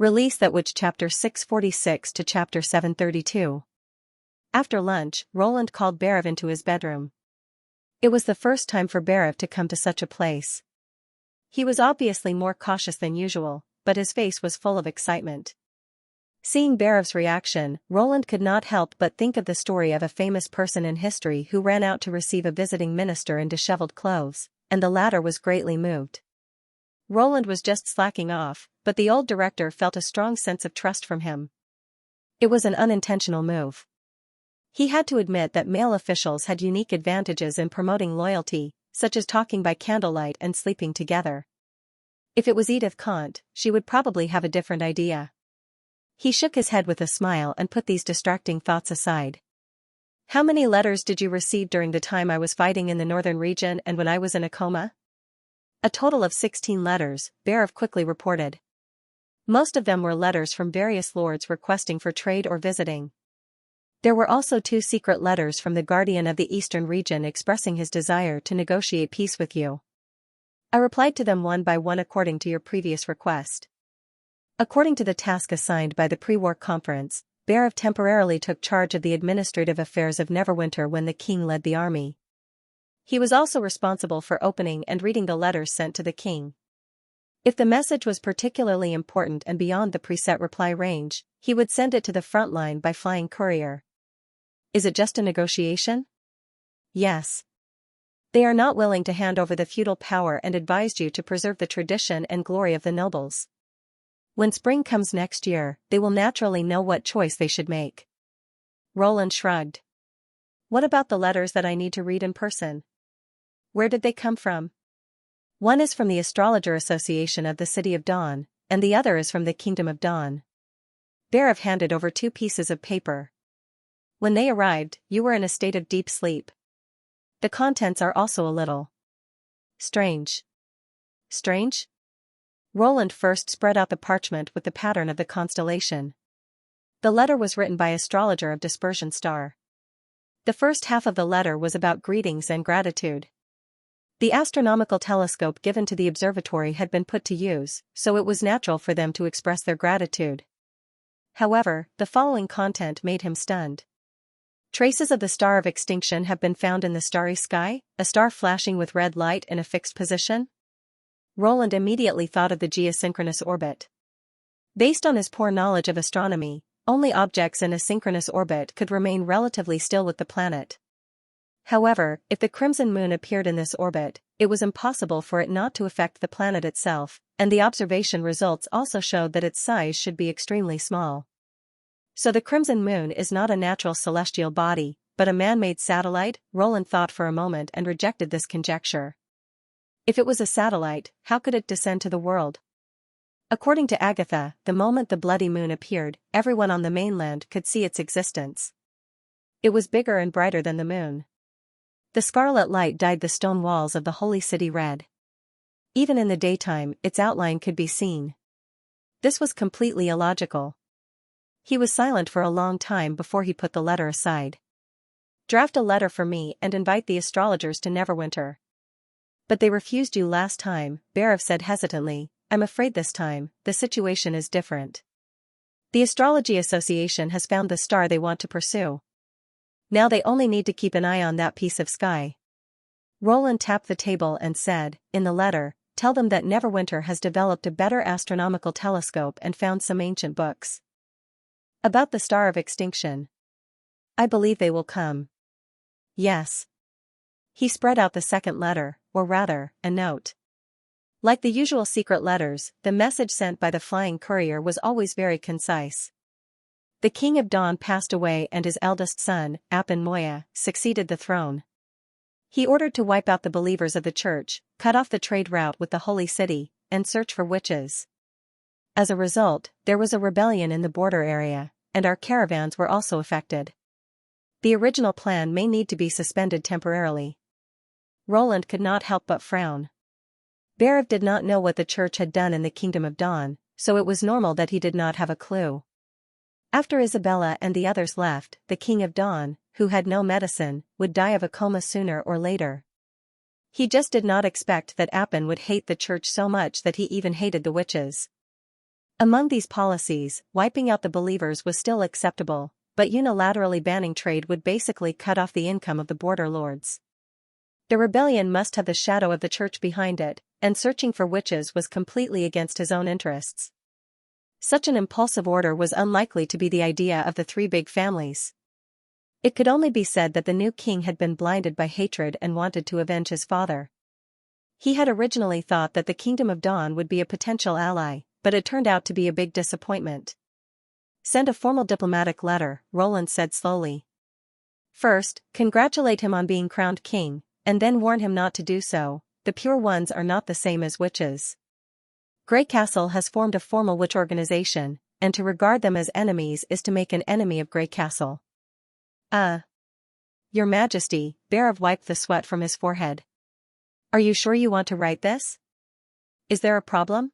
Release that which chapter 646 to chapter 732. After lunch, Roland called Berev into his bedroom. It was the first time for Berev to come to such a place. He was obviously more cautious than usual, but his face was full of excitement. Seeing Berev's reaction, Roland could not help but think of the story of a famous person in history who ran out to receive a visiting minister in disheveled clothes, and the latter was greatly moved. Roland was just slacking off, but the old director felt a strong sense of trust from him. It was an unintentional move. He had to admit that male officials had unique advantages in promoting loyalty, such as talking by candlelight and sleeping together. If it was Edith Kant, she would probably have a different idea. He shook his head with a smile and put these distracting thoughts aside. How many letters did you receive during the time I was fighting in the northern region and when I was in a coma? A total of 16 letters, Berev quickly reported. Most of them were letters from various lords requesting for trade or visiting. There were also 2 secret letters from the guardian of the eastern region expressing his desire to negotiate peace with you. I replied to them one by one according to your previous request. According to the task assigned by the pre-war conference, Berev temporarily took charge of the administrative affairs of Neverwinter when the king led the army. He was also responsible for opening and reading the letters sent to the king. If the message was particularly important and beyond the preset reply range, he would send it to the front line by flying courier. Is it just a negotiation? Yes. They are not willing to hand over the feudal power and advised you to preserve the tradition and glory of the nobles. When spring comes next year, they will naturally know what choice they should make. Roland shrugged. What about the letters that I need to read in person? Where did they come from? One is from the Astrologer Association of the City of Dawn, and the other is from the Kingdom of Dawn. Berev handed over 2 pieces of paper. When they arrived, you were in a state of deep sleep. The contents are also a little strange. Strange? Roland first spread out the parchment with the pattern of the constellation. The letter was written by Astrologer of Dispersion Star. The first half of the letter was about greetings and gratitude. The astronomical telescope given to the observatory had been put to use, so it was natural for them to express their gratitude. However, the following content made him stunned. Traces of the star of extinction have been found in the starry sky, a star flashing with red light in a fixed position. Roland immediately thought of the geosynchronous orbit. Based on his poor knowledge of astronomy, only objects in a synchronous orbit could remain relatively still with the planet. However, if the crimson moon appeared in this orbit, it was impossible for it not to affect the planet itself, and the observation results also showed that its size should be extremely small. So the crimson moon is not a natural celestial body, but a man-made satellite? Roland thought for a moment and rejected this conjecture. If it was a satellite, how could it descend to the world? According to Agatha, the moment the bloody moon appeared, everyone on the mainland could see its existence. It was bigger and brighter than the moon. The scarlet light dyed the stone walls of the holy city red. Even in the daytime, its outline could be seen. This was completely illogical. He was silent for a long time before he put the letter aside. Draft a letter for me and invite the astrologers to Neverwinter. But they refused you last time, Berev said hesitantly. I'm afraid this time, the situation is different. The Astrology Association has found the star they want to pursue. Now they only need to keep an eye on that piece of sky. Roland tapped the table and said, in the letter, tell them that Neverwinter has developed a better astronomical telescope and found some ancient books about the star of extinction. I believe they will come. Yes. He spread out the second letter, or rather, a note. Like the usual secret letters, the message sent by the flying courier was always very concise. The King of Dawn passed away and his eldest son, Apen Moya, succeeded the throne. He ordered to wipe out the believers of the church, cut off the trade route with the holy city, and search for witches. As a result, there was a rebellion in the border area, and our caravans were also affected. The original plan may need to be suspended temporarily. Roland could not help but frown. Berev did not know what the church had done in the Kingdom of Dawn, so it was normal that he did not have a clue. After Isabella and the others left, the King of Dawn, who had no medicine, would die of a coma sooner or later. He just did not expect that Apen would hate the church so much that he even hated the witches. Among these policies, wiping out the believers was still acceptable, but unilaterally banning trade would basically cut off the income of the border lords. The rebellion must have the shadow of the church behind it, and searching for witches was completely against his own interests. Such an impulsive order was unlikely to be the idea of the three big families. It could only be said that the new king had been blinded by hatred and wanted to avenge his father. He had originally thought that the Kingdom of Dawn would be a potential ally, but it turned out to be a big disappointment. Send a formal diplomatic letter, Roland said slowly. First, congratulate him on being crowned king, and then warn him not to do so. The pure ones are not the same as witches. Grey Castle has formed a formal witch organization, and to regard them as enemies is to make an enemy of Grey Castle. Your Majesty, Barav wiped the sweat from his forehead. Are you sure you want to write this? Is there a problem?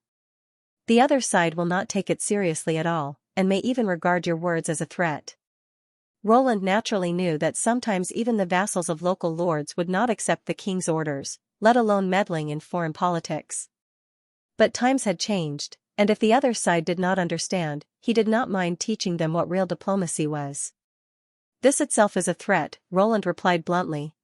The other side will not take it seriously at all, and may even regard your words as a threat. Roland naturally knew that sometimes even the vassals of local lords would not accept the king's orders, let alone meddling in foreign politics. But times had changed, and if the other side did not understand, he did not mind teaching them what real diplomacy was. This itself is a threat, Roland replied bluntly.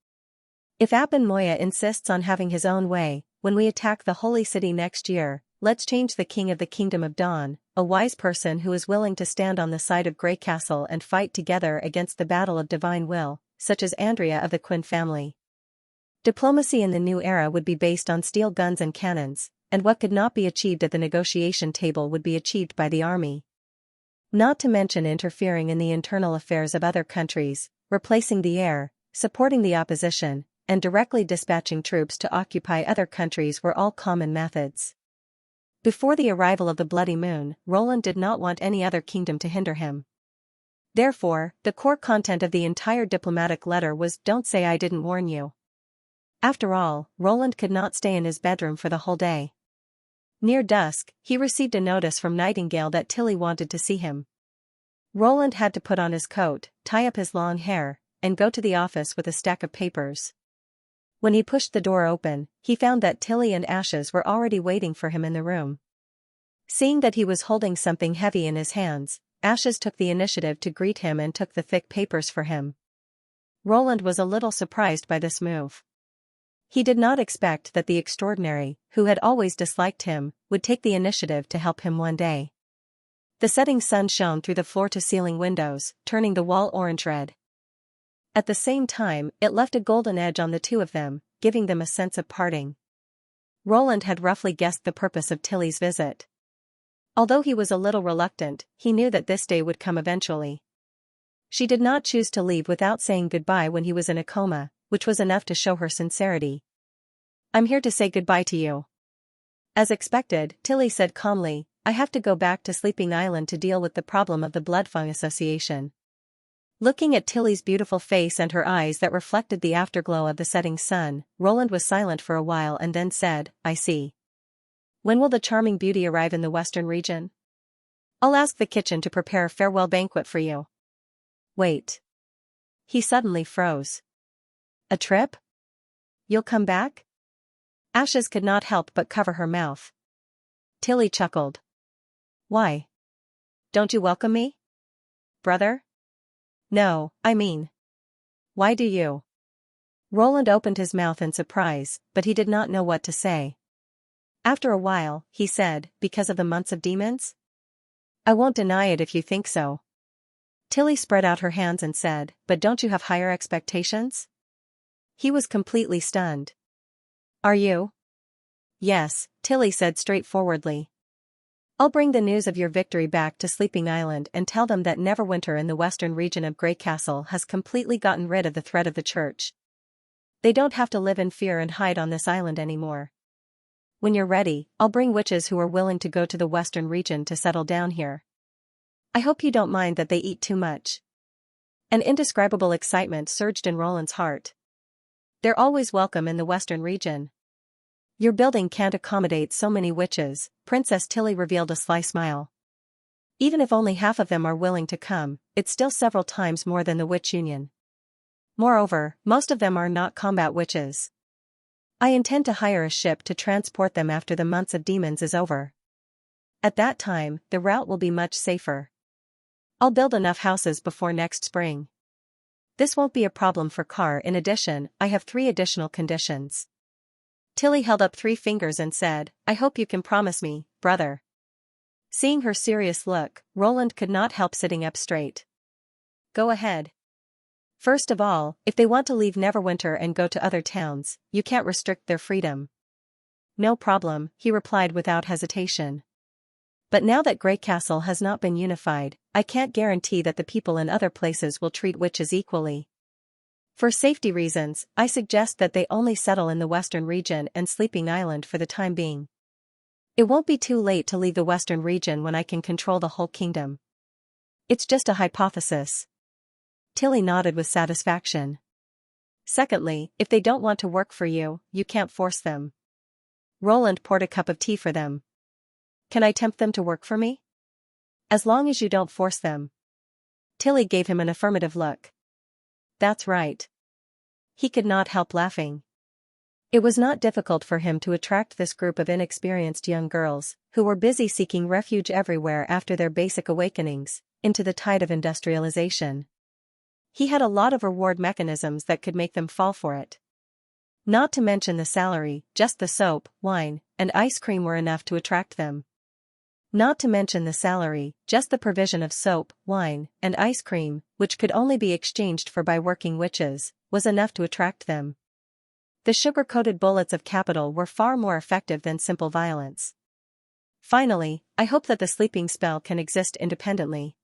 If Aben Moya insists on having his own way, when we attack the holy city next year, let's change the king of the Kingdom of Dawn, a wise person who is willing to stand on the side of Grey Castle and fight together against the battle of divine will, such as Andrea of the Quinn family. Diplomacy in the new era would be based on steel guns and cannons, and what could not be achieved at the negotiation table would be achieved by the army. Not to mention interfering in the internal affairs of other countries, replacing the heir, supporting the opposition, and directly dispatching troops to occupy other countries were all common methods. Before the arrival of the Bloody Moon, Roland did not want any other kingdom to hinder him. Therefore, the core content of the entire diplomatic letter was "Don't say I didn't warn you." After all, Roland could not stay in his bedroom for the whole day. Near dusk, he received a notice from Nightingale that Tilly wanted to see him. Roland had to put on his coat, tie up his long hair, and go to the office with a stack of papers. When he pushed the door open, he found that Tilly and Ashes were already waiting for him in the room. Seeing that he was holding something heavy in his hands, Ashes took the initiative to greet him and took the thick papers for him. Roland was a little surprised by this move. He did not expect that the extraordinary, who had always disliked him, would take the initiative to help him one day. The setting sun shone through the floor-to-ceiling windows, turning the wall orange-red. At the same time, it left a golden edge on the two of them, giving them a sense of parting. Roland had roughly guessed the purpose of Tilly's visit. Although he was a little reluctant, he knew that this day would come eventually. She did not choose to leave without saying goodbye when he was in a coma, which was enough to show her sincerity. "I'm here to say goodbye to you." As expected, Tilly said calmly, "I have to go back to Sleeping Island to deal with the problem of the Blood Fung Association." Looking at Tilly's beautiful face and her eyes that reflected the afterglow of the setting sun, Roland was silent for a while and then said, "I see. When will the charming beauty arrive in the western region? I'll ask the kitchen to prepare a farewell banquet for you." Wait. He suddenly froze. "A trip? You'll come back?" Ashes could not help but cover her mouth. Tilly chuckled. "Why? Don't you welcome me, brother?" "No, I mean, why do you?" Roland opened his mouth in surprise, but he did not know what to say. After a while, he said, "Because of the months of demons?" "I won't deny it if you think so." Tilly spread out her hands and said, "But don't you have higher expectations?" He was completely stunned. "Are you?" "Yes," Tilly said straightforwardly. "I'll bring the news of your victory back to Sleeping Island and tell them that Neverwinter in the western region of Grey Castle has completely gotten rid of the threat of the church. They don't have to live in fear and hide on this island anymore. When you're ready, I'll bring witches who are willing to go to the western region to settle down here. I hope you don't mind that they eat too much." An indescribable excitement surged in Roland's heart. "They're always welcome in the western region. Your building can't accommodate so many witches," Princess Tilly revealed a sly smile. "Even if only half of them are willing to come, it's still several times more than the Witch Union. Moreover, most of them are not combat witches. I intend to hire a ship to transport them after the months of demons is over." At that time, the route will be much safer. I'll build enough houses before next spring. This won't be a problem for Car. In addition, I have 3 additional conditions. Tilly held up 3 fingers and said, I hope you can promise me, brother. Seeing her serious look, Roland could not help sitting up straight. Go ahead. First of all, if they want to leave Neverwinter and go to other towns, you can't restrict their freedom. No problem, he replied without hesitation. But now that Grey Castle has not been unified, I can't guarantee that the people in other places will treat witches equally. For safety reasons, I suggest that they only settle in the Western region and Sleeping Island for the time being. It won't be too late to leave the Western region when I can control the whole kingdom. It's just a hypothesis. Tilly nodded with satisfaction. Secondly, if they don't want to work for you, you can't force them. Roland poured a cup of tea for them. Can I tempt them to work for me? As long as you don't force them. Tilly gave him an affirmative look. That's right. He could not help laughing. It was not difficult for him to attract this group of inexperienced young girls, who were busy seeking refuge everywhere after their basic awakenings, into the tide of industrialization. He had a lot of reward mechanisms that could make them fall for it. Not to mention the salary, just the soap, wine, and ice cream were enough to attract them. Not to mention the salary, just the provision of soap, wine, and ice cream, which could only be exchanged for by working witches, was enough to attract them. The sugar-coated bullets of capital were far more effective than simple violence. Finally, I hope that the sleeping spell can exist independently.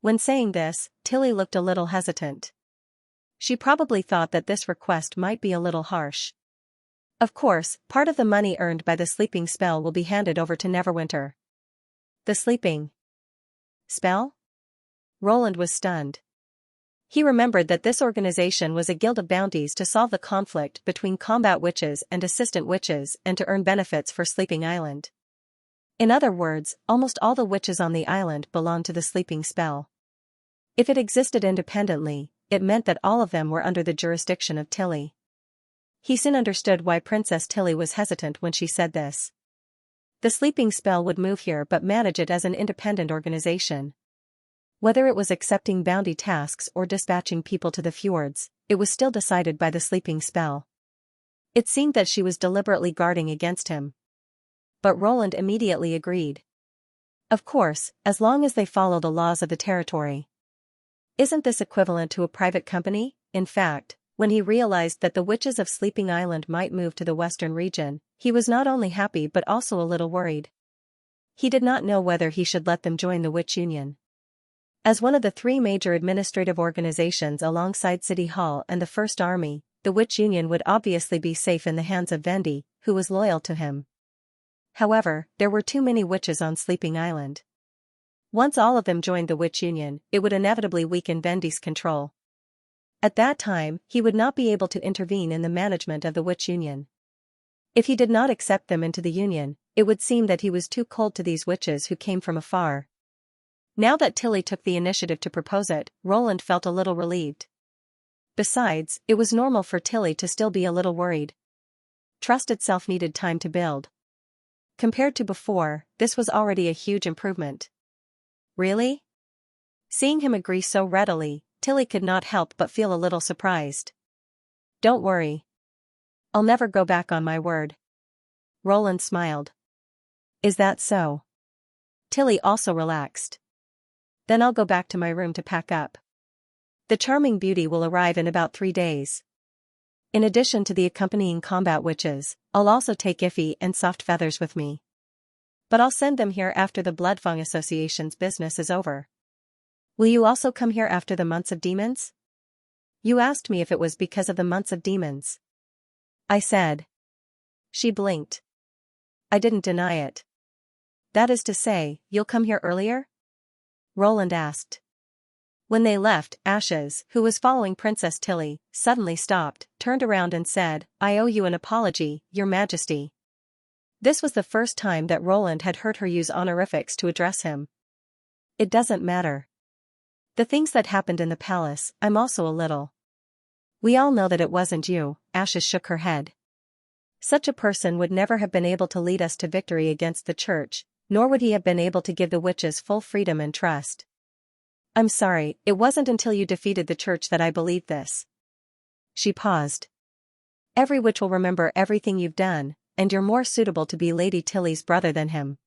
When saying this, Tilly looked a little hesitant. She probably thought that this request might be a little harsh. Of course, part of the money earned by the sleeping spell will be handed over to Neverwinter. The sleeping spell? Roland was stunned. He remembered that this organization was a guild of bounties to solve the conflict between combat witches and assistant witches and to earn benefits for Sleeping Island. In other words, almost all the witches on the island belonged to the sleeping spell. If it existed independently, it meant that all of them were under the jurisdiction of Tilly. He soon understood why Princess Tilly was hesitant when she said this. The sleeping spell would move here but manage it as an independent organization. Whether it was accepting bounty tasks or dispatching people to the fjords, it was still decided by the sleeping spell. It seemed that she was deliberately guarding against him. But Roland immediately agreed. Of course, as long as they follow the laws of the territory. Isn't this equivalent to a private company? In fact, when he realized that the witches of Sleeping Island might move to the western region, he was not only happy but also a little worried. He did not know whether he should let them join the Witch Union. As one of the 3 major administrative organizations alongside City Hall and the First Army, the Witch Union would obviously be safe in the hands of Vendi, who was loyal to him. However, there were too many witches on Sleeping Island. Once all of them joined the Witch Union, it would inevitably weaken Vendi's control. At that time, he would not be able to intervene in the management of the Witch Union. If he did not accept them into the Union, it would seem that he was too cold to these witches who came from afar. Now that Tilly took the initiative to propose it, Roland felt a little relieved. Besides, it was normal for Tilly to still be a little worried. Trust itself needed time to build. Compared to before, this was already a huge improvement. Really? Seeing him agree so readily, Tilly could not help but feel a little surprised. Don't worry. I'll never go back on my word. Roland smiled. Is that so? Tilly also relaxed. Then I'll go back to my room to pack up. The charming beauty will arrive in about 3 days. In addition to the accompanying combat witches, I'll also take Iffy and Soft Feathers with me. But I'll send them here after the Bloodfang Association's business is over. Will you also come here after the months of demons? You asked me if it was because of the months of demons. I said. She blinked. I didn't deny it. That is to say, you'll come here earlier? Roland asked. When they left, Ashes, who was following Princess Tilly, suddenly stopped, turned around and said, I owe you an apology, Your Majesty. This was the first time that Roland had heard her use honorifics to address him. It doesn't matter. The things that happened in the palace, I'm also a little. We all know that it wasn't you. Ashes shook her head. Such a person would never have been able to lead us to victory against the church, Nor would he have been able to give the witches full freedom and trust. I'm sorry, it wasn't until you defeated the church that I believed this. She paused. Every witch will remember everything you've done, and you're more suitable to be Lady Tilly's brother than him.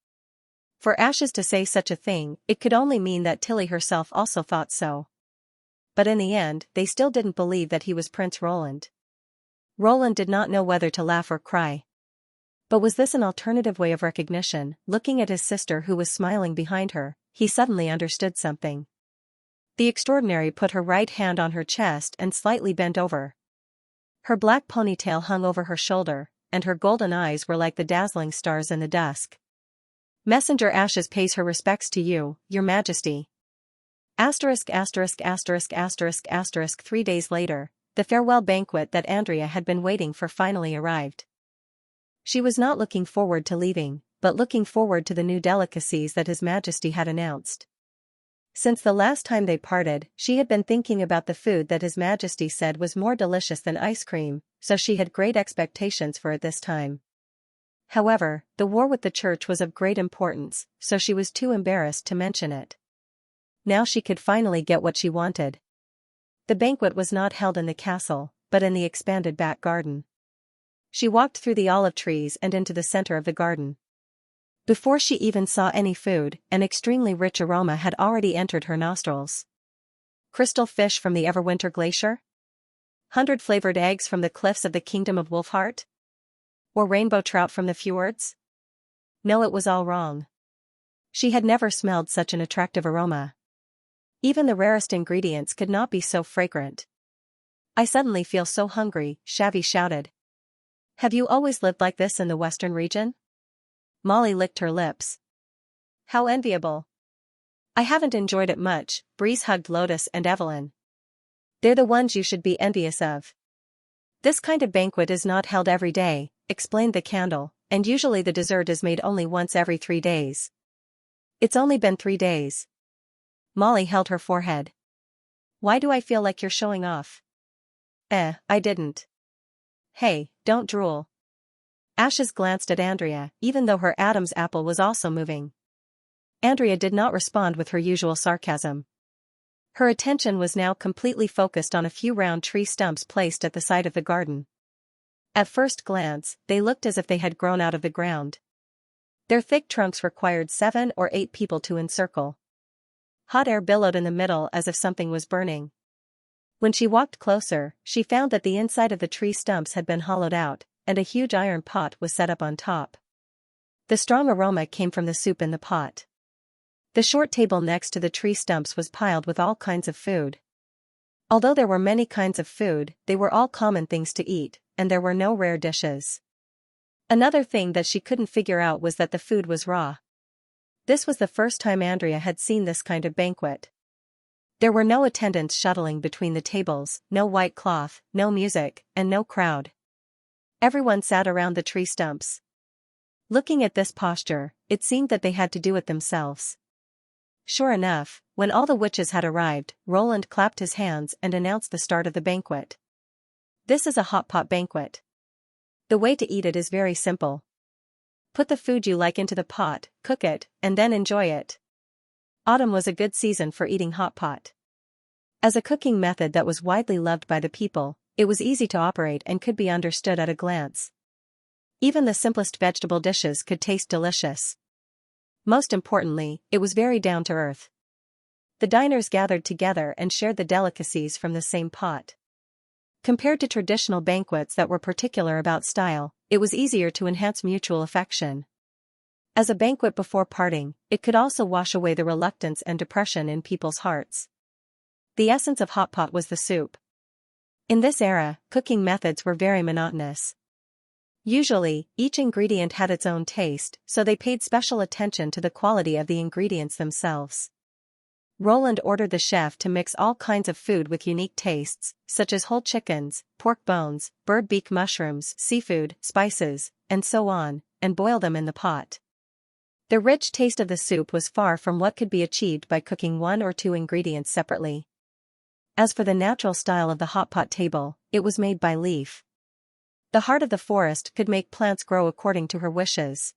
For Ashes to say such a thing, it could only mean that Tilly herself also thought so. But in the end, they still didn't believe that he was Prince Roland. Roland did not know whether to laugh or cry. But was this an alternative way of recognition? Looking at his sister who was smiling behind her, he suddenly understood something. The extraordinary put her right hand on her chest and slightly bent over. Her black ponytail hung over her shoulder, and her golden eyes were like the dazzling stars in the dusk. Messenger Ashes pays her respects to you, your majesty. **********. 3 days later, the farewell banquet that Andrea had been waiting for finally arrived. She was not looking forward to leaving, but looking forward to the new delicacies that His Majesty had announced. Since the last time they parted, she had been thinking about the food that His Majesty said was more delicious than ice cream, so she had great expectations for it this time. However, the war with the church was of great importance, so she was too embarrassed to mention it. Now she could finally get what she wanted. The banquet was not held in the castle, but in the expanded back garden. She walked through the olive trees and into the center of the garden. Before she even saw any food, an extremely rich aroma had already entered her nostrils. Crystal fish from the Everwinter Glacier? 100-flavored eggs from the cliffs of the Kingdom of Wolfheart? Or rainbow trout from the fjords? No, it was all wrong. She had never smelled such an attractive aroma. Even the rarest ingredients could not be so fragrant. I suddenly feel so hungry, Shavy shouted. Have you always lived like this in the western region? Molly licked her lips. How enviable. I haven't enjoyed it much, Breeze hugged Lotus and Evelyn. They're the ones you should be envious of. This kind of banquet is not held every day, explained the candle, and usually the dessert is made only once every 3 days. It's only been 3 days. Molly held her forehead. Why do I feel like you're showing off? I didn't. Hey, don't drool. Ashes glanced at Andrea, even though her Adam's apple was also moving. Andrea did not respond with her usual sarcasm. Her attention was now completely focused on a few round tree stumps placed at the side of the garden. At first glance, they looked as if they had grown out of the ground. Their thick trunks required 7 or 8 people to encircle. Hot air billowed in the middle as if something was burning. When she walked closer, she found that the inside of the tree stumps had been hollowed out, and a huge iron pot was set up on top. The strong aroma came from the soup in the pot. The short table next to the tree stumps was piled with all kinds of food. Although there were many kinds of food, they were all common things to eat, and there were no rare dishes. Another thing that she couldn't figure out was that the food was raw. This was the first time Andrea had seen this kind of banquet. There were no attendants shuttling between the tables, no white cloth, no music, and no crowd. Everyone sat around the tree stumps. Looking at this posture, it seemed that they had to do it themselves. Sure enough, when all the witches had arrived, Roland clapped his hands and announced the start of the banquet. This is a hot pot banquet. The way to eat it is very simple. Put the food you like into the pot, cook it, and then enjoy it. Autumn was a good season for eating hot pot. As a cooking method that was widely loved by the people, it was easy to operate and could be understood at a glance. Even the simplest vegetable dishes could taste delicious. Most importantly, it was very down to earth. The diners gathered together and shared the delicacies from the same pot. Compared to traditional banquets that were particular about style, it was easier to enhance mutual affection. As a banquet before parting, it could also wash away the reluctance and depression in people's hearts. The essence of hot pot was the soup. In this era, cooking methods were very monotonous. Usually, each ingredient had its own taste, so they paid special attention to the quality of the ingredients themselves. Roland ordered the chef to mix all kinds of food with unique tastes, such as whole chickens, pork bones, bird beak mushrooms, seafood, spices, and so on, and boil them in the pot. The rich taste of the soup was far from what could be achieved by cooking 1 or 2 ingredients separately. As for the natural style of the hot pot table, it was made by Leaf. The heart of the forest could make plants grow according to her wishes.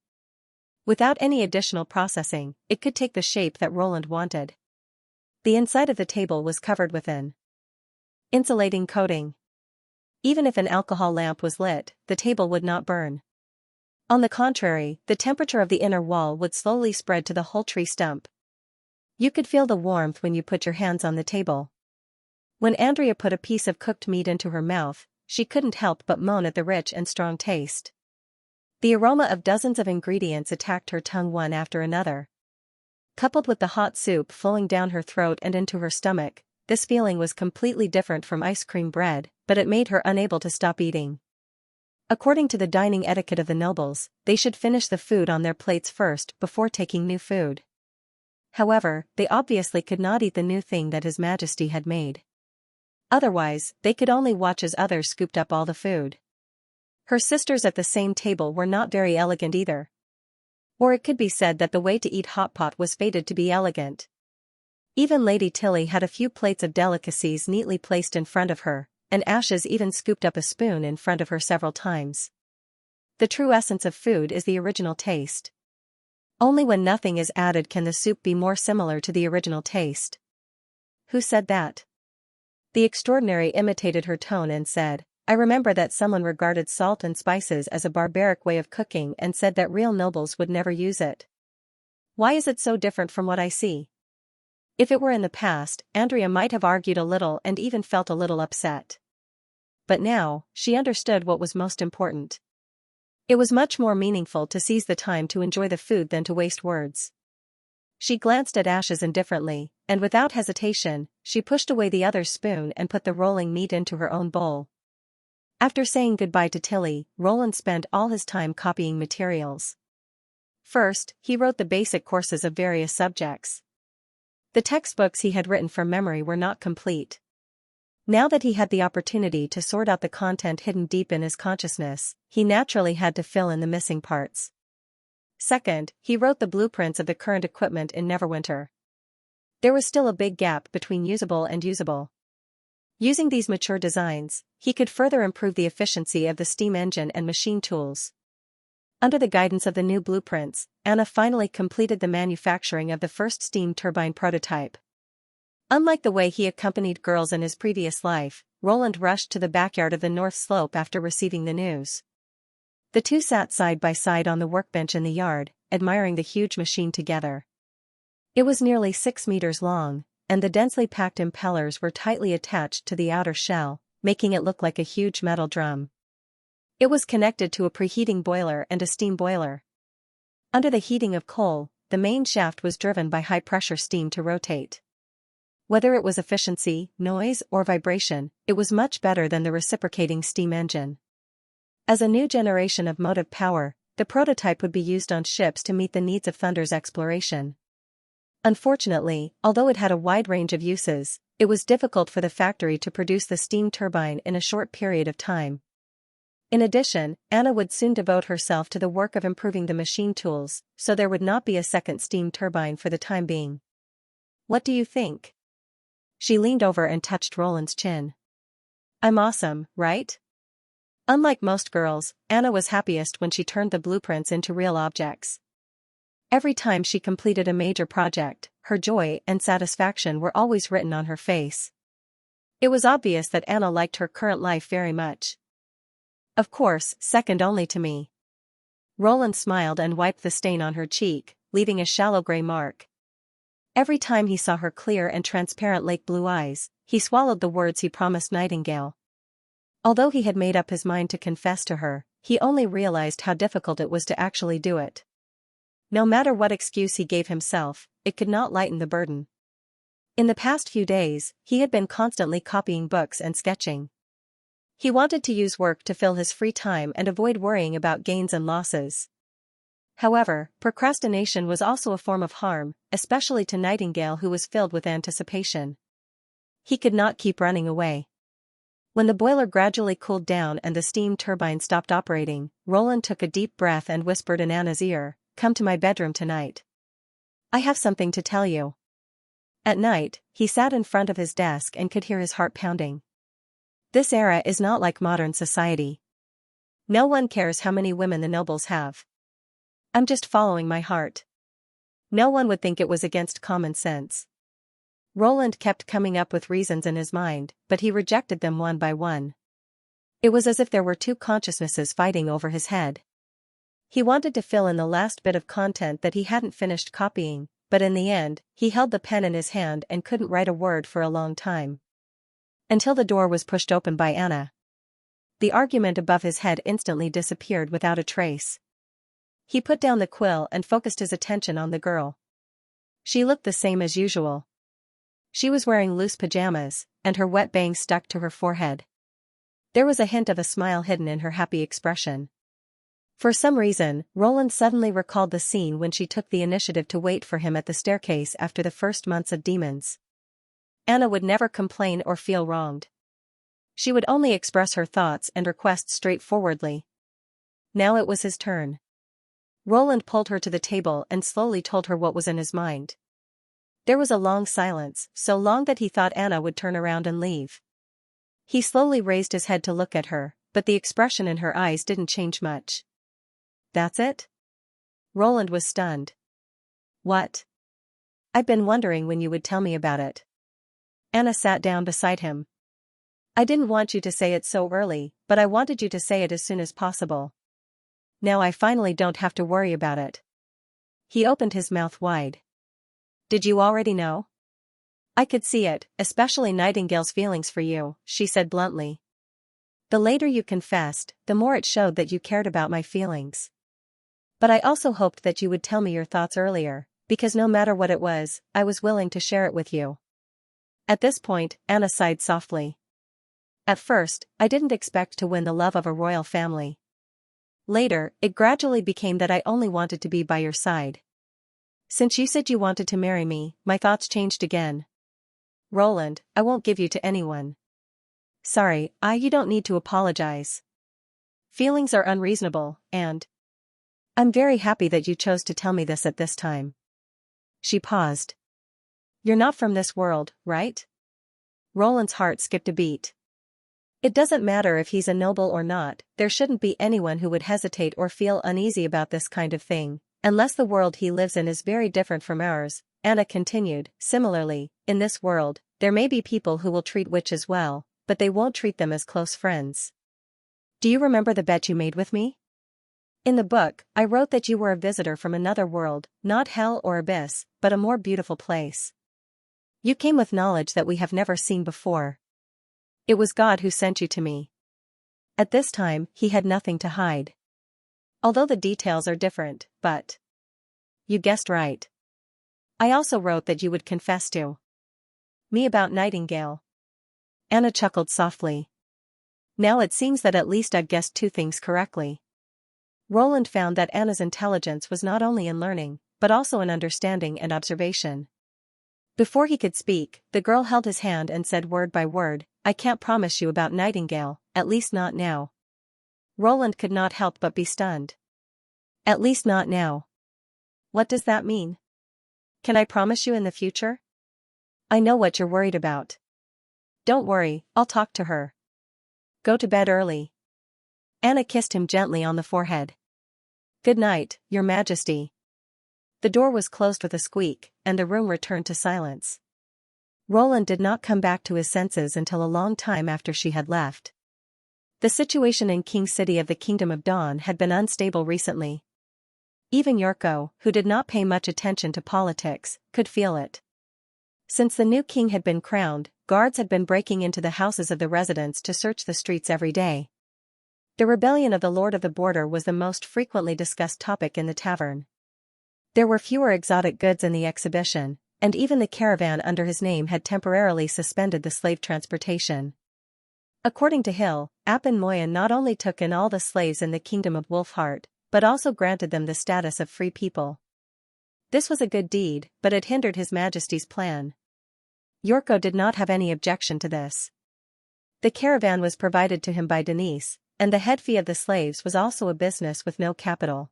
Without any additional processing, it could take the shape that Roland wanted. The inside of the table was covered with an insulating coating. Even if an alcohol lamp was lit, the table would not burn. On the contrary, the temperature of the inner wall would slowly spread to the whole tree stump. You could feel the warmth when you put your hands on the table. When Andrea put a piece of cooked meat into her mouth, she couldn't help but moan at the rich and strong taste. The aroma of dozens of ingredients attacked her tongue one after another. Coupled with the hot soup flowing down her throat and into her stomach, this feeling was completely different from ice cream bread, but it made her unable to stop eating. According to the dining etiquette of the nobles, they should finish the food on their plates first before taking new food. However, they obviously could not eat the new thing that His Majesty had made. Otherwise, they could only watch as others scooped up all the food. Her sisters at the same table were not very elegant either. Or it could be said that the way to eat hot pot was fated to be elegant. Even Lady Tilly had a few plates of delicacies neatly placed in front of her, and Ashes even scooped up a spoon in front of her several times. The true essence of food is the original taste. Only when nothing is added can the soup be more similar to the original taste. Who said that? The extraordinary imitated her tone and said, I remember that someone regarded salt and spices as a barbaric way of cooking and said that real nobles would never use it. Why is it so different from what I see? If it were in the past, Andrea might have argued a little and even felt a little upset. But now, she understood what was most important. It was much more meaningful to seize the time to enjoy the food than to waste words. She glanced at Ashes indifferently, and without hesitation, she pushed away the other spoon and put the rolling meat into her own bowl. After saying goodbye to Tilly, Roland spent all his time copying materials. First, he wrote the basic courses of various subjects. The textbooks he had written from memory were not complete. Now that he had the opportunity to sort out the content hidden deep in his consciousness, he naturally had to fill in the missing parts. Second, he wrote the blueprints of the current equipment in Neverwinter. There was still a big gap between usable and usable. Using these mature designs, he could further improve the efficiency of the steam engine and machine tools. Under the guidance of the new blueprints, Anna finally completed the manufacturing of the first steam turbine prototype. Unlike the way he accompanied girls in his previous life, Roland rushed to the backyard of the North Slope after receiving the news. The two sat side by side on the workbench in the yard, admiring the huge machine together. It was nearly 6 meters long, and the densely packed impellers were tightly attached to the outer shell, making it look like a huge metal drum. It was connected to a preheating boiler and a steam boiler. Under the heating of coal, the main shaft was driven by high-pressure steam to rotate. Whether it was efficiency, noise, or vibration, it was much better than the reciprocating steam engine. As a new generation of motive power, the prototype would be used on ships to meet the needs of Thunder's exploration. Unfortunately, although it had a wide range of uses, it was difficult for the factory to produce the steam turbine in a short period of time. In addition, Anna would soon devote herself to the work of improving the machine tools, so there would not be a second steam turbine for the time being. What do you think? She leaned over and touched Roland's chin. I'm awesome, right? Unlike most girls, Anna was happiest when she turned the blueprints into real objects. Every time she completed a major project, her joy and satisfaction were always written on her face. It was obvious that Anna liked her current life very much. Of course, second only to me. Roland smiled and wiped the stain on her cheek, leaving a shallow gray mark. Every time he saw her clear and transparent lake blue eyes, he swallowed the words he promised Nightingale. Although he had made up his mind to confess to her, he only realized how difficult it was to actually do it. No matter what excuse he gave himself, it could not lighten the burden. In the past few days, he had been constantly copying books and sketching. He wanted to use work to fill his free time and avoid worrying about gains and losses. However, procrastination was also a form of harm, especially to Nightingale, who was filled with anticipation. He could not keep running away. When the boiler gradually cooled down and the steam turbine stopped operating, Roland took a deep breath and whispered in Anna's ear, "Come to my bedroom tonight. I have something to tell you." At night, he sat in front of his desk and could hear his heart pounding. This era is not like modern society. No one cares how many women the nobles have. I'm just following my heart. No one would think it was against common sense. Roland kept coming up with reasons in his mind, but he rejected them one by one. It was as if there were two consciousnesses fighting over his head. He wanted to fill in the last bit of content that he hadn't finished copying, but in the end, he held the pen in his hand and couldn't write a word for a long time. Until the door was pushed open by Anna. The argument above his head instantly disappeared without a trace. He put down the quill and focused his attention on the girl. She looked the same as usual. She was wearing loose pajamas, and her wet bangs stuck to her forehead. There was a hint of a smile hidden in her happy expression. For some reason, Roland suddenly recalled the scene when she took the initiative to wait for him at the staircase after the first months of demons. Anna would never complain or feel wronged. She would only express her thoughts and requests straightforwardly. Now it was his turn. Roland pulled her to the table and slowly told her what was in his mind. There was a long silence, so long that he thought Anna would turn around and leave. He slowly raised his head to look at her, but the expression in her eyes didn't change much. That's it? Roland was stunned. What? I've been wondering when you would tell me about it. Anna sat down beside him. I didn't want you to say it so early, but I wanted you to say it as soon as possible. Now I finally don't have to worry about it. He opened his mouth wide. Did you already know? I could see it, especially Nightingale's feelings for you, she said bluntly. The later you confessed, the more it showed that you cared about my feelings. But I also hoped that you would tell me your thoughts earlier, because no matter what it was, I was willing to share it with you. At this point, Anna sighed softly. At first, I didn't expect to win the love of a royal family. Later, it gradually became that I only wanted to be by your side. Since you said you wanted to marry me, my thoughts changed again. Roland, I won't give you to anyone. Sorry, you don't need to apologize. Feelings are unreasonable, and I'm very happy that you chose to tell me this at this time. She paused. You're not from this world, right? Roland's heart skipped a beat. It doesn't matter if he's a noble or not, there shouldn't be anyone who would hesitate or feel uneasy about this kind of thing, unless the world he lives in is very different from ours, Anna continued. Similarly, in this world, there may be people who will treat witches well, but they won't treat them as close friends. Do you remember the bet you made with me? In the book, I wrote that you were a visitor from another world, not hell or abyss, but a more beautiful place. You came with knowledge that we have never seen before. It was God who sent you to me. At this time, he had nothing to hide. Although the details are different, but you guessed right. I also wrote that you would confess to me about Nightingale. Anna chuckled softly. Now it seems that at least I've guessed two things correctly. Roland found that Anna's intelligence was not only in learning, but also in understanding and observation. Before he could speak, the girl held his hand and said word by word, I can't promise you about Nightingale, at least not now. Roland could not help but be stunned. At least not now. What does that mean? Can I promise you in the future? I know what you're worried about. Don't worry, I'll talk to her. Go to bed early. Anna kissed him gently on the forehead. Good night, Your Majesty. The door was closed with a squeak, and the room returned to silence. Roland did not come back to his senses until a long time after she had left. The situation in King City of the Kingdom of Dawn had been unstable recently. Even Yorko, who did not pay much attention to politics, could feel it. Since the new king had been crowned, guards had been breaking into the houses of the residents to search the streets every day. The rebellion of the Lord of the Border was the most frequently discussed topic in the tavern. There were fewer exotic goods in the exhibition, and even the caravan under his name had temporarily suspended the slave transportation. According to Hill, Apin Moyen not only took in all the slaves in the kingdom of Wolfheart, but also granted them the status of free people. This was a good deed, but it hindered His Majesty's plan. Yorko did not have any objection to this. The caravan was provided to him by Denise, and the head fee of the slaves was also a business with no capital.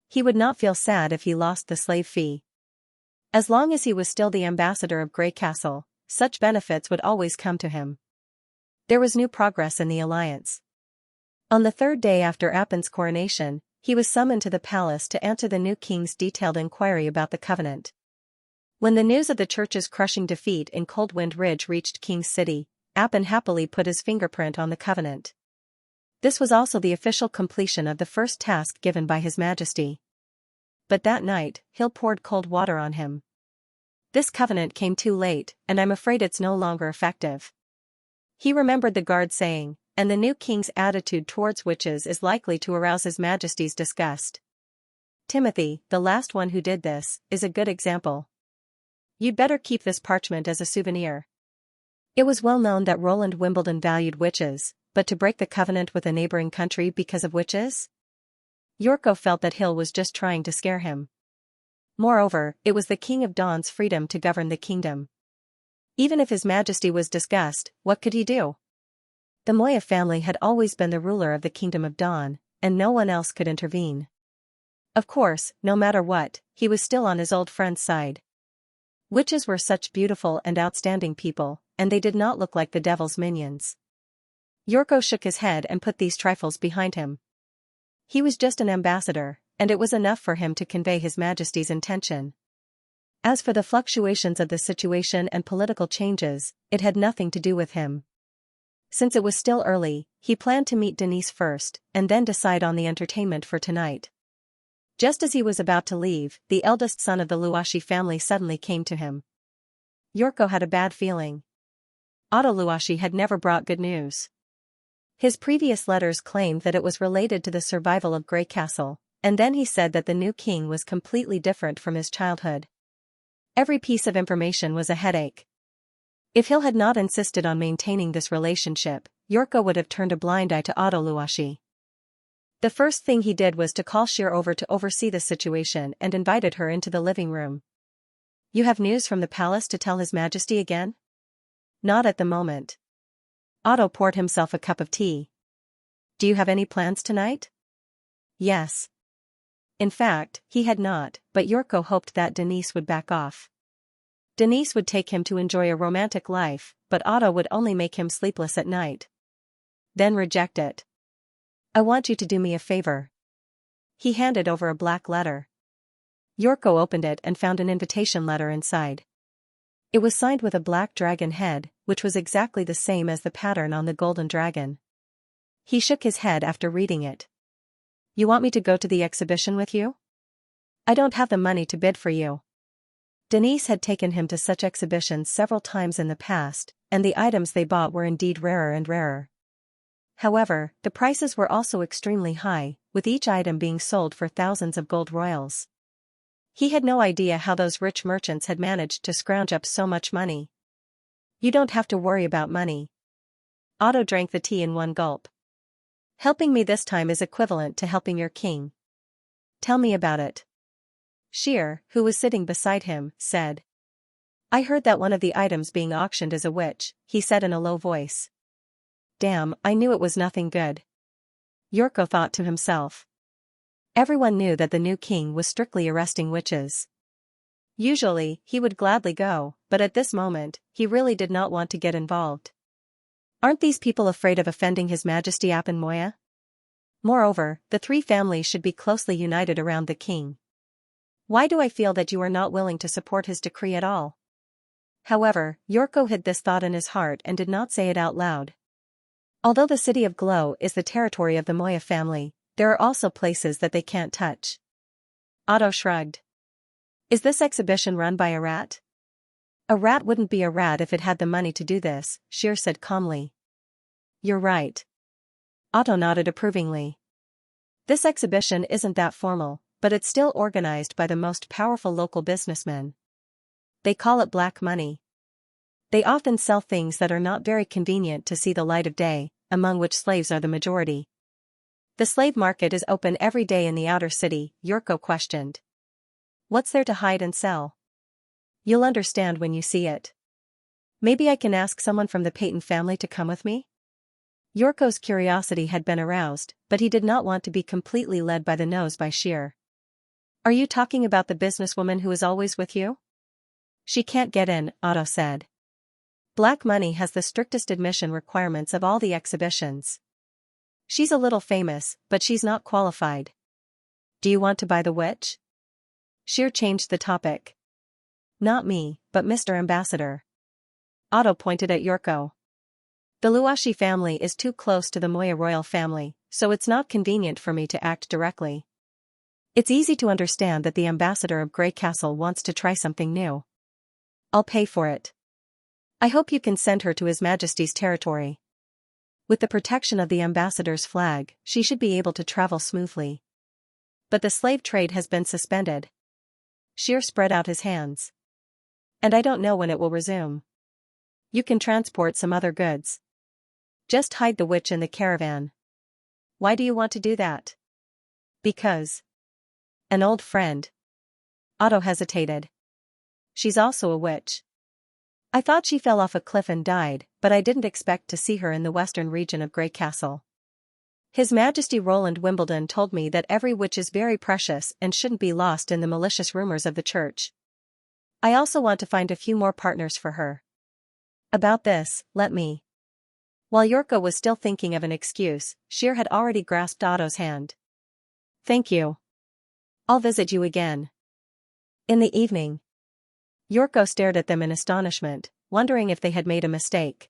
He would not feel sad if he lost the slave fee. As long as he was still the ambassador of Grey Castle, such benefits would always come to him. There was new progress in the alliance. On the third day after Apin's coronation, he was summoned to the palace to answer the new king's detailed inquiry about the covenant. When the news of the church's crushing defeat in Coldwind Ridge reached King's City, Appin happily put his fingerprint on the covenant. This was also the official completion of the first task given by His Majesty. But that night, Hill poured cold water on him. This covenant came too late, and I'm afraid it's no longer effective. He remembered the guard saying, and the new king's attitude towards witches is likely to arouse His Majesty's disgust. Timothy, the last one who did this, is a good example. You'd better keep this parchment as a souvenir. It was well known that Roland Wimbledon valued witches, but to break the covenant with a neighboring country because of witches? Yorko felt that Hill was just trying to scare him. Moreover, it was the King of Dawn's freedom to govern the kingdom. Even if His Majesty was disgusted, what could he do? The Moya family had always been the ruler of the Kingdom of Dawn, and no one else could intervene. Of course, no matter what, he was still on his old friend's side. Witches were such beautiful and outstanding people, and they did not look like the devil's minions. Yorko shook his head and put these trifles behind him. He was just an ambassador, and it was enough for him to convey His Majesty's intention. As for the fluctuations of the situation and political changes, it had nothing to do with him. Since it was still early, he planned to meet Denise first, and then decide on the entertainment for tonight. Just as he was about to leave, the eldest son of the Luashi family suddenly came to him. Yorko had a bad feeling. Otto Luashi had never brought good news. His previous letters claimed that it was related to the survival of Grey Castle, and then he said that the new king was completely different from his childhood. Every piece of information was a headache. If Hill had not insisted on maintaining this relationship, Yorko would have turned a blind eye to Otto Luashi. The first thing he did was to call Sheer over to oversee the situation and invited her into the living room. "You have news from the palace to tell His Majesty again?" "Not at the moment." Otto poured himself a cup of tea. "Do you have any plans tonight?" "Yes." In fact, he had not, but Yorko hoped that Denise would back off. Denise would take him to enjoy a romantic life, but Otto would only make him sleepless at night. Then reject it. "I want you to do me a favor." He handed over a black letter. Yorko opened it and found an invitation letter inside. It was signed with a black dragon head, which was exactly the same as the pattern on the golden dragon. He shook his head after reading it. "You want me to go to the exhibition with you?" "I don't have the money to bid for you." Denise had taken him to such exhibitions several times in the past, and the items they bought were indeed rarer and rarer. However, the prices were also extremely high, with each item being sold for thousands of gold royals. He had no idea how those rich merchants had managed to scrounge up so much money. "You don't have to worry about money." Otto drank the tea in one gulp. "Helping me this time is equivalent to helping your king." "Tell me about it." Sheer, who was sitting beside him, said. "I heard that one of the items being auctioned is a witch," he said in a low voice. "Damn, I knew it was nothing good." Yorko thought to himself. Everyone knew that the new king was strictly arresting witches. Usually, he would gladly go, but at this moment, he really did not want to get involved. Aren't these people afraid of offending His Majesty Appin Moya? Moreover, the three families should be closely united around the king. Why do I feel that you are not willing to support his decree at all? However, Yorko hid this thought in his heart and did not say it out loud. Although the city of Glow is the territory of the Moya family, there are also places that they can't touch. Otto shrugged. Is this exhibition run by a rat? A rat wouldn't be a rat if it had the money to do this, Sheer said calmly. You're right. Otto nodded approvingly. This exhibition isn't that formal, but it's still organized by the most powerful local businessmen. They call it black money. They often sell things that are not very convenient to see the light of day, among which slaves are the majority. The slave market is open every day in the outer city, Yorko questioned. What's there to hide and sell? You'll understand when you see it. Maybe I can ask someone from the Peyton family to come with me? Yorko's curiosity had been aroused, but he did not want to be completely led by the nose by Sheer. Are you talking about the businesswoman who is always with you? She can't get in, Otto said. Black money has the strictest admission requirements of all the exhibitions. She's a little famous, but she's not qualified. Do you want to buy the witch? Xier changed the topic. Not me, but Mr. Ambassador. Otto pointed at Yorko. The Luashi family is too close to the Moya royal family, so it's not convenient for me to act directly. It's easy to understand that the ambassador of Grey Castle wants to try something new. I'll pay for it. I hope you can send her to His Majesty's territory. With the protection of the ambassador's flag, she should be able to travel smoothly. But the slave trade has been suspended. Xier spread out his hands. And I don't know when it will resume. You can transport some other goods. Just hide the witch in the caravan. Why do you want to do that? Because. An old friend. Otto hesitated. She's also a witch. I thought she fell off a cliff and died, but I didn't expect to see her in the western region of Grey Castle. His Majesty Roland Wimbledon told me that every witch is very precious and shouldn't be lost in the malicious rumors of the church. I also want to find a few more partners for her. About this, let me. While Yorko was still thinking of an excuse, Xier had already grasped Otto's hand. Thank you. I'll visit you again. In the evening. Yorko stared at them in astonishment, wondering if they had made a mistake.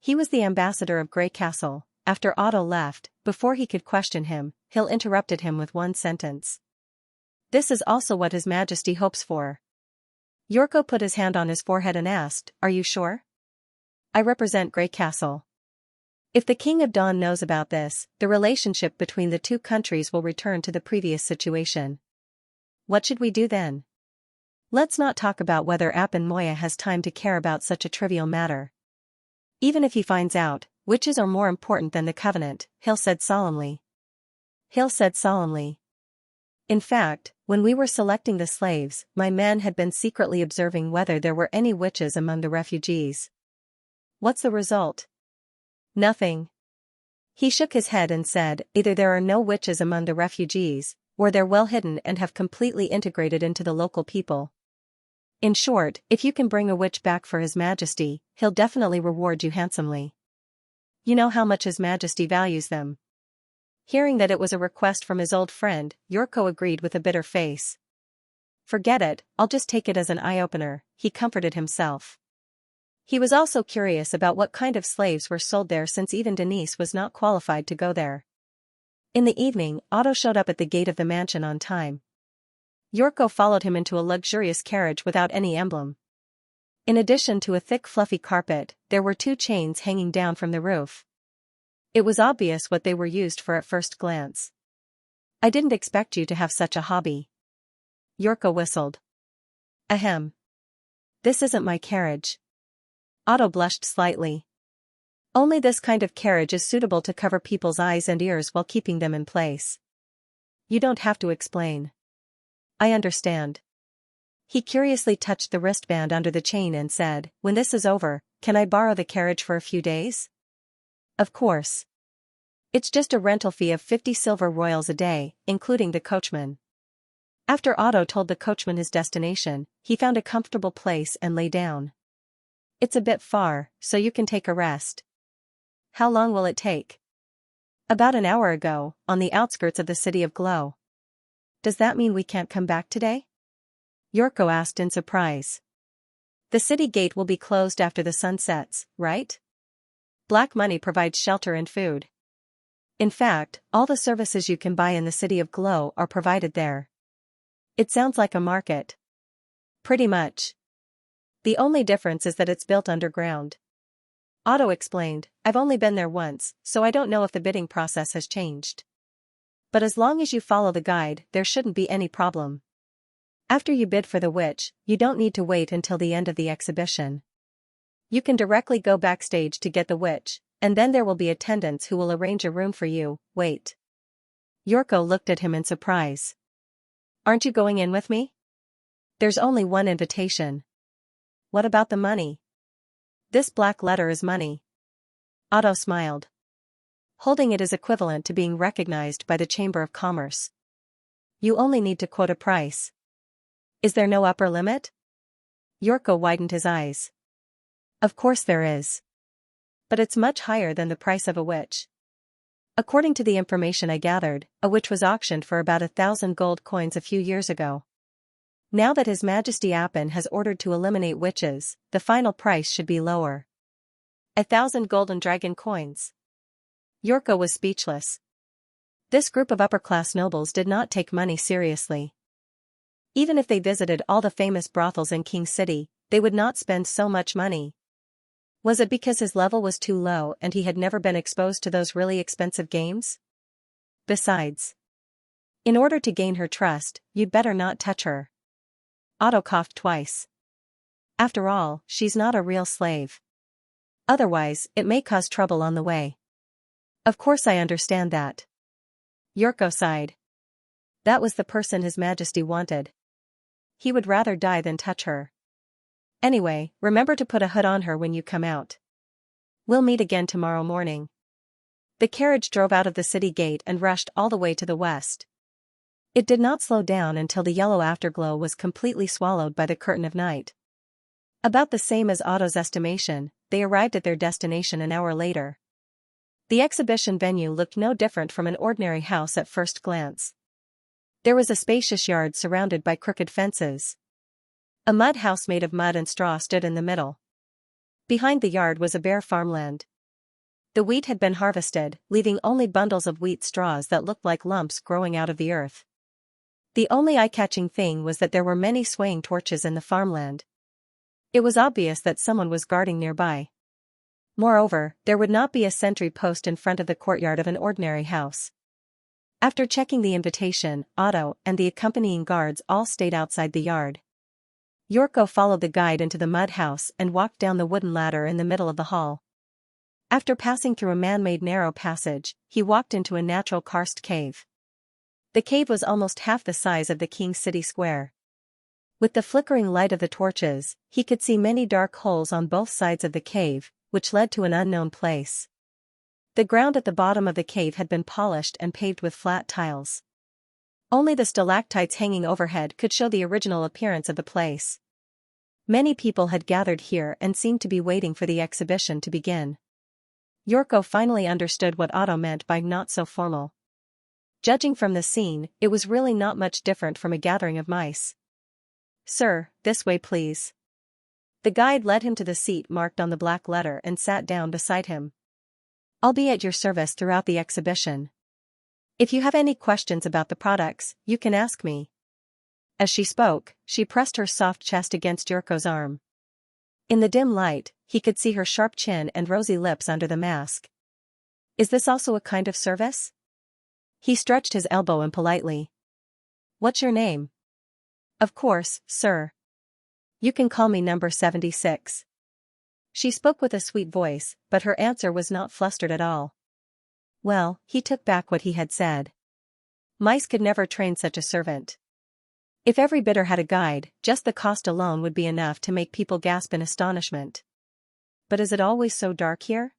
He was the ambassador of Grey Castle. After Otto left, before he could question him, Hill interrupted him with one sentence. This is also what His Majesty hopes for. Yorko put his hand on his forehead and asked, Are you sure? I represent Grey Castle. If the King of Dawn knows about this, the relationship between the two countries will return to the previous situation. What should we do then? Let's not talk about whether Appen Moya has time to care about such a trivial matter. Even if he finds out, witches are more important than the Covenant, Hill said solemnly. In fact, when we were selecting the slaves, my men had been secretly observing whether there were any witches among the refugees. What's the result? Nothing. He shook his head and said, either there are no witches among the refugees, or they're well hidden and have completely integrated into the local people. In short, if you can bring a witch back for His Majesty, he'll definitely reward you handsomely. You know how much His Majesty values them. Hearing that it was a request from his old friend, Yorko agreed with a bitter face. Forget it, I'll just take it as an eye-opener, he comforted himself. He was also curious about what kind of slaves were sold there since even Denise was not qualified to go there. In the evening, Otto showed up at the gate of the mansion on time. Yorko followed him into a luxurious carriage without any emblem. In addition to a thick fluffy carpet, there were 2 chains hanging down from the roof. It was obvious what they were used for at first glance. I didn't expect you to have such a hobby. Yorko whistled. Ahem. This isn't my carriage. Otto blushed slightly. Only this kind of carriage is suitable to cover people's eyes and ears while keeping them in place. You don't have to explain. I understand. He curiously touched the wristband under the chain and said, When this is over, can I borrow the carriage for a few days? Of course. It's just a rental fee of 50 silver royals a day, including the coachman. After Otto told the coachman his destination, he found a comfortable place and lay down. It's a bit far, so you can take a rest. How long will it take? About an hour ago, on the outskirts of the city of Glow. Does that mean we can't come back today? Yorko asked in surprise. The city gate will be closed after the sun sets, right? Black money provides shelter and food. In fact, all the services you can buy in the city of Glow are provided there. It sounds like a market. Pretty much. The only difference is that it's built underground. Otto explained, I've only been there once, so I don't know if the bidding process has changed. But as long as you follow the guide, there shouldn't be any problem. After you bid for the witch, you don't need to wait until the end of the exhibition. You can directly go backstage to get the witch, and then there will be attendants who will arrange a room for you. Wait. Yorko looked at him in surprise. Aren't you going in with me? There's only one invitation. What about the money? This black letter is money. Otto smiled. Holding it is equivalent to being recognized by the Chamber of Commerce. You only need to quote a price. Is there no upper limit? Yorko widened his eyes. Of course there is. But it's much higher than the price of a witch. According to the information I gathered, a witch was auctioned for about 1,000 gold coins a few years ago. Now that His Majesty Appin has ordered to eliminate witches, the final price should be lower. 1,000 golden dragon coins. Yorko was speechless. This group of upper-class nobles did not take money seriously. Even if they visited all the famous brothels in King City, they would not spend so much money. Was it because his level was too low and he had never been exposed to those really expensive games? Besides, in order to gain her trust, you'd better not touch her. Otto coughed twice. After all, she's not a real slave. Otherwise, it may cause trouble on the way. Of course I understand that. Yorko sighed. That was the person His Majesty wanted. He would rather die than touch her. Anyway, remember to put a hood on her when you come out. We'll meet again tomorrow morning. The carriage drove out of the city gate and rushed all the way to the west. It did not slow down until the yellow afterglow was completely swallowed by the curtain of night. About the same as Otto's estimation, they arrived at their destination an hour later. The exhibition venue looked no different from an ordinary house at first glance. There was a spacious yard surrounded by crooked fences. A mud house made of mud and straw stood in the middle. Behind the yard was a bare farmland. The wheat had been harvested, leaving only bundles of wheat straws that looked like lumps growing out of the earth. The only eye-catching thing was that there were many swaying torches in the farmland. It was obvious that someone was guarding nearby. Moreover, there would not be a sentry post in front of the courtyard of an ordinary house. After checking the invitation, Otto and the accompanying guards all stayed outside the yard. Yorko followed the guide into the mud house and walked down the wooden ladder in the middle of the hall. After passing through a man-made narrow passage, he walked into a natural karst cave. The cave was almost half the size of the King City Square. With the flickering light of the torches, he could see many dark holes on both sides of the cave, which led to an unknown place. The ground at the bottom of the cave had been polished and paved with flat tiles. Only the stalactites hanging overhead could show the original appearance of the place. Many people had gathered here and seemed to be waiting for the exhibition to begin. Yorko finally understood what Otto meant by not so formal. Judging from the scene, it was really not much different from a gathering of mice. Sir, this way please. The guide led him to the seat marked on the black letter and sat down beside him. I'll be at your service throughout the exhibition. If you have any questions about the products, you can ask me. As she spoke, she pressed her soft chest against Yorko's arm. In the dim light, he could see her sharp chin and rosy lips under the mask. Is this also a kind of service? He stretched his elbow impolitely. What's your name? Of course, sir. You can call me number 76. She spoke with a sweet voice, but her answer was not flustered at all. Well, he took back what he had said. Mice could never train such a servant. If every bidder had a guide, just the cost alone would be enough to make people gasp in astonishment. But is it always so dark here?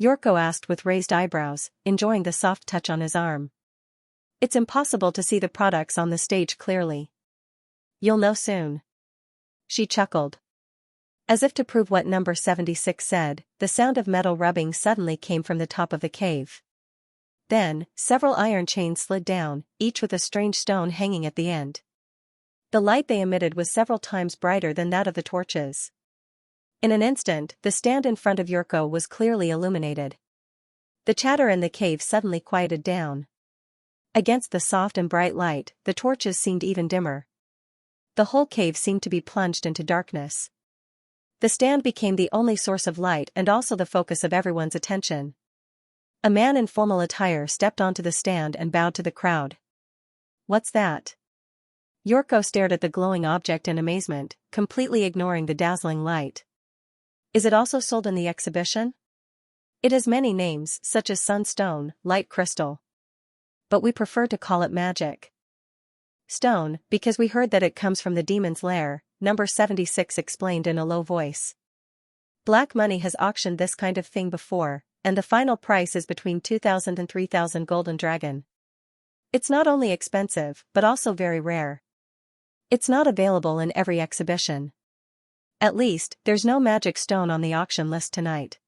Yorko asked with raised eyebrows, enjoying the soft touch on his arm. It's impossible to see the products on the stage clearly. You'll know soon. She chuckled. As if to prove what number 76 said, the sound of metal rubbing suddenly came from the top of the cave. Then, several iron chains slid down, each with a strange stone hanging at the end. The light they emitted was several times brighter than that of the torches. In an instant, the stand in front of Yorko was clearly illuminated. The chatter in the cave suddenly quieted down. Against the soft and bright light, the torches seemed even dimmer. The whole cave seemed to be plunged into darkness. The stand became the only source of light and also the focus of everyone's attention. A man in formal attire stepped onto the stand and bowed to the crowd. What's that? Yorko stared at the glowing object in amazement, completely ignoring the dazzling light. Is it also sold in the exhibition? It has many names, such as sunstone, light crystal. But we prefer to call it magic stone, because we heard that it comes from the demon's lair, number 76 explained in a low voice. Black money has auctioned this kind of thing before, and the final price is between 2,000 and 3,000 golden dragon. It's not only expensive, but also very rare. It's not available in every exhibition. At least, there's no magic stone on the auction list tonight.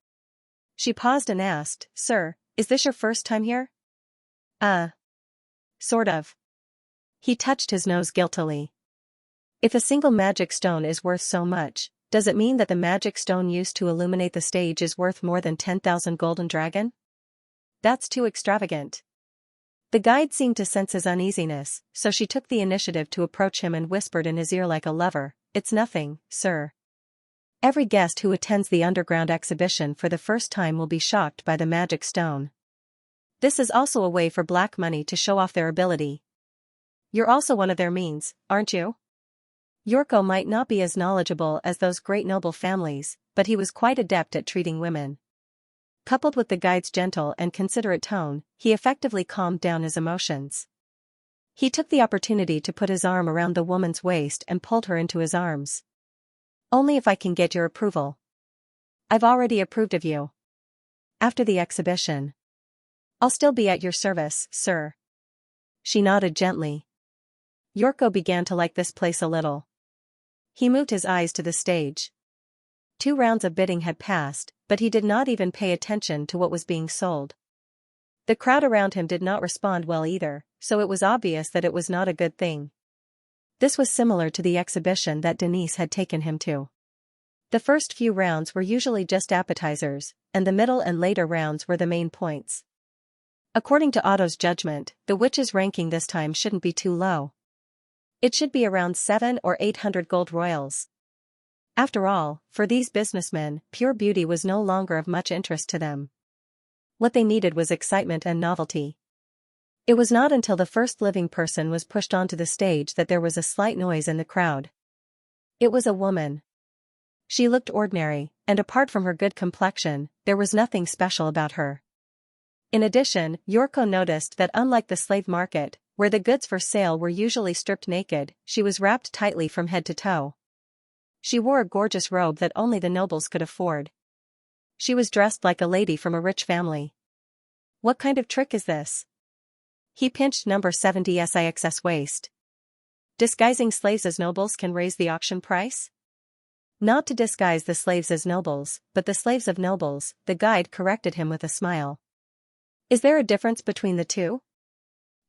She paused and asked, Sir, is this your first time here? Sort of. He touched his nose guiltily. If a single magic stone is worth so much, does it mean that the magic stone used to illuminate the stage is worth more than 10,000 golden dragon? That's too extravagant. The guide seemed to sense his uneasiness, so she took the initiative to approach him and whispered in his ear like a lover, "It's nothing, sir. Every guest who attends the underground exhibition for the first time will be shocked by the magic stone. This is also a way for black money to show off their ability. You're also one of their means, aren't you?" Yorko might not be as knowledgeable as those great noble families, but he was quite adept at treating women. Coupled with the guide's gentle and considerate tone, he effectively calmed down his emotions. He took the opportunity to put his arm around the woman's waist and pulled her into his arms. "Only if I can get your approval. I've already approved of you. After the exhibition, I'll still be at your service, sir." She nodded gently. Yorko began to like this place a little. He moved his eyes to the stage. 2 rounds of bidding had passed, but he did not even pay attention to what was being sold. The crowd around him did not respond well either, so it was obvious that it was not a good thing. This was similar to the exhibition that Denise had taken him to. The first few rounds were usually just appetizers, and the middle and later rounds were the main points. According to Otto's judgment, the witch's ranking this time shouldn't be too low. It should be around 700 or 800 gold royals. After all, for these businessmen, pure beauty was no longer of much interest to them. What they needed was excitement and novelty. It was not until the first living person was pushed onto the stage that there was a slight noise in the crowd. It was a woman. She looked ordinary, and apart from her good complexion, there was nothing special about her. In addition, Yorko noticed that unlike the slave market, where the goods for sale were usually stripped naked, she was wrapped tightly from head to toe. She wore a gorgeous robe that only the nobles could afford. She was dressed like a lady from a rich family. "What kind of trick is this?" He pinched number 70's waist. "Disguising slaves as nobles can raise the auction price?" "Not to disguise the slaves as nobles, but the slaves of nobles," the guide corrected him with a smile. "Is there a difference between the two?"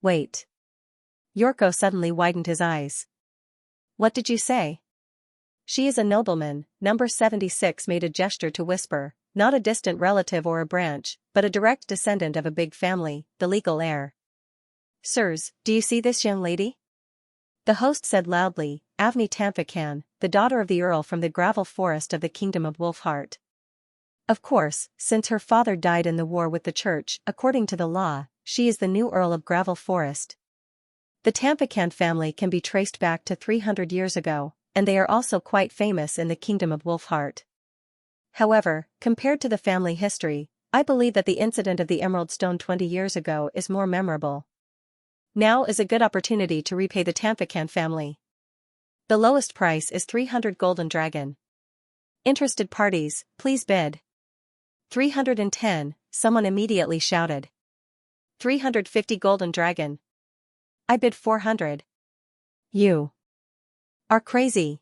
"Wait." Yorko suddenly widened his eyes. "What did you say?" "She is a nobleman," number 76 made a gesture to whisper, "not a distant relative or a branch, but a direct descendant of a big family, the legal heir." "Sirs, do you see this young lady?" The host said loudly, "Avni Tamphican, the daughter of the Earl from the gravel forest of the Kingdom of Wolfheart. Of course, since her father died in the war with the church, according to the law, she is the new Earl of Gravel Forest. The Tamphican family can be traced back to 300 years ago, and they are also quite famous in the Kingdom of Wolfheart. However, compared to the family history, I believe that the incident of the Emerald Stone 20 years ago is more memorable. Now is a good opportunity to repay the Tamphican family. The lowest price is 300 golden dragon. Interested parties, please bid." 310, someone immediately shouted. 350 golden dragon. I bid 400. You are crazy.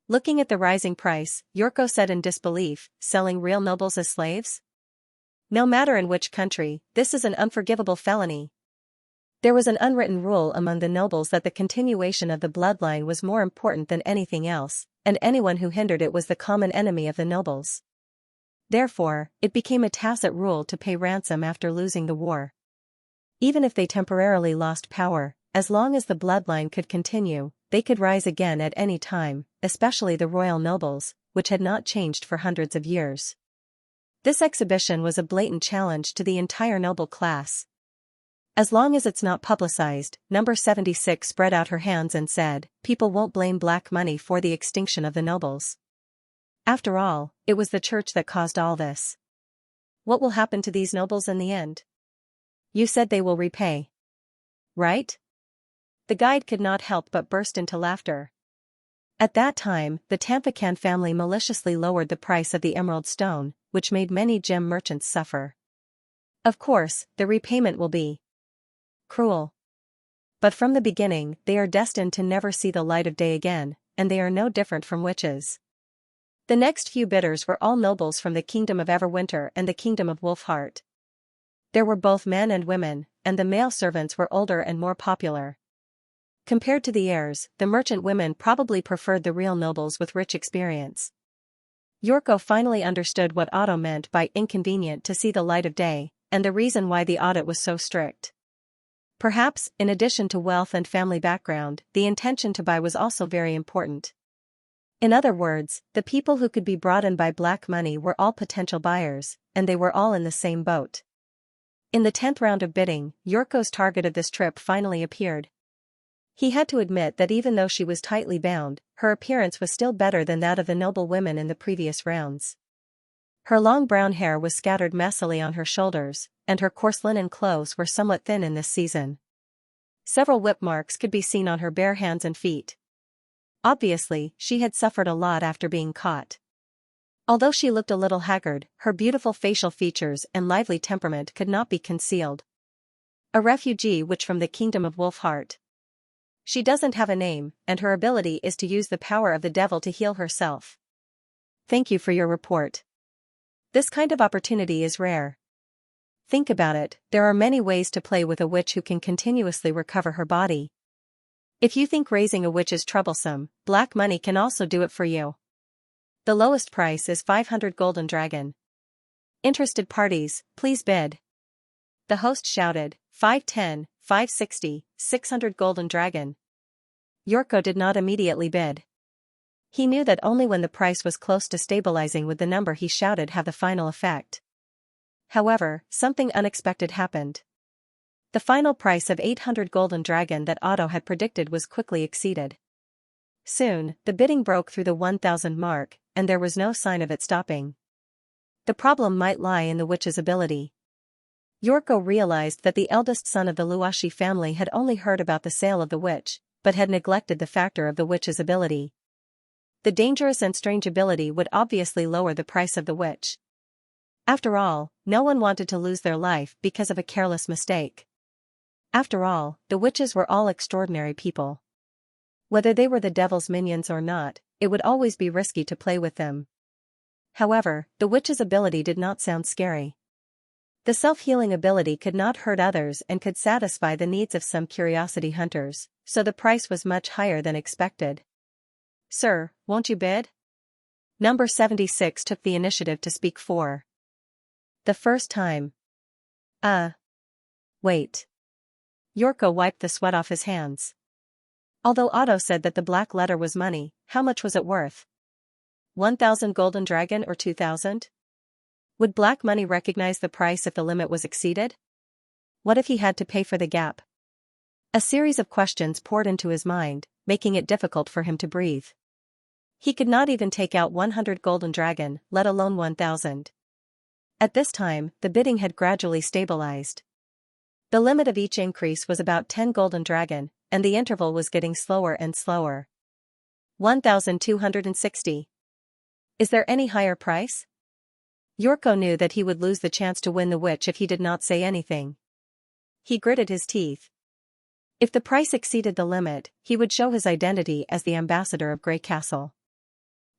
Looking at the rising price, Yorko said in disbelief, "Selling real nobles as slaves? No matter in which country, this is an unforgivable felony." There was an unwritten rule among the nobles that the continuation of the bloodline was more important than anything else, and anyone who hindered it was the common enemy of the nobles. Therefore, it became a tacit rule to pay ransom after losing the war. Even if they temporarily lost power, as long as the bloodline could continue, they could rise again at any time, especially the royal nobles, which had not changed for hundreds of years. This exhibition was a blatant challenge to the entire noble class. "As long as it's not publicized," number 76 spread out her hands and said, "people won't blame black money for the extinction of the nobles. After all, it was the church that caused all this. What will happen to these nobles in the end? You said they will repay. Right?" The guide could not help but burst into laughter. At that time, the Tamphican family maliciously lowered the price of the emerald stone, which made many gem merchants suffer. Of course, the repayment will be cruel. But from the beginning, they are destined to never see the light of day again, and they are no different from witches. The next few bidders were all nobles from the Kingdom of Everwinter and the Kingdom of Wolfheart. There were both men and women, and the male servants were older and more popular. Compared to the heirs, the merchant women probably preferred the real nobles with rich experience. Yorko finally understood what Otto meant by inconvenient to see the light of day, and the reason why the audit was so strict. Perhaps, in addition to wealth and family background, the intention to buy was also very important. In other words, the people who could be brought in by black money were all potential buyers, and they were all in the same boat. In the 10th round of bidding, Yorko's target of this trip finally appeared. He had to admit that even though she was tightly bound, her appearance was still better than that of the noble women in the previous rounds. Her long brown hair was scattered messily on her shoulders, and her coarse linen clothes were somewhat thin in this season. Several whip marks could be seen on her bare hands and feet. Obviously, she had suffered a lot after being caught. Although she looked a little haggard, her beautiful facial features and lively temperament could not be concealed. A refugee witch from the kingdom of Wolfheart. She doesn't have a name, and her ability is to use the power of the devil to heal herself. Thank you for your report. This kind of opportunity is rare. Think about it, there are many ways to play with a witch who can continuously recover her body. If you think raising a witch is troublesome, black money can also do it for you. The lowest price is 500 golden dragon. Interested parties, please bid. The host shouted, 510, 560, 600 golden dragon. Yorko did not immediately bid. He knew that only when the price was close to stabilizing would the number he shouted have the final effect. However, something unexpected happened. The final price of 800 golden dragon that Otto had predicted was quickly exceeded. Soon, the bidding broke through the 1,000 mark, and there was no sign of it stopping. The problem might lie in the witch's ability. Yorko realized that the eldest son of the Luashi family had only heard about the sale of the witch, but had neglected the factor of the witch's ability. The dangerous and strange ability would obviously lower the price of the witch. After all, no one wanted to lose their life because of a careless mistake. After all, the witches were all extraordinary people. Whether they were the devil's minions or not, it would always be risky to play with them. However, the witch's ability did not sound scary. The self-healing ability could not hurt others and could satisfy the needs of some curiosity hunters, so the price was much higher than expected. Sir, won't you bid? Number 76 took the initiative to speak for the first time. Wait. Yorko wiped the sweat off his hands. Although Otto said that the black letter was money, how much was it worth? 1,000 golden dragon or 2,000? Would black money recognize the price if the limit was exceeded? What if he had to pay for the gap? A series of questions poured into his mind, making it difficult for him to breathe. He could not even take out 100 golden dragon, let alone 1,000. At this time, the bidding had gradually stabilized. The limit of each increase was about 10 golden dragon, and the interval was getting slower and slower. 1,260. Is there any higher price? Yorko knew that he would lose the chance to win the witch if he did not say anything. He gritted his teeth. If the price exceeded the limit, he would show his identity as the ambassador of Grey Castle.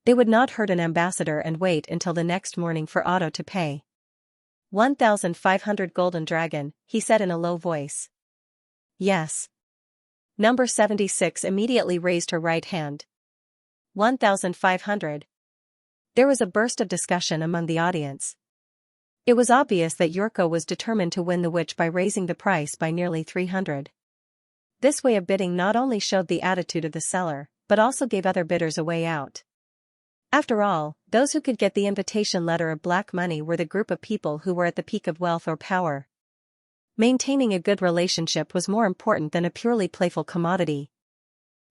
They would not hurt an ambassador and wait until the next morning for Otto to pay. 1,500 golden dragon, he said in a low voice. Yes. Number 76 immediately raised her right hand. 1,500. There was a burst of discussion among the audience. It was obvious that Yorko was determined to win the witch by raising the price by nearly 300. This way of bidding not only showed the attitude of the seller, but also gave other bidders a way out. After all, those who could get the invitation letter of black money were the group of people who were at the peak of wealth or power. Maintaining a good relationship was more important than a purely playful commodity.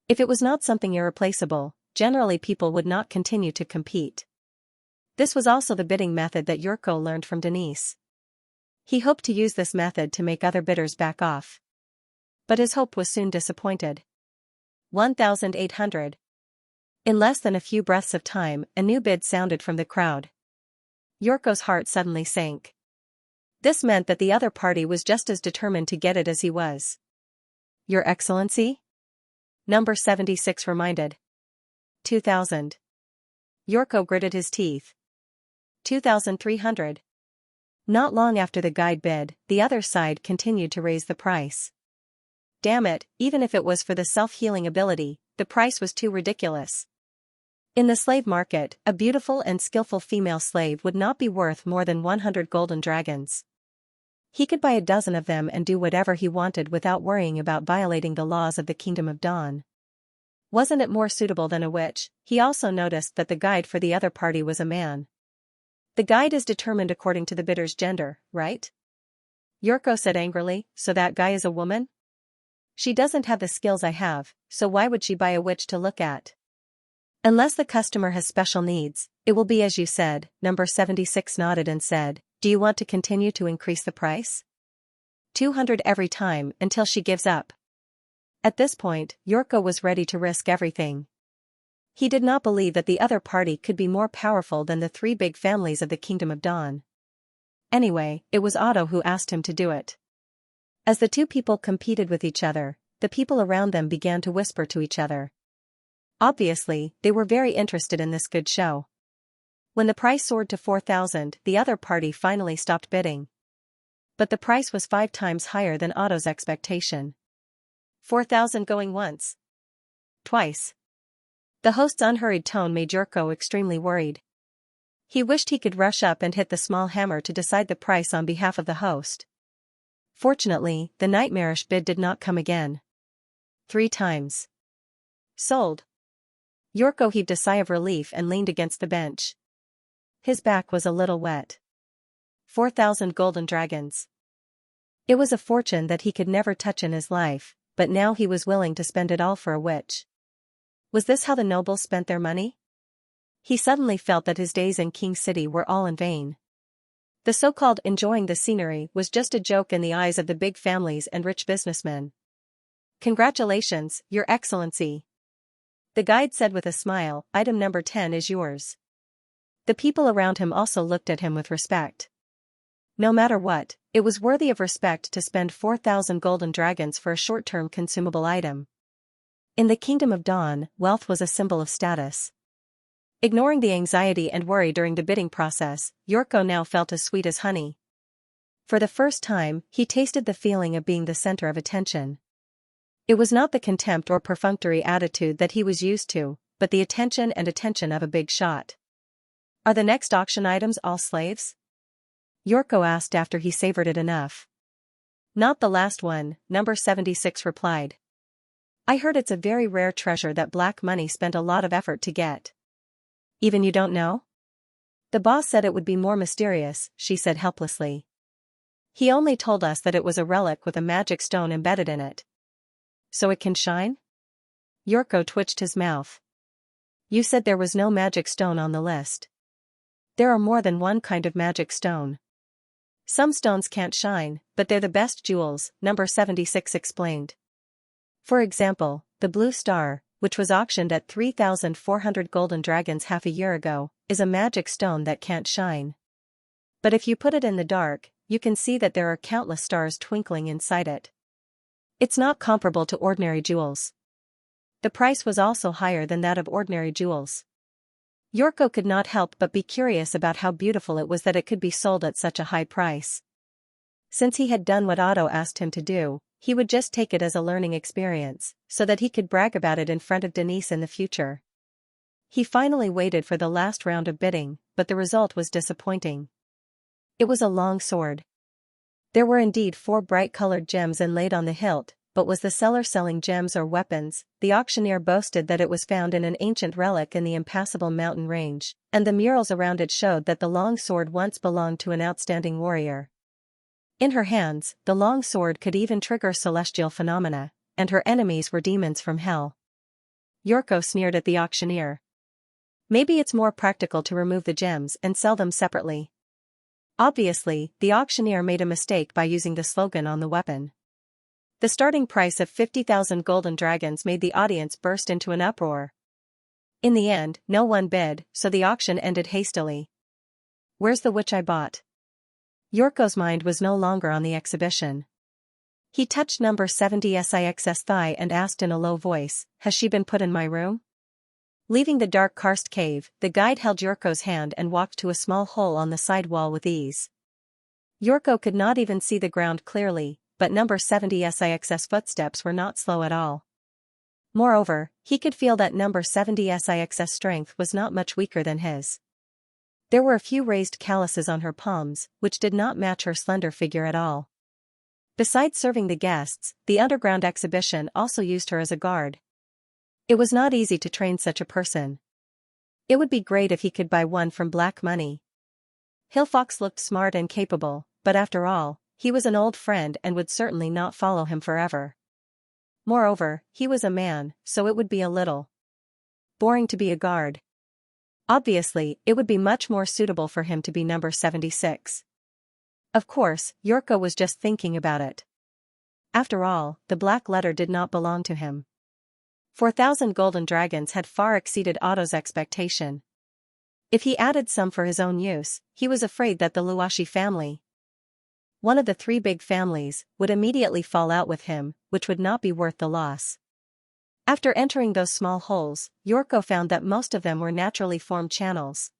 If it was not something irreplaceable, generally people would not continue to compete. This was also the bidding method that Yorko learned from Denise. He hoped to use this method to make other bidders back off. But his hope was soon disappointed. 1,800. In less than a few breaths of time, a new bid sounded from the crowd. Yorko's heart suddenly sank. This meant that the other party was just as determined to get it as he was. Your Excellency? Number 76 reminded. 2,000. Yorko gritted his teeth. 2,300. Not long after the guide bid, the other side continued to raise the price. Damn it, even if it was for the self-healing ability, the price was too ridiculous. In the slave market, a beautiful and skillful female slave would not be worth more than 100 golden dragons. He could buy a dozen of them and do whatever he wanted without worrying about violating the laws of the Kingdom of Dawn. Wasn't it more suitable than a witch? He also noticed that the guide for the other party was a man. The guide is determined according to the bidder's gender, right? Yurko said angrily, so that guy is a woman? She doesn't have the skills I have, so why would she buy a witch to look at? Unless the customer has special needs, it will be as you said. Number 76 nodded and said, do you want to continue to increase the price? 200 every time until she gives up. At this point, Yurko was ready to risk everything. He did not believe that the other party could be more powerful than the three big families of the Kingdom of Dawn. Anyway, it was Otto who asked him to do it. As the two people competed with each other, the people around them began to whisper to each other. Obviously, they were very interested in this good show. When the price soared to 4,000, the other party finally stopped bidding. But the price was 5 times higher than Otto's expectation. 4,000 going once. Twice. The host's unhurried tone made Yurko extremely worried. He wished he could rush up and hit the small hammer to decide the price on behalf of the host. Fortunately, the nightmarish bid did not come again. 3 times. Sold. Yurko heaved a sigh of relief and leaned against the bench. His back was a little wet. 4,000 golden dragons. It was a fortune that he could never touch in his life, but now he was willing to spend it all for a witch. Was this how the nobles spent their money? He suddenly felt that his days in King City were all in vain. The so-called enjoying the scenery was just a joke in the eyes of the big families and rich businessmen. Congratulations, Your Excellency. The guide said with a smile, item number 10 is yours. The people around him also looked at him with respect. No matter what, it was worthy of respect to spend 4,000 golden dragons for a short-term consumable item. In the Kingdom of Dawn, wealth was a symbol of status. Ignoring the anxiety and worry during the bidding process, Yurko now felt as sweet as honey. For the first time, he tasted the feeling of being the center of attention. It was not the contempt or perfunctory attitude that he was used to, but the attention of a big shot. Are the next auction items all slaves? Yurko asked after he savored it enough. Not the last one, number 76 replied. I heard it's a very rare treasure that black money spent a lot of effort to get. Even you don't know? The boss said it would be more mysterious, she said helplessly. He only told us that it was a relic with a magic stone embedded in it. So it can shine? Yurko twitched his mouth. You said there was no magic stone on the list. There are more than one kind of magic stone. Some stones can't shine, but they're the best jewels, number 76 explained. For example, the blue star, which was auctioned at 3,400 golden dragons half a year ago, is a magic stone that can't shine. But if you put it in the dark, you can see that there are countless stars twinkling inside it. It's not comparable to ordinary jewels. The price was also higher than that of ordinary jewels. Yurko could not help but be curious about how beautiful it was that it could be sold at such a high price. Since he had done what Otto asked him to do, he would just take it as a learning experience, so that he could brag about it in front of Denise in the future. He finally waited for the last round of bidding, but the result was disappointing. It was a long sword. There were indeed 4 bright-colored gems inlaid on the hilt, but was the seller selling gems or weapons? The auctioneer boasted that it was found in an ancient relic in the impassable mountain range, and the murals around it showed that the long sword once belonged to an outstanding warrior. In her hands, the long sword could even trigger celestial phenomena, and her enemies were demons from hell. Yurko sneered at the auctioneer. Maybe it's more practical to remove the gems and sell them separately. Obviously, the auctioneer made a mistake by using the slogan on the weapon. The starting price of 50,000 golden dragons made the audience burst into an uproar. In the end, no one bid, so the auction ended hastily. Where's the witch I bought? Yurko's mind was no longer on the exhibition. He touched number 76's thigh and asked in a low voice, has she been put in my room? Leaving the dark karst cave, the guide held Yurko's hand and walked to a small hole on the side wall with ease. Yorko could not even see the ground clearly, but number 70's footsteps were not slow at all. Moreover, he could feel that number 70's strength was not much weaker than his. There were a few raised calluses on her palms, which did not match her slender figure at all. Besides serving the guests, the underground exhibition also used her as a guard. It was not easy to train such a person. It would be great if he could buy one from Black Money. Hillfox looked smart and capable, but after all, he was an old friend and would certainly not follow him forever. Moreover, he was a man, so it would be a little boring to be a guard. Obviously, it would be much more suitable for him to be number 76. Of course, Yorko was just thinking about it. After all, the black letter did not belong to him. 4,000 golden dragons had far exceeded Otto's expectation. If he added some for his own use, he was afraid that the Luashi family, one of the three big families, would immediately fall out with him, which would not be worth the loss. After entering those small holes, Yorko found that most of them were naturally formed channels.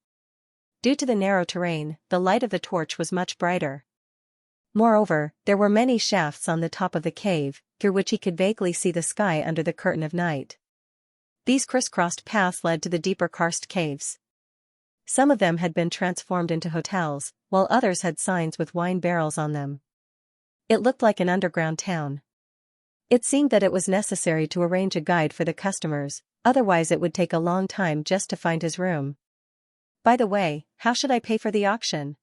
Due to the narrow terrain, the light of the torch was much brighter. Moreover, there were many shafts on the top of the cave, through which he could vaguely see the sky under the curtain of night. These crisscrossed paths led to the deeper karst caves. Some of them had been transformed into hotels, while others had signs with wine barrels on them. It looked like an underground town. It seemed that it was necessary to arrange a guide for the customers, otherwise it would take a long time just to find his room. By the way, how should I pay for the auction?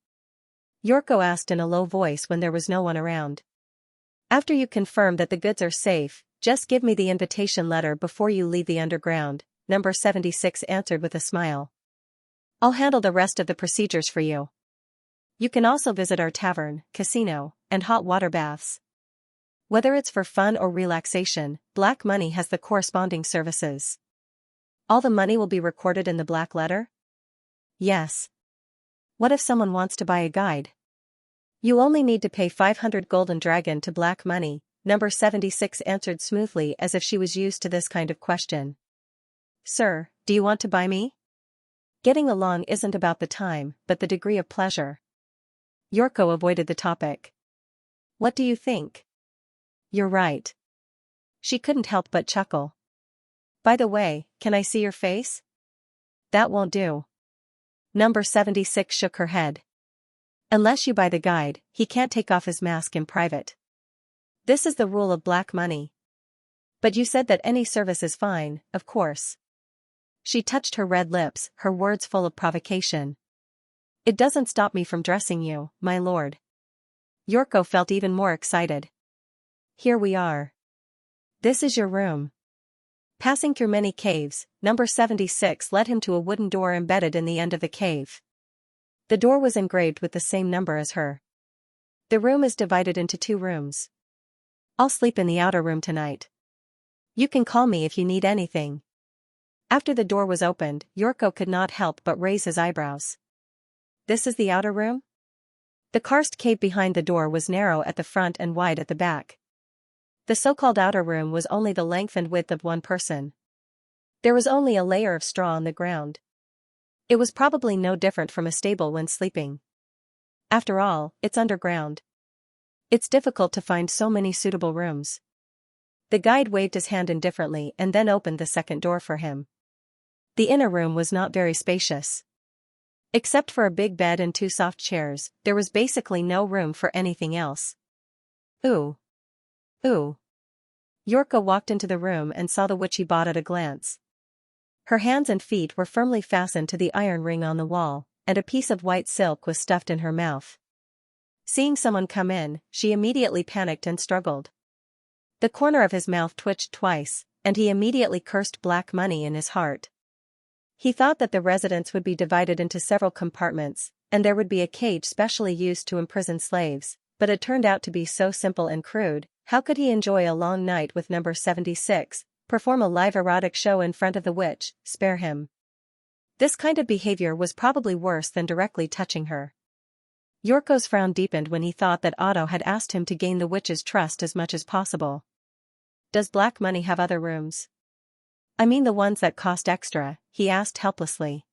Yorko asked in a low voice when there was no one around. After you confirm that the goods are safe, just give me the invitation letter before you leave the underground, number 76 answered with a smile. I'll handle the rest of the procedures for you. You can also visit our tavern, casino, and hot water baths. Whether it's for fun or relaxation, Black Money has the corresponding services. All the money will be recorded in the black letter? Yes. What if someone wants to buy a guide? You only need to pay 500 golden dragon to Black Money, number 76 answered smoothly as if she was used to this kind of question. Sir, do you want to buy me? Getting along isn't about the time, but the degree of pleasure. Yorko avoided the topic. What do you think? You're right. She couldn't help but chuckle. By the way, can I see your face? That won't do. Number 76 shook her head. Unless you buy the guide, he can't take off his mask in private. This is the rule of Black Money. But you said that any service is fine, of course. She touched her red lips, her words full of provocation. It doesn't stop me from dressing you, my lord. Yorko felt even more excited. Here we are. This is your room. Passing through many caves, number 76 led him to a wooden door embedded in the end of the cave. The door was engraved with the same number as her. The room is divided into 2 rooms. I'll sleep in the outer room tonight. You can call me if you need anything. After the door was opened, Yorko could not help but raise his eyebrows. This is the outer room? The karst cave behind the door was narrow at the front and wide at the back. The so-called outer room was only the length and width of one person. There was only a layer of straw on the ground. It was probably no different from a stable when sleeping. After all, it's underground. It's difficult to find so many suitable rooms. The guide waved his hand indifferently and then opened the second door for him. The inner room was not very spacious. Except for a big bed and 2 soft chairs, there was basically no room for anything else. Ooh. Ooh. Yorko walked into the room and saw the witch he bought at a glance. Her hands and feet were firmly fastened to the iron ring on the wall, and a piece of white silk was stuffed in her mouth. Seeing someone come in, she immediately panicked and struggled. The corner of his mouth twitched twice, and he immediately cursed Black Money in his heart. He thought that the residence would be divided into several compartments, and there would be a cage specially used to imprison slaves, but it turned out to be so simple and crude. How could he enjoy a long night with number 76, perform a live erotic show in front of the witch, spare him? This kind of behavior was probably worse than directly touching her. Yorko's frown deepened when he thought that Otto had asked him to gain the witch's trust as much as possible. Does Black Money have other rooms? I mean the ones that cost extra, he asked helplessly.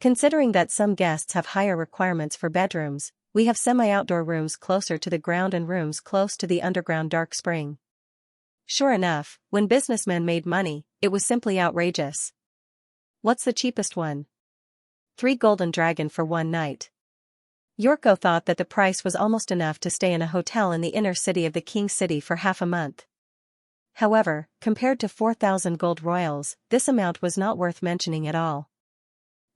Considering that some guests have higher requirements for bedrooms, We have semi-outdoor rooms closer to the ground and rooms close to the underground dark spring. Sure enough, when businessmen made money, it was simply outrageous. What's the cheapest one? 3 golden dragon for one night. Yorko thought that the price was almost enough to stay in a hotel in the inner city of the king city for half a month. However, compared to 4,000 gold royals, this amount was not worth mentioning at all.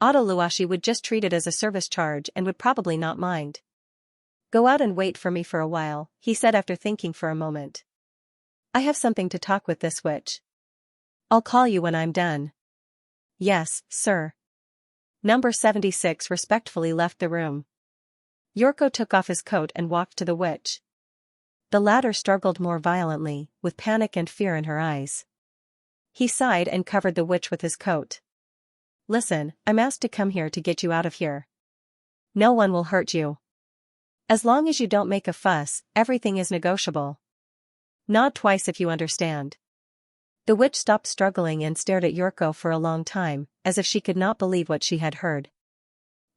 Luashi would just treat it as a service charge and would probably not mind. Go out and wait for me for a while, he said after thinking for a moment. I have something to talk with this witch. I'll call you when I'm done. Yes, sir. Number 76 respectfully left the room. Yorko took off his coat and walked to the witch. The latter struggled more violently, with panic and fear in her eyes. He sighed and covered the witch with his coat. Listen, I'm asked to come here to get you out of here. No one will hurt you. As long as you don't make a fuss, everything is negotiable. Nod twice if you understand. The witch stopped struggling and stared at Yorko for a long time, as if she could not believe what she had heard.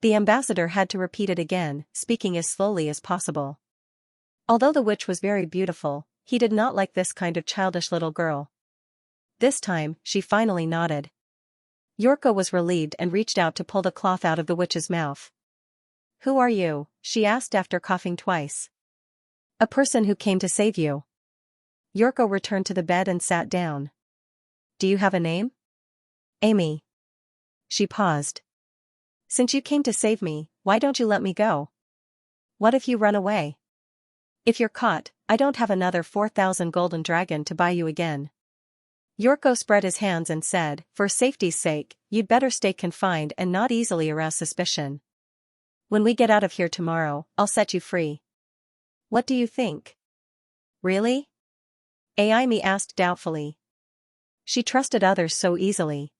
The ambassador had to repeat it again, speaking as slowly as possible. Although the witch was very beautiful, he did not like this kind of childish little girl. This time, she finally nodded. Yorko was relieved and reached out to pull the cloth out of the witch's mouth. Who are you? She asked after coughing twice. A person who came to save you. Yorko returned to the bed and sat down. Do you have a name? Amy. She paused. Since you came to save me, why don't you let me go? What if you run away? If you're caught, I don't have another 4,000 golden dragon to buy you again. Yorko spread his hands and said, for safety's sake, you'd better stay confined and not easily arouse suspicion. When we get out of here tomorrow, I'll set you free. What do you think? Really? Amy asked doubtfully. She trusted others so easily.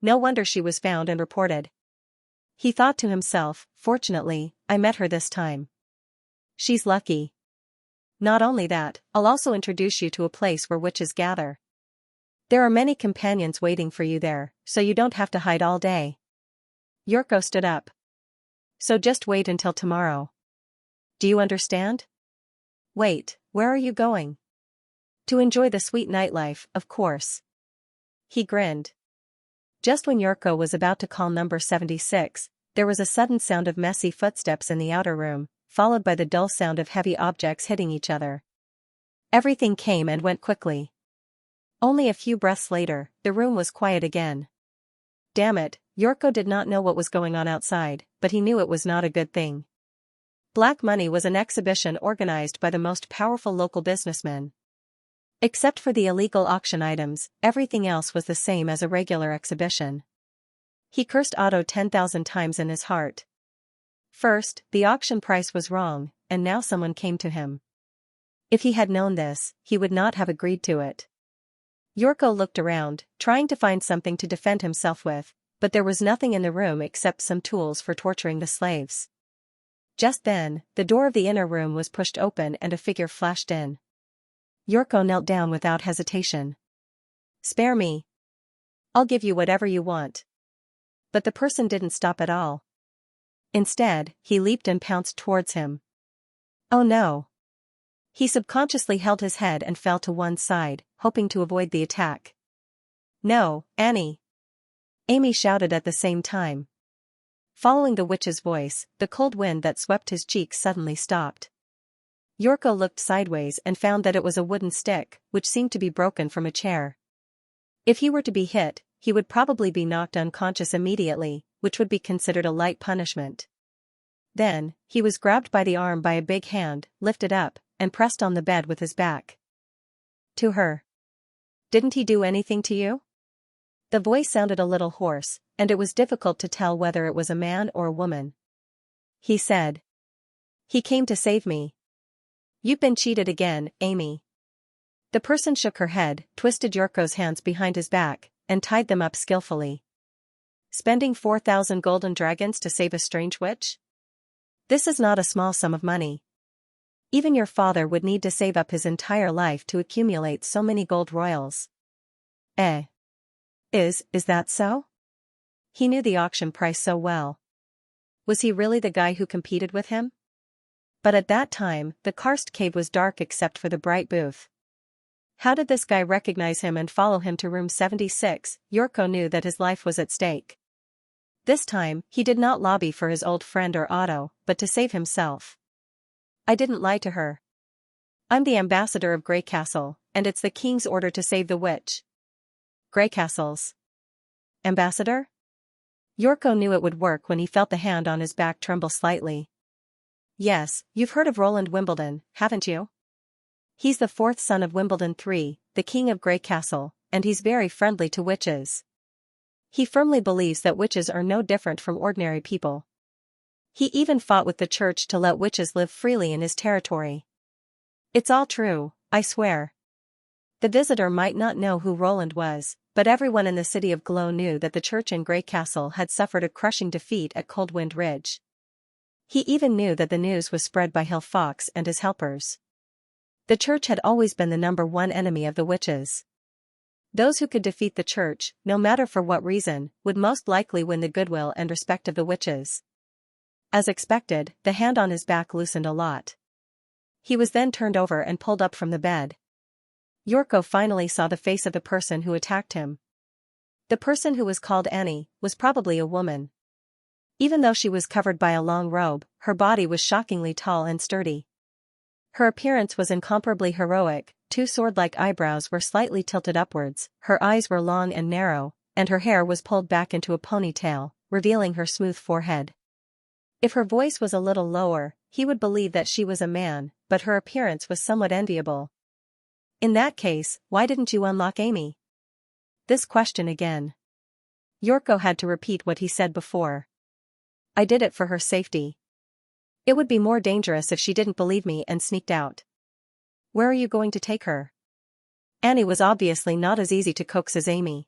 No wonder she was found and reported. He thought to himself, fortunately, I met her this time. She's lucky. Not only that, I'll also introduce you to a place where witches gather. There are many companions waiting for you there, so you don't have to hide all day. Yorko stood up. So just wait until tomorrow. Do you understand? Wait, where are you going? To enjoy the sweet nightlife, of course. He grinned. Just when Yorko was about to call number 76, there was a sudden sound of messy footsteps in the outer room, followed by the dull sound of heavy objects hitting each other. Everything came and went quickly. Only a few breaths later, the room was quiet again. Damn it, Yorko did not know what was going on outside, but he knew it was not a good thing. Black Money was an exhibition organized by the most powerful local businessmen. Except for the illegal auction items, everything else was the same as a regular exhibition. He cursed Otto 10,000 times in his heart. First, the auction price was wrong, and now someone came to him. If he had known this, he would not have agreed to it. Yorko looked around, trying to find something to defend himself with, but there was nothing in the room except some tools for torturing the slaves. Just then, the door of the inner room was pushed open and a figure flashed in. Yorko knelt down without hesitation. Spare me. I'll give you whatever you want. But the person didn't stop at all. Instead, he leaped and pounced towards him. Oh no. He subconsciously held his head and fell to one side, hoping to avoid the attack. No, Annie. Amy shouted at the same time. Following the witch's voice, the cold wind that swept his cheeks suddenly stopped. Yorko looked sideways and found that it was a wooden stick, which seemed to be broken from a chair. If he were to be hit, he would probably be knocked unconscious immediately, which would be considered a light punishment. Then, he was grabbed by the arm by a big hand, lifted up, and pressed on the bed with his back. To her. Didn't he do anything to you? The voice sounded a little hoarse, and it was difficult to tell whether it was a man or a woman. He said. He came to save me. You've been cheated again, Amy. The person shook her head, twisted Yorko's hands behind his back, and tied them up skillfully. Spending 4,000 golden dragons to save a strange witch? This is not a small sum of money. Even your father would need to save up his entire life to accumulate so many gold royals. Is that so? He knew the auction price so well. Was he really the guy who competed with him? But at that time, the karst cave was dark except for the bright booth. How did this guy recognize him and follow him to room 76? Yorko knew that his life was at stake. This time, he did not lobby for his old friend or Otto, but to save himself. I didn't lie to her. I'm the ambassador of Greycastle, and it's the king's order to save the witch. Greycastle's ambassador? Yorko knew it would work when he felt the hand on his back tremble slightly. Yes, you've heard of Roland Wimbledon, haven't you? He's the fourth son of Wimbledon III, the king of Greycastle, and he's very friendly to witches. He firmly believes that witches are no different from ordinary people. He even fought with the church to let witches live freely in his territory. It's all true, I swear. The visitor might not know who Roland was, but everyone in the city of Glow knew that the church in Greycastle had suffered a crushing defeat at Coldwind Ridge. He even knew that the news was spread by Hill Fox and his helpers. The church had always been the #1 enemy of the witches. Those who could defeat the church, no matter for what reason, would most likely win the goodwill and respect of the witches. As expected, the hand on his back loosened a lot. He was then turned over and pulled up from the bed. Yorko finally saw the face of the person who attacked him. The person, who was called Annie, was probably a woman. Even though she was covered by a long robe, her body was shockingly tall and sturdy. Her appearance was incomparably heroic. Two sword-like eyebrows were slightly tilted upwards, her eyes were long and narrow, and her hair was pulled back into a ponytail, revealing her smooth forehead. If her voice was a little lower, he would believe that she was a man, but her appearance was somewhat enviable. In that case, why didn't you unlock Amy? This question again. Yorko had to repeat what he said before. I did it for her safety. It would be more dangerous if she didn't believe me and sneaked out. Where are you going to take her? Annie was obviously not as easy to coax as Amy.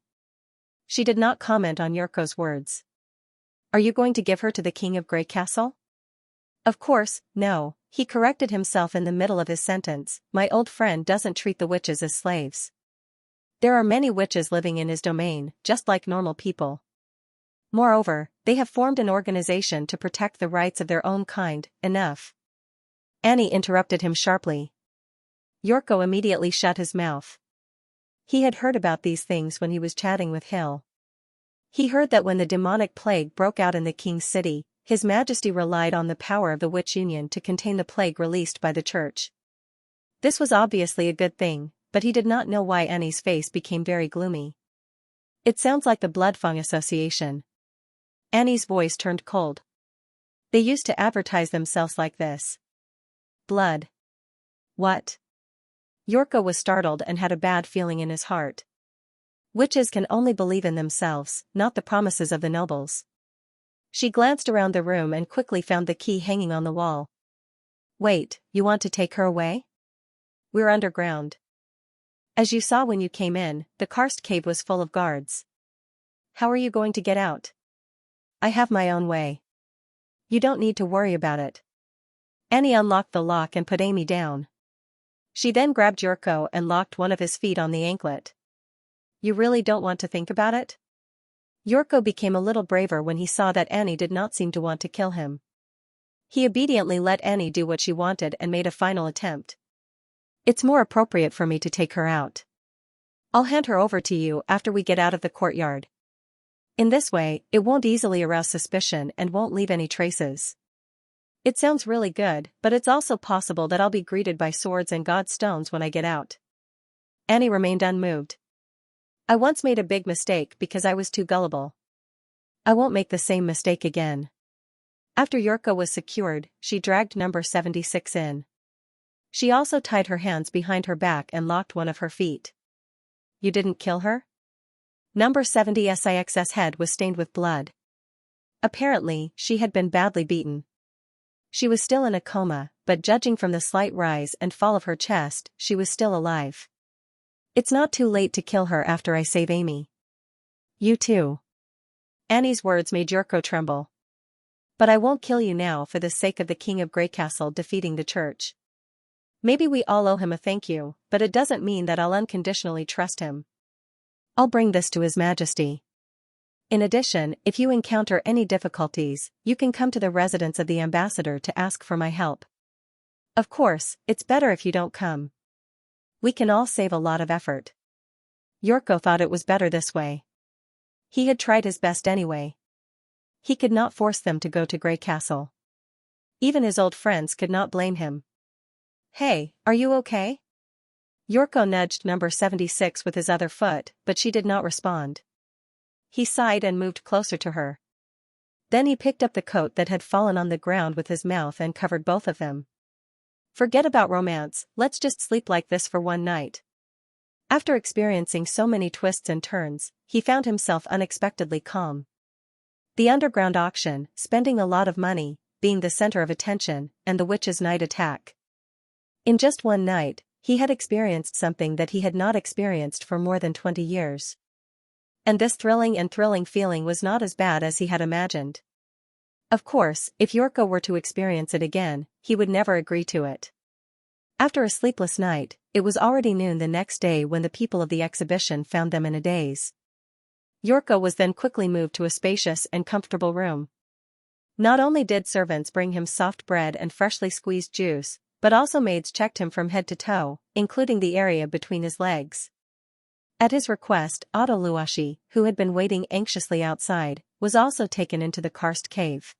She did not comment on Yorko's words. Are you going to give her to the king of Greycastle? Of course, no, he corrected himself in the middle of his sentence. My old friend doesn't treat the witches as slaves. There are many witches living in his domain, just like normal people. Moreover, they have formed an organization to protect the rights of their own kind. Enough. Annie interrupted him sharply. Yorko immediately shut his mouth. He had heard about these things when he was chatting with Hill. He heard that when the demonic plague broke out in the king's city, His Majesty relied on the power of the Witch Union to contain the plague released by the church. This was obviously a good thing, but he did not know why Annie's face became very gloomy. It sounds like the Bloodfang Association. Annie's voice turned cold. They used to advertise themselves like this. Blood. What? Yorko was startled and had a bad feeling in his heart. Witches can only believe in themselves, not the promises of the nobles. She glanced around the room and quickly found the key hanging on the wall. Wait, you want to take her away? We're underground. As you saw when you came in, the karst cave was full of guards. How are you going to get out? I have my own way. You don't need to worry about it. Annie unlocked the lock and put Amy down. She then grabbed Yorko and locked one of his feet on the anklet. You really don't want to think about it? Yorko became a little braver when he saw that Annie did not seem to want to kill him. He obediently let Annie do what she wanted and made a final attempt. It's more appropriate for me to take her out. I'll hand her over to you after we get out of the courtyard. In this way, it won't easily arouse suspicion and won't leave any traces. It sounds really good, but it's also possible that I'll be greeted by swords and godstones when I get out. Annie remained unmoved. I once made a big mistake because I was too gullible. I won't make the same mistake again. After Yorko was secured, she dragged number 76 in. She also tied her hands behind her back and locked one of her feet. You didn't kill her? Number 76's head was stained with blood. Apparently, she had been badly beaten. She was still in a coma, but judging from the slight rise and fall of her chest, she was still alive. It's not too late to kill her after I save Amy. You too. Annie's words made Yorko tremble. But I won't kill you now for the sake of the King of Greycastle defeating the church. Maybe we all owe him a thank you, but it doesn't mean that I'll unconditionally trust him. I'll bring this to His Majesty. In addition, if you encounter any difficulties, you can come to the residence of the ambassador to ask for my help. Of course, it's better if you don't come. We can all save a lot of effort. Yorko thought it was better this way. He had tried his best anyway. He could not force them to go to Grey Castle. Even his old friends could not blame him. Hey, are you okay? Yorko nudged number 76 with his other foot, but she did not respond. He sighed and moved closer to her. Then he picked up the coat that had fallen on the ground with his mouth and covered both of them. Forget about romance, let's just sleep like this for one night. After experiencing so many twists and turns, he found himself unexpectedly calm. The underground auction, spending a lot of money, being the center of attention, and the witch's night attack. In just one night, he had experienced something that he had not experienced for more than 20 years. And this thrilling feeling was not as bad as he had imagined. Of course, if Yorko were to experience it again, he would never agree to it. After a sleepless night, it was already noon the next day when the people of the exhibition found them in a daze. Yorko was then quickly moved to a spacious and comfortable room. Not only did servants bring him soft bread and freshly squeezed juice, but also maids checked him from head to toe, including the area between his legs. At his request, Audiobook, who had been waiting anxiously outside, was also taken into the karst cave.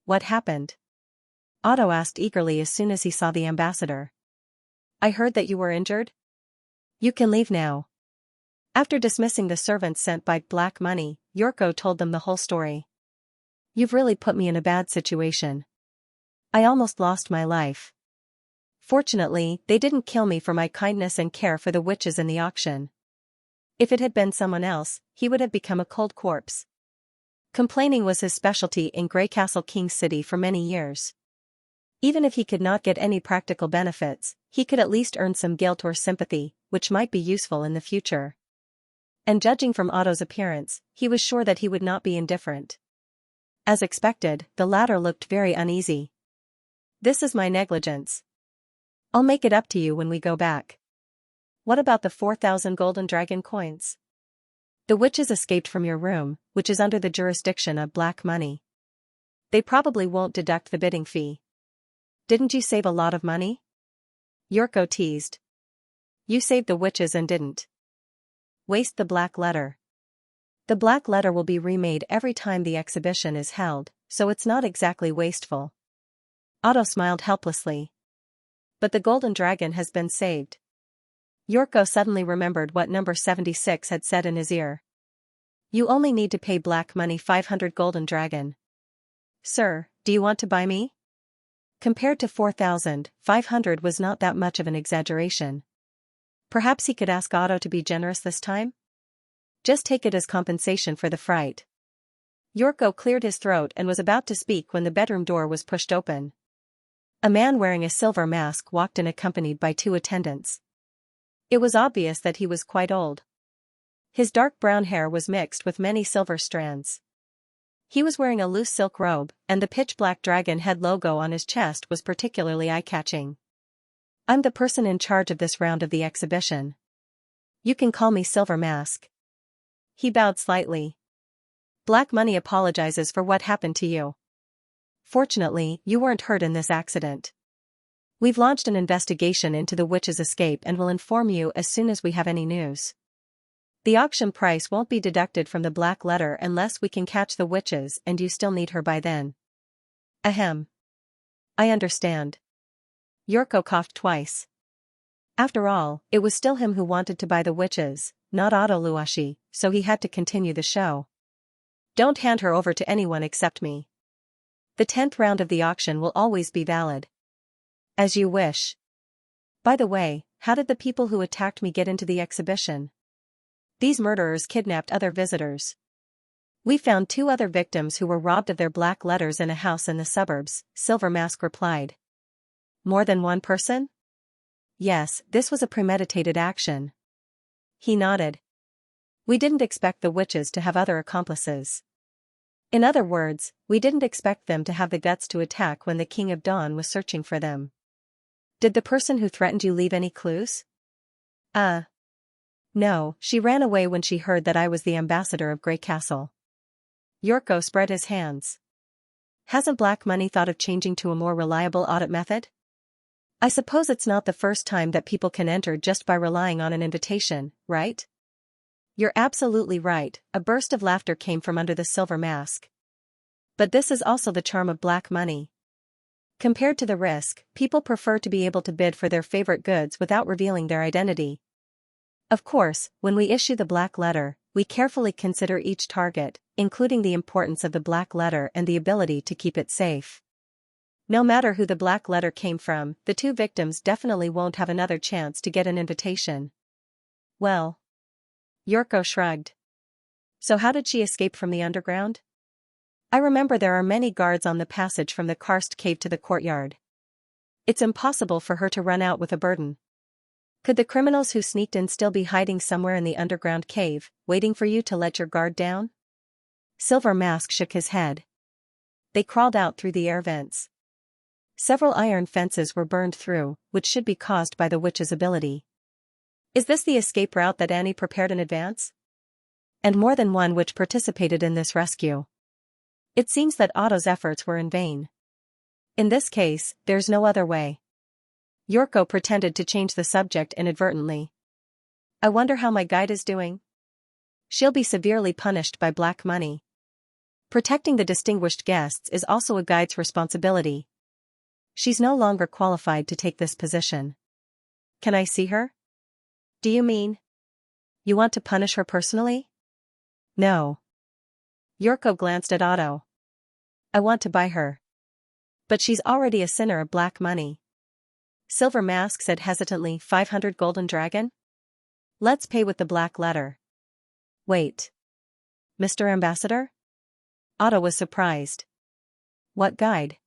What happened? Otto asked eagerly as soon as he saw the ambassador. I heard that you were injured? You can leave now. After dismissing the servants sent by Black Money, Yorko told them the whole story. You've really put me in a bad situation. I almost lost my life. Fortunately, they didn't kill me for my kindness and care for the witches in the auction. If it had been someone else, he would have become a cold corpse. Complaining was his specialty in Grey Castle King City for many years. Even if he could not get any practical benefits, he could at least earn some guilt or sympathy, which might be useful in the future. And judging from Otto's appearance, he was sure that he would not be indifferent. As expected, the latter looked very uneasy. This is my negligence. I'll make it up to you when we go back. What about the 4,000 golden dragon coins? The witches escaped from your room, which is under the jurisdiction of Black Money. They probably won't deduct the bidding fee. Didn't you save a lot of money? Yorko teased. You saved the witches and didn't waste the black letter. The black letter will be remade every time the exhibition is held, so it's not exactly wasteful. Otto smiled helplessly. But the golden dragon has been saved. Yorko suddenly remembered what number 76 had said in his ear. You only need to pay Black Money 500 golden dragon. Sir, do you want to buy me? Compared to 4,500 was not that much of an exaggeration. Perhaps he could ask Otto to be generous this time? Just take it as compensation for the fright. Yorko cleared his throat and was about to speak when the bedroom door was pushed open. A man wearing a silver mask walked in accompanied by 2 attendants. It was obvious that he was quite old. His dark brown hair was mixed with many silver strands. He was wearing a loose silk robe, and the pitch-black dragon head logo on his chest was particularly eye-catching. I'm the person in charge of this round of the exhibition. You can call me Silver Mask. He bowed slightly. Black Money apologizes for what happened to you. Fortunately, you weren't hurt in this accident. We've launched an investigation into the witch's escape and will inform you as soon as we have any news. The auction price won't be deducted from the black letter unless we can catch the witches and you still need her by then. Ahem. I understand. Yorko coughed twice. After all, it was still him who wanted to buy the witches, not Audiobook, so he had to continue the show. Don't hand her over to anyone except me. The 10th round of the auction will always be valid. As you wish. By the way, how did the people who attacked me get into the exhibition? These murderers kidnapped other visitors. We found 2 other victims who were robbed of their black letters in a house in the suburbs, Silver Mask replied. More than one person? Yes, this was a premeditated action. He nodded. We didn't expect the witches to have other accomplices. In other words, we didn't expect them to have the guts to attack when the King of Dawn was searching for them. Did the person who threatened you leave any clues? No, she ran away when she heard that I was the ambassador of Grey Castle. Yorko spread his hands. Hasn't Black Money thought of changing to a more reliable audit method? I suppose it's not the first time that people can enter just by relying on an invitation, right? You're absolutely right, a burst of laughter came from under the silver mask. But this is also the charm of black money. Compared to the risk, people prefer to be able to bid for their favorite goods without revealing their identity. Of course, when we issue the black letter, we carefully consider each target, including the importance of the black letter and the ability to keep it safe. No matter who the black letter came from, the two victims definitely won't have another chance to get an invitation. Well. Yorko shrugged. So how did she escape from the underground? I remember there are many guards on the passage from the karst cave to the courtyard. It's impossible for her to run out with a burden. Could the criminals who sneaked in still be hiding somewhere in the underground cave, waiting for you to let your guard down? Silver Mask shook his head. They crawled out through the air vents. Several iron fences were burned through, which should be caused by the witch's ability. Is this the escape route that Annie prepared in advance? And more than one witch participated in this rescue. It seems that Otto's efforts were in vain. In this case, there's no other way. Yorko pretended to change the subject inadvertently. I wonder how my guide is doing. She'll be severely punished by black money. Protecting the distinguished guests is also a guide's responsibility. She's no longer qualified to take this position. Can I see her? Do you mean? You want to punish her personally? No. Yorko glanced at Otto. I want to buy her. But she's already a sinner of black money. Silver Mask said hesitantly, 500 golden dragon? Let's pay with the black letter. Wait. Mr. Ambassador? Otto was surprised. What guide?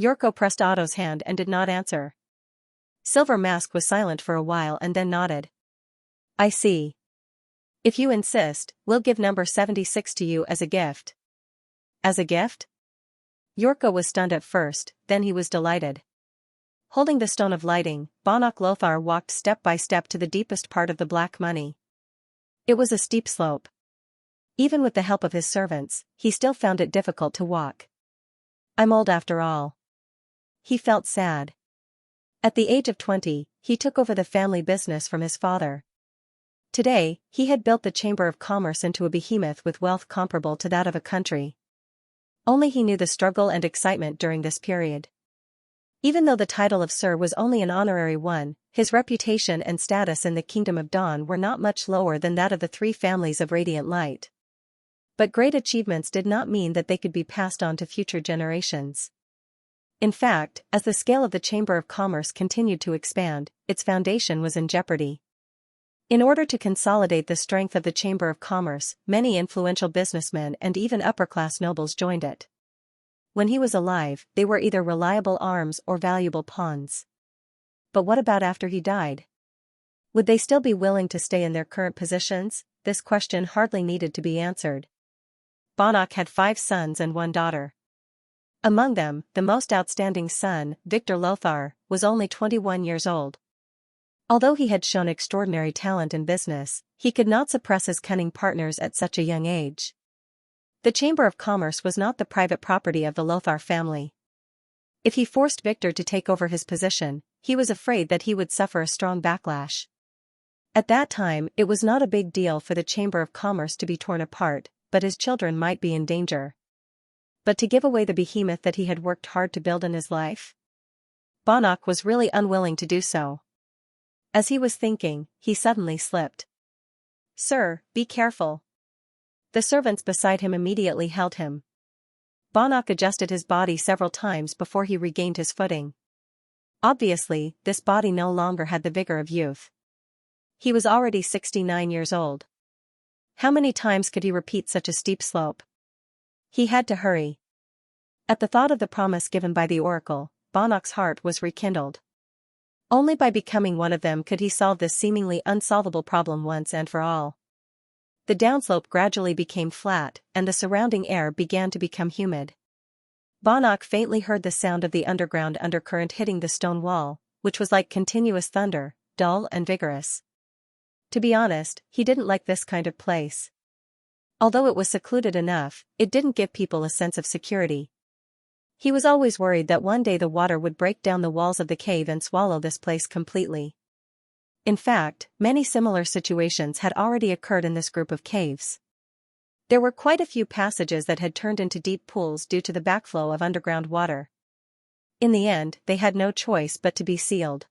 Yorko pressed Otto's hand and did not answer. Silver Mask was silent for a while and then nodded. I see. If you insist, we'll give number 76 to you as a gift. As a gift? Yorko was stunned at first, then he was delighted. Holding the stone of lighting, Banach Lothar walked step by step to the deepest part of the black money. It was a steep slope. Even with the help of his servants, he still found it difficult to walk. I'm old after all. He felt sad. At the age of 20, he took over the family business from his father. Today, he had built the Chamber of Commerce into a behemoth with wealth comparable to that of a country. Only he knew the struggle and excitement during this period. Even though the title of Sir was only an honorary one, his reputation and status in the Kingdom of Dawn were not much lower than that of the three families of Radiant Light. But great achievements did not mean that they could be passed on to future generations. In fact, as the scale of the Chamber of Commerce continued to expand, its foundation was in jeopardy. In order to consolidate the strength of the Chamber of Commerce, many influential businessmen and even upper-class nobles joined it. When he was alive, they were either reliable arms or valuable pawns. But what about after he died? Would they still be willing to stay in their current positions? This question hardly needed to be answered. Banach had 5 sons and 1 daughter. Among them, the most outstanding son, Victor Lothar, was only 21 years old. Although he had shown extraordinary talent in business, he could not suppress his cunning partners at such a young age. The Chamber of Commerce was not the private property of the Lothar family. If he forced Victor to take over his position, he was afraid that he would suffer a strong backlash. At that time, it was not a big deal for the Chamber of Commerce to be torn apart, but his children might be in danger. But to give away the behemoth that he had worked hard to build in his life? Banach was really unwilling to do so. As he was thinking, he suddenly slipped. Sir, be careful. The servants beside him immediately held him. Banach adjusted his body several times before he regained his footing. Obviously, this body no longer had the vigor of youth. He was already 69 years old. How many times could he repeat such a steep slope? He had to hurry. At the thought of the promise given by the oracle, Banach's heart was rekindled. Only by becoming one of them could he solve this seemingly unsolvable problem once and for all. The downslope gradually became flat, and the surrounding air began to become humid. Banach faintly heard the sound of the underground undercurrent hitting the stone wall, which was like continuous thunder, dull and vigorous. To be honest, he didn't like this kind of place. Although it was secluded enough, it didn't give people a sense of security. He was always worried that one day the water would break down the walls of the cave and swallow this place completely. In fact, many similar situations had already occurred in this group of caves. There were quite a few passages that had turned into deep pools due to the backflow of underground water. In the end, they had no choice but to be sealed.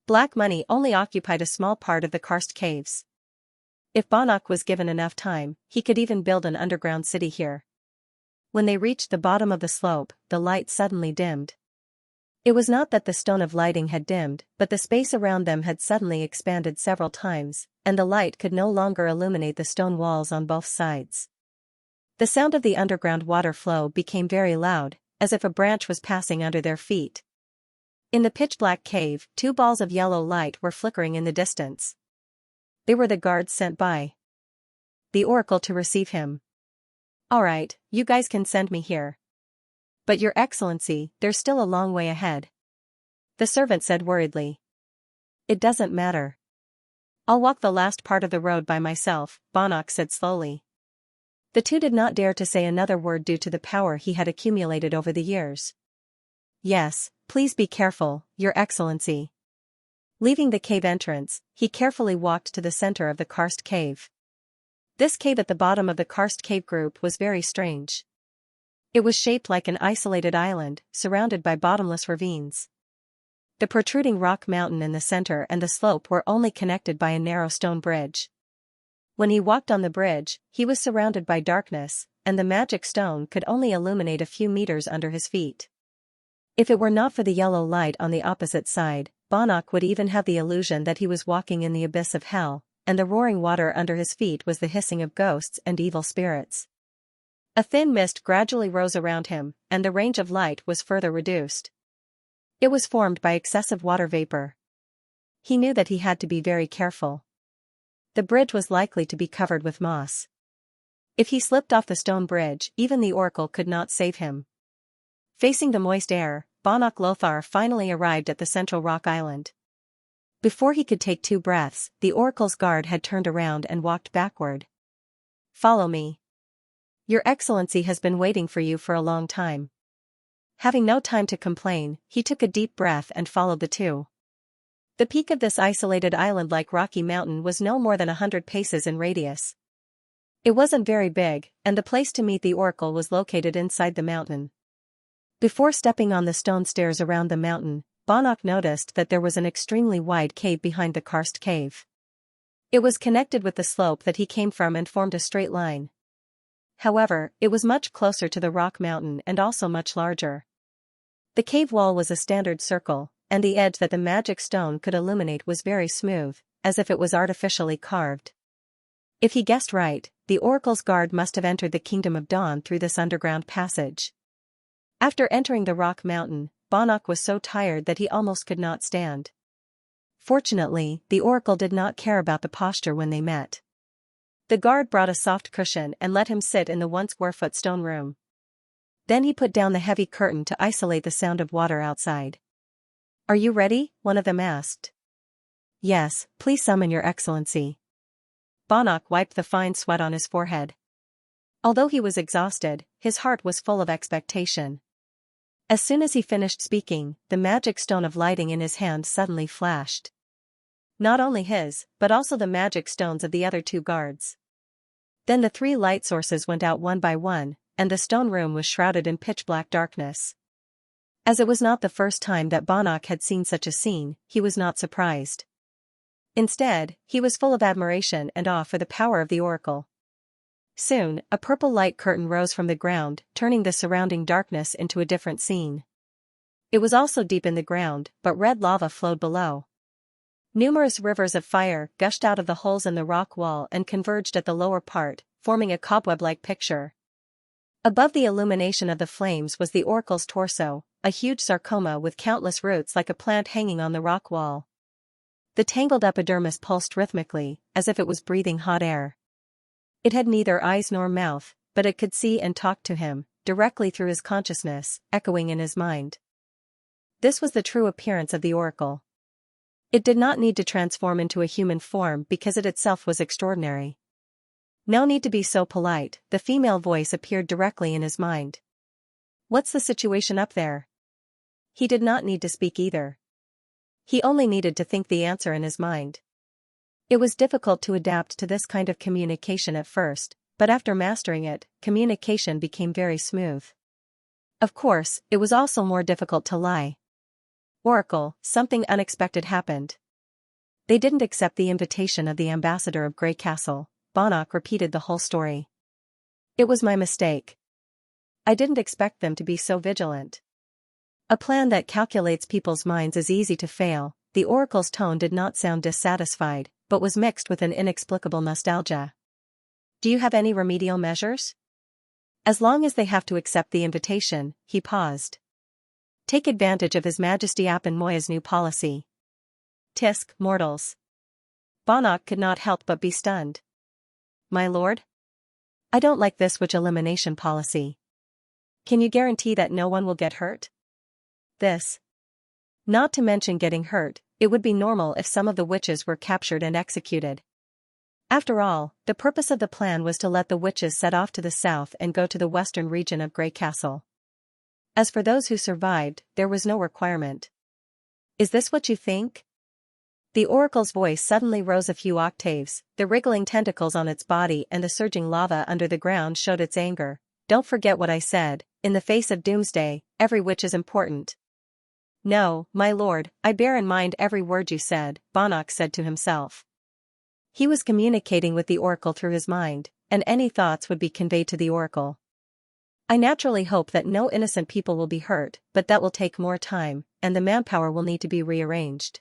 Black money only occupied a small part of the karst caves. If Banach was given enough time, he could even build an underground city here. When they reached the bottom of the slope, the light suddenly dimmed. It was not that the stone of lighting had dimmed, but the space around them had suddenly expanded several times, and the light could no longer illuminate the stone walls on both sides. The sound of the underground water flow became very loud, as if a branch was passing under their feet. In the pitch-black cave, 2 balls of yellow light were flickering in the distance. They were the guards sent by the oracle to receive him. "All right, you guys can send me here. But Your Excellency, there's still a long way ahead," the servant said worriedly. "It doesn't matter. I'll walk the last part of the road by myself," Banach said slowly. The two did not dare to say another word due to the power he had accumulated over the years. "Yes, please be careful, Your Excellency." Leaving the cave entrance, he carefully walked to the center of the karst cave. This cave at the bottom of the karst cave group was very strange. It was shaped like an isolated island, surrounded by bottomless ravines. The protruding rock mountain in the center and the slope were only connected by a narrow stone bridge. When he walked on the bridge, he was surrounded by darkness, and the magic stone could only illuminate a few meters under his feet. If it were not for the yellow light on the opposite side, Banach would even have the illusion that he was walking in the abyss of hell, and the roaring water under his feet was the hissing of ghosts and evil spirits. A thin mist gradually rose around him, and the range of light was further reduced. It was formed by excessive water vapor. He knew that he had to be very careful. The bridge was likely to be covered with moss. If he slipped off the stone bridge, even the oracle could not save him. Facing the moist air, Banach Lothar finally arrived at the central rock island. Before he could take 2 breaths, the oracle's guard had turned around and walked backward. "Follow me. Your Excellency has been waiting for you for a long time." Having no time to complain, he took a deep breath and followed the two. The peak of this isolated island-like rocky mountain was no more than 100 paces in radius. It wasn't very big, and the place to meet the oracle was located inside the mountain. Before stepping on the stone stairs around the mountain, Banach noticed that there was an extremely wide cave behind the karst cave. It was connected with the slope that he came from and formed a straight line. However, it was much closer to the rock mountain and also much larger. The cave wall was a standard circle, and the edge that the magic stone could illuminate was very smooth, as if it was artificially carved. If he guessed right, the oracle's guard must have entered the Kingdom of Dawn through this underground passage. After entering the rock mountain, Banach was so tired that he almost could not stand. Fortunately, the oracle did not care about the posture when they met. The guard brought a soft cushion and let him sit in the 1-square-foot stone room. Then he put down the heavy curtain to isolate the sound of water outside. "Are you ready?" one of them asked. "Yes, please summon Your Excellency." Banach wiped the fine sweat on his forehead. Although he was exhausted, his heart was full of expectation. As soon as he finished speaking, the magic stone of lighting in his hand suddenly flashed. Not only his, but also the magic stones of the other 2 guards. Then the 3 light sources went out one by one, and the stone room was shrouded in pitch-black darkness. As it was not the first time that Banach had seen such a scene, he was not surprised. Instead, he was full of admiration and awe for the power of the oracle. Soon, a purple light curtain rose from the ground, turning the surrounding darkness into a different scene. It was also deep in the ground, but red lava flowed below. Numerous rivers of fire gushed out of the holes in the rock wall and converged at the lower part, forming a cobweb-like picture. Above the illumination of the flames was the oracle's torso, a huge sarcoma with countless roots like a plant hanging on the rock wall. The tangled epidermis pulsed rhythmically, as if it was breathing hot air. It had neither eyes nor mouth, but it could see and talk to him, directly through his consciousness, echoing in his mind. This was the true appearance of the oracle. It did not need to transform into a human form because it itself was extraordinary. No need to be so polite, the female voice appeared directly in his mind. What's the situation up there? He did not need to speak either. He only needed to think the answer in his mind. It was difficult to adapt to this kind of communication at first, but after mastering it, communication became very smooth. Of course, it was also more difficult to lie. Oracle, something unexpected happened. They didn't accept the invitation of the ambassador of Grey Castle. Bonnock repeated the whole story. It was my mistake. I didn't expect them to be so vigilant. A plan that calculates people's minds is easy to fail. The oracle's tone did not sound dissatisfied, but was mixed with an inexplicable nostalgia. Do you have any remedial measures? As long as they have to accept the invitation, he paused. Take advantage of His Majesty Apen Moya's new policy. Tisk, mortals. Bonnock could not help but be stunned. My lord? I don't like this witch elimination policy. Can you guarantee that no one will get hurt? This. Not to mention getting hurt, it would be normal if some of the witches were captured and executed. After all, the purpose of the plan was to let the witches set off to the south and go to the western region of Grey Castle. As for those who survived, there was no requirement. Is this what you think? The oracle's voice suddenly rose a few octaves. The wriggling tentacles on its body and the surging lava under the ground showed its anger. Don't forget what I said, in the face of doomsday, every witch is important. No, my lord, I bear in mind every word you said, Bonnock said to himself. He was communicating with the oracle through his mind, and any thoughts would be conveyed to the oracle. I naturally hope that no innocent people will be hurt, but that will take more time, and the manpower will need to be rearranged.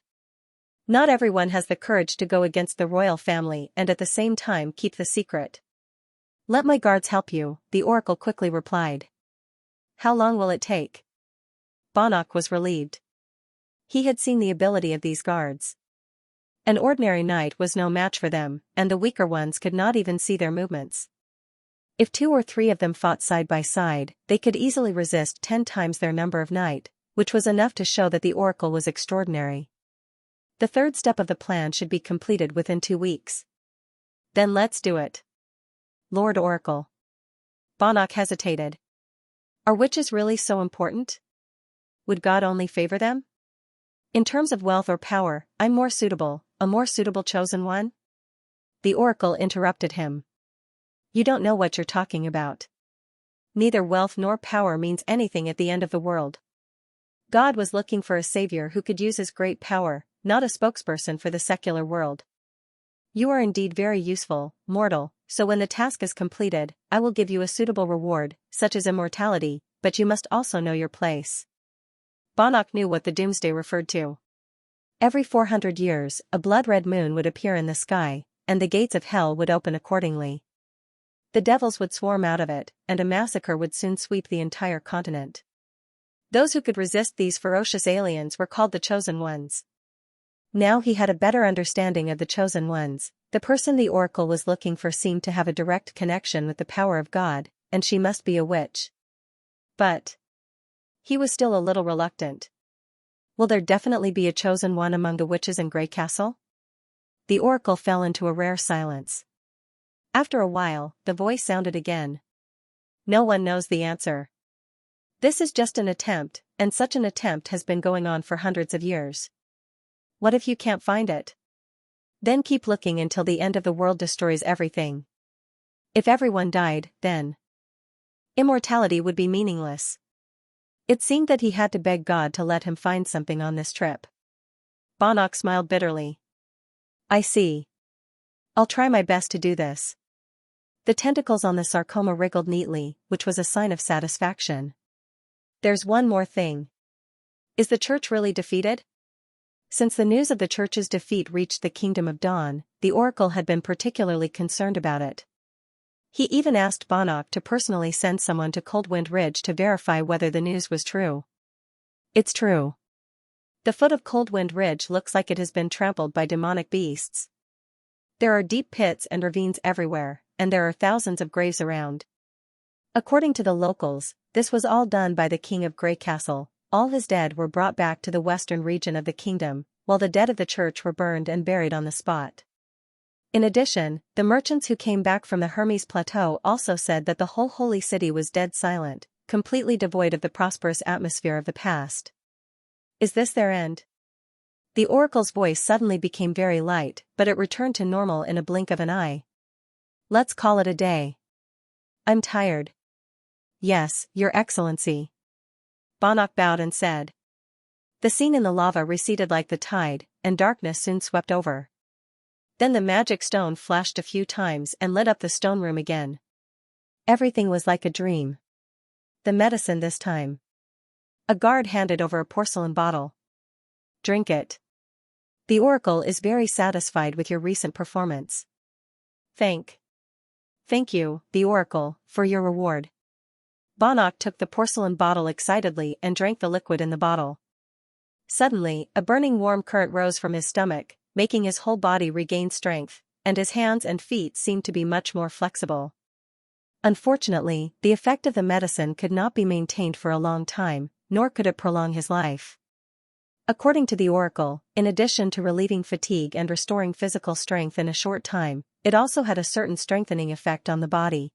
Not everyone has the courage to go against the royal family and at the same time keep the secret. Let my guards help you, the oracle quickly replied. How long will it take? Bonnock was relieved. He had seen the ability of these guards. An ordinary knight was no match for them, and the weaker ones could not even see their movements. If 2 or 3 of them fought side by side, they could easily resist 10 times their number of knight, which was enough to show that the oracle was extraordinary. The third step of the plan should be completed within 2 weeks. Then let's do it. Lord Oracle. Bonnock hesitated. Are witches really so important? Would God only favor them? In terms of wealth or power, I'm more suitable, a more suitable chosen one? The oracle interrupted him. You don't know what you're talking about. Neither wealth nor power means anything at the end of the world. God was looking for a savior who could use his great power, not a spokesperson for the secular world. You are indeed very useful, mortal, so when the task is completed, I will give you a suitable reward, such as immortality, but you must also know your place. Bonnock knew what the doomsday referred to. Every 400 years, a blood-red moon would appear in the sky, and the gates of hell would open accordingly. The devils would swarm out of it, and a massacre would soon sweep the entire continent. Those who could resist these ferocious aliens were called the Chosen Ones. Now he had a better understanding of the Chosen Ones. The person the oracle was looking for seemed to have a direct connection with the power of God, and she must be a witch. But he was still a little reluctant. Will there definitely be a chosen one among the witches in Grey Castle? The oracle fell into a rare silence. After a while, the voice sounded again. No one knows the answer. This is just an attempt, and such an attempt has been going on for hundreds of years. What if you can't find it? Then keep looking until the end of the world destroys everything. If everyone died, then immortality would be meaningless. It seemed that he had to beg God to let him find something on this trip. Bonnock smiled bitterly. I see. I'll try my best to do this. The tentacles on the sarcoma wriggled neatly, which was a sign of satisfaction. There's one more thing. Is the church really defeated? Since the news of the church's defeat reached the Kingdom of Dawn, the oracle had been particularly concerned about it. He even asked Bonnock to personally send someone to Coldwind Ridge to verify whether the news was true. It's true. The foot of Coldwind Ridge looks like it has been trampled by demonic beasts. There are deep pits and ravines everywhere, and there are thousands of graves around. According to the locals, this was all done by the king of Grey Castle. All his dead were brought back to the western region of the kingdom, while the dead of the church were burned and buried on the spot. In addition, the merchants who came back from the Hermes Plateau also said that the whole holy city was dead silent, completely devoid of the prosperous atmosphere of the past. Is this their end? The oracle's voice suddenly became very light, but it returned to normal in a blink of an eye. Let's call it a day. I'm tired. Yes, Your Excellency. Banach bowed and said. The scene in the lava receded like the tide, and darkness soon swept over. Then the magic stone flashed a few times and lit up the stone room again. Everything was like a dream. The medicine this time. A guard handed over a porcelain bottle. Drink it. The oracle is very satisfied with your recent performance. Thank you, the oracle, for your reward. Banach took the porcelain bottle excitedly and drank the liquid in the bottle. Suddenly, a burning warm current rose from his stomach, making his whole body regain strength, and his hands and feet seemed to be much more flexible. Unfortunately, the effect of the medicine could not be maintained for a long time, nor could it prolong his life. According to the oracle, in addition to relieving fatigue and restoring physical strength in a short time, it also had a certain strengthening effect on the body.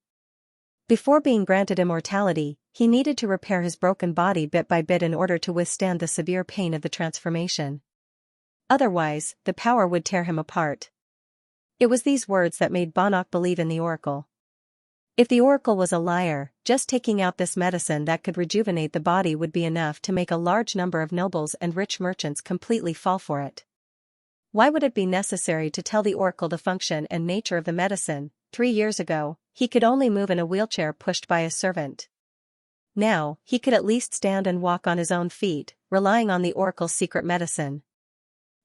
Before being granted immortality, he needed to repair his broken body bit by bit in order to withstand the severe pain of the transformation. Otherwise, the power would tear him apart. It was these words that made Banach believe in the oracle. If the oracle was a liar, just taking out this medicine that could rejuvenate the body would be enough to make a large number of nobles and rich merchants completely fall for it. Why would it be necessary to tell the oracle the function and nature of the medicine? 3 years ago, he could only move in a wheelchair pushed by a servant. Now, he could at least stand and walk on his own feet, relying on the oracle's secret medicine.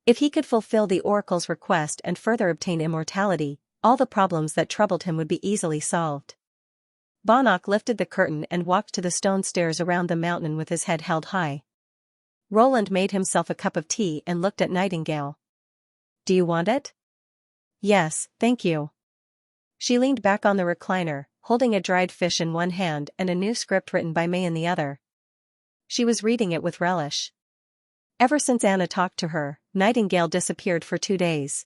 If he could fulfill the oracle's request and further obtain immortality, all the problems that troubled him would be easily solved. Banach lifted the curtain and walked to the stone stairs around the mountain with his head held high. Roland made himself a cup of tea and looked at Nightingale. Do you want it? Yes, thank you. She leaned back on the recliner, holding a dried fish in one hand and a new script written by May in the other. She was reading it with relish. Ever since Anna talked to her, Nightingale disappeared for 2 days.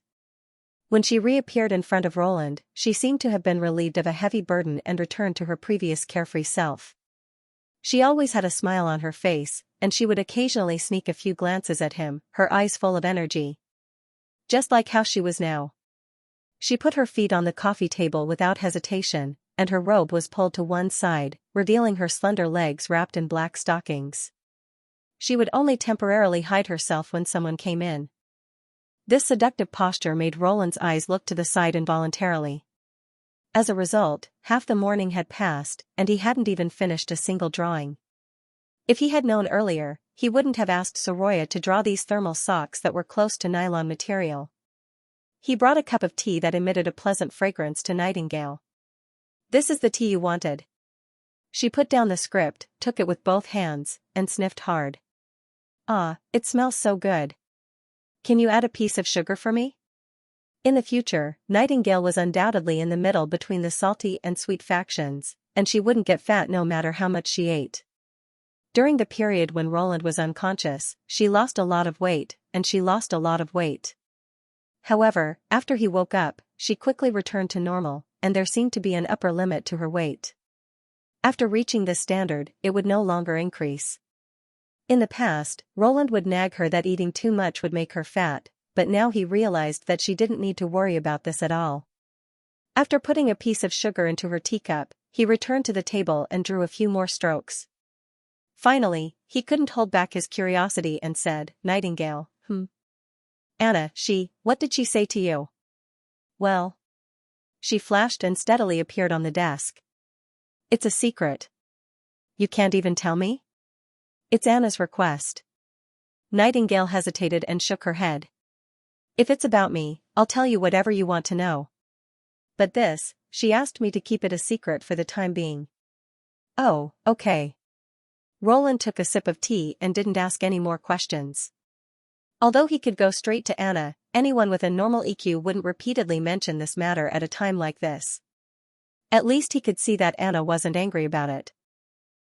When she reappeared in front of Roland, she seemed to have been relieved of a heavy burden and returned to her previous carefree self. She always had a smile on her face, and she would occasionally sneak a few glances at him, her eyes full of energy. Just like how she was now. She put her feet on the coffee table without hesitation, and her robe was pulled to one side, revealing her slender legs wrapped in black stockings. She would only temporarily hide herself when someone came in. This seductive posture made Roland's eyes look to the side involuntarily. As a result, half the morning had passed, and he hadn't even finished a single drawing. If he had known earlier, he wouldn't have asked Soroya to draw these thermal socks that were close to nylon material. He brought a cup of tea that emitted a pleasant fragrance to Nightingale. This is the tea you wanted. She put down the script, took it with both hands, and sniffed hard. Ah, it smells so good. Can you add a piece of sugar for me? In the future, Nightingale was undoubtedly in the middle between the salty and sweet factions, and she wouldn't get fat no matter how much she ate. During the period when Roland was unconscious, she lost a lot of weight, and she lost a lot of weight. However, after he woke up, she quickly returned to normal, and there seemed to be an upper limit to her weight. After reaching this standard, it would no longer increase. In the past, Roland would nag her that eating too much would make her fat, but now he realized that she didn't need to worry about this at all. After putting a piece of sugar into her teacup, he returned to the table and drew a few more strokes. Finally, he couldn't hold back his curiosity and said, Nightingale, Anna, what did she say to you? Well. She flashed and steadily appeared on the desk. It's a secret. You can't even tell me? It's Anna's request. Nightingale hesitated and shook her head. If it's about me, I'll tell you whatever you want to know. But this, she asked me to keep it a secret for the time being. Oh, okay. Roland took a sip of tea and didn't ask any more questions. Although he could go straight to Anna, anyone with a normal EQ wouldn't repeatedly mention this matter at a time like this. At least he could see that Anna wasn't angry about it.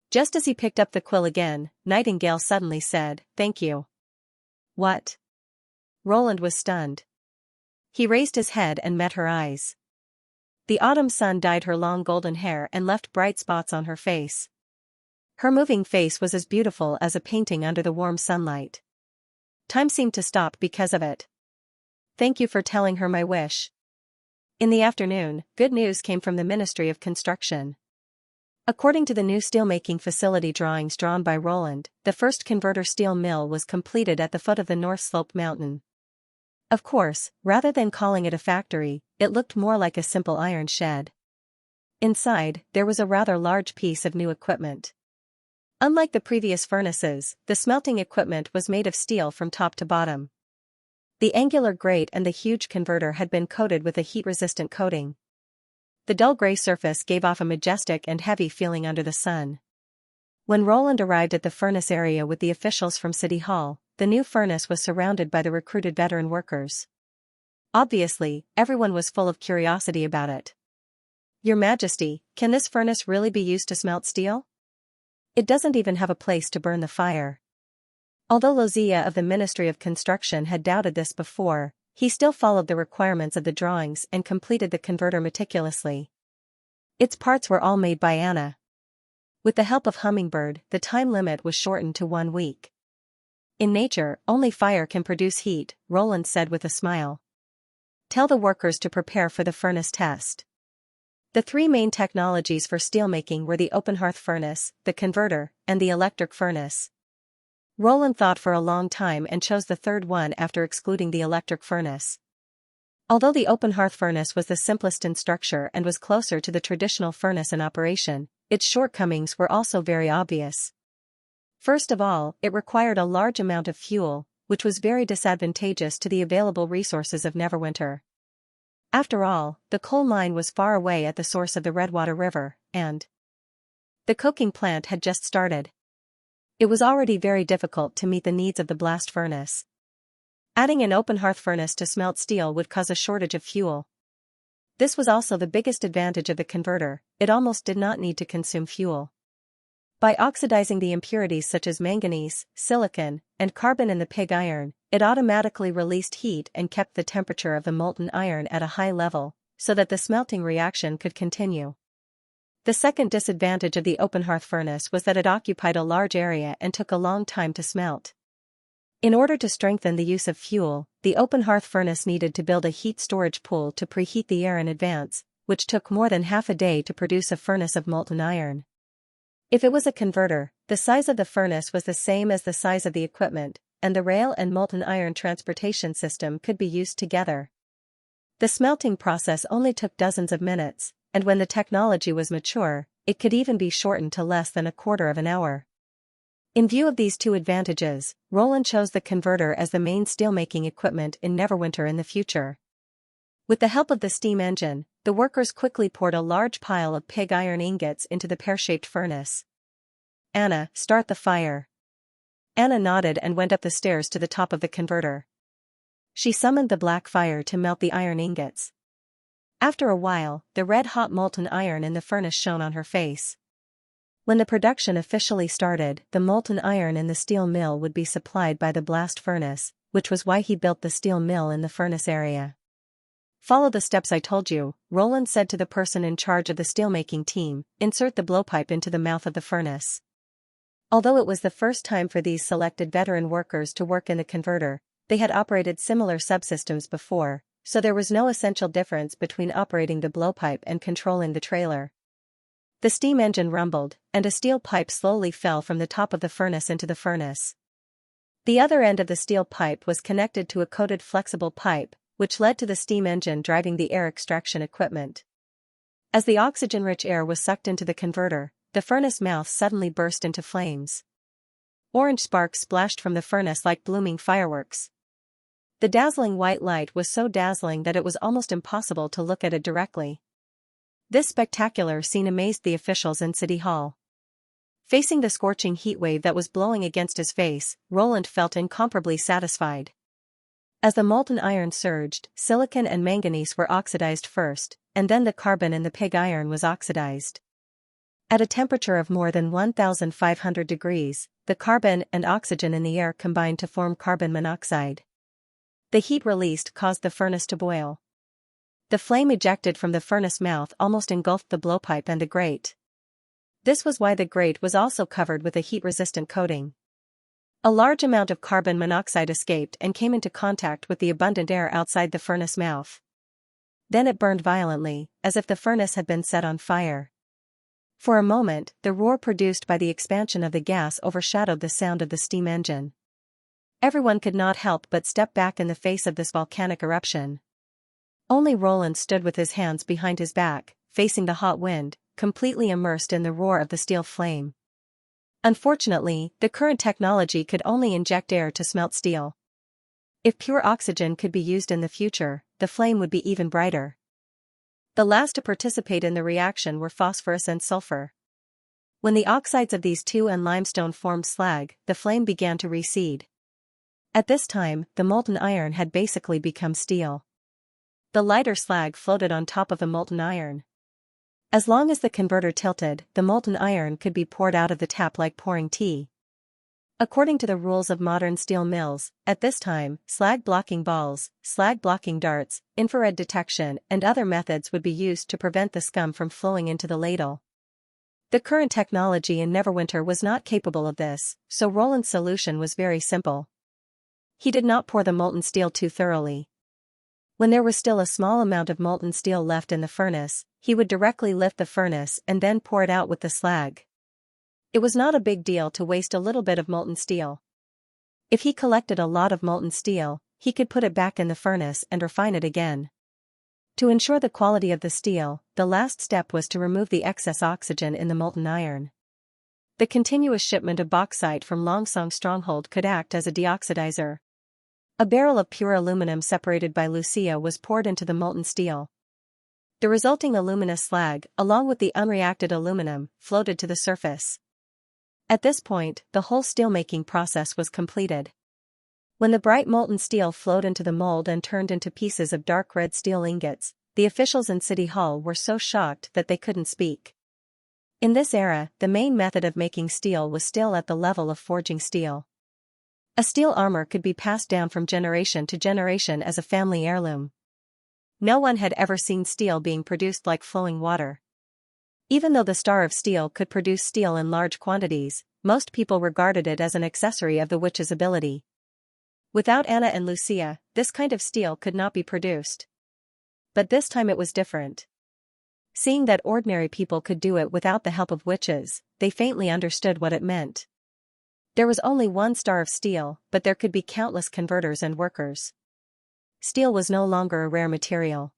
Just as he picked up the quill again, Nightingale suddenly said, Thank you. What? Roland was stunned. He raised his head and met her eyes. The autumn sun dyed her long golden hair and left bright spots on her face. Her moving face was as beautiful as a painting under the warm sunlight. Time seemed to stop because of it. Thank you for telling her my wish. In the afternoon, good news came from the Ministry of Construction. According to the new steelmaking facility drawings drawn by Roland, the first converter steel mill was completed at the foot of the North Slope mountain. Of course, rather than calling it a factory, it looked more like a simple iron shed. Inside, there was a rather large piece of new equipment. Unlike the previous furnaces, the smelting equipment was made of steel from top to bottom. The angular grate and the huge converter had been coated with a heat-resistant coating. The dull gray surface gave off a majestic and heavy feeling under the sun. When Roland arrived at the furnace area with the officials from City Hall, the new furnace was surrounded by the recruited veteran workers. Obviously, everyone was full of curiosity about it. Your Majesty, can this furnace really be used to smelt steel? It doesn't even have a place to burn the fire. Although Lozia of the Ministry of Construction had doubted this before, he still followed the requirements of the drawings and completed the converter meticulously. Its parts were all made by Anna. With the help of Hummingbird, the time limit was shortened to 1 week. In nature, only fire can produce heat, Roland said with a smile. Tell the workers to prepare for the furnace test. The 3 main technologies for steelmaking were the open hearth furnace, the converter, and the electric furnace. Roland thought for a long time and chose the third one after excluding the electric furnace. Although the open hearth furnace was the simplest in structure and was closer to the traditional furnace in operation, its shortcomings were also very obvious. First of all, it required a large amount of fuel, which was very disadvantageous to the available resources of Neverwinter. After all, the coal mine was far away at the source of the Redwater River, and the coking plant had just started. It was already very difficult to meet the needs of the blast furnace. Adding an open hearth furnace to smelt steel would cause a shortage of fuel. This was also the biggest advantage of the converter, it almost did not need to consume fuel. By oxidizing the impurities such as manganese, silicon, and carbon in the pig iron, it automatically released heat and kept the temperature of the molten iron at a high level, so that the smelting reaction could continue. The second disadvantage of the open hearth furnace was that it occupied a large area and took a long time to smelt. In order to strengthen the use of fuel, the open hearth furnace needed to build a heat storage pool to preheat the air in advance, which took more than half a day to produce a furnace of molten iron. If it was a converter, the size of the furnace was the same as the size of the equipment, and the rail and molten iron transportation system could be used together. The smelting process only took dozens of minutes, and when the technology was mature, it could even be shortened to less than a quarter of an hour. In view of these 2 advantages, Roland chose the converter as the main steelmaking equipment in Neverwinter in the future. With the help of the steam engine, the workers quickly poured a large pile of pig iron ingots into the pear-shaped furnace. Anna, start the fire. Anna nodded and went up the stairs to the top of the converter. She summoned the black fire to melt the iron ingots. After a while, the red-hot molten iron in the furnace shone on her face. When the production officially started, the molten iron in the steel mill would be supplied by the blast furnace, which was why he built the steel mill in the furnace area. Follow the steps I told you, Roland said to the person in charge of the steelmaking team, insert the blowpipe into the mouth of the furnace. Although it was the first time for these selected veteran workers to work in the converter, they had operated similar subsystems before, so there was no essential difference between operating the blowpipe and controlling the trailer. The steam engine rumbled, and a steel pipe slowly fell from the top of the furnace into the furnace. The other end of the steel pipe was connected to a coated flexible pipe, which led to the steam engine driving the air extraction equipment. As the oxygen-rich air was sucked into the converter, the furnace mouth suddenly burst into flames. Orange sparks splashed from the furnace like blooming fireworks. The dazzling white light was so dazzling that it was almost impossible to look at it directly. This spectacular scene amazed the officials in City Hall. Facing the scorching heat wave that was blowing against his face, Roland felt incomparably satisfied. As the molten iron surged, silicon and manganese were oxidized first, and then the carbon in the pig iron was oxidized. At a temperature of more than 1,500 degrees, the carbon and oxygen in the air combined to form carbon monoxide. The heat released caused the furnace to boil. The flame ejected from the furnace mouth almost engulfed the blowpipe and the grate. This was why the grate was also covered with a heat-resistant coating. A large amount of carbon monoxide escaped and came into contact with the abundant air outside the furnace mouth. Then it burned violently, as if the furnace had been set on fire. For a moment, the roar produced by the expansion of the gas overshadowed the sound of the steam engine. Everyone could not help but step back in the face of this volcanic eruption. Only Roland stood with his hands behind his back, facing the hot wind, completely immersed in the roar of the steel flame. Unfortunately, the current technology could only inject air to smelt steel. If pure oxygen could be used in the future, the flame would be even brighter. The last to participate in the reaction were phosphorus and sulfur. When the oxides of these two and limestone formed slag, the flame began to recede. At this time, the molten iron had basically become steel. The lighter slag floated on top of the molten iron. As long as the converter tilted, the molten iron could be poured out of the tap like pouring tea. According to the rules of modern steel mills, at this time, slag-blocking balls, slag-blocking darts, infrared detection, and other methods would be used to prevent the scum from flowing into the ladle. The current technology in Neverwinter was not capable of this, so Roland's solution was very simple. He did not pour the molten steel too thoroughly. When there was still a small amount of molten steel left in the furnace, he would directly lift the furnace and then pour it out with the slag. It was not a big deal to waste a little bit of molten steel. If he collected a lot of molten steel, he could put it back in the furnace and refine it again. To ensure the quality of the steel, the last step was to remove the excess oxygen in the molten iron. The continuous shipment of bauxite from Longsong Stronghold could act as a deoxidizer. A barrel of pure aluminum separated by Lucia was poured into the molten steel. The resulting aluminous slag, along with the unreacted aluminum, floated to the surface. At this point, the whole steelmaking process was completed. When the bright molten steel flowed into the mold and turned into pieces of dark red steel ingots, the officials in City Hall were so shocked that they couldn't speak. In this era, the main method of making steel was still at the level of forging steel. A steel armor could be passed down from generation to generation as a family heirloom. No one had ever seen steel being produced like flowing water. Even though the Star of Steel could produce steel in large quantities, most people regarded it as an accessory of the witch's ability. Without Anna and Lucia, this kind of steel could not be produced. But this time it was different. Seeing that ordinary people could do it without the help of witches, they faintly understood what it meant. There was only one Star of Steel, but there could be countless converters and workers. Steel was no longer a rare material.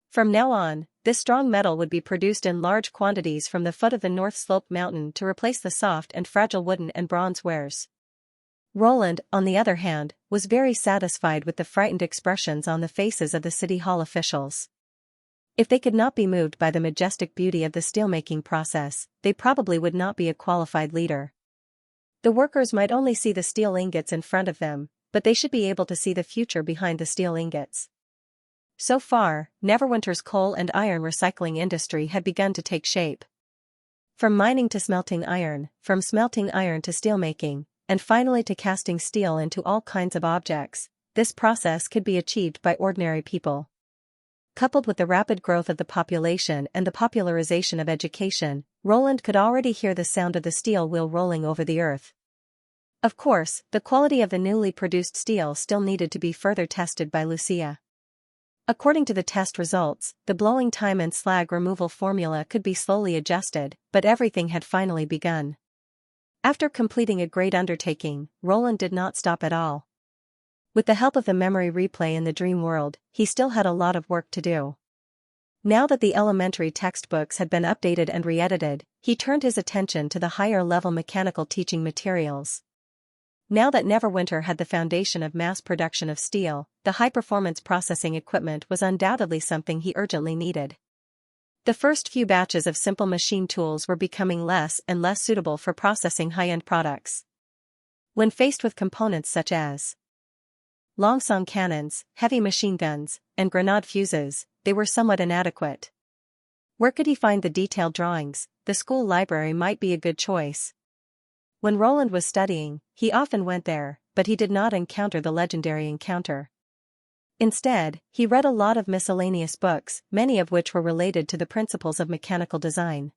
From now on, this strong metal would be produced in large quantities from the foot of the North Slope Mountain to replace the soft and fragile wooden and bronze wares. Roland, on the other hand, was very satisfied with the frightened expressions on the faces of the City Hall officials. If they could not be moved by the majestic beauty of the steelmaking process, they probably would not be a qualified leader. The workers might only see the steel ingots in front of them, but they should be able to see the future behind the steel ingots. So far, Neverwinter's coal and iron recycling industry had begun to take shape. From mining to smelting iron, from smelting iron to steelmaking, and finally to casting steel into all kinds of objects, this process could be achieved by ordinary people. Coupled with the rapid growth of the population and the popularization of education, Roland could already hear the sound of the steel wheel rolling over the earth. Of course, the quality of the newly produced steel still needed to be further tested by Lucia. According to the test results, the blowing time and slag removal formula could be slowly adjusted, but everything had finally begun. After completing a great undertaking, Roland did not stop at all. With the help of the memory replay in the dream world, he still had a lot of work to do. Now that the elementary textbooks had been updated and re-edited, he turned his attention to the higher-level mechanical teaching materials. Now that Neverwinter had the foundation of mass production of steel, the high-performance processing equipment was undoubtedly something he urgently needed. The first few batches of simple machine tools were becoming less and less suitable for processing high-end products. When faced with components such as Longsong cannons, heavy machine guns, and grenade fuses, they were somewhat inadequate. Where could he find the detailed drawings? The school library might be a good choice. When Roland was studying, he often went there, but he did not encounter the legendary encounter. Instead, he read a lot of miscellaneous books, many of which were related to the principles of mechanical design.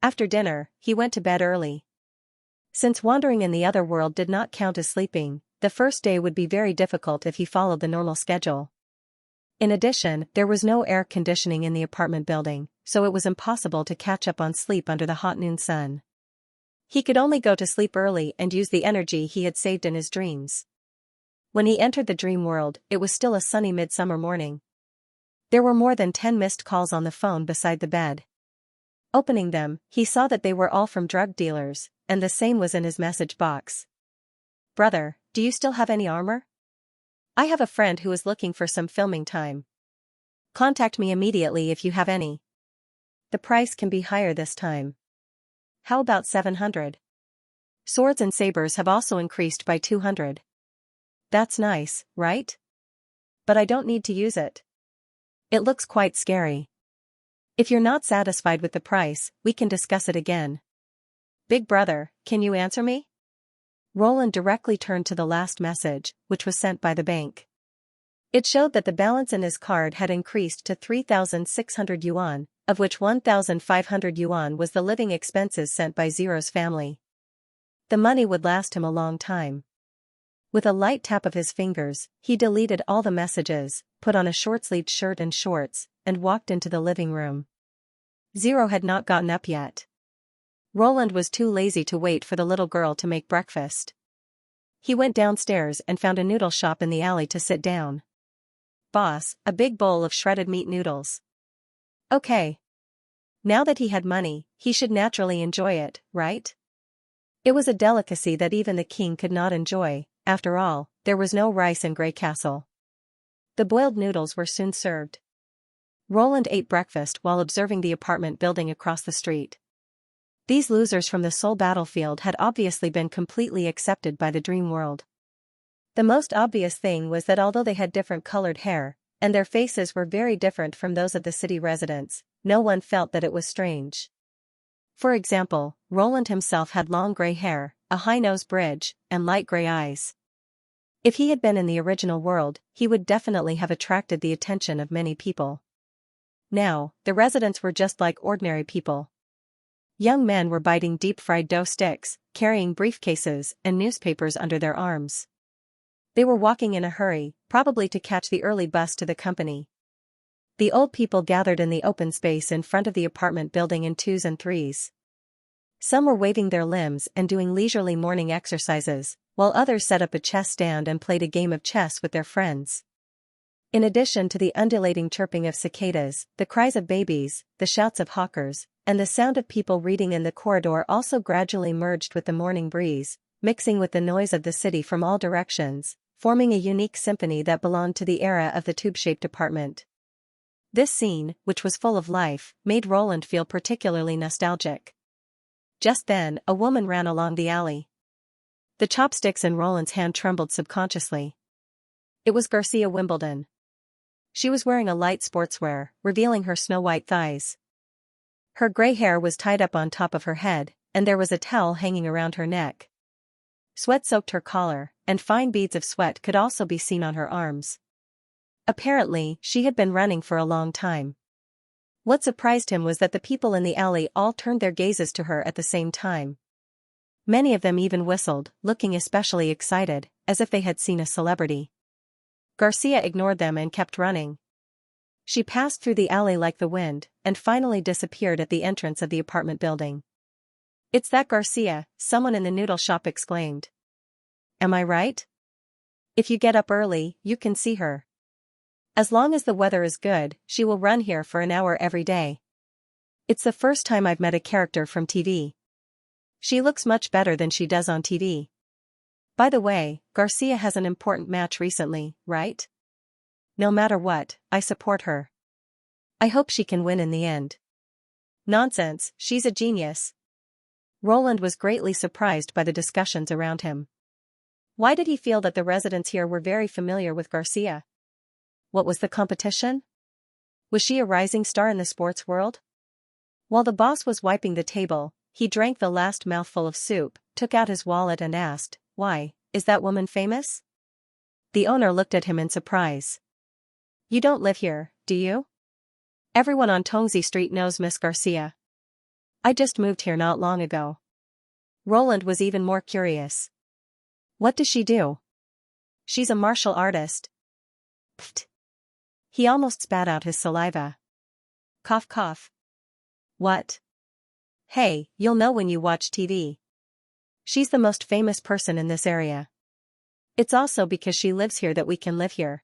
After dinner, he went to bed early. Since wandering in the other world did not count as sleeping, the first day would be very difficult if he followed the normal schedule. In addition, there was no air conditioning in the apartment building, so it was impossible to catch up on sleep under the hot noon sun. He could only go to sleep early and use the energy he had saved in his dreams. When he entered the dream world, it was still a sunny midsummer morning. There were more than 10 missed calls on the phone beside the bed. Opening them, he saw that they were all from drug dealers, and the same was in his message box. "Brother, do you still have any armor? I have a friend who is looking for some filming time. Contact me immediately if you have any. The price can be higher this time. How about 700? Swords and sabers have also increased by 200. That's nice, right? But I don't need to use it. It looks quite scary. If you're not satisfied with the price, we can discuss it again. Big brother, can you answer me?" Roland directly turned to the last message, which was sent by the bank. It showed that the balance in his card had increased to 3,600 yuan, of which 1,500 yuan was the living expenses sent by Zero's family. The money would last him a long time. With a light tap of his fingers, he deleted all the messages, put on a short-sleeved shirt and shorts, and walked into the living room. Zero had not gotten up yet. Roland was too lazy to wait for the little girl to make breakfast. He went downstairs and found a noodle shop in the alley to sit down. "Boss, a big bowl of shredded meat noodles." "Okay." Now that he had money, he should naturally enjoy it, right? It was a delicacy that even the king could not enjoy. After all, there was no rice in Grey Castle. The boiled noodles were soon served. Roland ate breakfast while observing the apartment building across the street. These losers from the Soul Battlefield had obviously been completely accepted by the dream world. The most obvious thing was that although they had different colored hair, and their faces were very different from those of the city residents, no one felt that it was strange. For example, Roland himself had long gray hair, a high nose bridge, and light gray eyes. If he had been in the original world, he would definitely have attracted the attention of many people. Now, the residents were just like ordinary people. Young men were biting deep-fried dough sticks, carrying briefcases and newspapers under their arms. They were walking in a hurry, probably to catch the early bus to the company. The old people gathered in the open space in front of the apartment building in twos and threes. Some were waving their limbs and doing leisurely morning exercises, while others set up a chess stand and played a game of chess with their friends. In addition to the undulating chirping of cicadas, the cries of babies, the shouts of hawkers, and the sound of people reading in the corridor also gradually merged with the morning breeze, mixing with the noise of the city from all directions, forming a unique symphony that belonged to the era of the tube-shaped apartment. This scene, which was full of life, made Roland feel particularly nostalgic. Just then, a woman ran along the alley. The chopsticks in Roland's hand trembled subconsciously. It was Garcia Wimbledon. She was wearing a light sportswear, revealing her snow-white thighs. Her gray hair was tied up on top of her head, and there was a towel hanging around her neck. Sweat soaked her collar, and fine beads of sweat could also be seen on her arms. Apparently, she had been running for a long time. What surprised him was that the people in the alley all turned their gazes to her at the same time. Many of them even whistled, looking especially excited, as if they had seen a celebrity. Garcia ignored them and kept running. She passed through the alley like the wind, and finally disappeared at the entrance of the apartment building. "It's that Garcia," someone in the noodle shop exclaimed. "Am I right? If you get up early, you can see her. As long as the weather is good, she will run here for an hour every day. It's the first time I've met a character from TV. She looks much better than she does on TV. By the way, Garcia has an important match recently, right? No matter what, I support her. I hope she can win in the end." "Nonsense, she's a genius." Roland was greatly surprised by the discussions around him. Why did he feel that the residents here were very familiar with Garcia? What was the competition? Was she a rising star in the sports world? While the boss was wiping the table, he drank the last mouthful of soup, took out his wallet and asked, "Why, is that woman famous?" The owner looked at him in surprise. "You don't live here, do you?" "Everyone on Tongzi Street knows Miss Garcia." I just moved here not long ago. Roland was even more curious. What does she do? She's a martial artist. Pfft. He almost spat out his saliva. Cough cough. What? Hey, you'll know when you watch TV. She's the most famous person in this area. It's also because she lives here that we can live here.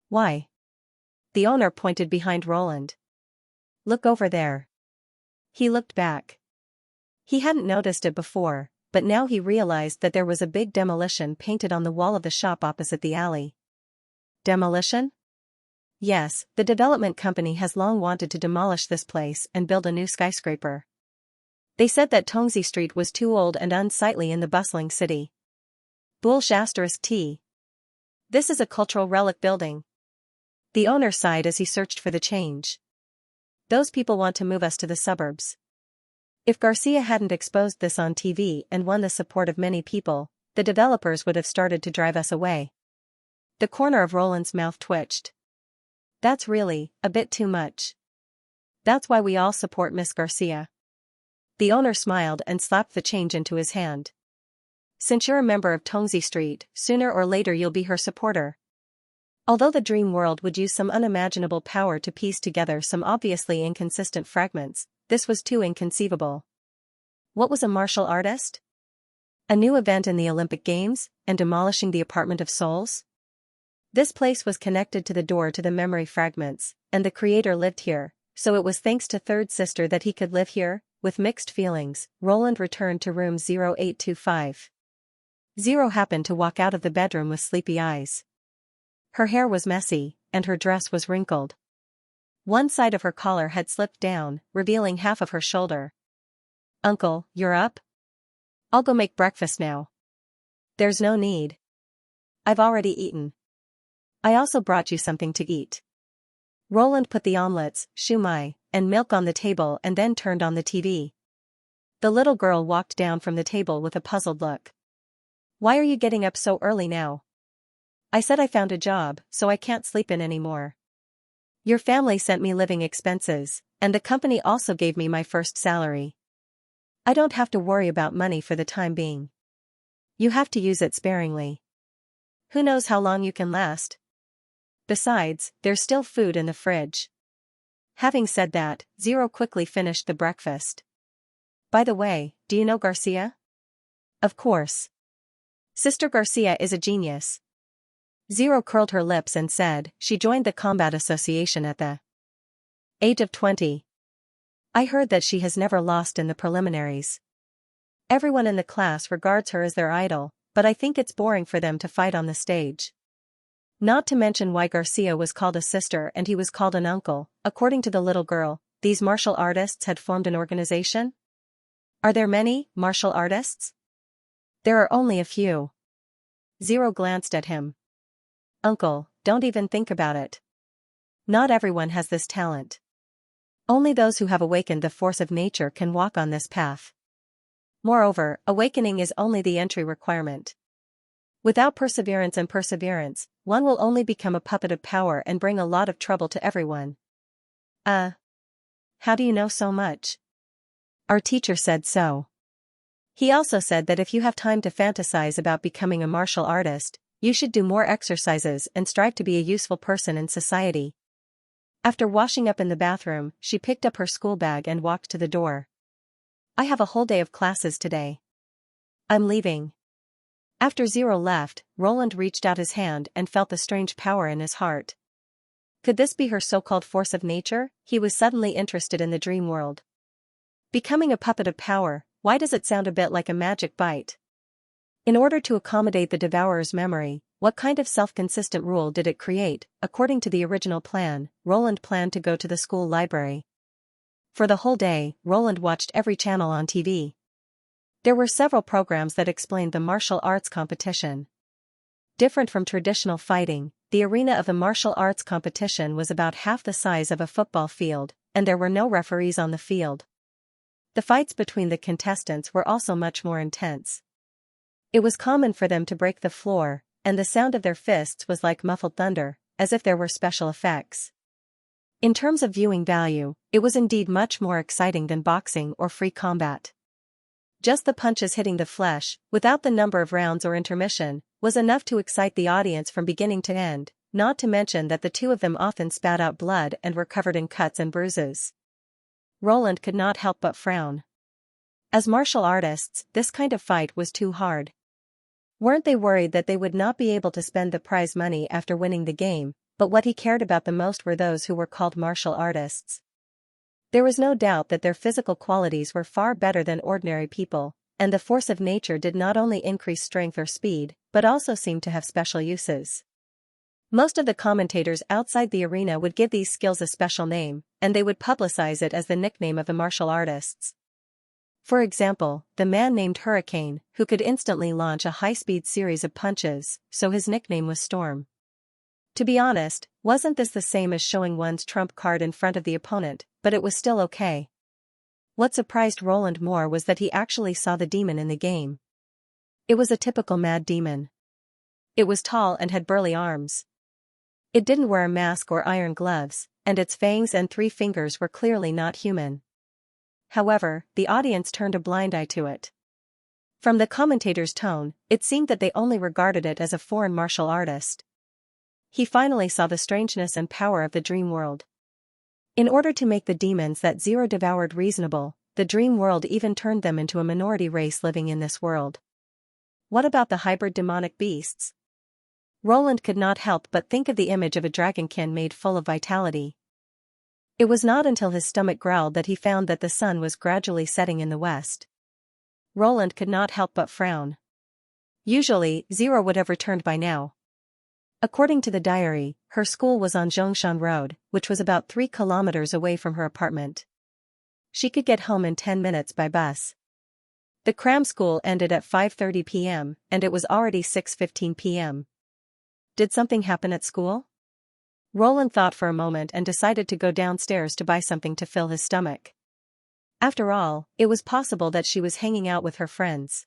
Why? The owner pointed behind Roland. Look over there. He looked back. He hadn't noticed it before, but now he realized that there was a big demolition painted on the wall of the shop opposite the alley. Demolition? Yes, the development company has long wanted to demolish this place and build a new skyscraper. They said that Tongzi Street was too old and unsightly in the bustling city. *T. This is a cultural relic building. The owner sighed as he searched for the change. Those people want to move us to the suburbs. If Garcia hadn't exposed this on TV and won the support of many people, the developers would have started to drive us away. The corner of Roland's mouth twitched. That's really a bit too much. That's why we all support Miss Garcia. The owner smiled and slapped the change into his hand. Since you're a member of Tongzi Street, sooner or later you'll be her supporter. Although the dream world would use some unimaginable power to piece together some obviously inconsistent fragments, this was too inconceivable. What was a martial artist? A new event in the Olympic Games, and demolishing the Apartment of Souls? This place was connected to the door to the memory fragments, and the creator lived here, so it was thanks to Third Sister that he could live here. With mixed feelings, Roland returned to room 0825. Zero happened to walk out of the bedroom with sleepy eyes. Her hair was messy, and her dress was wrinkled. One side of her collar had slipped down, revealing half of her shoulder. Uncle, you're up? I'll go make breakfast now. There's no need. I've already eaten. I also brought you something to eat. Roland put the omelets, shumai, and milk on the table and then turned on the TV. The little girl walked down from the table with a puzzled look. Why are you getting up so early now? I said I found a job, so I can't sleep in anymore. Your family sent me living expenses, and the company also gave me my first salary. I don't have to worry about money for the time being. You have to use it sparingly. Who knows how long you can last? Besides, there's still food in the fridge. Having said that, Zero quickly finished the breakfast. By the way, do you know Garcia? Of course. Sister Garcia is a genius. Zero curled her lips and said she joined the combat association at the age of 20. I heard that she has never lost in the preliminaries. Everyone in the class regards her as their idol, but I think it's boring for them to fight on the stage. Not to mention why Garcia was called a sister and he was called an uncle. According to the little girl, these martial artists had formed an organization? Are there many martial artists? There are only a few. Zero glanced at him. Uncle, don't even think about it. Not everyone has this talent. Only those who have awakened the force of nature can walk on this path. Moreover, awakening is only the entry requirement. Without perseverance, one will only become a puppet of power and bring a lot of trouble to everyone. How do you know so much? Our teacher said so. He also said that if you have time to fantasize about becoming a martial artist, you should do more exercises and strive to be a useful person in society. After washing up in the bathroom, she picked up her school bag and walked to the door. I have a whole day of classes today. I'm leaving. After Zero left, Roland reached out his hand and felt the strange power in his heart. Could this be her so-called force of nature? He was suddenly interested in the dream world. Becoming a puppet of power, why does it sound a bit like a magic bite? In order to accommodate the devourer's memory, what kind of self-consistent rule did it create? According to the original plan, Roland planned to go to the school library. For the whole day, Roland watched every channel on TV. There were several programs that explained the martial arts competition. Different from traditional fighting, the arena of the martial arts competition was about half the size of a football field, and there were no referees on the field. The fights between the contestants were also much more intense. It was common for them to break the floor, and the sound of their fists was like muffled thunder, as if there were special effects. In terms of viewing value, it was indeed much more exciting than boxing or free combat. Just the punches hitting the flesh, without the number of rounds or intermission, was enough to excite the audience from beginning to end, not to mention that the two of them often spat out blood and were covered in cuts and bruises. Roland could not help but frown. As martial artists, this kind of fight was too hard. Weren't they worried that they would not be able to spend the prize money after winning the game, but what he cared about the most were those who were called martial artists. There was no doubt that their physical qualities were far better than ordinary people, and the force of nature did not only increase strength or speed, but also seemed to have special uses. Most of the commentators outside the arena would give these skills a special name, and they would publicize it as the nickname of the martial artists. For example, the man named Hurricane, who could instantly launch a high-speed series of punches, so his nickname was Storm. To be honest, wasn't this the same as showing one's trump card in front of the opponent, but it was still okay. What surprised Roland more was that he actually saw the demon in the game. It was a typical mad demon. It was tall and had burly arms. It didn't wear a mask or iron gloves, and its fangs and 3 fingers were clearly not human. However, the audience turned a blind eye to it. From the commentator's tone, it seemed that they only regarded it as a foreign martial artist. He finally saw the strangeness and power of the dream world. In order to make the demons that Zero devoured reasonable, the dream world even turned them into a minority race living in this world. What about the hybrid demonic beasts? Roland could not help but think of the image of a dragonkin made full of vitality. It was not until his stomach growled that he found that the sun was gradually setting in the west. Roland could not help but frown. Usually, Zero would have returned by now. According to the diary, her school was on Zhongshan Road, which was about 3 kilometers away from her apartment. She could get home in 10 minutes by bus. The cram school ended at 5:30 p.m., and it was already 6:15 p.m. Did something happen at school? Roland thought for a moment and decided to go downstairs to buy something to fill his stomach. After all, it was possible that she was hanging out with her friends.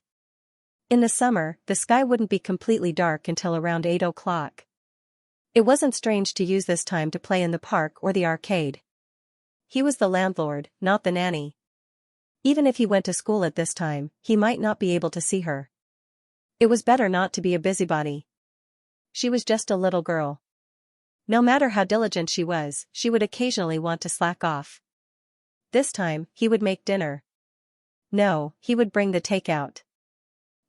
In the summer, the sky wouldn't be completely dark until around 8 o'clock. It wasn't strange to use this time to play in the park or the arcade. He was the landlord, not the nanny. Even if he went to school at this time, he might not be able to see her. It was better not to be a busybody. She was just a little girl. No matter how diligent she would occasionally want to slack off. This time, he would make dinner. No, he would bring the takeout.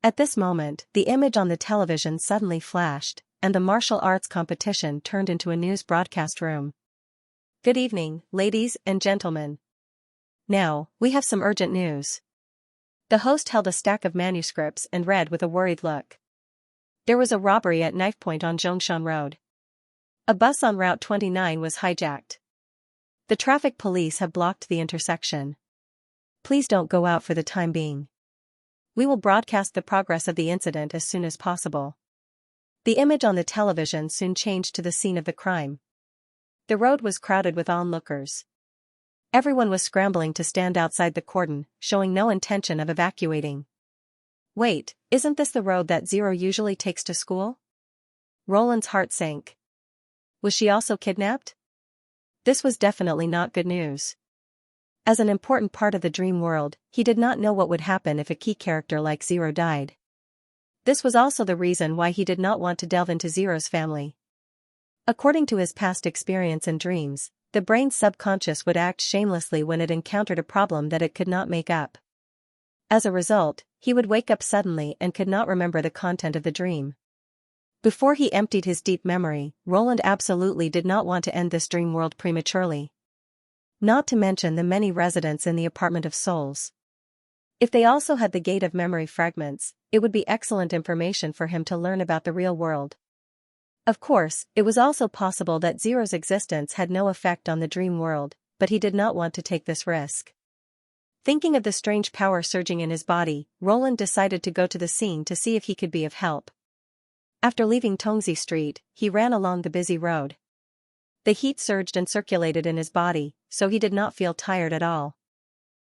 At this moment, the image on the television suddenly flashed, and the martial arts competition turned into a news broadcast room. Good evening, ladies and gentlemen. Now, we have some urgent news. The host held a stack of manuscripts and read with a worried look. There was a robbery at knife point on Zhongshan Road. A bus on Route 29 was hijacked. The traffic police have blocked the intersection. Please don't go out for the time being. We will broadcast the progress of the incident as soon as possible. The image on the television soon changed to the scene of the crime. The road was crowded with onlookers. Everyone was scrambling to stand outside the cordon, showing no intention of evacuating. Wait, isn't this the road that Zero usually takes to school? Roland's heart sank. Was she also kidnapped? This was definitely not good news. As an important part of the dream world, he did not know what would happen if a key character like Zero died. This was also the reason why he did not want to delve into Zero's family. According to his past experience in dreams, the brain's subconscious would act shamelessly when it encountered a problem that it could not make up. As a result, he would wake up suddenly and could not remember the content of the dream. Before he emptied his deep memory, Roland absolutely did not want to end this dream world prematurely. Not to mention the many residents in the apartment of souls. If they also had the gate of memory fragments, it would be excellent information for him to learn about the real world. Of course, it was also possible that Zero's existence had no effect on the dream world, but he did not want to take this risk. Thinking of the strange power surging in his body, Roland decided to go to the scene to see if he could be of help. After leaving Tongzi Street, he ran along the busy road. The heat surged and circulated in his body, so he did not feel tired at all.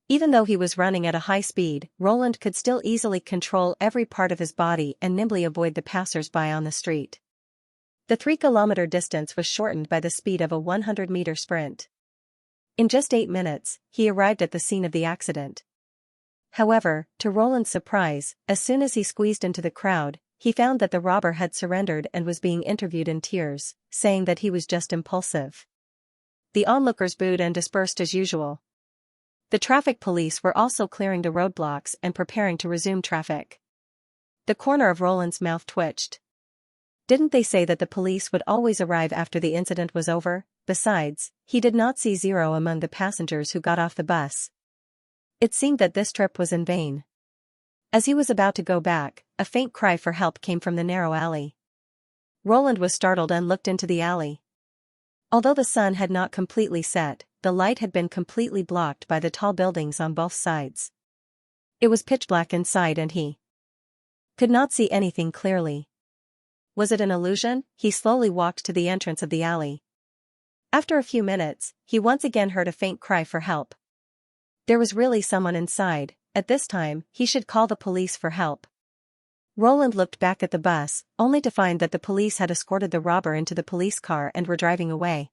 Even though he was running at a high speed, Roland could still easily control every part of his body and nimbly avoid the passers-by on the street. The 3-kilometer distance was shortened by the speed of a 100-meter sprint. In just 8 minutes, he arrived at the scene of the accident. However, to Roland's surprise, as soon as he squeezed into the crowd, he found that the robber had surrendered and was being interviewed in tears, saying that he was just impulsive. The onlookers booed and dispersed as usual. The traffic police were also clearing the roadblocks and preparing to resume traffic. The corner of Roland's mouth twitched. Didn't they say that the police would always arrive after the incident was over? Besides, he did not see Zero among the passengers who got off the bus. It seemed that this trip was in vain. As he was about to go back, a faint cry for help came from the narrow alley. Roland was startled and looked into the alley. Although the sun had not completely set, the light had been completely blocked by the tall buildings on both sides. It was pitch black inside and he could not see anything clearly. Was it an illusion? He slowly walked to the entrance of the alley. After a few minutes, he once again heard a faint cry for help. There was really someone inside. At this time, he should call the police for help. Roland looked back at the bus, only to find that the police had escorted the robber into the police car and were driving away.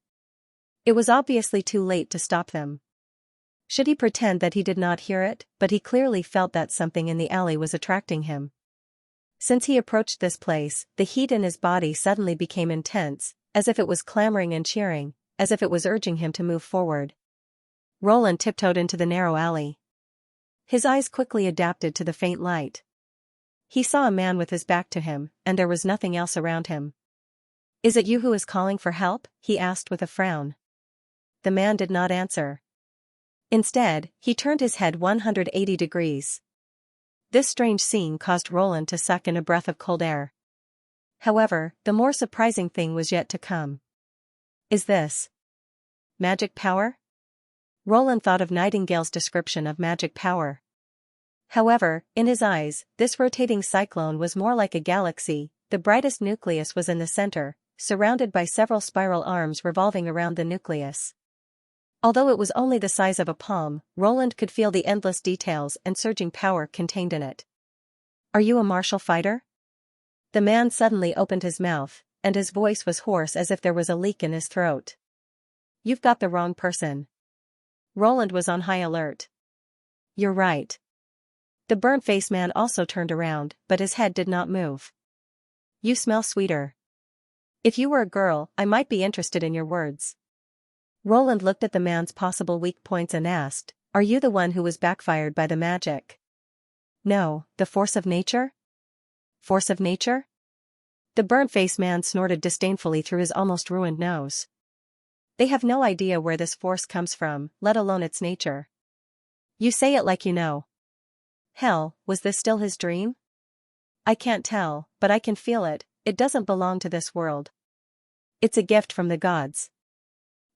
It was obviously too late to stop them. Should he pretend that he did not hear it? But he clearly felt that something in the alley was attracting him. Since he approached this place, the heat in his body suddenly became intense, as if it was clamoring and cheering, as if it was urging him to move forward. Roland tiptoed into the narrow alley. His eyes quickly adapted to the faint light. He saw a man with his back to him, and there was nothing else around him. "Is it you who is calling for help?" he asked with a frown. The man did not answer. Instead, he turned his head 180 degrees. This strange scene caused Roland to suck in a breath of cold air. However, the more surprising thing was yet to come. Is this magic power? Roland thought of Nightingale's description of magic power. However, in his eyes, this rotating cyclone was more like a galaxy. The brightest nucleus was in the center, surrounded by several spiral arms revolving around the nucleus. Although it was only the size of a palm, Roland could feel the endless details and surging power contained in it. "Are you a martial fighter?" The man suddenly opened his mouth, and his voice was hoarse as if there was a leak in his throat. "You've got the wrong person." Roland was on high alert. "You're right." The burnt-faced man also turned around, but his head did not move. "You smell sweeter. If you were a girl, I might be interested in your words." Roland looked at the man's possible weak points and asked, "Are you the one who was backfired by the magic?" "No, the force of nature?" "Force of nature?" The burnt-faced man snorted disdainfully through his almost ruined nose. "They have no idea where this force comes from, let alone its nature." "You say it like you know." Hell, was this still his dream? "I can't tell, but I can feel it. It doesn't belong to this world. It's a gift from the gods."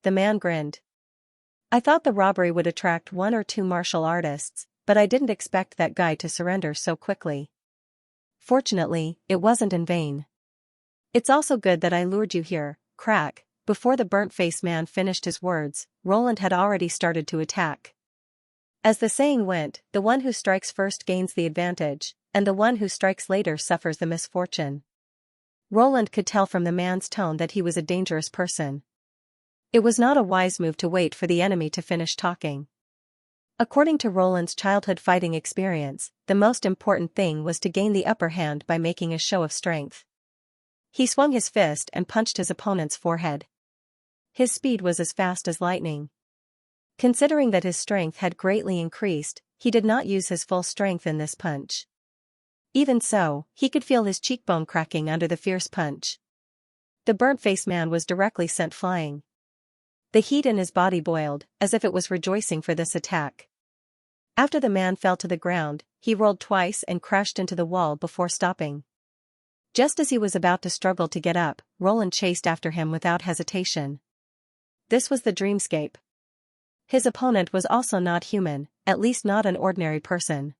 The man grinned. "I thought the robbery would attract 1 or 2 martial artists, but I didn't expect that guy to surrender so quickly. Fortunately, it wasn't in vain. It's also good that I lured you here." Crack. Before the burnt-faced man finished his words, Roland had already started to attack. As the saying went, the one who strikes first gains the advantage, and the one who strikes later suffers the misfortune. Roland could tell from the man's tone that he was a dangerous person. It was not a wise move to wait for the enemy to finish talking. According to Roland's childhood fighting experience, the most important thing was to gain the upper hand by making a show of strength. He swung his fist and punched his opponent's forehead. His speed was as fast as lightning. Considering that his strength had greatly increased, he did not use his full strength in this punch. Even so, he could feel his cheekbone cracking under the fierce punch. The burnt-faced man was directly sent flying. The heat in his body boiled, as if it was rejoicing for this attack. After the man fell to the ground, he rolled twice and crashed into the wall before stopping. Just as he was about to struggle to get up, Roland chased after him without hesitation. This was the dreamscape. His opponent was also not human, at least not an ordinary person.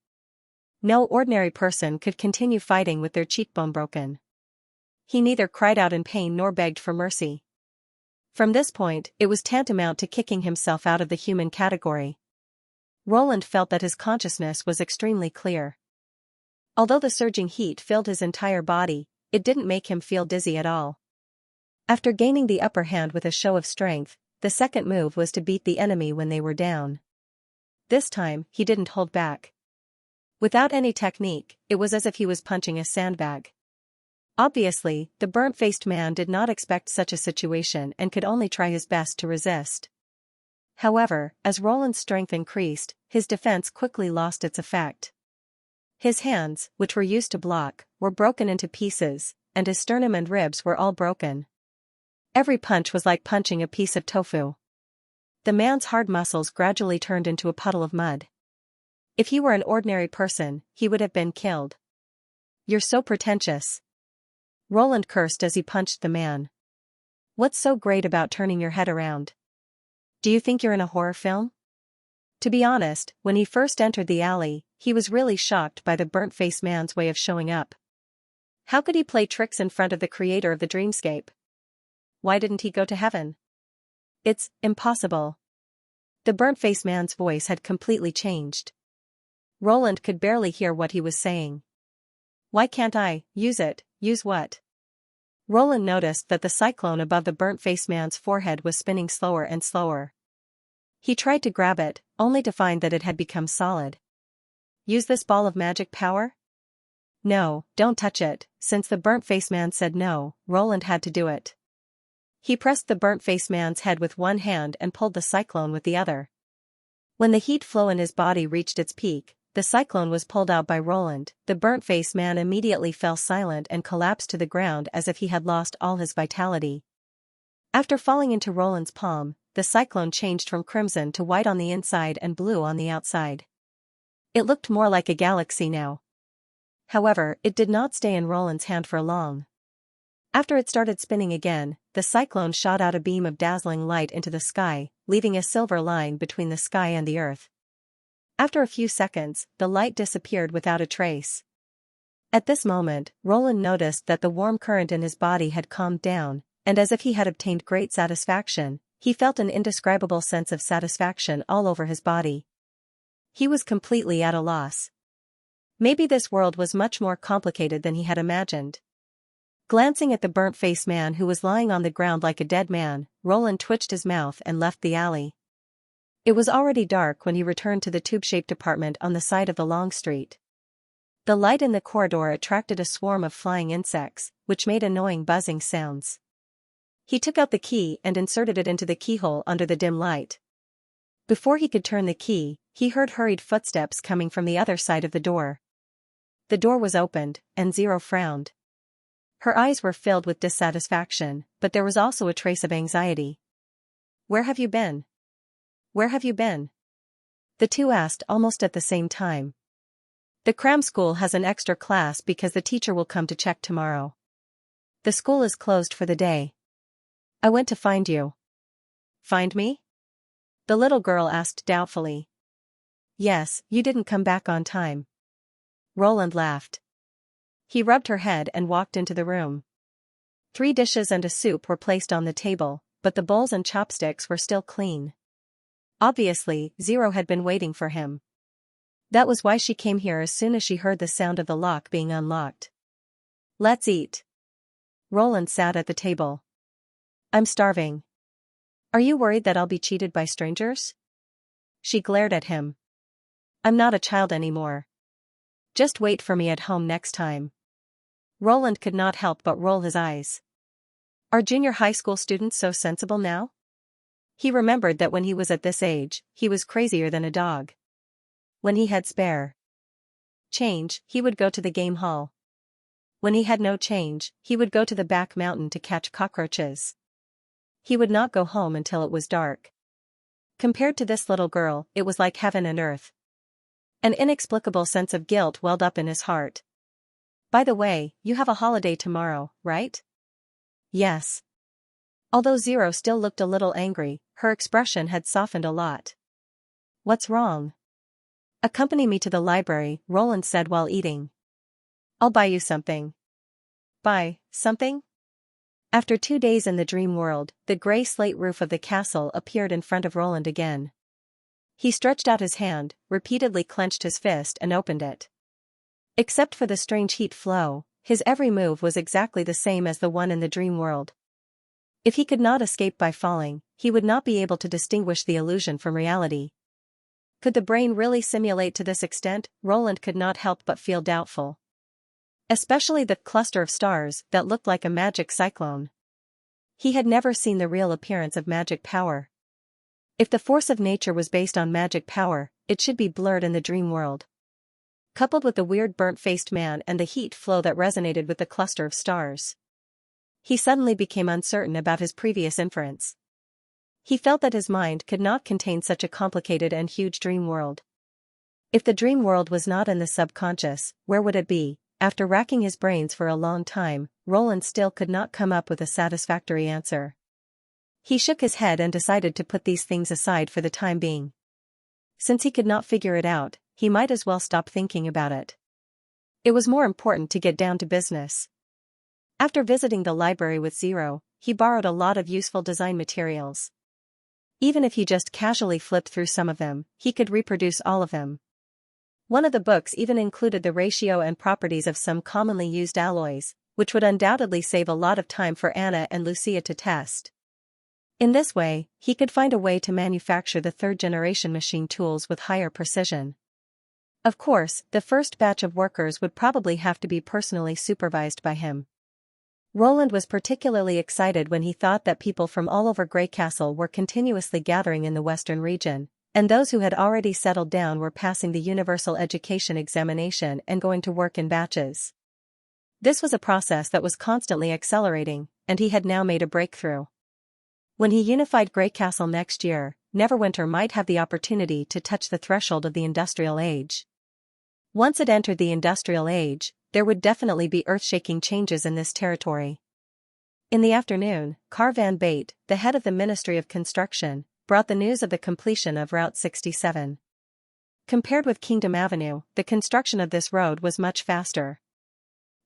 No ordinary person could continue fighting with their cheekbone broken. He neither cried out in pain nor begged for mercy. From this point, it was tantamount to kicking himself out of the human category. Roland felt that his consciousness was extremely clear. Although the surging heat filled his entire body, it didn't make him feel dizzy at all. After gaining the upper hand with a show of strength, the second move was to beat the enemy when they were down. This time, he didn't hold back. Without any technique, it was as if he was punching a sandbag. Obviously, the burnt-faced man did not expect such a situation and could only try his best to resist. However, as Roland's strength increased, his defense quickly lost its effect. His hands, which were used to block, were broken into pieces, and his sternum and ribs were all broken. Every punch was like punching a piece of tofu. The man's hard muscles gradually turned into a puddle of mud. If he were an ordinary person, he would have been killed. "You're so pretentious," Roland cursed as he punched the man. "What's so great about turning your head around? Do you think you're in a horror film?" To be honest, when he first entered the alley, he was really shocked by the burnt-faced man's way of showing up. How could he play tricks in front of the creator of the dreamscape? Why didn't he go to heaven? It's impossible. The burnt-faced man's voice had completely changed. Roland could barely hear what he was saying. "Why can't I use it?" "Use what?" Roland noticed that the cyclone above the burnt-faced man's forehead was spinning slower and slower. He tried to grab it, only to find that it had become solid. "Use this ball of magic power?" "No, don't touch it." Since the burnt-faced man said no, Roland had to do it. He pressed the burnt-faced man's head with one hand and pulled the cyclone with the other. When the heat flow in his body reached its peak, the cyclone was pulled out by Roland. The burnt-faced man immediately fell silent and collapsed to the ground as if he had lost all his vitality. After falling into Roland's palm, the cyclone changed from crimson to white on the inside and blue on the outside. It looked more like a galaxy now. However, it did not stay in Roland's hand for long. After it started spinning again, the cyclone shot out a beam of dazzling light into the sky, leaving a silver line between the sky and the earth. After a few seconds, the light disappeared without a trace. At this moment, Roland noticed that the warm current in his body had calmed down, and as if he had obtained great satisfaction, he felt an indescribable sense of satisfaction all over his body. He was completely at a loss. Maybe this world was much more complicated than he had imagined. Glancing at the burnt-faced man who was lying on the ground like a dead man, Roland twitched his mouth and left the alley. It was already dark when he returned to the tube-shaped apartment on the side of the long street. The light in the corridor attracted a swarm of flying insects, which made annoying buzzing sounds. He took out the key and inserted it into the keyhole under the dim light. Before he could turn the key, he heard hurried footsteps coming from the other side of the door. The door was opened, and Zero frowned. Her eyes were filled with dissatisfaction, but there was also a trace of anxiety. "Where have you been? Where have you been?" the two asked almost at the same time. "The cram school has an extra class because the teacher will come to check tomorrow. The school is closed for the day. I went to find you." "Find me?" the little girl asked doubtfully. "Yes, you didn't come back on time." Roland laughed. He rubbed her head and walked into the room. 3 dishes and a soup were placed on the table, but the bowls and chopsticks were still clean. Obviously, Zero had been waiting for him. That was why she came here as soon as she heard the sound of the lock being unlocked. "Let's eat." Roland sat at the table. "I'm starving." "Are you worried that I'll be cheated by strangers?" She glared at him. "I'm not a child anymore. Just wait for me at home next time." Roland could not help but roll his eyes. Are junior high school students so sensible now? He remembered that when he was at this age, he was crazier than a dog. When he had spare change, he would go to the game hall. When he had no change, he would go to the back mountain to catch cockroaches. He would not go home until it was dark. Compared to this little girl, it was like heaven and earth. An inexplicable sense of guilt welled up in his heart. "By the way, you have a holiday tomorrow, right?" "Yes." Although Zero still looked a little angry, her expression had softened a lot. "What's wrong?" "Accompany me to the library," Roland said while eating. "I'll buy you something." "Buy something?" After 2 days in the dream world, the gray slate roof of the castle appeared in front of Roland again. He stretched out his hand, repeatedly clenched his fist and opened it. Except for the strange heat flow, his every move was exactly the same as the one in the dream world. If he could not escape by falling, he would not be able to distinguish the illusion from reality. Could the brain really simulate to this extent? Roland could not help but feel doubtful. Especially the cluster of stars that looked like a magic cyclone. He had never seen the real appearance of magic power. If the force of nature was based on magic power, it should be blurred in the dream world. Coupled with the weird burnt-faced man and the heat flow that resonated with the cluster of stars. He suddenly became uncertain about his previous inference. He felt that his mind could not contain such a complicated and huge dream world. If the dream world was not in the subconscious, where would it be? After racking his brains for a long time, Roland still could not come up with a satisfactory answer. He shook his head and decided to put these things aside for the time being. Since he could not figure it out, he might as well stop thinking about it. It was more important to get down to business. After visiting the library with Zero, he borrowed a lot of useful design materials. Even if he just casually flipped through some of them, he could reproduce all of them. One of the books even included the ratio and properties of some commonly used alloys, which would undoubtedly save a lot of time for Anna and Lucia to test. In this way, he could find a way to manufacture the third-generation machine tools with higher precision. Of course, the first batch of workers would probably have to be personally supervised by him. Roland was particularly excited when he thought that people from all over Grey Castle were continuously gathering in the western region, and those who had already settled down were passing the Universal Education Examination and going to work in batches. This was a process that was constantly accelerating, and he had now made a breakthrough. When he unified Grey Castle next year, Neverwinter might have the opportunity to touch the threshold of the Industrial Age. Once it entered the Industrial Age, there would definitely be earth-shaking changes in this territory. In the afternoon, Car Van Bate, the head of the Ministry of Construction, brought the news of the completion of Route 67. Compared with Kingdom Avenue, the construction of this road was much faster.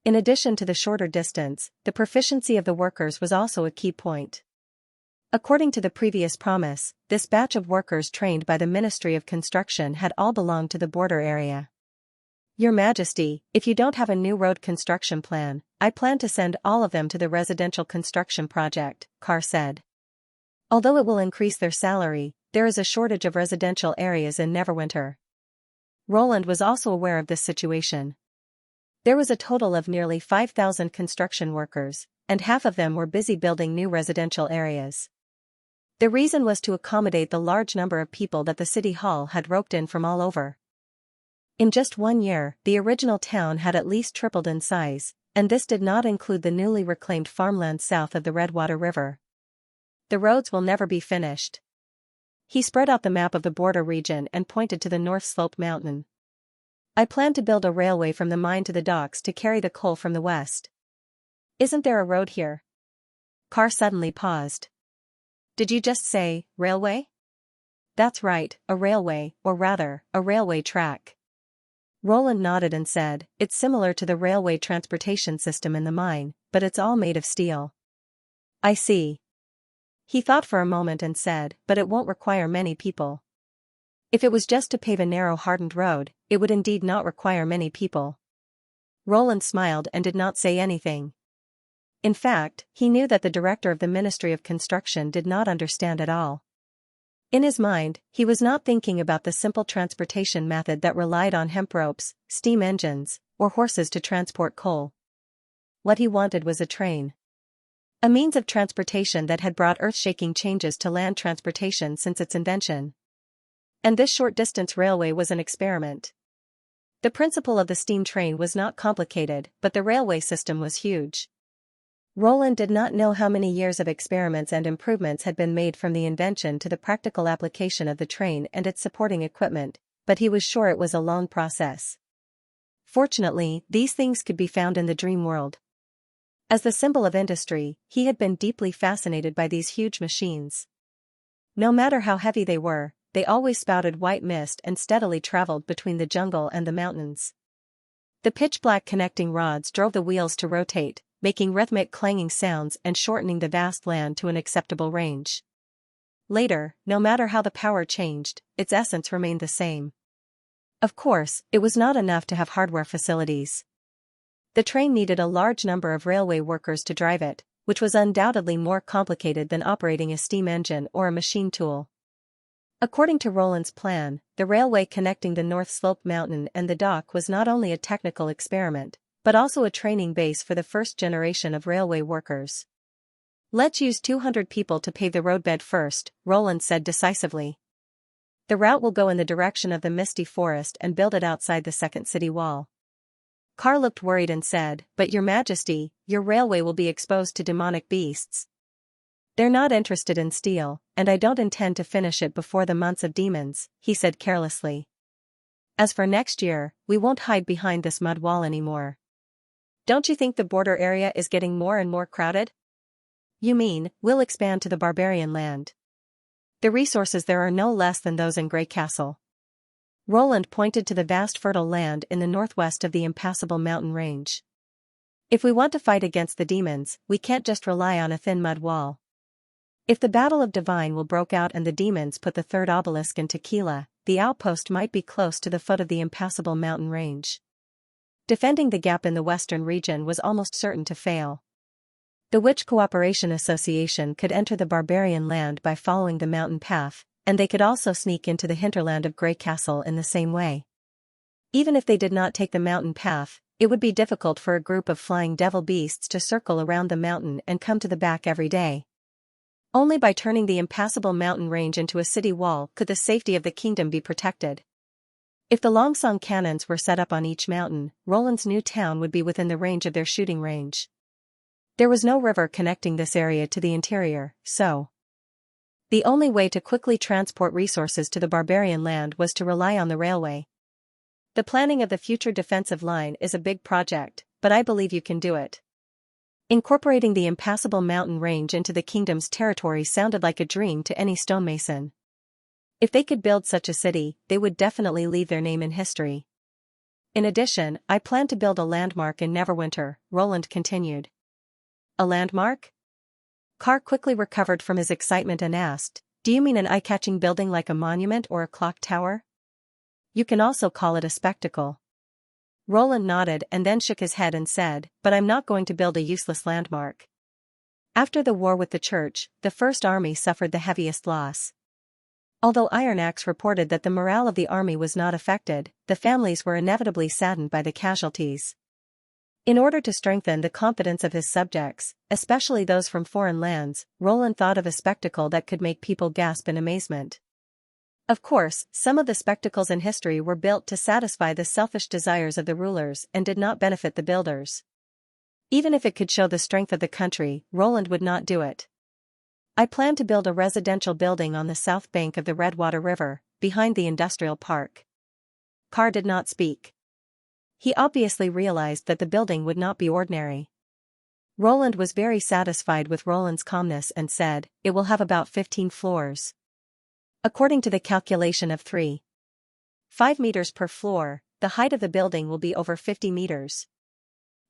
In addition to the shorter distance, the proficiency of the workers was also a key point. According to the previous promise, this batch of workers trained by the Ministry of Construction had all belonged to the border area. Your Majesty, if you don't have a new road construction plan, I plan to send all of them to the residential construction project, Carr said. Although it will increase their salary, there is a shortage of residential areas in Neverwinter. Roland was also aware of this situation. There was a total of nearly 5,000 construction workers, and half of them were busy building new residential areas. The reason was to accommodate the large number of people that the city hall had roped in from all over. In just 1 year, the original town had at least tripled in size, and this did not include the newly reclaimed farmland south of the Redwater River. The roads will never be finished. He spread out the map of the border region and pointed to the North Slope Mountain. I plan to build a railway from the mine to the docks to carry the coal from the west. Isn't there a road here? Carr suddenly paused. Did you just say, railway? That's right, a railway, or rather, a railway track. Roland nodded and said, it's similar to the railway transportation system in the mine, but it's all made of steel. I see. He thought for a moment and said, but it won't require many people. If it was just to pave a narrow hardened road, it would indeed not require many people. Roland smiled and did not say anything. In fact, he knew that the director of the Ministry of Construction did not understand at all. In his mind, he was not thinking about the simple transportation method that relied on hemp ropes, steam engines, or horses to transport coal. What he wanted was a train. A means of transportation that had brought earth-shaking changes to land transportation since its invention. And this short-distance railway was an experiment. The principle of the steam train was not complicated, but the railway system was huge. Roland did not know how many years of experiments and improvements had been made from the invention to the practical application of the train and its supporting equipment, but he was sure it was a long process. Fortunately, these things could be found in the dream world. As the symbol of industry, he had been deeply fascinated by these huge machines. No matter how heavy they were, they always spouted white mist and steadily traveled between the jungle and the mountains. The pitch-black connecting rods drove the wheels to rotate, making rhythmic clanging sounds and shortening the vast land to an acceptable range. Later, no matter how the power changed, its essence remained the same. Of course, it was not enough to have hardware facilities. The train needed a large number of railway workers to drive it, which was undoubtedly more complicated than operating a steam engine or a machine tool. According to Roland's plan, the railway connecting the North Slope Mountain and the dock was not only a technical experiment, but also a training base for the first generation of railway workers. "Let's use 200 people to pave the roadbed first," Roland said decisively. "The route will go in the direction of the misty forest and build it outside the second city wall." Carr looked worried and said, "But Your Majesty, your railway will be exposed to demonic beasts." "They're not interested in steel, and I don't intend to finish it before the months of demons," he said carelessly. "As for next year, we won't hide behind this mud wall anymore." "Don't you think the border area is getting more and more crowded?" "You mean, we'll expand to the barbarian land. The resources there are no less than those in Grey Castle." Roland pointed to the vast fertile land in the northwest of the impassable mountain range. "If we want to fight against the demons, we can't just rely on a thin mud wall. If the Battle of Divine will broke out and the demons put the third obelisk in Tequila, the outpost might be close to the foot of the impassable mountain range. Defending the gap in the western region was almost certain to fail. The Witch Cooperation Association could enter the barbarian land by following the mountain path, and they could also sneak into the hinterland of Grey Castle in the same way. Even if they did not take the mountain path, it would be difficult for a group of flying devil beasts to circle around the mountain and come to the back every day. Only by turning the impassable mountain range into a city wall could the safety of the kingdom be protected. If the Longsong cannons were set up on each mountain, Roland's new town would be within the range of their shooting range. There was no river connecting this area to the interior, so the only way to quickly transport resources to the barbarian land was to rely on the railway. "The planning of the future defensive line is a big project, but I believe you can do it." Incorporating the impassable mountain range into the kingdom's territory sounded like a dream to any stonemason. If they could build such a city, they would definitely leave their name in history. "In addition, I plan to build a landmark in Neverwinter," Roland continued. "A landmark?" Carr quickly recovered from his excitement and asked, "Do you mean an eye-catching building like a monument or a clock tower?" "You can also call it a spectacle." Roland nodded and then shook his head and said, "But I'm not going to build a useless landmark." After the war with the Church, the First Army suffered the heaviest loss. Although Iron Axe reported that the morale of the army was not affected, the families were inevitably saddened by the casualties. In order to strengthen the confidence of his subjects, especially those from foreign lands, Roland thought of a spectacle that could make people gasp in amazement. Of course, some of the spectacles in history were built to satisfy the selfish desires of the rulers and did not benefit the builders. Even if it could show the strength of the country, Roland would not do it. "I plan to build a residential building on the south bank of the Redwater River, behind the industrial park." Carr did not speak. He obviously realized that the building would not be ordinary. Roland was very satisfied with Roland's calmness and said, "It will have about 15 floors. According to the calculation of 3.5 meters per floor, the height of the building will be over 50 meters.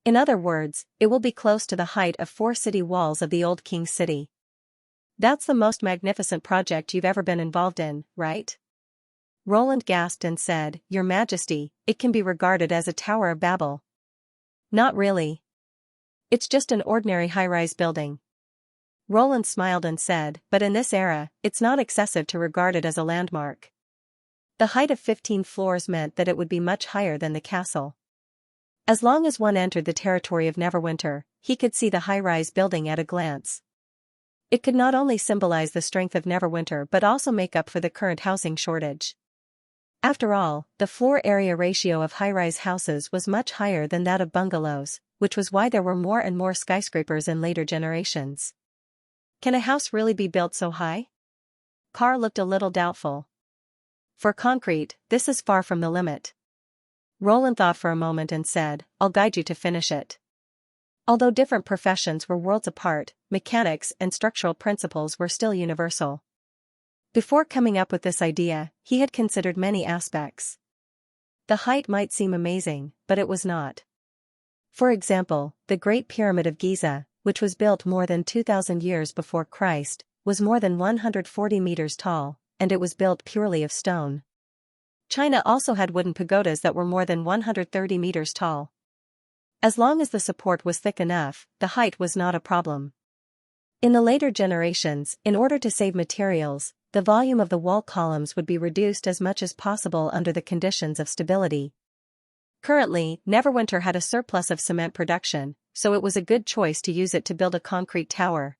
In other words, it will be close to the height of 4 city walls of the old King's City." "That's the most magnificent project you've ever been involved in, right?" Roland gasped and said, "Your Majesty, it can be regarded as a Tower of Babel." "Not really. It's just an ordinary high-rise building." Roland smiled and said, "But in this era, it's not excessive to regard it as a landmark." The height of 15 floors meant that it would be much higher than the castle. As long as one entered the territory of Neverwinter, he could see the high-rise building at a glance. It could not only symbolize the strength of Neverwinter but also make up for the current housing shortage. After all, the floor area ratio of high-rise houses was much higher than that of bungalows, which was why there were more and more skyscrapers in later generations. "Can a house really be built so high?" Carr looked a little doubtful. "For concrete, this is far from the limit." Roland thought for a moment and said, "I'll guide you to finish it." Although different professions were worlds apart, mechanics and structural principles were still universal. Before coming up with this idea, he had considered many aspects. The height might seem amazing, but it was not. For example, the Great Pyramid of Giza, which was built more than 2,000 years before Christ, was more than 140 meters tall, and it was built purely of stone. China also had wooden pagodas that were more than 130 meters tall. As long as the support was thick enough, the height was not a problem. In the later generations, in order to save materials, the volume of the wall columns would be reduced as much as possible under the conditions of stability. Currently, Neverwinter had a surplus of cement production, so it was a good choice to use it to build a concrete tower.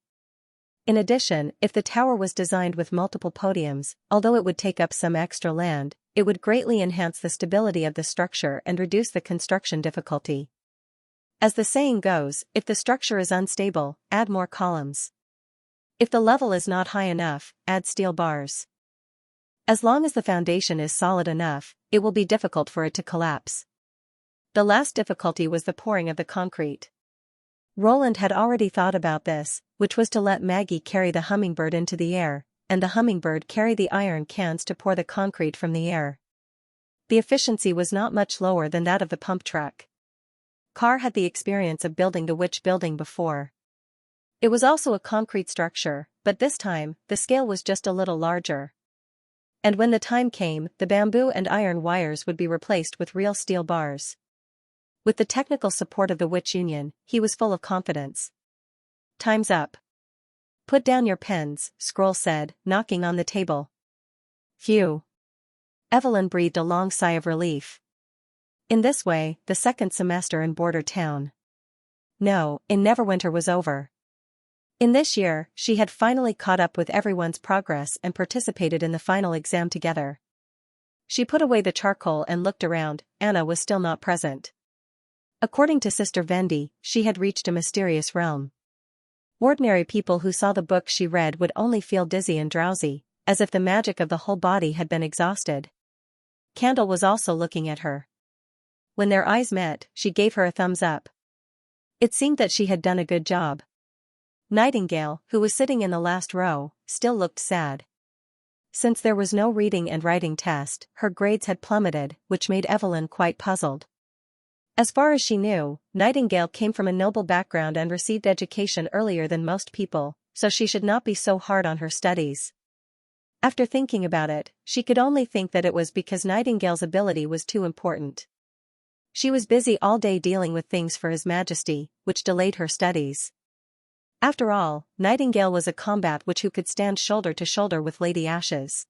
In addition, if the tower was designed with multiple podiums, although it would take up some extra land, it would greatly enhance the stability of the structure and reduce the construction difficulty. As the saying goes, if the structure is unstable, add more columns. If the level is not high enough, add steel bars. As long as the foundation is solid enough, it will be difficult for it to collapse. The last difficulty was the pouring of the concrete. Roland had already thought about this, which was to let Maggie carry the hummingbird into the air, and the hummingbird carry the iron cans to pour the concrete from the air. The efficiency was not much lower than that of the pump truck. Carr had the experience of building the Witch building before. It was also a concrete structure, but this time, the scale was just a little larger. And when the time came, the bamboo and iron wires would be replaced with real steel bars. With the technical support of the Witch Union, he was full of confidence. Time's up. Put down your pens, Scroll said, knocking on the table. Phew. Evelyn breathed a long sigh of relief. In this way, the second semester in Border Town. No, in Neverwinter was over. In this year, she had finally caught up with everyone's progress and participated in the final exam together. She put away the charcoal and looked around. Anna was still not present. According to Sister Vendi, she had reached a mysterious realm. Ordinary people who saw the book she read would only feel dizzy and drowsy, as if the magic of the whole body had been exhausted. Candle was also looking at her. When their eyes met, she gave her a thumbs up. It seemed that she had done a good job. Nightingale, who was sitting in the last row, still looked sad. Since there was no reading and writing test, her grades had plummeted, which made Evelyn quite puzzled. As far as she knew, Nightingale came from a noble background and received education earlier than most people, so she should not be so hard on her studies. After thinking about it, she could only think that it was because Nightingale's ability was too important. She was busy all day dealing with things for His Majesty, which delayed her studies. After all, Nightingale was a combat witch who could stand shoulder to shoulder with Lady Ashes.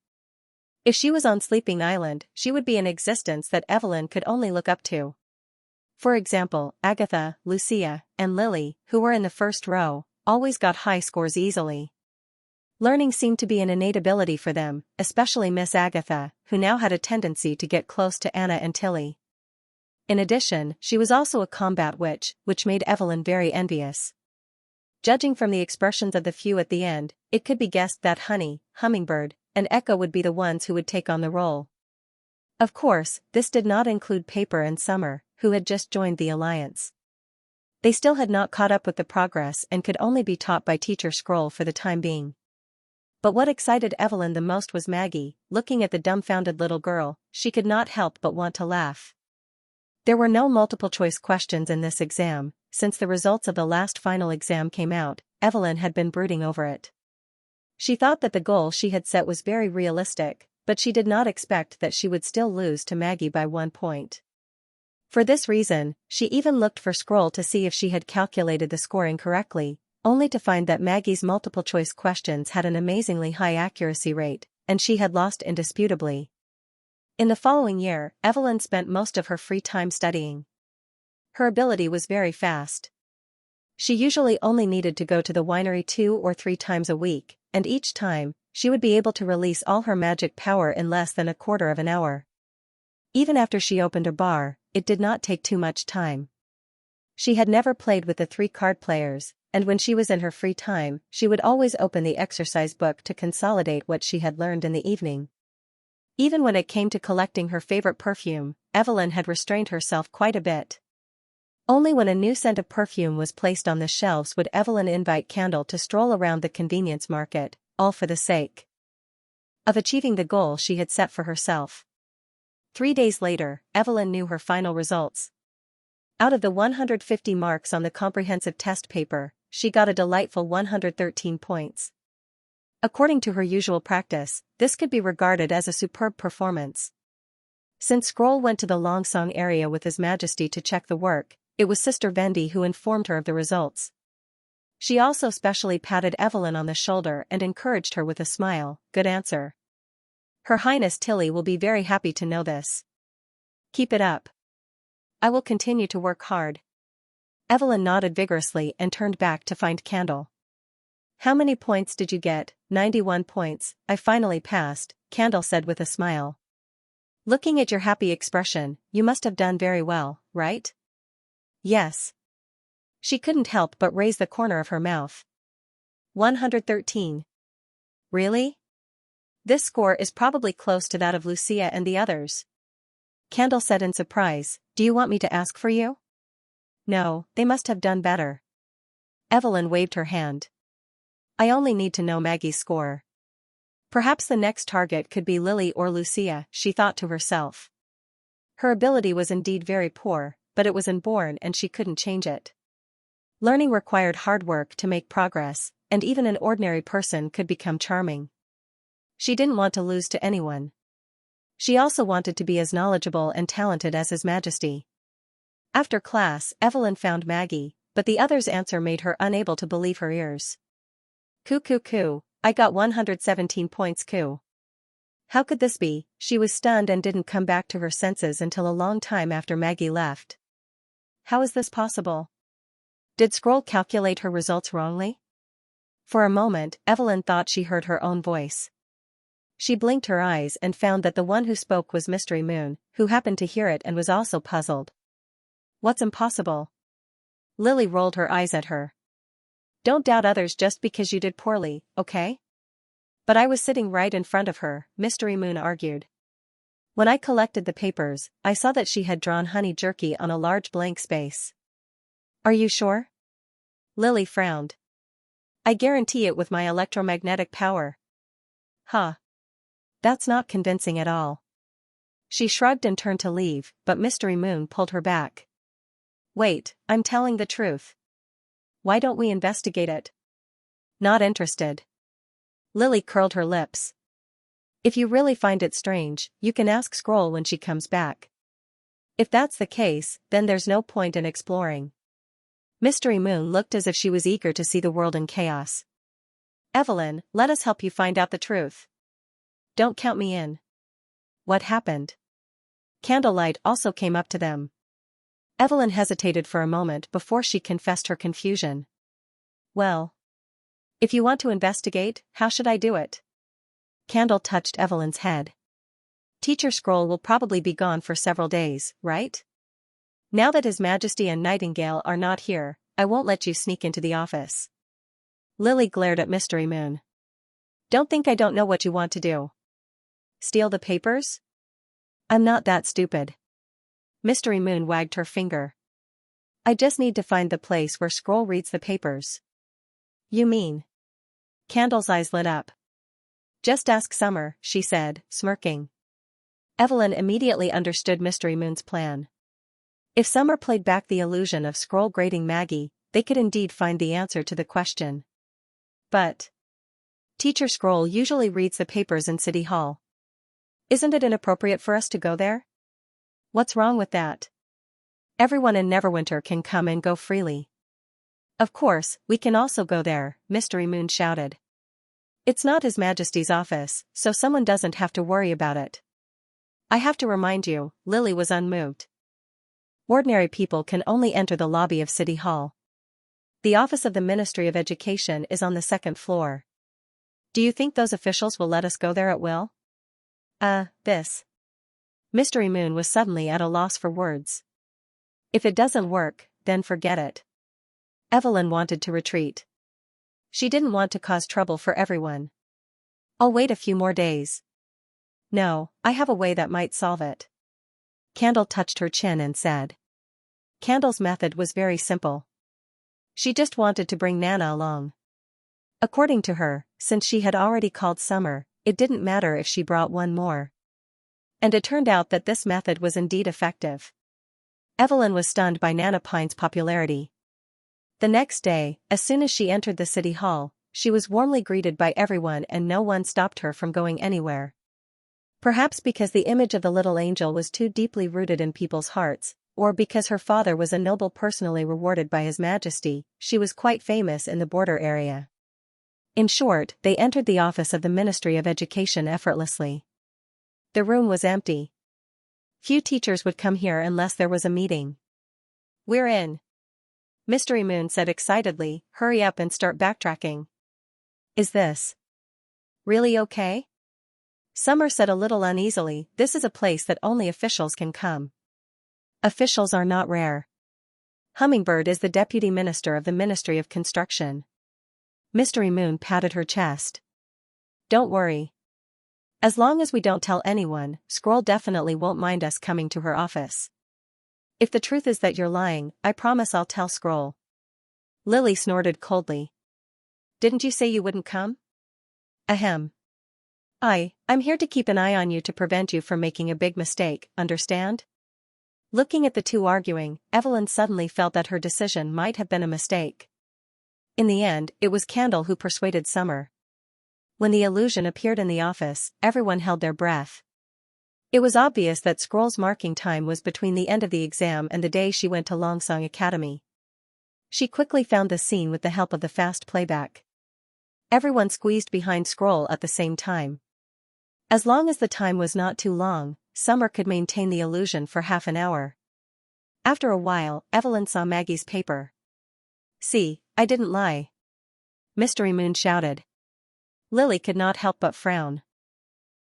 If she was on Sleeping Island, she would be an existence that Evelyn could only look up to. For example, Agatha, Lucia, and Lily, who were in the first row, always got high scores easily. Learning seemed to be an innate ability for them, especially Miss Agatha, who now had a tendency to get close to Anna and Tilly. In addition, she was also a combat witch, which made Evelyn very envious. Judging from the expressions of the few at the end, it could be guessed that Honey, Hummingbird, and Echo would be the ones who would take on the role. Of course, this did not include Paper and Summer, who had just joined the alliance. They still had not caught up with the progress and could only be taught by Teacher Scroll for the time being. But what excited Evelyn the most was Maggie. Looking at the dumbfounded little girl, she could not help but want to laugh. There were no multiple-choice questions in this exam. Since the results of the last final exam came out, Evelyn had been brooding over it. She thought that the goal she had set was very realistic, but she did not expect that she would still lose to Maggie by 1 point. For this reason, she even looked for Scroll to see if she had calculated the scoring correctly, only to find that Maggie's multiple-choice questions had an amazingly high accuracy rate, and she had lost indisputably. In the following year, Evelyn spent most of her free time studying. Her ability was very fast. She usually only needed to go to the winery 2 or 3 times a week, and each time, she would be able to release all her magic power in less than a quarter of an hour. Even after she opened a bar, it did not take too much time. She had never played with the 3 card players, and when she was in her free time, she would always open the exercise book to consolidate what she had learned in the evening. Even when it came to collecting her favorite perfume, Evelyn had restrained herself quite a bit. Only when a new scent of perfume was placed on the shelves would Evelyn invite Candle to stroll around the convenience market, all for the sake of achieving the goal she had set for herself. 3 days later, Evelyn knew her final results. Out of the 150 marks on the comprehensive test paper, she got a delightful 113 points. According to her usual practice, this could be regarded as a superb performance. Since Scroll went to the Longsong area with His Majesty to check the work, it was Sister Vendi who informed her of the results. She also specially patted Evelyn on the shoulder and encouraged her with a smile. Good answer. Her Highness Tilly will be very happy to know this. Keep it up. I will continue to work hard. Evelyn nodded vigorously and turned back to find Candle. How many points did you get? 91 points, I finally passed, Candle said with a smile. Looking at your happy expression, you must have done very well, right? Yes. She couldn't help but raise the corner of her mouth. 113. Really? This score is probably close to that of Lucia and the others. Candle said in surprise, do you want me to ask for you? No, they must have done better. Evelyn waved her hand. I only need to know Maggie's score. Perhaps the next target could be Lily or Lucia, she thought to herself. Her ability was indeed very poor, but it was inborn and she couldn't change it. Learning required hard work to make progress, and even an ordinary person could become charming. She didn't want to lose to anyone. She also wanted to be as knowledgeable and talented as His Majesty. After class, Evelyn found Maggie, but the other's answer made her unable to believe her ears. Coo, I got 117 points coo. How could this be? She was stunned and didn't come back to her senses until a long time after Maggie left. How is this possible? Did Scroll calculate her results wrongly? For a moment, Evelyn thought she heard her own voice. She blinked her eyes and found that the one who spoke was Mystery Moon, who happened to hear it and was also puzzled. What's impossible? Lily rolled her eyes at her. Don't doubt others just because you did poorly, okay? But I was sitting right in front of her, Mystery Moon argued. When I collected the papers, I saw that she had drawn honey jerky on a large blank space. Are you sure? Lily frowned. I guarantee it with my electromagnetic power. Huh. That's not convincing at all. She shrugged and turned to leave, but Mystery Moon pulled her back. Wait, I'm telling the truth. Why don't we investigate it? Not interested. Lily curled her lips. If you really find it strange, you can ask Scroll when she comes back. If that's the case, then there's no point in exploring. Mystery Moon looked as if she was eager to see the world in chaos. Evelyn, let us help you find out the truth. Don't count me in. What happened? Candlelight also came up to them. Evelyn hesitated for a moment before she confessed her confusion. Well. If you want to investigate, how should I do it? Candle touched Evelyn's head. Teacher Scroll will probably be gone for several days, right? Now that His Majesty and Nightingale are not here, I won't let you sneak into the office. Lily glared at Mystery Moon. Don't think I don't know what you want to do. Steal the papers? I'm not that stupid. Mystery Moon wagged her finger. I just need to find the place where Scroll reads the papers. You mean? Candle's eyes lit up. Just ask Summer, she said, smirking. Evelyn immediately understood Mystery Moon's plan. If Summer played back the illusion of Scroll grading Maggie, they could indeed find the answer to the question. But Teacher Scroll usually reads the papers in City Hall. Isn't it inappropriate for us to go there? What's wrong with that? Everyone in Neverwinter can come and go freely. Of course, we can also go there, Mystery Moon shouted. It's not His Majesty's office, so someone doesn't have to worry about it. I have to remind you, Lily was unmoved. Ordinary people can only enter the lobby of City Hall. The office of the Ministry of Education is on the second floor. Do you think those officials will let us go there at will? This. Mystery Moon was suddenly at a loss for words. If it doesn't work, then forget it. Evelyn wanted to retreat. She didn't want to cause trouble for everyone. I'll wait a few more days. No, I have a way that might solve it. Candle touched her chin and said. Candle's method was very simple. She just wanted to bring Nana along. According to her, since she had already called Summer, it didn't matter if she brought one more. And it turned out that this method was indeed effective. Evelyn was stunned by Nana Pine's popularity. The next day, as soon as she entered the City Hall, she was warmly greeted by everyone and no one stopped her from going anywhere. Perhaps because the image of the little angel was too deeply rooted in people's hearts, or because her father was a noble personally rewarded by His Majesty, she was quite famous in the border area. In short, they entered the office of the Ministry of Education effortlessly. The room was empty. Few teachers would come here unless there was a meeting. "We're in," Mystery Moon said excitedly. "Hurry up and start backtracking." "Is this really okay?" Summer said a little uneasily. "This is a place that only officials can come." "Officials are not rare. Hummingbird is the deputy minister of the Ministry of Construction." Mystery Moon patted her chest. "Don't worry. As long as we don't tell anyone, Scroll definitely won't mind us coming to her office. If the truth is that you're lying, I promise I'll tell Scroll." Lily snorted coldly. "Didn't you say you wouldn't come?" "Ahem. I'm here to keep an eye on you to prevent you from making a big mistake, understand?" Looking at the two arguing, Evelyn suddenly felt that her decision might have been a mistake. In the end, it was Candle who persuaded Summer. When the illusion appeared in the office, everyone held their breath. It was obvious that Scroll's marking time was between the end of the exam and the day she went to Longsong Academy. She quickly found the scene with the help of the fast playback. Everyone squeezed behind Scroll at the same time. As long as the time was not too long, Summer could maintain the illusion for half an hour. After a while, Evelyn saw Maggie's paper. "See, I didn't lie," Mystery Moon shouted. Lily could not help but frown.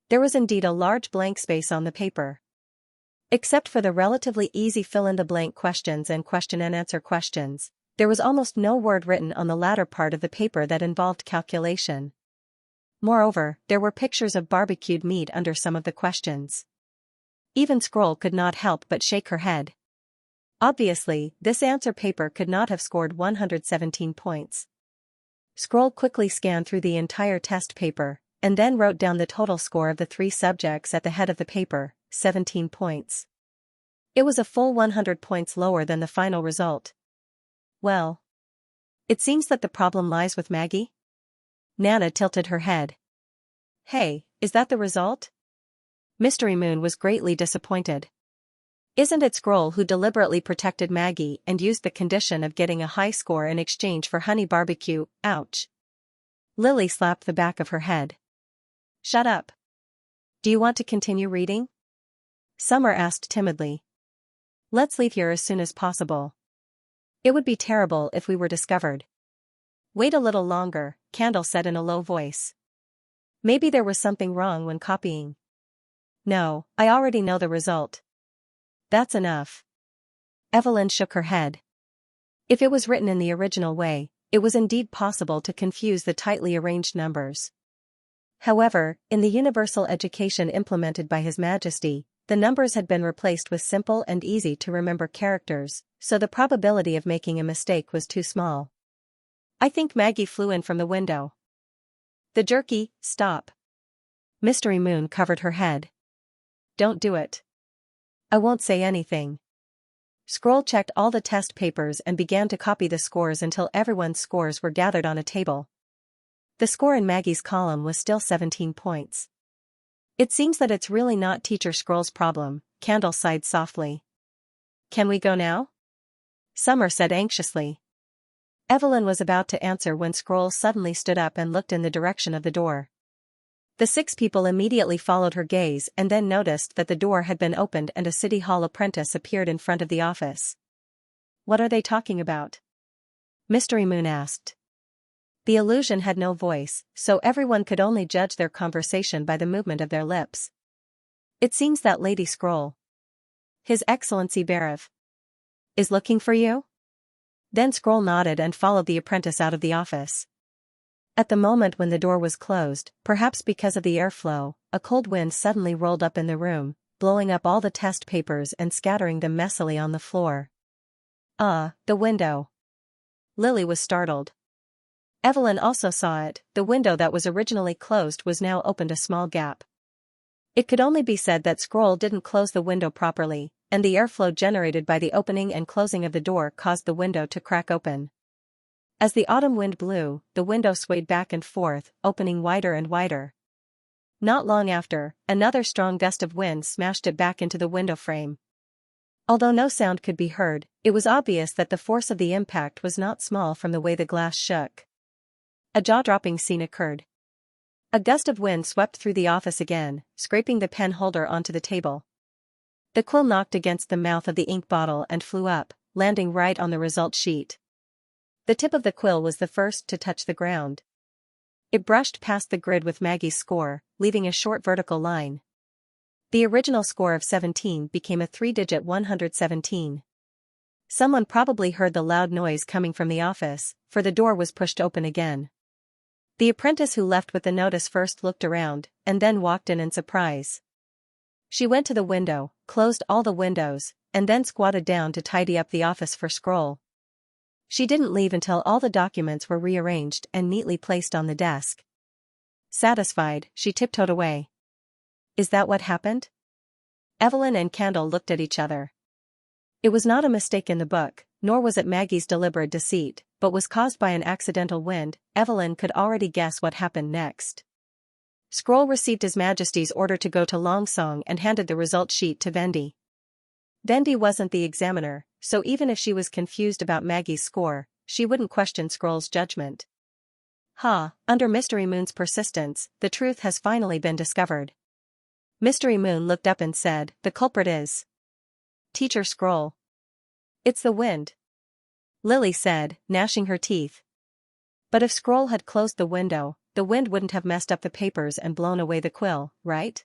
There was indeed a large blank space on the paper. Except for the relatively easy fill-in-the-blank questions and question-and-answer questions, there was almost no word written on the latter part of the paper that involved calculation. Moreover, there were pictures of barbecued meat under some of the questions. Even Scroll could not help but shake her head. Obviously, this answer paper could not have scored 117 points. Scroll quickly scanned through the entire test paper, and then wrote down the total score of the 3 subjects at the head of the paper, 17 points. It was a full 100 points lower than the final result. "Well, it seems that the problem lies with Maggie?" Nana tilted her head. "Hey, is that the result?" Mystery Moon was greatly disappointed. "Isn't it Scroll who deliberately protected Maggie and used the condition of getting a high score in exchange for honey barbecue? Ouch." Lily slapped the back of her head. "Shut up. Do you want to continue reading?" Summer asked timidly. "Let's leave here as soon as possible. It would be terrible if we were discovered." "Wait a little longer," Candle said in a low voice. "Maybe there was something wrong when copying." "No, I already know the result." "That's enough." Evelyn shook her head. If it was written in the original way, it was indeed possible to confuse the tightly arranged numbers. However, in the universal education implemented by His Majesty, the numbers had been replaced with simple and easy-to-remember characters, so the probability of making a mistake was too small. "I think Maggie flew in from the window." "The jerky, stop." Mystery Moon covered her head. "Don't do it." "I won't say anything." Scroll checked all the test papers and began to copy the scores until everyone's scores were gathered on a table. The score in Maggie's column was still 17 points. "It seems that it's really not Teacher Scroll's problem," Candle sighed softly. "Can we go now?" Summer said anxiously. Evelyn was about to answer when Scroll suddenly stood up and looked in the direction of the door. The 6 people immediately followed her gaze and then noticed that the door had been opened and a City Hall apprentice appeared in front of the office. "What are they talking about?" Mystery Moon asked. The illusion had no voice, so everyone could only judge their conversation by the movement of their lips. "It seems that Lady Scroll, His Excellency Berev, is looking for you?" Then Scroll nodded and followed the apprentice out of the office. At the moment when the door was closed, perhaps because of the airflow, a cold wind suddenly rolled up in the room, blowing up all the test papers and scattering them messily on the floor. The window." Lily was startled. Evelyn also saw it. The window that was originally closed was now opened a small gap. It could only be said that Scroll didn't close the window properly, and the airflow generated by the opening and closing of the door caused the window to crack open. As the autumn wind blew, the window swayed back and forth, opening wider and wider. Not long after, another strong gust of wind smashed it back into the window frame. Although no sound could be heard, it was obvious that the force of the impact was not small from the way the glass shook. A jaw-dropping scene occurred. A gust of wind swept through the office again, scraping the pen holder onto the table. The quill knocked against the mouth of the ink bottle and flew up, landing right on the result sheet. The tip of the quill was the first to touch the ground. It brushed past the grid with Maggie's score, leaving a short vertical line. The original score of 17 became a 3-digit 117. Someone probably heard the loud noise coming from the office, for the door was pushed open again. The apprentice who left with the notice first looked around, and then walked in surprise. She went to the window, closed all the windows, and then squatted down to tidy up the office for Scroll. She didn't leave until all the documents were rearranged and neatly placed on the desk. Satisfied, she tiptoed away. Is that what happened? Evelyn and Candle looked at each other. It was not a mistake in the book, nor was it Maggie's deliberate deceit, but was caused by an accidental wind. Evelyn could already guess what happened next. Scroll received His Majesty's order to go to Longsong and handed the result sheet to Vendi. Vendi wasn't the examiner, so even if she was confused about Maggie's score, she wouldn't question Scroll's judgment. Under Mystery Moon's persistence, the truth has finally been discovered. Mystery Moon looked up and said, "The culprit is Teacher Scroll." "It's the wind," Lily said, gnashing her teeth. But if Scroll had closed the window, the wind wouldn't have messed up the papers and blown away the quill, right?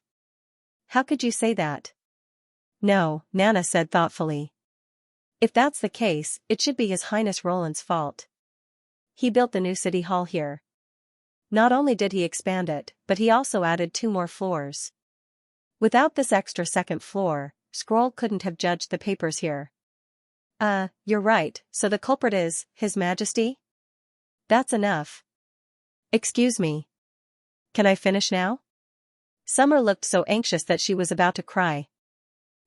"How could you say that?" "No," Nana said thoughtfully. "If that's the case, it should be His Highness Roland's fault. He built the new city hall here. Not only did he expand it, but he also added 2 more floors. Without this extra second floor, Scroll couldn't have judged the papers here." You're right, so the culprit is His Majesty?" "That's enough." "Excuse me. Can I finish now?" Summer looked so anxious that she was about to cry.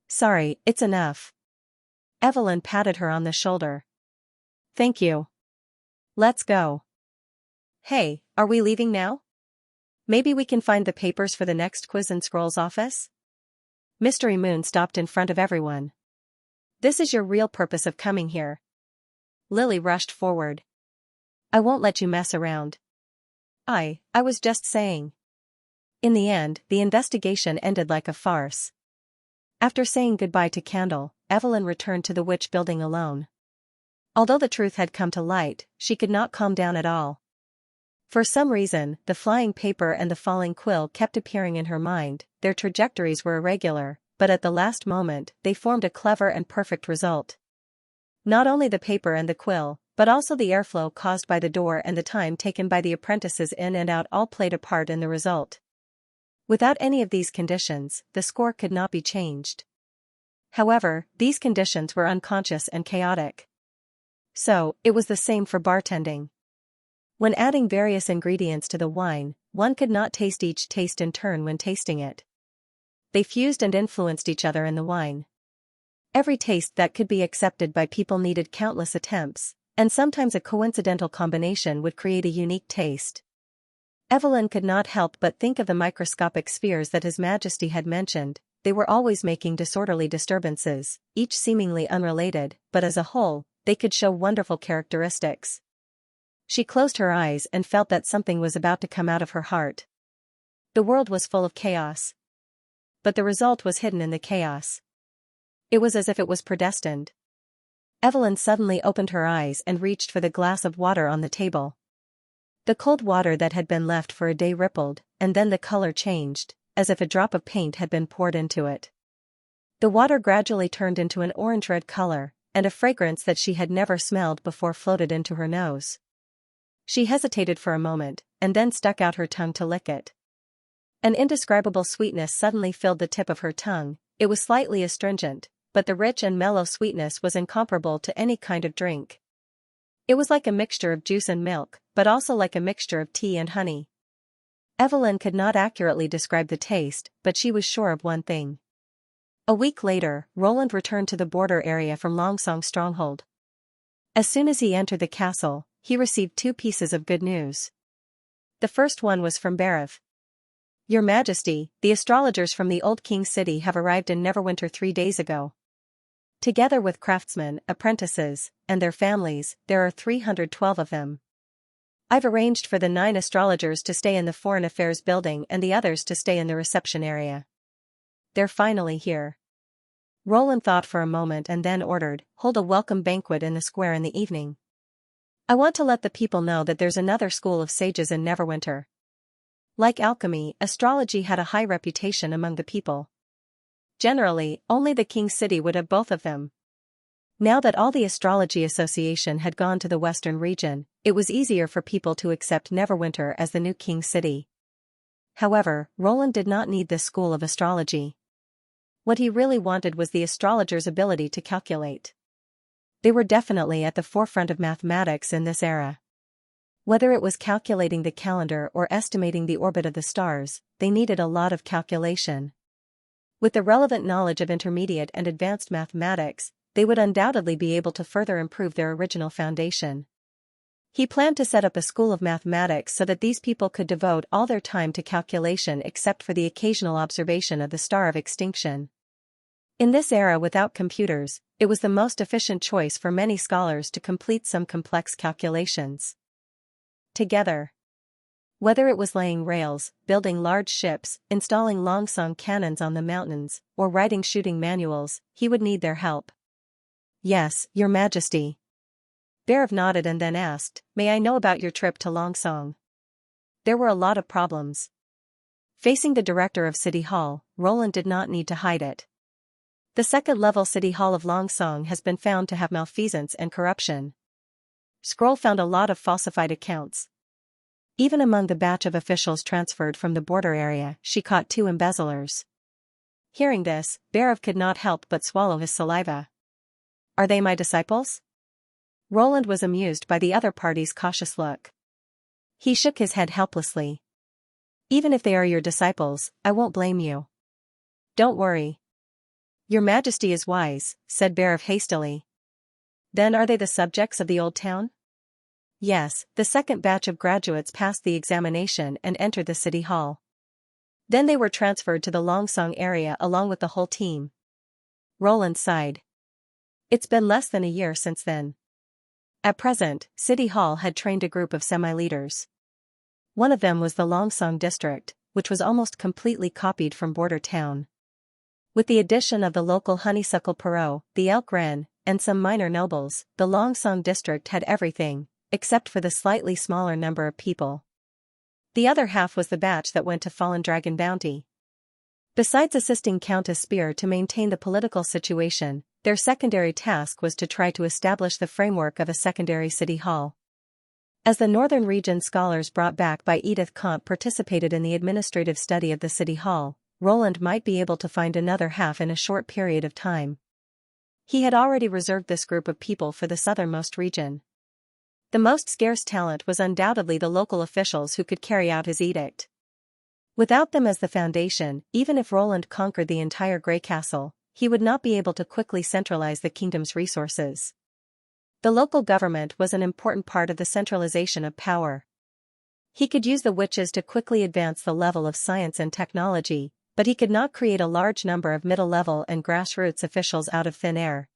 "Sorry, it's enough." Evelyn patted her on the shoulder. "Thank you. Let's go." "Hey, are we leaving now? Maybe we can find the papers for the next quiz in Scroll's office?" Mystery Moon stopped in front of everyone. "This is your real purpose of coming here?" Lily rushed forward. "I won't let you mess around." I was just saying." In the end, the investigation ended like a farce. After saying goodbye to Candle, Evelyn returned to the witch building alone. Although the truth had come to light, she could not calm down at all. For some reason, the flying paper and the falling quill kept appearing in her mind. Their trajectories were irregular, but at the last moment, they formed a clever and perfect result. Not only the paper and the quill, but also the airflow caused by the door and the time taken by the apprentices in and out all played a part in the result. Without any of these conditions, the score could not be changed. However, these conditions were unconscious and chaotic. So, it was the same for bartending. When adding various ingredients to the wine, one could not taste each taste in turn when tasting it. They fused and influenced each other in the wine. Every taste that could be accepted by people needed countless attempts, and sometimes a coincidental combination would create a unique taste. Evelyn could not help but think of the microscopic spheres that His Majesty had mentioned. They were always making disorderly disturbances, each seemingly unrelated, but as a whole, they could show wonderful characteristics. She closed her eyes and felt that something was about to come out of her heart. The world was full of chaos. But the result was hidden in the chaos. It was as if it was predestined. Evelyn suddenly opened her eyes and reached for the glass of water on the table. The cold water that had been left for a day rippled, and then the color changed, as if a drop of paint had been poured into it. The water gradually turned into an orange-red color, and a fragrance that she had never smelled before floated into her nose. She hesitated for a moment, and then stuck out her tongue to lick it. An indescribable sweetness suddenly filled the tip of her tongue. It was slightly astringent, but the rich and mellow sweetness was incomparable to any kind of drink. It was like a mixture of juice and milk, but also like a mixture of tea and honey. Evelyn could not accurately describe the taste, but she was sure of one thing. A week later, Roland returned to the border area from Longsong's stronghold. As soon as he entered the castle, he received 2 pieces of good news. The first one was from Barav. "Your Majesty, the astrologers from the Old King's City have arrived in Neverwinter 3 days ago." Together with craftsmen, apprentices, and their families, there are 312 of them. I've arranged for the 9 astrologers to stay in the Foreign Affairs building and the others to stay in the reception area. They're finally here. Roland thought for a moment and then ordered, hold a welcome banquet in the square in the evening. I want to let the people know that there's another school of sages in Neverwinter. Like alchemy, astrology had a high reputation among the people. Generally, only the King's City would have both of them. Now that all the Astrology Association had gone to the western region, it was easier for people to accept Neverwinter as the new King's City. However, Roland did not need this school of astrology. What he really wanted was the astrologers' ability to calculate. They were definitely at the forefront of mathematics in this era. Whether it was calculating the calendar or estimating the orbit of the stars, they needed a lot of calculation. With the relevant knowledge of intermediate and advanced mathematics, they would undoubtedly be able to further improve their original foundation. He planned to set up a school of mathematics so that these people could devote all their time to calculation except for the occasional observation of the star of extinction. In this era without computers, it was the most efficient choice for many scholars to complete some complex calculations together. Whether it was laying rails, building large ships, installing longsong cannons on the mountains, or writing shooting manuals, he would need their help. Yes, Your Majesty. Barav nodded and then asked, may I know about your trip to Longsong? There were a lot of problems. Facing the director of City Hall, Roland did not need to hide it. The second-level City Hall of Longsong has been found to have malfeasance and corruption. Scroll found a lot of falsified accounts. Even among the batch of officials transferred from the border area, she caught 2 embezzlers. Hearing this, Barav could not help but swallow his saliva. Are they my disciples? Roland was amused by the other party's cautious look. He shook his head helplessly. Even if they are your disciples, I won't blame you. Don't worry. Your Majesty is wise, said Barav hastily. Then are they the subjects of the old town? Yes, the second batch of graduates passed the examination and entered the City Hall. Then they were transferred to the Longsong area along with the whole team. Roland sighed. It's been less than a year since then. At present, City Hall had trained a group of semi-leaders. One of them was the Longsong district, which was almost completely copied from Border Town. With the addition of the local honeysuckle Perot, the elk wren, and some minor nobles, the Longsong district had everything, except for the slightly smaller number of people. The other half was the batch that went to Fallen Dragon Bounty. Besides assisting Countess Spear to maintain the political situation, their secondary task was to try to establish the framework of a secondary city hall. As the Northern Region scholars brought back by Edith Comte participated in the administrative study of the city hall, Roland might be able to find another half in a short period of time. He had already reserved this group of people for the southernmost region. The most scarce talent was undoubtedly the local officials who could carry out his edict. Without them as the foundation, even if Roland conquered the entire Grey Castle, he would not be able to quickly centralize the kingdom's resources. The local government was an important part of the centralization of power. He could use the witches to quickly advance the level of science and technology, but he could not create a large number of middle-level and grassroots officials out of thin air.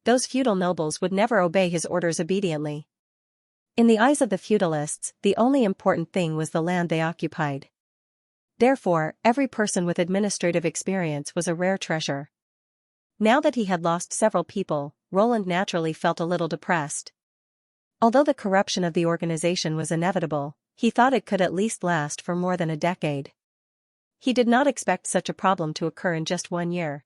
Those feudal nobles would never obey his orders obediently. In the eyes of the feudalists, the only important thing was the land they occupied. Therefore, every person with administrative experience was a rare treasure. Now that he had lost several people, Roland naturally felt a little depressed. Although the corruption of the organization was inevitable, he thought it could at least last for more than a decade. He did not expect such a problem to occur in just 1 year.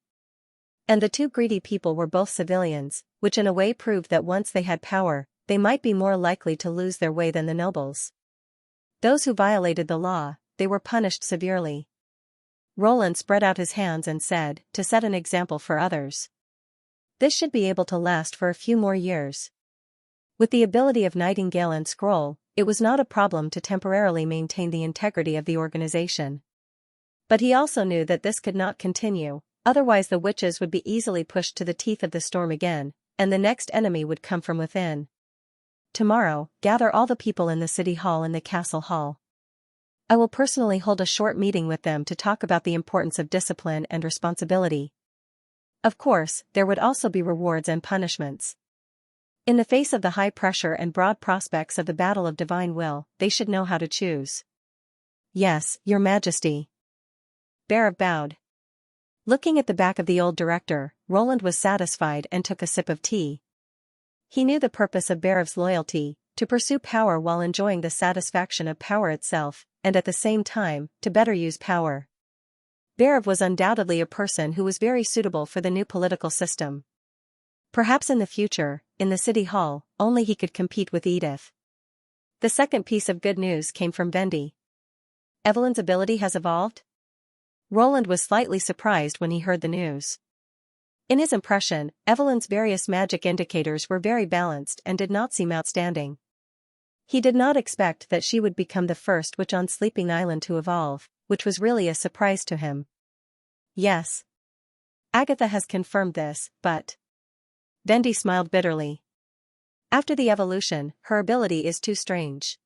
And the 2 greedy people were both civilians, which in a way proved that once they had power, they might be more likely to lose their way than the nobles. Those who violated the law, they were punished severely. Roland spread out his hands and said, to set an example for others. This should be able to last for a few more years. With the ability of Nightingale and Scroll, it was not a problem to temporarily maintain the integrity of the organization. But he also knew that this could not continue, otherwise the witches would be easily pushed to the teeth of the storm again, and the next enemy would come from within. Tomorrow, gather all the people in the city hall and the castle hall. I will personally hold a short meeting with them to talk about the importance of discipline and responsibility. Of course, there would also be rewards and punishments. In the face of the high pressure and broad prospects of the battle of divine will, they should know how to choose. Yes, Your Majesty. Barav bowed. Looking at the back of the old director, Roland was satisfied and took a sip of tea. He knew the purpose of Barav's loyalty, to pursue power while enjoying the satisfaction of power itself, and at the same time, to better use power. Barav was undoubtedly a person who was very suitable for the new political system. Perhaps in the future, in the city hall, only he could compete with Edith. The second piece of good news came from Vendi. Evelyn's ability has evolved? Roland was slightly surprised when he heard the news. In his impression, Evelyn's various magic indicators were very balanced and did not seem outstanding. He did not expect that she would become the first witch on Sleeping Island to evolve, which was really a surprise to him. Yes. Agatha has confirmed this, but... Vendi smiled bitterly. After the evolution, her ability is too strange.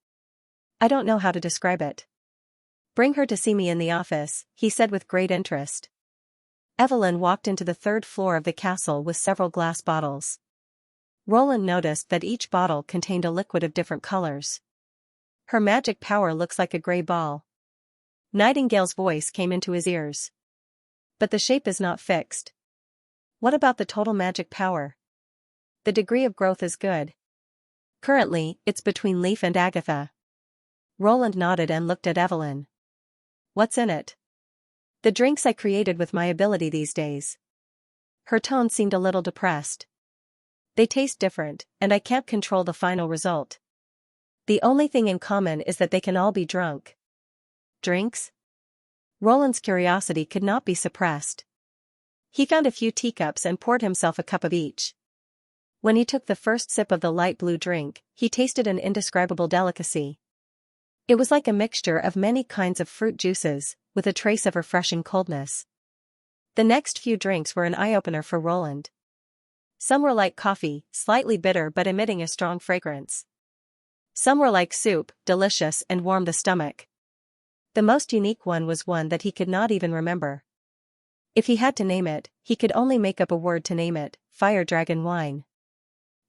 I don't know how to describe it. Bring her to see me in the office, he said with great interest. Evelyn walked into the third floor of the castle with several glass bottles. Roland noticed that each bottle contained a liquid of different colors. Her magic power looks like a gray ball. Nightingale's voice came into his ears. But the shape is not fixed. What about the total magic power? The degree of growth is good. Currently, it's between Leaf and Agatha. Roland nodded and looked at Evelyn. What's in it? The drinks I created with my ability these days. Her tone seemed a little depressed. They taste different, and I can't control the final result. The only thing in common is that they can all be drunk. Drinks? Roland's curiosity could not be suppressed. He found a few teacups and poured himself a cup of each. When he took the first sip of the light blue drink, he tasted an indescribable delicacy. It was like a mixture of many kinds of fruit juices, with a trace of refreshing coldness. The next few drinks were an eye-opener for Roland. Some were like coffee, slightly bitter but emitting a strong fragrance. Some were like soup, delicious and warmed the stomach. The most unique one was one that he could not even remember. If he had to name it, he could only make up a word to name it: fire dragon wine.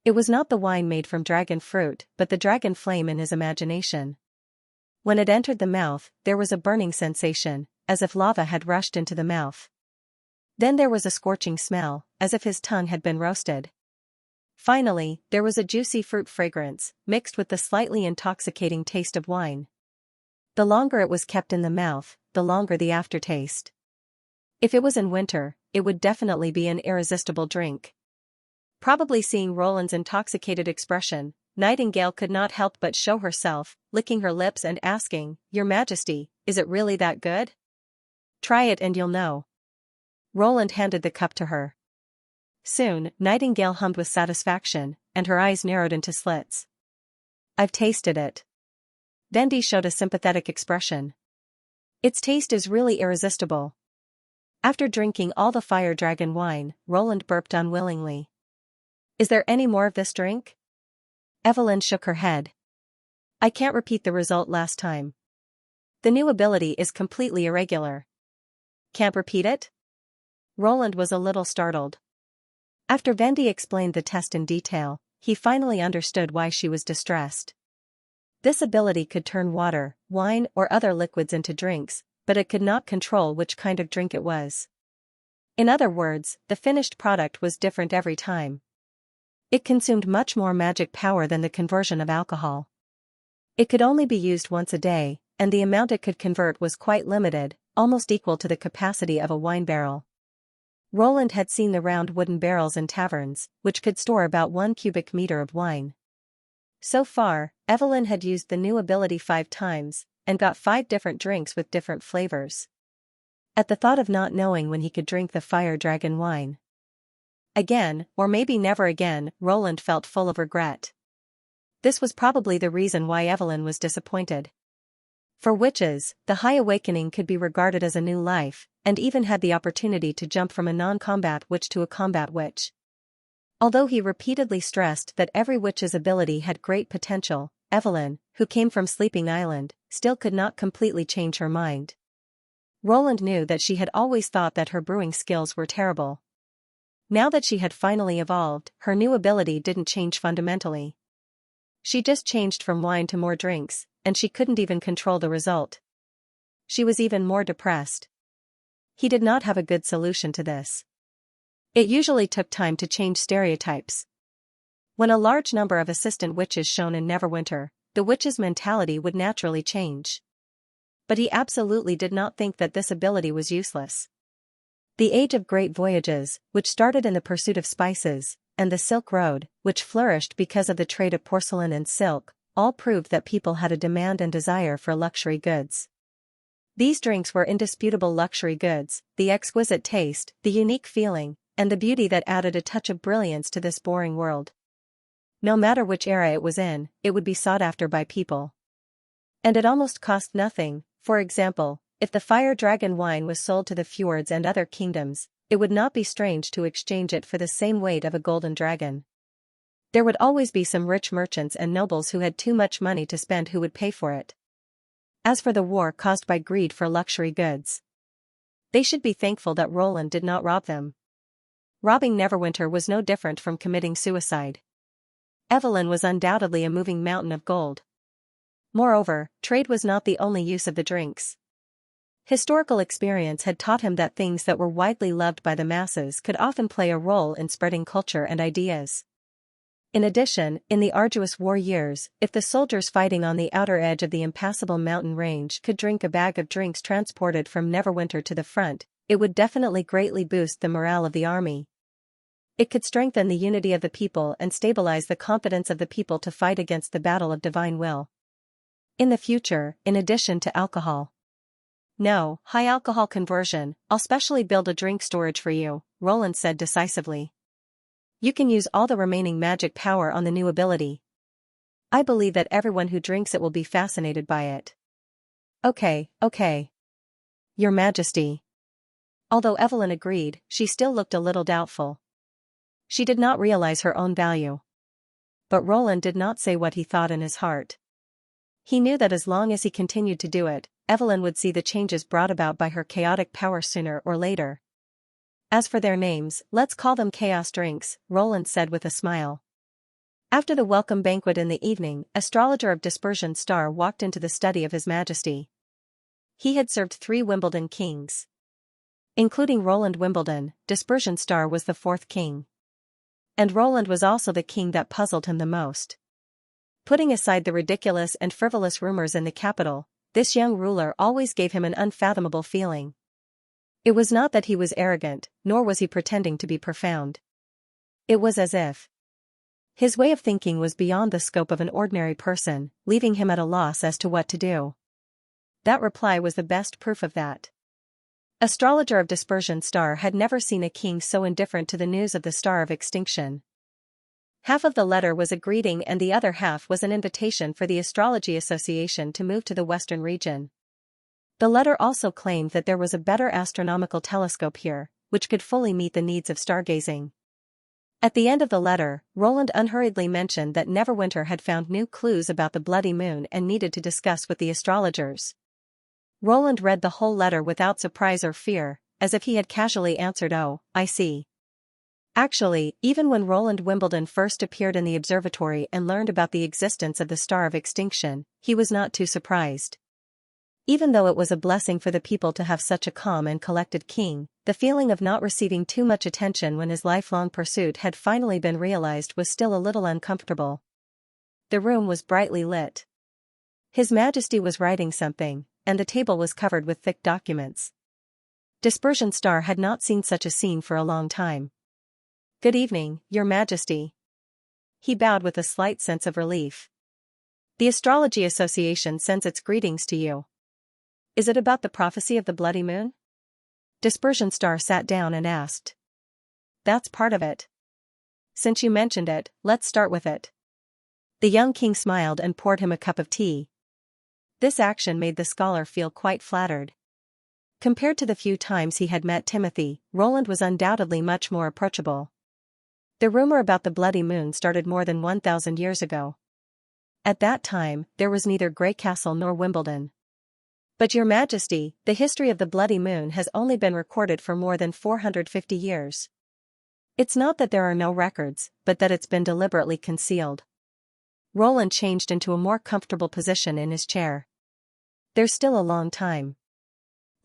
It was not the wine made from dragon fruit, but the dragon flame in his imagination. When it entered the mouth, there was a burning sensation, as if lava had rushed into the mouth. Then there was a scorching smell, as if his tongue had been roasted. Finally, there was a juicy fruit fragrance, mixed with the slightly intoxicating taste of wine. The longer it was kept in the mouth, the longer the aftertaste. If it was in winter, it would definitely be an irresistible drink. Probably seeing Roland's intoxicated expression, Nightingale could not help but show herself, licking her lips and asking, "Your Majesty, is it really that good? Try it and you'll know." Roland handed the cup to her. Soon, Nightingale hummed with satisfaction, and her eyes narrowed into slits. "I've tasted it." Vendi showed a sympathetic expression. "Its taste is really irresistible." After drinking all the fire dragon wine, Roland burped unwillingly. "Is there any more of this drink?" Evelyn shook her head. "I can't repeat the result last time. The new ability is completely irregular." "Can't repeat it?" Roland was a little startled. After Vendi explained the test in detail, he finally understood why she was distressed. This ability could turn water, wine or other liquids into drinks, but it could not control which kind of drink it was. In other words, the finished product was different every time. It consumed much more magic power than the conversion of alcohol. It could only be used once a day, and the amount it could convert was quite limited, almost equal to the capacity of a wine barrel. Roland had seen the round wooden barrels in taverns, which could store about 1 cubic meter of wine. So far, Evelyn had used the new ability 5 times, and got 5 different drinks with different flavors. At the thought of not knowing when he could drink the fire dragon wine again, or maybe never again, Roland felt full of regret. This was probably the reason why Evelyn was disappointed. For witches, the High Awakening could be regarded as a new life, and even had the opportunity to jump from a non-combat witch to a combat witch. Although he repeatedly stressed that every witch's ability had great potential, Evelyn, who came from Sleeping Island, still could not completely change her mind. Roland knew that she had always thought that her brewing skills were terrible. Now that she had finally evolved, her new ability didn't change fundamentally. She just changed from wine to more drinks, and she couldn't even control the result. She was even more depressed. He did not have a good solution to this. It usually took time to change stereotypes. When a large number of assistant witches shone in Neverwinter, the witch's mentality would naturally change. But he absolutely did not think that this ability was useless. The Age of Great Voyages, which started in the pursuit of spices, and the Silk Road, which flourished because of the trade of porcelain and silk, all proved that people had a demand and desire for luxury goods. These drinks were indisputable luxury goods, the exquisite taste, the unique feeling, and the beauty that added a touch of brilliance to this boring world. No matter which era it was in, it would be sought after by people. And it almost cost nothing. For example, if the fire dragon wine was sold to the fjords and other kingdoms, it would not be strange to exchange it for the same weight of a golden dragon. There would always be some rich merchants and nobles who had too much money to spend who would pay for it. As for the war caused by greed for luxury goods, they should be thankful that Roland did not rob them. Robbing Neverwinter was no different from committing suicide. Evelyn was undoubtedly a moving mountain of gold. Moreover, trade was not the only use of the drinks. Historical experience had taught him that things that were widely loved by the masses could often play a role in spreading culture and ideas. In addition, in the arduous war years, if the soldiers fighting on the outer edge of the impassable mountain range could drink a bag of drinks transported from Neverwinter to the front, it would definitely greatly boost the morale of the army. It could strengthen the unity of the people and stabilize the confidence of the people to fight against the battle of divine will. In the future, in addition to alcohol. No, high alcohol conversion, I'll specially build a drink storage for you, Roland said decisively. You can use all the remaining magic power on the new ability. I believe that everyone who drinks it will be fascinated by it. Okay. Your Majesty. Although Evelyn agreed, she still looked a little doubtful. She did not realize her own value. But Roland did not say what he thought in his heart. He knew that as long as he continued to do it, Evelyn would see the changes brought about by her chaotic power sooner or later. As for their names, let's call them Chaos Drinks, Roland said with a smile. After the welcome banquet in the evening, Astrologer of Dispersion Star walked into the study of His Majesty. He had served 3 Wimbledon kings. Including Roland Wimbledon, Dispersion Star was the 4th king. And Roland was also the king that puzzled him the most. Putting aside the ridiculous and frivolous rumors in the capital, this young ruler always gave him an unfathomable feeling. It was not that he was arrogant, nor was he pretending to be profound. It was as if his way of thinking was beyond the scope of an ordinary person, leaving him at a loss as to what to do. That reply was the best proof of that. Astrologer of Dispersion Star had never seen a king so indifferent to the news of the Star of Extinction. Half of the letter was a greeting and the other half was an invitation for the Astrology Association to move to the Western region. The letter also claimed that there was a better astronomical telescope here, which could fully meet the needs of stargazing. At the end of the letter, Roland unhurriedly mentioned that Neverwinter had found new clues about the bloody moon and needed to discuss with the astrologers. Roland read the whole letter without surprise or fear, as if he had casually answered, "Oh, I see." Actually, even when Roland Wimbledon first appeared in the observatory and learned about the existence of the Star of Extinction, he was not too surprised. Even though it was a blessing for the people to have such a calm and collected king, the feeling of not receiving too much attention when his lifelong pursuit had finally been realized was still a little uncomfortable. The room was brightly lit. His Majesty was writing something, and the table was covered with thick documents. Dispersion Star had not seen such a scene for a long time. "Good evening, Your Majesty." He bowed with a slight sense of relief. "The Astrology Association sends its greetings to you. Is it about the prophecy of the bloody moon?" Dispersion Star sat down and asked. "That's part of it. Since you mentioned it, let's start with it." The young king smiled and poured him a cup of tea. This action made the scholar feel quite flattered. Compared to the few times he had met Timothy, Roland was undoubtedly much more approachable. The rumor about the bloody moon started more than 1,000 years ago. At that time, there was neither Grey Castle nor Wimbledon. But Your Majesty, the history of the bloody moon has only been recorded for more than 450 years. It's not that there are no records, but that it's been deliberately concealed. Roland changed into a more comfortable position in his chair. There's still a long time.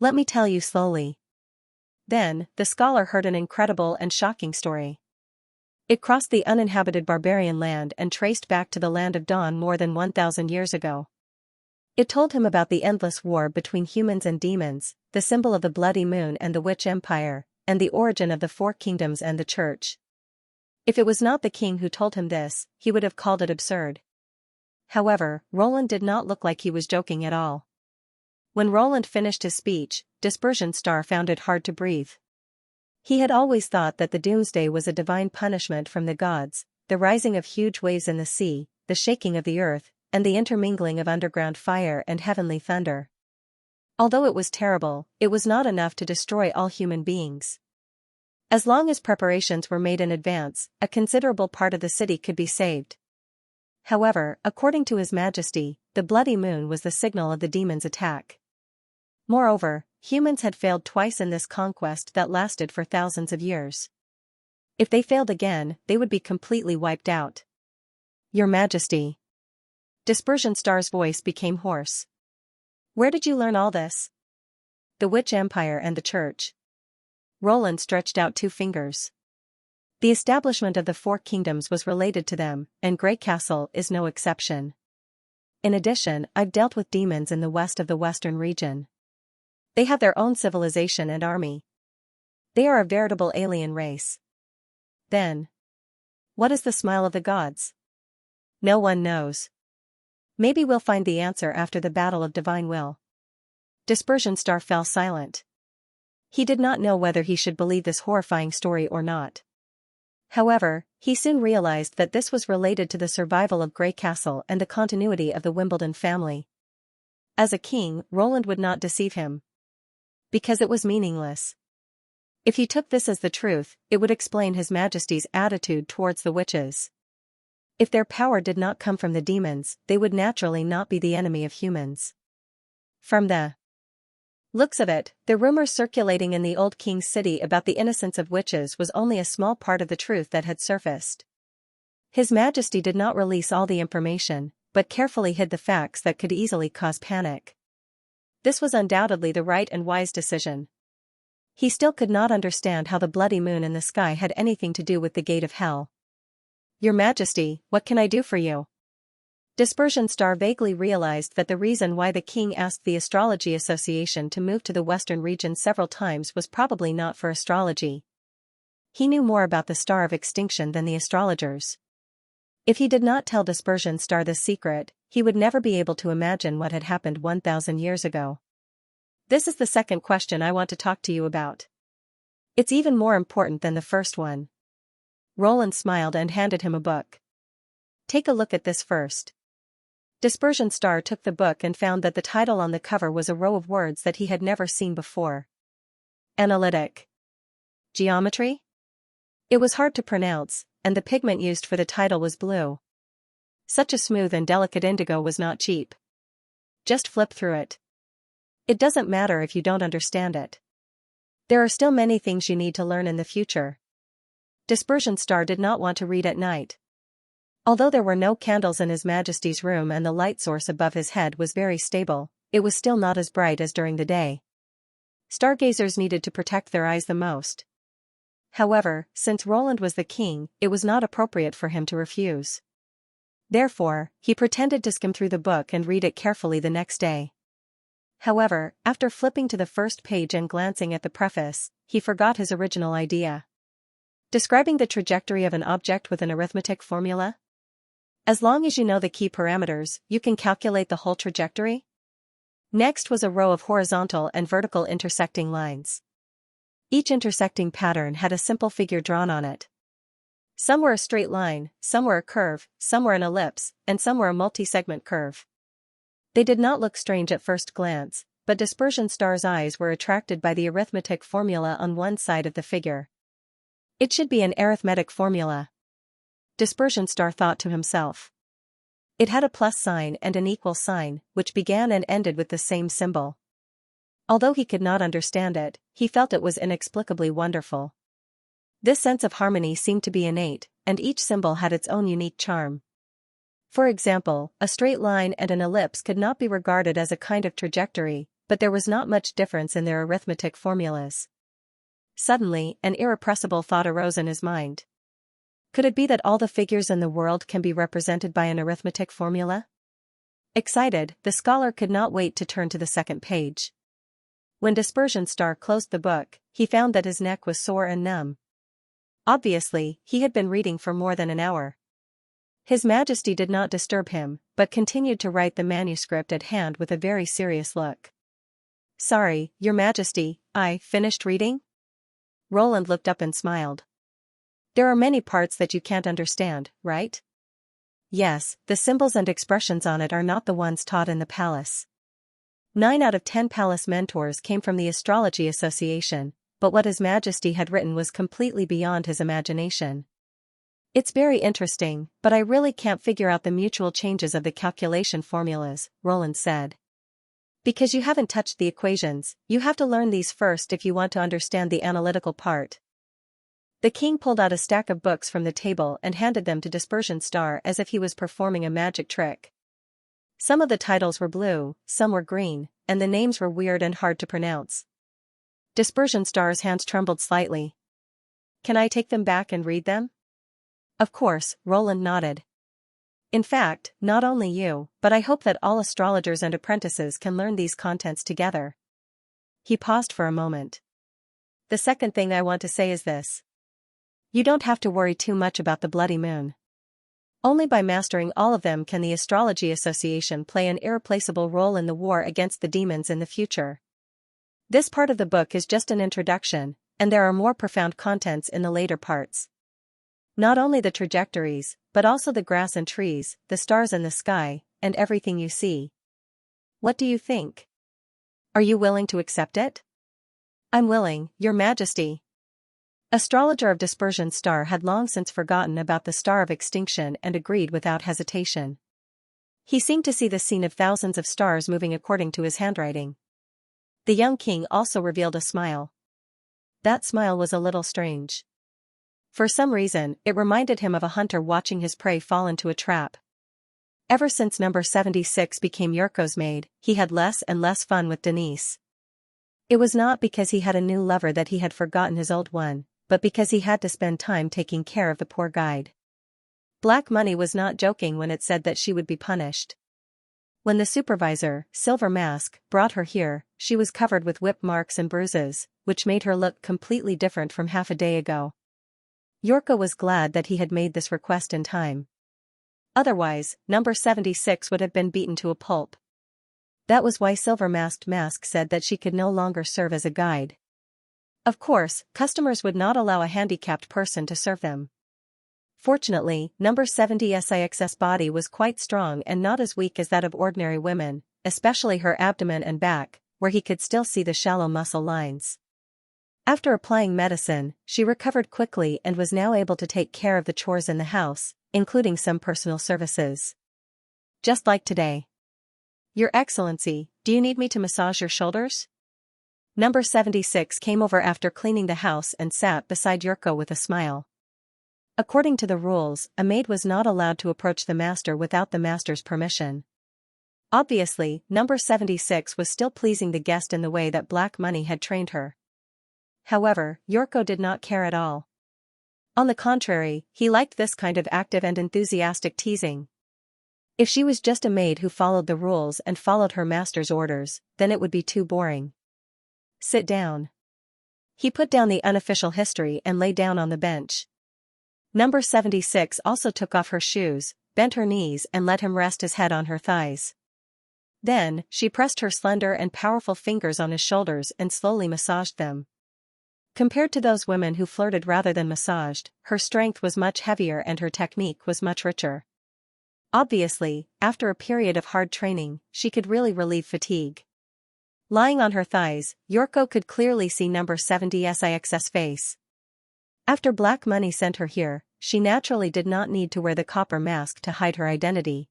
Let me tell you slowly. Then, the scholar heard an incredible and shocking story. It crossed the uninhabited barbarian land and traced back to the land of Dawn more than 1,000 years ago. It told him about the endless war between humans and demons, the symbol of the bloody moon and the witch empire, and the origin of the four kingdoms and the church. If it was not the king who told him this, he would have called it absurd. However, Roland did not look like he was joking at all. When Roland finished his speech, Dispersion Star found it hard to breathe. He had always thought that the doomsday was a divine punishment from the gods, the rising of huge waves in the sea, the shaking of the earth, and the intermingling of underground fire and heavenly thunder. Although it was terrible, it was not enough to destroy all human beings. As long as preparations were made in advance, a considerable part of the city could be saved. However, according to His Majesty, the bloody moon was the signal of the demons' attack. Moreover, humans had failed twice in this conquest that lasted for thousands of years. If they failed again, they would be completely wiped out. Your Majesty. Dispersion Star's voice became hoarse. Where did you learn all this? The Witch Empire and the Church. Roland stretched out 2 fingers. The establishment of the four kingdoms was related to them, and Grey Castle is no exception. In addition, I've dealt with demons in the west of the western region. They have their own civilization and army. They are a veritable alien race. Then, what is the smile of the gods? No one knows. Maybe we'll find the answer after the Battle of Divine Will. Dispersion Star fell silent. He did not know whether he should believe this horrifying story or not. However, he soon realized that this was related to the survival of Grey Castle and the continuity of the Wimbledon family. As a king, Roland would not deceive him. Because it was meaningless. If he took this as the truth, it would explain His Majesty's attitude towards the witches. If their power did not come from the demons, they would naturally not be the enemy of humans. From the looks of it, the rumors circulating in the old king's city about the innocence of witches was only a small part of the truth that had surfaced. His Majesty did not release all the information, but carefully hid the facts that could easily cause panic. This was undoubtedly the right and wise decision. He still could not understand how the bloody moon in the sky had anything to do with the gate of hell. Your Majesty, what can I do for you? Dispersion Star vaguely realized that the reason why the king asked the Astrology Association to move to the western region several times was probably not for astrology. He knew more about the Star of Extinction than the astrologers. If he did not tell Dispersion Star this secret, he would never be able to imagine what had happened 1,000 years ago. This is the second question I want to talk to you about. It's even more important than the first one. Roland smiled and handed him a book. Take a look at this first. Dispersion Star took the book and found that the title on the cover was a row of words that he had never seen before. Analytic. Geometry? It was hard to pronounce, and the pigment used for the title was blue. Such a smooth and delicate indigo was not cheap. Just flip through it. It doesn't matter if you don't understand it. There are still many things you need to learn in the future. Dispersion Star did not want to read at night. Although there were no candles in His Majesty's room and the light source above his head was very stable, it was still not as bright as during the day. Stargazers needed to protect their eyes the most. However, since Roland was the king, it was not appropriate for him to refuse. Therefore, he pretended to skim through the book and read it carefully the next day. However, after flipping to the first page and glancing at the preface, he forgot his original idea. Describing the trajectory of an object with an arithmetic formula? As long as you know the key parameters, you can calculate the whole trajectory? Next was a row of horizontal and vertical intersecting lines. Each intersecting pattern had a simple figure drawn on it. Some were a straight line, some were a curve, some were an ellipse, and some were a multi-segment curve. They did not look strange at first glance, but Dispersion Star's eyes were attracted by the arithmetic formula on one side of the figure. It should be an arithmetic formula. Dispersion Star thought to himself. It had a plus sign and an equal sign, which began and ended with the same symbol. Although he could not understand it, he felt it was inexplicably wonderful. This sense of harmony seemed to be innate, and each symbol had its own unique charm. For example, a straight line and an ellipse could not be regarded as a kind of trajectory, but there was not much difference in their arithmetic formulas. Suddenly, an irrepressible thought arose in his mind. Could it be that all the figures in the world can be represented by an arithmetic formula? Excited, the scholar could not wait to turn to the second page. When Dispersion Star closed the book, he found that his neck was sore and numb. Obviously, he had been reading for more than an hour. His Majesty did not disturb him, but continued to write the manuscript at hand with a very serious look. "Sorry, Your Majesty, I finished reading?" Roland looked up and smiled. "There are many parts that you can't understand, right?" "Yes, the symbols and expressions on it are not the ones taught in the palace." 9 out of 10 palace mentors came from the Astrology Association, but what His Majesty had written was completely beyond his imagination. "It's very interesting, but I really can't figure out the mutual changes of the calculation formulas," Roland said. "Because you haven't touched the equations, you have to learn these first if you want to understand the analytical part." The king pulled out a stack of books from the table and handed them to Dispersion Star as if he was performing a magic trick. Some of the titles were blue, some were green, and the names were weird and hard to pronounce. Dispersion Star's hands trembled slightly. "Can I take them back and read them?" "Of course," Roland nodded. "In fact, not only you, but I hope that all astrologers and apprentices can learn these contents together." He paused for a moment. "The second thing I want to say is this. You don't have to worry too much about the bloody moon. Only by mastering all of them can the Astrology Association play an irreplaceable role in the war against the demons in the future. This part of the book is just an introduction, and there are more profound contents in the later parts. Not only the trajectories, but also the grass and trees, the stars in the sky, and everything you see. What do you think? Are you willing to accept it?" "I'm willing, Your Majesty." Astrologer of Dispersion Star had long since forgotten about the Star of Extinction and agreed without hesitation. He seemed to see the scene of thousands of stars moving according to his handwriting. The young king also revealed a smile. That smile was a little strange. For some reason, it reminded him of a hunter watching his prey fall into a trap. Ever since number 76 became Yurko's maid, he had less and less fun with Denise. It was not because he had a new lover that he had forgotten his old one, but because he had to spend time taking care of the poor guide. Black Money was not joking when it said that she would be punished. When the supervisor, Silver Mask, brought her here, she was covered with whip marks and bruises, which made her look completely different from half a day ago. Yorko was glad that he had made this request in time. Otherwise, number 76 would have been beaten to a pulp. That was why Silver Mask said that she could no longer serve as a guide. Of course, customers would not allow a handicapped person to serve them. Fortunately, number 76's body was quite strong and not as weak as that of ordinary women, especially her abdomen and back, where he could still see the shallow muscle lines. After applying medicine, she recovered quickly and was now able to take care of the chores in the house, including some personal services. Just like today. "Your Excellency, do you need me to massage your shoulders?" Number 76 came over after cleaning the house and sat beside Yurko with a smile. According to the rules, a maid was not allowed to approach the master without the master's permission. Obviously, number 76 was still pleasing the guest in the way that Black Money had trained her. However, Yorko did not care at all. On the contrary, he liked this kind of active and enthusiastic teasing. If she was just a maid who followed the rules and followed her master's orders, then it would be too boring. "Sit down." He put down the unofficial history and lay down on the bench. Number 76 also took off her shoes, bent her knees and let him rest his head on her thighs. Then, she pressed her slender and powerful fingers on his shoulders and slowly massaged them. Compared to those women who flirted rather than massaged, her strength was much heavier and her technique was much richer. Obviously, after a period of hard training, she could really relieve fatigue. Lying on her thighs, Yorko could clearly see number 76's face. After Black Money sent her here, she naturally did not need to wear the copper mask to hide her identity.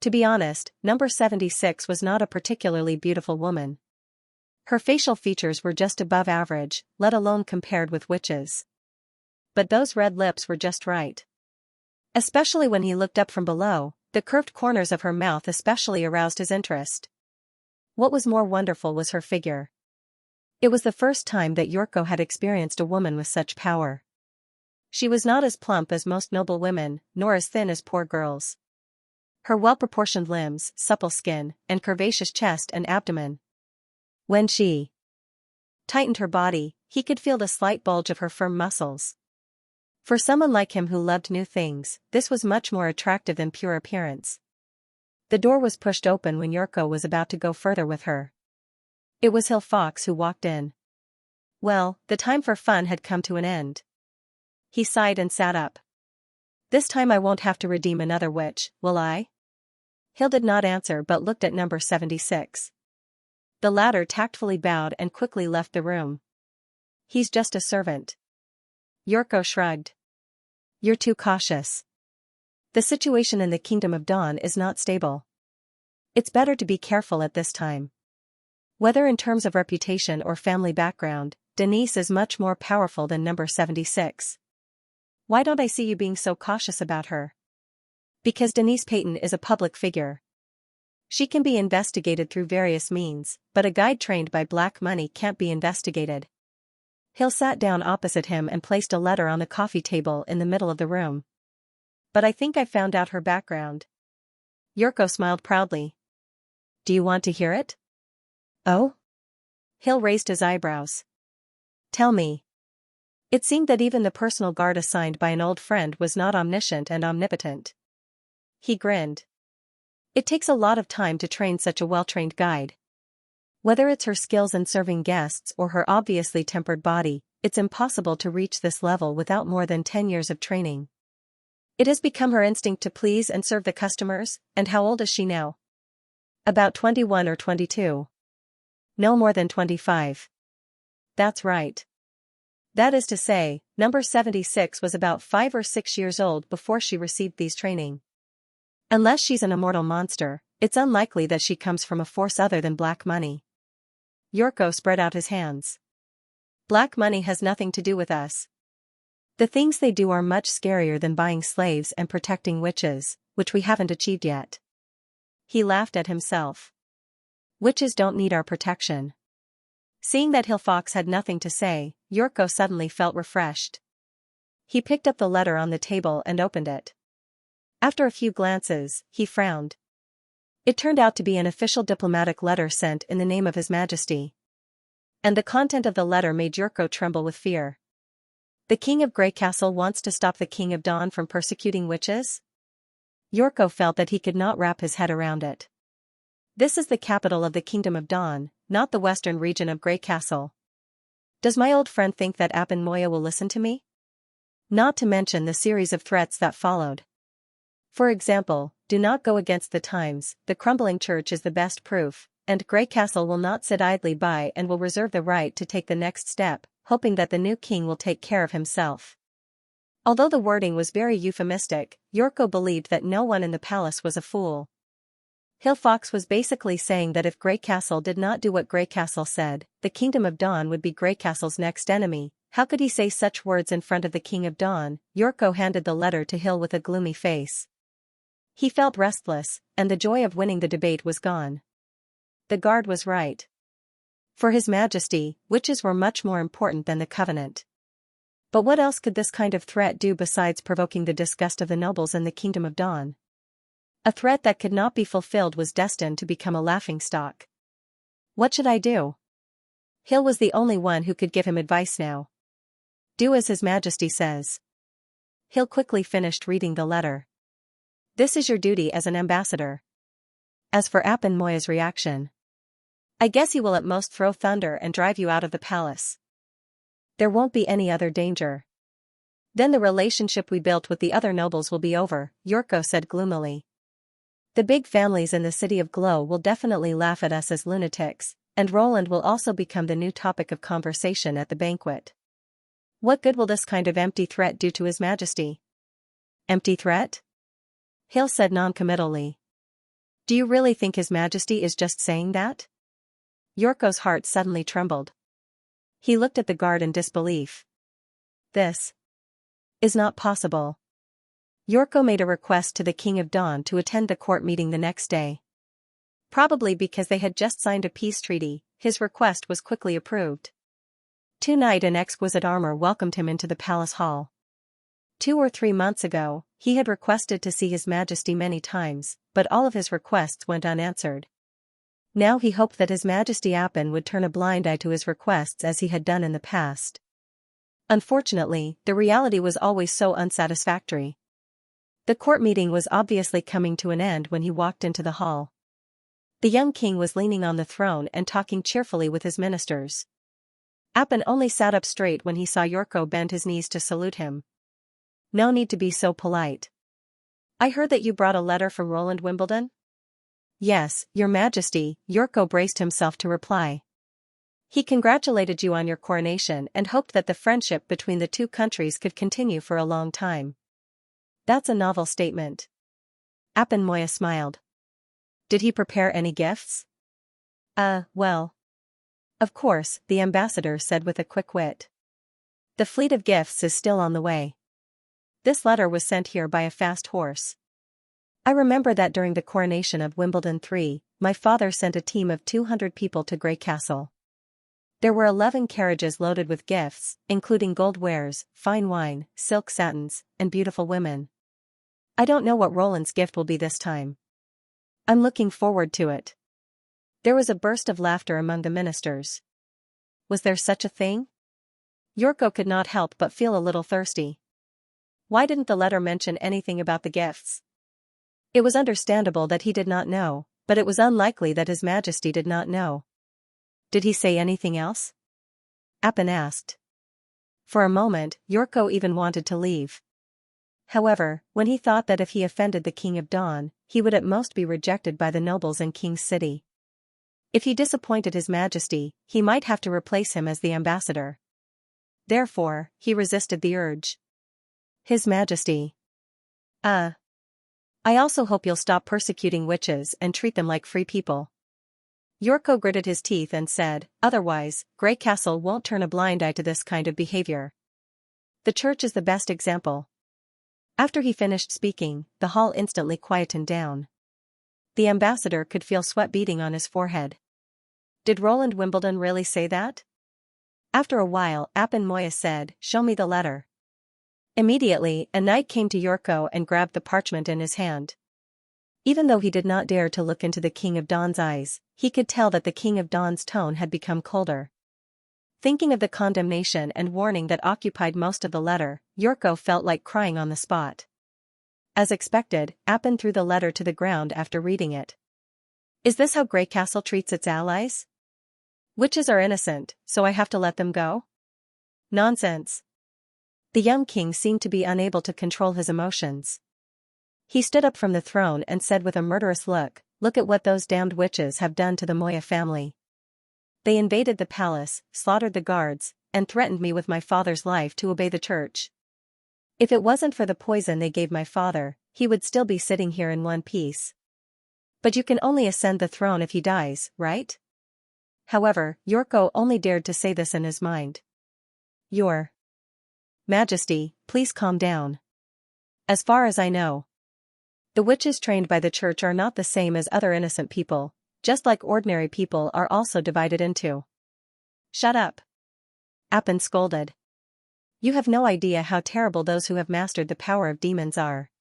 To be honest, number 76 was not a particularly beautiful woman. Her facial features were just above average, let alone compared with witches. but those red lips were just right. Especially when he looked up from below, the curved corners of her mouth especially aroused his interest. What was more wonderful was her figure. It was the first time that Yorko had experienced a woman with such power. She was not as plump as most noble women, nor as thin as poor girls. Her well-proportioned limbs, supple skin, and curvaceous chest and abdomen. When she tightened her body, he could feel the slight bulge of her firm muscles. For someone like him who loved new things, this was much more attractive than pure appearance. The door was pushed open when Yorko was about to go further with her. It was Hill Fox who walked in. Well, the time for fun had come to an end. He sighed and sat up. This time I won't have to redeem another witch, will I? Hill did not answer but looked at number 76. The latter tactfully bowed and quickly left the room. He's just a servant. Yorko shrugged. You're too cautious. The situation in the Kingdom of Dawn is not stable. It's better to be careful at this time. Whether in terms of reputation or family background, Denise is much more powerful than number 76. Why don't I see you being so cautious about her? Because Denise Payton is a public figure. She can be investigated through various means, but a guide trained by black money can't be investigated. Hill sat down opposite him and placed a letter on the coffee table in the middle of the room. But I think I found out her background. Yorko smiled proudly. Do you want to hear it? Oh? Hill raised his eyebrows. Tell me. It seemed that even the personal guard assigned by an old friend was not omniscient and omnipotent. He grinned. It takes a lot of time to train such a well-trained guide. Whether it's her skills in serving guests or her obviously tempered body, it's impossible to reach this level without more than 10 years of training. It has become her instinct to please and serve the customers, and how old is she now? About 21 or 22. No more than 25. That's right. That is to say, number 76 was about 5 or 6 years old before she received these training. Unless she's an immortal monster, it's unlikely that she comes from a force other than black money. Yorko spread out his hands. Black money has nothing to do with us. The things they do are much scarier than buying slaves and protecting witches, which we haven't achieved yet. He laughed at himself. Witches don't need our protection. Seeing that Hill Fox had nothing to say, Yorko suddenly felt refreshed. He picked up the letter on the table and opened it. After a few glances, he frowned. It turned out to be an official diplomatic letter sent in the name of His Majesty. And the content of the letter made Yorko tremble with fear. The King of Grey Castle wants to stop the King of Dawn from persecuting witches? Yorko felt that he could not wrap his head around it. This is the capital of the Kingdom of Dawn, not the western region of Grey Castle. Does my old friend think that Aben Moya will listen to me? Not to mention the series of threats that followed. For example, do not go against the times, the crumbling church is the best proof, and Grey Castle will not sit idly by and will reserve the right to take the next step, hoping that the new king will take care of himself. Although the wording was very euphemistic, Yorko believed that no one in the palace was a fool. Hill Fox was basically saying that if Grey Castle did not do what Grey Castle said, the Kingdom of Dawn would be Grey Castle's next enemy. How could he say such words in front of the King of Dawn? Yorko handed the letter to Hill with a gloomy face. He felt restless, and the joy of winning the debate was gone. The guard was right. For His Majesty, witches were much more important than the Covenant. But what else could this kind of threat do besides provoking the disgust of the nobles in the Kingdom of Dawn? A threat that could not be fulfilled was destined to become a laughingstock. What should I do? Hill was the only one who could give him advice now. Do as His Majesty says. Hill quickly finished reading the letter. This is your duty as an ambassador. As for Aben Moya's reaction, I guess he will at most throw thunder and drive you out of the palace. There won't be any other danger. Then the relationship we built with the other nobles will be over, Yorko said gloomily. The big families in the city of Glow will definitely laugh at us as lunatics, and Roland will also become the new topic of conversation at the banquet. What good will this kind of empty threat do to His Majesty? Empty threat? Hill said non-committally. Do you really think His Majesty is just saying that? Yorko's heart suddenly trembled. He looked at the guard in disbelief. This Is not possible. Yorko made a request to the King of Dawn to attend the court meeting the next day. Probably because they had just signed a peace treaty, his request was quickly approved. Two knight in exquisite armor welcomed him into the palace hall. 2 or 3 months ago, he had requested to see His Majesty many times, but all of his requests went unanswered. Now he hoped that His Majesty Appin would turn a blind eye to his requests as he had done in the past. Unfortunately, the reality was always so unsatisfactory. The court meeting was obviously coming to an end when he walked into the hall. The young king was leaning on the throne and talking cheerfully with his ministers. Appin only sat up straight when he saw Yorko bend his knees to salute him. No need to be so polite. I heard that you brought a letter from Roland Wimbledon? Yes, Your Majesty, Yorko braced himself to reply. He congratulated you on your coronation and hoped that the friendship between the two countries could continue for a long time. That's a novel statement. Appin Moya smiled. Did he prepare any gifts? Well. Of course, the ambassador said with a quick wit. The fleet of gifts is still on the way. This letter was sent here by a fast horse. I remember that during the coronation of Wimbledon III, my father sent a team of 200 people to Grey Castle. There were 11 carriages loaded with gifts, including gold wares, fine wine, silk satins, and beautiful women. I don't know what Roland's gift will be this time. I'm looking forward to it. There was a burst of laughter among the ministers. Was there such a thing? Yorko could not help but feel a little thirsty. Why didn't the letter mention anything about the gifts? It was understandable that he did not know, but it was unlikely that His Majesty did not know. Did he say anything else? Appin asked. For a moment, Yorko even wanted to leave. However, when he thought that if he offended the King of Dawn, he would at most be rejected by the nobles in King's City. If he disappointed His Majesty, he might have to replace him as the ambassador. Therefore, he resisted the urge. His Majesty. I also hope you'll stop persecuting witches and treat them like free people. Yorko gritted his teeth and said, otherwise, Grey Castle won't turn a blind eye to this kind of behavior. The church is the best example. After he finished speaking, the hall instantly quietened down. The ambassador could feel sweat beading on his forehead. Did Roland Wimbledon really say that? After a while, Appin Moya said, show me the letter. Immediately, a knight came to Yorko and grabbed the parchment in his hand. Even though he did not dare to look into the King of Dawn's eyes, he could tell that the King of Dawn's tone had become colder. Thinking of the condemnation and warning that occupied most of the letter, Yorko felt like crying on the spot. As expected, Appin threw the letter to the ground after reading it. Is this how Grey Castle treats its allies? Witches are innocent, so I have to let them go? Nonsense. The young king seemed to be unable to control his emotions. He stood up from the throne and said with a murderous look, look at what those damned witches have done to the Moya family. They invaded the palace, slaughtered the guards, and threatened me with my father's life to obey the church. If it wasn't for the poison they gave my father, he would still be sitting here in one piece. But you can only ascend the throne if he dies, right? However, Yorko only dared to say this in his mind. Your Majesty, please calm down. As far as I know, the witches trained by the church are not the same as other innocent people, just like ordinary people are also divided into. Shut up. Appin scolded. You have no idea how terrible those who have mastered the power of demons are.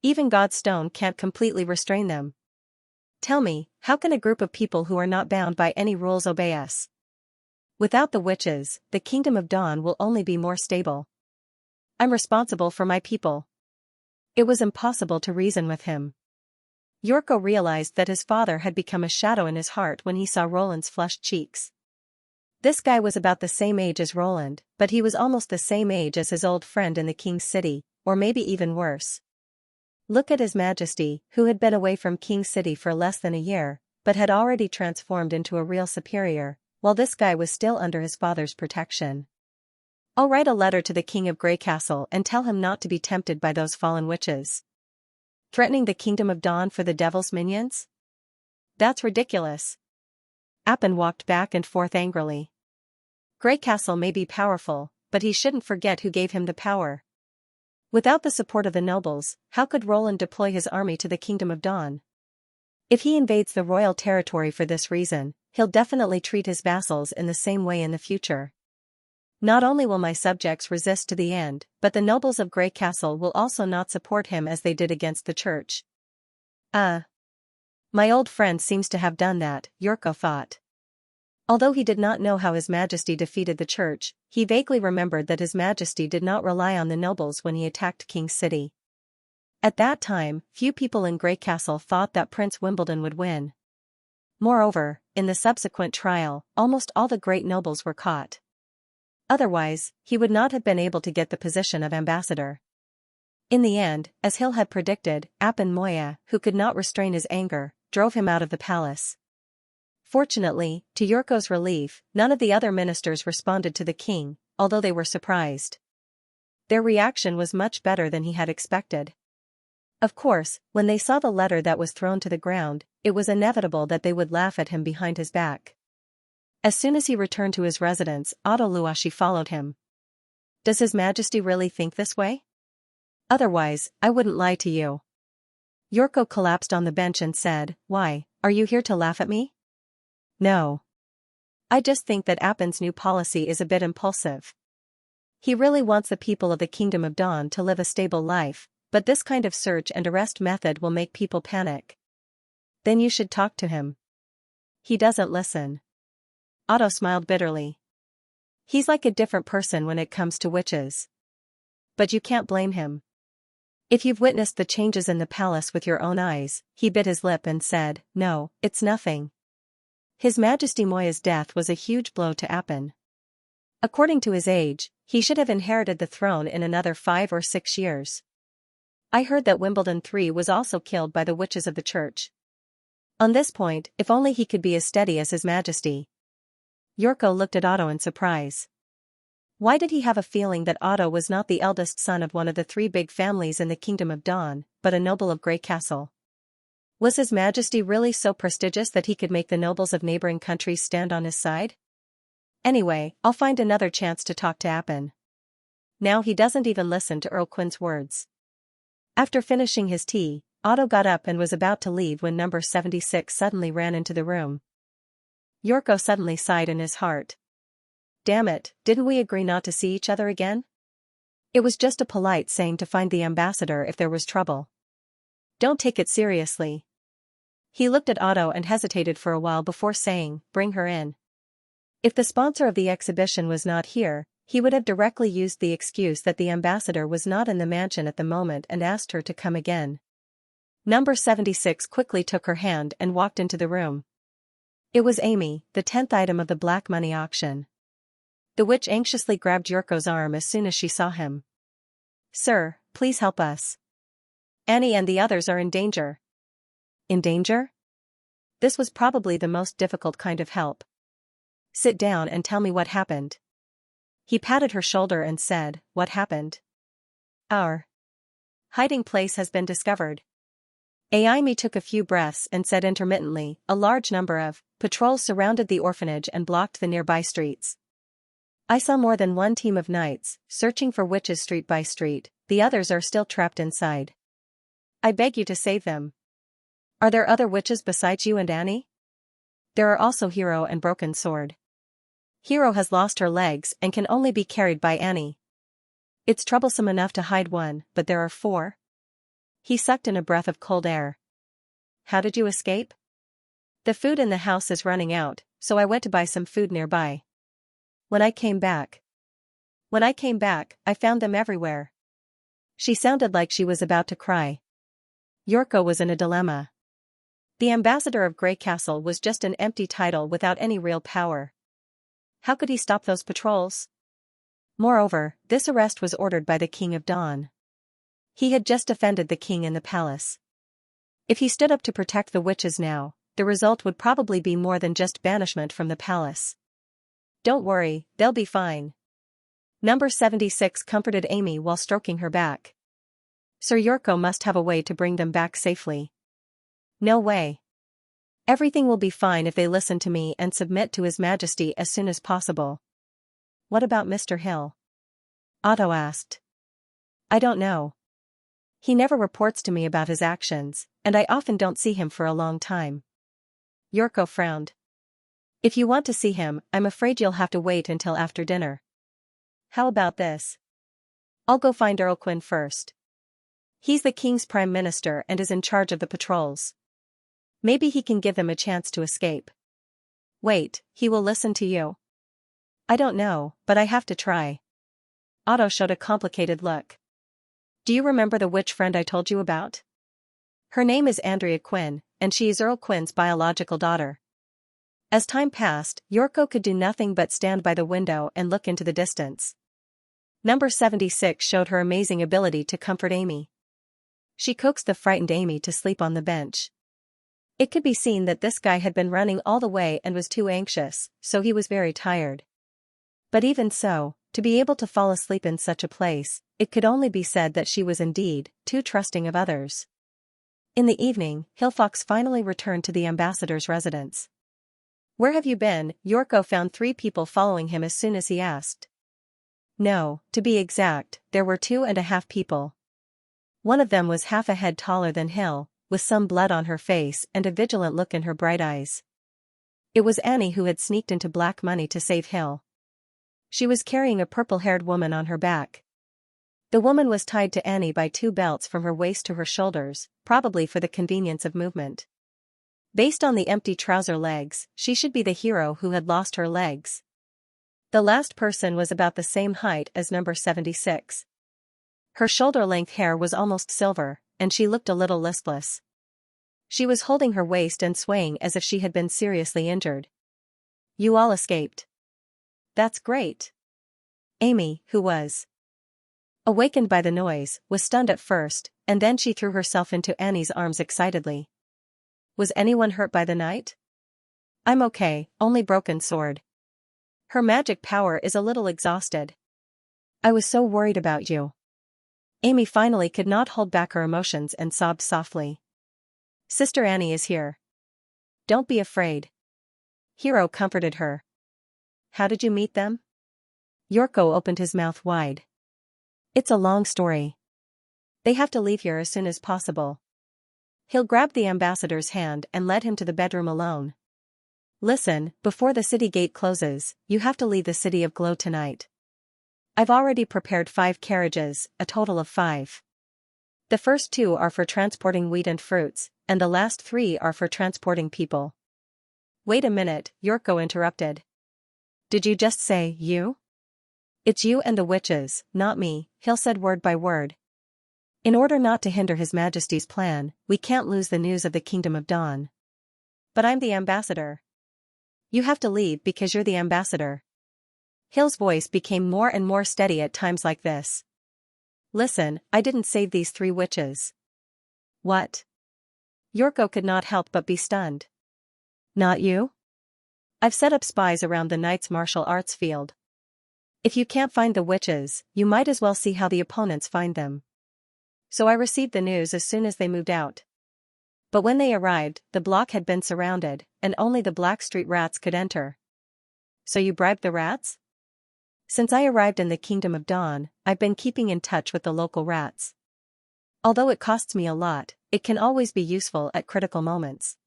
Even God's stone can't completely restrain them. Tell me, how can a group of people who are not bound by any rules obey us? Without the witches, the Kingdom of Dawn will only be more stable. I'm responsible for my people. It was impossible to reason with him. Yorko realized that his father had become a shadow in his heart when he saw Roland's flushed cheeks. This guy was about the same age as Roland, but he was almost the same age as his old friend in the King's City, or maybe even worse. Look at His Majesty, who had been away from King's City for less than a year, but had already transformed into a real superior, while this guy was still under his father's protection. I'll write a letter to the King of Grey Castle and tell him not to be tempted by those fallen witches. Threatening the Kingdom of Dawn for the devil's minions? That's ridiculous. Appin walked back and forth angrily. Grey Castle may be powerful, but he shouldn't forget who gave him the power. Without the support of the nobles, how could Roland deploy his army to the Kingdom of Dawn? If he invades the royal territory for this reason, he'll definitely treat his vassals in the same way in the future. Not only will my subjects resist to the end, but the nobles of Grey Castle will also not support him as they did against the church. My old friend seems to have done that, Yurko thought. Although he did not know how His Majesty defeated the church, he vaguely remembered that His Majesty did not rely on the nobles when he attacked King's City. At that time, few people in Grey Castle thought that Prince Wimbledon would win. Moreover, in the subsequent trial, almost all the great nobles were caught. Otherwise, he would not have been able to get the position of ambassador. In the end, as Hill had predicted, Apan Moya, who could not restrain his anger, drove him out of the palace. Fortunately, to Yurko's relief, none of the other ministers responded to the king, although they were surprised. Their reaction was much better than he had expected. Of course, when they saw the letter that was thrown to the ground, it was inevitable that they would laugh at him behind his back. As soon as he returned to his residence, Otto Luashi followed him. Does His Majesty really think this way? Otherwise, I wouldn't lie to you. Yurko collapsed on the bench and said, "Why, are you here to laugh at me?" "No. I just think that Apan's new policy is a bit impulsive. He really wants the people of the Kingdom of Dawn to live a stable life, but this kind of search and arrest method will make people panic. Then you should talk to him. He doesn't listen." Otto smiled bitterly. He's like a different person when it comes to witches. But you can't blame him. If you've witnessed the changes in the palace with your own eyes, he bit his lip and said, "No, it's nothing." His Majesty Moya's death was a huge blow to Apan. According to his age, he should have inherited the throne in another 5 or 6 years. I heard that Wimbledon III was also killed by the witches of the church. On this point, if only he could be as steady as His Majesty. Yurko looked at Otto in surprise. Why did he have a feeling that Otto was not the eldest son of one of the 3 big families in the Kingdom of Dawn, but a noble of Grey Castle? Was His Majesty really so prestigious that he could make the nobles of neighboring countries stand on his side? Anyway, I'll find another chance to talk to Apan. Now he doesn't even listen to Earl Quinn's words. After finishing his tea, Otto got up and was about to leave when number 76 suddenly ran into the room. Yurko suddenly sighed in his heart. Damn it, didn't we agree not to see each other again? It was just a polite saying to find the ambassador if there was trouble. Don't take it seriously. He looked at Otto and hesitated for a while before saying, "Bring her in." If the sponsor of the exhibition was not here, he would have directly used the excuse that the ambassador was not in the mansion at the moment and asked her to come again. Number 76 quickly took her hand and walked into the room. It was Amy, the 10th item of the black money auction. The witch anxiously grabbed Yurko's arm as soon as she saw him. "Sir, please help us. Annie and the others are in danger." In danger? This was probably the most difficult kind of help. "Sit down and tell me what happened." He patted her shoulder and said, "What happened?" "Our hiding place has been discovered." Amy took a few breaths and said intermittently, "A large number of patrols surrounded the orphanage and blocked the nearby streets. I saw more than one team of knights, searching for witches street by street. The others are still trapped inside. I beg you to save them." "Are there other witches besides you and Annie?" "There are also Hero and Broken Sword. Hero has lost her legs and can only be carried by Annie. It's troublesome enough to hide one, but there are 4. He sucked in a breath of cold air. "How did you escape?" "The food in the house is running out, so I went to buy some food nearby. When I came back, I found them everywhere." She sounded like she was about to cry. Yurko was in a dilemma. The ambassador of Grey Castle was just an empty title without any real power. How could he stop those patrols? Moreover, this arrest was ordered by the King of Dawn. He had just defended the king in the palace. If he stood up to protect the witches now, the result would probably be more than just banishment from the palace. "Don't worry, they'll be fine." Number 76 comforted Amy while stroking her back. "Sir Yurko must have a way to bring them back safely." "No way. Everything will be fine if they listen to me and submit to His Majesty as soon as possible." "What about Mr. Hill?" Otto asked. I don't know. He never reports to me about his actions, and I often don't see him for a long time. Yorko frowned. If you want to see him, I'm afraid you'll have to wait until after dinner. How about this? I'll go find Earl Quinn first. He's the king's prime minister and is in charge of the patrols. Maybe he can give them a chance to escape. Wait, he will listen to you? I don't know, but I have to try. Otto showed a complicated look. Do you remember the witch friend I told you about? Her name is Andrea Quinn, and she is Earl Quinn's biological daughter. As time passed, Yorko could do nothing but stand by the window and look into the distance. Number 76 showed her amazing ability to comfort Amy. She coaxed the frightened Amy to sleep on the bench. It could be seen that this guy had been running all the way and was too anxious, so he was very tired. But even so, to be able to fall asleep in such a place, it could only be said that she was indeed too trusting of others. In the evening, Hillfox finally returned to the ambassador's residence. Where have you been? Yorko found 3 people following him as soon as he asked. No, to be exact, there were 2.5 people. One of them was half a head taller than Hill, with some blood on her face and a vigilant look in her bright eyes. It was Annie who had sneaked into Black Money to save Hill. She was carrying a purple-haired woman on her back. The woman was tied to Annie by 2 belts from her waist to her shoulders, probably for the convenience of movement. Based on the empty trouser legs, she should be the hero who had lost her legs. The last person was about the same height as number 76. Her shoulder-length hair was almost silver, and she looked a little listless. She was holding her waist and swaying as if she had been seriously injured. You all escaped. That's great. Amy, who was awakened by the noise, was stunned at first, and then she threw herself into Annie's arms excitedly. Was anyone hurt by the night? I'm okay, only broken sword. Her magic power is a little exhausted. I was so worried about you. Amy finally could not hold back her emotions and sobbed softly. Sister Annie is here. Don't be afraid. Hero comforted her. How did you meet them? Yorko opened his mouth wide. It's a long story. They have to leave here as soon as possible. Hill grabbed the ambassador's hand and led him to the bedroom alone. Listen, before the city gate closes, you have to leave the city of Glow tonight. I've already prepared 5 carriages, a total of 5. The first 2 are for transporting wheat and fruits, and the last 3 are for transporting people. Wait a minute, Yorko interrupted. Did you just say, you? It's you and the witches, not me, Hill said word by word. In order not to hinder His Majesty's plan, we can't lose the news of the Kingdom of Dawn. But I'm the ambassador. You have to leave because you're the ambassador. Hill's voice became more and more steady at times like this. Listen, I didn't save these 3 witches. What? Yorko could not help but be stunned. Not you? I've set up spies around the knight's martial arts field. If you can't find the witches, you might as well see how the opponents find them. So I received the news as soon as they moved out. But when they arrived, the block had been surrounded, and only the Blackstreet rats could enter. So you bribed the rats? Since I arrived in the Kingdom of Dawn, I've been keeping in touch with the local rats. Although it costs me a lot, it can always be useful at critical moments.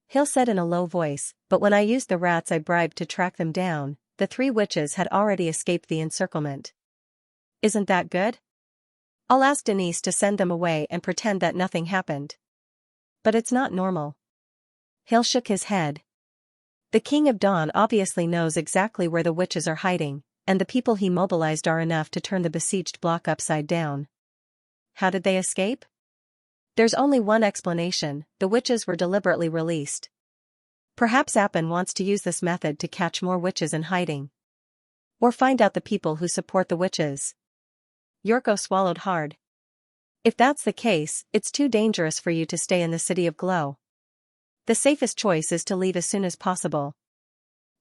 Hill said in a low voice, but when I used the rats I bribed to track them down, the 3 witches had already escaped the encirclement. Isn't that good? I'll ask Denise to send them away and pretend that nothing happened. But it's not normal. Hill shook his head. The King of Dawn obviously knows exactly where the witches are hiding, and the people he mobilized are enough to turn the besieged block upside down. How did they escape? There's only one explanation: the witches were deliberately released. Perhaps Appin wants to use this method to catch more witches in hiding. Or find out the people who support the witches. Yorko swallowed hard. If that's the case, it's too dangerous for you to stay in the City of Glow. The safest choice is to leave as soon as possible.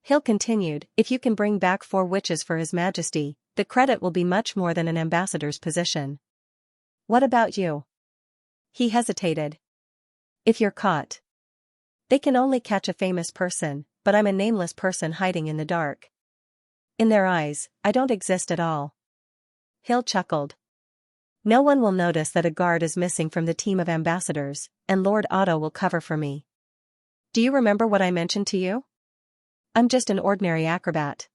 Hill continued, if you can bring back 4 witches for His Majesty, the credit will be much more than an ambassador's position. What about you? He hesitated. If you're caught. They can only catch a famous person, but I'm a nameless person hiding in the dark. In their eyes, I don't exist at all. Hill chuckled. No one will notice that a guard is missing from the team of ambassadors, and Lord Otto will cover for me. Do you remember what I mentioned to you? I'm just an ordinary acrobat.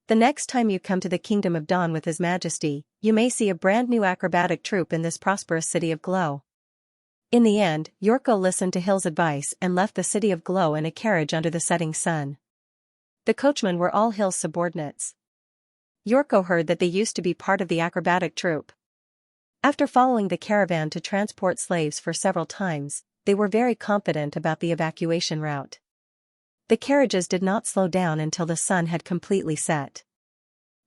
The next time you come to the Kingdom of Dawn with His Majesty, you may see a brand new acrobatic troupe in this prosperous city of Glow. In the end, Yorko listened to Hill's advice and left the city of Glow in a carriage under the setting sun. The coachmen were all Hill's subordinates. Yorko heard that they used to be part of the acrobatic troupe. After following the caravan to transport slaves for several times, they were very confident about the evacuation route. The carriages did not slow down until the sun had completely set.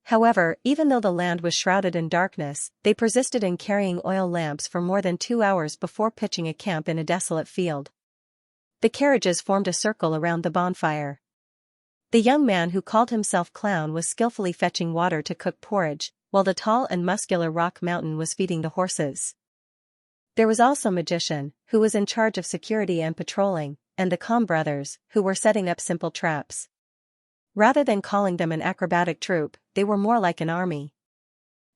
However, even though the land was shrouded in darkness, they persisted in carrying oil lamps for more than 2 hours before pitching a camp in a desolate field. The carriages formed a circle around the bonfire. The young man who called himself Clown was skillfully fetching water to cook porridge, while the tall and muscular Rock Mountain was feeding the horses. There was also Magician, who was in charge of security and patrolling, and the Com brothers, who were setting up simple traps. Rather than calling them an acrobatic troupe, they were more like an army.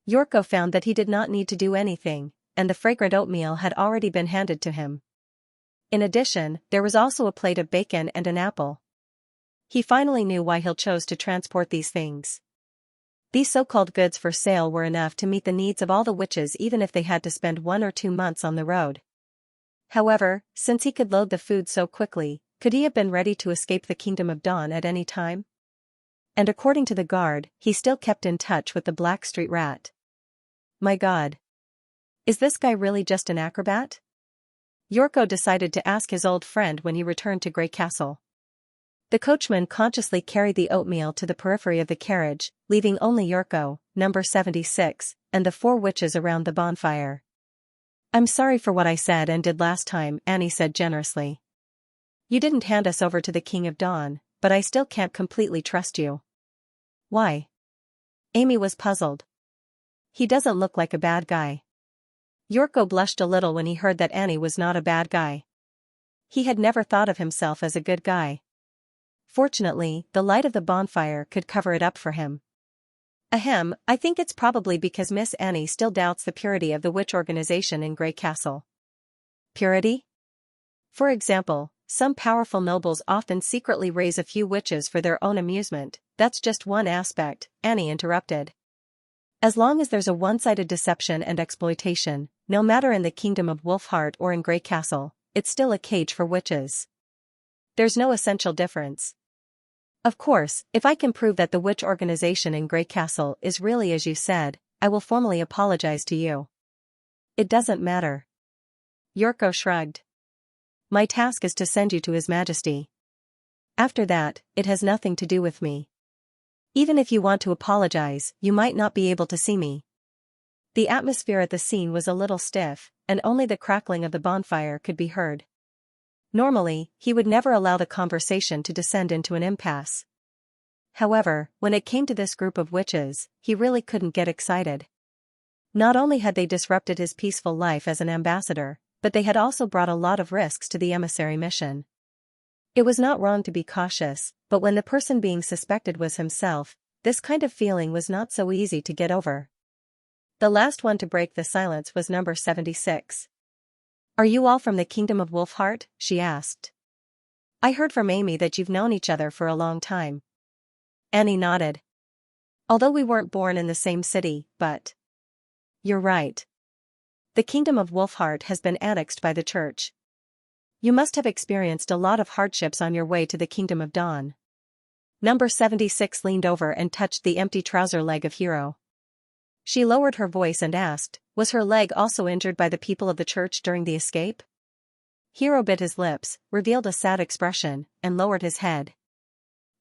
Yorko found that he did not need to do anything, and the fragrant oatmeal had already been handed to him. In addition, there was also a plate of bacon and an apple. He finally knew why Hill chose to transport these things. These so-called goods for sale were enough to meet the needs of all the witches even if they had to spend 1 or 2 months on the road. However, since he could load the food so quickly, could he have been ready to escape the Kingdom of Dawn at any time? And according to the guard, he still kept in touch with the Black Street Rat. My God! Is this guy really just an acrobat? Yorko decided to ask his old friend when he returned to Grey Castle. The coachman consciously carried the oatmeal to the periphery of the carriage, leaving only Yorko, number 76, and the 4 witches around the bonfire. I'm sorry for what I said and did last time, Annie said generously. You didn't hand us over to the King of Dawn, but I still can't completely trust you. Why? Amy was puzzled. He doesn't look like a bad guy. Yorko blushed a little when he heard that Annie was not a bad guy. He had never thought of himself as a good guy. Fortunately, the light of the bonfire could cover it up for him. Ahem, I think it's probably because Miss Annie still doubts the purity of the witch organization in Grey Castle. Purity? For example, some powerful nobles often secretly raise a few witches for their own amusement. That's just one aspect, Annie interrupted. As long as there's a one-sided deception and exploitation, no matter in the Kingdom of Wolfheart or in Grey Castle, it's still a cage for witches. There's no essential difference. Of course, if I can prove that the witch organization in Grey Castle is really as you said, I will formally apologize to you. It doesn't matter. Yorko shrugged. My task is to send you to His Majesty. After that, it has nothing to do with me. Even if you want to apologize, you might not be able to see me. The atmosphere at the scene was a little stiff, and only the crackling of the bonfire could be heard. Normally, he would never allow the conversation to descend into an impasse. However, when it came to this group of witches, he really couldn't get excited. Not only had they disrupted his peaceful life as an ambassador, but they had also brought a lot of risks to the emissary mission. It was not wrong to be cautious, but when the person being suspected was himself, this kind of feeling was not so easy to get over. The last one to break the silence was number 76. Are you all from the Kingdom of Wolfheart? She asked. I heard from Amy that you've known each other for a long time. Annie nodded. Although we weren't born in the same city, but... You're right. The Kingdom of Wolfheart has been annexed by the Church. You must have experienced a lot of hardships on your way to the Kingdom of Dawn. Number 76 leaned over and touched the empty trouser leg of Hero. She lowered her voice and asked, was her leg also injured by the people of the church during the escape? Hero bit his lips, revealed a sad expression, and lowered his head.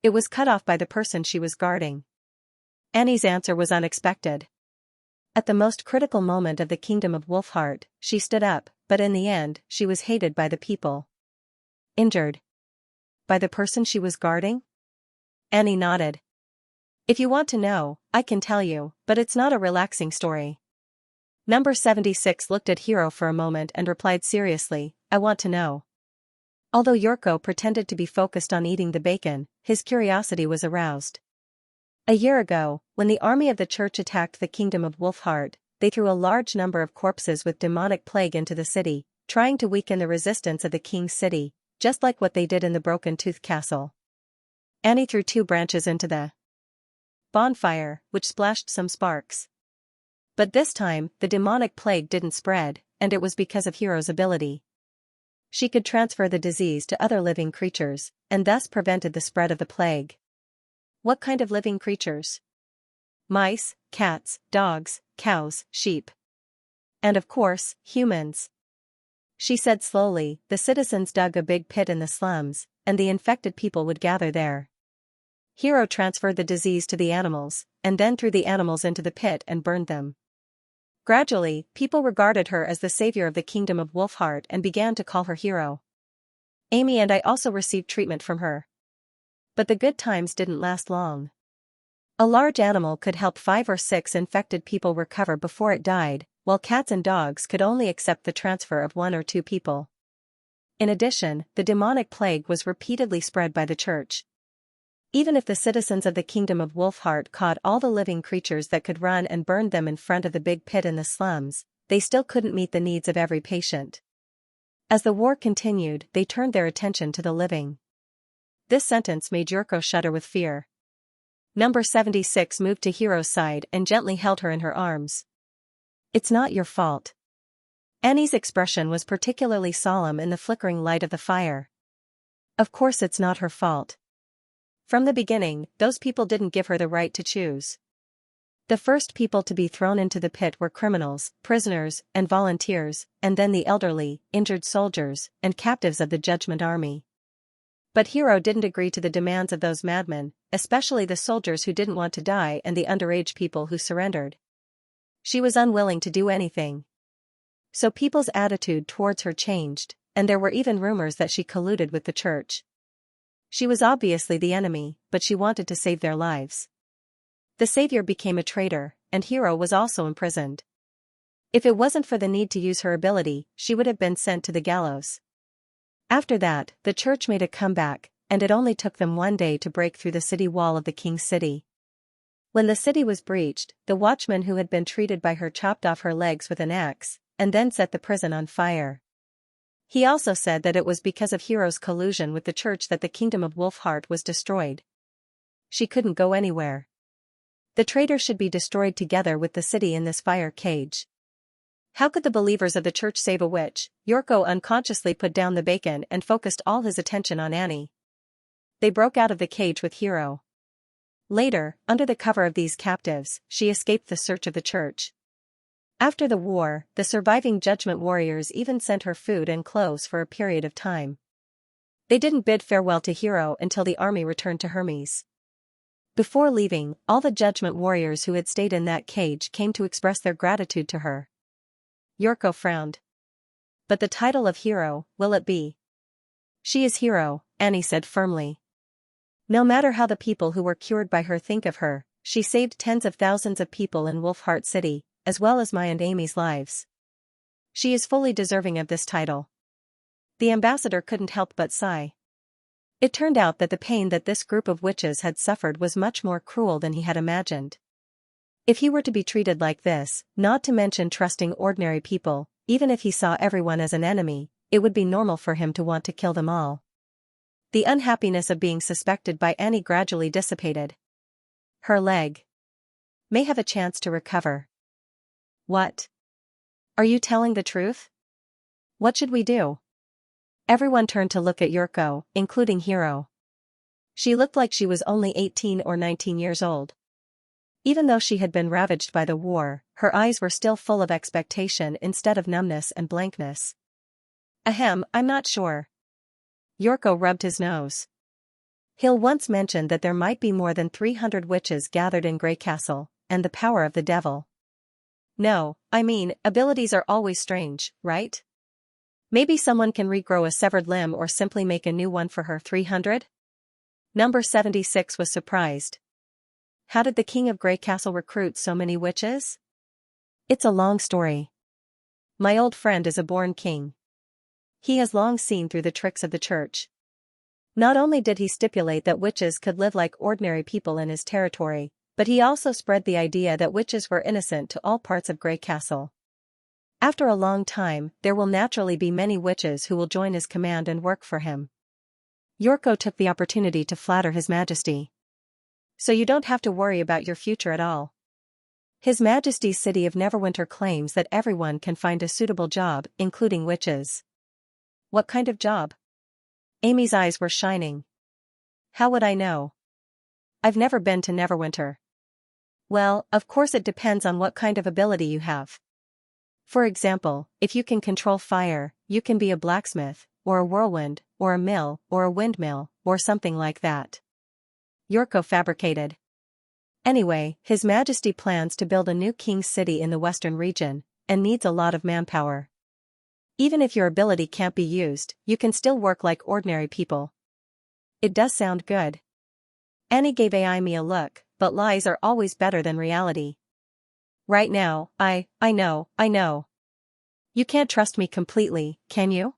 It was cut off by the person she was guarding. Annie's answer was unexpected. At the most critical moment of the Kingdom of Wolfheart, she stood up, but in the end, she was hated by the people. Injured? By the person she was guarding? Annie nodded. If you want to know, I can tell you, but it's not a relaxing story. Number 76 looked at Hero for a moment and replied seriously, I want to know. Although Yorko pretended to be focused on eating the bacon, his curiosity was aroused. A year ago, when the army of the church attacked the Kingdom of Wolfheart, they threw a large number of corpses with demonic plague into the city, trying to weaken the resistance of the king's city, just like what they did in the Broken Tooth Castle. Annie threw 2 branches into the bonfire, which splashed some sparks. But this time, the demonic plague didn't spread, and it was because of Hero's ability. She could transfer the disease to other living creatures, and thus prevented the spread of the plague. What kind of living creatures? Mice, cats, dogs, cows, sheep. And of course, humans. She said slowly, the citizens dug a big pit in the slums, and the infected people would gather there. Hero transferred the disease to the animals, and then threw the animals into the pit and burned them. Gradually, people regarded her as the savior of the kingdom of Wolfheart and began to call her Hero. Amy and I also received treatment from her. But the good times didn't last long. A large animal could help 5 or 6 infected people recover before it died, while cats and dogs could only accept the transfer of 1 or 2 people. In addition, the demonic plague was repeatedly spread by the church. Even if the citizens of the kingdom of Wolfheart caught all the living creatures that could run and burned them in front of the big pit in the slums, they still couldn't meet the needs of every patient. As the war continued, they turned their attention to the living. This sentence made Yurko shudder with fear. Number 76 moved to Hero's side and gently held her in her arms. It's not your fault. Annie's expression was particularly solemn in the flickering light of the fire. Of course it's not her fault. From the beginning, those people didn't give her the right to choose. The first people to be thrown into the pit were criminals, prisoners, and volunteers, and then the elderly, injured soldiers, and captives of the Judgment Army. But Hero didn't agree to the demands of those madmen, especially the soldiers who didn't want to die and the underage people who surrendered. She was unwilling to do anything. So people's attitude towards her changed, and there were even rumors that she colluded with the church. She was obviously the enemy, but she wanted to save their lives. The savior became a traitor, and Hero was also imprisoned. If it wasn't for the need to use her ability, she would have been sent to the gallows. After that, the church made a comeback, and it only took them 1 day to break through the city wall of the king's city. When the city was breached, the watchman who had been treated by her chopped off her legs with an axe, and then set the prison on fire. He also said that it was because of Hero's collusion with the church that the kingdom of Wolfheart was destroyed. She couldn't go anywhere. The traitor should be destroyed together with the city in this fire cage. How could the believers of the church save a witch? Yurko unconsciously put down the bacon and focused all his attention on Annie. They broke out of the cage with Hero. Later, under the cover of these captives, she escaped the search of the church. After the war, the surviving Judgment Warriors even sent her food and clothes for a period of time. They didn't bid farewell to Hero until the army returned to Hermes. Before leaving, all the Judgment Warriors who had stayed in that cage came to express their gratitude to her. Yurko frowned. But the title of Hero, will it be? She is Hero, Annie said firmly. No matter how the people who were cured by her think of her, she saved tens of thousands of people in Wolfheart City, as well as my and Amy's lives. She is fully deserving of this title. The ambassador couldn't help but sigh. It turned out that the pain that this group of witches had suffered was much more cruel than he had imagined. If he were to be treated like this, not to mention trusting ordinary people, even if he saw everyone as an enemy, it would be normal for him to want to kill them all. The unhappiness of being suspected by Annie gradually dissipated. Her leg may have a chance to recover. What? Are you telling the truth? What should we do? Everyone turned to look at Yurko, including Hero. She looked like she was only 18 or 19 years old. Even though she had been ravaged by the war, her eyes were still full of expectation instead of numbness and blankness. Ahem, I'm not sure. Yurko rubbed his nose. Hill once mentioned that there might be more than 300 witches gathered in Grey Castle, and the power of the devil. No, I mean, abilities are always strange, right? Maybe someone can regrow a severed limb or simply make a new one for her. 300? Number 76 was surprised. How did the king of Grey Castle recruit so many witches? It's a long story. My old friend is a born king. He has long seen through the tricks of the church. Not only did he stipulate that witches could live like ordinary people in his territory, But he also spread the idea that witches were innocent to all parts of Grey Castle. After a long time, there will naturally be many witches who will join his command and work for him. Yorko took the opportunity to flatter His Majesty. So you don't have to worry about your future at all. His Majesty's City of Neverwinter claims that everyone can find a suitable job, including witches. What kind of job? Amy's eyes were shining. How would I know? I've never been to Neverwinter. Well, of course it depends on what kind of ability you have. For example, if you can control fire, you can be a blacksmith, or a whirlwind, or a mill, or a windmill, or something like that. Yorko fabricated. Anyway, His Majesty plans to build a new king's city in the western region, and needs a lot of manpower. Even if your ability can't be used, you can still work like ordinary people. It does sound good. Annie gave Amy a look, but lies are always better than reality. Right now, I know. You can't trust me completely, can you?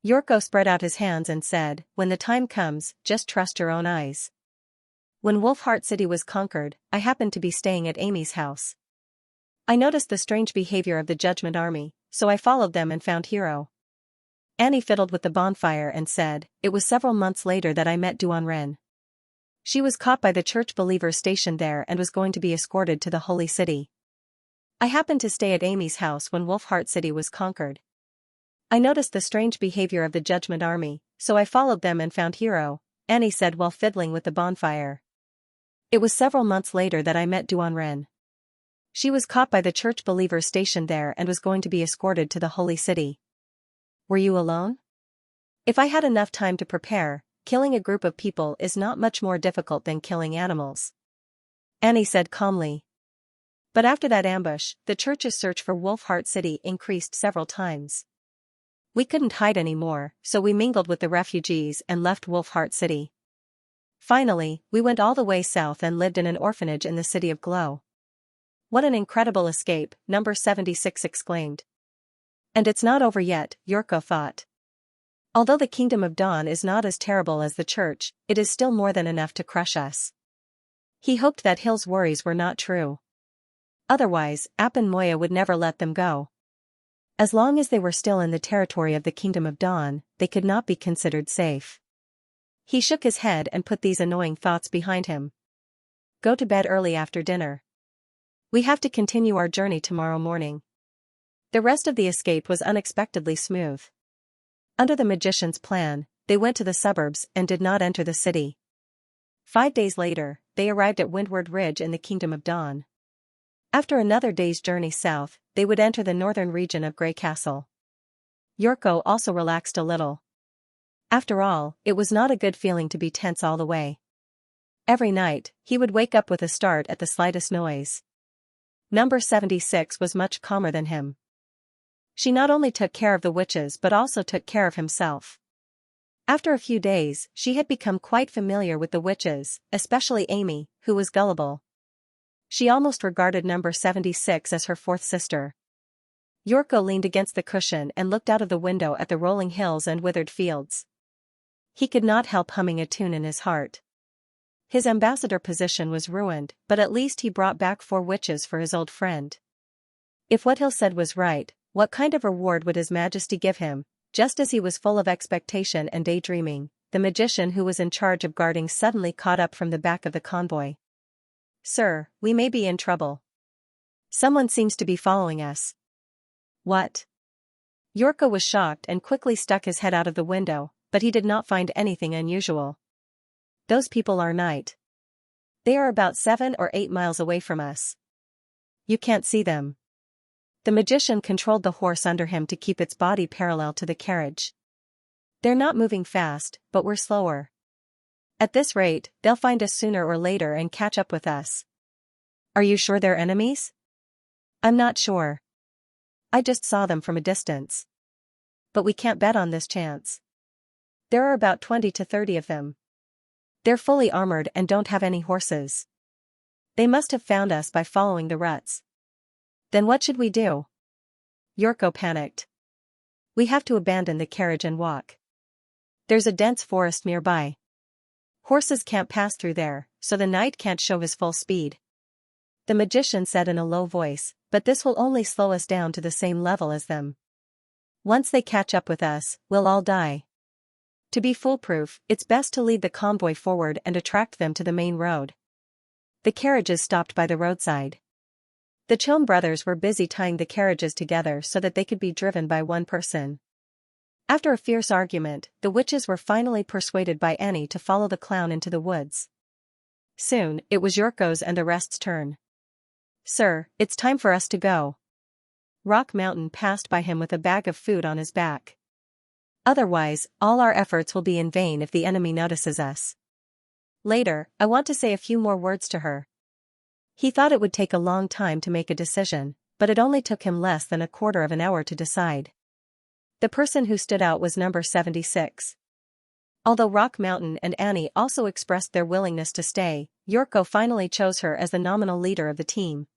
Yorko spread out his hands and said, when the time comes, just trust your own eyes. When Wolfheart City was conquered, I happened to be staying at Amy's house. I noticed the strange behavior of the Judgment Army, so I followed them and found Hero. Annie fiddled with the bonfire and said, it was several months later that I met Duan Ren. She was caught by the church believers stationed there and was going to be escorted to the Holy City. I happened to stay at Amy's house when Wolfheart City was conquered. I noticed the strange behavior of the Judgment Army, so I followed them and found Hero, Annie said while fiddling with the bonfire. It was several months later that I met Duan Ren. She was caught by the church believers stationed there and was going to be escorted to the Holy City. Were you alone? If I had enough time to prepare, killing a group of people is not much more difficult than killing animals. Annie said calmly. But after that ambush, the church's search for Wolfheart City increased several times. We couldn't hide anymore, so we mingled with the refugees and left Wolfheart City. Finally, we went all the way south and lived in an orphanage in the City of Glow. What an incredible escape, number 76 exclaimed. And it's not over yet, Yorko thought. Although the Kingdom of Dawn is not as terrible as the church, it is still more than enough to crush us. He hoped that Hill's worries were not true. Otherwise, App and Moya would never let them go. As long as they were still in the territory of the Kingdom of Dawn, they could not be considered safe. He shook his head and put these annoying thoughts behind him. Go to bed early after dinner. We have to continue our journey tomorrow morning. The rest of the escape was unexpectedly smooth. Under the magician's plan, they went to the suburbs and did not enter the city. 5 days later, they arrived at Windward Ridge in the Kingdom of Dawn. After another day's journey south, they would enter the northern region of Grey Castle. Yorko also relaxed a little. After all, it was not a good feeling to be tense all the way. Every night, he would wake up with a start at the slightest noise. Number 76 was much calmer than him. She not only took care of the witches but also took care of himself. After a few days, she had become quite familiar with the witches, especially Amy, who was gullible. She almost regarded number 76 as her fourth sister. Yorko leaned against the cushion and looked out of the window at the rolling hills and withered fields. He could not help humming a tune in his heart. His ambassador position was ruined, but at least he brought back 4 witches for his old friend. If what Hill said was right, what kind of reward would His Majesty give him? Just as he was full of expectation and daydreaming, the magician who was in charge of guarding suddenly caught up from the back of the convoy. Sir, we may be in trouble. Someone seems to be following us. What? Yorko was shocked and quickly stuck his head out of the window, but he did not find anything unusual. Those people are night. They are about 7 or 8 miles away from us. You can't see them. The magician controlled the horse under him to keep its body parallel to the carriage. They're not moving fast, but we're slower. At this rate, they'll find us sooner or later and catch up with us. Are you sure they're enemies? I'm not sure. I just saw them from a distance. But we can't bet on this chance. There are about 20 to 30 of them. They're fully armored and don't have any horses. They must have found us by following the ruts. Then what should we do? Yorko panicked. We have to abandon the carriage and walk. There's a dense forest nearby. Horses can't pass through there, so the knight can't show his full speed. The magician said in a low voice, but this will only slow us down to the same level as them. Once they catch up with us, we'll all die. To be foolproof, it's best to lead the convoy forward and attract them to the main road. The carriages stopped by the roadside. The Chilm brothers were busy tying the carriages together so that they could be driven by one person. After a fierce argument, the witches were finally persuaded by Annie to follow the clown into the woods. Soon, it was Yorko's and the rest's turn. "Sir, it's time for us to go." Rock Mountain passed by him with a bag of food on his back. "Otherwise, all our efforts will be in vain if the enemy notices us. Later, I want to say a few more words to her." He thought it would take a long time to make a decision, but it only took him less than a quarter of an hour to decide. The person who stood out was number 76. Although Rock Mountain and Annie also expressed their willingness to stay, Yorko finally chose her as the nominal leader of the team.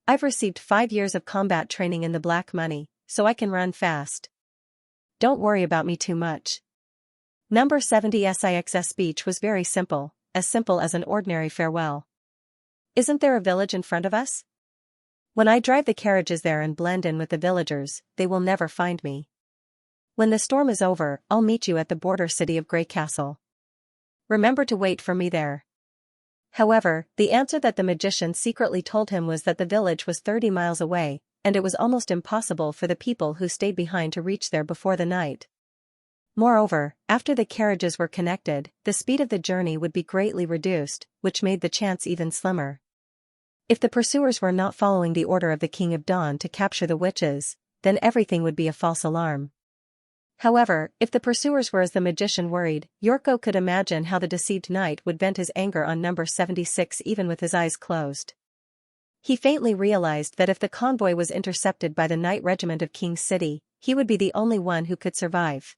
"I've received 5 years of combat training in the Black Money, so I can run fast. Don't worry about me too much." Number 70's speech was very simple as an ordinary farewell. "Isn't there a village in front of us? When I drive the carriages there and blend in with the villagers, they will never find me. When the storm is over, I'll meet you at the border city of Grey Castle. Remember to wait for me there." However, the answer that the magician secretly told him was that the village was 30 miles away, and it was almost impossible for the people who stayed behind to reach there before the night. Moreover, after the carriages were connected, the speed of the journey would be greatly reduced, which made the chance even slimmer. If the pursuers were not following the order of the King of Dawn to capture the witches, then everything would be a false alarm. However, if the pursuers were as the magician worried, Yorko could imagine how the deceived knight would vent his anger on number 76 even with his eyes closed. He faintly realized that if the convoy was intercepted by the Knight Regiment of King's City, he would be the only one who could survive.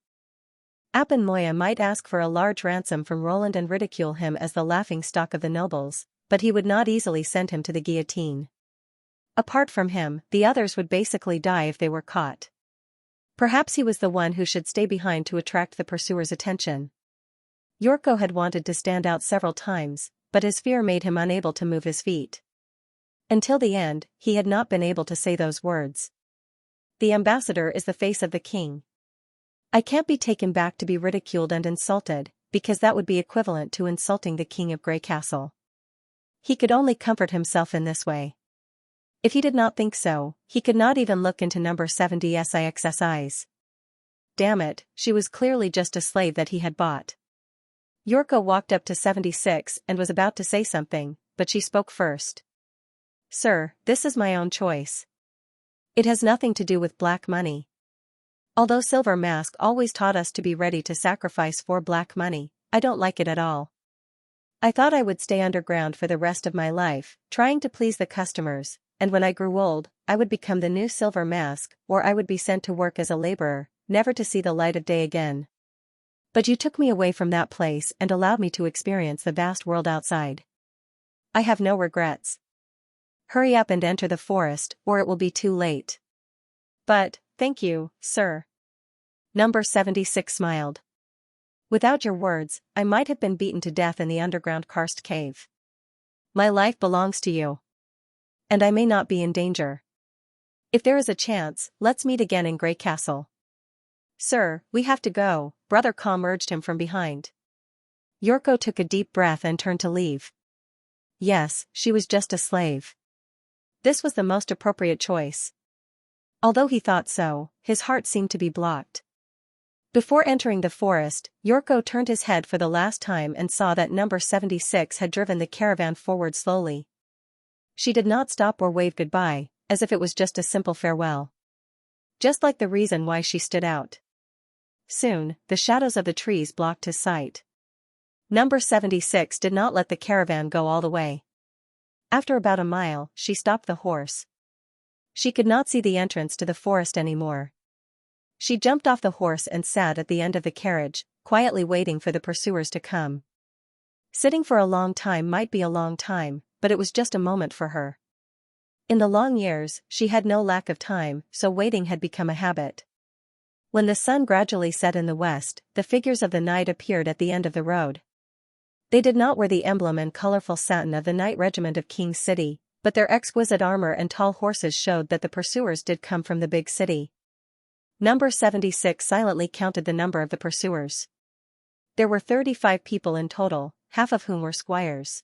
Appen Moya might ask for a large ransom from Roland and ridicule him as the laughing stock of the nobles, but he would not easily send him to the guillotine. Apart from him, the others would basically die if they were caught. Perhaps he was the one who should stay behind to attract the pursuers' attention. Yorko had wanted to stand out several times, but his fear made him unable to move his feet. Until the end, he had not been able to say those words. "The ambassador is the face of the king. I can't be taken back to be ridiculed and insulted, because that would be equivalent to insulting the king of Grey Castle." He could only comfort himself in this way. If he did not think so, he could not even look into number 70's eyes. Damn it, she was clearly just a slave that he had bought. Yorko walked up to 76 and was about to say something, but she spoke first. "Sir, this is my own choice. It has nothing to do with black money. Although Silver Mask always taught us to be ready to sacrifice for black money, I don't like it at all. I thought I would stay underground for the rest of my life, trying to please the customers, and when I grew old, I would become the new Silver Mask, or I would be sent to work as a laborer, never to see the light of day again. But you took me away from that place and allowed me to experience the vast world outside. I have no regrets. Hurry up and enter the forest, or it will be too late." "But, thank you, sir." Number 76 smiled. "Without your words, I might have been beaten to death in the underground karst cave. My life belongs to you. And I may not be in danger. If there is a chance, let's meet again in Grey Castle." "Sir, we have to go," Brother Com urged him from behind. Yorko took a deep breath and turned to leave. Yes, she was just a slave. This was the most appropriate choice. Although he thought so, his heart seemed to be blocked. Before entering the forest, Yorko turned his head for the last time and saw that number 76 had driven the caravan forward slowly. She did not stop or wave goodbye, as if it was just a simple farewell. Just like the reason why she stood out. Soon, the shadows of the trees blocked his sight. Number 76 did not let the caravan go all the way. After about a mile, she stopped the horse. She could not see the entrance to the forest anymore. She jumped off the horse and sat at the end of the carriage, quietly waiting for the pursuers to come. Sitting for a long time might be a long time, but it was just a moment for her. In the long years, she had no lack of time, so waiting had become a habit. When the sun gradually set in the west, the figures of the night appeared at the end of the road. They did not wear the emblem and colorful satin of the Knight Regiment of King's City, but their exquisite armor and tall horses showed that the pursuers did come from the big city. Number 76 silently counted the number of the pursuers. There were 35 people in total, half of whom were squires.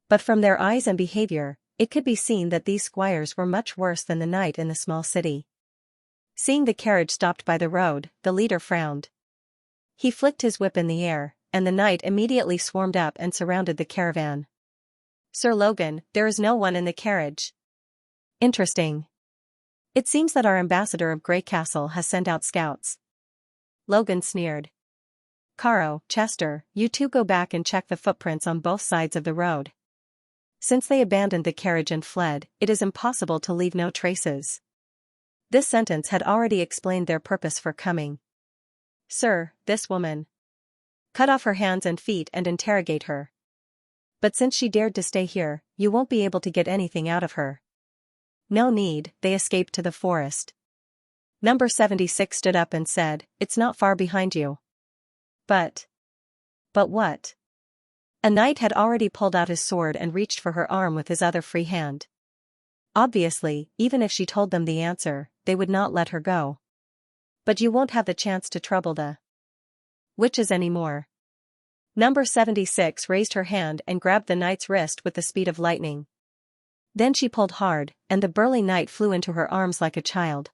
But from their eyes and behavior, it could be seen that these squires were much worse than the knight in the small city. Seeing the carriage stopped by the road, the leader frowned. He flicked his whip in the air, and the knight immediately swarmed up and surrounded the caravan. "Sir Logan, there is no one in the carriage." "Interesting. It seems that our ambassador of Grey Castle has sent out scouts." Logan sneered. "Caro, Chester, you two go back and check the footprints on both sides of the road. Since they abandoned the carriage and fled, it is impossible to leave no traces." This sentence had already explained their purpose for coming. "Sir, this woman. Cut off her hands and feet and interrogate her. But since she dared to stay here, you won't be able to get anything out of her." "No need," they escaped to the forest. Number 76 stood up and said, "It's not far behind you." But what?" A knight had already pulled out his sword and reached for her arm with his other free hand. Obviously, even if she told them the answer, they would not let her go. "But you won't have the chance to trouble the witches anymore." Number 76 raised her hand and grabbed the knight's wrist with the speed of lightning. Then she pulled hard, and the burly knight flew into her arms like a child.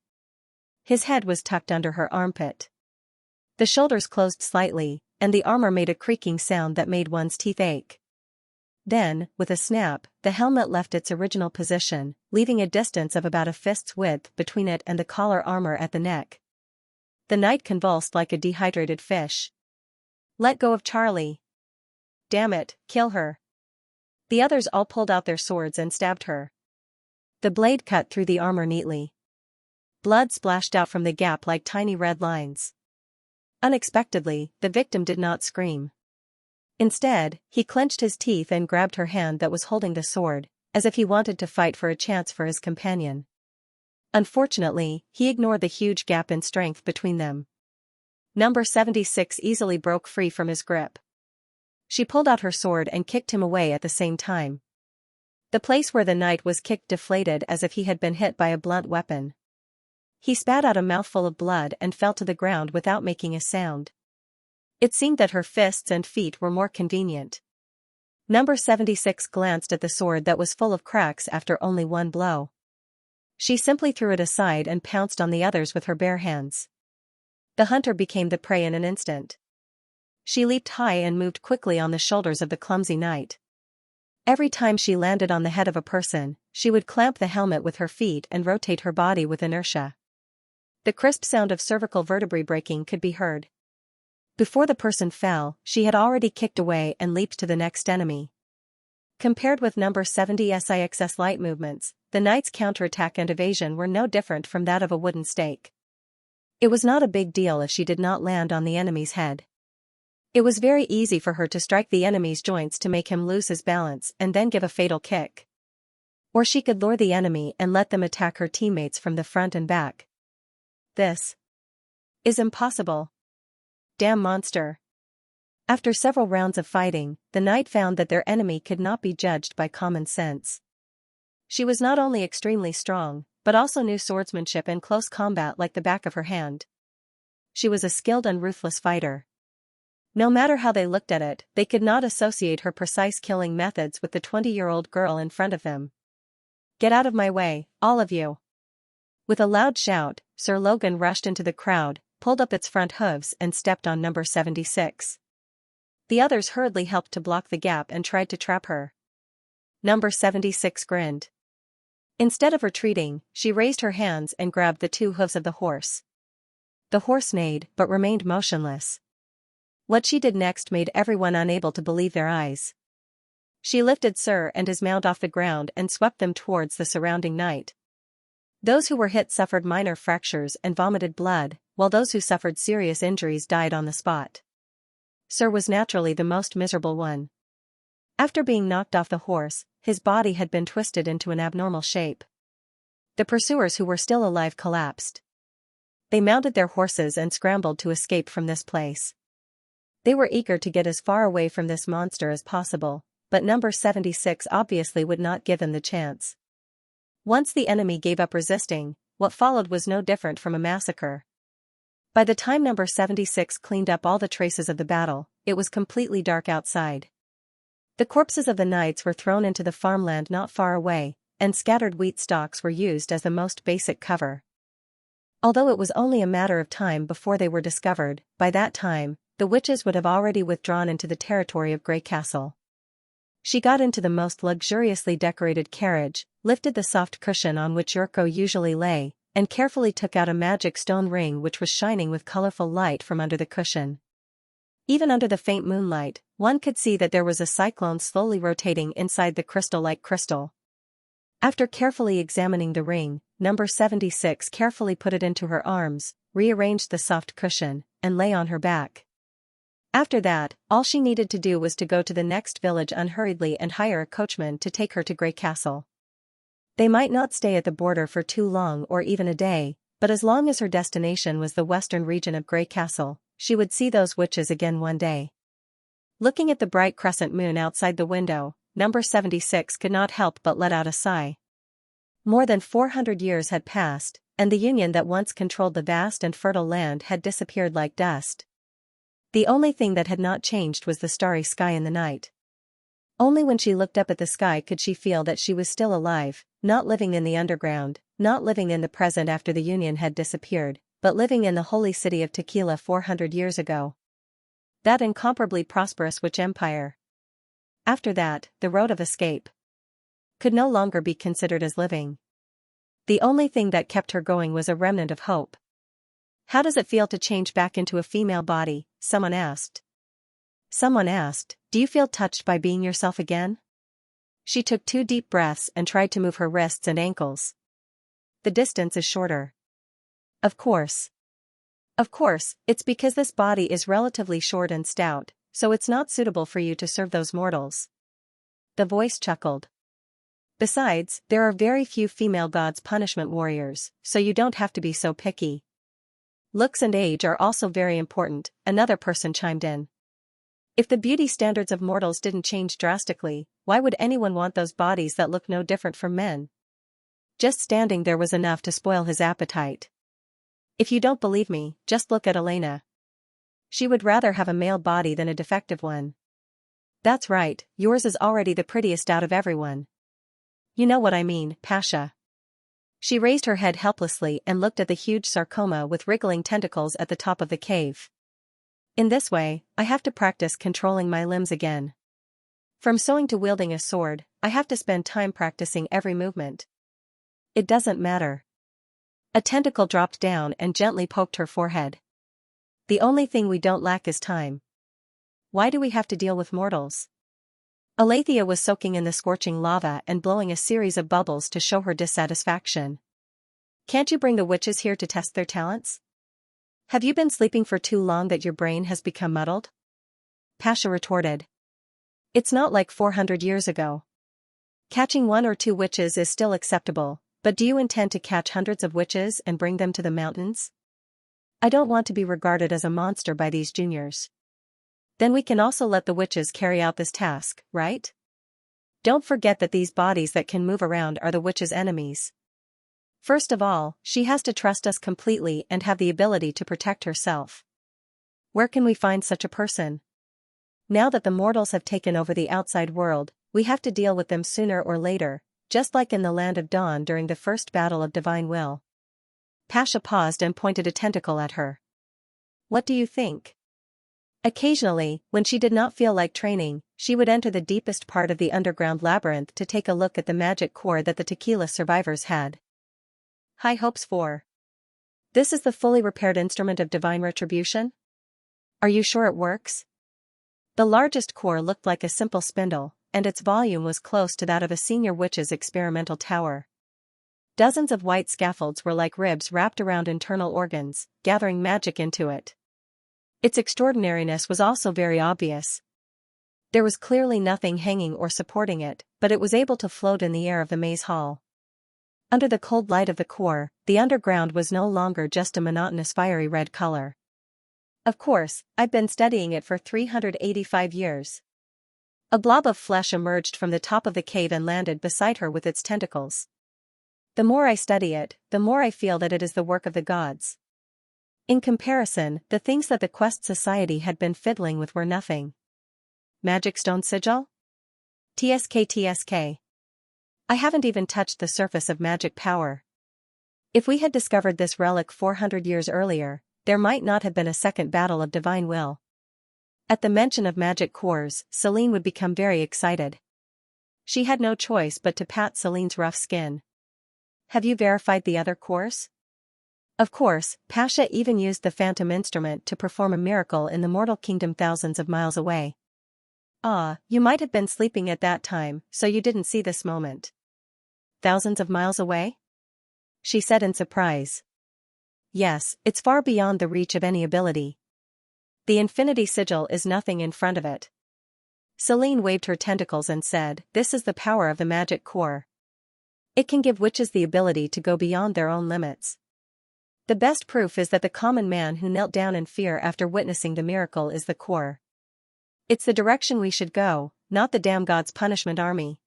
His head was tucked under her armpit. The shoulders closed slightly, and the armor made a creaking sound that made one's teeth ache. Then, with a snap, the helmet left its original position, leaving a distance of about a fist's width between it and the collar armor at the neck. The knight convulsed like a dehydrated fish. "Let go of Charlie. Damn it, kill her." The others all pulled out their swords and stabbed her. The blade cut through the armor neatly. Blood splashed out from the gap like tiny red lines. Unexpectedly, the victim did not scream. Instead, he clenched his teeth and grabbed her hand that was holding the sword, as if he wanted to fight for a chance for his companion. Unfortunately, he ignored the huge gap in strength between them. Number 76 easily broke free from his grip. She pulled out her sword and kicked him away at the same time. The place where the knight was kicked deflated as if he had been hit by a blunt weapon. He spat out a mouthful of blood and fell to the ground without making a sound. It seemed that her fists and feet were more convenient. Number 76 glanced at the sword that was full of cracks after only one blow. She simply threw it aside and pounced on the others with her bare hands. The hunter became the prey in an instant. She leaped high and moved quickly on the shoulders of the clumsy knight. Every time she landed on the head of a person, she would clamp the helmet with her feet and rotate her body with inertia. The crisp sound of cervical vertebrae breaking could be heard. Before the person fell, she had already kicked away and leaped to the next enemy. Compared with number 76's light movements, the knight's counterattack and evasion were no different from that of a wooden stake. It was not a big deal if she did not land on the enemy's head. It was very easy for her to strike the enemy's joints to make him lose his balance and then give a fatal kick. Or she could lure the enemy and let them attack her teammates from the front and back. This is impossible. Damn monster. After several rounds of fighting, the knight found that their enemy could not be judged by common sense. She was not only extremely strong, but also knew swordsmanship and close combat like the back of her hand. She was a skilled and ruthless fighter. No matter how they looked at it, they could not associate her precise killing methods with the 20-year-old girl in front of them. "Get out of my way, all of you." With a loud shout, Sir Logan rushed into the crowd, pulled up its front hooves and stepped on number 76. The others hurriedly helped to block the gap and tried to trap her. Number 76 grinned. Instead of retreating, she raised her hands and grabbed the two hooves of the horse. The horse neighed but remained motionless. What she did next made everyone unable to believe their eyes. She lifted Sir and his mount off the ground and swept them towards the surrounding night. Those who were hit suffered minor fractures and vomited blood, while those who suffered serious injuries died on the spot. Sir was naturally the most miserable one. After being knocked off the horse, his body had been twisted into an abnormal shape. The pursuers who were still alive collapsed. They mounted their horses and scrambled to escape from this place. They were eager to get as far away from this monster as possible, but number 76 obviously would not give them the chance. Once the enemy gave up resisting, what followed was no different from a massacre. By the time number 76 cleaned up all the traces of the battle, it was completely dark outside. The corpses of the knights were thrown into the farmland not far away, and scattered wheat stalks were used as the most basic cover. Although it was only a matter of time before they were discovered, by that time, the witches would have already withdrawn into the territory of Grey Castle. She got into the most luxuriously decorated carriage, lifted the soft cushion on which Yurko usually lay, and carefully took out a magic stone ring which was shining with colorful light from under the cushion. Even under the faint moonlight, one could see that there was a cyclone slowly rotating inside the crystal-like crystal. After carefully examining the ring, number 76 carefully put it into her arms, rearranged the soft cushion, and lay on her back. After that, all she needed to do was to go to the next village unhurriedly and hire a coachman to take her to Grey Castle. They might not stay at the border for too long or even a day, but as long as her destination was the western region of Grey Castle, she would see those witches again one day. Looking at the bright crescent moon outside the window, number 76 could not help but let out a sigh. More than 400 years had passed, and the union that once controlled the vast and fertile land had disappeared like dust. The only thing that had not changed was the starry sky in the night. Only when she looked up at the sky could she feel that she was still alive, not living in the underground, not living in the present after the Union had disappeared, but living in the holy city of Tequila 400 years ago. That incomparably prosperous witch empire. After that, the road of escape could no longer be considered as living. The only thing that kept her going was a remnant of hope. "How does it feel to change back into a female body?" someone asked. Someone asked, "Do you feel touched by being yourself again?" She took 2 deep breaths and tried to move her wrists and ankles. "The distance is shorter." Of course. Of course, it's because this body is relatively short and stout, so it's not suitable for you to serve those mortals. The voice chuckled. Besides, there are very few female gods punishment warriors, so you don't have to be so picky. Looks and age are also very important, another person chimed in. If the beauty standards of mortals didn't change drastically, why would anyone want those bodies that look no different from men? Just standing there was enough to spoil his appetite. If you don't believe me, just look at Elena. She would rather have a male body than a defective one. That's right, yours is already the prettiest out of everyone. You know what I mean, Pasha. She raised her head helplessly and looked at the huge sarcoma with wriggling tentacles at the top of the cave. In this way, I have to practice controlling my limbs again. From sewing to wielding a sword, I have to spend time practicing every movement. It doesn't matter. A tentacle dropped down and gently poked her forehead. The only thing we don't lack is time. Why do we have to deal with mortals? Alethea was soaking in the scorching lava and blowing a series of bubbles to show her dissatisfaction. Can't you bring the witches here to test their talents? Have you been sleeping for too long that your brain has become muddled? Pasha retorted. It's not like 400 years ago. Catching 1 or 2 witches is still acceptable, but do you intend to catch hundreds of witches and bring them to the mountains? I don't want to be regarded as a monster by these juniors. Then we can also let the witches carry out this task, right? Don't forget that these bodies that can move around are the witches' enemies. First of all, she has to trust us completely and have the ability to protect herself. Where can we find such a person? Now that the mortals have taken over the outside world, we have to deal with them sooner or later, just like in the Land of Dawn during the first battle of Divine Will. Pasha paused and pointed a tentacle at her. What do you think? Occasionally, when she did not feel like training, she would enter the deepest part of the underground labyrinth to take a look at the magic core that the Tequila survivors had high hopes for. This is the fully repaired instrument of divine retribution? Are you sure it works? The largest core looked like a simple spindle, and its volume was close to that of a senior witch's experimental tower. Dozens of white scaffolds were like ribs wrapped around internal organs, gathering magic into it. Its extraordinariness was also very obvious. There was clearly nothing hanging or supporting it, but it was able to float in the air of the maze hall. Under the cold light of the core, the underground was no longer just a monotonous fiery red color. Of course, I've been studying it for 385 years. A blob of flesh emerged from the top of the cave and landed beside her with its tentacles. The more I study it, the more I feel that it is the work of the gods. In comparison, the things that the Quest Society had been fiddling with were nothing. Magic stone sigil? TSK. I haven't even touched the surface of magic power. If we had discovered this relic 400 years earlier, there might not have been a second battle of divine will. At the mention of magic cores, Celine would become very excited. She had no choice but to pat Celine's rough skin. Have you verified the other cores? Of course, Pasha even used the phantom instrument to perform a miracle in the mortal kingdom thousands of miles away. Ah, you might have been sleeping at that time, so you didn't see this moment. Thousands of miles away? She said in surprise. Yes, it's far beyond the reach of any ability. The infinity sigil is nothing in front of it. Celine waved her tentacles and said, "This is the power of the magic core. It can give witches the ability to go beyond their own limits. The best proof is that the common man who knelt down in fear after witnessing the miracle is the core. It's the direction we should go, not the damn God's punishment army.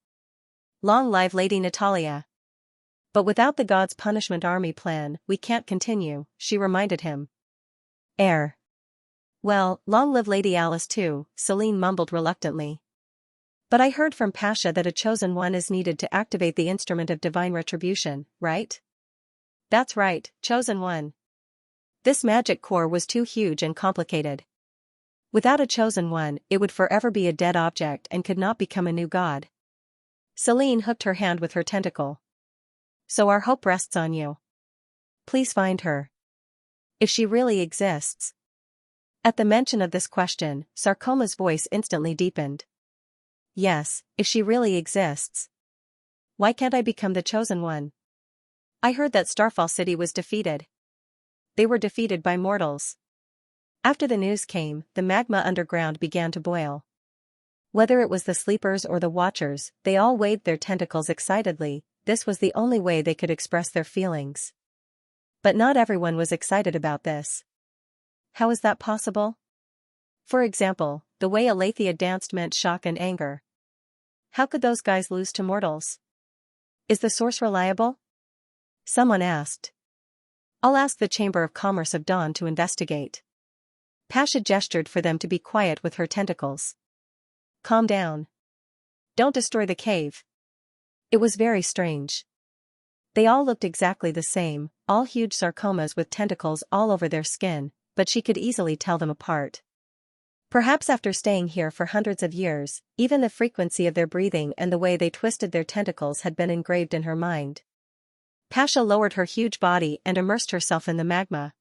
Long live Lady Natalia." But without the God's punishment army plan, we can't continue, she reminded him. Well, long live Lady Alice too, Celine mumbled reluctantly. But I heard from Pasha that a chosen one is needed to activate the instrument of divine retribution, right? That's right, chosen one. This magic core was too huge and complicated. Without a chosen one, it would forever be a dead object and could not become a new god. Celine hooked her hand with her tentacle. So our hope rests on you. Please find her. If she really exists. At the mention of this question, Sarcoma's voice instantly deepened. Yes, if she really exists. Why can't I become the chosen one? I heard that Starfall City was defeated. They were defeated by mortals. After the news came, the magma underground began to boil. Whether it was the sleepers or the watchers, they all waved their tentacles excitedly. This was the only way they could express their feelings. But not everyone was excited about this. How is that possible? For example, the way Aletheia danced meant shock and anger. How could those guys lose to mortals? Is the source reliable? Someone asked. I'll ask the Chamber of Commerce of Dawn to investigate. Pasha gestured for them to be quiet with her tentacles. Calm down. Don't destroy the cave. It was very strange. They all looked exactly the same, all huge sarcomas with tentacles all over their skin, but she could easily tell them apart. Perhaps after staying here for hundreds of years, even the frequency of their breathing and the way they twisted their tentacles had been engraved in her mind. Pasha lowered her huge body and immersed herself in the magma.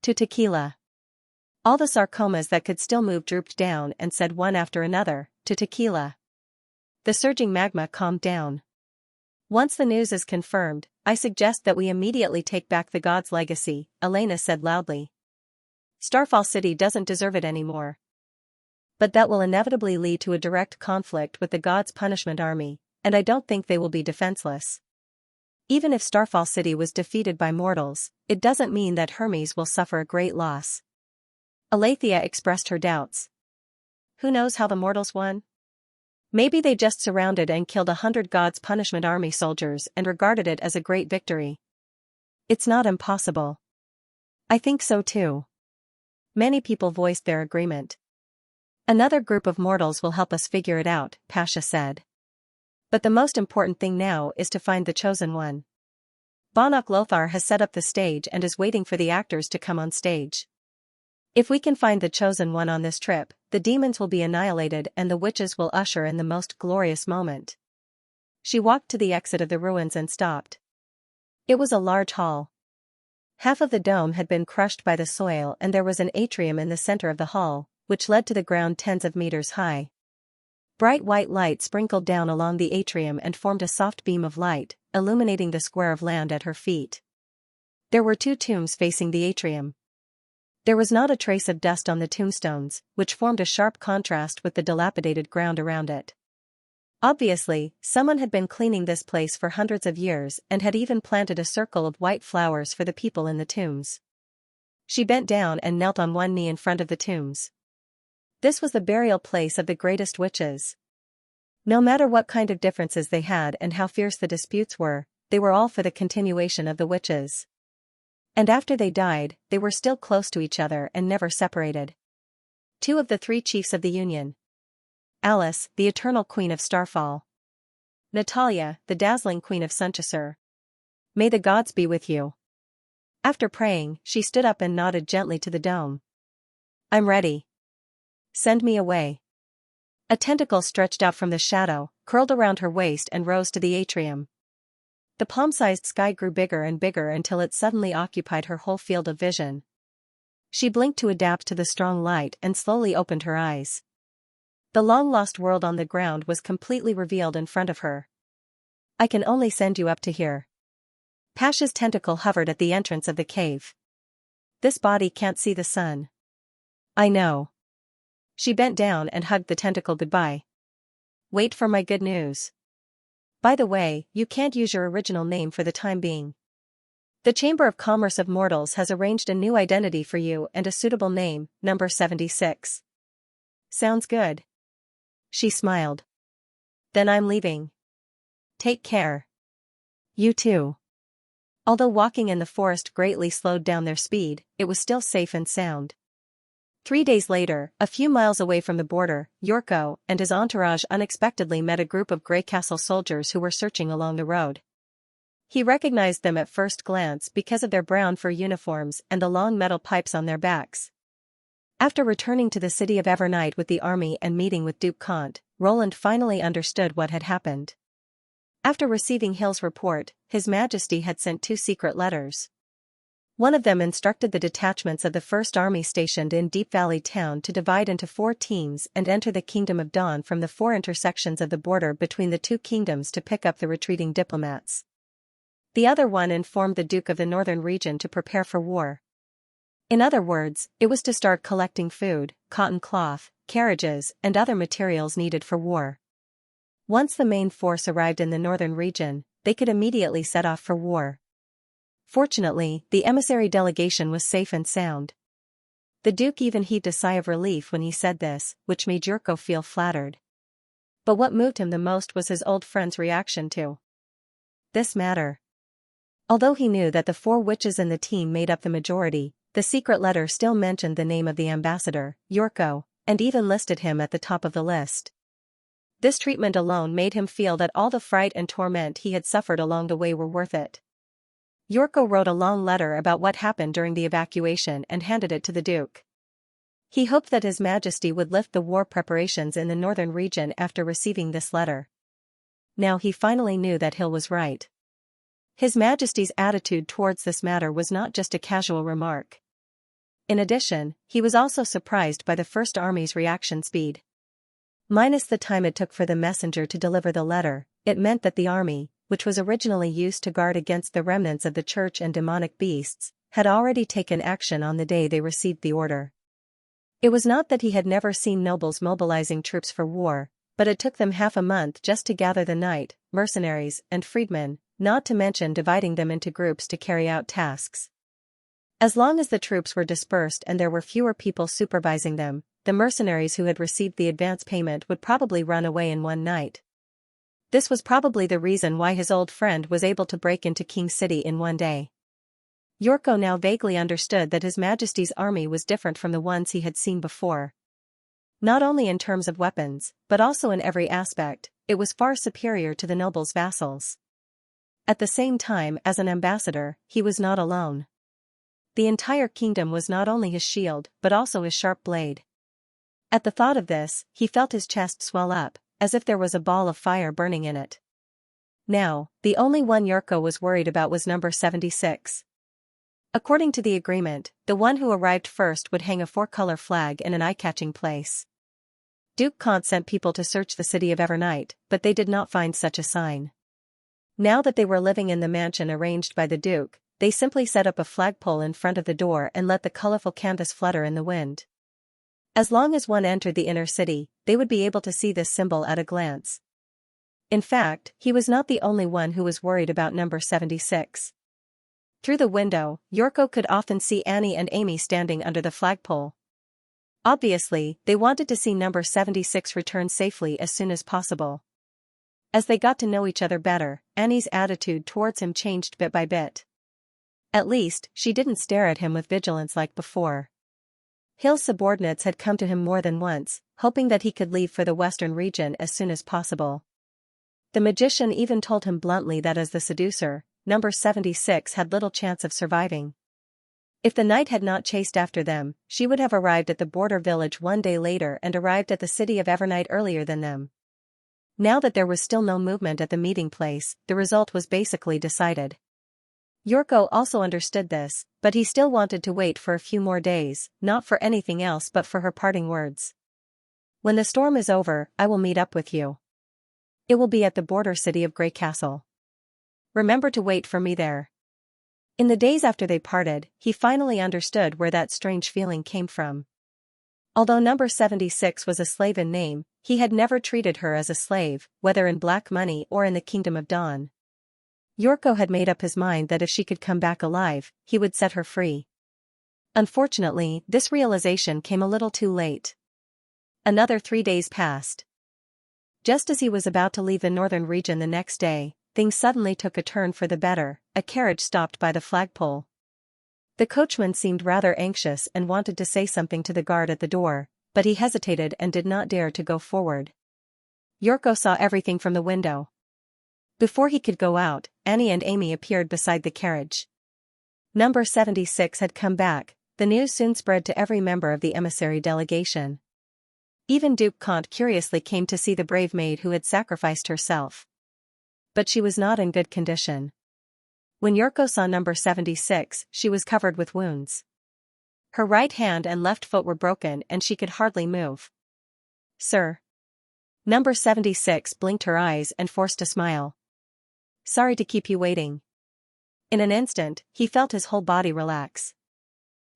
To tequila. All the sarcomas that could still move drooped down and said one after another, to tequila. The surging magma calmed down. Once the news is confirmed, I suggest that we immediately take back the god's legacy, Elena said loudly. Starfall City doesn't deserve it anymore. But that will inevitably lead to a direct conflict with the god's punishment army, and I don't think they will be defenseless. Even if Starfall City was defeated by mortals, it doesn't mean that Hermes will suffer a great loss. Aletheia expressed her doubts. Who knows how the mortals won? Maybe they just surrounded and killed 100 God's punishment army soldiers and regarded it as a great victory. It's not impossible. I think so too. Many people voiced their agreement. Another group of mortals will help us figure it out, Pasha said. But the most important thing now is to find the chosen one. Banach Lothar has set up the stage and is waiting for the actors to come on stage. If we can find the chosen one on this trip, the demons will be annihilated and the witches will usher in the most glorious moment. She walked to the exit of the ruins and stopped. It was a large hall. Half of the dome had been crushed by the soil and there was an atrium in the center of the hall, which led to the ground tens of meters high. Bright white light sprinkled down along the atrium and formed a soft beam of light, illuminating the square of land at her feet. There were 2 tombs facing the atrium. There was not a trace of dust on the tombstones, which formed a sharp contrast with the dilapidated ground around it. Obviously, someone had been cleaning this place for hundreds of years and had even planted a circle of white flowers for the people in the tombs. She bent down and knelt on one knee in front of the tombs. This was the burial place of the greatest witches. No matter what kind of differences they had and how fierce the disputes were, they were all for the continuation of the witches. And after they died, they were still close to each other and never separated. 2 of the 3 chiefs of the Union. Alice, the eternal queen of Starfall. Natalia, the dazzling queen of Sunchasur. May the gods be with you. After praying, she stood up and nodded gently to the dome. I'm ready. Send me away. A tentacle stretched out from the shadow, curled around her waist and rose to the atrium. The palm-sized sky grew bigger and bigger until it suddenly occupied her whole field of vision. She blinked to adapt to the strong light and slowly opened her eyes. The long-lost world on the ground was completely revealed in front of her. I can only send you up to here. Pasha's tentacle hovered at the entrance of the cave. This body can't see the sun. I know. She bent down and hugged the tentacle goodbye. Wait for my good news. By the way, you can't use your original name for the time being. The Chamber of Commerce of Mortals has arranged a new identity for you and a suitable name, number 76. Sounds good. She smiled. Then I'm leaving. Take care. You too. Although walking in the forest greatly slowed down their speed, it was still safe and sound. 3 days later, a few miles away from the border, Yorko and his entourage unexpectedly met a group of Grey Castle soldiers who were searching along the road. He recognized them at first glance because of their brown fur uniforms and the long metal pipes on their backs. After returning to the city of Evernight with the army and meeting with Duke Kant, Roland finally understood what had happened. After receiving Hill's report, His Majesty had sent 2 secret letters. One of them instructed the detachments of the First Army stationed in Deep Valley Town to divide into 4 teams and enter the Kingdom of Dawn from the 4 intersections of the border between the 2 kingdoms to pick up the retreating diplomats. The other one informed the Duke of the Northern region to prepare for war. In other words, it was to start collecting food, cotton cloth, carriages, and other materials needed for war. Once the main force arrived in the northern region, they could immediately set off for war. Fortunately, the emissary delegation was safe and sound. The Duke even heaved a sigh of relief when he said this, which made Yurko feel flattered. But what moved him the most was his old friend's reaction to this matter. Although he knew that the 4 witches in the team made up the majority, the secret letter still mentioned the name of the ambassador, Yurko, and even listed him at the top of the list. This treatment alone made him feel that all the fright and torment he had suffered along the way were worth it. Yurko wrote a long letter about what happened during the evacuation and handed it to the Duke. He hoped that His Majesty would lift the war preparations in the northern region after receiving this letter. Now he finally knew that Hill was right. His Majesty's attitude towards this matter was not just a casual remark. In addition, he was also surprised by the First Army's reaction speed. Minus the time it took for the messenger to deliver the letter, it meant that the army, which was originally used to guard against the remnants of the church and demonic beasts, had already taken action on the day they received the order. It was not that he had never seen nobles mobilizing troops for war, but it took them half a month just to gather the knight, mercenaries, and freedmen, not to mention dividing them into groups to carry out tasks. As long as the troops were dispersed and there were fewer people supervising them, the mercenaries who had received the advance payment would probably run away in one night. This was probably the reason why his old friend was able to break into King City in one day. Yorko now vaguely understood that His Majesty's army was different from the ones he had seen before. Not only in terms of weapons, but also in every aspect, it was far superior to the nobles' vassals. At the same time, as an ambassador, he was not alone. The entire kingdom was not only his shield, but also his sharp blade. At the thought of this, he felt his chest swell up, as if there was a ball of fire burning in it. Now, the only one Yurko was worried about was number 76. According to the agreement, the one who arrived first would hang a 4-color flag in an eye-catching place. Duke Kant sent people to search the city of Evernight, but they did not find such a sign. Now that they were living in the mansion arranged by the Duke, they simply set up a flagpole in front of the door and let the colorful canvas flutter in the wind. As long as one entered the inner city, they would be able to see this symbol at a glance. In fact, he was not the only one who was worried about number 76. Through the window, Yorko could often see Annie and Amy standing under the flagpole. Obviously, they wanted to see number 76 return safely as soon as possible. As they got to know each other better, Annie's attitude towards him changed bit by bit. At least, she didn't stare at him with vigilance like before. Hill's subordinates had come to him more than once, hoping that he could leave for the western region as soon as possible. The magician even told him bluntly that as the seducer, number 76 had little chance of surviving. If the knight had not chased after them, she would have arrived at the border village one day later and arrived at the city of Evernight earlier than them. Now that there was still no movement at the meeting place, the result was basically decided. Yorko also understood this, but he still wanted to wait for a few more days, not for anything else but for her parting words. When the storm is over, I will meet up with you. It will be at the border city of Grey Castle. Remember to wait for me there. In the days after they parted, he finally understood where that strange feeling came from. Although number 76 was a slave in name, he had never treated her as a slave, whether in black money or in the Kingdom of Dawn. Yorko had made up his mind that if she could come back alive, he would set her free. Unfortunately, this realization came a little too late. Another 3 days passed. Just as he was about to leave the northern region the next day, things suddenly took a turn for the better. A carriage stopped by the flagpole. The coachman seemed rather anxious and wanted to say something to the guard at the door, but he hesitated and did not dare to go forward. Yorko saw everything from the window. Before he could go out, Annie and Amy appeared beside the carriage. Number 76 had come back. The news soon spread to every member of the emissary delegation. Even Duke Comte curiously came to see the brave maid who had sacrificed herself. But she was not in good condition. When Yorko saw number 76, she was covered with wounds. Her right hand and left foot were broken and she could hardly move. Sir. Number 76 blinked her eyes and forced a smile. Sorry to keep you waiting. In an instant, he felt his whole body relax.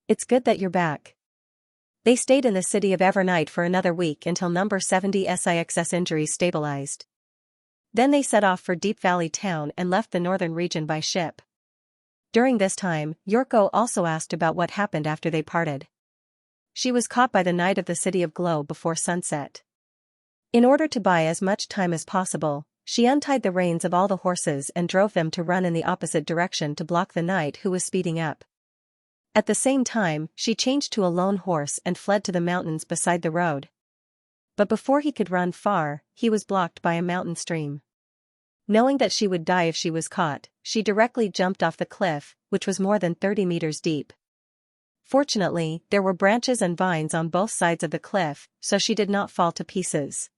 It's good that you're back. They stayed in the city of Evernight for another week until number 76's injuries stabilized. Then they set off for Deep Valley Town and left the northern region by ship. During this time, Yorko also asked about what happened after they parted. She was caught by the night of the City of Glow before sunset. In order to buy as much time as possible, she untied the reins of all the horses and drove them to run in the opposite direction to block the knight who was speeding up. At the same time, she changed to a lone horse and fled to the mountains beside the road. But before he could run far, he was blocked by a mountain stream. Knowing that she would die if she was caught, she directly jumped off the cliff, which was more than 30 meters deep. Fortunately, there were branches and vines on both sides of the cliff, so she did not fall to pieces.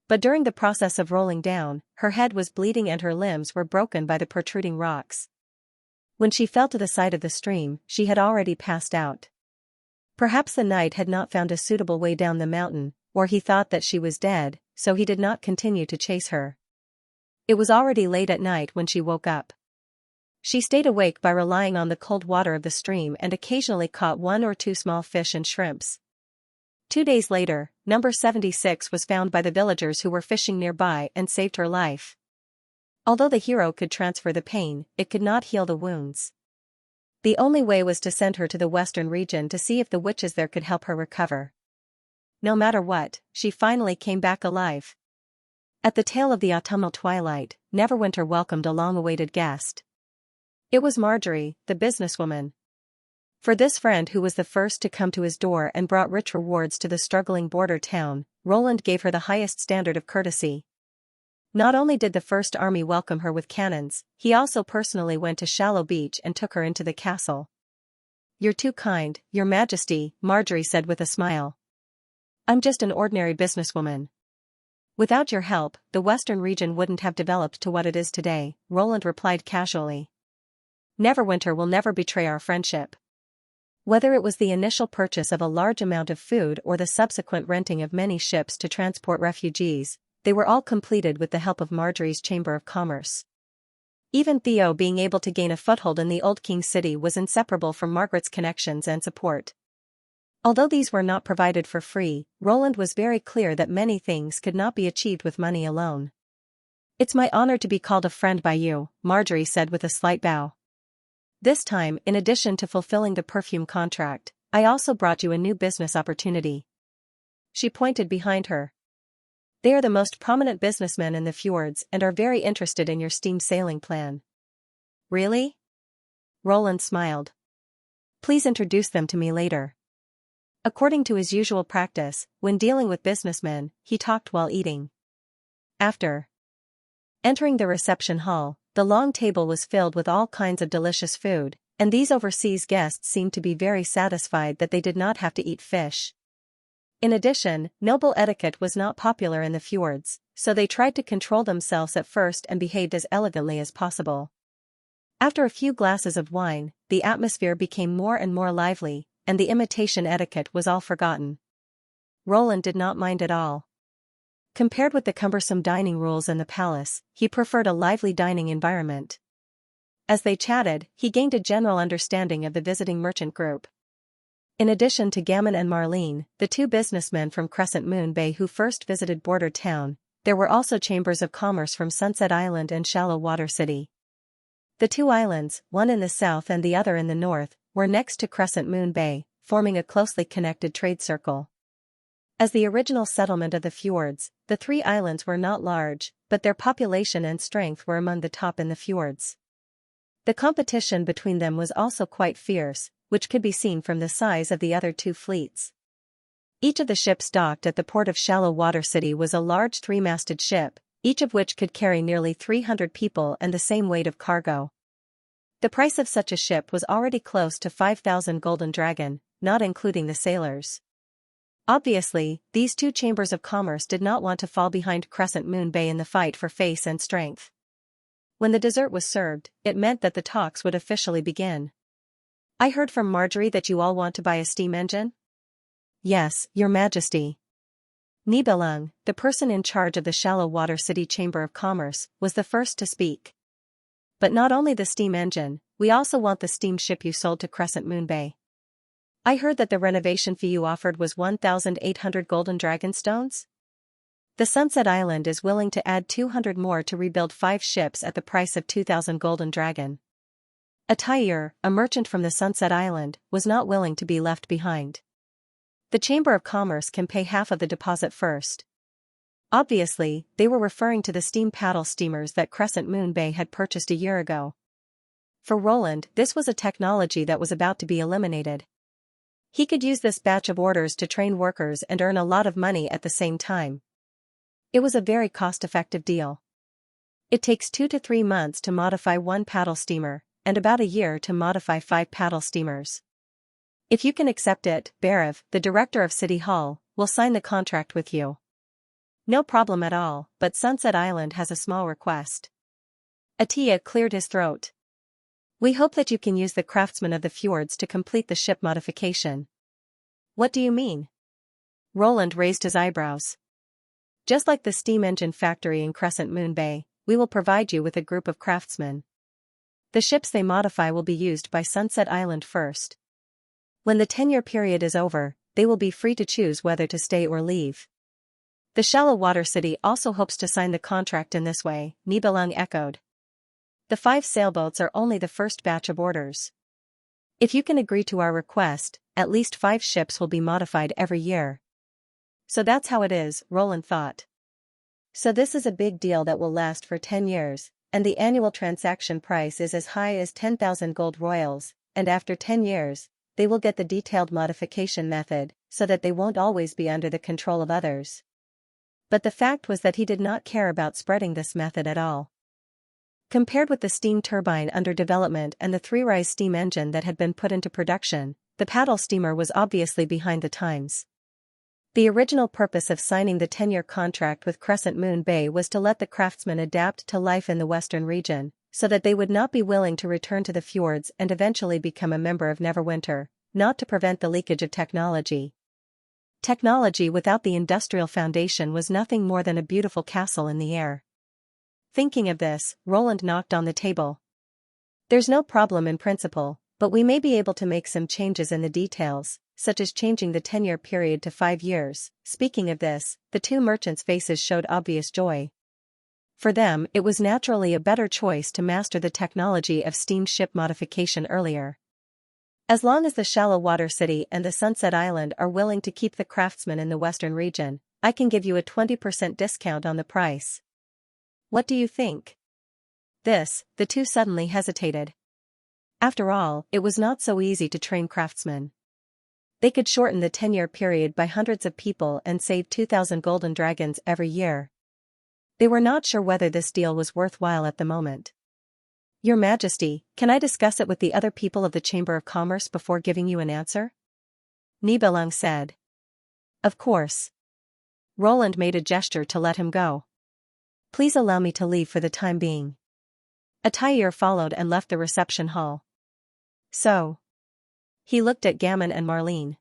But during the process of rolling down, her head was bleeding and her limbs were broken by the protruding rocks. When she fell to the side of the stream, she had already passed out. Perhaps the knight had not found a suitable way down the mountain, or he thought that she was dead, so he did not continue to chase her. It was already late at night when she woke up. She stayed awake by relying on the cold water of the stream and occasionally caught 1 or 2 small fish and shrimps. 2 days later, number 76 was found by the villagers who were fishing nearby and saved her life. Although the hero could transfer the pain, it could not heal the wounds. The only way was to send her to the western region to see if the witches there could help her recover. No matter what, she finally came back alive. At the tail of the autumnal twilight, Neverwinter welcomed a long-awaited guest. It was Marjorie, the businesswoman. For this friend who was the first to come to his door and brought rich rewards to the struggling border town, Roland gave her the highest standard of courtesy. Not only did the First Army welcome her with cannons, he also personally went to Shallow Beach and took her into the castle. "You're too kind, Your Majesty," Marjorie said with a smile. "I'm just an ordinary businesswoman." "Without your help, the western region wouldn't have developed to what it is today," Roland replied casually. "Neverwinter will never betray our friendship." Whether it was the initial purchase of a large amount of food or the subsequent renting of many ships to transport refugees, they were all completed with the help of Marjorie's Chamber of Commerce. Even Theo being able to gain a foothold in the Old King City was inseparable from Margaret's connections and support. Although these were not provided for free, Roland was very clear that many things could not be achieved with money alone. "It's my honor to be called a friend by you," Marjorie said with a slight bow. This time, in addition to fulfilling the perfume contract, I also brought you a new business opportunity. She pointed behind her. They are the most prominent businessmen in the fjords and are very interested in your steam sailing plan. Really? Roland smiled. Please introduce them to me later. According to his usual practice, when dealing with businessmen, he talked while eating. After entering the reception hall, the long table was filled with all kinds of delicious food, and these overseas guests seemed to be very satisfied that they did not have to eat fish. In addition, noble etiquette was not popular in the fjords, so they tried to control themselves at first and behaved as elegantly as possible. After a few glasses of wine, the atmosphere became more and more lively, and the imitation etiquette was all forgotten. Roland did not mind at all. Compared with the cumbersome dining rules in the palace, he preferred a lively dining environment. As they chatted, he gained a general understanding of the visiting merchant group. In addition to Gammon and Marlene, the two businessmen from Crescent Moon Bay who first visited Border Town, there were also chambers of commerce from Sunset Island and Shallow Water City. The two islands, one in the south and the other in the north, were next to Crescent Moon Bay, forming a closely connected trade circle. As the original settlement of the fjords, the three islands were not large, but their population and strength were among the top in the fjords. The competition between them was also quite fierce, which could be seen from the size of the other two fleets. Each of the ships docked at the port of Shallow Water City was a large three-masted ship, each of which could carry nearly 300 people and the same weight of cargo. The price of such a ship was already close to 5,000 golden dragon, not including the sailors. Obviously, these two chambers of commerce did not want to fall behind Crescent Moon Bay in the fight for face and strength. When the dessert was served, it meant that the talks would officially begin. I heard from Marjorie that you all want to buy a steam engine? Yes, Your Majesty. Nibelung, the person in charge of the Shallow Water City Chamber of Commerce, was the first to speak. But not only the steam engine, we also want the steamship you sold to Crescent Moon Bay. I heard that the renovation fee you offered was 1,800 golden dragon stones? The Sunset Island is willing to add 200 more to rebuild 5 ships at the price of 2,000 golden dragon. Attire, a merchant from the Sunset Island, was not willing to be left behind. The Chamber of Commerce can pay half of the deposit first. Obviously, they were referring to the steam paddle steamers that Crescent Moon Bay had purchased a year ago. For Roland, this was a technology that was about to be eliminated. He could use this batch of orders to train workers and earn a lot of money at the same time. It was a very cost-effective deal. It takes 2 to 3 months to modify one paddle steamer, and about a year to modify 5 paddle steamers. If you can accept it, Barav, the director of City Hall, will sign the contract with you. No problem at all, but Sunset Island has a small request. Atiyah cleared his throat. We hope that you can use the craftsmen of the fjords to complete the ship modification. What do you mean? Roland raised his eyebrows. Just like the steam engine factory in Crescent Moon Bay, we will provide you with a group of craftsmen. The ships they modify will be used by Sunset Island first. When the 10-year period is over, they will be free to choose whether to stay or leave. The Shallow Water City also hopes to sign the contract in this way, Nibelung echoed. The 5 sailboats are only the first batch of orders. If you can agree to our request, at least 5 ships will be modified every year. So that's how it is, Roland thought. So this is a big deal that will last for 10 years, and the annual transaction price is as high as 10,000 gold royals, and after 10 years, they will get the detailed modification method, so that they won't always be under the control of others. But the fact was that he did not care about spreading this method at all. Compared with the steam turbine under development and the 3-rise steam engine that had been put into production, the paddle steamer was obviously behind the times. The original purpose of signing the 10-year contract with Crescent Moon Bay was to let the craftsmen adapt to life in the western region, so that they would not be willing to return to the fjords and eventually become a member of Neverwinter, not to prevent the leakage of technology. Technology without the industrial foundation was nothing more than a beautiful castle in the air. Thinking of this, Roland knocked on the table. There's no problem in principle, but we may be able to make some changes in the details, such as changing the 10-year period to 5 years. Speaking of this, the two merchants' faces showed obvious joy. For them, it was naturally a better choice to master the technology of steamship modification earlier. As long as the Shallow Water City and the Sunset Island are willing to keep the craftsmen in the western region, I can give you a 20% discount on the price. What do you think? The two suddenly hesitated. After all, it was not so easy to train craftsmen. They could shorten the 10-year period by hundreds of people and save 2,000 golden dragons every year. They were not sure whether this deal was worthwhile at the moment. Your Majesty, can I discuss it with the other people of the Chamber of Commerce before giving you an answer? Nibelung said. Of course. Roland made a gesture to let him go. Please allow me to leave for the time being. Attire followed and left the reception hall. So. He looked at Gammon and Marlene.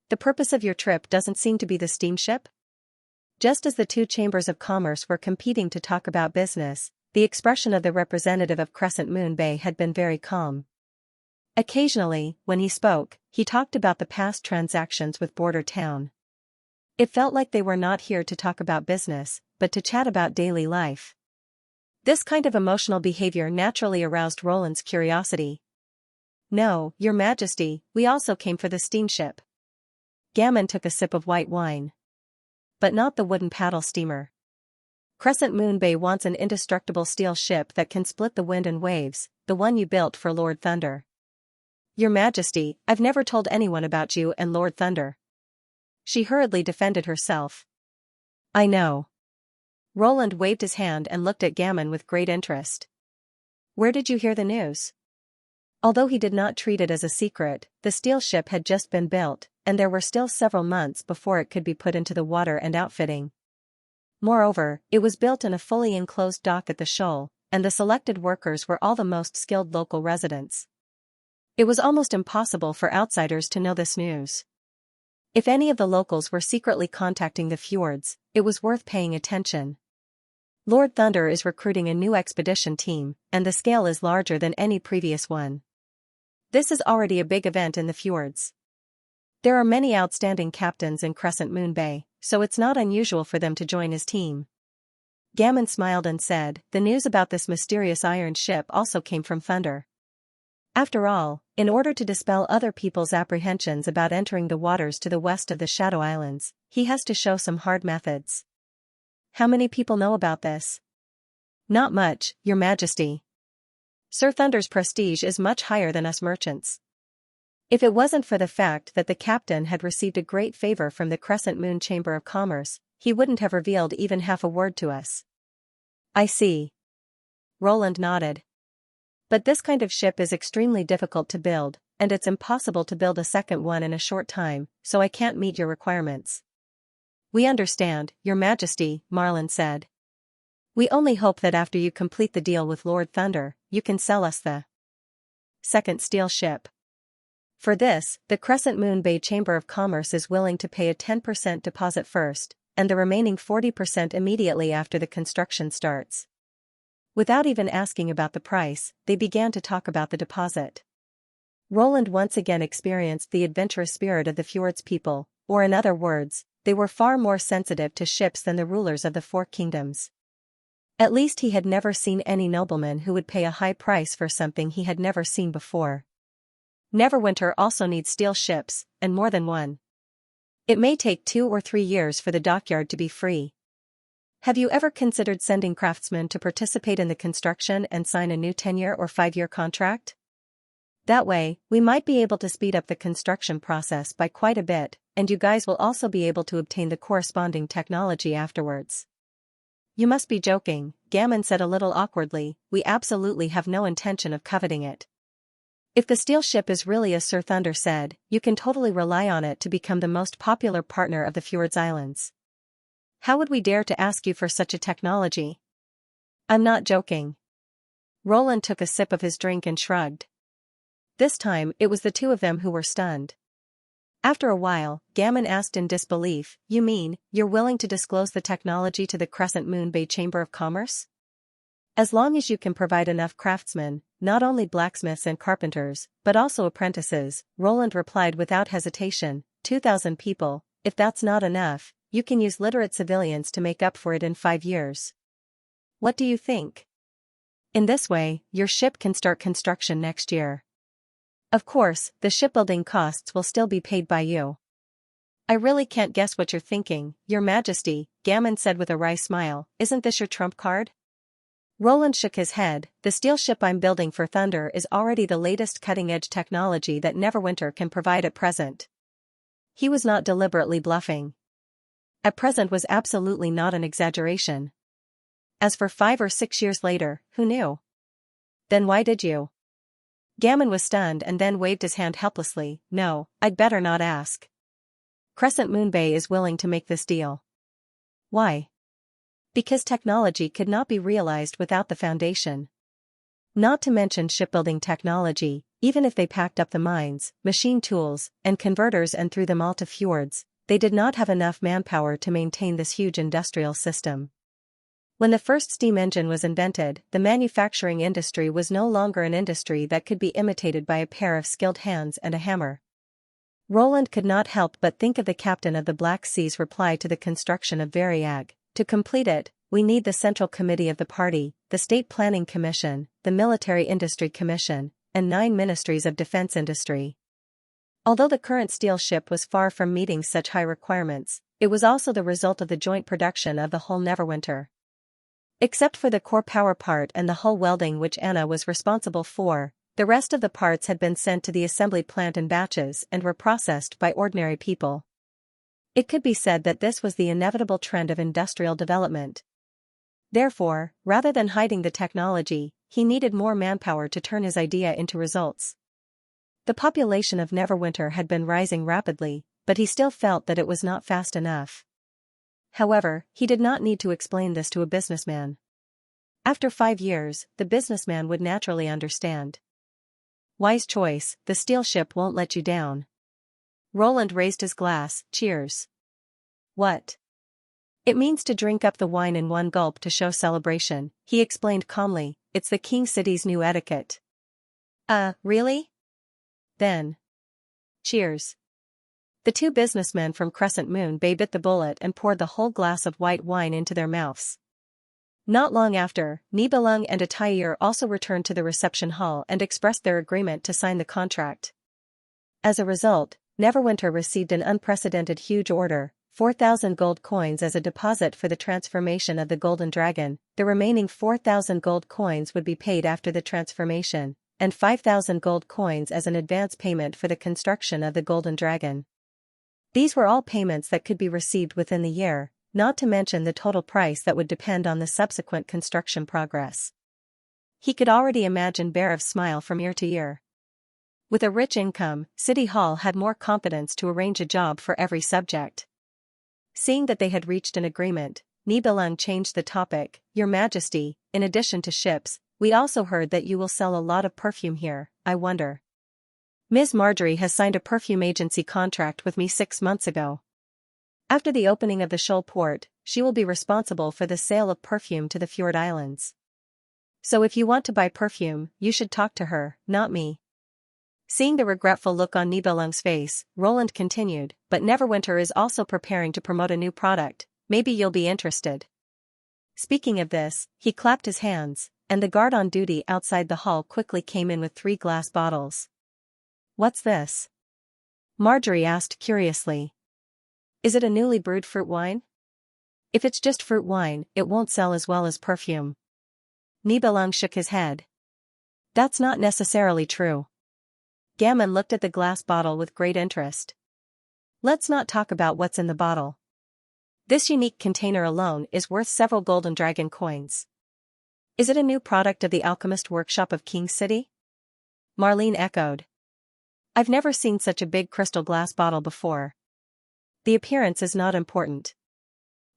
The purpose of your trip doesn't seem to be the steamship? Just as the two chambers of commerce were competing to talk about business, the expression of the representative of Crescent Moon Bay had been very calm. Occasionally, when he spoke, he talked about the past transactions with Border Town. It felt like they were not here to talk about business, but to chat about daily life. This kind of emotional behavior naturally aroused Roland's curiosity. No, Your Majesty, we also came for the steamship. Gammon took a sip of white wine. But not the wooden paddle steamer. Crescent Moon Bay wants an indestructible steel ship that can split the wind and waves, the one you built for Lord Thunder. Your Majesty, I've never told anyone about you and Lord Thunder. She hurriedly defended herself. I know. Roland waved his hand and looked at Gammon with great interest. Where did you hear the news? Although he did not treat it as a secret, the steel ship had just been built, and there were still several months before it could be put into the water and outfitting. Moreover, it was built in a fully enclosed dock at the shoal, and the selected workers were all the most skilled local residents. It was almost impossible for outsiders to know this news. If any of the locals were secretly contacting the fjords, it was worth paying attention. Lord Thunder is recruiting a new expedition team, and the scale is larger than any previous one. This is already a big event in the fjords. There are many outstanding captains in Crescent Moon Bay, so it's not unusual for them to join his team. Gammon smiled and said, the news about this mysterious iron ship also came from Thunder. After all, in order to dispel other people's apprehensions about entering the waters to the west of the Shadow Islands, he has to show some hard methods. How many people know about this? Not much, Your Majesty. Sir Thunder's prestige is much higher than us merchants. If it wasn't for the fact that the captain had received a great favor from the Crescent Moon Chamber of Commerce, he wouldn't have revealed even half a word to us. I see. Roland nodded. But this kind of ship is extremely difficult to build, and it's impossible to build a second one in a short time, so I can't meet your requirements. We understand, Your Majesty, Marlin said. We only hope that after you complete the deal with Lord Thunder, you can sell us the second steel ship. For this, the Crescent Moon Bay Chamber of Commerce is willing to pay a 10% deposit first, and the remaining 40% immediately after the construction starts. Without even asking about the price, they began to talk about the deposit. Roland once again experienced the adventurous spirit of the fjords people, or in other words, they were far more sensitive to ships than the rulers of the Four Kingdoms. At least he had never seen any nobleman who would pay a high price for something he had never seen before. Neverwinter also needs steel ships, and more than one. It may take 2 or 3 years for the dockyard to be free. Have you ever considered sending craftsmen to participate in the construction and sign a new 10-year or 5-year contract? That way, we might be able to speed up the construction process by quite a bit, and you guys will also be able to obtain the corresponding technology afterwards. You must be joking, Gammon said a little awkwardly. We absolutely have no intention of coveting it. If the steel ship is really as Sir Thunder said, you can totally rely on it to become the most popular partner of the Fjords Islands. How would we dare to ask you for such a technology? I'm not joking. Roland took a sip of his drink and shrugged. This time, it was the two of them who were stunned. After a while, Gammon asked in disbelief, you mean, you're willing to disclose the technology to the Crescent Moon Bay Chamber of Commerce? As long as you can provide enough craftsmen, not only blacksmiths and carpenters, but also apprentices, Roland replied without hesitation, 2,000 people, if that's not enough, you can use literate civilians to make up for it in 5 years. What do you think? In this way, your ship can start construction next year. Of course, the shipbuilding costs will still be paid by you. I really can't guess what you're thinking, Your Majesty, Gammon said with a wry smile. Isn't this your trump card? Roland shook his head. The steel ship I'm building for Thunder is already the latest cutting-edge technology that Neverwinter can provide at present. He was not deliberately bluffing. At present was absolutely not an exaggeration. As for 5 or 6 years later, who knew? Then why did you? Gammon was stunned and then waved his hand helplessly. No, I'd better not ask. Crescent Moon Bay is willing to make this deal. Why? Because technology could not be realized without the foundation. Not to mention shipbuilding technology, even if they packed up the mines, machine tools, and converters and threw them all to fjords, they did not have enough manpower to maintain this huge industrial system. When the first steam engine was invented, the manufacturing industry was no longer an industry that could be imitated by a pair of skilled hands and a hammer. Roland could not help but think of the captain of the Black Sea's reply to the construction of Variag. To complete it, we need the Central Committee of the Party, the State Planning Commission, the Military Industry Commission, and 9 ministries of defense industry. Although the current steel ship was far from meeting such high requirements, it was also the result of the joint production of the whole Neverwinter. Except for the core power part and the hull welding which Anna was responsible for, the rest of the parts had been sent to the assembly plant in batches and were processed by ordinary people. It could be said that this was the inevitable trend of industrial development. Therefore, rather than hiding the technology, he needed more manpower to turn his idea into results. The population of Neverwinter had been rising rapidly, but he still felt that it was not fast enough. However, he did not need to explain this to a businessman. After 5 years, the businessman would naturally understand. Wise choice, the steel ship won't let you down. Roland raised his glass. Cheers. What? It means to drink up the wine in one gulp to show celebration, he explained calmly. It's the King City's new etiquette. Really? Then. Cheers. The 2 businessmen from Crescent Moon Bay bit the bullet and poured the whole glass of white wine into their mouths. Not long after, Nibelung and Atair also returned to the reception hall and expressed their agreement to sign the contract. As a result, Neverwinter received an unprecedented huge order, 4,000 gold coins as a deposit for the transformation of the Golden Dragon. The remaining 4,000 gold coins would be paid after the transformation, and 5,000 gold coins as an advance payment for the construction of the Golden Dragon. These were all payments that could be received within the year, not to mention the total price that would depend on the subsequent construction progress. He could already imagine Barev's smile from ear to ear. With a rich income, City Hall had more confidence to arrange a job for every subject. Seeing that they had reached an agreement, Nibelung changed the topic. Your Majesty, in addition to ships, we also heard that you will sell a lot of perfume here. I wonder. Ms. Marjorie has signed a perfume agency contract with me 6 months ago. After the opening of the Shoal port, she will be responsible for the sale of perfume to the Fjord Islands. So if you want to buy perfume, you should talk to her, not me. Seeing the regretful look on Nibelung's face, Roland continued, but Neverwinter is also preparing to promote a new product. Maybe you'll be interested. Speaking of this, he clapped his hands, and the guard on duty outside the hall quickly came in with 3 glass bottles. What's this? Marjorie asked curiously. Is it a newly brewed fruit wine? If it's just fruit wine, it won't sell as well as perfume. Nibelung shook his head. That's not necessarily true. Gammon looked at the glass bottle with great interest. Let's not talk about what's in the bottle. This unique container alone is worth several Golden Dragon coins. Is it a new product of the alchemist workshop of King City? Marlene echoed. I've never seen such a big crystal glass bottle before. The appearance is not important.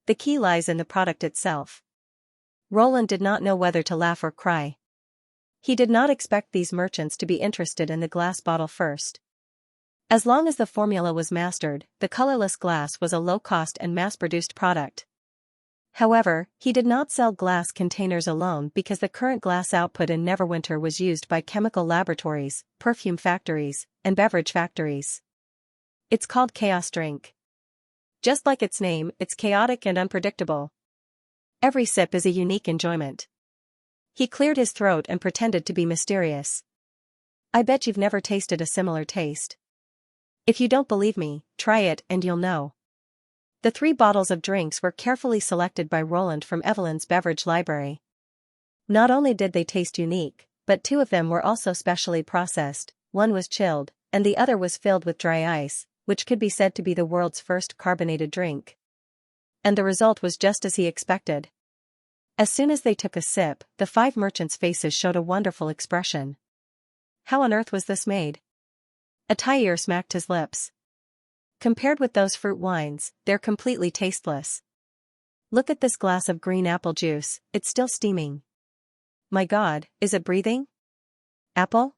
The key lies in the product itself. Roland did not know whether to laugh or cry. He did not expect these merchants to be interested in the glass bottle first. As long as the formula was mastered, the colorless glass was a low-cost and mass-produced product. However, he did not sell glass containers alone because the current glass output in Neverwinter was used by chemical laboratories, perfume factories, and beverage factories. It's called Chaos Drink. Just like its name, it's chaotic and unpredictable. Every sip is a unique enjoyment. He cleared his throat and pretended to be mysterious. I bet you've never tasted a similar taste. If you don't believe me, try it and you'll know. The 3 bottles of drinks were carefully selected by Roland from Evelyn's beverage library. Not only did they taste unique, but 2 of them were also specially processed. One was chilled, and the other was filled with dry ice, which could be said to be the world's first carbonated drink. And the result was just as he expected. As soon as they took a sip, the 5 merchants' faces showed a wonderful expression. How on earth was this made? Attire smacked his lips. Compared with those fruit wines, they're completely tasteless. Look at this glass of green apple juice, it's still steaming. My God, is it breathing? Apple?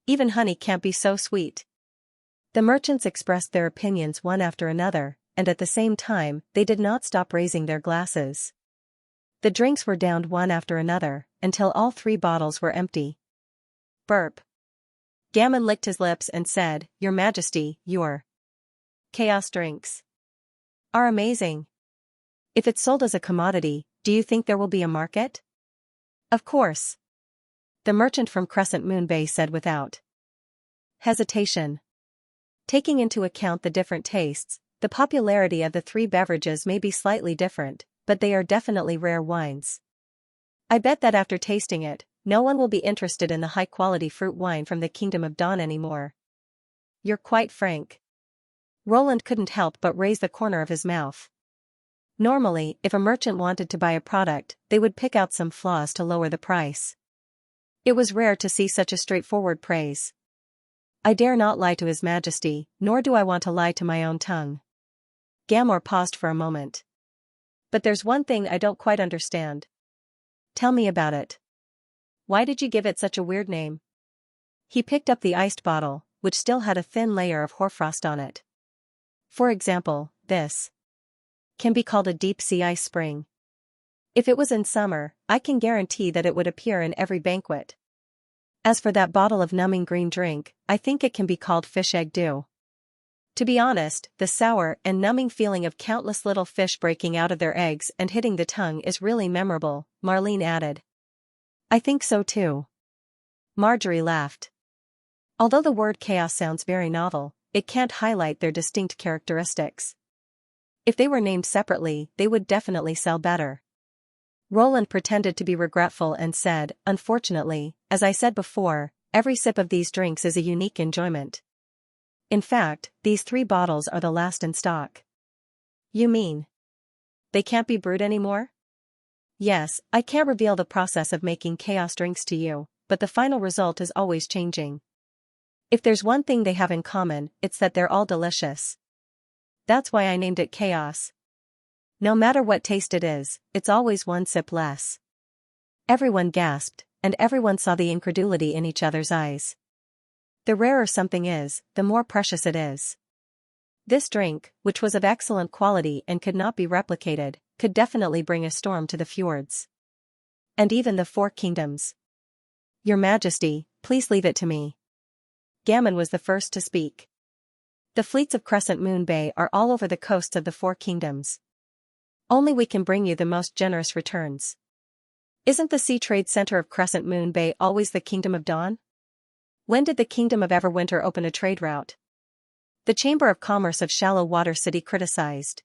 Even honey can't be so sweet. The merchants expressed their opinions one after another, and at the same time, they did not stop raising their glasses. The drinks were downed one after another, until all 3 bottles were empty. Burp. Gammon licked his lips and said, Your Majesty, your chaos drinks are amazing. If it's sold as a commodity, do you think there will be a market? Of course. The merchant from Crescent Moon Bay said without hesitation. Taking into account the different tastes, the popularity of the 3 beverages may be slightly different, but they are definitely rare wines. I bet that after tasting it, no one will be interested in the high-quality fruit wine from the Kingdom of Dawn anymore. You're quite frank. Roland couldn't help but raise the corner of his mouth. Normally, if a merchant wanted to buy a product, they would pick out some flaws to lower the price. It was rare to see such a straightforward praise. I dare not lie to His Majesty, nor do I want to lie to my own tongue. Gamor paused for a moment. But there's one thing I don't quite understand. Tell me about it. Why did you give it such a weird name? He picked up the iced bottle, which still had a thin layer of hoarfrost on it. For example, this can be called a deep-sea ice spring. If it was in summer, I can guarantee that it would appear in every banquet. As for that bottle of numbing green drink, I think it can be called fish egg dew. To be honest, the sour and numbing feeling of countless little fish breaking out of their eggs and hitting the tongue is really memorable, Marlene added. I think so too. Marjorie laughed. Although the word chaos sounds very novel, it can't highlight their distinct characteristics. If they were named separately, they would definitely sell better. Roland pretended to be regretful and said, Unfortunately, as I said before, every sip of these drinks is a unique enjoyment. In fact, these 3 bottles are the last in stock. You mean they can't be brewed anymore? Yes, I can't reveal the process of making chaos drinks to you, but the final result is always changing. If there's one thing they have in common, it's that they're all delicious. That's why I named it chaos. No matter what taste it is, it's always 1 sip less. Everyone gasped, and everyone saw the incredulity in each other's eyes. The rarer something is, the more precious it is. This drink, which was of excellent quality and could not be replicated, could definitely bring a storm to the fjords. And even the 4 kingdoms. Your Majesty, please leave it to me. Gammon was the first to speak. The fleets of Crescent Moon Bay are all over the coasts of the 4 kingdoms. Only we can bring you the most generous returns. Isn't the sea trade center of Crescent Moon Bay always the Kingdom of Dawn? When did the Kingdom of Everwinter open a trade route? The Chamber of Commerce of Shallow Water City criticized.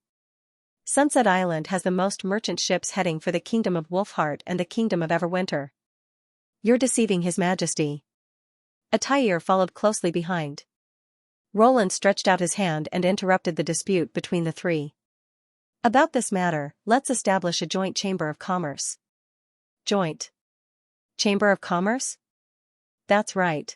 Sunset Island has the most merchant ships heading for the Kingdom of Wolfheart and the Kingdom of Everwinter. You're deceiving His Majesty. Attire followed closely behind. Roland stretched out his hand and interrupted the dispute between the 3. About this matter, let's establish a joint Chamber of Commerce. Joint Chamber of Commerce? That's right.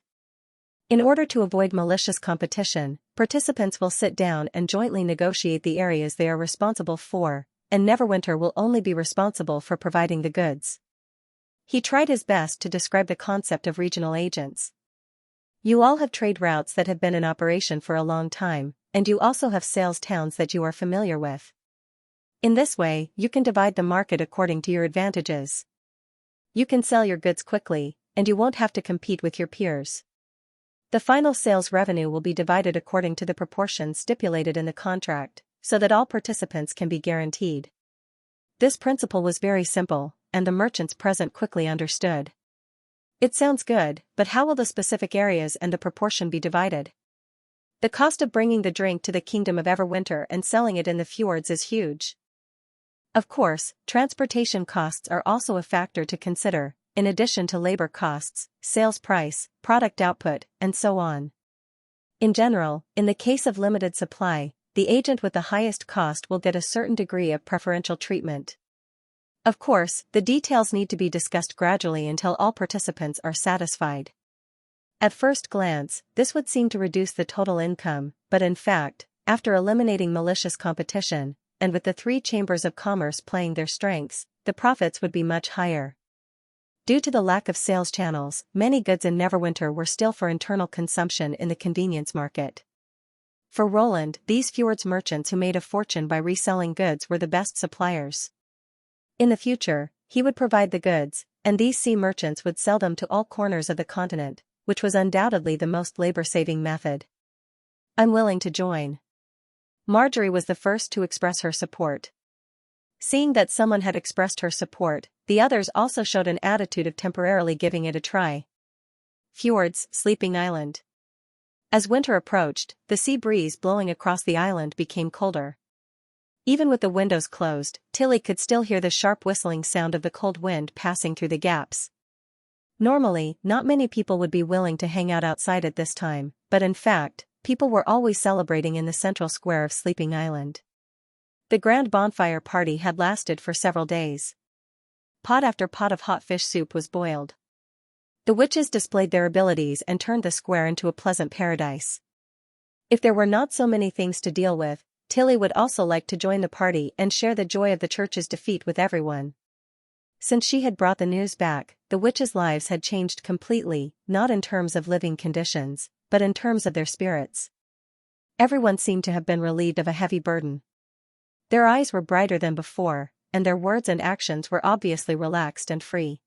In order to avoid malicious competition, participants will sit down and jointly negotiate the areas they are responsible for, and Neverwinter will only be responsible for providing the goods. He tried his best to describe the concept of regional agents. You all have trade routes that have been in operation for a long time, and you also have sales towns that you are familiar with. In this way, you can divide the market according to your advantages. You can sell your goods quickly, and you won't have to compete with your peers. The final sales revenue will be divided according to the proportions stipulated in the contract, so that all participants can be guaranteed. This principle was very simple, and the merchants present quickly understood. It sounds good, but how will the specific areas and the proportion be divided? The cost of bringing the drink to the kingdom of Everwinter and selling it in the fjords is huge. Of course, transportation costs are also a factor to consider, in addition to labor costs, sales price, product output, and so on. In general, in the case of limited supply, the agent with the highest cost will get a certain degree of preferential treatment. Of course, the details need to be discussed gradually until all participants are satisfied. At first glance, this would seem to reduce the total income, but in fact, after eliminating malicious competition, and with the three chambers of commerce playing their strengths, the profits would be much higher. Due to the lack of sales channels, many goods in Neverwinter were still for internal consumption in the convenience market. For Roland, these fjords merchants who made a fortune by reselling goods were the best suppliers. In the future, he would provide the goods, and these sea merchants would sell them to all corners of the continent, which was undoubtedly the most labor-saving method. I'm willing to join. Marjorie was the first to express her support. Seeing that someone had expressed her support, the others also showed an attitude of temporarily giving it a try. Fjords, Sleeping Island. As winter approached, the sea breeze blowing across the island became colder. Even with the windows closed, Tilly could still hear the sharp whistling sound of the cold wind passing through the gaps. Normally, not many people would be willing to hang out outside at this time, but in fact, people were always celebrating in the central square of Sleeping Island. The grand bonfire party had lasted for several days. Pot after pot of hot fish soup was boiled. The witches displayed their abilities and turned the square into a pleasant paradise. If there were not so many things to deal with, Tilly would also like to join the party and share the joy of the church's defeat with everyone. Since she had brought the news back, the witches' lives had changed completely, not in terms of living conditions, but in terms of their spirits. Everyone seemed to have been relieved of a heavy burden. Their eyes were brighter than before, and their words and actions were obviously relaxed and free.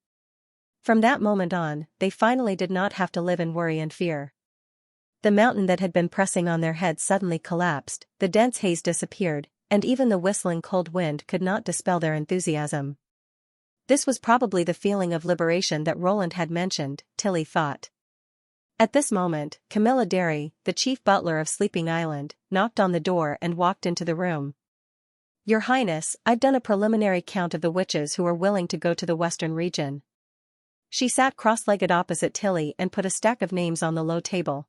From that moment on, they finally did not have to live in worry and fear. The mountain that had been pressing on their heads suddenly collapsed, the dense haze disappeared, and even the whistling cold wind could not dispel their enthusiasm. This was probably the feeling of liberation that Roland had mentioned, Tilly thought. At this moment, Camilla Derry, the chief butler of Sleeping Island, knocked on the door and walked into the room. Your Highness, I've done a preliminary count of the witches who are willing to go to the western region. She sat cross-legged opposite Tilly and put a stack of names on the low table.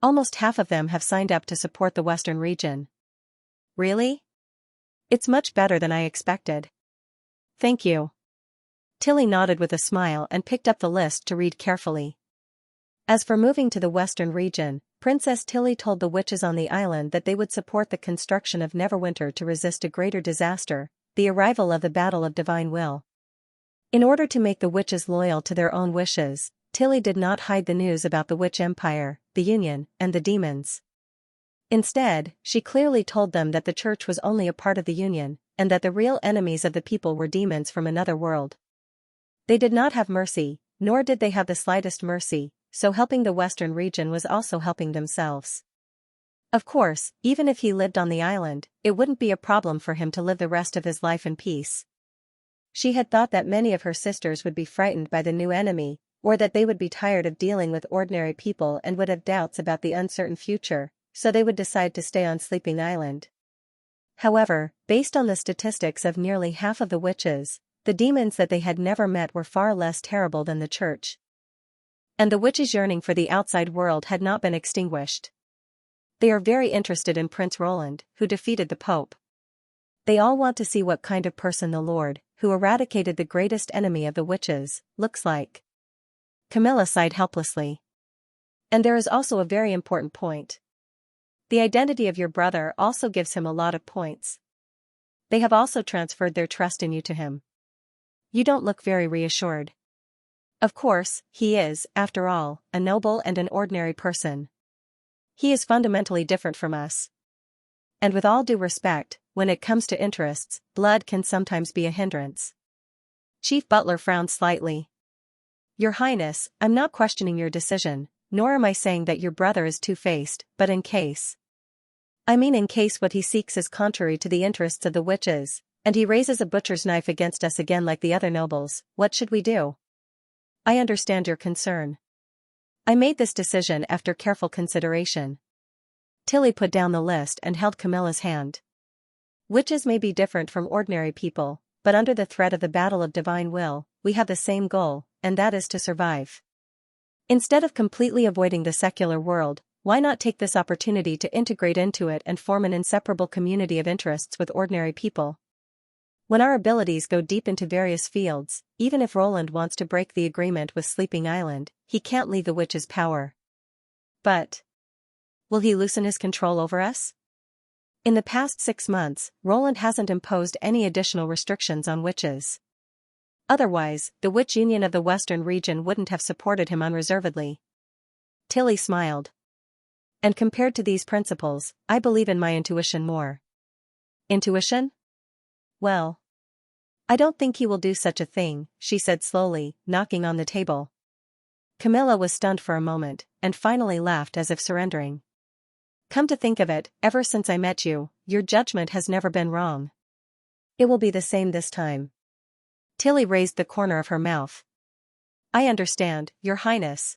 Almost half of them have signed up to support the western region. Really? It's much better than I expected. Thank you. Tilly nodded with a smile and picked up the list to read carefully. As for moving to the western region, Princess Tilly told the witches on the island that they would support the construction of Neverwinter to resist a greater disaster, the arrival of the Battle of Divine Will. In order to make the witches loyal to their own wishes, Tilly did not hide the news about the Witch Empire, the Union, and the demons. Instead, she clearly told them that the church was only a part of the Union, and that the real enemies of the people were demons from another world. They did not have mercy, nor did they have the slightest mercy, so helping the western region was also helping themselves. Of course, even if he lived on the island, it wouldn't be a problem for him to live the rest of his life in peace. She had thought that many of her sisters would be frightened by the new enemy, or that they would be tired of dealing with ordinary people and would have doubts about the uncertain future, so they would decide to stay on Sleeping Island. However, based on the statistics of nearly half of the witches, the demons that they had never met were far less terrible than the church. And the witches' yearning for the outside world had not been extinguished. They are very interested in Prince Roland, who defeated the Pope. They all want to see what kind of person the Lord, who eradicated the greatest enemy of the witches, looks like. Camilla sighed helplessly. And there is also a very important point. The identity of your brother also gives him a lot of points. They have also transferred their trust in you to him. You don't look very reassured. Of course, he is, after all, a noble and an ordinary person. He is fundamentally different from us. And with all due respect, when it comes to interests, blood can sometimes be a hindrance. Chief Butler frowned slightly. Your Highness, I'm not questioning your decision, nor am I saying that your brother is two-faced, but in case. I mean in case what he seeks is contrary to the interests of the witches, And he raises a butcher's knife against us again like the other nobles. What should we do? I understand your concern. I made this decision after careful consideration. Tilly put down the list and held Camilla's hand. Witches may be different from ordinary people, but under the threat of the battle of divine will, we have the same goal, and that is to survive. Instead of completely avoiding the secular world, why not take this opportunity to integrate into it and form an inseparable community of interests with ordinary people? When our abilities go deep into various fields, even if Roland wants to break the agreement with Sleeping Island, he can't leave the witch's power. But will he loosen his control over us? In the past 6 months, Roland hasn't imposed any additional restrictions on witches. Otherwise, the Witch Union of the Western region wouldn't have supported him unreservedly. Tilly smiled. And compared to these principles, I believe in my intuition more. Intuition? Well, I don't think he will do such a thing, she said slowly, knocking on the table. Camilla was stunned for a moment, and finally laughed as if surrendering. Come to think of it, ever since I met you, your judgment has never been wrong. It will be the same this time. Tilly raised the corner of her mouth. I understand, Your Highness.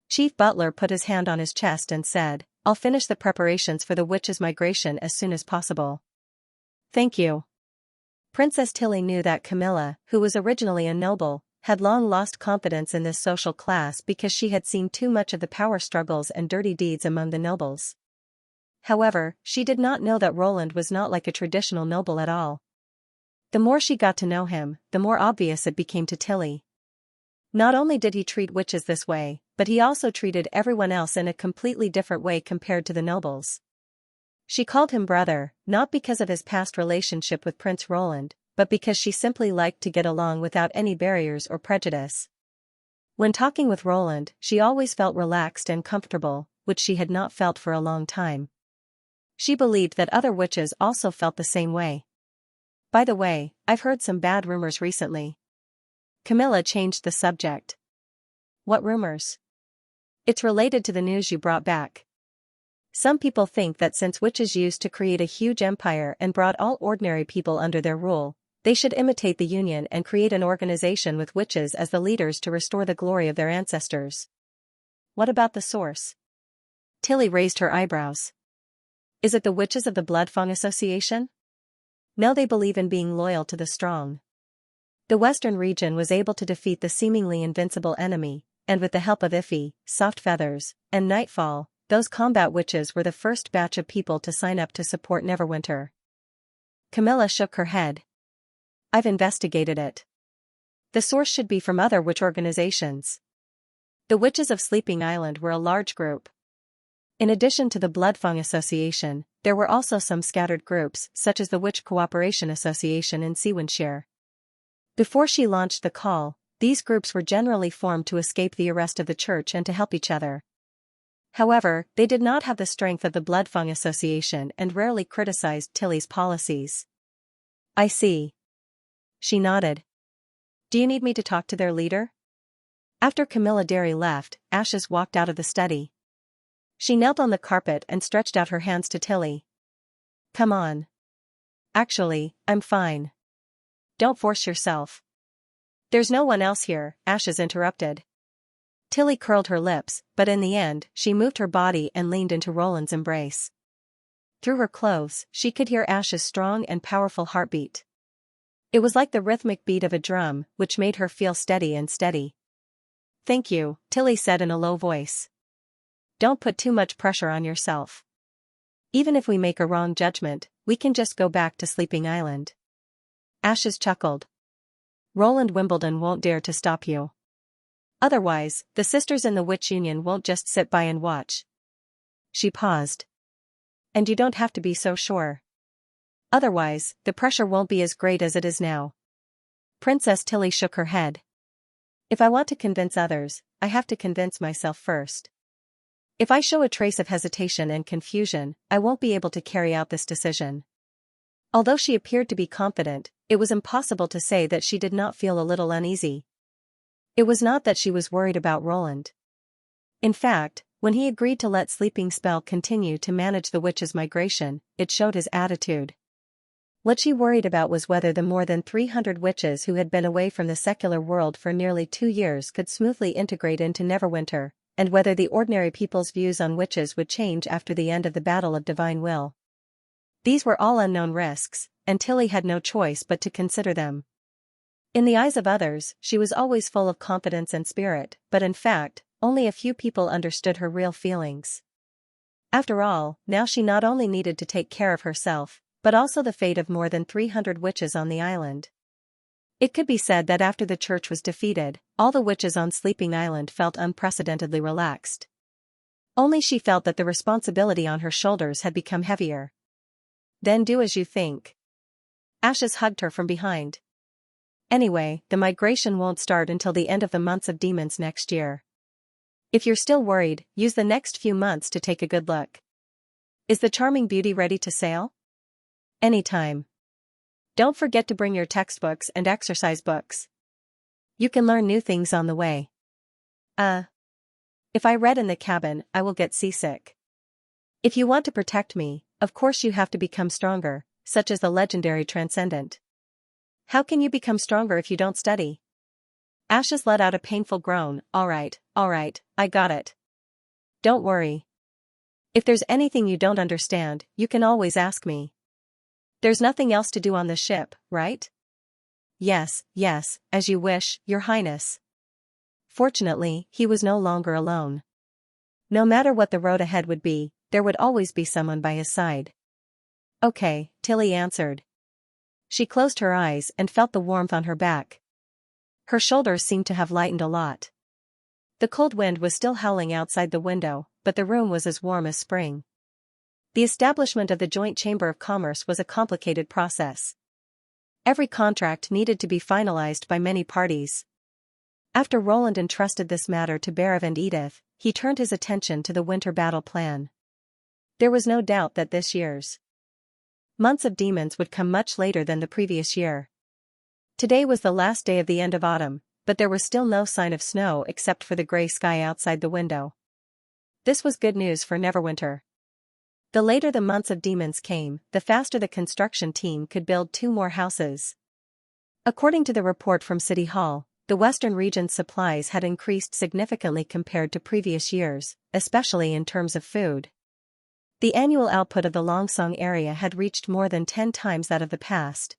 Chief Butler put his hand on his chest and said, I'll finish the preparations for the witch's migration as soon as possible. Thank you. Princess Tilly knew that Camilla, who was originally a noble, had long lost confidence in this social class because she had seen too much of the power struggles and dirty deeds among the nobles. However, she did not know that Roland was not like a traditional noble at all. The more she got to know him, the more obvious it became to Tilly. Not only did he treat witches this way, but he also treated everyone else in a completely different way compared to the nobles. She called him brother, not because of his past relationship with Prince Roland, but because she simply liked to get along without any barriers or prejudice. When talking with Roland, she always felt relaxed and comfortable, which she had not felt for a long time. She believed that other witches also felt the same way. By the way, I've heard some bad rumors recently. Camilla changed the subject. What rumors? It's related to the news you brought back. Some people think that since witches used to create a huge empire and brought all ordinary people under their rule, they should imitate the Union and create an organization with witches as the leaders to restore the glory of their ancestors. What about the source? Tilly raised her eyebrows. Is it the witches of the Bloodfang Association? No, they believe in being loyal to the strong. The Western region was able to defeat the seemingly invincible enemy, and with the help of Iffy, Soft Feathers, and Nightfall, those combat witches were the first batch of people to sign up to support Neverwinter. Camilla shook her head. I've investigated it. The source should be from other witch organizations. The Witches of Sleeping Island were a large group. In addition to the Bloodfang Association, there were also some scattered groups, such as the Witch Cooperation Association in Xianxia. Before she launched the call, these groups were generally formed to escape the arrest of the church and to help each other. However, they did not have the strength of the Bloodfang Association and rarely criticized Tilly's policies. I see. She nodded. Do you need me to talk to their leader? After Camilla Derry left, Ashes walked out of the study. She knelt on the carpet and stretched out her hands to Tilly. Come on. Actually, I'm fine. Don't force yourself. There's no one else here, Ashes interrupted. Tilly curled her lips, but in the end, she moved her body and leaned into Roland's embrace. Through her clothes, she could hear Ash's strong and powerful heartbeat. It was like the rhythmic beat of a drum, which made her feel steady and steady. Thank you, Tilly said in a low voice. Don't put too much pressure on yourself. Even if we make a wrong judgment, we can just go back to Sleeping Island. Ashes chuckled. Roland Wimbledon won't dare to stop you. Otherwise, the sisters in the Witch Union won't just sit by and watch. She paused. And you don't have to be so sure. Otherwise, the pressure won't be as great as it is now. Princess Tilly shook her head. If I want to convince others, I have to convince myself first. If I show a trace of hesitation and confusion, I won't be able to carry out this decision. Although she appeared to be confident, it was impossible to say that she did not feel a little uneasy. It was not that she was worried about Roland. In fact, when he agreed to let Sleeping Spell continue to manage the witch's migration, it showed his attitude. What she worried about was whether the more than 300 witches who had been away from the secular world for nearly 2 years could smoothly integrate into Neverwinter, and whether the ordinary people's views on witches would change after the end of the Battle of Divine Will. These were all unknown risks, and Tilly had no choice but to consider them. In the eyes of others, she was always full of confidence and spirit, but in fact, only a few people understood her real feelings. After all, now she not only needed to take care of herself, but also the fate of more than 300 witches on the island. It could be said that after the church was defeated, all the witches on Sleeping Island felt unprecedentedly relaxed. Only she felt that the responsibility on her shoulders had become heavier. Then do as you think. Ashes hugged her from behind. Anyway, the migration won't start until the end of the Months of Demons next year. If you're still worried, use the next few months to take a good look. Is the charming beauty ready to sail? Anytime. Don't forget to bring your textbooks and exercise books. You can learn new things on the way. If I read in the cabin, I will get seasick. If you want to protect me, of course you have to become stronger, such as the legendary Transcendent. How can you become stronger if you don't study? Ashes let out a painful groan. All right, I got it. Don't worry. If there's anything you don't understand, you can always ask me. There's nothing else to do on the ship, right? Yes, as you wish, Your Highness. Fortunately, he was no longer alone. No matter what the road ahead would be, there would always be someone by his side. Okay, Tilly answered. She closed her eyes and felt the warmth on her back. Her shoulders seemed to have lightened a lot. The cold wind was still howling outside the window, but the room was as warm as spring. The establishment of the Joint Chamber of Commerce was a complicated process. Every contract needed to be finalized by many parties. After Roland entrusted this matter to Berev and Edith, he turned his attention to the winter battle plan. There was no doubt that this year's Months of Demons would come much later than the previous year. Today was the last day of the end of autumn, but there was still no sign of snow except for the gray sky outside the window. This was good news for Neverwinter. The later the Months of Demons came, the faster the construction team could build 2 more houses. According to the report from City Hall, the Western region's supplies had increased significantly compared to previous years, especially in terms of food. The annual output of the Longsong area had reached more than 10 times that of the past.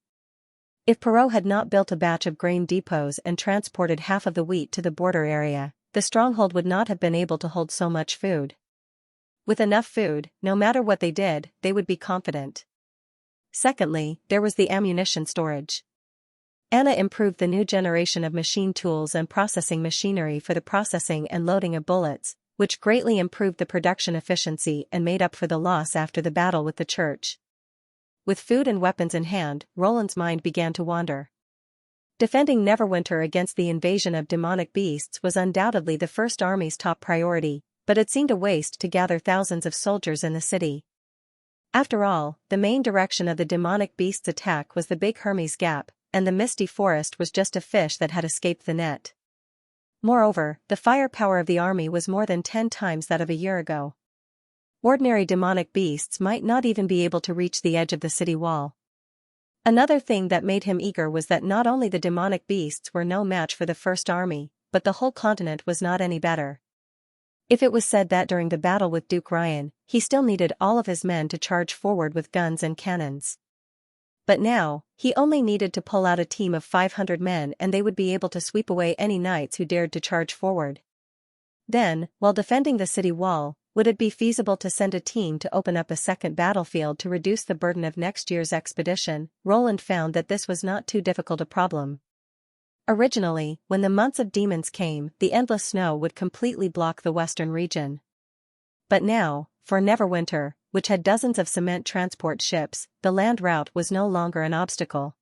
If Perot had not built a batch of grain depots and transported half of the wheat to the border area, the stronghold would not have been able to hold so much food. With enough food, no matter what they did, they would be confident. Secondly, there was the ammunition storage. Anna improved the new generation of machine tools and processing machinery for the processing and loading of bullets, which greatly improved the production efficiency and made up for the loss after the battle with the church. With food and weapons in hand, Roland's mind began to wander. Defending Neverwinter against the invasion of demonic beasts was undoubtedly the First Army's top priority, but it seemed a waste to gather thousands of soldiers in the city. After all, the main direction of the demonic beast's attack was the Big Hermes Gap, and the misty forest was just a fish that had escaped the net. Moreover, the firepower of the army was more than 10 times that of a year ago. Ordinary demonic beasts might not even be able to reach the edge of the city wall. Another thing that made him eager was that not only the demonic beasts were no match for the First Army, but the whole continent was not any better. If it was said that during the battle with Duke Ryan, he still needed all of his men to charge forward with guns and cannons. But now, he only needed to pull out a team of 500 men and they would be able to sweep away any knights who dared to charge forward. Then, while defending the city wall, would it be feasible to send a team to open up a second battlefield to reduce the burden of next year's expedition? Roland found that this was not too difficult a problem. Originally, when the Months of Demons came, the endless snow would completely block the western region. But now, for Neverwinter, which had dozens of cement transport ships, the land route was no longer an obstacle.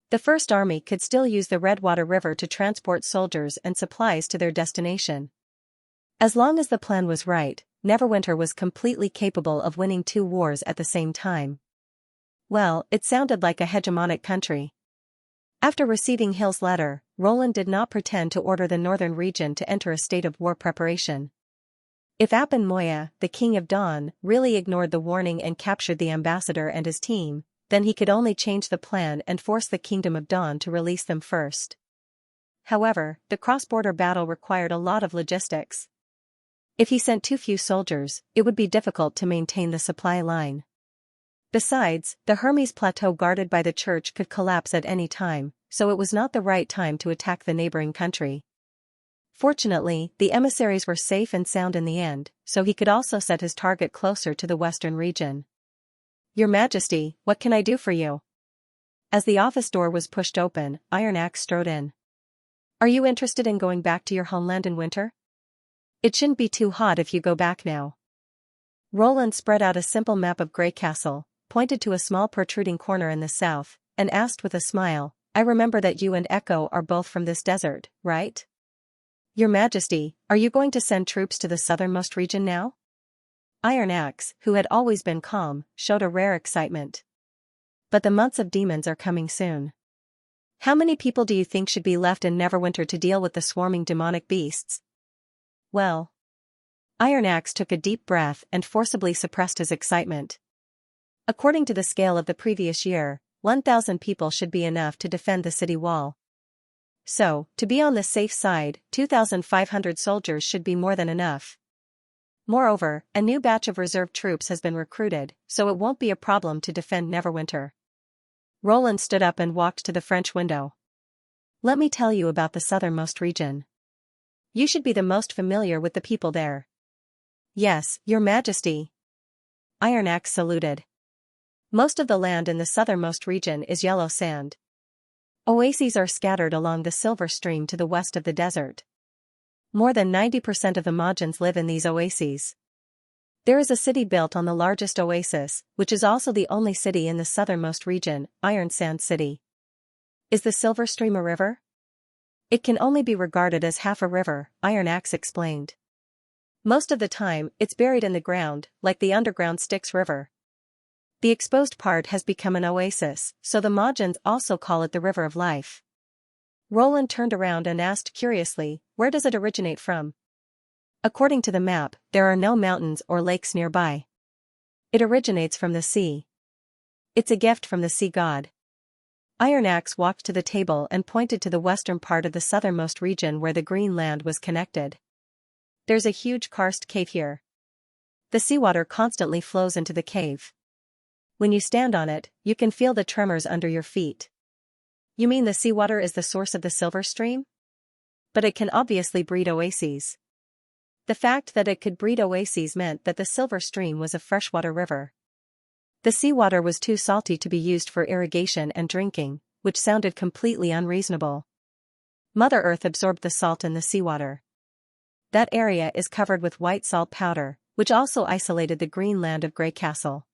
The First Army could still use the Redwater River to transport soldiers and supplies to their destination. As long as the plan was right, Neverwinter was completely capable of winning 2 wars at the same time. Well, it sounded like a hegemonic country. After receiving Hill's letter, Roland did not pretend to order the northern region to enter a state of war preparation. If Apan Moya, the King of Dawn, really ignored the warning and captured the ambassador and his team, then he could only change the plan and force the Kingdom of Dawn to release them first. However, the cross-border battle required a lot of logistics. If he sent too few soldiers, it would be difficult to maintain the supply line. Besides, the Hermes Plateau guarded by the church could collapse at any time, so it was not the right time to attack the neighboring country. Fortunately, the emissaries were safe and sound in the end, so he could also set his target closer to the western region. "Your Majesty, what can I do for you?" As the office door was pushed open, Iron Axe strode in. "Are you interested in going back to your homeland in winter? It shouldn't be too hot if you go back now." Roland spread out a simple map of Grey Castle, pointed to a small protruding corner in the south, and asked with a smile, "I remember that you and Echo are both from this desert, right? Your Majesty, are you going to send troops to the southernmost region now?" Iron Axe, who had always been calm, showed a rare excitement. "But the months of demons are coming soon. How many people do you think should be left in Neverwinter to deal with the swarming demonic beasts?" "Well." Iron Axe took a deep breath and forcibly suppressed his excitement. "According to the scale of the previous year, 1,000 people should be enough to defend the city wall. So, to be on the safe side, 2,500 soldiers should be more than enough. Moreover, a new batch of reserve troops has been recruited, so it won't be a problem to defend Neverwinter." Roland stood up and walked to the French window. "Let me tell you about the southernmost region. You should be the most familiar with the people there." "Yes, Your Majesty." Iron Axe saluted. "Most of the land in the southernmost region is yellow sand. Oases are scattered along the silver stream to the west of the desert. More than 90% of the Majans live in these oases. There is a city built on the largest oasis, which is also the only city in the southernmost region, Iron Sand City. Is the silver stream a river?" "It can only be regarded as half a river," Iron Axe explained. "Most of the time, it's buried in the ground, like the underground Styx River. The exposed part has become an oasis, so the Majans also call it the River of Life." Roland turned around and asked curiously, "Where does it originate from?" "According to the map, there are no mountains or lakes nearby. It originates from the sea. It's a gift from the sea god." Iron Axe walked to the table and pointed to the western part of the southernmost region where the green land was connected. "There's a huge karst cave here. The seawater constantly flows into the cave. When you stand on it, you can feel the tremors under your feet." "You mean the seawater is the source of the silver stream? But it can obviously breed oases." The fact that it could breed oases meant that the silver stream was a freshwater river. The seawater was too salty to be used for irrigation and drinking, which sounded completely unreasonable. Mother Earth absorbed the salt in the seawater. That area is covered with white salt powder, which also isolated the green land of Grey Castle.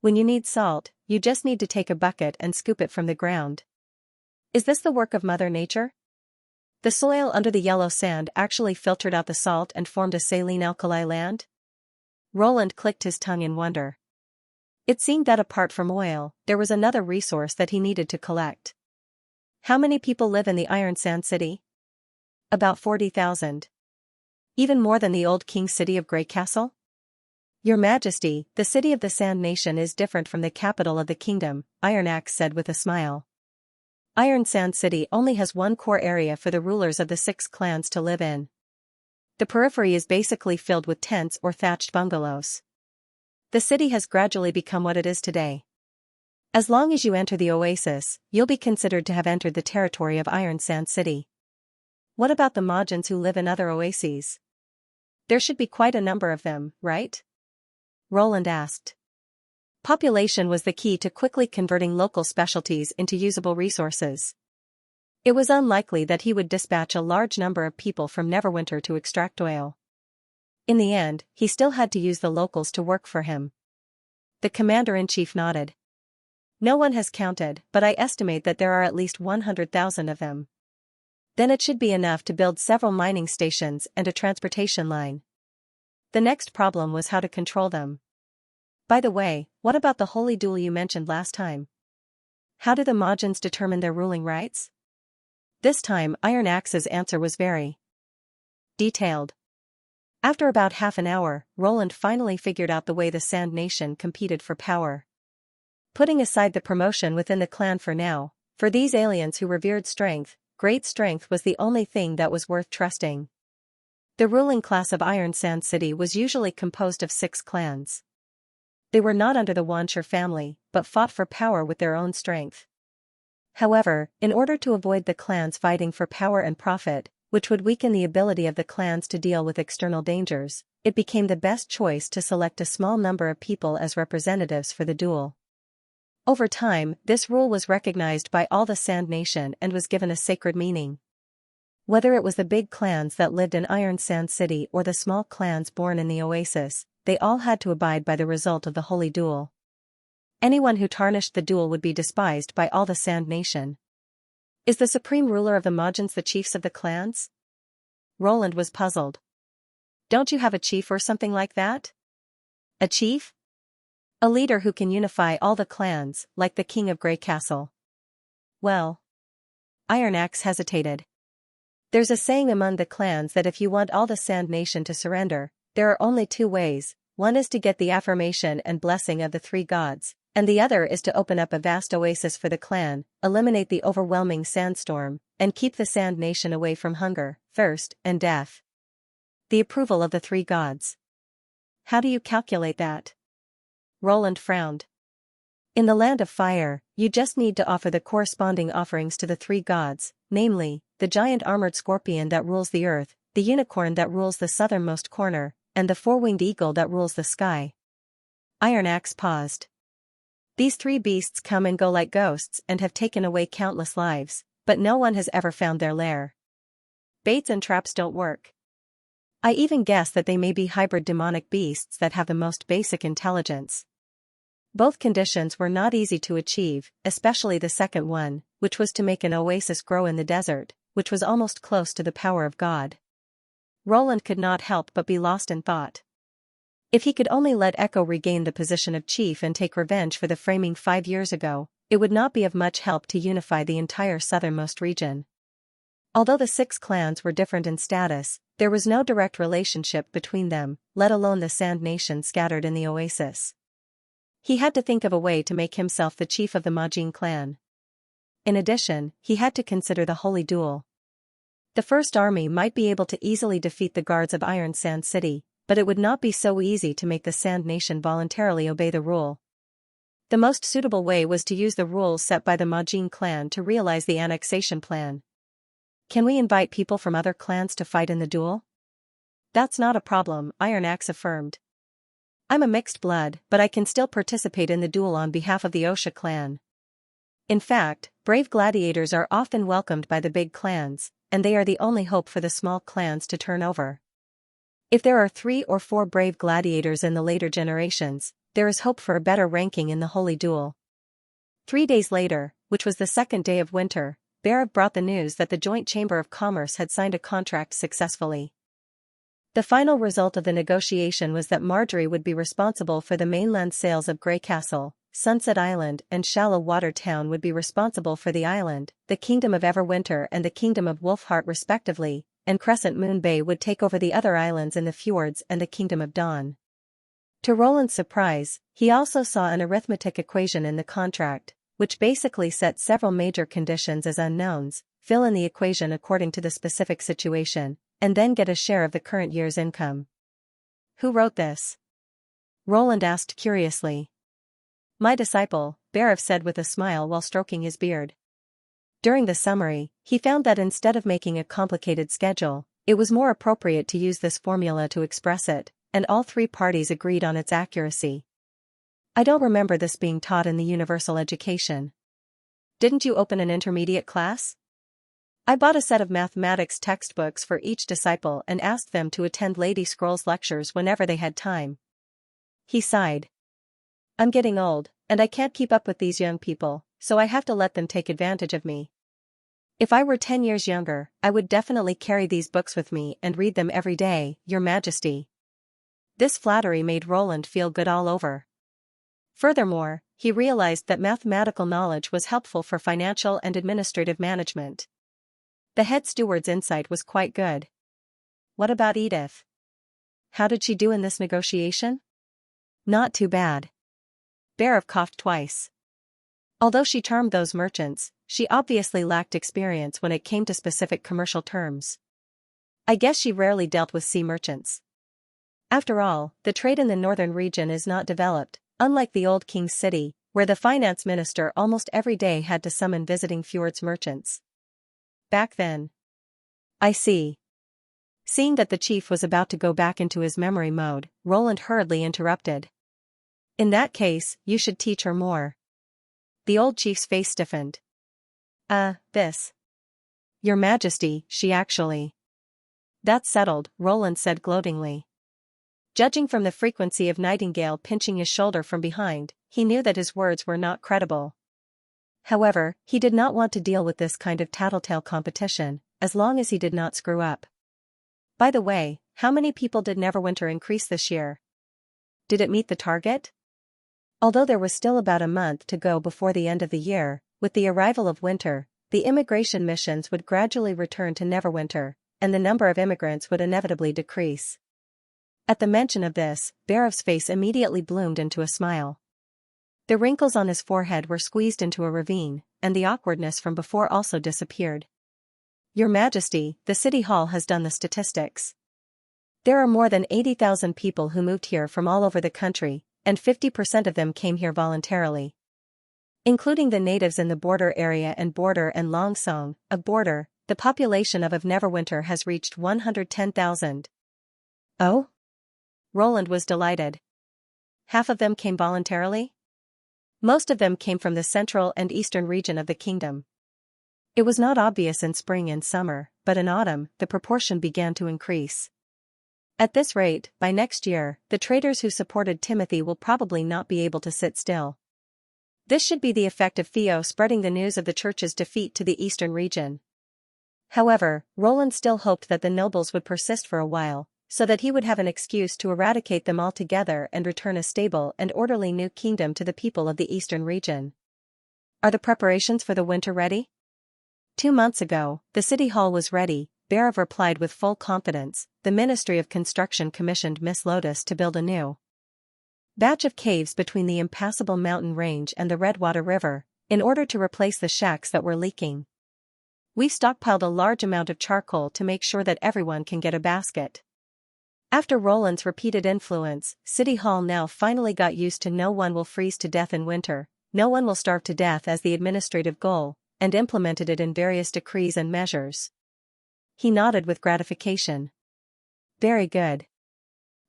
When you need salt, you just need to take a bucket and scoop it from the ground. Is this the work of Mother Nature? The soil under the yellow sand actually filtered out the salt and formed a saline alkali land? Roland clicked his tongue in wonder. It seemed that apart from oil, there was another resource that he needed to collect. "How many people live in the Iron Sand City?" "About 40,000. Even more than the old king city of Grey Castle?" "Your Majesty, the city of the Sand Nation is different from the capital of the kingdom," Iron Axe said with a smile. "Iron Sand City only has one core area for the rulers of the 6 clans to live in. The periphery is basically filled with tents or thatched bungalows. The city has gradually become what it is today. As long as you enter the oasis, you'll be considered to have entered the territory of Iron Sand City." "What about the Majans who live in other oases? There should be quite a number of them, right?" Roland asked. Population was the key to quickly converting local specialties into usable resources. It was unlikely that he would dispatch a large number of people from Neverwinter to extract oil. In the end, he still had to use the locals to work for him. The commander-in-chief nodded. "No one has counted, but I estimate that there are at least 100,000 of them. Then it should be enough to build several mining stations and a transportation line. The next problem was how to control them. By the way, what about the holy duel you mentioned last time? How do the Majans determine their ruling rights?" This time Iron Axe's answer was very detailed. After about half an hour, Roland finally figured out the way the Sand Nation competed for power. Putting aside the promotion within the clan for now, for these aliens who revered strength, great strength was the only thing that was worth trusting. The ruling class of Iron Sand City was usually composed of 6 clans. They were not under the Xianxia family, but fought for power with their own strength. However, in order to avoid the clans fighting for power and profit, which would weaken the ability of the clans to deal with external dangers, it became the best choice to select a small number of people as representatives for the duel. Over time, this rule was recognized by all the Sand Nation and was given a sacred meaning. Whether it was the big clans that lived in Iron Sand City or the small clans born in the oasis, they all had to abide by the result of the holy duel. Anyone who tarnished the duel would be despised by all the Sand Nation. Is the supreme ruler of the Majins the chiefs of the clans? Roland was puzzled. Don't you have a chief or something like that? A chief? A leader who can unify all the clans, like the king of Grey Castle. Well. Iron Axe hesitated. There's a saying among the clans that if you want all the Sand Nation to surrender, there are only 2 ways. One is to get the affirmation and blessing of the 3 gods, and the other is to open up a vast oasis for the clan, eliminate the overwhelming sandstorm, and keep the Sand Nation away from hunger, thirst, and death. The approval of the 3 gods. How do you calculate that? Roland frowned. In the land of fire, you just need to offer the corresponding offerings to the 3 gods, namely, the giant armored scorpion that rules the earth, the unicorn that rules the southernmost corner, and the 4-winged eagle that rules the sky. Iron Axe paused. These 3 beasts come and go like ghosts and have taken away countless lives, but no one has ever found their lair. Baits and traps don't work. I even guess that they may be hybrid demonic beasts that have the most basic intelligence. Both conditions were not easy to achieve, especially the second one, which was to make an oasis grow in the desert, which was almost close to the power of God. Roland could not help but be lost in thought. If he could only let Echo regain the position of chief and take revenge for the framing 5 years ago, it would not be of much help to unify the entire southernmost region. Although the 6 clans were different in status, there was no direct relationship between them, let alone the Sand Nation scattered in the oasis. He had to think of a way to make himself the chief of the Majin clan. In addition, he had to consider the holy duel. The First Army might be able to easily defeat the guards of Iron Sand City, but it would not be so easy to make the Sand Nation voluntarily obey the rule. The most suitable way was to use the rules set by the Majin clan to realize the annexation plan. Can we invite people from other clans to fight in the duel? That's not a problem, Iron Axe affirmed. I'm a mixed blood, but I can still participate in the duel on behalf of the Xianxia clan. In fact, brave gladiators are often welcomed by the big clans, and they are the only hope for the small clans to turn over. If there are 3 or 4 brave gladiators in the later generations, there is hope for a better ranking in the holy duel. 3 days later, which was the 2nd day of winter, Barav brought the news that the Joint Chamber of Commerce had signed a contract successfully. The final result of the negotiation was that Marjorie would be responsible for the mainland sales of Grey Castle, Sunset Island and Shallow Water Town would be responsible for the island, the Kingdom of Everwinter and the Kingdom of Wolfheart respectively, and Crescent Moon Bay would take over the other islands in the fjords and the Kingdom of Dawn. To Roland's surprise, he also saw an arithmetic equation in the contract, which basically set several major conditions as unknowns, fill in the equation according to the specific situation, and then get a share of the current year's income. Who wrote this? Roland asked curiously. My disciple, Barav said with a smile while stroking his beard. During the summary, he found that instead of making a complicated schedule, it was more appropriate to use this formula to express it, and all 3 parties agreed on its accuracy. I don't remember this being taught in the universal education. Didn't you open an intermediate class? I bought a set of mathematics textbooks for each disciple and asked them to attend Lady Scroll's lectures whenever they had time. He sighed. I'm getting old, and I can't keep up with these young people, so I have to let them take advantage of me. If I were 10 years younger, I would definitely carry these books with me and read them every day, Your Majesty. This flattery made Roland feel good all over. Furthermore, he realized that mathematical knowledge was helpful for financial and administrative management. The head steward's insight was quite good. What about Edith? How did she do in this negotiation? Not too bad. Barav coughed twice. Although she charmed those merchants, she obviously lacked experience when it came to specific commercial terms. I guess she rarely dealt with sea merchants. After all, the trade in the northern region is not developed, unlike the old king's city, where the finance minister almost every day had to summon visiting fjords merchants. Back then. I see. Seeing that the chief was about to go back into his memory mode, Roland hurriedly interrupted. In that case, you should teach her more. The old chief's face stiffened. This. Your Majesty, she actually. That's settled, Roland said gloatingly. Judging from the frequency of Nightingale pinching his shoulder from behind, he knew that his words were not credible. However, he did not want to deal with this kind of tattletale competition, as long as he did not screw up. By the way, how many people did Neverwinter increase this year? Did it meet the target? Although there was still about a month to go before the end of the year, with the arrival of winter, the immigration missions would gradually return to Neverwinter, and the number of immigrants would inevitably decrease. At the mention of this, Barev's face immediately bloomed into a smile. The wrinkles on his forehead were squeezed into a ravine, and the awkwardness from before also disappeared. Your Majesty, the City Hall has done the statistics. There are more than 80,000 people who moved here from all over the country, and 50% of them came here voluntarily. Including the natives in the border area and Border and Longsong, of Border, the population of Neverwinter has reached 110,000. Oh? Roland was delighted. Half of them came voluntarily? Most of them came from the central and eastern region of the kingdom. It was not obvious in spring and summer, but in autumn, the proportion began to increase. At this rate, by next year, the traders who supported Timothy will probably not be able to sit still. This should be the effect of Theo spreading the news of the church's defeat to the eastern region. However, Roland still hoped that the nobles would persist for a while, so that he would have an excuse to eradicate them altogether and return a stable and orderly new kingdom to the people of the eastern region. Are the preparations for the winter ready? 2 months ago, the City Hall was ready, Barev replied with full confidence. The Ministry of Construction commissioned Miss Lotus to build a new batch of caves between the impassable mountain range and the Redwater River, in order to replace the shacks that were leaking. We've stockpiled a large amount of charcoal to make sure that everyone can get a basket. After Roland's repeated influence, City Hall now finally got used to no one will freeze to death in winter, no one will starve to death as the administrative goal, and implemented it in various decrees and measures. He nodded with gratification. Very good.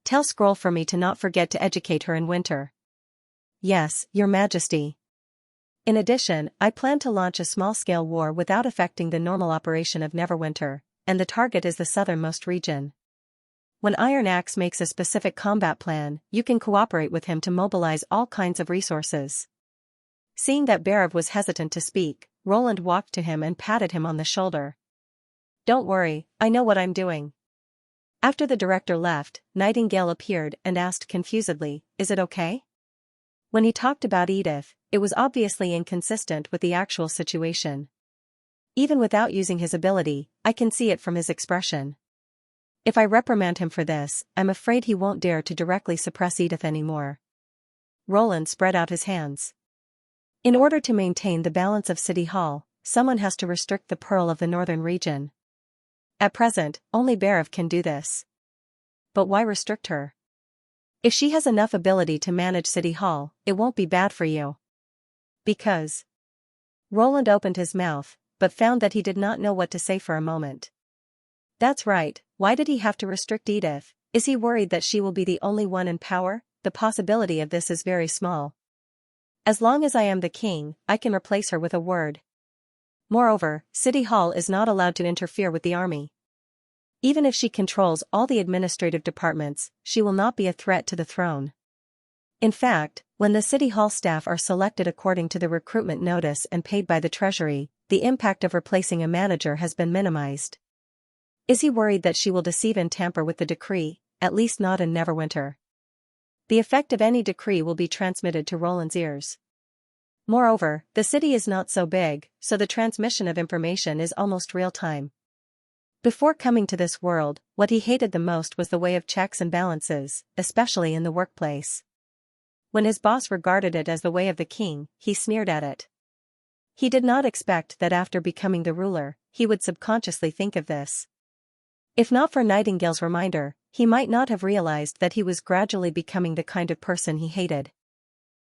Tell Scroll for me to not forget to educate her in winter. Yes, Your Majesty. In addition, I plan to launch a small-scale war without affecting the normal operation of Neverwinter, and the target is the southernmost region. When Iron Axe makes a specific combat plan, you can cooperate with him to mobilize all kinds of resources. Seeing that Barev was hesitant to speak, Roland walked to him and patted him on the shoulder. Don't worry, I know what I'm doing. After the director left, Nightingale appeared and asked confusedly, is it okay? When he talked about Edith, it was obviously inconsistent with the actual situation. Even without using his ability, I can see it from his expression. If I reprimand him for this, I'm afraid he won't dare to directly suppress Edith anymore. Roland spread out his hands. In order to maintain the balance of City Hall, someone has to restrict the Pearl of the Northern region. At present, only Barev can do this. But why restrict her? If she has enough ability to manage City Hall, it won't be bad for you. Because. Roland opened his mouth, but found that he did not know what to say for a moment. That's right, why did he have to restrict Edith? Is he worried that she will be the only one in power? The possibility of this is very small. As long as I am the king, I can replace her with a word. Moreover, City Hall is not allowed to interfere with the army. Even if she controls all the administrative departments, she will not be a threat to the throne. In fact, when the City Hall staff are selected according to the recruitment notice and paid by the Treasury, the impact of replacing a manager has been minimized. Is he worried that she will deceive and tamper with the decree? At least not in Neverwinter. The effect of any decree will be transmitted to Roland's ears. Moreover, the city is not so big, so the transmission of information is almost real-time. Before coming to this world, what he hated the most was the way of checks and balances, especially in the workplace. When his boss regarded it as the way of the king, he sneered at it. He did not expect that after becoming the ruler, he would subconsciously think of this. If not for Nightingale's reminder, he might not have realized that he was gradually becoming the kind of person he hated.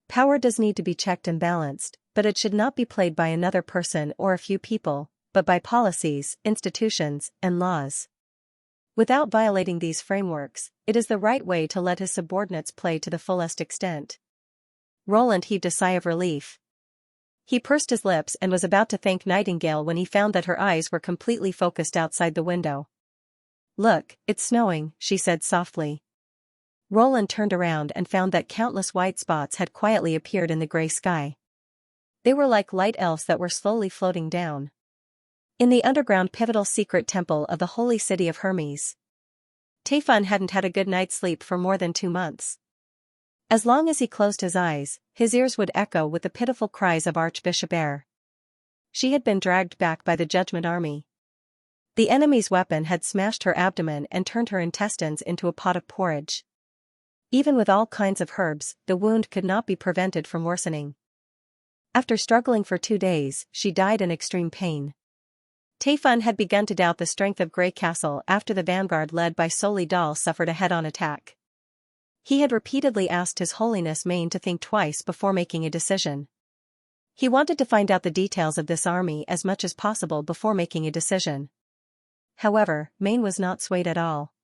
Power does need to be checked and balanced, but it should not be played by another person or a few people, but by policies, institutions, and laws. Without violating these frameworks, it is the right way to let his subordinates play to the fullest extent. Roland heaved a sigh of relief. He pursed his lips and was about to thank Nightingale when he found that her eyes were completely focused outside the window. "Look, it's snowing," she said softly. Roland turned around and found that countless white spots had quietly appeared in the gray sky. They were like light elves that were slowly floating down. In the underground pivotal secret temple of the holy city of Hermes. Téphon hadn't had a good night's sleep for more than 2 months. As long as he closed his eyes, his ears would echo with the pitiful cries of Archbishop Eyre. She had been dragged back by the Judgment Army. The enemy's weapon had smashed her abdomen and turned her intestines into a pot of porridge. Even with all kinds of herbs, the wound could not be prevented from worsening. After struggling for 2 days, she died in extreme pain. Téphon had begun to doubt the strength of Grey Castle after the vanguard led by Solidal suffered a head-on attack. He had repeatedly asked His Holiness Maine to think twice before making a decision. He wanted to find out the details of this army as much as possible before making a decision. However, Maine was not swayed at all.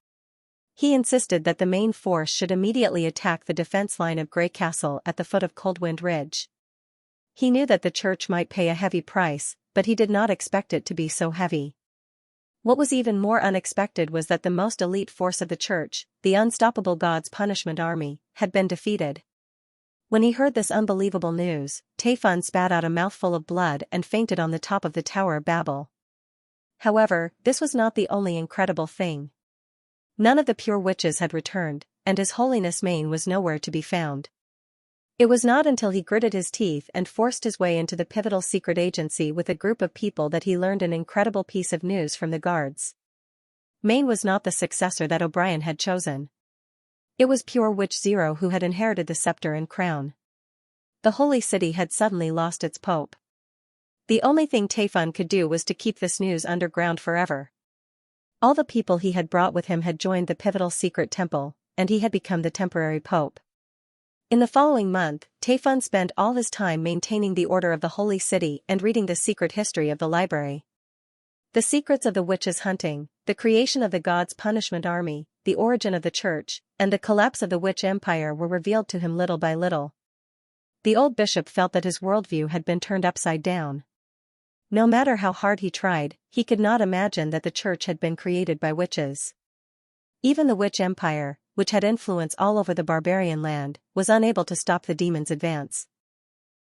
He insisted that the main force should immediately attack the defense line of Grey Castle at the foot of Coldwind Ridge. He knew that the church might pay a heavy price, but he did not expect it to be so heavy. What was even more unexpected was that the most elite force of the church, the unstoppable God's Punishment Army, had been defeated. When he heard this unbelievable news, Téphon spat out a mouthful of blood and fainted on the top of the Tower of Babel. However, this was not the only incredible thing. None of the pure witches had returned, and His Holiness Maine was nowhere to be found. It was not until he gritted his teeth and forced his way into the pivotal secret agency with a group of people that he learned an incredible piece of news from the guards. Maine was not the successor that O'Brien had chosen. It was Pure Witch Zero who had inherited the scepter and crown. The Holy City had suddenly lost its pope. The only thing Téphon could do was to keep this news underground forever. All the people he had brought with him had joined the pivotal secret temple, and he had become the temporary pope. In the following month, Téphon spent all his time maintaining the order of the Holy City and reading the secret history of the library. The secrets of the witches' hunting, the creation of the God's Punishment Army, the origin of the church, and the collapse of the witch empire were revealed to him little by little. The old bishop felt that his worldview had been turned upside down. No matter how hard he tried, he could not imagine that the church had been created by witches. Even the witch empire, which had influence all over the barbarian land, was unable to stop the demons' advance.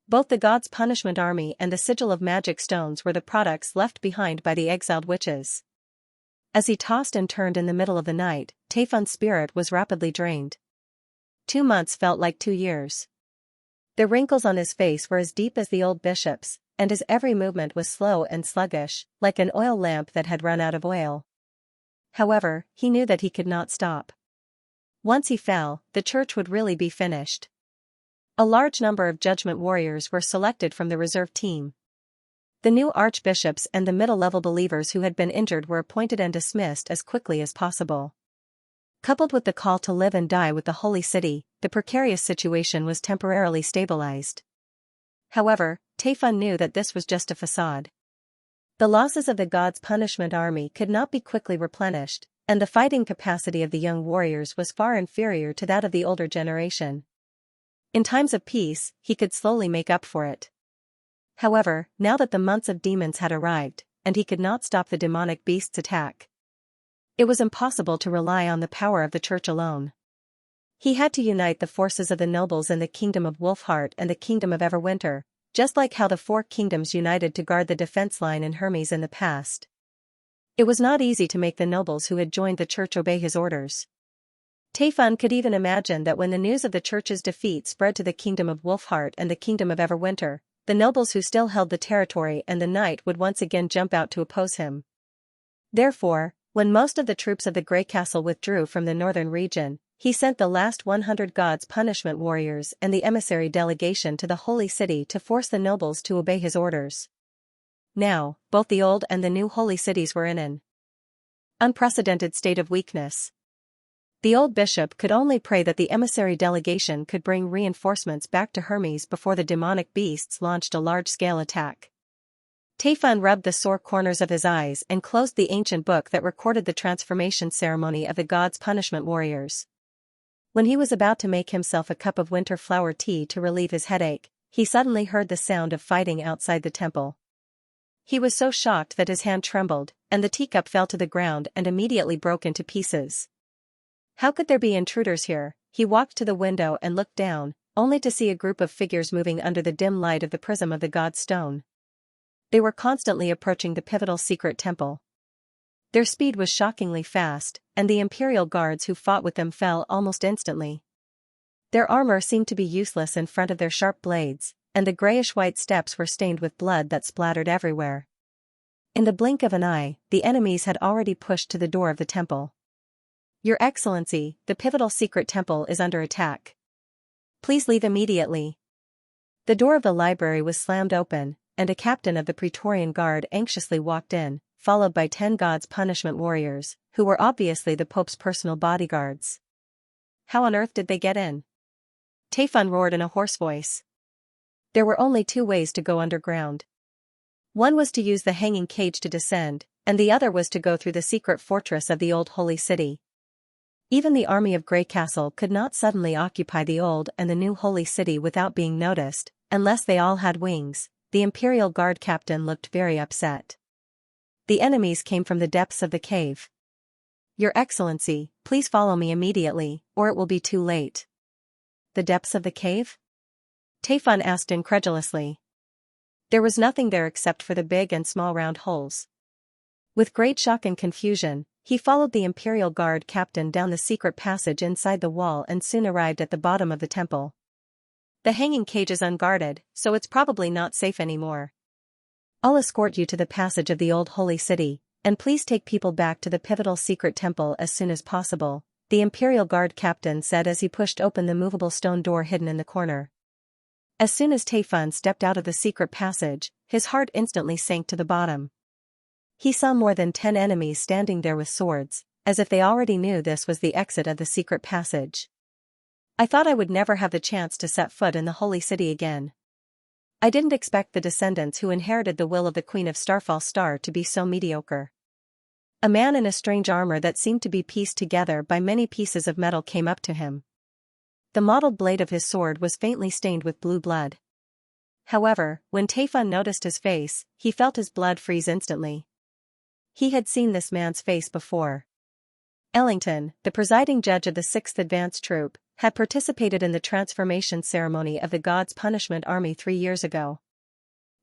Both the God's Punishment Army and the sigil of magic stones were the products left behind by the exiled witches. As he tossed and turned in the middle of the night, Téphon's spirit was rapidly drained. 2 months felt like 2 years. The wrinkles on his face were as deep as the old bishop's, and his every movement was slow and sluggish, like an oil lamp that had run out of oil. However, he knew that he could not stop. Once he fell, the church would really be finished. A large number of judgment warriors were selected from the reserve team. The new archbishops and the middle-level believers who had been injured were appointed and dismissed as quickly as possible. Coupled with the call to live and die with the Holy City, the precarious situation was temporarily stabilized. However, Téphon knew that this was just a facade. The losses of the God's Punishment Army could not be quickly replenished, and the fighting capacity of the young warriors was far inferior to that of the older generation. In times of peace, he could slowly make up for it. However, now that the months of demons had arrived, and he could not stop the demonic beast's attack, it was impossible to rely on the power of the church alone. He had to unite the forces of the nobles in the kingdom of Wolfheart and the kingdom of Everwinter, just like how the 4 kingdoms united to guard the defense line in Hermes in the past. It was not easy to make the nobles who had joined the church obey his orders. Téphon could even imagine that when the news of the church's defeat spread to the kingdom of Wolfheart and the kingdom of Everwinter, the nobles who still held the territory and the knight would once again jump out to oppose him. Therefore, when most of the troops of the Grey Castle withdrew from the northern region, he sent the last 100 gods' punishment warriors and the emissary delegation to the holy city to force the nobles to obey his orders. Now, both the old and the new holy cities were in an unprecedented state of weakness. The old bishop could only pray that the emissary delegation could bring reinforcements back to Hermes before the demonic beasts launched a large-scale attack. Taifun rubbed the sore corners of his eyes and closed the ancient book that recorded the transformation ceremony of the gods' punishment warriors. When he was about to make himself a cup of winter flower tea to relieve his headache, he suddenly heard the sound of fighting outside the temple. He was so shocked that his hand trembled, and the teacup fell to the ground and immediately broke into pieces. How could there be intruders here? He walked to the window and looked down, only to see a group of figures moving under the dim light of the prism of the god stone. They were constantly approaching the pivotal secret temple. Their speed was shockingly fast, and the imperial guards who fought with them fell almost instantly. Their armor seemed to be useless in front of their sharp blades, and the grayish-white steps were stained with blood that splattered everywhere. In the blink of an eye, the enemies had already pushed to the door of the temple. "Your Excellency, the pivotal secret temple is under attack. Please leave immediately." The door of the library was slammed open, and a captain of the Praetorian Guard anxiously walked in, followed by 10 gods' punishment warriors, who were obviously the Pope's personal bodyguards. How on earth did they get in? Taifun roared in a hoarse voice. There were only 2 ways to go underground. One was to use the hanging cage to descend, and the other was to go through the secret fortress of the old holy city. Even the army of Grey Castle could not suddenly occupy the old and the new holy city without being noticed, unless they all had wings. The Imperial Guard captain looked very upset. The enemies came from the depths of the cave. "Your Excellency, please follow me immediately, or it will be too late." The depths of the cave? Taifun asked incredulously. There was nothing there except for the big and small round holes. With great shock and confusion, he followed the Imperial Guard captain down the secret passage inside the wall and soon arrived at the bottom of the temple. "The hanging cage is unguarded, so it's probably not safe anymore. I'll escort you to the passage of the old holy city, and please take people back to the pivotal secret temple as soon as possible," the Imperial Guard captain said as he pushed open the movable stone door hidden in the corner. As soon as Taifun stepped out of the secret passage, his heart instantly sank to the bottom. He saw more than 10 enemies standing there with swords, as if they already knew this was the exit of the secret passage. "I thought I would never have the chance to set foot in the holy city again. I didn't expect the descendants who inherited the will of the Queen of Starfall Star to be so mediocre." A man in a strange armor that seemed to be pieced together by many pieces of metal came up to him. The mottled blade of his sword was faintly stained with blue blood. However, when Taifun noticed his face, he felt his blood freeze instantly. He had seen this man's face before. Ellington, the presiding judge of the 6th Advance Troop, had participated in the transformation ceremony of the God's Punishment Army 3 years ago.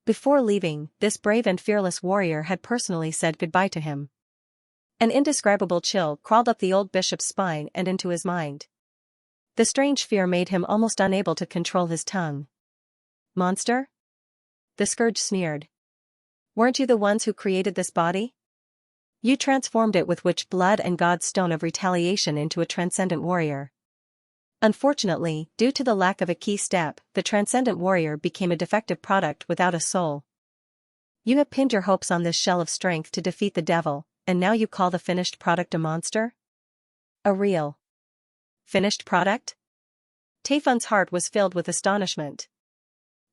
Before leaving, this brave and fearless warrior had personally said goodbye to him. An indescribable chill crawled up the old bishop's spine and into his mind. The strange fear made him almost unable to control his tongue. "Monster?" the scourge sneered. "Weren't you the ones who created this body? You transformed it with witch blood and God's stone of retaliation into a transcendent warrior. Unfortunately, due to the lack of a key step, the transcendent warrior became a defective product without a soul. You have pinned your hopes on this shell of strength to defeat the devil, and now you call the finished product a monster? A real finished product?" Taifun's heart was filled with astonishment.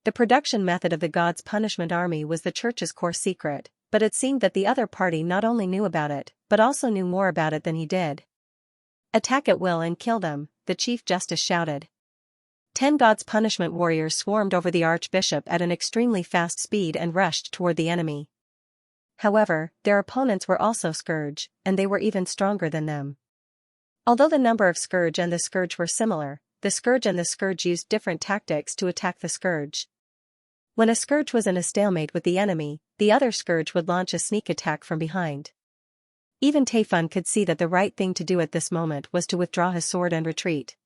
The production method of the God's Punishment Army was the Church's core secret, but it seemed that the other party not only knew about it, but also knew more about it than he did. "Attack at will and kill them," the Chief Justice shouted. 10 God's Punishment warriors swarmed over the Archbishop at an extremely fast speed and rushed toward the enemy. However, their opponents were also Scourge, and they were even stronger than them. Although the number of Scourge and the Scourge were similar, the Scourge and the Scourge used different tactics to attack the Scourge. When a Scourge was in a stalemate with the enemy, the other Scourge would launch a sneak attack from behind. Even Taifun could see that the right thing to do at this moment was to withdraw his sword and retreat.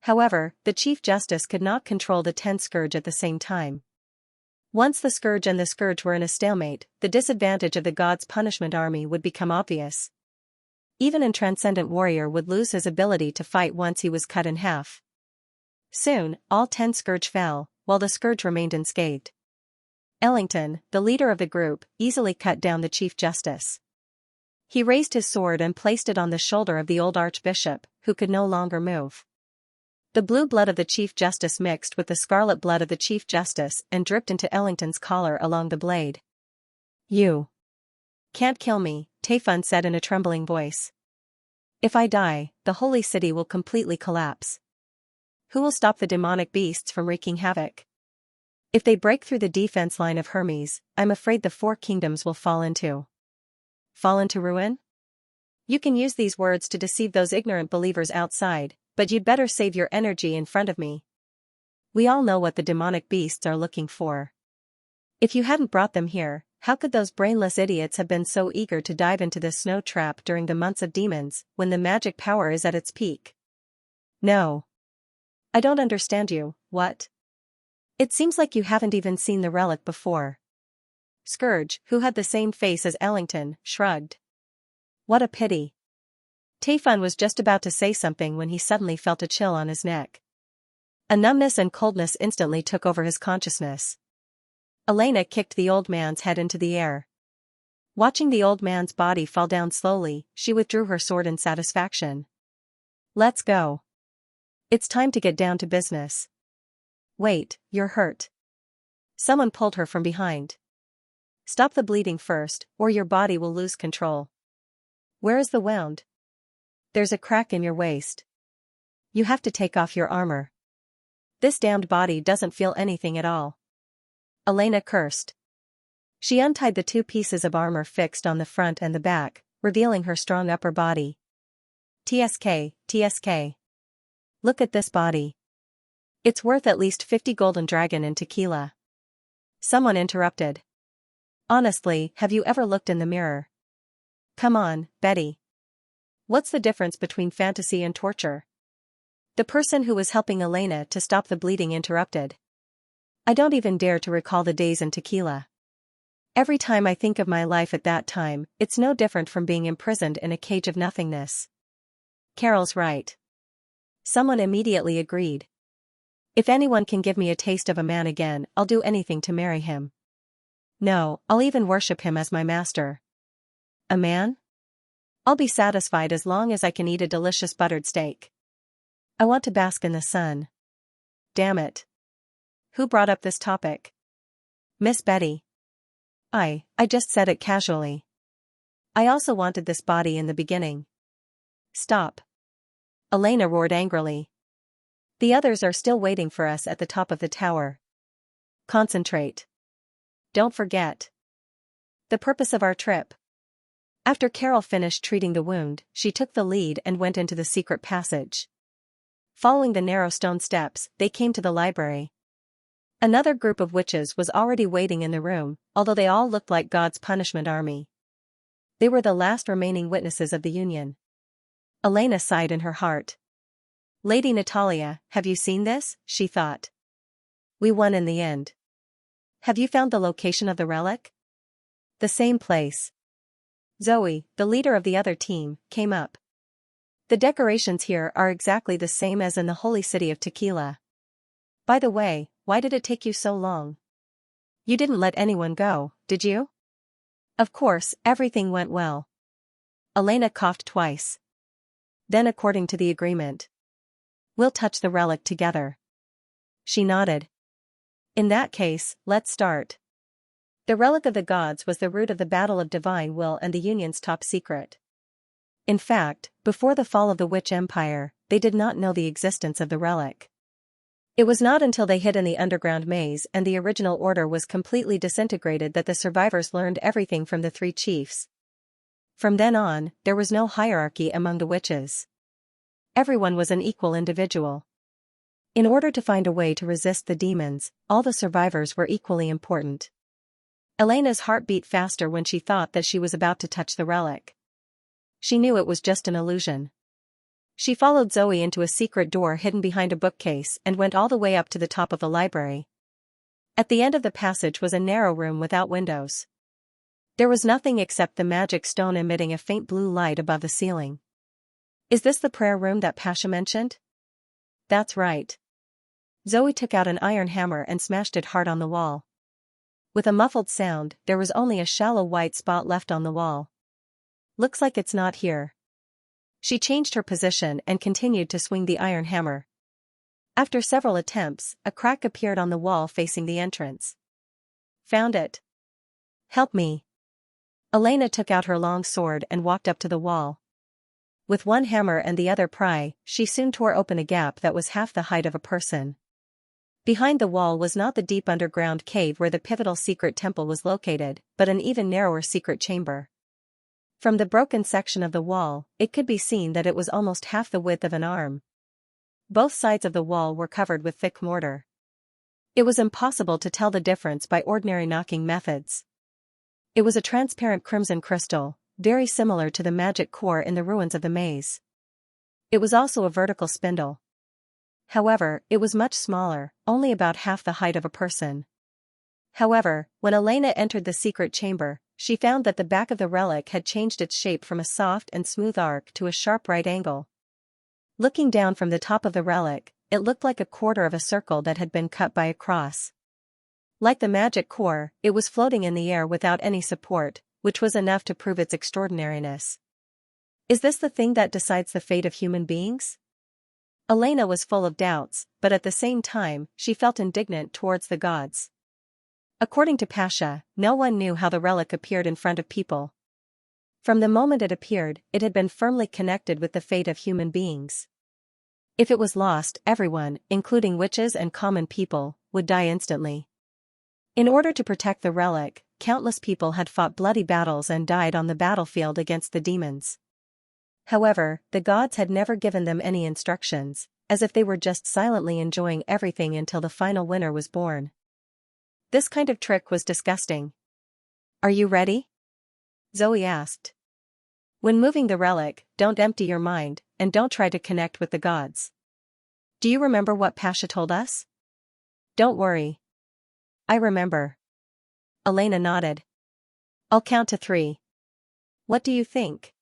However, the Chief Justice could not control the 10 Scourge at the same time. Once the Scourge and the Scourge were in a stalemate, the disadvantage of the God's Punishment Army would become obvious. Even a transcendent warrior would lose his ability to fight once he was cut in half. Soon, all 10 scourge fell, while the scourge remained unscathed. Ellington, the leader of the group, easily cut down the Chief Justice. He raised his sword and placed it on the shoulder of the old archbishop, who could no longer move. The blue blood of the Chief Justice mixed with the scarlet blood of the Chief Justice and dripped into Ellington's collar along the blade. "You can't kill me," Taifun said in a trembling voice. "If I die, the holy city will completely collapse. Who will stop the demonic beasts from wreaking havoc? If they break through the defense line of Hermes, I'm afraid the 4 kingdoms will fall into ruin?" You can use these words to deceive those ignorant believers outside, but you'd better save your energy in front of me. We all know what the demonic beasts are looking for. If you hadn't brought them here, how could those brainless idiots have been so eager to dive into this snow trap during the months of demons, when the magic power is at its peak? No. I don't understand you, what? It seems like you haven't even seen the relic before. Scourge, who had the same face as Ellington, shrugged. What a pity. Taifun was just about to say something when he suddenly felt a chill on his neck. A numbness and coldness instantly took over his consciousness. Elena kicked the old man's head into the air. Watching the old man's body fall down slowly, she withdrew her sword in satisfaction. Let's go. It's time to get down to business. Wait, you're hurt. Someone pulled her from behind. Stop the bleeding first, or your body will lose control. Where is the wound? There's a crack in your waist. You have to take off your armor. This damned body doesn't feel anything at all. Elena cursed. She untied the 2 pieces of armor fixed on the front and the back, revealing her strong upper body. TSK, TSK. Look at this body. It's worth at least 50 golden dragon in tequila. Someone interrupted. Honestly, have you ever looked in the mirror? Come on, Betty. What's the difference between fantasy and torture? The person who was helping Elena to stop the bleeding interrupted. I don't even dare to recall the days in tequila. Every time I think of my life at that time, it's no different from being imprisoned in a cage of nothingness. Carol's right. Someone immediately agreed. If anyone can give me a taste of a man again, I'll do anything to marry him. No, I'll even worship him as my master. A man? I'll be satisfied as long as I can eat a delicious buttered steak. I want to bask in the sun. Damn it. Who brought up this topic? Miss Betty. I just said it casually. I also wanted this body in the beginning. Stop. Elena roared angrily. The others are still waiting for us at the top of the tower. Concentrate. Don't forget the purpose of our trip. After Carol finished treating the wound, she took the lead and went into the secret passage. Following the narrow stone steps, they came to the library. Another group of witches was already waiting in the room, although they all looked like God's punishment army. They were the last remaining witnesses of the union. Elena sighed in her heart. Lady Natalia, have you seen this? She thought. We won in the end. Have you found the location of the relic? The same place. Zoe, the leader of the other team, came up. The decorations here are exactly the same as in the holy city of Tequila. By the way, why did it take you so long? You didn't let anyone go, did you? Of course, everything went well. Elena coughed twice. Then, according to the agreement, we'll touch the relic together. She nodded. In that case, let's start. The relic of the gods was the root of the battle of divine will and the Union's top secret. In fact, before the fall of the Witch Empire, they did not know the existence of the relic. It was not until they hid in the underground maze and the original order was completely disintegrated that the survivors learned everything from the 3 chiefs. From then on, there was no hierarchy among the witches. Everyone was an equal individual. In order to find a way to resist the demons, all the survivors were equally important. Elena's heart beat faster when she thought that she was about to touch the relic. She knew it was just an illusion. She followed Zoe into a secret door hidden behind a bookcase and went all the way up to the top of the library. At the end of the passage was a narrow room without windows. There was nothing except the magic stone emitting a faint blue light above the ceiling. Is this the prayer room that Pasha mentioned? That's right. Zoe took out an iron hammer and smashed it hard on the wall. With a muffled sound, there was only a shallow white spot left on the wall. Looks like it's not here. She changed her position and continued to swing the iron hammer. After several attempts, a crack appeared on the wall facing the entrance. Found it. Help me. Elena took out her long sword and walked up to the wall. With one hammer and the other pry, she soon tore open a gap that was half the height of a person. Behind the wall was not the deep underground cave where the pivotal secret temple was located, but an even narrower secret chamber. From the broken section of the wall, it could be seen that it was almost half the width of an arm. Both sides of the wall were covered with thick mortar. It was impossible to tell the difference by ordinary knocking methods. It was a transparent crimson crystal, very similar to the magic core in the ruins of the maze. It was also a vertical spindle. However, it was much smaller, only about half the height of a person. However, when Elena entered the secret chamber, she found that the back of the relic had changed its shape from a soft and smooth arc to a sharp right angle. Looking down from the top of the relic, it looked like a quarter of a circle that had been cut by a cross. Like the magic core, it was floating in the air without any support, which was enough to prove its extraordinariness. Is this the thing that decides the fate of human beings? Elena was full of doubts, but at the same time, she felt indignant towards the gods. According to Pasha, no one knew how the relic appeared in front of people. From the moment it appeared, it had been firmly connected with the fate of human beings. If it was lost, everyone, including witches and common people, would die instantly. In order to protect the relic, countless people had fought bloody battles and died on the battlefield against the demons. However, the gods had never given them any instructions, as if they were just silently enjoying everything until the final winner was born. This kind of trick was disgusting. Are you ready? Zoe asked. When moving the relic, don't empty your mind, and don't try to connect with the gods. Do you remember what Pasha told us? Don't worry. I remember. Elena nodded. I'll count to 3. What do you think?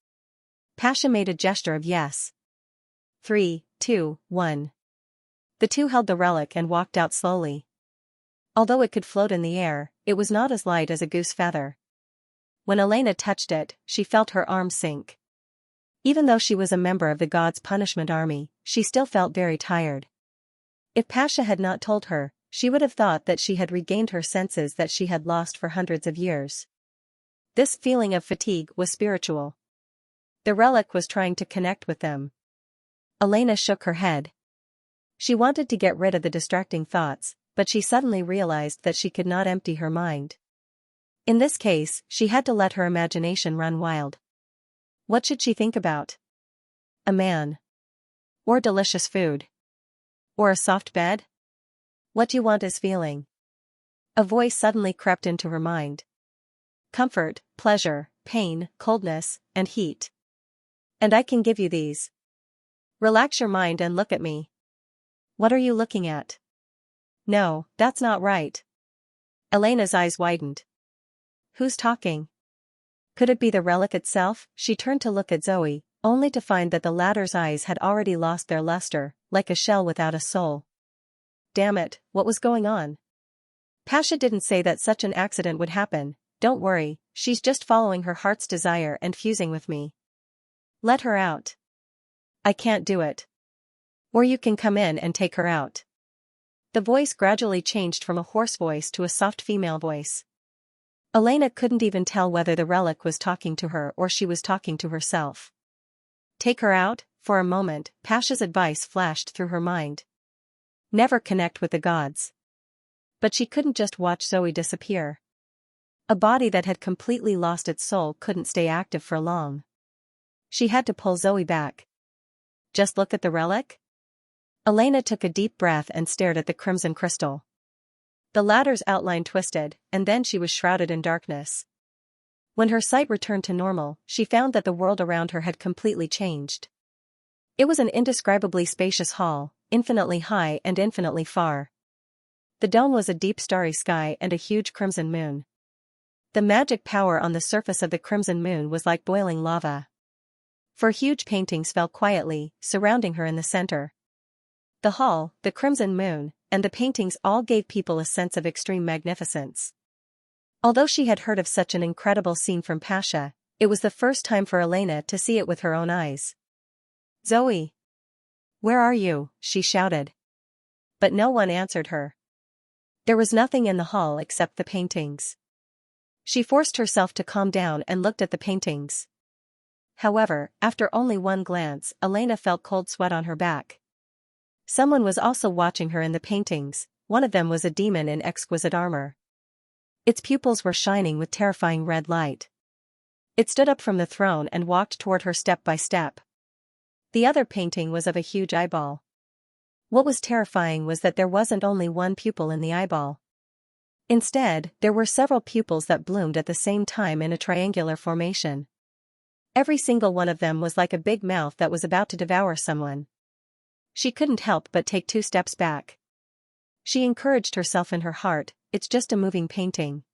Pasha made a gesture of yes. 3, 2, 1. The two held the relic and walked out slowly. Although it could float in the air, it was not as light as a goose feather. When Elena touched it, she felt her arm sink. Even though she was a member of the gods' punishment army, she still felt very tired. If Pasha had not told her, she would have thought that she had regained her senses that she had lost for hundreds of years. This feeling of fatigue was spiritual. The relic was trying to connect with them. Elena shook her head. She wanted to get rid of the distracting thoughts, but she suddenly realized that she could not empty her mind. In this case, she had to let her imagination run wild. What should she think about? A man. Or delicious food. Or a soft bed? What you want is feeling. A voice suddenly crept into her mind. Comfort, pleasure, pain, coldness, and heat. And I can give you these. Relax your mind and look at me. What are you looking at? No, that's not right. Elena's eyes widened. Who's talking? Could it be the relic itself? She turned to look at Zoe, only to find that the latter's eyes had already lost their luster, like a shell without a soul. Damn it, what was going on? Pasha didn't say that such an accident would happen. Don't worry, she's just following her heart's desire and fusing with me. Let her out. I can't do it. Or you can come in and take her out. The voice gradually changed from a hoarse voice to a soft female voice. Elena couldn't even tell whether the relic was talking to her or she was talking to herself. Take her out? For a moment, Pasha's advice flashed through her mind. Never connect with the gods. But she couldn't just watch Zoe disappear. A body that had completely lost its soul couldn't stay active for long. She had to pull Zoe back. Just look at the relic? Elena took a deep breath and stared at the crimson crystal. The latter's outline twisted, and then she was shrouded in darkness. When her sight returned to normal, she found that the world around her had completely changed. It was an indescribably spacious hall, infinitely high and infinitely far. The dome was a deep starry sky and a huge crimson moon. The magic power on the surface of the crimson moon was like boiling lava. 4 huge paintings fell quietly, surrounding her in the center. The hall, the crimson moon, and the paintings all gave people a sense of extreme magnificence. Although she had heard of such an incredible scene from Pasha, it was the first time for Elena to see it with her own eyes. "Zoe! Where are you?" she shouted. But no one answered her. There was nothing in the hall except the paintings. She forced herself to calm down and looked at the paintings. However, after only one glance, Elena felt cold sweat on her back. Someone was also watching her in the paintings. One of them was a demon in exquisite armor. Its pupils were shining with terrifying red light. It stood up from the throne and walked toward her step by step. The other painting was of a huge eyeball. What was terrifying was that there wasn't only one pupil in the eyeball. Instead, there were several pupils that bloomed at the same time in a triangular formation. Every single one of them was like a big mouth that was about to devour someone. She couldn't help but take 2 steps back. She encouraged herself in her heart, "It's just a moving painting.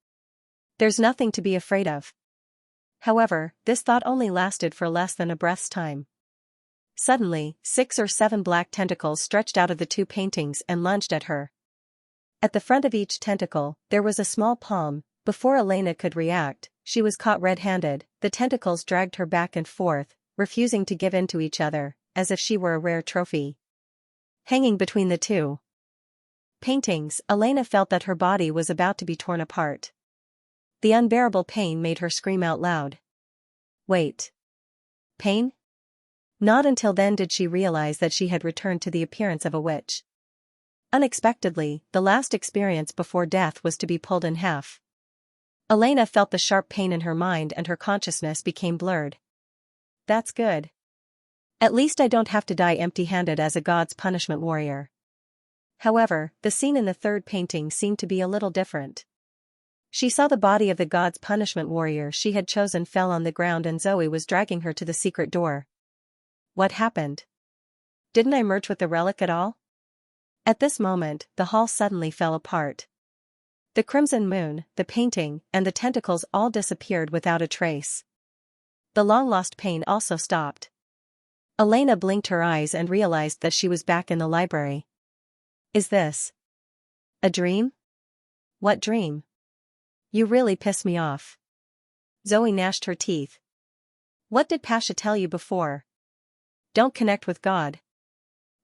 There's nothing to be afraid of." However, this thought only lasted for less than a breath's time. Suddenly, 6 or 7 black tentacles stretched out of the 2 paintings and lunged at her. At the front of each tentacle, there was a small palm. Before Elena could react, she was caught red-handed. The tentacles dragged her back and forth, refusing to give in to each other, as if she were a rare trophy. Hanging between the 2 paintings, Elena felt that her body was about to be torn apart. The unbearable pain made her scream out loud. Wait. Pain? Not until then did she realize that she had returned to the appearance of a witch. Unexpectedly, the last experience before death was to be pulled in half. Elena felt the sharp pain in her mind and her consciousness became blurred. That's good. At least I don't have to die empty-handed as a god's punishment warrior. However, the scene in the 3rd painting seemed to be a little different. She saw the body of the god's punishment warrior she had chosen fell on the ground and Zoe was dragging her to the secret door. What happened? Didn't I merge with the relic at all? At this moment, the hall suddenly fell apart. The crimson moon, the painting, and the tentacles all disappeared without a trace. The long-lost pain also stopped. Elena blinked her eyes and realized that she was back in the library. Is this a dream? What dream? You really piss me off. Zoe gnashed her teeth. What did Pasha tell you before? Don't connect with God.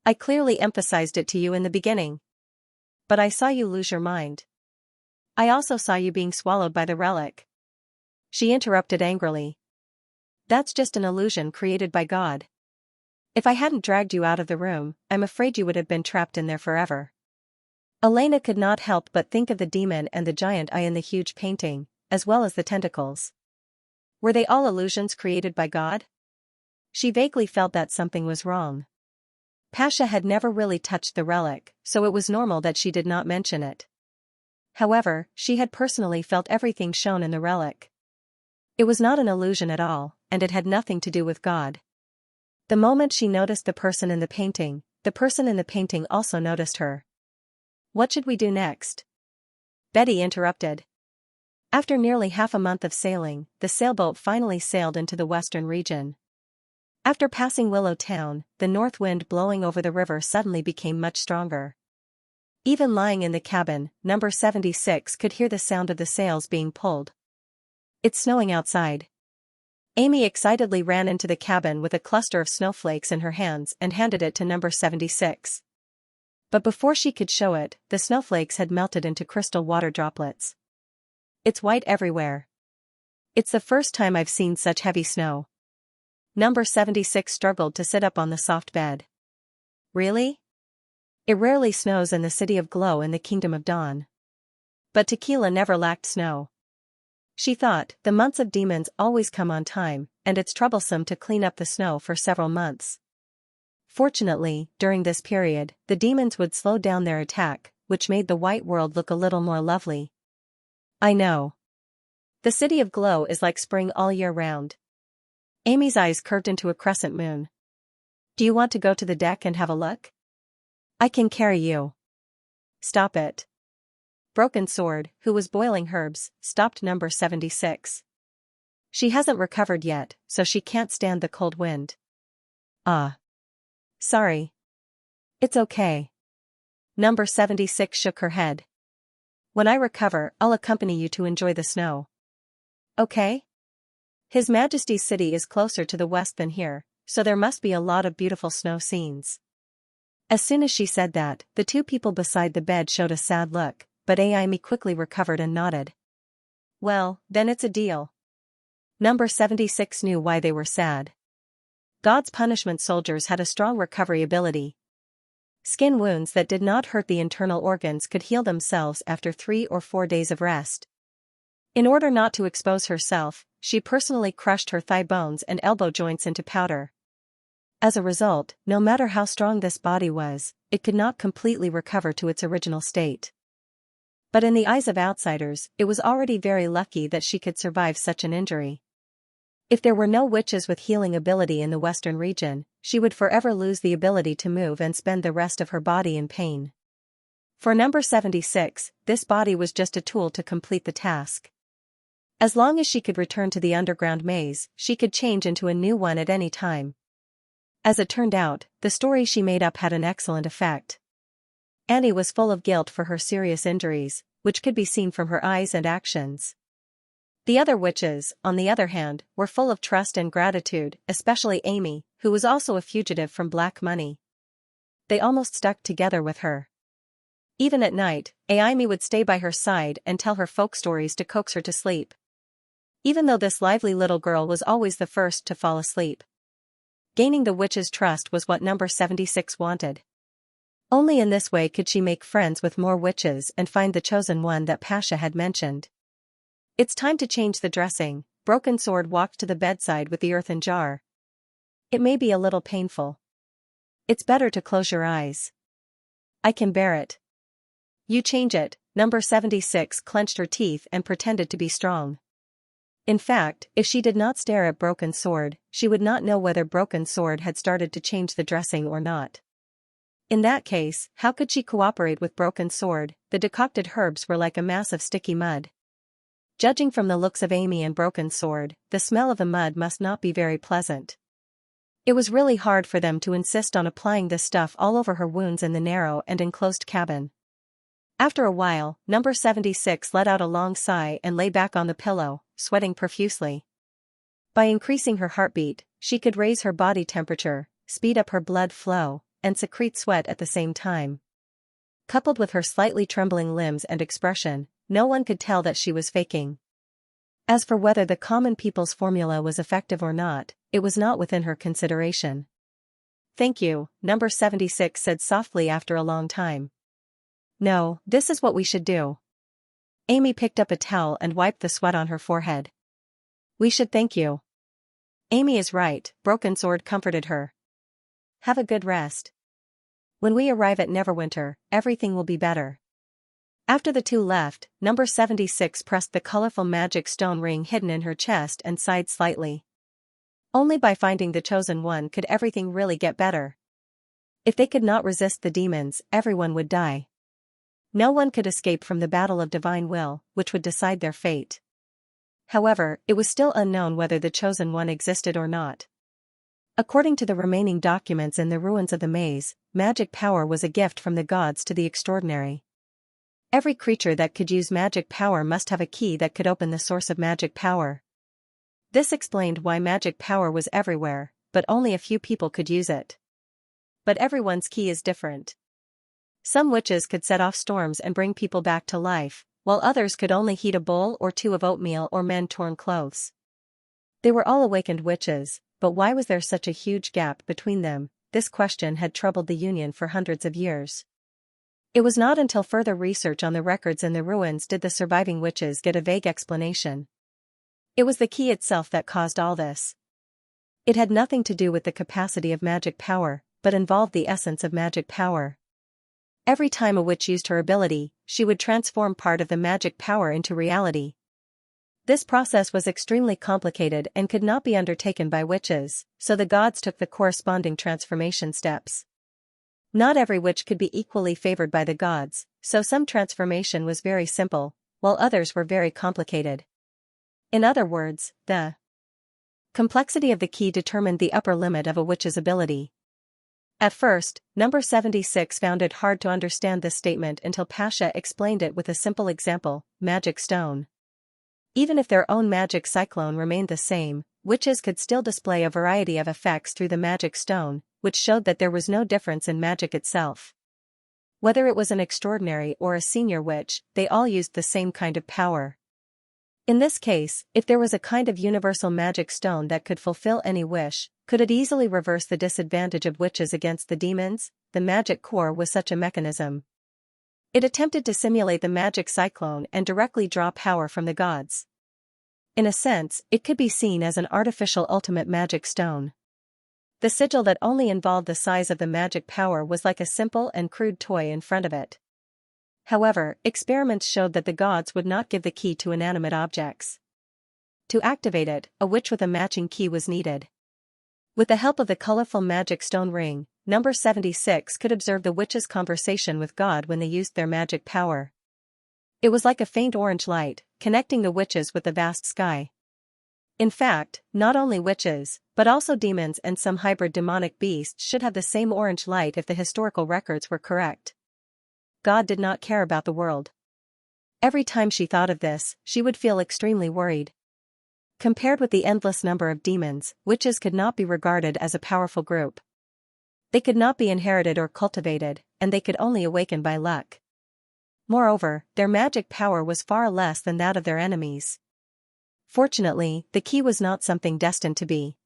I clearly emphasized it to you in the beginning. But I saw you lose your mind. I also saw you being swallowed by the relic. She interrupted angrily. That's just an illusion created by God. If I hadn't dragged you out of the room, I'm afraid you would have been trapped in there forever. Elena could not help but think of the demon and the giant eye in the huge painting, as well as the tentacles. Were they all illusions created by God? She vaguely felt that something was wrong. Pasha had never really touched the relic, so it was normal that she did not mention it. However, she had personally felt everything shown in the relic. It was not an illusion at all, and it had nothing to do with God. The moment she noticed the person in the painting also noticed her. What should we do next? Betty interrupted. After nearly half a month of sailing, the sailboat finally sailed into the western region. After passing Willow Town, the north wind blowing over the river suddenly became much stronger. Even lying in the cabin, number 76 could hear the sound of the sails being pulled. It's snowing outside. Amy excitedly ran into the cabin with a cluster of snowflakes in her hands and handed it to number 76. But before she could show it, the snowflakes had melted into crystal water droplets. It's white everywhere. It's the first time I've seen such heavy snow. Number 76 struggled to sit up on the soft bed. Really? It rarely snows in the city of Glow in the Kingdom of Dawn. But Tequila never lacked snow. She thought, the months of demons always come on time, and it's troublesome to clean up the snow for several months. Fortunately, during this period, the demons would slow down their attack, which made the white world look a little more lovely. I know. The city of Glow is like spring all year round. Amy's eyes curved into a crescent moon. Do you want to go to the deck and have a look? I can carry you. Stop it. Broken Sword, who was boiling herbs, stopped number 76. She hasn't recovered yet, so she can't stand the cold wind. Ah. Sorry. It's okay. Number 76 shook her head. When I recover, I'll accompany you to enjoy the snow. Okay? His Majesty's city is closer to the west than here, so there must be a lot of beautiful snow scenes. As soon as she said that, the two people beside the bed showed a sad look, but Amy quickly recovered and nodded. Well, then it's a deal. Number 76 knew why they were sad. God's punishment soldiers had a strong recovery ability. Skin wounds that did not hurt the internal organs could heal themselves after 3 or 4 days of rest. In order not to expose herself, she personally crushed her thigh bones and elbow joints into powder. As a result, no matter how strong this body was, it could not completely recover to its original state. But in the eyes of outsiders, it was already very lucky that she could survive such an injury. If there were no witches with healing ability in the western region, she would forever lose the ability to move and spend the rest of her body in pain. For number 76, this body was just a tool to complete the task. As long as she could return to the underground maze, she could change into a new one at any time. As it turned out, the story she made up had an excellent effect. Annie was full of guilt for her serious injuries, which could be seen from her eyes and actions. The other witches, on the other hand, were full of trust and gratitude, especially Amy, who was also a fugitive from black money. They almost stuck together with her. Even at night, Amy would stay by her side and tell her folk stories to coax her to sleep. Even though this lively little girl was always the first to fall asleep. Gaining the witch's trust was what number 76 wanted. Only in this way could she make friends with more witches and find the chosen one that Pasha had mentioned. It's time to change the dressing. Broken Sword walked to the bedside with the earthen jar. It may be a little painful. It's better to close your eyes. I can bear it. You change it. Number 76 clenched her teeth and pretended to be strong. In fact, if she did not stare at Broken Sword, she would not know whether Broken Sword had started to change the dressing or not. In that case, how could she cooperate with Broken Sword? The decocted herbs were like a mass of sticky mud. Judging from the looks of Amy and Broken Sword, the smell of the mud must not be very pleasant. It was really hard for them to insist on applying this stuff all over her wounds in the narrow and enclosed cabin. After a while, number 76 let out a long sigh and lay back on the pillow, sweating profusely. By increasing her heartbeat, she could raise her body temperature, speed up her blood flow, and secrete sweat at the same time. Coupled with her slightly trembling limbs and expression, no one could tell that she was faking. As for whether the common people's formula was effective or not, it was not within her consideration. Thank you, number 76 said softly after a long time. No, this is what we should do. Amy picked up a towel and wiped the sweat on her forehead. We should thank you. Amy is right, Broken Sword comforted her. Have a good rest. When we arrive at Neverwinter, everything will be better. After the two left, number 76 pressed the colorful magic stone ring hidden in her chest and sighed slightly. Only by finding the chosen one could everything really get better. If they could not resist the demons, everyone would die. No one could escape from the battle of divine will, which would decide their fate. However, it was still unknown whether the chosen one existed or not. According to the remaining documents in the ruins of the maze, magic power was a gift from the gods to the extraordinary. Every creature that could use magic power must have a key that could open the source of magic power. This explained why magic power was everywhere, but only a few people could use it. But everyone's key is different. Some witches could set off storms and bring people back to life, while others could only heat a bowl or two of oatmeal or mend torn clothes. They were all awakened witches, but why was there such a huge gap between them? This question had troubled the Union for hundreds of years. It was not until further research on the records in the ruins did the surviving witches get a vague explanation. It was the key itself that caused all this. It had nothing to do with the capacity of magic power, but involved the essence of magic power. Every time a witch used her ability, she would transform part of the magic power into reality. This process was extremely complicated and could not be undertaken by witches, so the gods took the corresponding transformation steps. Not every witch could be equally favored by the gods, so some transformation was very simple, while others were very complicated. In other words, the complexity of the key determined the upper limit of a witch's ability. At first, number 76 found it hard to understand this statement until Pasha explained it with a simple example: magic stone. Even if their own magic cyclone remained the same, witches could still display a variety of effects through the magic stone, which showed that there was no difference in magic itself. Whether it was an extraordinary or a senior witch, they all used the same kind of power. In this case, if there was a kind of universal magic stone that could fulfill any wish, could it easily reverse the disadvantage of witches against the demons? The magic core was such a mechanism. It attempted to simulate the magic cyclone and directly draw power from the gods. In a sense, it could be seen as an artificial ultimate magic stone. The sigil that only involved the size of the magic power was like a simple and crude toy in front of it. However, experiments showed that the gods would not give the key to inanimate objects. To activate it, a witch with a matching key was needed. With the help of the colorful magic stone ring, number 76 could observe the witch's conversation with God when they used their magic power. It was like a faint orange light, connecting the witches with the vast sky. In fact, not only witches, but also demons and some hybrid demonic beasts should have the same orange light if the historical records were correct. God did not care about the world. Every time she thought of this, she would feel extremely worried. Compared with the endless number of demons, witches could not be regarded as a powerful group. They could not be inherited or cultivated, and they could only awaken by luck. Moreover, their magic power was far less than that of their enemies. Fortunately, the key was not something destined to be.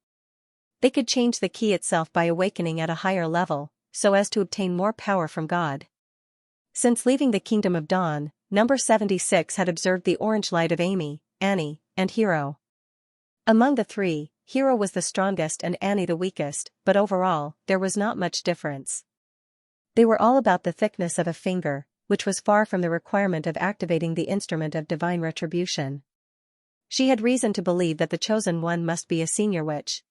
They could change the key itself by awakening at a higher level, so as to obtain more power from God. Since leaving the Kingdom of Dawn, number 76 had observed the orange light of Amy, Annie, and Hero. Among the three, Hero was the strongest and Annie the weakest, but overall, there was not much difference. They were all about the thickness of a finger, which was far from the requirement of activating the instrument of divine retribution. She had reason to believe that the chosen one must be a senior witch.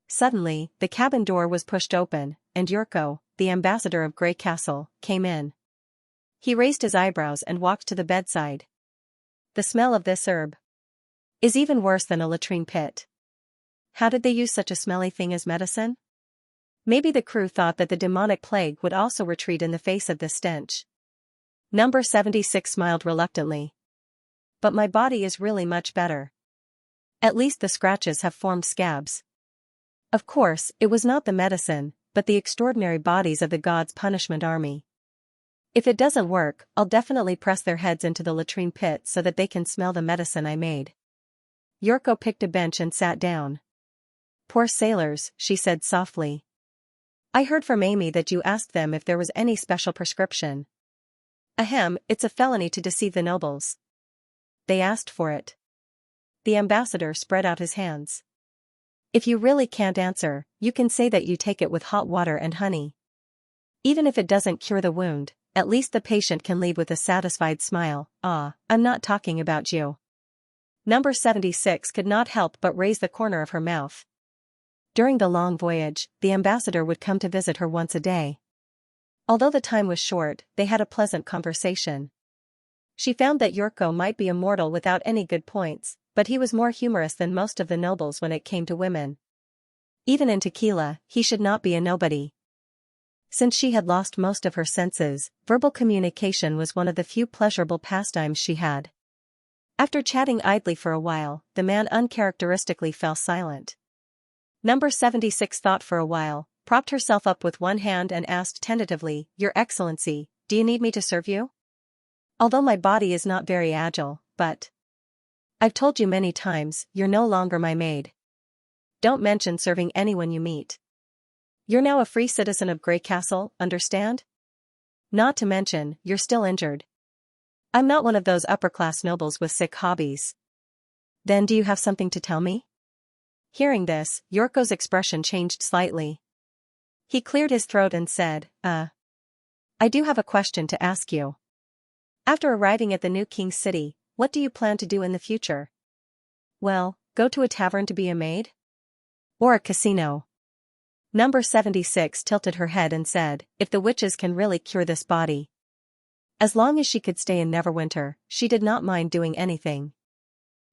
Suddenly, the cabin door was pushed open, and Yurko, the ambassador of Grey Castle, came in. He raised his eyebrows and walked to the bedside. The smell of this herb is even worse than a latrine pit. How did they use such a smelly thing as medicine? Maybe the crew thought that the demonic plague would also retreat in the face of this stench. Number 76 smiled reluctantly. But my body is really much better. At least the scratches have formed scabs. Of course, it was not the medicine, but the extraordinary bodies of the gods' punishment army. If it doesn't work, I'll definitely press their heads into the latrine pit so that they can smell the medicine I made. Yurko picked a bench and sat down. Poor sailors, she said softly. I heard from Amy that you asked them if there was any special prescription. Ahem, it's a felony to deceive the nobles. They asked for it. The ambassador spread out his hands. If you really can't answer, you can say that you take it with hot water and honey. Even if it doesn't cure the wound, at least the patient can leave with a satisfied smile. Ah, I'm not talking about you. Number 76 could not help but raise the corner of her mouth. During the long voyage, the ambassador would come to visit her once a day. Although the time was short, they had a pleasant conversation. She found that Yurko might be immortal without any good points, but he was more humorous than most of the nobles when it came to women. Even in Tequila, he should not be a nobody. Since she had lost most of her senses, verbal communication was one of the few pleasurable pastimes she had. After chatting idly for a while, the man uncharacteristically fell silent. Number 76 thought for a while, propped herself up with one hand and asked tentatively, Your Excellency, do you need me to serve you? Although my body is not very agile, but I've told you many times, you're no longer my maid. Don't mention serving anyone you meet. You're now a free citizen of Grey Castle, understand? Not to mention, you're still injured. I'm not one of those upper-class nobles with sick hobbies. Then do you have something to tell me? Hearing this, Yurko's expression changed slightly. He cleared his throat and said, I do have a question to ask you. After arriving at the new king's city, what do you plan to do in the future? Well, go to a tavern to be a maid? Or a casino? Number 76 tilted her head and said, If the witches can really cure this body, As long as she could stay in Neverwinter, she did not mind doing anything.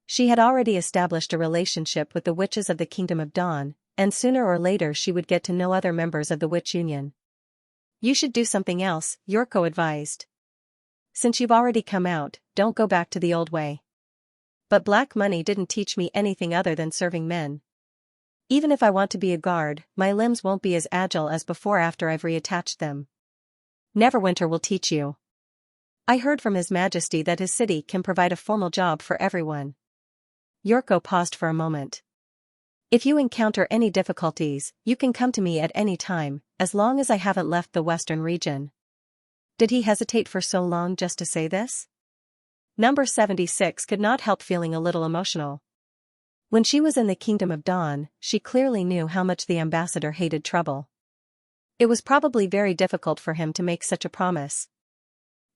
She had already established a relationship with the witches of the Kingdom of Dawn, and sooner or later she would get to know other members of the Witch Union. You should do something else, Yorko advised. Since you've already come out, don't go back to the old way. But black money didn't teach me anything other than serving men. Even if I want to be a guard, my limbs won't be as agile as before after I've reattached them. Neverwinter will teach you. I heard from His Majesty that his city can provide a formal job for everyone. Yorko paused for a moment. If you encounter any difficulties, you can come to me at any time, as long as I haven't left the western region. Did he hesitate for so long just to say this? Number 76 could not help feeling a little emotional. When she was in the Kingdom of Dawn, she clearly knew how much the ambassador hated trouble. It was probably very difficult for him to make such a promise.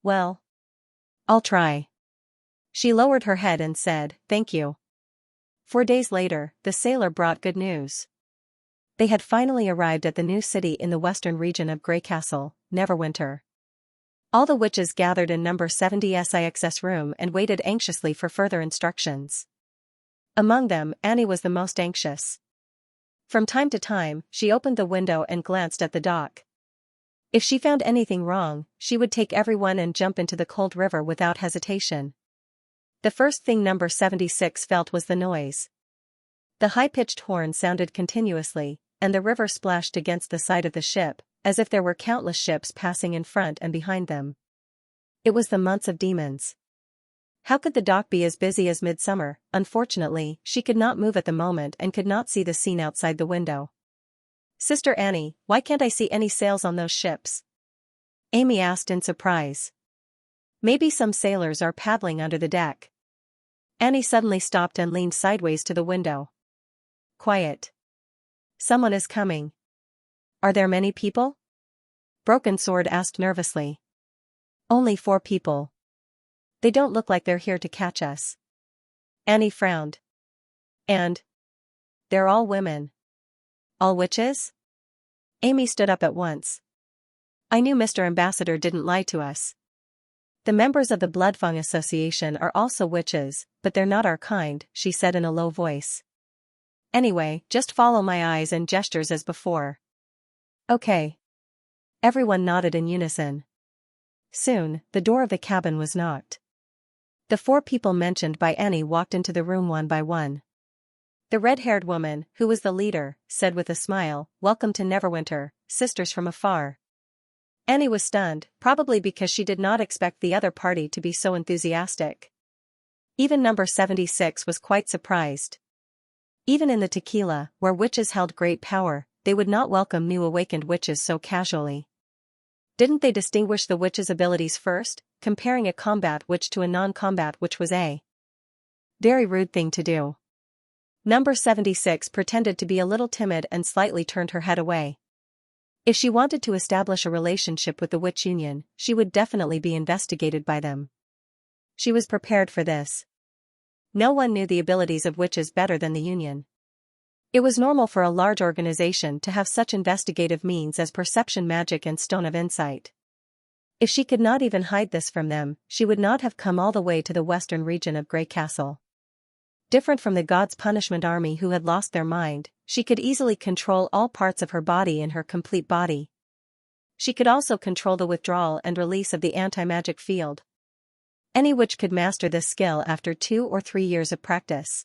Well, I'll try. She lowered her head and said, "Thank you." 4 days later, the sailor brought good news. They had finally arrived at the new city in the western region of Grey Castle, Neverwinter. All the witches gathered in number 70's room and waited anxiously for further instructions. Among them, Annie was the most anxious. From time to time, she opened the window and glanced at the dock. If she found anything wrong, she would take everyone and jump into the cold river without hesitation. The first thing number 76 felt was the noise. The high-pitched horn sounded continuously, and the river splashed against the side of the ship, as if there were countless ships passing in front and behind them. It was the months of demons. How could the dock be as busy as midsummer? Unfortunately, she could not move at the moment and could not see the scene outside the window. "Sister Annie, why can't I see any sails on those ships?" Amy asked in surprise. "Maybe some sailors are paddling under the deck." Annie suddenly stopped and leaned sideways to the window. "Quiet. Someone is coming." "Are there many people?" Broken Sword asked nervously. "Only 4 people. They don't look like they're here to catch us." Annie frowned. "And they're all women." "All witches?" Amy stood up at once. "I knew Mr. Ambassador didn't lie to us. The members of the Bloodfang Association are also witches, but they're not our kind," she said in a low voice. "Anyway, just follow my eyes and gestures as before." "Okay." Everyone nodded in unison. Soon, the door of the cabin was knocked. The 4 people mentioned by Annie walked into the room one by one. The red-haired woman, who was the leader, said with a smile, "Welcome to Neverwinter, sisters from afar." Annie was stunned, probably because she did not expect the other party to be so enthusiastic. Even number 76 was quite surprised. Even in the Tequila, where witches held great power, they would not welcome new awakened witches so casually. Didn't they distinguish the witch's abilities first, comparing a combat witch to a non-combat witch was a very rude thing to do. Number 76 pretended to be a little timid and slightly turned her head away. If she wanted to establish a relationship with the Witch Union, she would definitely be investigated by them. She was prepared for this. No one knew the abilities of witches better than the Union. It was normal for a large organization to have such investigative means as perception magic and Stone of Insight. If she could not even hide this from them, she would not have come all the way to the western region of Grey Castle. Different from the God's Punishment Army who had lost their mind, she could easily control all parts of her body in her complete body. She could also control the withdrawal and release of the anti-magic field. Any witch could master this skill after 2 or 3 years of practice.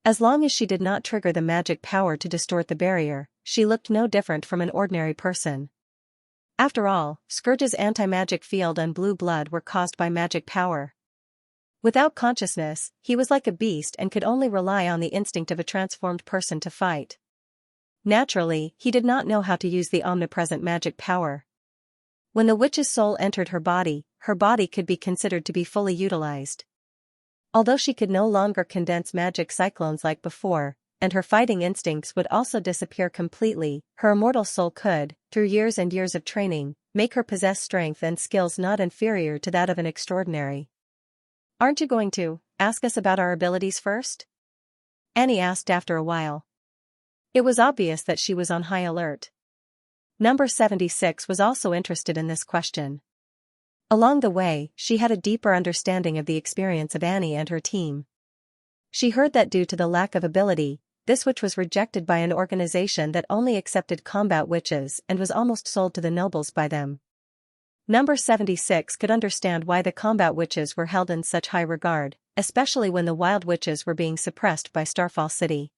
As long as she did not trigger the magic power to distort the barrier, she looked no different from an ordinary person. After all, Scourge's anti-magic field and blue blood were caused by magic power. Without consciousness, he was like a beast and could only rely on the instinct of a transformed person to fight. Naturally, he did not know how to use the omnipresent magic power. When the witch's soul entered her body could be considered to be fully utilized. Although she could no longer condense magic cyclones like before, and her fighting instincts would also disappear completely, her immortal soul could, through years and years of training, make her possess strength and skills not inferior to that of an extraordinary. "Aren't you going to ask us about our abilities first?" Annie asked after a while. It was obvious that she was on high alert. Number 76 was also interested in this question. Along the way, she had a deeper understanding of the experience of Annie and her team. She heard that due to the lack of ability, this witch was rejected by an organization that only accepted combat witches and was almost sold to the nobles by them. Number 76 could understand why the combat witches were held in such high regard, especially when the wild witches were being suppressed by Starfall City.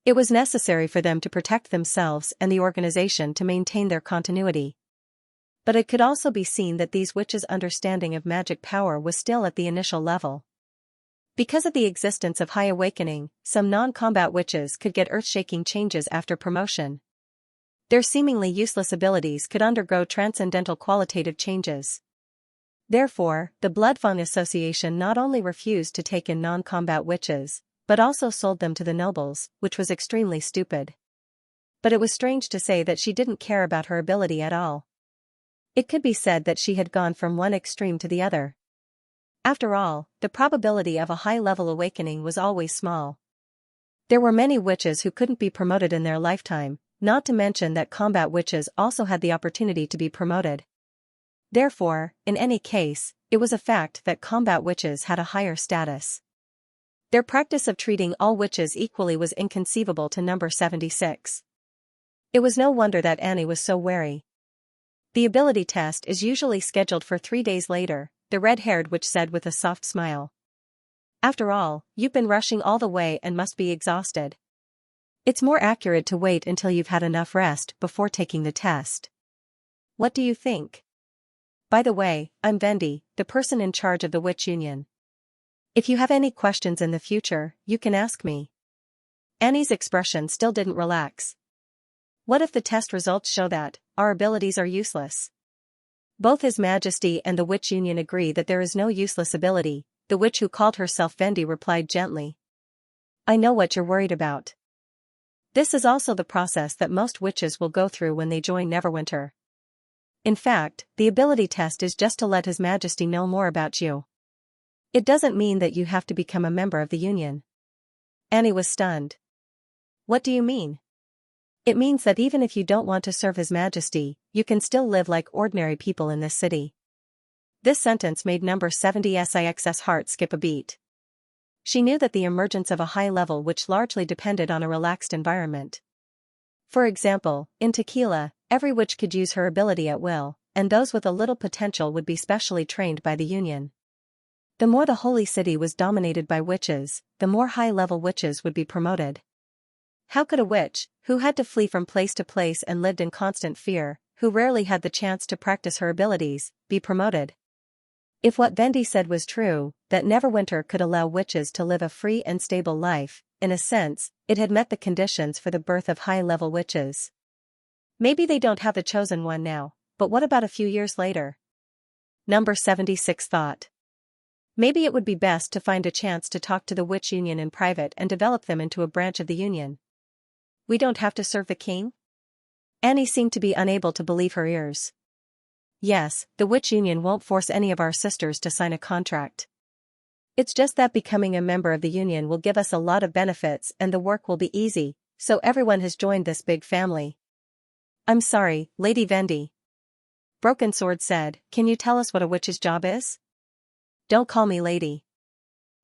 It was necessary for them to protect themselves and the organization to maintain their continuity. But it could also be seen that these witches' understanding of magic power was still at the initial level. Because of the existence of high awakening, some non-combat witches could get earth-shaking changes after promotion. Their seemingly useless abilities could undergo transcendental qualitative changes. Therefore, the Bloodfang Association not only refused to take in non-combat witches, but also sold them to the nobles, which was extremely stupid. But it was strange to say that she didn't care about her ability at all. It could be said that she had gone from one extreme to the other. After all, the probability of a high-level awakening was always small. There were many witches who couldn't be promoted in their lifetime, not to mention that combat witches also had the opportunity to be promoted. Therefore, in any case, it was a fact that combat witches had a higher status. Their practice of treating all witches equally was inconceivable to number 76. It was no wonder that Annie was so wary. The ability test is usually scheduled for 3 days later, the red-haired witch said with a soft smile. After all, you've been rushing all the way and must be exhausted. It's more accurate to wait until you've had enough rest before taking the test. What do you think? By the way, I'm Vendi, the person in charge of the Witch Union. If you have any questions in the future, you can ask me. Annie's expression still didn't relax. What if the test results show that our abilities are useless? Both His Majesty and the Witch Union agree that there is no useless ability, the witch who called herself Vendi replied gently. I know what you're worried about. This is also the process that most witches will go through when they join Neverwinter. In fact, the ability test is just to let His Majesty know more about you. It doesn't mean that you have to become a member of the Union. Annie was stunned. What do you mean? It means that even if you don't want to serve His Majesty, you can still live like ordinary people in this city. This sentence made number 70's heart skip a beat. She knew that the emergence of a high level which largely depended on a relaxed environment. For example, in Tequila, every witch could use her ability at will, and those with a little potential would be specially trained by the Union. The more the holy city was dominated by witches, the more high-level witches would be promoted. How could a witch, who had to flee from place to place and lived in constant fear, who rarely had the chance to practice her abilities, be promoted? If what Vendi said was true, that Neverwinter could allow witches to live a free and stable life, in a sense, it had met the conditions for the birth of high-level witches. Maybe they don't have the chosen one now, but what about a few years later? Number 76 thought. Maybe it would be best to find a chance to talk to the Witch Union in private and develop them into a branch of the Union. We don't have to serve the king? Annie seemed to be unable to believe her ears. Yes, the Witch Union won't force any of our sisters to sign a contract. It's just that becoming a member of the Union will give us a lot of benefits and the work will be easy, so everyone has joined this big family. I'm sorry, Lady Vendi. Broken Sword said, can you tell us what a witch's job is? Don't call me lady.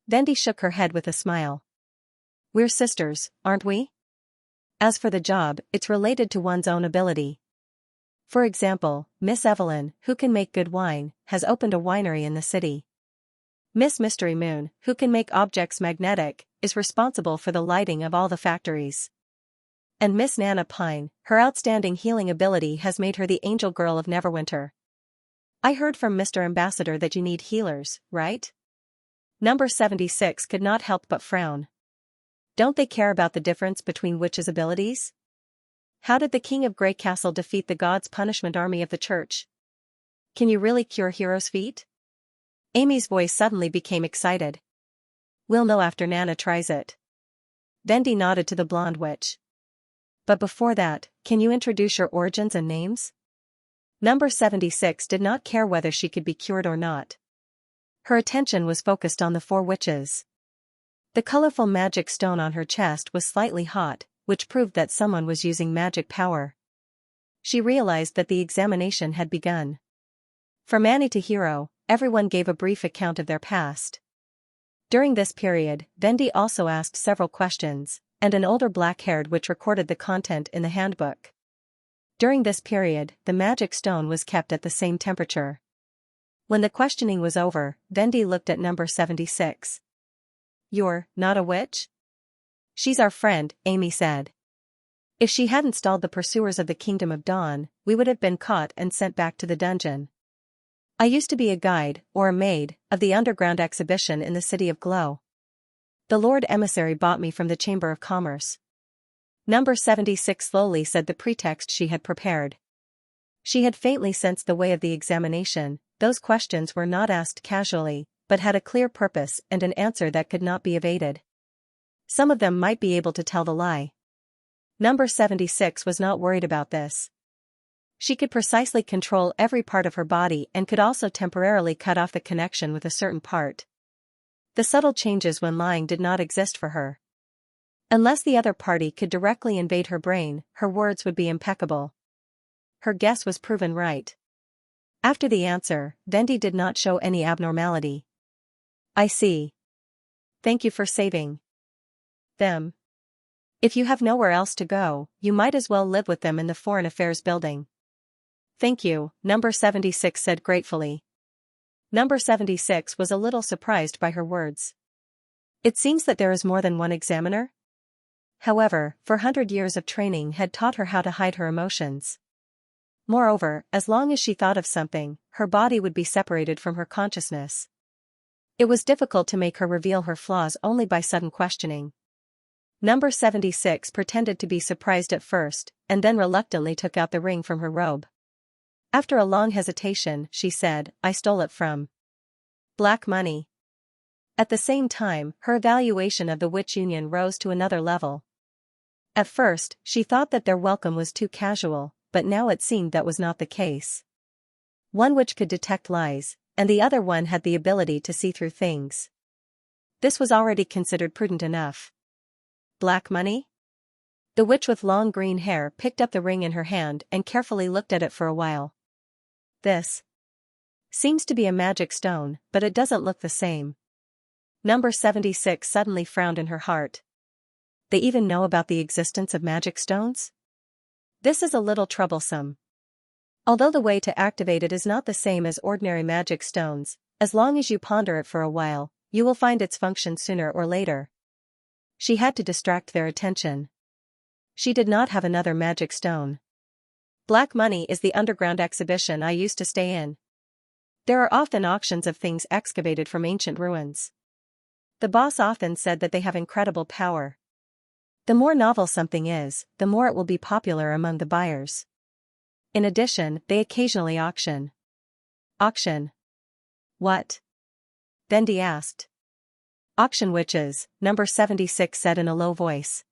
Vendi shook her head with a smile. We're sisters, aren't we? As for the job, it's related to one's own ability. For example, Miss Evelyn, who can make good wine, has opened a winery in the city. Miss Mystery Moon, who can make objects magnetic, is responsible for the lighting of all the factories. And Miss Nana Pine, her outstanding healing ability has made her the angel girl of Neverwinter. I heard from Mr. Ambassador that you need healers, right? Number 76 could not help but frown. Don't they care about the difference between witches' abilities? How did the King of Grey Castle defeat the God's punishment army of the church? Can you really cure heroes' feet? Amy's voice suddenly became excited. We'll know after Nana tries it. Vendi nodded to the blonde witch. But before that, can you introduce your origins and names? Number 76 did not care whether she could be cured or not. Her attention was focused on the 4 witches. The colorful magic stone on her chest was slightly hot, which proved that someone was using magic power. She realized that the examination had begun. From Annie to Hero, everyone gave a brief account of their past. During this period, Vendi also asked several questions, and an older black-haired witch recorded the content in the handbook. During this period, the magic stone was kept at the same temperature. When the questioning was over, Vendi looked at number 76. "You're not a witch?" "She's our friend," Amy said. "If she hadn't stalled the pursuers of the Kingdom of Dawn, we would have been caught and sent back to the dungeon. I used to be a guide, or a maid, of the underground exhibition in the City of Glow. The Lord Emissary bought me from the Chamber of Commerce." Number 76 slowly said the pretext she had prepared. She had faintly sensed the way of the examination. Those questions were not asked casually, but had a clear purpose and an answer that could not be evaded. Some of them might be able to tell the lie. Number 76 was not worried about this. She could precisely control every part of her body and could also temporarily cut off the connection with a certain part. The subtle changes when lying did not exist for her. Unless the other party could directly invade her brain, her words would be impeccable. Her guess was proven right. After the answer, Vendi did not show any abnormality. "I see. Thank you for saving them. If you have nowhere else to go, you might as well live with them in the Foreign Affairs building." "Thank you," number 76 said gratefully. Number 76 was a little surprised by her words. It seems that there is more than one examiner? However, 400 years of training had taught her how to hide her emotions. Moreover, as long as she thought of something, her body would be separated from her consciousness. It was difficult to make her reveal her flaws only by sudden questioning. Number 76 pretended to be surprised at first, and then reluctantly took out the ring from her robe. After a long hesitation, she said, "I stole it from Black Money." At the same time, her evaluation of the witch union rose to another level. At first, she thought that their welcome was too casual, but now it seemed that was not the case. One witch could detect lies, and the other one had the ability to see through things. This was already considered prudent enough. Black Money? The witch with long green hair picked up the ring in her hand and carefully looked at it for a while. "This seems to be a magic stone, but it doesn't look the same." Number 76 suddenly frowned in her heart. They even know about the existence of magic stones? This is a little troublesome. Although the way to activate it is not the same as ordinary magic stones, as long as you ponder it for a while, you will find its function sooner or later. She had to distract their attention. She did not have another magic stone. "Black Money is the underground exhibition I used to stay in. There are often auctions of things excavated from ancient ruins. The boss often said that they have incredible power. The more novel something is, the more it will be popular among the buyers. In addition, they occasionally auction." "Auction? What?" Vendi asked. "Auction witches," number 76 said in a low voice.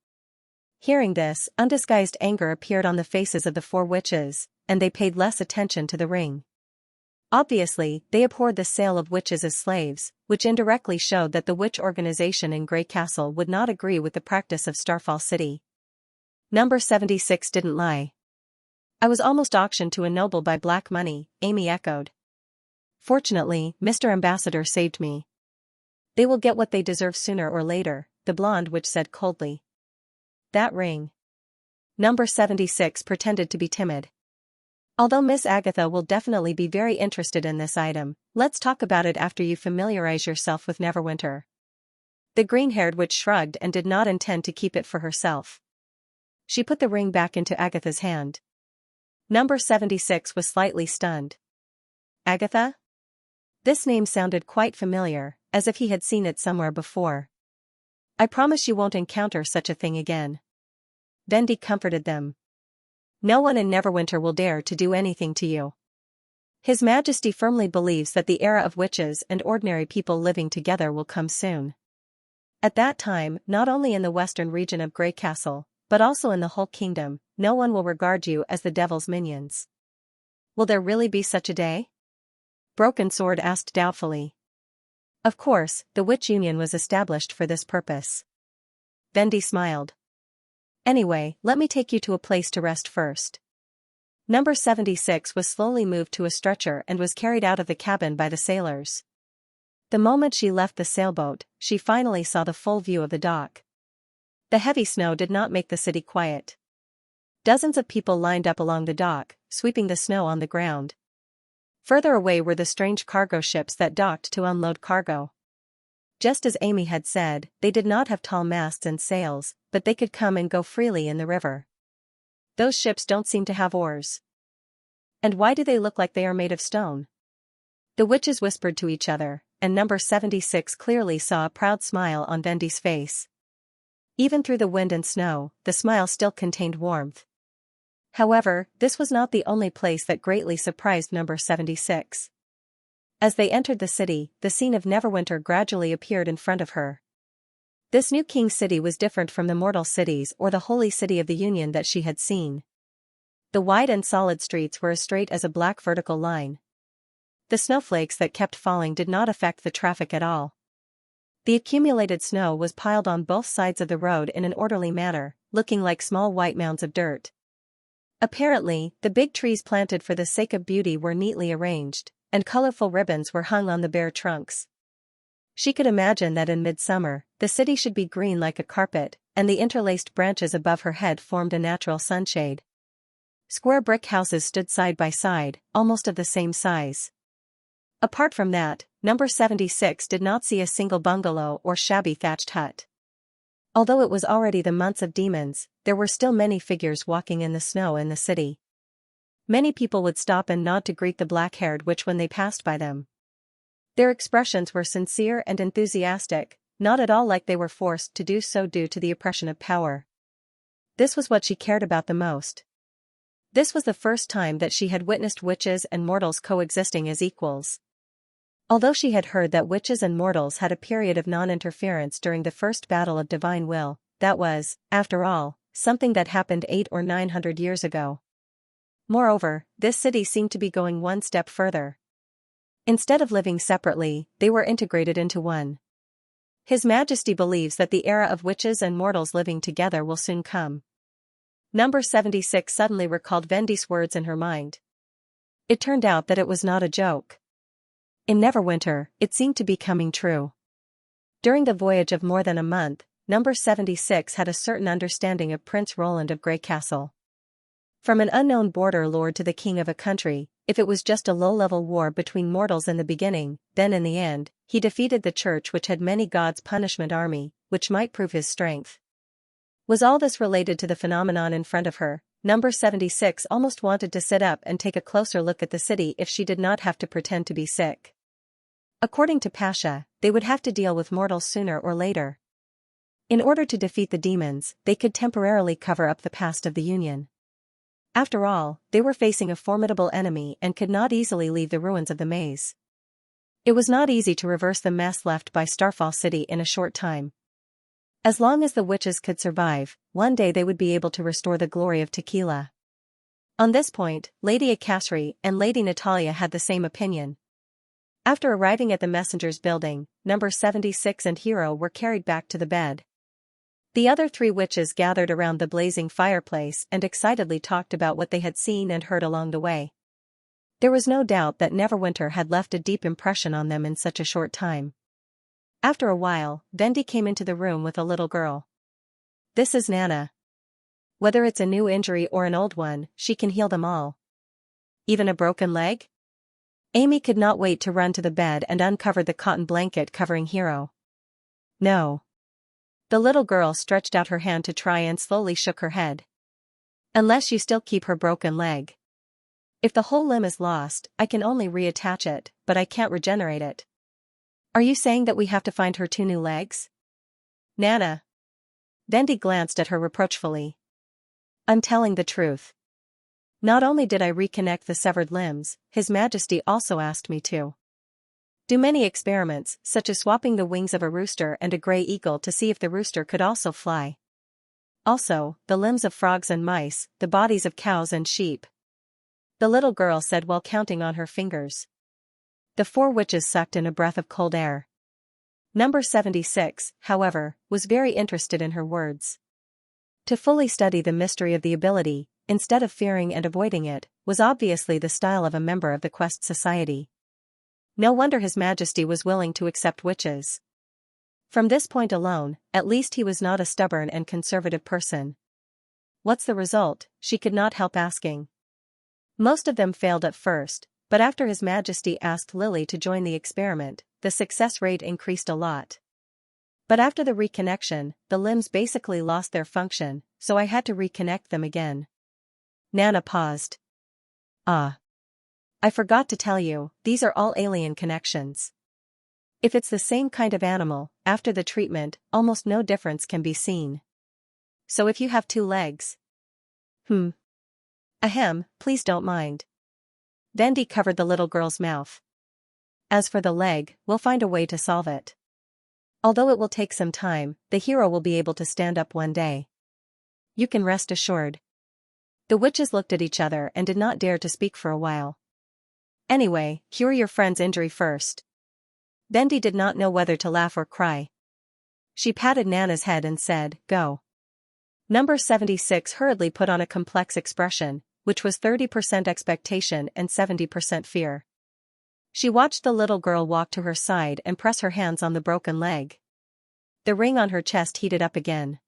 Hearing this, undisguised anger appeared on the faces of the four witches, and they paid less attention to the ring. Obviously, they abhorred the sale of witches as slaves, which indirectly showed that the witch organization in Grey Castle would not agree with the practice of Starfall City. Number 76 didn't lie. "I was almost auctioned to a noble by Black Money," Amy echoed. "Fortunately, Mr. Ambassador saved me." "They will get what they deserve sooner or later," the blonde witch said coldly. "That ring." Number 76 pretended to be timid. "Although Miss Agatha will definitely be very interested in this item, let's talk about it after you familiarize yourself with Neverwinter." The green-haired witch shrugged and did not intend to keep it for herself. She put the ring back into Agatha's hand. Number 76 was slightly stunned. Agatha? This name sounded quite familiar, as if he had seen it somewhere before. "I promise you won't encounter such a thing again." Vendi comforted them. "No one in Neverwinter will dare to do anything to you. His Majesty firmly believes that the era of witches and ordinary people living together will come soon. At that time, not only in the western region of Grey Castle, but also in the whole kingdom, no one will regard you as the devil's minions." "Will there really be such a day?" Broken Sword asked doubtfully. "Of course, the Witch Union was established for this purpose." Vendi smiled. "Anyway, let me take you to a place to rest first." Number 76 was slowly moved to a stretcher and was carried out of the cabin by the sailors. The moment she left the sailboat, she finally saw the full view of the dock. The heavy snow did not make the city quiet. Dozens of people lined up along the dock, sweeping the snow on the ground. Further away were the strange cargo ships that docked to unload cargo. Just as Amy had said, they did not have tall masts and sails, but they could come and go freely in the river. Those ships don't seem to have oars. And why do they look like they are made of stone? The witches whispered to each other, and number 76 clearly saw a proud smile on Vendy's face. Even through the wind and snow, the smile still contained warmth. However, this was not the only place that greatly surprised number 76. As they entered the city, the scene of Neverwinter gradually appeared in front of her. This new king city was different from the mortal cities or the holy city of the Union that she had seen. The wide and solid streets were as straight as a black vertical line. The snowflakes that kept falling did not affect the traffic at all. The accumulated snow was piled on both sides of the road in an orderly manner, looking like small white mounds of dirt. Apparently, the big trees planted for the sake of beauty were neatly arranged, and colorful ribbons were hung on the bare trunks. She could imagine that in midsummer, the city should be green like a carpet, and the interlaced branches above her head formed a natural sunshade. Square brick houses stood side by side, almost of the same size. Apart from that, number 76 did not see a single bungalow or shabby thatched hut. Although it was already the months of demons, there were still many figures walking in the snow in the city. Many people would stop and nod to greet the black-haired witch when they passed by them. Their expressions were sincere and enthusiastic, not at all like they were forced to do so due to the oppression of power. This was what she cared about the most. This was the first time that she had witnessed witches and mortals coexisting as equals. Although she had heard that witches and mortals had a period of non-interference during the first battle of divine will, that was, after all, something that happened 800 or 900 years ago. Moreover, this city seemed to be going one step further. Instead of living separately, they were integrated into one. His Majesty believes that the era of witches and mortals living together will soon come. Number 76 suddenly recalled Vendy's words in her mind. It turned out that it was not a joke. In Neverwinter, it seemed to be coming true. During the voyage of more than a month, number 76 had a certain understanding of Prince Roland of Grey Castle. From an unknown border lord to the king of a country, if it was just a low-level war between mortals in the beginning, then in the end, he defeated the church which had many gods' punishment army, which might prove his strength. Was all this related to the phenomenon in front of her? Number 76 almost wanted to sit up and take a closer look at the city if she did not have to pretend to be sick. According to Pasha, they would have to deal with mortals sooner or later. In order to defeat the demons, they could temporarily cover up the past of the Union. After all, they were facing a formidable enemy and could not easily leave the ruins of the maze. It was not easy to reverse the mess left by Starfall City in a short time. As long as the witches could survive, one day they would be able to restore the glory of Tequila. On this point, Lady Akasri and Lady Natalia had the same opinion. After arriving at the messenger's building, number 76 and Hero were carried back to the bed. The other three witches gathered around the blazing fireplace and excitedly talked about what they had seen and heard along the way. There was no doubt that Neverwinter had left a deep impression on them in such a short time. After a while, Vendy came into the room with a little girl. "This is Nana. Whether it's a new injury or an old one, she can heal them all. Even a broken leg?" Amy could not wait to run to the bed and uncover the cotton blanket covering Hero. "No." The little girl stretched out her hand to try and slowly shook her head. "Unless you still keep her broken leg. If the whole limb is lost, I can only reattach it, but I can't regenerate it." "Are you saying that we have to find her 2 new legs?" "Nana." Vendy glanced at her reproachfully. "I'm telling the truth. Not only did I reconnect the severed limbs, His Majesty also asked me to do many experiments, such as swapping the wings of a rooster and a gray eagle to see if the rooster could also fly. Also, the limbs of frogs and mice, the bodies of cows and sheep." The little girl said while counting on her fingers. The 4 witches sucked in a breath of cold air. Number 76, however, was very interested in her words. To fully study the mystery of the ability, instead of fearing and avoiding it, was obviously the style of a member of the Quest Society. No wonder His Majesty was willing to accept witches. From this point alone, at least he was not a stubborn and conservative person. What's the result, she could not help asking. Most of them failed at first, but after His Majesty asked Lily to join the experiment, the success rate increased a lot. But after the reconnection, the limbs basically lost their function, so I had to reconnect them again. Nana paused. Ah. I forgot to tell you, these are all alien connections. If it's the same kind of animal, after the treatment, almost no difference can be seen. So if you have 2 legs. Ahem, please don't mind. Vendi covered the little girl's mouth. As for the leg, we'll find a way to solve it. Although it will take some time, the hero will be able to stand up one day. You can rest assured. The witches looked at each other and did not dare to speak for a while. Anyway, cure your friend's injury first. Vendi did not know whether to laugh or cry. She patted Nana's head and said, "Go." Number 76 hurriedly put on a complex expression, which was 30% expectation and 70% fear. She watched the little girl walk to her side and press her hands on the broken leg. The ring on her chest heated up again.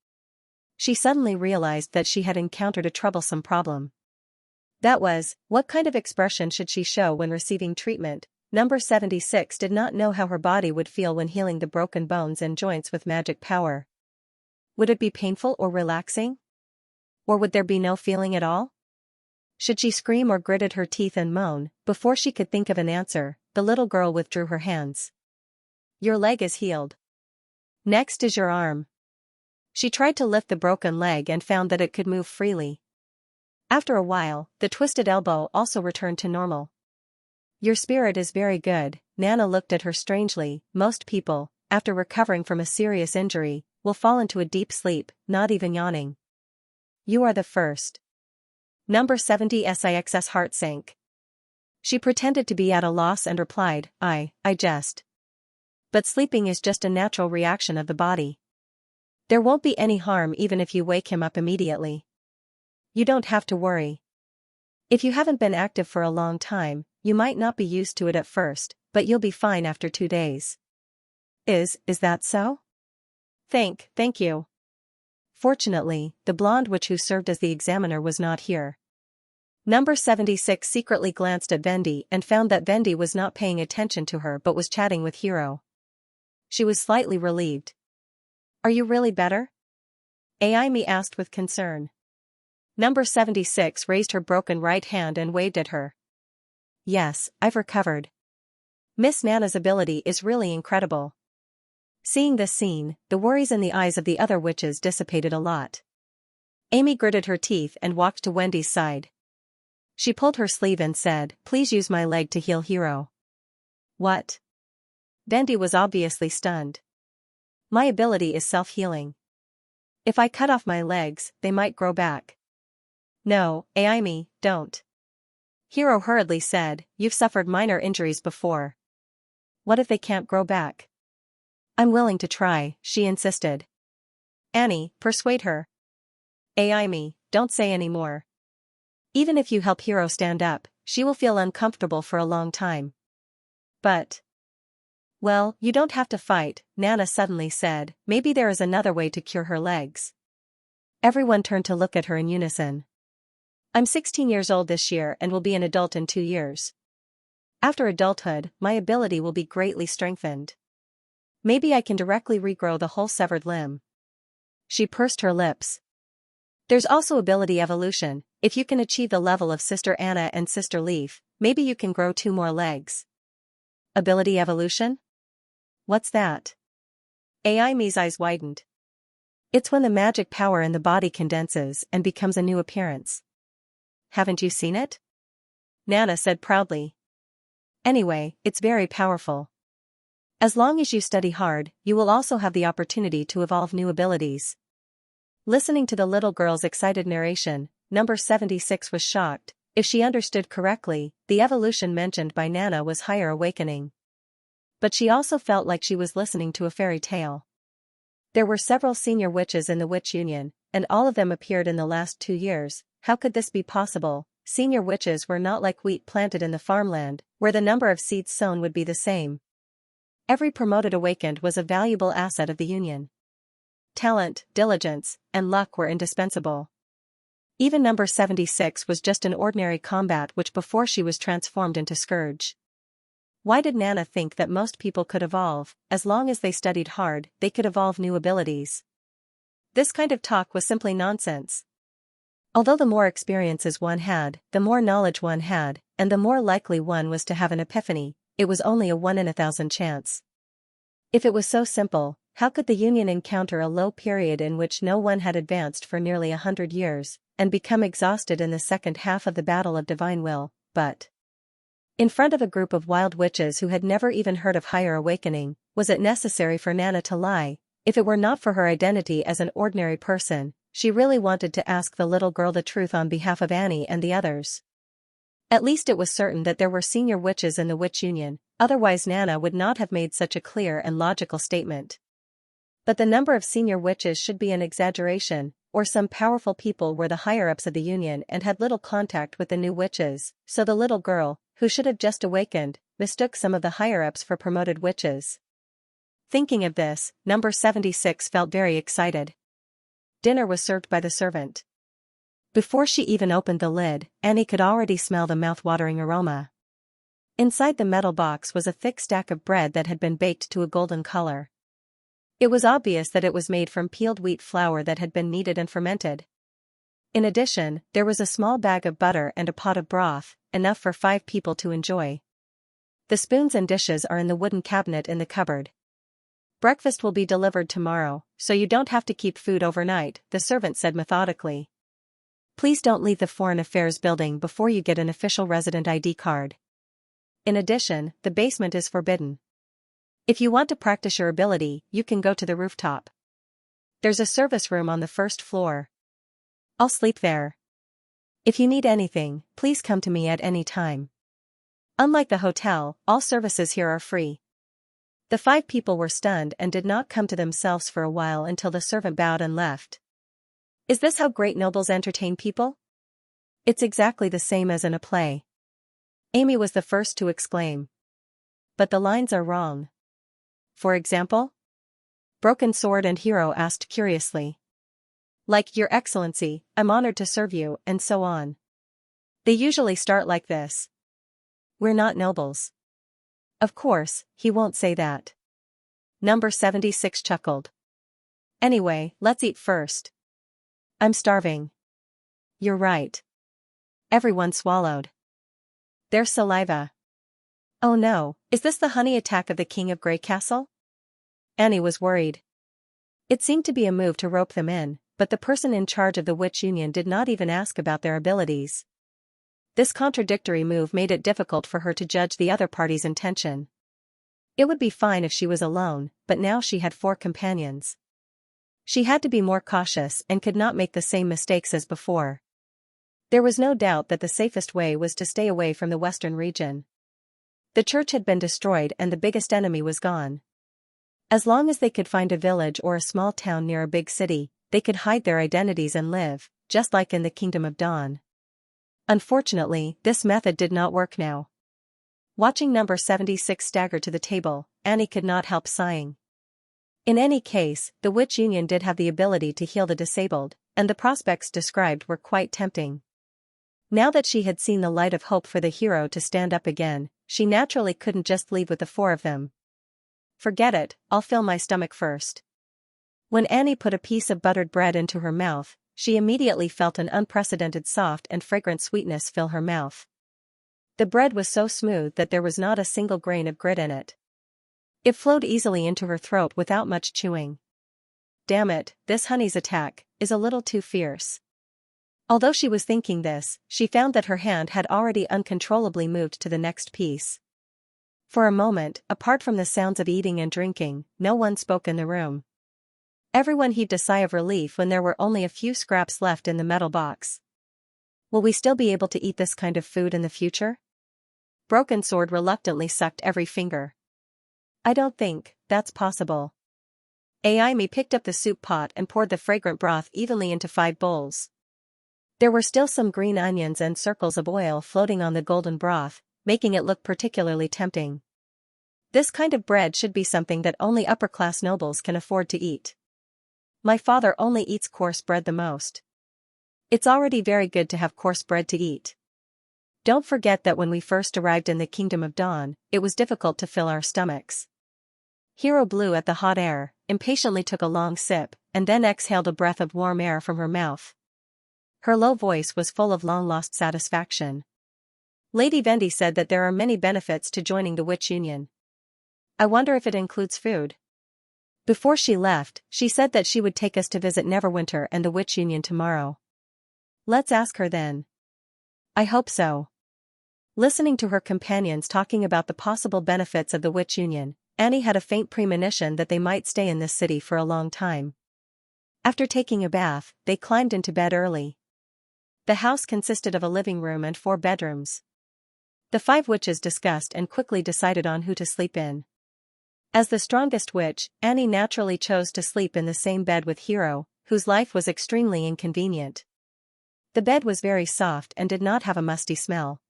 She suddenly realized that she had encountered a troublesome problem. That was, what kind of expression should she show when receiving treatment? Number 76 did not know how her body would feel when healing the broken bones and joints with magic power. Would it be painful or relaxing? Or would there be no feeling at all? Should she scream or gritted her teeth and moan? Before she could think of an answer, the little girl withdrew her hands. Your leg is healed. Next is your arm. She tried to lift the broken leg and found that it could move freely. After a while, the twisted elbow also returned to normal. Your spirit is very good. Nana looked at her strangely. Most people, after recovering from a serious injury, will fall into a deep sleep, not even yawning. You are the first. Number 70's heart sank. She pretended to be at a loss and replied, I jest. But sleeping is just a natural reaction of the body. There won't be any harm even if you wake him up immediately. You don't have to worry. If you haven't been active for a long time, you might not be used to it at first, but you'll be fine after 2 days. Is that so? Thank you. Fortunately, the blonde witch who served as the examiner was not here. Number 76 secretly glanced at Vendi and found that Vendi was not paying attention to her but was chatting with Hiro. She was slightly relieved. Are you really better? Aimi asked with concern. Number 76 raised her broken right hand and waved at her. Yes, I've recovered. Miss Nana's ability is really incredible. Seeing this scene, the worries in the eyes of the other witches dissipated a lot. Amy gritted her teeth and walked to Wendy's side. She pulled her sleeve and said, Please use my leg to heal Hiro. What? Wendy was obviously stunned. My ability is self-healing. If I cut off my legs, they might grow back. No, Aimi, don't. Hiro hurriedly said, You've suffered minor injuries before. What if they can't grow back? I'm willing to try, she insisted. Annie, persuade her. Aimi, don't say any more. Even if you help Hiro stand up, she will feel uncomfortable for a long time. But. Well, you don't have to fight, Nana suddenly said, maybe there is another way to cure her legs. Everyone turned to look at her in unison. I'm 16 years old this year and will be an adult in 2 years. After adulthood, my ability will be greatly strengthened. Maybe I can directly regrow the whole severed limb. She pursed her lips. There's also ability evolution. If you can achieve the level of Sister Anna and Sister Leaf, maybe you can grow 2 more legs. Ability evolution? What's that? Aimi's eyes widened. It's when the magic power in the body condenses and becomes a new appearance. Haven't you seen it? Nana said proudly. Anyway, it's very powerful. As long as you study hard, you will also have the opportunity to evolve new abilities. Listening to the little girl's excited narration, number 76 was shocked. If she understood correctly, the evolution mentioned by Nana was higher awakening. But she also felt like she was listening to a fairy tale. There were several senior witches in the Witch Union, and all of them appeared in the last 2 years, how could this be possible? Senior witches were not like wheat planted in the farmland, where the number of seeds sown would be the same. Every promoted awakened was a valuable asset of the union. Talent, diligence, and luck were indispensable. Even number 76 was just an ordinary combat witch before she was transformed into Scourge. Why did Nana think that most people could evolve? As long as they studied hard, they could evolve new abilities. This kind of talk was simply nonsense. Although the more experiences one had, the more knowledge one had, and the more likely one was to have an epiphany, it was only a 1 in 1,000 chance. If it was so simple, how could the Union encounter a low period in which no one had advanced for nearly 100 years, and become exhausted in the second half of the Battle of Divine Will, but in front of a group of wild witches who had never even heard of higher awakening, was it necessary for Nana to lie? If it were not for her identity as an ordinary person, she really wanted to ask the little girl the truth on behalf of Annie and the others. At least it was certain that there were senior witches in the Witch Union, otherwise Nana would not have made such a clear and logical statement. But the number of senior witches should be an exaggeration, or some powerful people were the higher-ups of the Union and had little contact with the new witches, so the little girl, who should have just awakened, mistook some of the higher-ups for promoted witches. Thinking of this, number 76 felt very excited. Dinner was served by the servant. Before she even opened the lid, Annie could already smell the mouth-watering aroma. Inside the metal box was a thick stack of bread that had been baked to a golden color. It was obvious that it was made from peeled wheat flour that had been kneaded and fermented. In addition, there was a small bag of butter and a pot of broth, enough for 5 people to enjoy. The spoons and dishes are in the wooden cabinet in the cupboard. Breakfast will be delivered tomorrow, so you don't have to keep food overnight, the servant said methodically. Please don't leave the Foreign Affairs building before you get an official resident ID card. In addition, the basement is forbidden. If you want to practice your ability, you can go to the rooftop. There's a service room on the first floor. I'll sleep there. If you need anything, please come to me at any time. Unlike the hotel, all services here are free. The 5 people were stunned and did not come to themselves for a while until the servant bowed and left. Is this how great nobles entertain people? It's exactly the same as in a play. Amy was the first to exclaim. But the lines are wrong. For example? Broken Sword and Hero asked curiously. Like, Your Excellency, I'm honored to serve you, and so on. They usually start like this. We're not nobles. Of course, he won't say that. Number 76 chuckled. Anyway, let's eat first. I'm starving. You're right. Everyone swallowed their saliva. Oh no, is this the honey attack of the King of Grey Castle? Annie was worried. It seemed to be a move to rope them in, but the person in charge of the Witch Union did not even ask about their abilities. This contradictory move made it difficult for her to judge the other party's intention. It would be fine if she was alone, but now she had 4 companions. She had to be more cautious and could not make the same mistakes as before. There was no doubt that the safest way was to stay away from the western region. The church had been destroyed and the biggest enemy was gone. As long as they could find a village or a small town near a big city, they could hide their identities and live, just like in the Kingdom of Dawn. Unfortunately, this method did not work now. Watching number 76 stagger to the table, Annie could not help sighing. In any case, the Witch Union did have the ability to heal the disabled, and the prospects described were quite tempting. Now that she had seen the light of hope for the hero to stand up again, she naturally couldn't just leave with the 4 of them. Forget it, I'll fill my stomach first. When Annie put a piece of buttered bread into her mouth, she immediately felt an unprecedented soft and fragrant sweetness fill her mouth. The bread was so smooth that there was not a single grain of grit in it. It flowed easily into her throat without much chewing. Damn it, this honey's attack is a little too fierce. Although she was thinking this, she found that her hand had already uncontrollably moved to the next piece. For a moment, apart from the sounds of eating and drinking, no one spoke in the room. Everyone heaved a sigh of relief when there were only a few scraps left in the metal box. Will we still be able to eat this kind of food in the future? Broken Sword reluctantly sucked every finger. I don't think that's possible. Amy picked up the soup pot and poured the fragrant broth evenly into 5 bowls. There were still some green onions and circles of oil floating on the golden broth, making it look particularly tempting. This kind of bread should be something that only upper-class nobles can afford to eat. My father only eats coarse bread the most. It's already very good to have coarse bread to eat. Don't forget that when we first arrived in the Kingdom of Dawn, it was difficult to fill our stomachs. Hiro blew at the hot air, impatiently took a long sip, and then exhaled a breath of warm air from her mouth. Her low voice was full of long-lost satisfaction. Lady Vendi said that there are many benefits to joining the Witch Union. I wonder if it includes food. Before she left, she said that she would take us to visit Neverwinter and the Witch Union tomorrow. Let's ask her then. I hope so. Listening to her companions talking about the possible benefits of the Witch Union, Annie had a faint premonition that they might stay in this city for a long time. After taking a bath, they climbed into bed early. The house consisted of a living room and 4 bedrooms. The 5 witches discussed and quickly decided on who to sleep in. As the strongest witch, Annie naturally chose to sleep in the same bed with Hiro, whose life was extremely inconvenient. The bed was very soft and did not have a musty smell.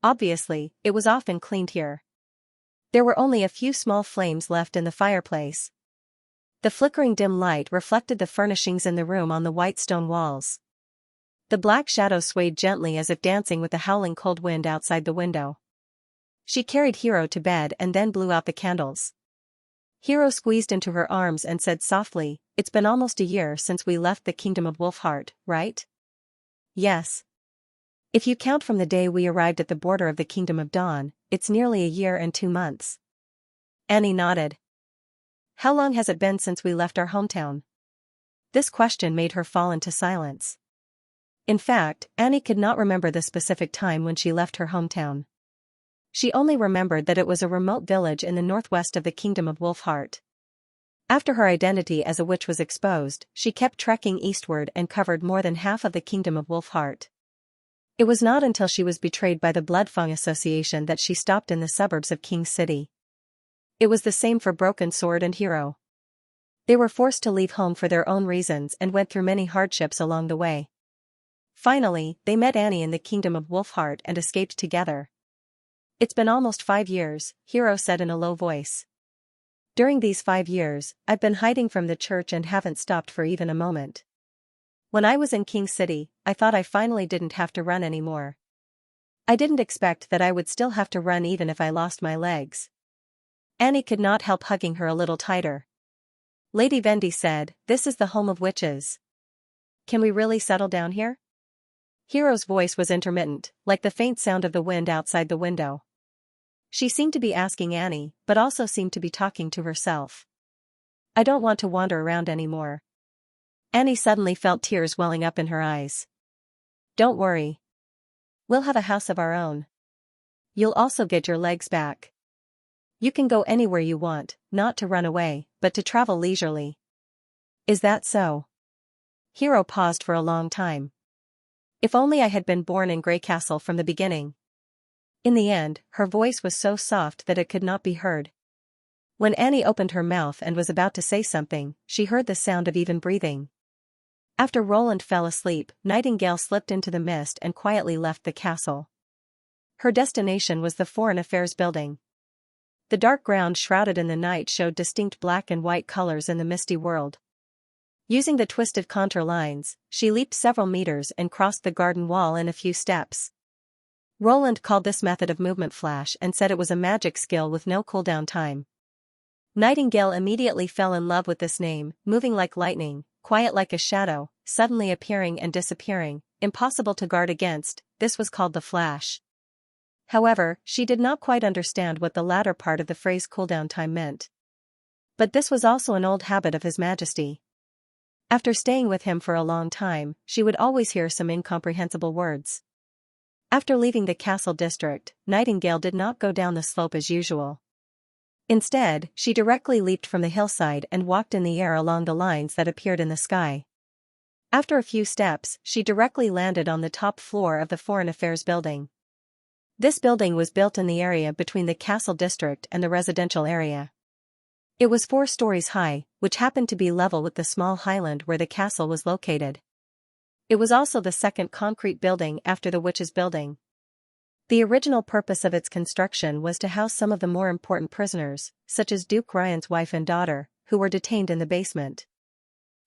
Obviously, it was often cleaned here. There were only a few small flames left in the fireplace. The flickering dim light reflected the furnishings in the room on the white stone walls. The black shadow swayed gently as if dancing with the howling cold wind outside the window. She carried Hiro to bed and then blew out the candles. Hiro squeezed into her arms and said softly, "It's been almost a year since we left the Kingdom of Wolfheart, right?" "Yes. If you count from the day we arrived at the border of the Kingdom of Dawn, it's nearly a year and 2 months." Annie nodded. "How long has it been since we left our hometown?" This question made her fall into silence. In fact, Annie could not remember the specific time when she left her hometown. She only remembered that it was a remote village in the northwest of the Kingdom of Wolfheart. After her identity as a witch was exposed, she kept trekking eastward and covered more than half of the Kingdom of Wolfheart. It was not until she was betrayed by the Bloodfang Association that she stopped in the suburbs of King City. It was the same for Broken Sword and Hiro. They were forced to leave home for their own reasons and went through many hardships along the way. Finally, they met Annie in the Kingdom of Wolfheart and escaped together. "It's been almost 5 years, Hiro said in a low voice. "During these 5 years, I've been hiding from the church and haven't stopped for even a moment. When I was in King City, I thought I finally didn't have to run anymore. I didn't expect that I would still have to run even if I lost my legs." Annie could not help hugging her a little tighter. Lady Vendi said, "This is the home of witches. Can we really settle down here?" Hiro's voice was intermittent, like the faint sound of the wind outside the window. She seemed to be asking Annie, but also seemed to be talking to herself. "I don't want to wander around anymore." Annie suddenly felt tears welling up in her eyes. "Don't worry. We'll have a house of our own. You'll also get your legs back. You can go anywhere you want, not to run away, but to travel leisurely." "Is that so?" Hiro paused for a long time. "If only I had been born in Grey Castle from the beginning." In the end, her voice was so soft that it could not be heard. When Annie opened her mouth and was about to say something, she heard the sound of even breathing. After Roland fell asleep, Nightingale slipped into the mist and quietly left the castle. Her destination was the Foreign Affairs building. The dark ground shrouded in the night showed distinct black and white colors in the misty world. Using the twisted contour lines, she leaped several meters and crossed the garden wall in a few steps. Roland called this method of movement flash and said it was a magic skill with no cooldown time. Nightingale immediately fell in love with this name, moving like lightning, quiet like a shadow, suddenly appearing and disappearing, impossible to guard against. This was called the flash. However, she did not quite understand what the latter part of the phrase cooldown time meant. But this was also an old habit of His Majesty. After staying with him for a long time, she would always hear some incomprehensible words. After leaving the castle district, Nightingale did not go down the slope as usual. Instead, she directly leaped from the hillside and walked in the air along the lines that appeared in the sky. After a few steps, she directly landed on the top floor of the Foreign Affairs building. This building was built in the area between the castle district and the residential area. It was 4 stories high, which happened to be level with the small highland where the castle was located. It was also the second concrete building after the witches' building. The original purpose of its construction was to house some of the more important prisoners, such as Duke Ryan's wife and daughter, who were detained in the basement.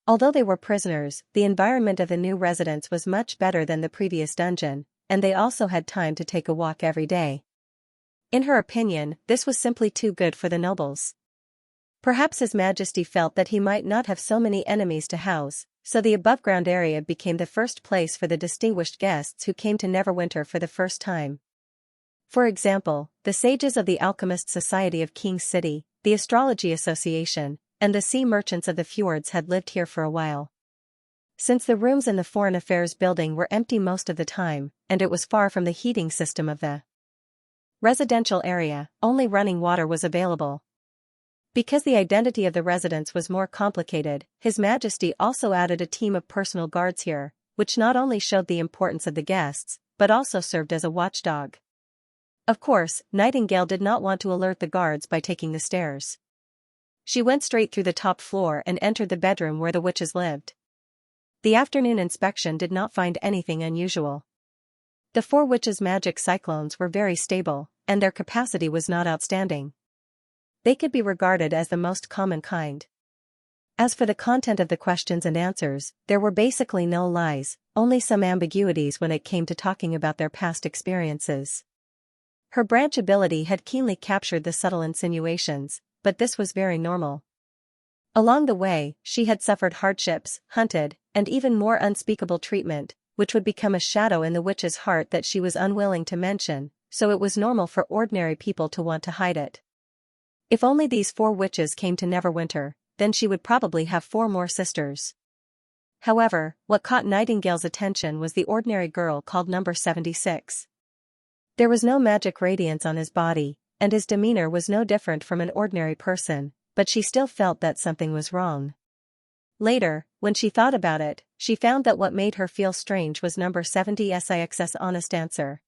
Although they were prisoners, the environment of the new residence was much better than the previous dungeon, and they also had time to take a walk every day. In her opinion, this was simply too good for the nobles. Perhaps His Majesty felt that he might not have so many enemies to house, so the above-ground area became the first place for the distinguished guests who came to Neverwinter for the first time. For example, the sages of the Alchemist Society of King's City, the Astrology Association, and the sea merchants of the fjords had lived here for a while. Since the rooms in the Foreign Affairs building were empty most of the time, and it was far from the heating system of the residential area, only running water was available. Because the identity of the residents was more complicated, His Majesty also added a team of personal guards here, which not only showed the importance of the guests, but also served as a watchdog. Of course, Nightingale did not want to alert the guards by taking the stairs. She went straight through the top floor and entered the bedroom where the witches lived. The afternoon inspection did not find anything unusual. The 4 witches' magic cyclones were very stable, and their capacity was not outstanding. They could be regarded as the most common kind. As for the content of the questions and answers, there were basically no lies, only some ambiguities when it came to talking about their past experiences. Her branch ability had keenly captured the subtle insinuations, but this was very normal. Along the way, she had suffered hardships, hunted, and even more unspeakable treatment, which would become a shadow in the witch's heart that she was unwilling to mention, so it was normal for ordinary people to want to hide it. If only these 4 witches came to Neverwinter, then she would probably have 4 more sisters. However, what caught Nightingale's attention was the ordinary girl called Number 76. There was no magic radiance on his body, and his demeanor was no different from an ordinary person, but she still felt that something was wrong. Later, when she thought about it, she found that what made her feel strange was Number 76's honest answer.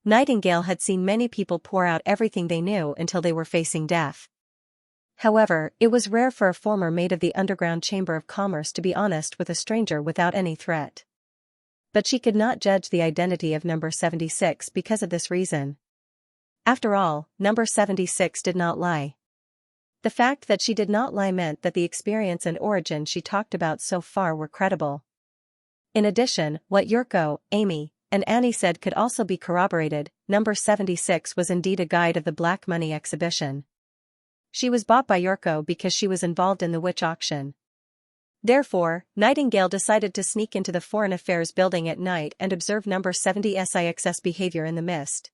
Nightingale had seen many people pour out everything they knew until they were facing death. However, it was rare for a former maid of the Underground Chamber of Commerce to be honest with a stranger without any threat. But she could not judge the identity of Number 76 because of this reason. After all, Number 76 did not lie. The fact that she did not lie meant that the experience and origin she talked about so far were credible. In addition, what Yurko, Amy, and Annie said could also be corroborated. Number 76 was indeed a guide of the Black Money exhibition. She was bought by Yurko because she was involved in the witch auction. Therefore, Nightingale decided to sneak into the Foreign Affairs building at night and observe Number 76's behavior in the mist.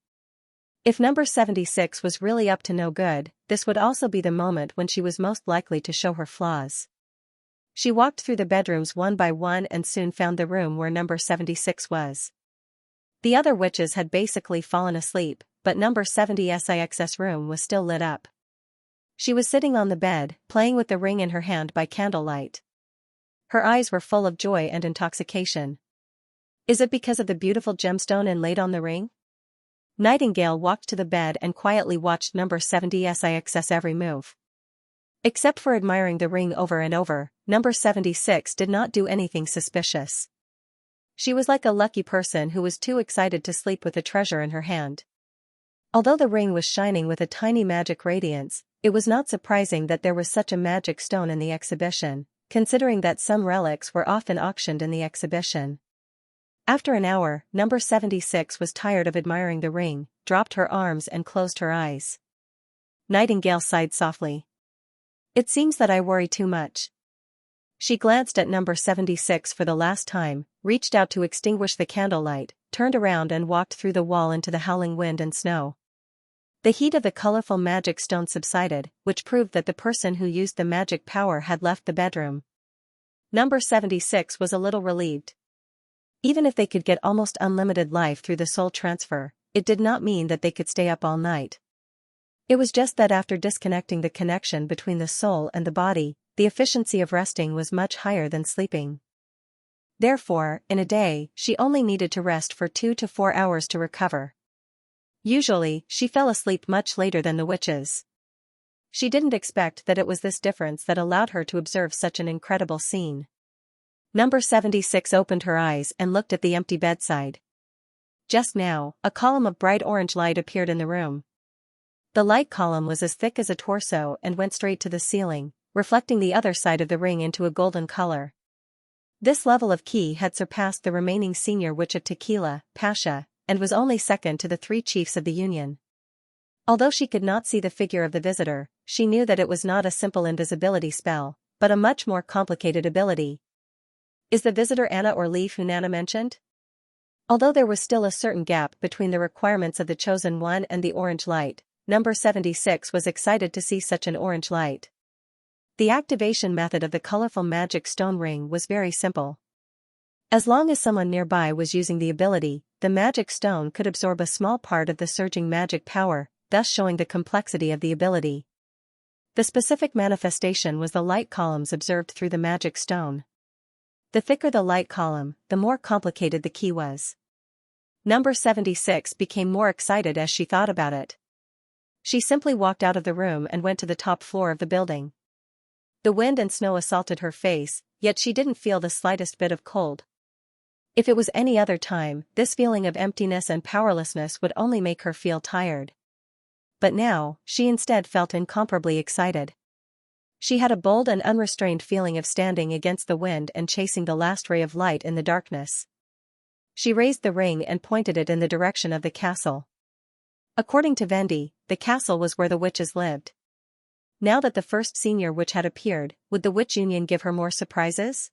If Number 76 was really up to no good, this would also be the moment when she was most likely to show her flaws. She walked through the bedrooms one by one and soon found the room where Number 76 was. The other witches had basically fallen asleep, but Number 76's room was still lit up. She was sitting on the bed, playing with the ring in her hand by candlelight. Her eyes were full of joy and intoxication. Is it because of the beautiful gemstone inlaid on the ring? Nightingale walked to the bed and quietly watched Number 76's every move. Except for admiring the ring over and over, Number 76 did not do anything suspicious. She was like a lucky person who was too excited to sleep with a treasure in her hand. Although the ring was shining with a tiny magic radiance, it was not surprising that there was such a magic stone in the exhibition, considering that some relics were often auctioned in the exhibition. After an hour, Number 76 was tired of admiring the ring, dropped her arms and closed her eyes. Nightingale sighed softly. It seems that I worry too much. She glanced at Number 76 for the last time, reached out to extinguish the candlelight, turned around and walked through the wall into the howling wind and snow. The heat of the colorful magic stone subsided, which proved that the person who used the magic power had left the bedroom. Number 76 was a little relieved. Even if they could get almost unlimited life through the soul transfer, it did not mean that they could stay up all night. It was just that after disconnecting the connection between the soul and the body, the efficiency of resting was much higher than sleeping. Therefore, in a day, she only needed to rest for 2 to 4 hours to recover. Usually, she fell asleep much later than the witches. She didn't expect that it was this difference that allowed her to observe such an incredible scene. Number 76 opened her eyes and looked at the empty bedside. Just now, a column of bright orange light appeared in the room. The light column was as thick as a torso and went straight to the ceiling, reflecting the other side of the ring into a golden color. This level of ki had surpassed the remaining senior witch of Tequila, Pasha, and was only second to the 3 chiefs of the Union. Although she could not see the figure of the visitor, she knew that it was not a simple invisibility spell, but a much more complicated ability. Is the visitor Anna or Leaf who Nana mentioned? Although there was still a certain gap between the requirements of the chosen one and the orange light, number 76 was excited to see such an orange light. The activation method of the colorful magic stone ring was very simple. As long as someone nearby was using the ability, the magic stone could absorb a small part of the surging magic power, thus showing the complexity of the ability. The specific manifestation was the light columns observed through the magic stone. The thicker the light column, the more complicated the key was. Number 76 became more excited as she thought about it. She simply walked out of the room and went to the top floor of the building. The wind and snow assaulted her face, yet she didn't feel the slightest bit of cold. If it was any other time, this feeling of emptiness and powerlessness would only make her feel tired. But now, she instead felt incomparably excited. She had a bold and unrestrained feeling of standing against the wind and chasing the last ray of light in the darkness. She raised the ring and pointed it in the direction of the castle. According to Vendi, the castle was where the witches lived. Now that the first senior witch had appeared, would the Witch Union give her more surprises?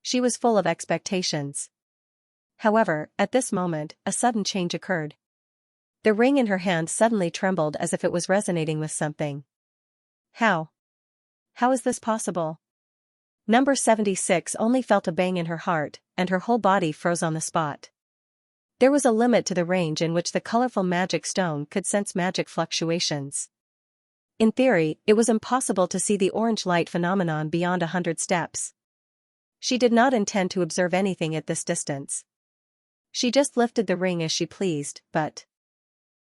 She was full of expectations. However, at this moment, a sudden change occurred. The ring in her hand suddenly trembled as if it was resonating with something. How? How is this possible? Number 76 only felt a bang in her heart, and her whole body froze on the spot. There was a limit to the range in which the colorful magic stone could sense magic fluctuations. In theory, it was impossible to see the orange light phenomenon beyond 100 steps. She did not intend to observe anything at this distance. She just lifted the ring as she pleased, but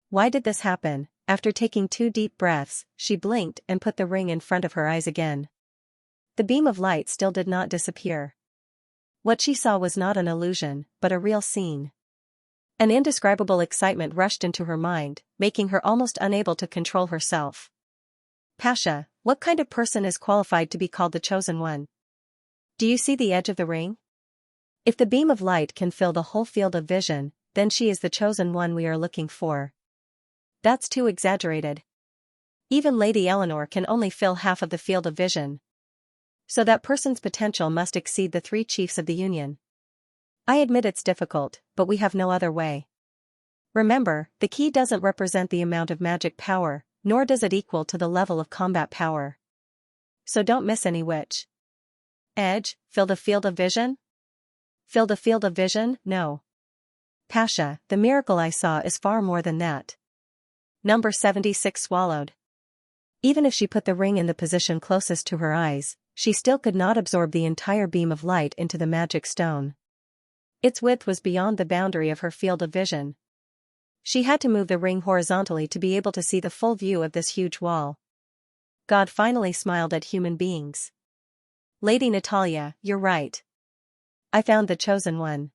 why did this happen? After taking 2 deep breaths, she blinked and put the ring in front of her eyes again. The beam of light still did not disappear. What she saw was not an illusion, but a real scene. An indescribable excitement rushed into her mind, making her almost unable to control herself. Pasha, what kind of person is qualified to be called the chosen one? Do you see the edge of the ring? If the beam of light can fill the whole field of vision, then she is the chosen one we are looking for. That's too exaggerated. Even Lady Eleanor can only fill half of the field of vision. So that person's potential must exceed the 3 chiefs of the Union. I admit it's difficult, but we have no other way. Remember, the key doesn't represent the amount of magic power, nor does it equal to the level of combat power. So don't miss any witch. Edge, fill the field of vision? Fill the field of vision? No. Pasha, the miracle I saw is far more than that. Number 76 swallowed. Even if she put the ring in the position closest to her eyes, she still could not absorb the entire beam of light into the magic stone. Its width was beyond the boundary of her field of vision. She had to move the ring horizontally to be able to see the full view of this huge wall. God finally smiled at human beings. Lady Natalia, you're right. I found the chosen one.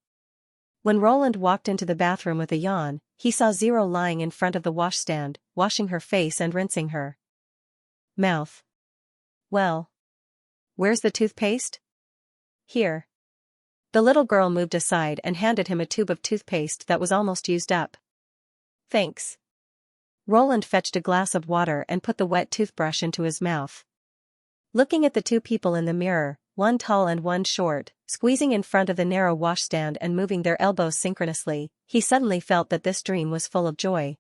When Roland walked into the bathroom with a yawn, he saw Zero lying in front of the washstand, washing her face and rinsing her mouth. Well, where's the toothpaste? Here. The little girl moved aside and handed him a tube of toothpaste that was almost used up. Thanks. Roland fetched a glass of water and put the wet toothbrush into his mouth. Looking at the 2 people in the mirror, one tall and one short, squeezing in front of the narrow washstand and moving their elbows synchronously, he suddenly felt that this dream was full of joy.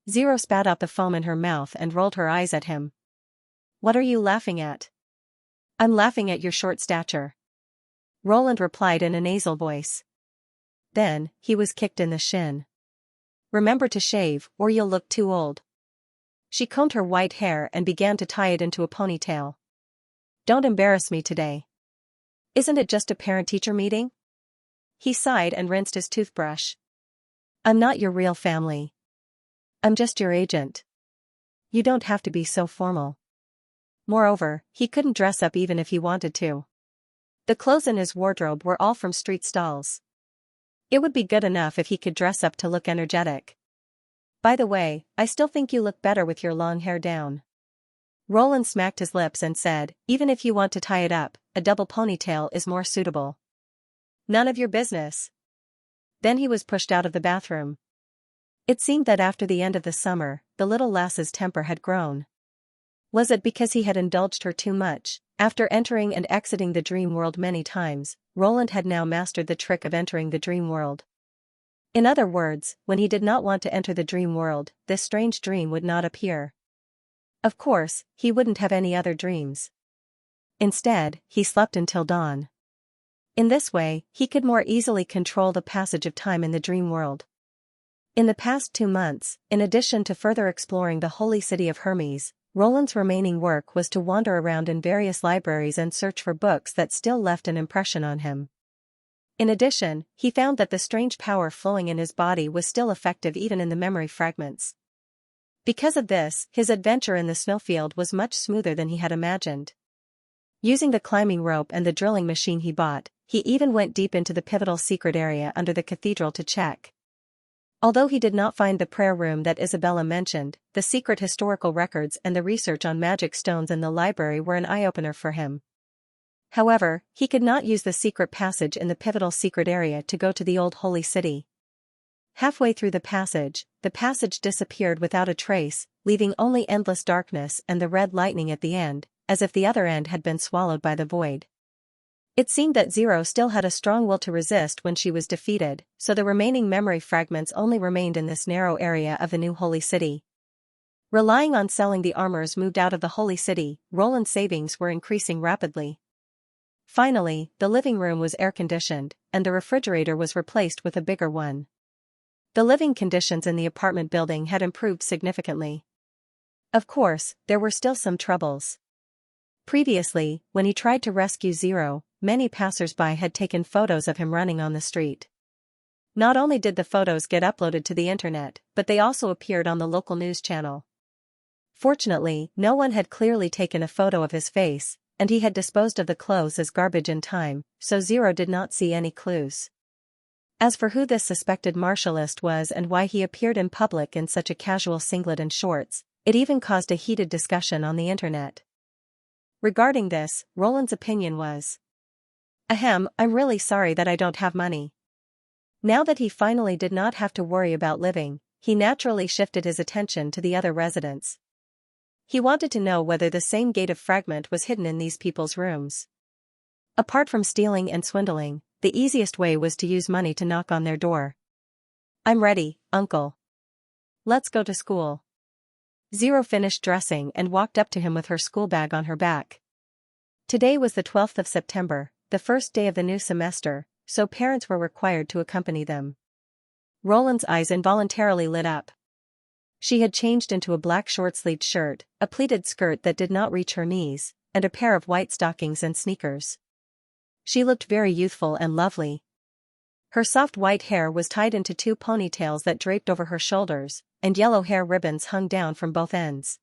Zero spat out the foam in her mouth and rolled her eyes at him. What are you laughing at? I'm laughing at your short stature. Roland replied in a nasal voice. Then, he was kicked in the shin. Remember to shave, or you'll look too old. She combed her white hair and began to tie it into a ponytail. Don't embarrass me today. Isn't it just a parent-teacher meeting? He sighed and rinsed his toothbrush. I'm not your real family. I'm just your agent. You don't have to be so formal. Moreover, he couldn't dress up even if he wanted to. The clothes in his wardrobe were all from street stalls. It would be good enough if he could dress up to look energetic. By the way, I still think you look better with your long hair down. Roland smacked his lips and said, even if you want to tie it up, a double ponytail is more suitable. None of your business. Then he was pushed out of the bathroom. It seemed that after the end of the summer, the little lass's temper had grown. Was it because he had indulged her too much? After entering and exiting the dream world many times, Roland had now mastered the trick of entering the dream world. In other words, when he did not want to enter the dream world, this strange dream would not appear. Of course, he wouldn't have any other dreams. Instead, he slept until dawn. In this way, he could more easily control the passage of time in the dream world. In the past 2 months, in addition to further exploring the holy city of Hermes, Roland's remaining work was to wander around in various libraries and search for books that still left an impression on him. In addition, he found that the strange power flowing in his body was still effective even in the memory fragments. Because of this, his adventure in the snowfield was much smoother than he had imagined. Using the climbing rope and the drilling machine he bought, he even went deep into the pivotal secret area under the cathedral to check. Although he did not find the prayer room that Isabella mentioned, the secret historical records and the research on magic stones in the library were an eye-opener for him. However, he could not use the secret passage in the pivotal secret area to go to the old holy city. Halfway through the passage disappeared without a trace, leaving only endless darkness and the red lightning at the end, as if the other end had been swallowed by the void. It seemed that Zero still had a strong will to resist when she was defeated, so the remaining memory fragments only remained in this narrow area of the new holy city. Relying on selling the armors moved out of the holy city, Roland's savings were increasing rapidly. Finally, the living room was air-conditioned, and the refrigerator was replaced with a bigger one. The living conditions in the apartment building had improved significantly. Of course, there were still some troubles. Previously, when he tried to rescue Zero, many passers-by had taken photos of him running on the street. Not only did the photos get uploaded to the internet, but they also appeared on the local news channel. Fortunately, no one had clearly taken a photo of his face, and he had disposed of the clothes as garbage in time, so Zero did not see any clues. As for who this suspected martialist was and why he appeared in public in such a casual singlet and shorts, it even caused a heated discussion on the internet. Regarding this, Roland's opinion was, I'm really sorry that I don't have money. Now that he finally did not have to worry about living, he naturally shifted his attention to the other residents. He wanted to know whether the same gate of fragment was hidden in these people's rooms. Apart from stealing and swindling, the easiest way was to use money to knock on their door. I'm ready, uncle. Let's go to school. Zero finished dressing and walked up to him with her school bag on her back. Today was the 12th of September, the first day of the new semester, so parents were required to accompany them. Roland's eyes involuntarily lit up. She had changed into a black short-sleeved shirt, a pleated skirt that did not reach her knees, and a pair of white stockings and sneakers. She looked very youthful and lovely. Her soft white hair was tied into 2 ponytails that draped over her shoulders, and yellow hair ribbons hung down from both ends.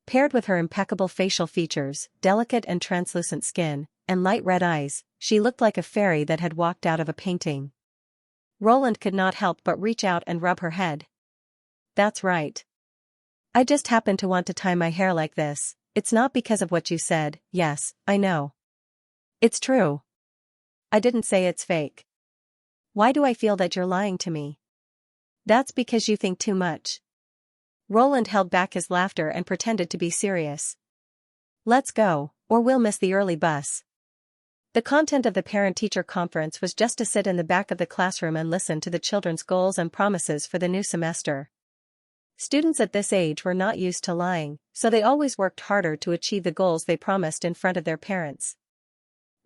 Paired with her impeccable facial features, delicate and translucent skin, and light red eyes, she looked like a fairy that had walked out of a painting. Roland could not help but reach out and rub her head. That's right. I just happen to want to tie my hair like this. It's not because of what you said. Yes, I know. It's true. I didn't say it's fake. Why do I feel that you're lying to me? That's because you think too much. Roland held back his laughter and pretended to be serious. Let's go, or we'll miss the early bus. The content of the parent-teacher conference was just to sit in the back of the classroom and listen to the children's goals and promises for the new semester. Students at this age were not used to lying, so they always worked harder to achieve the goals they promised in front of their parents.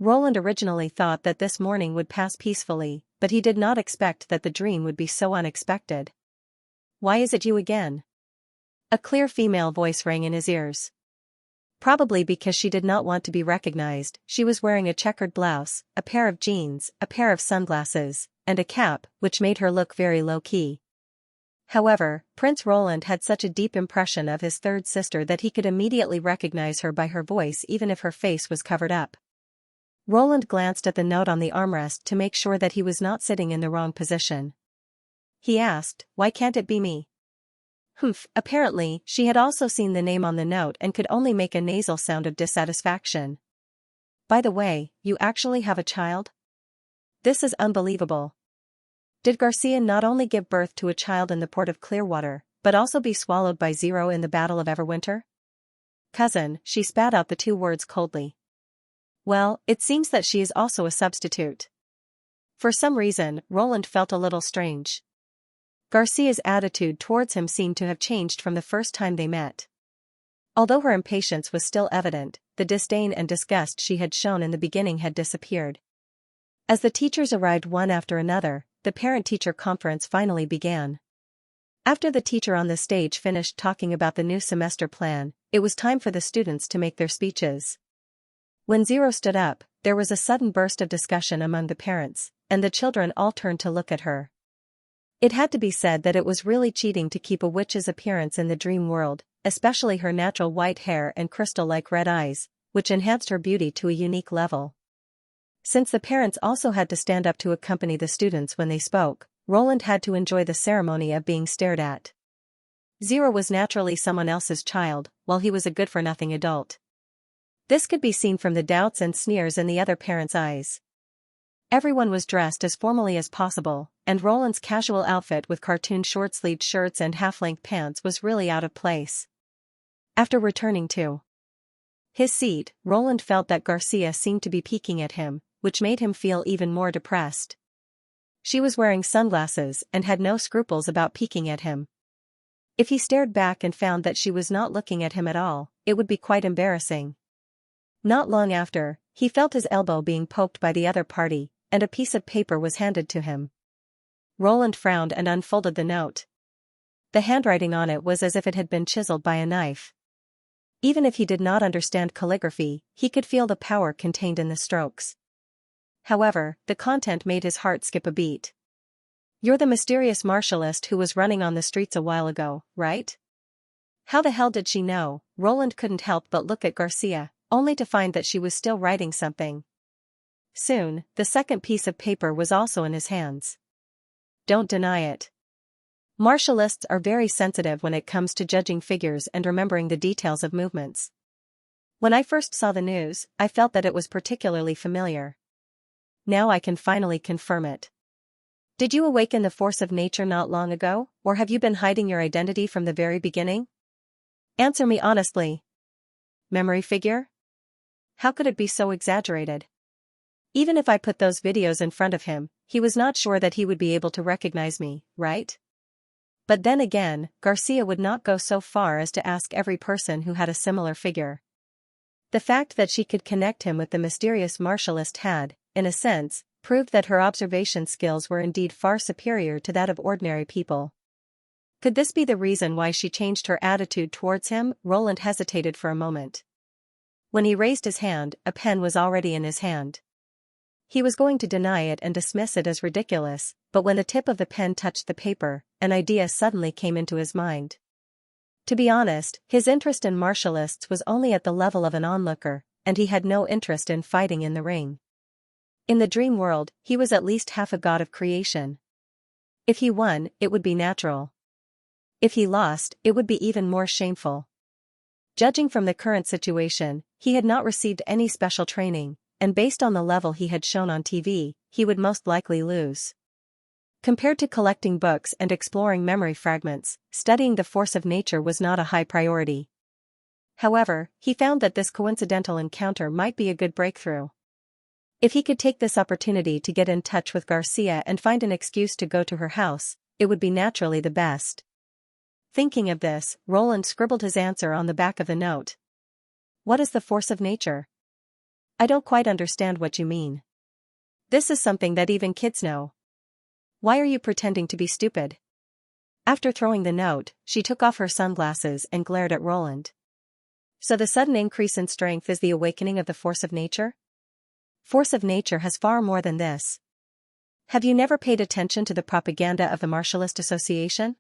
Roland originally thought that this morning would pass peacefully, but he did not expect that the dream would be so unexpected. Why is it you again? A clear female voice rang in his ears. Probably because she did not want to be recognized, she was wearing a checkered blouse, a pair of jeans, a pair of sunglasses, and a cap, which made her look very low-key. However, Prince Roland had such a deep impression of his third sister that he could immediately recognize her by her voice even if her face was covered up. Roland glanced at the note on the armrest to make sure that he was not sitting in the wrong position. He asked, "Why can't it be me?" Humph, apparently, she had also seen the name on the note and could only make a nasal sound of dissatisfaction. "By the way, you actually have a child? This is unbelievable. Did Garcia not only give birth to a child in the port of Clearwater, but also be swallowed by Zero in the Battle of Everwinter?" "Cousin," she spat out the two words coldly. "Well, it seems that she is also a substitute." For some reason, Roland felt a little strange. Garcia's attitude towards him seemed to have changed from the first time they met. Although her impatience was still evident, the disdain and disgust she had shown in the beginning had disappeared. As the teachers arrived one after another, the parent-teacher conference finally began. After the teacher on the stage finished talking about the new semester plan, it was time for the students to make their speeches. When Zero stood up, there was a sudden burst of discussion among the parents, and the children all turned to look at her. It had to be said that it was really cheating to keep a witch's appearance in the dream world, especially her natural white hair and crystal-like red eyes, which enhanced her beauty to a unique level. Since the parents also had to stand up to accompany the students when they spoke, Roland had to enjoy the ceremony of being stared at. Zero was naturally someone else's child, while he was a good-for-nothing adult. This could be seen from the doubts and sneers in the other parents' eyes. Everyone was dressed as formally as possible, and Roland's casual outfit with cartoon short-sleeved shirts and half-length pants was really out of place. After returning to his seat, Roland felt that Garcia seemed to be peeking at him, which made him feel even more depressed. She was wearing sunglasses and had no scruples about peeking at him. If he stared back and found that she was not looking at him at all, it would be quite embarrassing. Not long after, he felt his elbow being poked by the other party, and a piece of paper was handed to him. Roland frowned and unfolded the note. The handwriting on it was as if it had been chiseled by a knife. Even if he did not understand calligraphy, he could feel the power contained in the strokes. However, the content made his heart skip a beat. "You're the mysterious martialist who was running on the streets a while ago, right?" How the hell did she know? Roland couldn't help but look at Garcia, only to find that she was still writing something. Soon, the second piece of paper was also in his hands. "Don't deny it." Martialists are very sensitive when it comes to judging figures and remembering the details of movements. When I first saw the news, I felt that it was particularly familiar. Now I can finally confirm it. Did you awaken the force of nature not long ago, or have you been hiding your identity from the very beginning? Answer me honestly. Memory figure? How could it be so exaggerated? Even if I put those videos in front of him, he was not sure that he would be able to recognize me, right? But then again, Garcia would not go so far as to ask every person who had a similar figure. The fact that she could connect him with the mysterious martialist had, in a sense, proved that her observation skills were indeed far superior to that of ordinary people. Could this be the reason why she changed her attitude towards him? Roland hesitated for a moment. When he raised his hand, a pen was already in his hand. He was going to deny it and dismiss it as ridiculous, but when the tip of the pen touched the paper, an idea suddenly came into his mind. To be honest, his interest in martialists was only at the level of an onlooker, and he had no interest in fighting in the ring. In the dream world, he was at least half a god of creation. If he won, it would be natural. If he lost, it would be even more shameful. Judging from the current situation, he had not received any special training, and based on the level he had shown on TV, he would most likely lose. Compared to collecting books and exploring memory fragments, studying the force of nature was not a high priority. However, he found that this coincidental encounter might be a good breakthrough. If he could take this opportunity to get in touch with Garcia and find an excuse to go to her house, it would be naturally the best. Thinking of this, Roland scribbled his answer on the back of the note. What is the force of nature? I don't quite understand what you mean. This is something that even kids know. Why are you pretending to be stupid? After throwing the note, she took off her sunglasses and glared at Roland. So the sudden increase in strength is the awakening of the force of nature? Force of nature has far more than this. Have you never paid attention to the propaganda of the Martialist Association?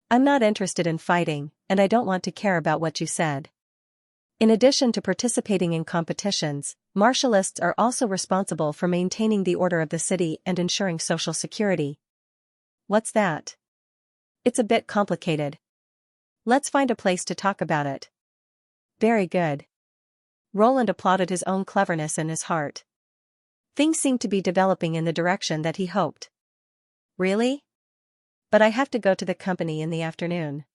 I'm not interested in fighting, and I don't want to care about what you said. In addition to participating in competitions, martialists are also responsible for maintaining the order of the city and ensuring social security. What's that? It's a bit complicated. Let's find a place to talk about it. Very good. Roland applauded his own cleverness in his heart. Things seemed to be developing in the direction that he hoped. Really? But I have to go to the company in the afternoon.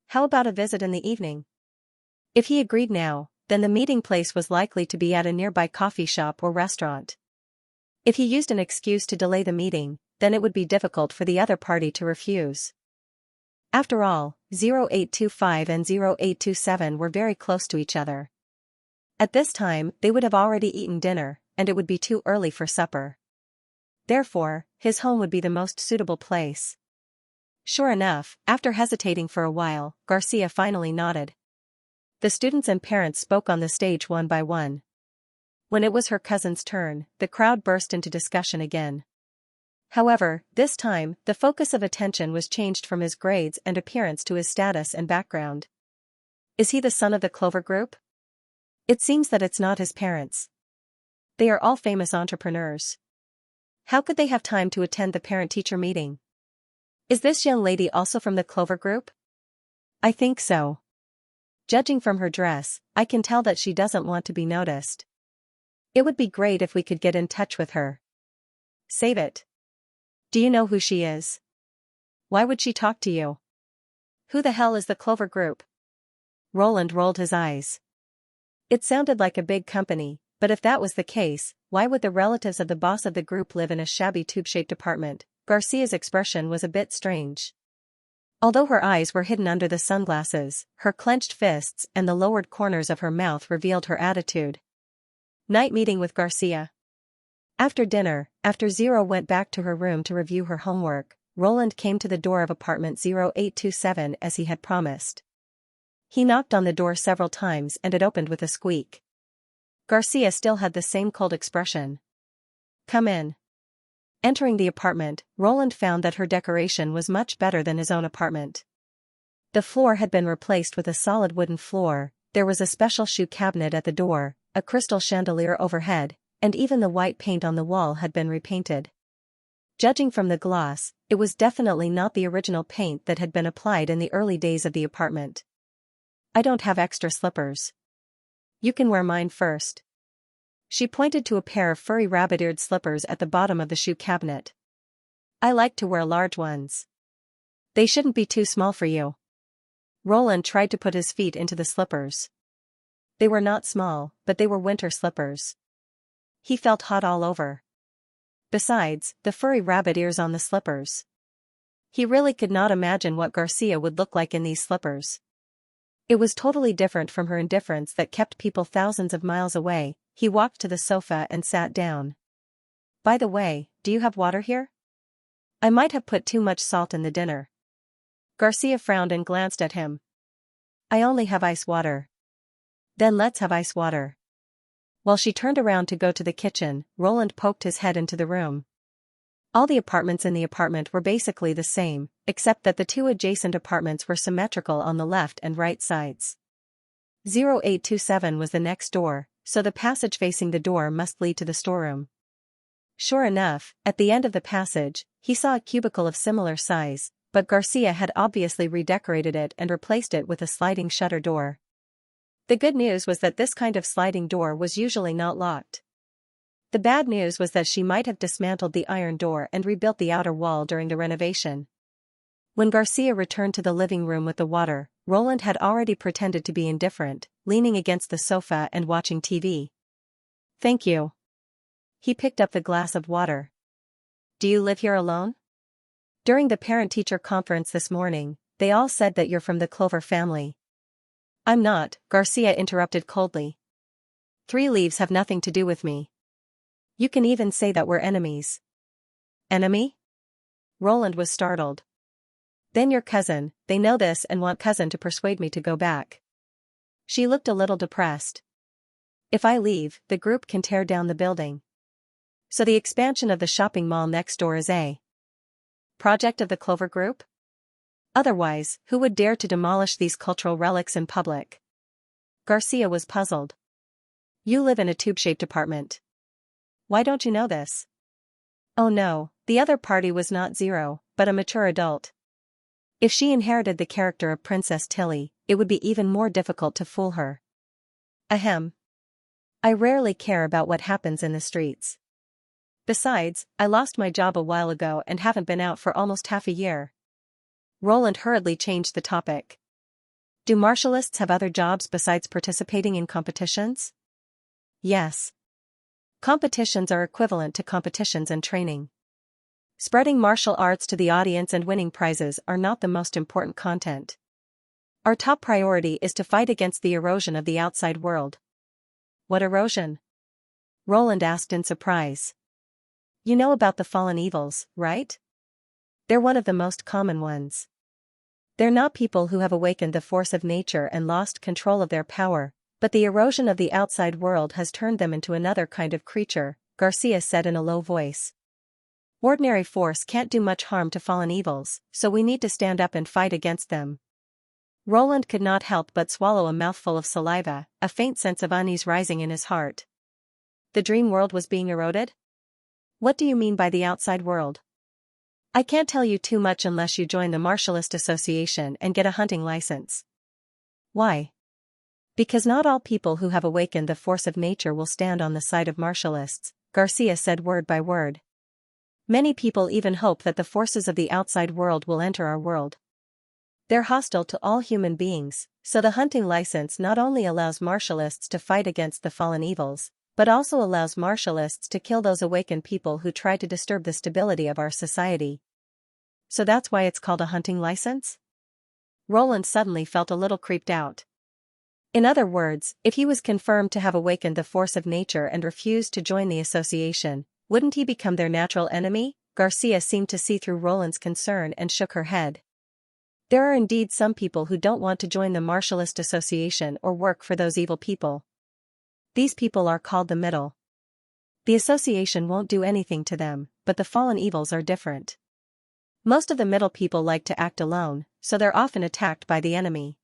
How about a visit in the evening? If he agreed now, then the meeting place was likely to be at a nearby coffee shop or restaurant. If he used an excuse to delay the meeting, then it would be difficult for the other party to refuse. After all, 0825 and 0827 were very close to each other. At this time, they would have already eaten dinner, and it would be too early for supper. Therefore, his home would be the most suitable place. Sure enough, after hesitating for a while, Garcia finally nodded. The students and parents spoke on the stage one by one. When it was her cousin's turn, the crowd burst into discussion again. However, this time, the focus of attention was changed from his grades and appearance to his status and background. Is he the son of the Clover Group? It seems that it's not his parents. They are all famous entrepreneurs. How could they have time to attend the parent-teacher meeting? Is this young lady also from the Clover Group? I think so. Judging from her dress, I can tell that she doesn't want to be noticed. It would be great if we could get in touch with her. Save it. Do you know who she is? Why would she talk to you? Who the hell is the Clover Group? Roland rolled his eyes. It sounded like a big company, but if that was the case, why would the relatives of the boss of the group live in a shabby tube-shaped apartment? Garcia's expression was a bit strange. Although her eyes were hidden under the sunglasses, her clenched fists and the lowered corners of her mouth revealed her attitude. Night meeting with Garcia. After dinner, after Zero went back to her room to review her homework, Roland came to the door of apartment 0827 as he had promised. He knocked on the door several times and it opened with a squeak. Garcia still had the same cold expression. Come in. Entering the apartment, Roland found that her decoration was much better than his own apartment. The floor had been replaced with a solid wooden floor, there was a special shoe cabinet at the door, a crystal chandelier overhead, and even the white paint on the wall had been repainted. Judging from the gloss, it was definitely not the original paint that had been applied in the early days of the apartment. I don't have extra slippers. You can wear mine first. She pointed to a pair of furry rabbit-eared slippers at the bottom of the shoe cabinet. I like to wear large ones. They shouldn't be too small for you. Roland tried to put his feet into the slippers. They were not small, but they were winter slippers. He felt hot all over. Besides, the furry rabbit ears on the slippers. He really could not imagine what Garcia would look like in these slippers. It was totally different from her indifference that kept people thousands of miles away. He walked to the sofa and sat down. By the way, do you have water here? I might have put too much salt in the dinner. Garcia frowned and glanced at him. I only have ice water. Then let's have ice water. While she turned around to go to the kitchen, Roland poked his head into the room. All the apartments in the apartment were basically the same, except that the two adjacent apartments were symmetrical on the left and right sides. 0827 was the next door, so the passage facing the door must lead to the storeroom. Sure enough, at the end of the passage, he saw a cubicle of similar size, but Garcia had obviously redecorated it and replaced it with a sliding shutter door. The good news was that this kind of sliding door was usually not locked. The bad news was that she might have dismantled the iron door and rebuilt the outer wall during the renovation. When Garcia returned to the living room with the water, Roland had already pretended to be indifferent, leaning against the sofa and watching TV. Thank you. He picked up the glass of water. Do you live here alone? During the parent-teacher conference this morning, they all said that you're from the Clover family. I'm not, Garcia interrupted coldly. 3 leaves have nothing to do with me. You can even say that we're enemies. Enemy? Roland was startled. Then your cousin, they know this and want cousin to persuade me to go back. She looked a little depressed. If I leave, the group can tear down the building. So the expansion of the shopping mall next door is a project of the Clover Group? Otherwise, who would dare to demolish these cultural relics in public? Garcia was puzzled. You live in a tube-shaped apartment. Why don't you know this? Oh no, the other party was not Zero, but a mature adult. If she inherited the character of Princess Tilly, it would be even more difficult to fool her. Ahem. I rarely care about what happens in the streets. Besides, I lost my job a while ago and haven't been out for almost half a year. Roland hurriedly changed the topic. Do martialists have other jobs besides participating in competitions? Yes. Competitions are equivalent to competitions and training. Spreading martial arts to the audience and winning prizes are not the most important content. Our top priority is to fight against the erosion of the outside world. What erosion? Roland asked in surprise. You know about the fallen evils, right? They're one of the most common ones. They're not people who have awakened the force of nature and lost control of their power, but the erosion of the outside world has turned them into another kind of creature, Garcia said in a low voice. Ordinary force can't do much harm to fallen evils, so we need to stand up and fight against them. Roland could not help but swallow a mouthful of saliva, a faint sense of unease rising in his heart. The dream world was being eroded? What do you mean by the outside world? I can't tell you too much unless you join the Martialist Association and get a hunting license. Why? Because not all people who have awakened the force of nature will stand on the side of martialists, Garcia said word by word. Many people even hope that the forces of the outside world will enter our world. They're hostile to all human beings, so the hunting license not only allows martialists to fight against the fallen evils, but also allows martialists to kill those awakened people who try to disturb the stability of our society. So that's why it's called a hunting license? Roland suddenly felt a little creeped out. In other words, if he was confirmed to have awakened the force of nature and refused to join the association, wouldn't he become their natural enemy? Garcia seemed to see through Roland's concern and shook her head. There are indeed some people who don't want to join the Martialist Association or work for those evil people. These people are called the Middle. The association won't do anything to them, but the fallen evils are different. Most of the Middle people like to act alone, so they're often attacked by the enemy.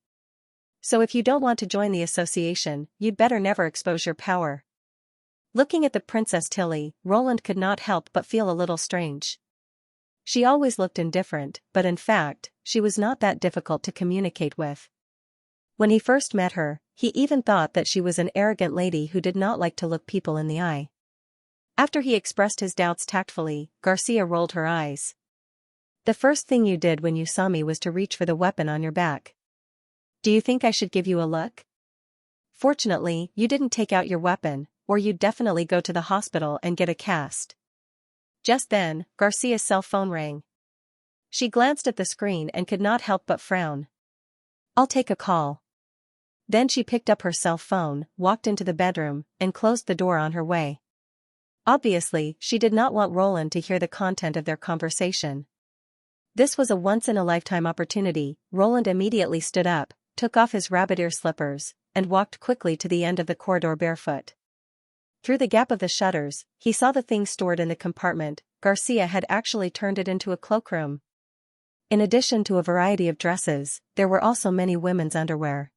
So if you don't want to join the association, you'd better never expose your power. Looking at the Princess Tilly, Roland could not help but feel a little strange. She always looked indifferent, but in fact, she was not that difficult to communicate with. When he first met her, he even thought that she was an arrogant lady who did not like to look people in the eye. After he expressed his doubts tactfully, Garcia rolled her eyes. The first thing you did when you saw me was to reach for the weapon on your back. Do you think I should give you a look? Fortunately, you didn't take out your weapon, or you'd definitely go to the hospital and get a cast. Just then, Garcia's cell phone rang. She glanced at the screen and could not help but frown. I'll take a call. Then she picked up her cell phone, walked into the bedroom, and closed the door on her way. Obviously, she did not want Roland to hear the content of their conversation. This was a once-in-a-lifetime opportunity. Roland immediately stood up, took off his rabbit ear slippers, and walked quickly to the end of the corridor barefoot. Through the gap of the shutters, he saw the things stored in the compartment. Garcia had actually turned it into a cloakroom. In addition to a variety of dresses, there were also many women's underwear.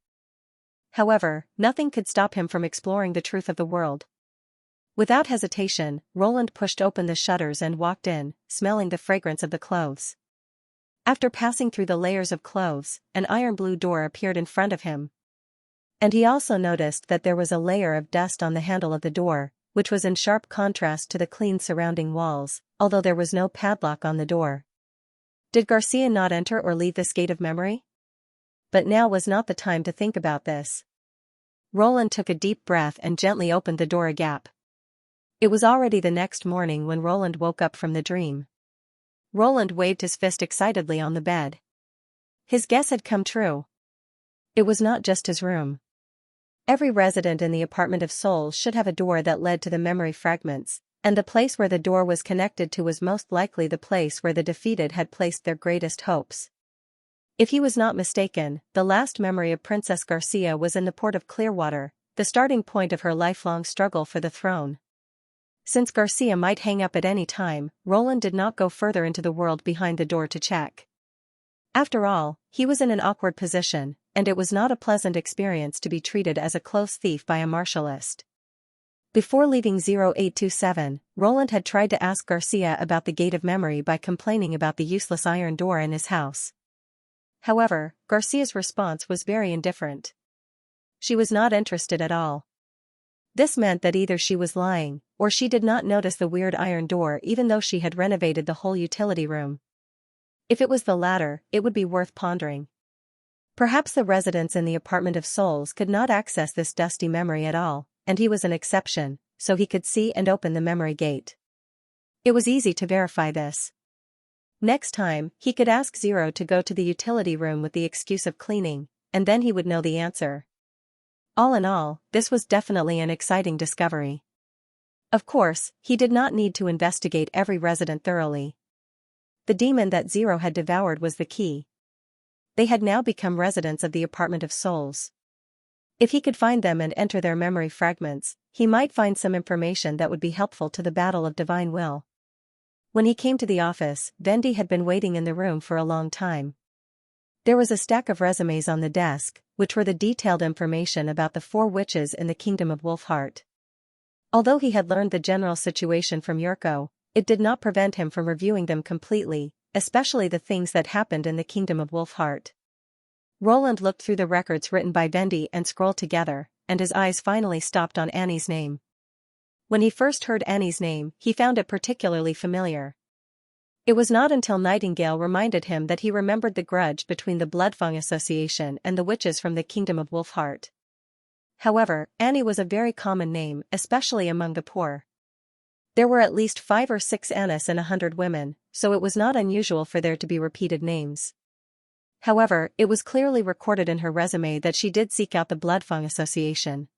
However, nothing could stop him from exploring the truth of the world. Without hesitation, Roland pushed open the shutters and walked in, smelling the fragrance of the clothes. After passing through the layers of clothes, an iron blue door appeared in front of him. And he also noticed that there was a layer of dust on the handle of the door, which was in sharp contrast to the clean surrounding walls, although there was no padlock on the door. Did Garcia not enter or leave this gate of memory? But now was not the time to think about this. Roland took a deep breath and gently opened the door a gap. It was already the next morning when Roland woke up from the dream. Roland waved his fist excitedly on the bed. His guess had come true. It was not just his room. Every resident in the apartment of souls should have a door that led to the memory fragments, and the place where the door was connected to was most likely the place where the defeated had placed their greatest hopes. If he was not mistaken, the last memory of Princess Garcia was in the port of Clearwater, the starting point of her lifelong struggle for the throne. Since Garcia might hang up at any time, Roland did not go further into the world behind the door to check. After all, he was in an awkward position. and it was not a pleasant experience to be treated as a close thief by a martialist. Before leaving 0827, Roland had tried to ask Xianxia about the gate of memory by complaining about the useless iron door in his house. However, Xianxia's response was very indifferent. She was not interested at all. This meant that either she was lying, or she did not notice the weird iron door even though she had renovated the whole utility room. If it was the latter, it would be worth pondering. Perhaps the residents in the apartment of souls could not access this dusty memory at all, and he was an exception, so he could see and open the memory gate. It was easy to verify this. Next time, he could ask Zero to go to the utility room with the excuse of cleaning, and then he would know the answer. All in all, this was definitely an exciting discovery. Of course, he did not need to investigate every resident thoroughly. The demon that Zero had devoured was the key. They had now become residents of the apartment of souls. If he could find them and enter their memory fragments, he might find some information that would be helpful to the battle of divine will. When he came to the office, Vendi had been waiting in the room for a long time. There was a stack of resumes on the desk, which were the detailed information about the 4 witches in the kingdom of Wolfheart. Although he had learned the general situation from Yurko, it did not prevent him from reviewing them completely, especially the things that happened in the kingdom of Wolfheart. Roland looked through the records written by Vendi and scrolled together, and his eyes finally stopped on Annie's name. When he first heard Annie's name, he found it particularly familiar. It was not until Nightingale reminded him that he remembered the grudge between the Bloodfang Association and the witches from the kingdom of Wolfheart. However, Annie was a very common name, especially among the poor. There were at least 5 or 6 Annis in 100 women, so it was not unusual for there to be repeated names. However, it was clearly recorded in her resume that she did seek out the Bloodfang Association.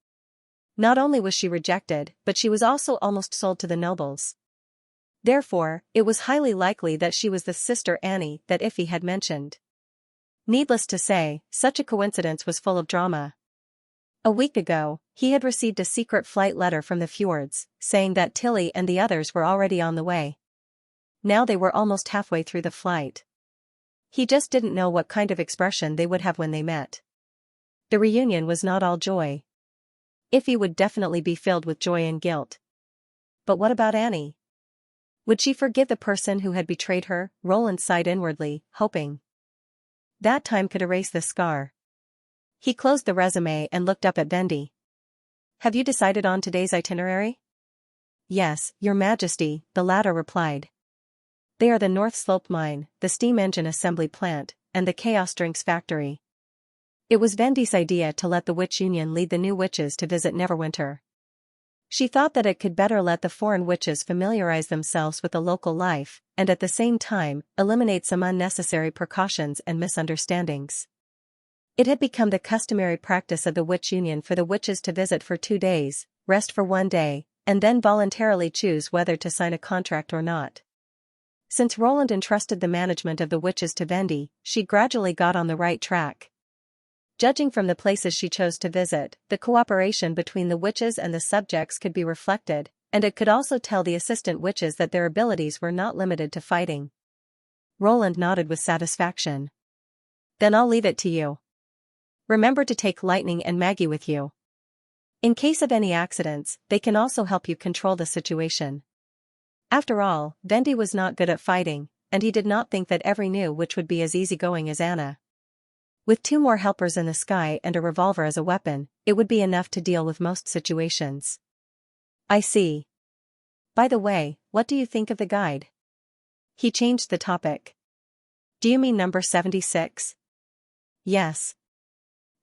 Not only was she rejected, but she was also almost sold to the nobles. Therefore, it was highly likely that she was the sister Annie that Iffy had mentioned. Needless to say, such a coincidence was full of drama. A week ago, he had received a secret flight letter from the Fjords, saying that Tilly and the others were already on the way. Now they were almost halfway through the flight. He just didn't know what kind of expression they would have when they met. The reunion was not all joy. Iffy would definitely be filled with joy and guilt. But what about Annie? Would she forgive the person who had betrayed her? Roland sighed inwardly, hoping that time could erase the scar. He closed the resume and looked up at Vendi. "Have you decided on today's itinerary?" "Yes, Your Majesty," the latter replied. "They are the North Slope Mine, the steam engine assembly plant, and the Chaos Drinks factory." It was Vendi's idea to let the Witch Union lead the new witches to visit Neverwinter. She thought that it could better let the foreign witches familiarize themselves with the local life, and at the same time, eliminate some unnecessary precautions and misunderstandings. It had become the customary practice of the Witch Union for the witches to visit for 2 days, rest for 1 day, and then voluntarily choose whether to sign a contract or not. Since Roland entrusted the management of the witches to Vendi, she gradually got on the right track. Judging from the places she chose to visit, the cooperation between the witches and the subjects could be reflected, and it could also tell the assistant witches that their abilities were not limited to fighting. Roland nodded with satisfaction. "Then I'll leave it to you. Remember to take Lightning and Maggie with you. In case of any accidents, they can also help you control the situation." After all, Vendi was not good at fighting, and he did not think that every new witch would be as easygoing as Anna. With 2 more helpers in the sky and a revolver as a weapon, it would be enough to deal with most situations. "I see. By the way, what do you think of the guide?" He changed the topic. "Do you mean number 76? "Yes."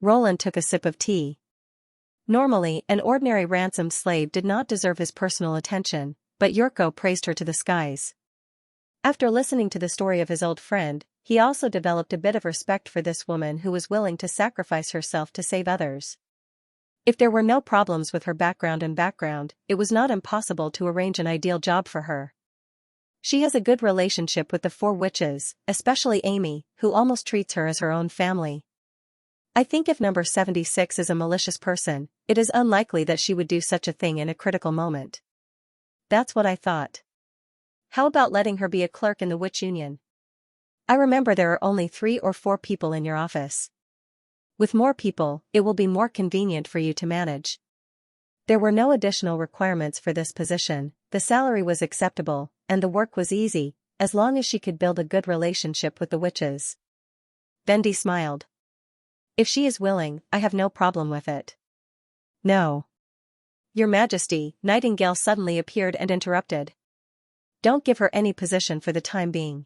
Roland took a sip of tea. Normally, an ordinary ransomed slave did not deserve his personal attention, but Yurko praised her to the skies. After listening to the story of his old friend, he also developed a bit of respect for this woman who was willing to sacrifice herself to save others. If there were no problems with her background, it was not impossible to arrange an ideal job for her. She has a good relationship with the 4 witches, especially Amy, who almost treats her as her own family. I think if number 76 is a malicious person, it is unlikely that she would do such a thing in a critical moment. That's what I thought. How about letting her be a clerk in the Witch Union? I remember there are only 3 or 4 people in your office. With more people, it will be more convenient for you to manage. There were no additional requirements for this position, the salary was acceptable, and the work was easy, as long as she could build a good relationship with the witches. Vendi smiled. If she is willing, I have no problem with it. No. Your Majesty, Nightingale suddenly appeared and interrupted. Don't give her any position for the time being.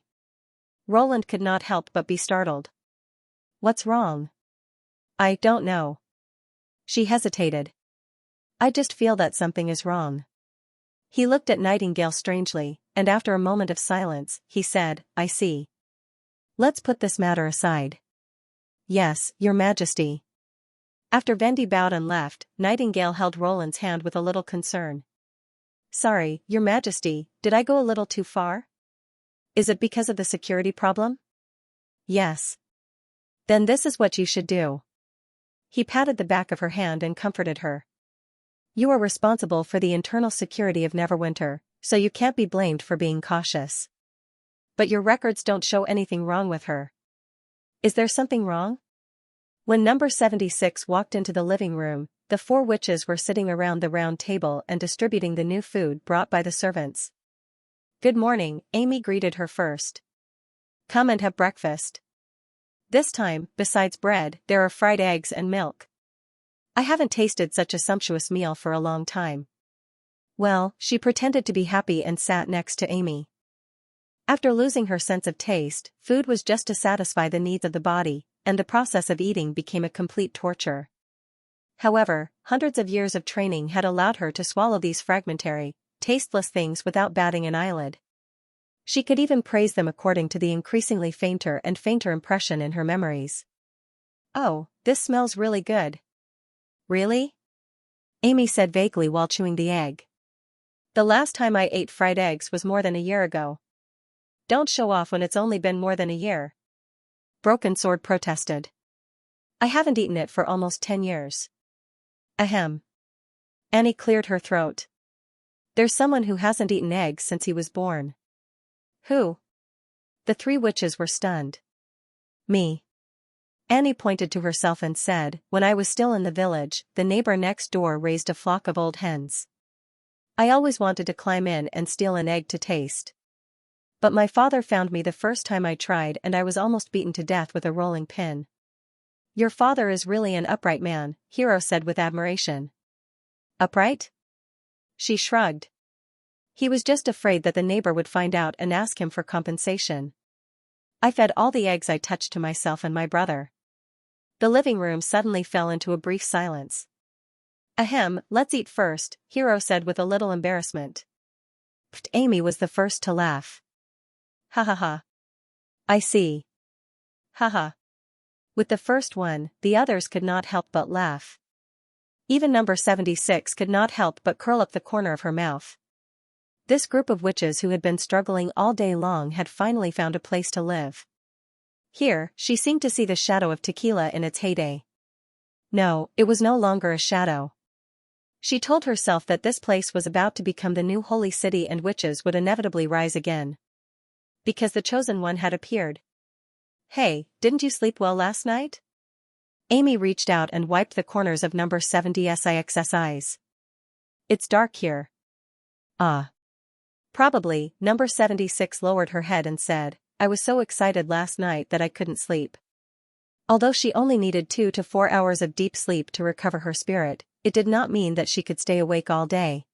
Roland could not help but be startled. What's wrong? I don't know. She hesitated. I just feel that something is wrong. He looked at Nightingale strangely, and after a moment of silence, he said, I see. Let's put this matter aside. Yes, Your Majesty. After Vendi bowed and left, Nightingale held Roland's hand with a little concern. Sorry, Your Majesty, did I go a little too far? Is it because of the security problem? Yes. Then this is what you should do. He patted the back of her hand and comforted her. You are responsible for the internal security of Neverwinter, so you can't be blamed for being cautious. But your records don't show anything wrong with her. Is there something wrong? When number 76 walked into the living room, the 4 witches were sitting around the round table and distributing the new food brought by the servants. Good morning, Amy greeted her first. Come and have breakfast. This time, besides bread, there are fried eggs and milk. I haven't tasted such a sumptuous meal for a long time. Well, she pretended to be happy and sat next to Amy. After losing her sense of taste, food was just to satisfy the needs of the body, and the process of eating became a complete torture. However, hundreds of years of training had allowed her to swallow these fragmentary, tasteless things without batting an eyelid. She could even praise them according to the increasingly fainter and fainter impression in her memories. Oh, this smells really good. Really? Amy said vaguely while chewing the egg. The last time I ate fried eggs was more than a year ago. Don't show off when it's only been more than a year. Broken Sword protested. I haven't eaten it for almost 10 years. Ahem. Annie cleared her throat. There's someone who hasn't eaten eggs since he was born. Who? The 3 witches were stunned. Me. Annie pointed to herself and said, when I was still in the village, the neighbor next door raised a flock of old hens. I always wanted to climb in and steal an egg to taste. But my father found me the first time I tried and I was almost beaten to death with a rolling pin. Your father is really an upright man, Hero said with admiration. Upright? She shrugged. He was just afraid that the neighbor would find out and ask him for compensation. I fed all the eggs I touched to myself and my brother. The living room suddenly fell into a brief silence. Ahem, let's eat first, Hero said with a little embarrassment. Pfft, Amy was the first to laugh. Ha ha ha. I see. Ha ha. With the first one, the others could not help but laugh. Even number 76 could not help but curl up the corner of her mouth. This group of witches who had been struggling all day long had finally found a place to live. Here, she seemed to see the shadow of Tequila in its heyday. No, it was no longer a shadow. She told herself that this place was about to become the new holy city and witches would inevitably rise again. Because the chosen one had appeared. Hey, didn't you sleep well last night? Amy reached out and wiped the corners of number 76's eyes. It's dark here. Ah. Probably, number 76 lowered her head and said, I was so excited last night that I couldn't sleep. Although she only needed 2 to 4 hours of deep sleep to recover her spirit, it did not mean that she could stay awake all day.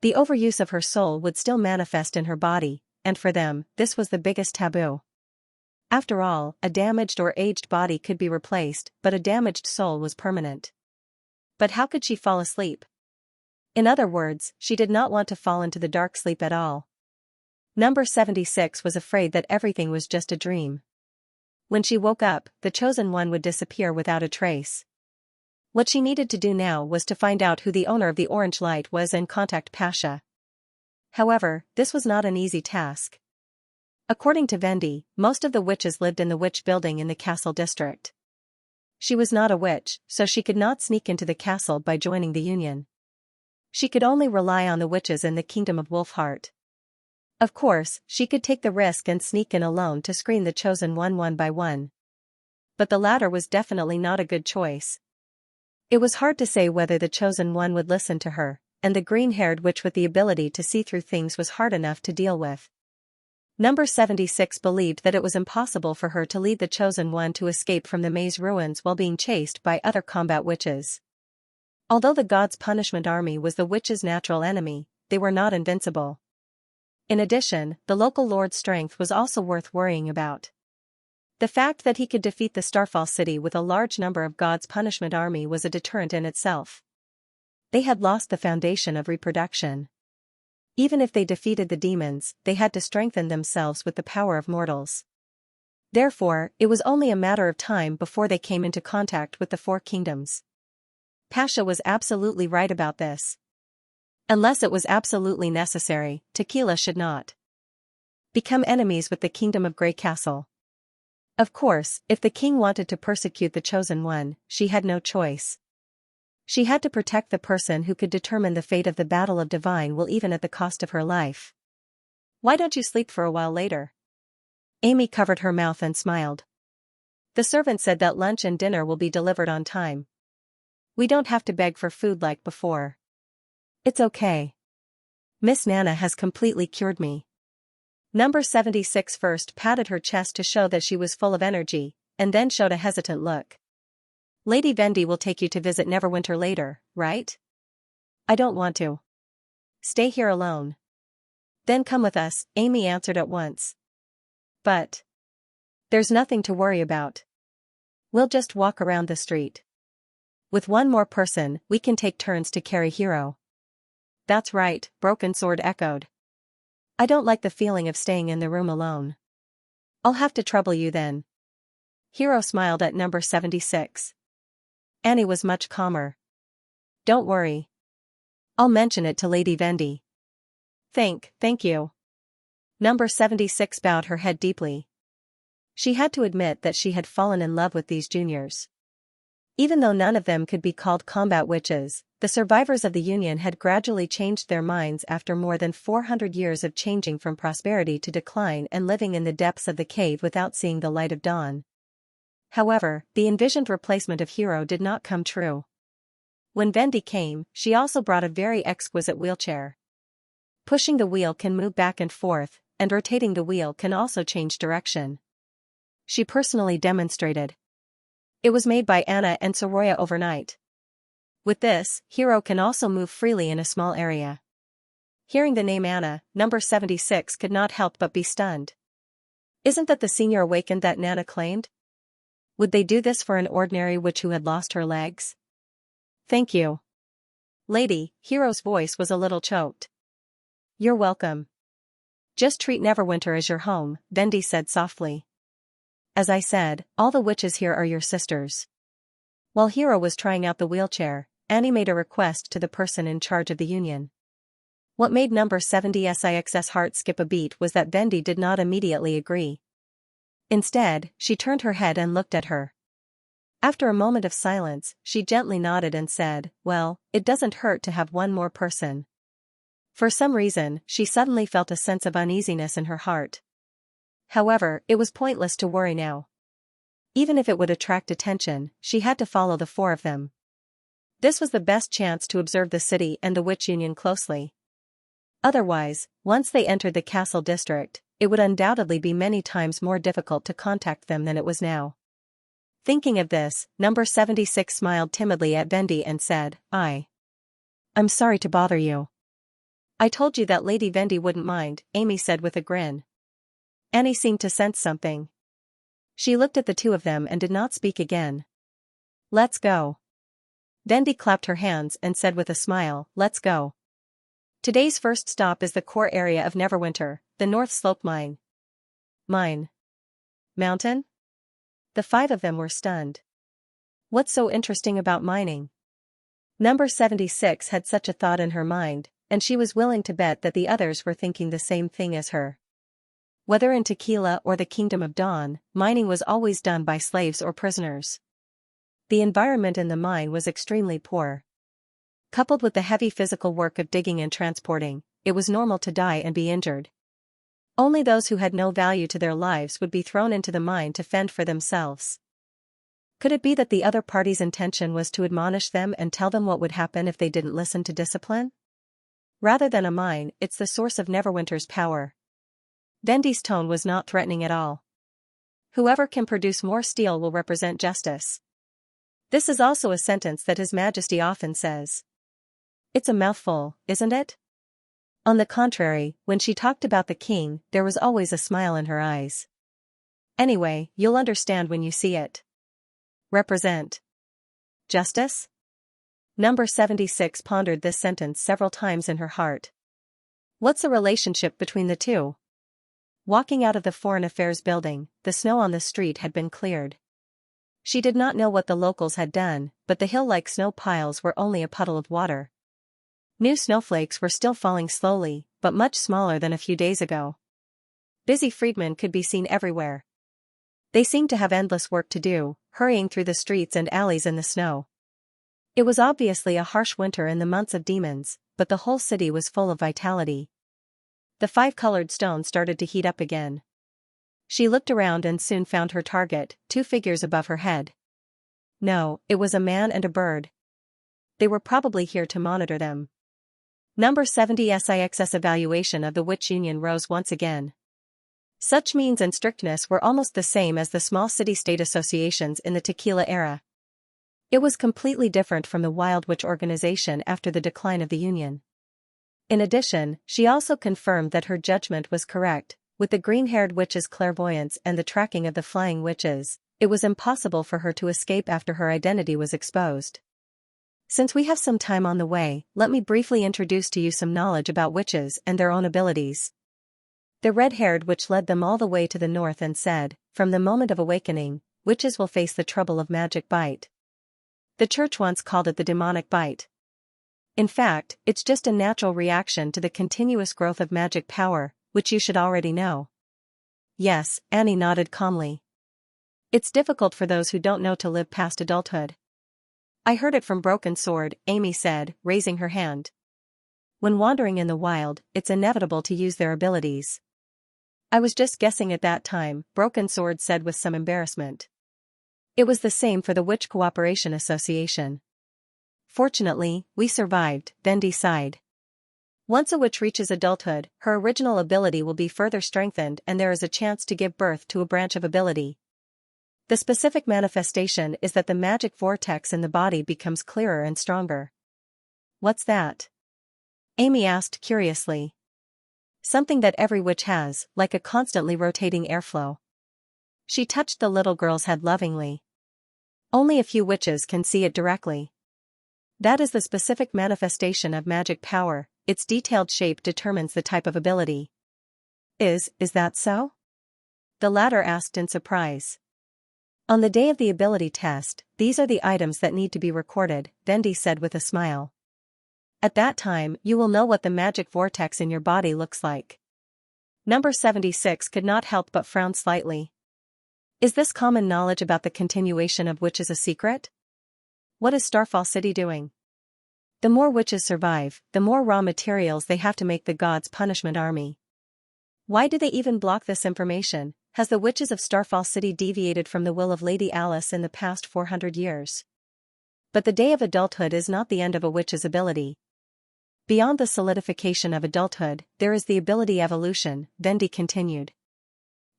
The overuse of her soul would still manifest in her body, and for them, this was the biggest taboo. After all, a damaged or aged body could be replaced, but a damaged soul was permanent. But how could she fall asleep? In other words, she did not want to fall into the dark sleep at all. Number 76 was afraid that everything was just a dream. When she woke up, the chosen one would disappear without a trace. What she needed to do now was to find out who the owner of the orange light was and contact Pasha. However, this was not an easy task. According to Vendi, most of the witches lived in the witch building in the castle district. She was not a witch, so she could not sneak into the castle by joining the union. She could only rely on the witches in the kingdom of Wolfheart. Of course, she could take the risk and sneak in alone to screen the chosen one by one. but the latter was definitely not a good choice. It was hard to say whether the chosen one would listen to her, and the green-haired witch with the ability to see through things was hard enough to deal with. Number 76 believed that it was impossible for her to lead the chosen one to escape from the maze ruins while being chased by other combat witches. Although the god's punishment army was the witch's natural enemy, they were not invincible. In addition, the local lord's strength was also worth worrying about. The fact that he could defeat the Starfall city with a large number of God's punishment army was a deterrent in itself. They had lost the foundation of reproduction. Even if they defeated the demons, they had to strengthen themselves with the power of mortals. Therefore, it was only a matter of time before they came into contact with the Four Kingdoms. Pasha was absolutely right about this. Unless it was absolutely necessary, Tequila should not become enemies with the Kingdom of Grey Castle. Of course, if the king wanted to persecute the chosen one, she had no choice. She had to protect the person who could determine the fate of the Battle of Divine Will even at the cost of her life. Why don't you sleep for a while later? Amy covered her mouth and smiled. The servant said that lunch and dinner will be delivered on time. We don't have to beg for food like before. It's okay. Miss Nana has completely cured me. Number 76 first patted her chest to show that she was full of energy, and then showed a hesitant look. Lady Vendy will take you to visit Neverwinter later, right? I don't want to. Stay here alone. Then come with us, Amy answered at once. But there's nothing to worry about. We'll just walk around the street. With one more person, we can take turns to carry Hero. That's right, Broken Sword echoed. I don't like the feeling of staying in the room alone. I'll have to trouble you then. Hero smiled at number 76. Annie was much calmer. Don't worry. I'll mention it to Lady Vendy. Thank you. Number 76 bowed her head deeply. She had to admit that she had fallen in love with these juniors. Even though none of them could be called combat witches, the survivors of the Union had gradually changed their minds after more than 400 years of changing from prosperity to decline and living in the depths of the cave without seeing the light of dawn. However, the envisioned replacement of Hero did not come true. When Vendy came, she also brought a very exquisite wheelchair. Pushing the wheel can move back and forth, and rotating the wheel can also change direction. She personally demonstrated. It was made by Anna and Soroya overnight. With this, Hero can also move freely in a small area. Hearing the name Anna, number 76 could not help but be stunned. Isn't that the senior awakened that Nana claimed? Would they do this for an ordinary witch who had lost her legs? Thank you. Lady, Hero's voice was a little choked. You're welcome. Just treat Neverwinter as your home, Vendy said softly. As I said, all the witches here are your sisters. While Hero was trying out the wheelchair, Annie made a request to the person in charge of the Union. What made number 76's heart skip a beat was that Vendy did not immediately agree. Instead, she turned her head and looked at her. After a moment of silence, she gently nodded and said, well, it doesn't hurt to have one more person. For some reason, she suddenly felt a sense of uneasiness in her heart. However, it was pointless to worry now. Even if it would attract attention, she had to follow the four of them. This was the best chance to observe the city and the Witch Union closely. Otherwise, once they entered the castle district, it would undoubtedly be many times more difficult to contact them than it was now. Thinking of this, number 76 smiled timidly at Vendy and said, I'm sorry to bother you. I told you that Lady Vendy wouldn't mind, Amy said with a grin. Annie seemed to sense something. She looked at the two of them and did not speak again. Let's go. Vendy clapped her hands and said with a smile, let's go. Today's first stop is the core area of Neverwinter, the North Slope Mine. Mine? Mountain? The five of them were stunned. What's so interesting about mining? Number 76 had such a thought in her mind, and she was willing to bet that the others were thinking the same thing as her. Whether in Tequila or the Kingdom of Dawn, mining was always done by slaves or prisoners. The environment in the mine was extremely poor. Coupled with the heavy physical work of digging and transporting, it was normal to die and be injured. Only those who had no value to their lives would be thrown into the mine to fend for themselves. Could it be that the other party's intention was to admonish them and tell them what would happen if they didn't listen to discipline? Rather than a mine, it's the source of Neverwinter's power. Dendy's tone was not threatening at all. Whoever can produce more steel will represent justice. This is also a sentence that His Majesty often says. It's a mouthful, isn't it? On the contrary, when she talked about the king, there was always a smile in her eyes. Anyway, you'll understand when you see it. Represent. Justice? Number 76 pondered this sentence several times in her heart. What's the relationship between the two? Walking out of the Foreign Affairs building, the snow on the street had been cleared. She did not know what the locals had done, but the hill-like snow piles were only a puddle of water. New snowflakes were still falling slowly, but much smaller than a few days ago. Busy freedmen could be seen everywhere. They seemed to have endless work to do, hurrying through the streets and alleys in the snow. It was obviously a harsh winter in the months of demons, but the whole city was full of vitality. The 5-colored stones started to heat up again. She looked around and soon found her target, 2 figures above her head. No, it was a man and a bird. They were probably here to monitor them. Number 70 SIX's evaluation of the Witch Union rose once again. Such means and strictness were almost the same as the small city-state associations in the Tequila era. It was completely different from the Wild Witch organization after the decline of the Union. In addition, she also confirmed that her judgment was correct. With the green-haired witch's clairvoyance and the tracking of the flying witches, it was impossible for her to escape after her identity was exposed. Since we have some time on the way, let me briefly introduce to you some knowledge about witches and their own abilities. The red-haired witch led them all the way to the north and said, from the moment of awakening, witches will face the trouble of magic bite. The church once called it the demonic bite. In fact, it's just a natural reaction to the continuous growth of magic power, which you should already know. Yes, Annie nodded calmly. It's difficult for those who don't know to live past adulthood. I heard it from Broken Sword, Amy said, raising her hand. When wandering in the wild, it's inevitable to use their abilities. I was just guessing at that time, Broken Sword said with some embarrassment. It was the same for the Witch Cooperation Association. Fortunately, we survived, Dendy sighed. Once a witch reaches adulthood, her original ability will be further strengthened and there is a chance to give birth to a branch of ability. The specific manifestation is that the magic vortex in the body becomes clearer and stronger. What's that? Amy asked curiously. Something that every witch has, like a constantly rotating airflow. She touched the little girl's head lovingly. Only a few witches can see it directly. That is the specific manifestation of magic power, its detailed shape determines the type of ability. Is that so? The latter asked in surprise. On the day of the ability test, these are the items that need to be recorded, Dendy said with a smile. At that time, you will know what the magic vortex in your body looks like. Number 76 could not help but frown slightly. Is this common knowledge about the continuation of witches a secret? What is Starfall City doing? The more witches survive, the more raw materials they have to make the gods' punishment army. Why do they even block this information? Has the witches of Starfall City deviated from the will of Lady Alice in the past 400 years? But the day of adulthood is not the end of a witch's ability. Beyond the solidification of adulthood, there is the ability evolution, Dendy continued.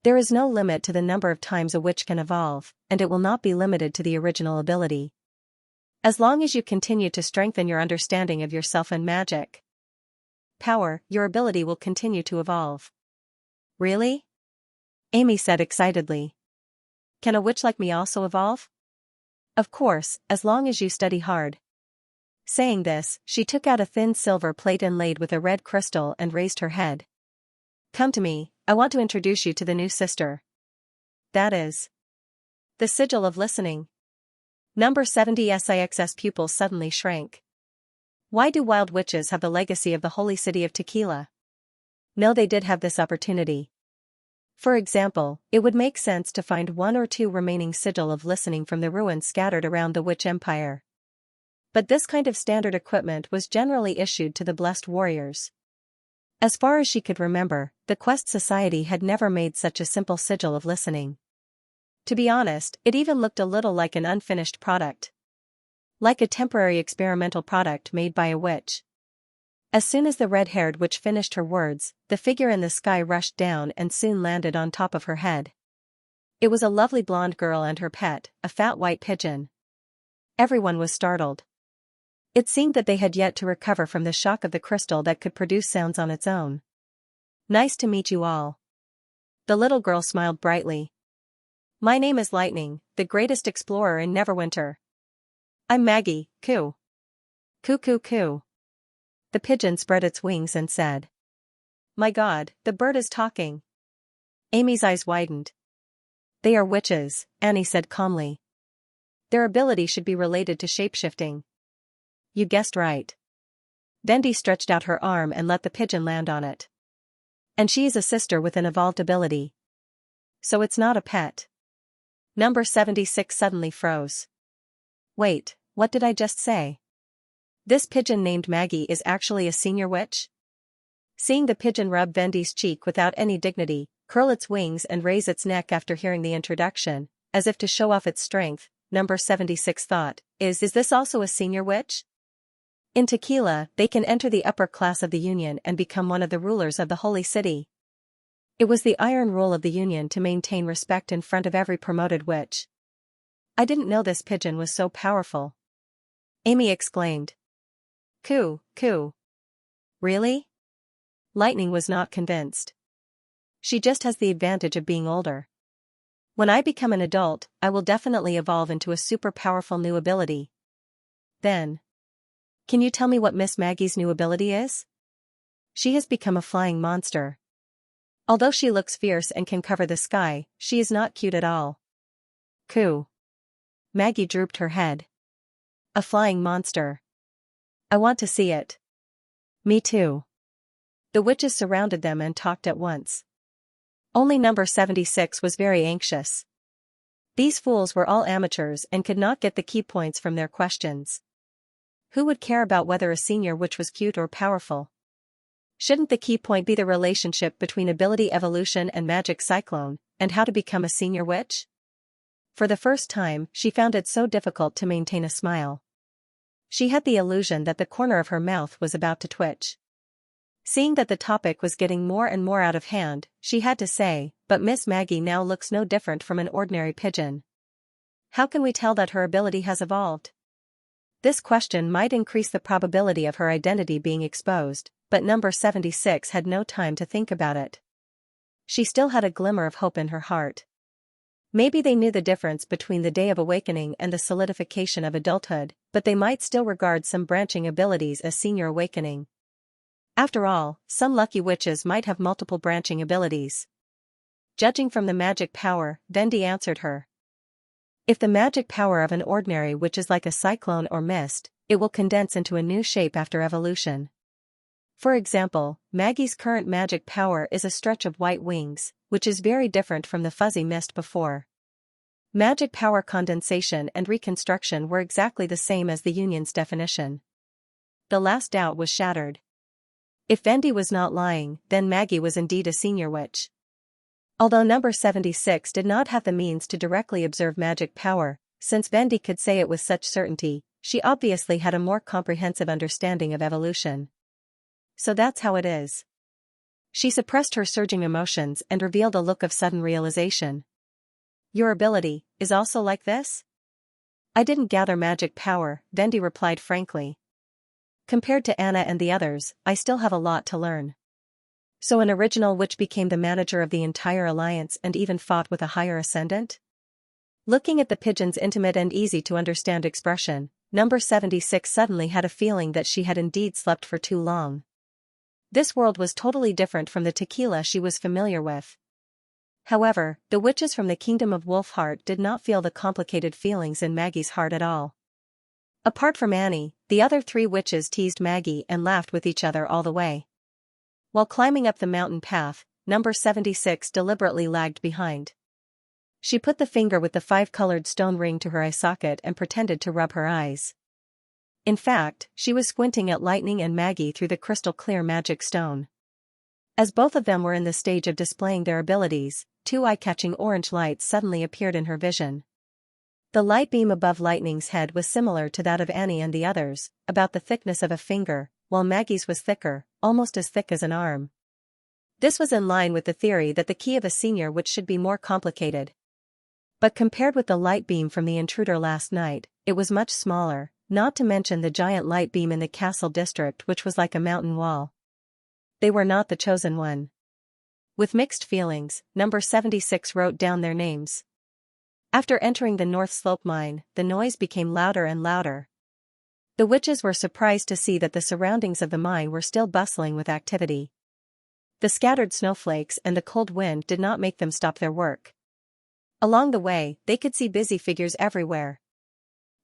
There is no limit to the number of times a witch can evolve, and it will not be limited to the original ability. As long as you continue to strengthen your understanding of yourself and magic power, your ability will continue to evolve. Really? Amy said excitedly. Can a witch like me also evolve? Of course, as long as you study hard. Saying this, she took out a thin silver plate inlaid with a red crystal and raised her head. Come to me, I want to introduce you to the new sister. That is the sigil of listening. Number 70 SIX's pupils suddenly shrank. Why do wild witches have the legacy of the holy city of Tequila? No, they did have this opportunity. For example, it would make sense to find 1 or 2 remaining sigil of listening from the ruins scattered around the Witch Empire. But this kind of standard equipment was generally issued to the blessed warriors. As far as she could remember, the Quest Society had never made such a simple sigil of listening. To be honest, it even looked a little like an unfinished product. Like a temporary experimental product made by a witch. As soon as the red-haired witch finished her words, the figure in the sky rushed down and soon landed on top of her head. It was a lovely blonde girl and her pet, a fat white pigeon. Everyone was startled. It seemed that they had yet to recover from the shock of the crystal that could produce sounds on its own. Nice to meet you all. The little girl smiled brightly. My name is Lightning, the greatest explorer in Neverwinter. I'm Maggie, coo. Coo coo coo. The pigeon spread its wings and said. My God, the bird is talking. Amy's eyes widened. They are witches, Annie said calmly. Their ability should be related to shapeshifting. You guessed right. Vendi stretched out her arm and let the pigeon land on it. And she is a sister with an evolved ability. So it's not a pet. Number 76 suddenly froze. Wait, what did I just say? This pigeon named Maggie is actually a senior witch? Seeing the pigeon rub Vendi's cheek without any dignity, curl its wings and raise its neck after hearing the introduction, as if to show off its strength, number 76 thought, is this also a senior witch? In Tequila, they can enter the upper class of the Union and become one of the rulers of the Holy City. It was the iron rule of the Union to maintain respect in front of every promoted witch. I didn't know this pigeon was so powerful. Amy exclaimed. Coo, coo. Really? Lightning was not convinced. She just has the advantage of being older. When I become an adult, I will definitely evolve into a super powerful new ability. Then. Can you tell me what Miss Maggie's new ability is? She has become a flying monster. Although she looks fierce and can cover the sky, she is not cute at all. Coo. Maggie drooped her head. A flying monster. I want to see it. Me too. The witches surrounded them and talked at once. Only number 76 was very anxious. These fools were all amateurs and could not get the key points from their questions. Who would care about whether a senior witch was cute or powerful? Shouldn't the key point be the relationship between ability evolution and magic cyclone, and how to become a senior witch? For the first time, she found it so difficult to maintain a smile. She had the illusion that the corner of her mouth was about to twitch. Seeing that the topic was getting more and more out of hand, she had to say, but Miss Maggie now looks no different from an ordinary pigeon. How can we tell that her ability has evolved? This question might increase the probability of her identity being exposed, but number 76 had no time to think about it. She still had a glimmer of hope in her heart. Maybe they knew the difference between the day of awakening and the solidification of adulthood, but they might still regard some branching abilities as senior awakening. After all, some lucky witches might have multiple branching abilities. Judging from the magic power, Vendi answered her. If the magic power of an ordinary witch is like a cyclone or mist, it will condense into a new shape after evolution. For example, Maggie's current magic power is a stretch of white wings, which is very different from the fuzzy mist before. Magic power condensation and reconstruction were exactly the same as the Union's definition. The last doubt was shattered. If Vendi was not lying, then Maggie was indeed a senior witch. Although number 76 did not have the means to directly observe magic power, since Vendi could say it with such certainty, she obviously had a more comprehensive understanding of evolution. So that's how it is. She suppressed her surging emotions and revealed a look of sudden realization. Your ability is also like this? I didn't gather magic power, Vendi replied frankly. Compared to Anna and the others, I still have a lot to learn. So an original witch became the manager of the entire alliance and even fought with a higher ascendant? Looking at the pigeon's intimate and easy-to-understand expression, number 76 suddenly had a feeling that she had indeed slept for too long. This world was totally different from the Tequila she was familiar with. However, the witches from the kingdom of Wolfheart did not feel the complicated feelings in Maggie's heart at all. Apart from Annie, the other three witches teased Maggie and laughed with each other all the way. While climbing up the mountain path, number 76 deliberately lagged behind. She put the finger with the 5-colored stone ring to her eye socket and pretended to rub her eyes. In fact, she was squinting at Lightning and Maggie through the crystal-clear magic stone. As both of them were in the stage of displaying their abilities, two eye-catching orange lights suddenly appeared in her vision. The light beam above Lightning's head was similar to that of Annie and the others, about the thickness of a finger, while Maggie's was thicker, almost as thick as an arm. This was in line with the theory that the key of a senior witch should be more complicated. But compared with the light beam from the intruder last night, it was much smaller, not to mention the giant light beam in the castle district which was like a mountain wall. They were not the chosen one. With mixed feelings, number 76 wrote down their names. After entering the North Slope mine, the noise became louder and louder. The witches were surprised to see that the surroundings of the mine were still bustling with activity. The scattered snowflakes and the cold wind did not make them stop their work. Along the way, they could see busy figures everywhere.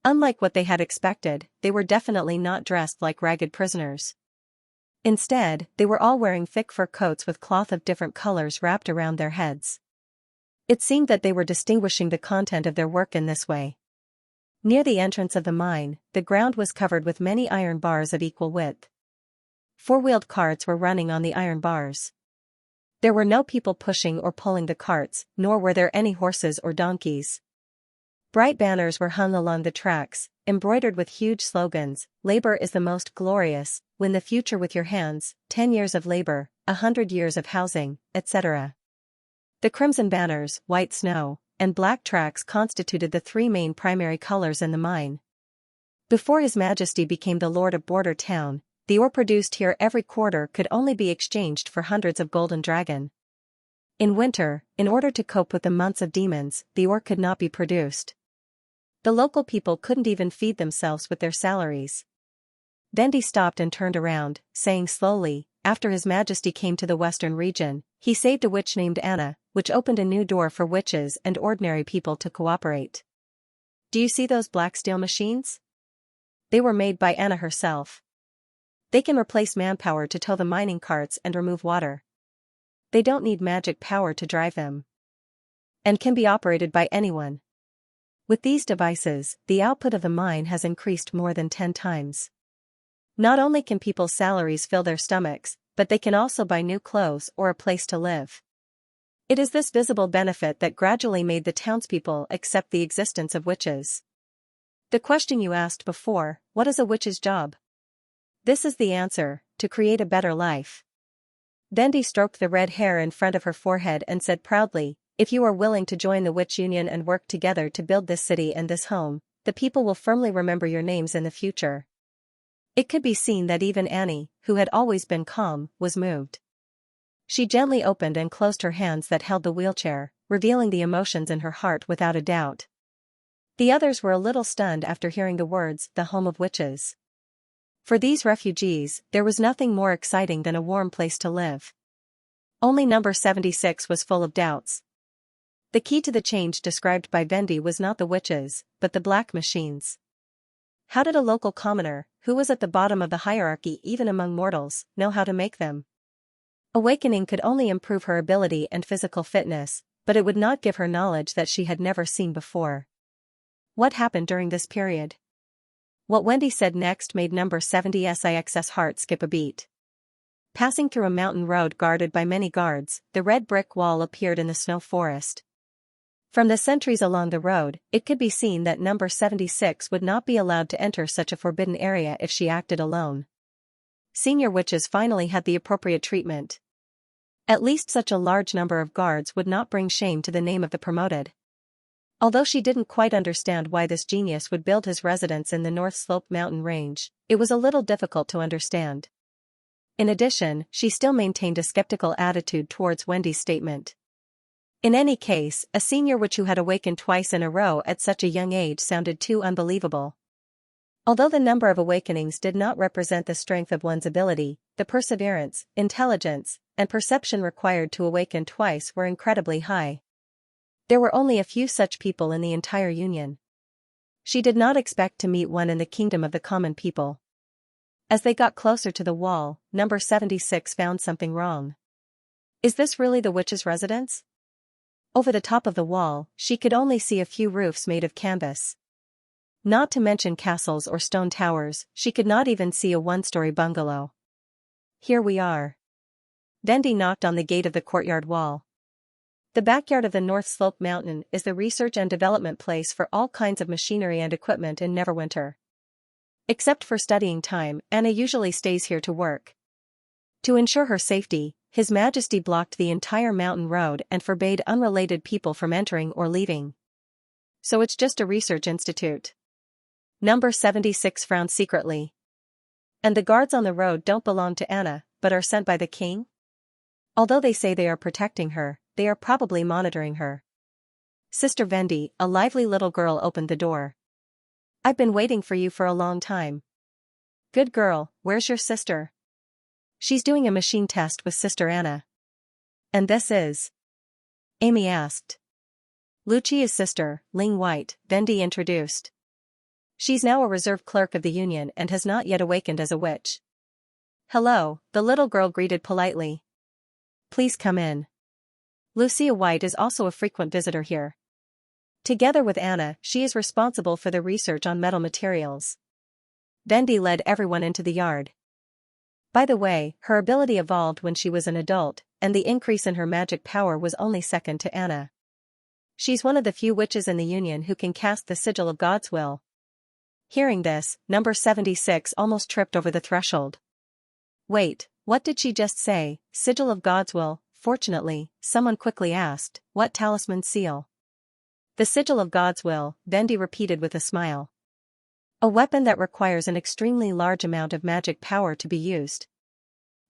Unlike what they had expected, they were definitely not dressed like ragged prisoners. Instead, they were all wearing thick fur coats with cloth of different colors wrapped around their heads. It seemed that they were distinguishing the content of their work in this way. Near the entrance of the mine, the ground was covered with many iron bars of equal width. Four-wheeled carts were running on the iron bars. There were no people pushing or pulling the carts, nor were there any horses or donkeys. Bright banners were hung along the tracks, embroidered with huge slogans: "Labor is the most glorious, win the future with your hands, 10 years of labor, 100 years of housing," etc. The crimson banners, white snow, and black tracks constituted the three main primary colors in the mine. Before His Majesty became the Lord of Border Town, the ore produced here every quarter could only be exchanged for hundreds of golden dragon. In winter, in order to cope with the months of demons, the ore could not be produced. The local people couldn't even feed themselves with their salaries. Vendi stopped and turned around, saying slowly, "After His Majesty came to the western region, he saved a witch named Anna, which opened a new door for witches and ordinary people to cooperate. Do you see those black steel machines? They were made by Anna herself. They can replace manpower to tow the mining carts and remove water. They don't need magic power to drive them. And can be operated by anyone. With these devices, the output of the mine has increased more than 10 times. Not only can people's salaries fill their stomachs, but they can also buy new clothes or a place to live. It is this visible benefit that gradually made the townspeople accept the existence of witches." The question you asked before, what is a witch's job? This is the answer: to create a better life. Vendi stroked the red hair in front of her forehead and said proudly, "If you are willing to join the witch union and work together to build this city and this home, the people will firmly remember your names in the future." It could be seen that even Annie, who had always been calm, was moved. She gently opened and closed her hands that held the wheelchair, revealing the emotions in her heart without a doubt. The others were a little stunned after hearing the words, "the home of witches." For these refugees, there was nothing more exciting than a warm place to live. Only number 76 was full of doubts. The key to the change described by Vendi was not the witches, but the black machines. How did a local commoner, who was at the bottom of the hierarchy even among mortals, know how to make them? Awakening could only improve her ability and physical fitness, but it would not give her knowledge that she had never seen before. What happened during this period? What Wendy said next made number 76's heart skip a beat. Passing through a mountain road guarded by many guards, the red brick wall appeared in the snow forest. From the sentries along the road, it could be seen that number 76 would not be allowed to enter such a forbidden area if she acted alone. Senior witches finally had the appropriate treatment. At least such a large number of guards would not bring shame to the name of the promoted. Although she didn't quite understand why this genius would build his residence in the North Slope mountain range, it was a little difficult to understand. In addition, she still maintained a skeptical attitude towards Wendy's statement. In any case, a senior witch who had awakened twice in a row at such a young age sounded too unbelievable. Although the number of awakenings did not represent the strength of one's ability, the perseverance, intelligence, and perception required to awaken twice were incredibly high. There were only a few such people in the entire Union. She did not expect to meet one in the kingdom of the common people. As they got closer to the wall, number 76 found something wrong. Is this really the witch's residence? Over the top of the wall, she could only see a few roofs made of canvas. Not to mention castles or stone towers, she could not even see a one-story bungalow. Here we are. Vendi knocked on the gate of the courtyard wall. The backyard of the North Slope Mountain is the research and development place for all kinds of machinery and equipment in Neverwinter. Except for studying time, Anna usually stays here to work. To ensure her safety, His Majesty blocked the entire mountain road and forbade unrelated people from entering or leaving. So it's just a research institute. Number 76 frowned secretly. And the guards on the road don't belong to Anna, but are sent by the king? Although they say they are protecting her, they are probably monitoring her. Sister Vendi, a lively little girl, opened the door. I've been waiting for you for a long time. Good girl, where's your sister? She's doing a machine test with Sister Anna. And this is? Amy asked. Lucia's sister, Ling White, Vendi introduced. She's now a reserve clerk of the Union and has not yet awakened as a witch. Hello, the little girl greeted politely. Please come in. Lucia White is also a frequent visitor here. Together with Anna, she is responsible for the research on metal materials. Vendi led everyone into the yard. By the way, her ability evolved when she was an adult, and the increase in her magic power was only second to Anna. She's one of the few witches in the Union who can cast the sigil of God's will. Hearing this, number 76 almost tripped over the threshold. Wait, what did she just say? Sigil of God's will? Fortunately, someone quickly asked, what talisman seal? The sigil of God's will, Vendi repeated with a smile. A weapon that requires an extremely large amount of magic power to be used.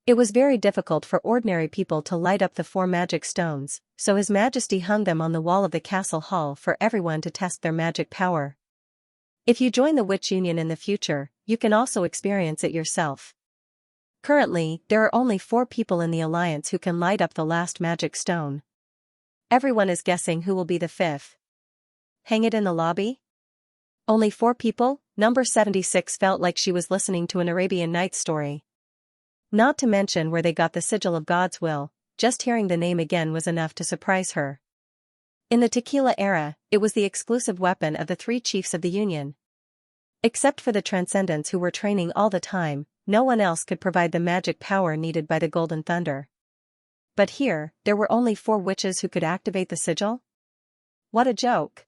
It was very difficult for ordinary people to light up the 4 magic stones, so His Majesty hung them on the wall of the castle hall for everyone to test their magic power. If you join the Witch Union in the future, you can also experience it yourself. Currently, there are only 4 people in the Alliance who can light up the last magic stone. Everyone is guessing who will be the 5th. Hang it in the lobby? Only 4 people? Number 76 felt like she was listening to an Arabian Nights story. Not to mention where they got the sigil of God's will, just hearing the name again was enough to surprise her. In the Tequila era, it was the exclusive weapon of the 3 chiefs of the Union. Except for the Transcendents who were training all the time, no one else could provide the magic power needed by the Golden Thunder. But here, there were only 4 witches who could activate the sigil? What a joke!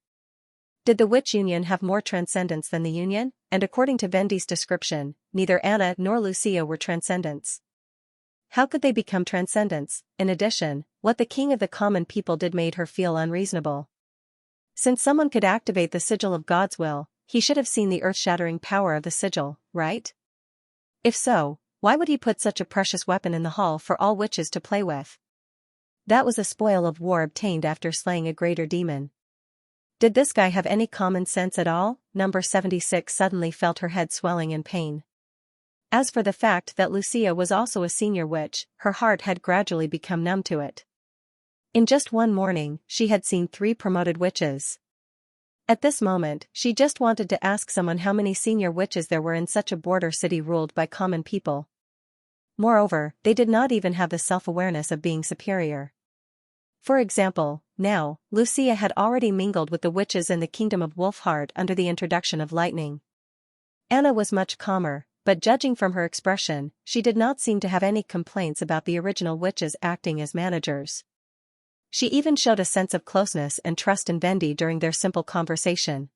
Did the Witch Union have more Transcendents than the Union? And according to Vendi's description, neither Anna nor Lucia were Transcendents. How could they become Transcendents? In addition, what the king of the common people did made her feel unreasonable. Since someone could activate the sigil of God's will, he should have seen the earth-shattering power of the sigil, right? If so, why would he put such a precious weapon in the hall for all witches to play with? That was a spoil of war obtained after slaying a greater demon. Did this guy have any common sense at all? Number 76 suddenly felt her head swelling in pain. As for the fact that Lucia was also a senior witch, her heart had gradually become numb to it. In just one morning, she had seen 3 promoted witches. At this moment, she just wanted to ask someone how many senior witches there were in such a border city ruled by common people. Moreover, they did not even have the self-awareness of being superior. For example, now, Lucia had already mingled with the witches in the kingdom of Wolfheart under the introduction of lightning. Anna was much calmer, but judging from her expression, she did not seem to have any complaints about the original witches acting as managers. She even showed a sense of closeness and trust in Vendi during their simple conversation.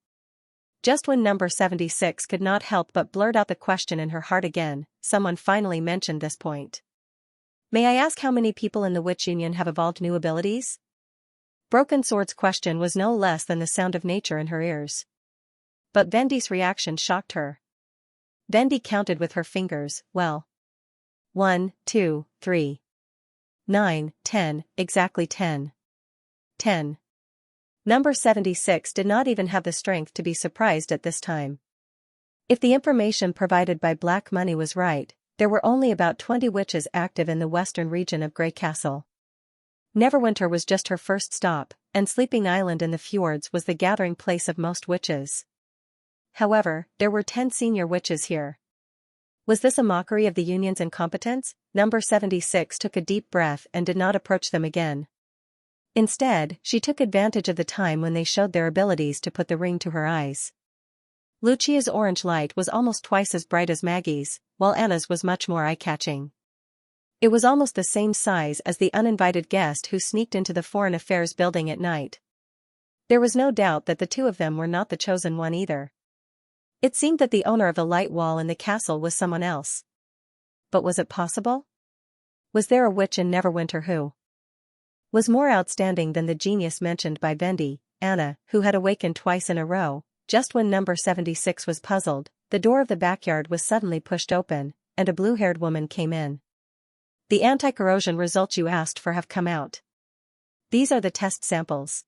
Just when number 76 could not help but blurt out the question in her heart again, someone finally mentioned this point. May I ask how many people in the Witch Union have evolved new abilities? Broken Sword's question was no less than the sound of nature in her ears. But Vendi's reaction shocked her. Vendi counted with her fingers, well. 1, 2, 3. 9, 10, exactly 10. 10. Number 76 did not even have the strength to be surprised at this time. If the information provided by Black Money was right, there were only about 20 witches active in the western region of Grey Castle. Neverwinter was just her first stop, and Sleeping Island in the fjords was the gathering place of most witches. However, there were 10 senior witches here. Was this a mockery of the Union's incompetence? Number 76 took a deep breath and did not approach them again. Instead, she took advantage of the time when they showed their abilities to put the ring to her eyes. Lucia's orange light was almost twice as bright as Maggie's, while Anna's was much more eye-catching. It was almost the same size as the uninvited guest who sneaked into the Foreign Affairs building at night. There was no doubt that the two of them were not the chosen one either. It seemed that the owner of the light wall in the castle was someone else. But was it possible? Was there a witch in Neverwinter who was more outstanding than the genius mentioned by Vendi, Anna, who had awakened twice in a row? Just when number 76 was puzzled, the door of the backyard was suddenly pushed open, and a blue-haired woman came in. The anti-corrosion results you asked for have come out. These are the test samples.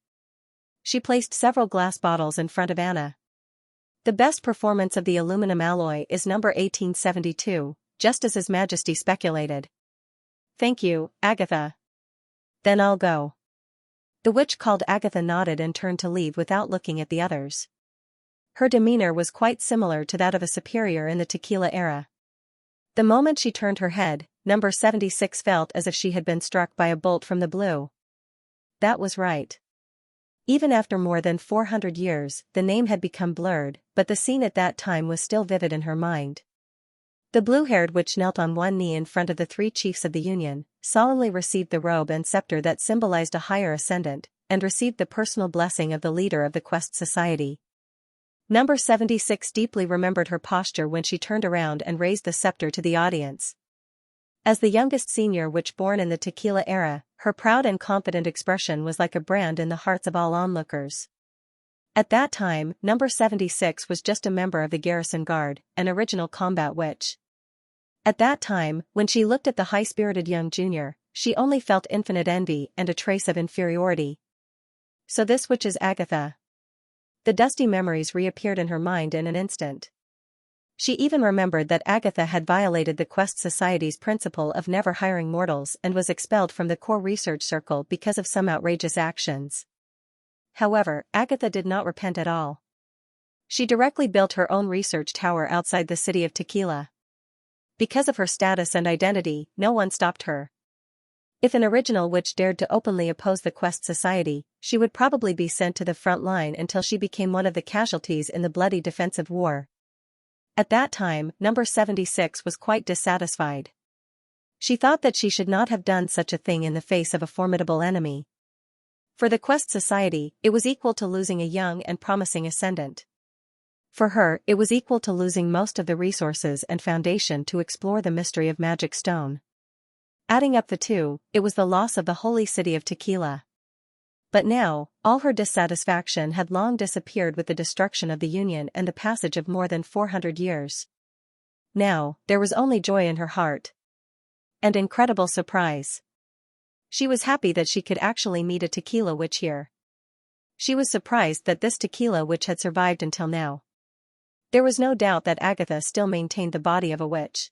She placed several glass bottles in front of Anna. The best performance of the aluminum alloy is number 1872, just as His Majesty speculated. Thank you, Agatha. Then I'll go. The witch called Agatha nodded and turned to leave without looking at the others. Her demeanor was quite similar to that of a superior in the tequila era. The moment she turned her head, number 76 felt as if she had been struck by a bolt from the blue. That was right. Even after more than 400 years, the name had become blurred, but the scene at that time was still vivid in her mind. The blue-haired witch knelt on one knee in front of the three chiefs of the Union, solemnly received the robe and scepter that symbolized a higher ascendant, and received the personal blessing of the leader of the Quest Society. Number 76 deeply remembered her posture when she turned around and raised the scepter to the audience. As the youngest senior witch born in the tequila era, her proud and confident expression was like a brand in the hearts of all onlookers. At that time, number 76 was just a member of the garrison guard, an original combat witch. At that time, when she looked at the high-spirited young junior, she only felt infinite envy and a trace of inferiority. So this witch is Agatha. The dusty memories reappeared in her mind in an instant. She even remembered that Agatha had violated the Quest Society's principle of never hiring mortals and was expelled from the core research circle because of some outrageous actions. However, Agatha did not repent at all. She directly built her own research tower outside the city of Tequila. Because of her status and identity, no one stopped her. If an original witch dared to openly oppose the Quest Society, she would probably be sent to the front line until she became one of the casualties in the bloody defensive war. At that time, number 76 was quite dissatisfied. She thought that she should not have done such a thing in the face of a formidable enemy. For the Quest Society, it was equal to losing a young and promising ascendant. For her, it was equal to losing most of the resources and foundation to explore the mystery of Magic Stone. Adding up the two, it was the loss of the holy city of Tequila. But now, all her dissatisfaction had long disappeared with the destruction of the Union and the passage of more than 400 years. Now, there was only joy in her heart. And incredible surprise. She was happy that she could actually meet a tequila witch here. She was surprised that this tequila witch had survived until now. There was no doubt that Agatha still maintained the body of a witch.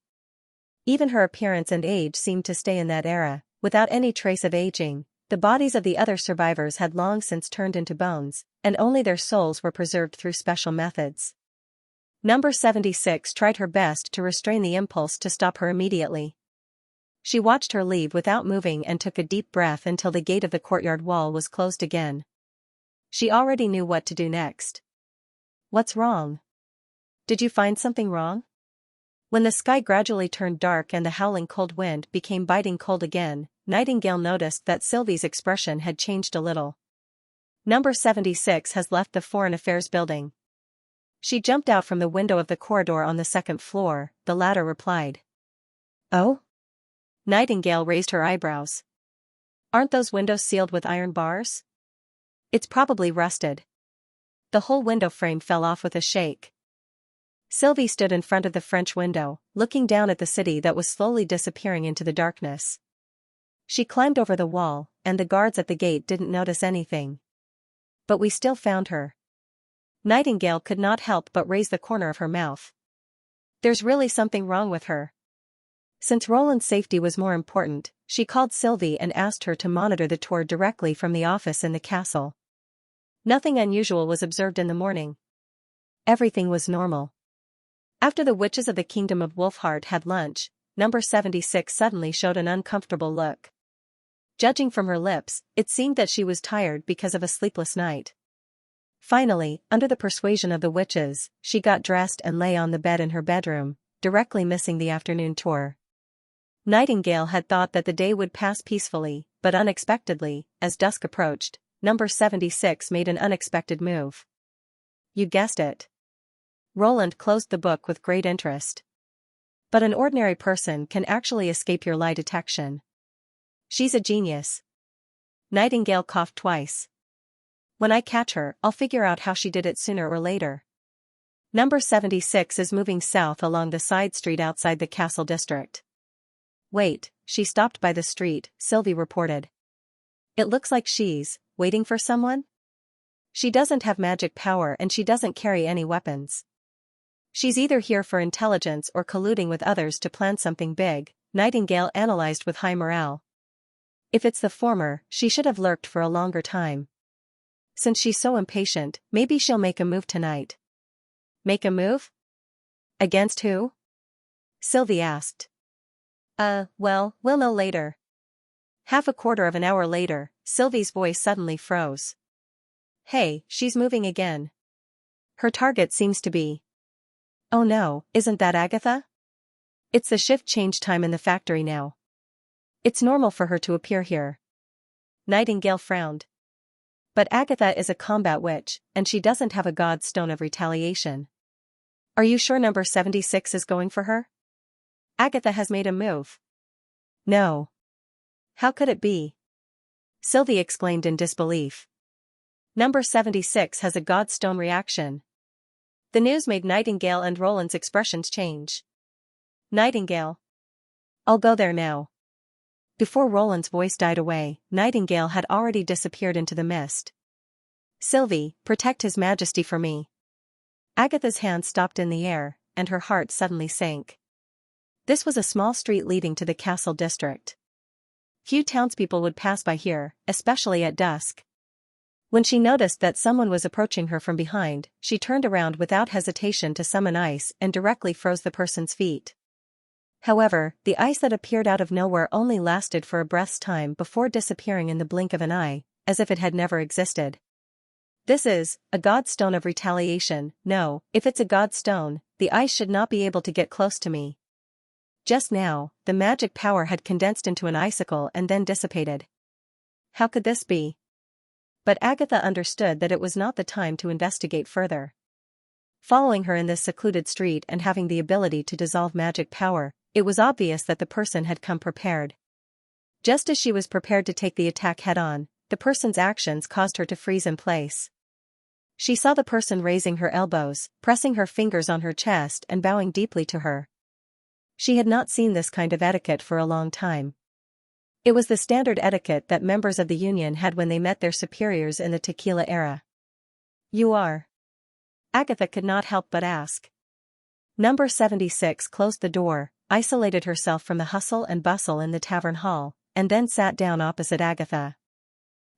Even her appearance and age seemed to stay in that era, without any trace of aging. The bodies of the other survivors had long since turned into bones, and only their souls were preserved through special methods. Number 76 tried her best to restrain the impulse to stop her immediately. She watched her leave without moving and took a deep breath until the gate of the courtyard wall was closed again. She already knew what to do next. What's wrong? Did you find something wrong? When the sky gradually turned dark and the howling cold wind became biting cold again, Nightingale noticed that Sylvie's expression had changed a little. Number 76 has left the Foreign Affairs building. She jumped out from the window of the corridor on the second floor, the latter replied. Oh? Nightingale raised her eyebrows. Aren't those windows sealed with iron bars? It's probably rusted. The whole window frame fell off with a shake. Sylvie stood in front of the French window, looking down at the city that was slowly disappearing into the darkness. She climbed over the wall, and the guards at the gate didn't notice anything. But we still found her. Nightingale could not help but raise the corner of her mouth. There's really something wrong with her. Since Roland's safety was more important, she called Sylvie and asked her to monitor the tour directly from the office in the castle. Nothing unusual was observed in the morning. Everything was normal. After the witches of the Kingdom of Wolfheart had lunch, number 76 suddenly showed an uncomfortable look. Judging from her lips, it seemed that she was tired because of a sleepless night. Finally, under the persuasion of the witches, she got dressed and lay on the bed in her bedroom, directly missing the afternoon tour. Nightingale had thought that the day would pass peacefully, but unexpectedly, as dusk approached, number 76 made an unexpected move. You guessed it. Roland closed the book with great interest. But an ordinary person can actually escape your lie detection. She's a genius. Nightingale coughed twice. When I catch her, I'll figure out how she did it sooner or later. Number 76 is moving south along the side street outside the castle district. Wait, she stopped by the street, Sylvie reported. It looks like she's waiting for someone? She doesn't have magic power and she doesn't carry any weapons. She's either here for intelligence or colluding with others to plan something big, Nightingale analyzed with high morale. If it's the former, she should have lurked for a longer time. Since she's so impatient, maybe she'll make a move tonight. Make a move? Against who? Sylvie asked. Well, we'll know later. Half a quarter of an hour later, Sylvie's voice suddenly froze. Hey, she's moving again. Her target seems to be. Oh no, isn't that Agatha? It's the shift change time in the factory now. It's normal for her to appear here. Nightingale frowned. But Agatha is a combat witch, and she doesn't have a god's stone of retaliation. Are you sure number 76 is going for her? Agatha has made a move. No. How could it be? Sylvie exclaimed in disbelief. Number 76 has a god's stone reaction. The news made Nightingale and Roland's expressions change. Nightingale. I'll go there now. Before Roland's voice died away, Nightingale had already disappeared into the mist. Sylvie, protect His Majesty for me. Agatha's hand stopped in the air, and her heart suddenly sank. This was a small street leading to the castle district. Few townspeople would pass by here, especially at dusk. When she noticed that someone was approaching her from behind, she turned around without hesitation to summon ice and directly froze the person's feet. However, the ice that appeared out of nowhere only lasted for a breath's time before disappearing in the blink of an eye, as if it had never existed. This is a god's stone of retaliation. No, if it's a god's stone, the ice should not be able to get close to me. Just now, the magic power had condensed into an icicle and then dissipated. How could this be? But Agatha understood that it was not the time to investigate further. Following her in this secluded street and having the ability to dissolve magic power, it was obvious that the person had come prepared. Just as she was prepared to take the attack head-on, the person's actions caused her to freeze in place. She saw the person raising her elbows, pressing her fingers on her chest and bowing deeply to her. She had not seen this kind of etiquette for a long time. It was the standard etiquette that members of the Union had when they met their superiors in the Tequila era. You are? Agatha could not help but ask. Number 76 closed the door, isolated herself from the hustle and bustle in the tavern hall, and then sat down opposite Agatha.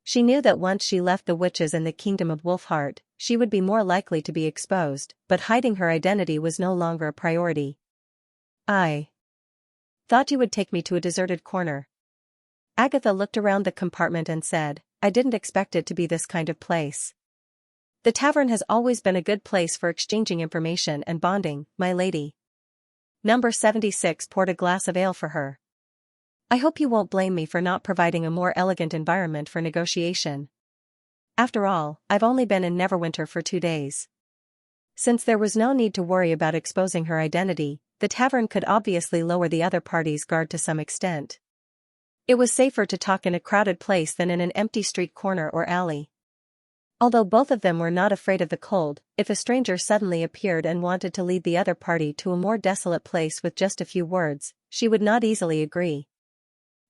She knew that once she left the witches in the kingdom of Wolfheart, she would be more likely to be exposed, but hiding her identity was no longer a priority. I thought you would take me to a deserted corner. Agatha looked around the compartment and said, I didn't expect it to be this kind of place. The tavern has always been a good place for exchanging information and bonding, my lady. Number 76 poured a glass of ale for her. I hope you won't blame me for not providing a more elegant environment for negotiation. After all, I've only been in Neverwinter for 2 days. Since there was no need to worry about exposing her identity, the tavern could obviously lower the other party's guard to some extent. It was safer to talk in a crowded place than in an empty street corner or alley. Although both of them were not afraid of the cold, if a stranger suddenly appeared and wanted to lead the other party to a more desolate place with just a few words, she would not easily agree.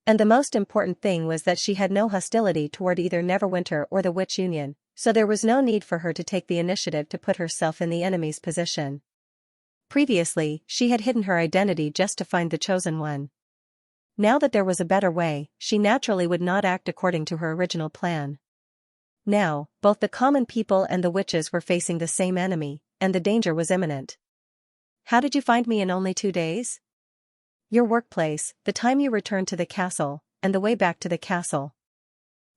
And the most important thing was that she had no hostility toward either Neverwinter or the Witch Union, so there was no need for her to take the initiative to put herself in the enemy's position. Previously, she had hidden her identity just to find the chosen one. Now that there was a better way, she naturally would not act according to her original plan. Now, both the common people and the witches were facing the same enemy, and the danger was imminent. How did you find me in only 2 days? Your workplace, the time you returned to the castle, and the way back to the castle.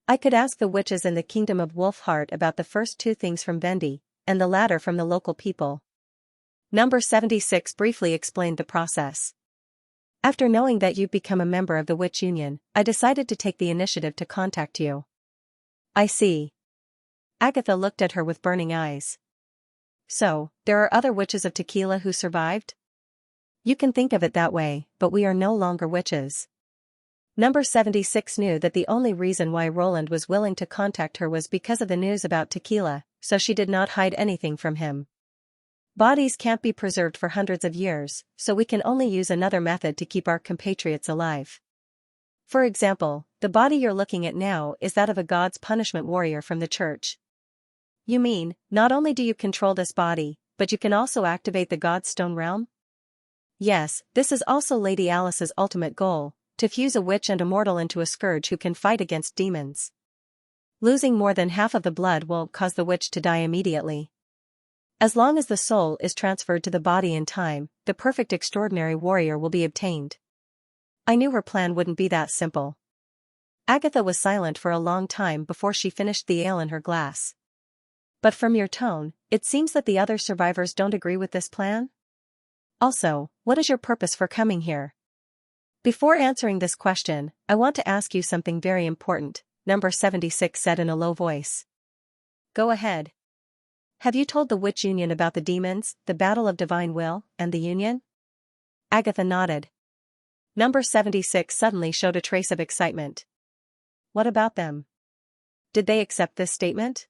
I could ask the witches in the kingdom of Wolfheart about the first 2 things from Vendi, and the latter from the local people. Number 76 briefly explained the process. After knowing that you've become a member of the Witch Union, I decided to take the initiative to contact you. I see. Agatha looked at her with burning eyes. So, there are other witches of Tequila who survived? You can think of it that way, but we are no longer witches. Number 76 knew that the only reason why Roland was willing to contact her was because of the news about Tequila, so she did not hide anything from him. Bodies can't be preserved for hundreds of years, so we can only use another method to keep our compatriots alive. For example, the body you're looking at now is that of a God's punishment warrior from the church. You mean, not only do you control this body, but you can also activate the God's stone realm? Yes, this is also Lady Alice's ultimate goal, to fuse a witch and a mortal into a scourge who can fight against demons. Losing more than half of the blood will cause the witch to die immediately. As long as the soul is transferred to the body in time, the perfect extraordinary warrior will be obtained. I knew her plan wouldn't be that simple. Agatha was silent for a long time before she finished the ale in her glass. But from your tone, it seems that the other survivors don't agree with this plan? Also, what is your purpose for coming here? Before answering this question, I want to ask you something very important, number 76 said in a low voice. Go ahead. Have you told the Witch Union about the demons, the battle of divine will, and the Union? Agatha nodded. Number 76 suddenly showed a trace of excitement. What about them? Did they accept this statement?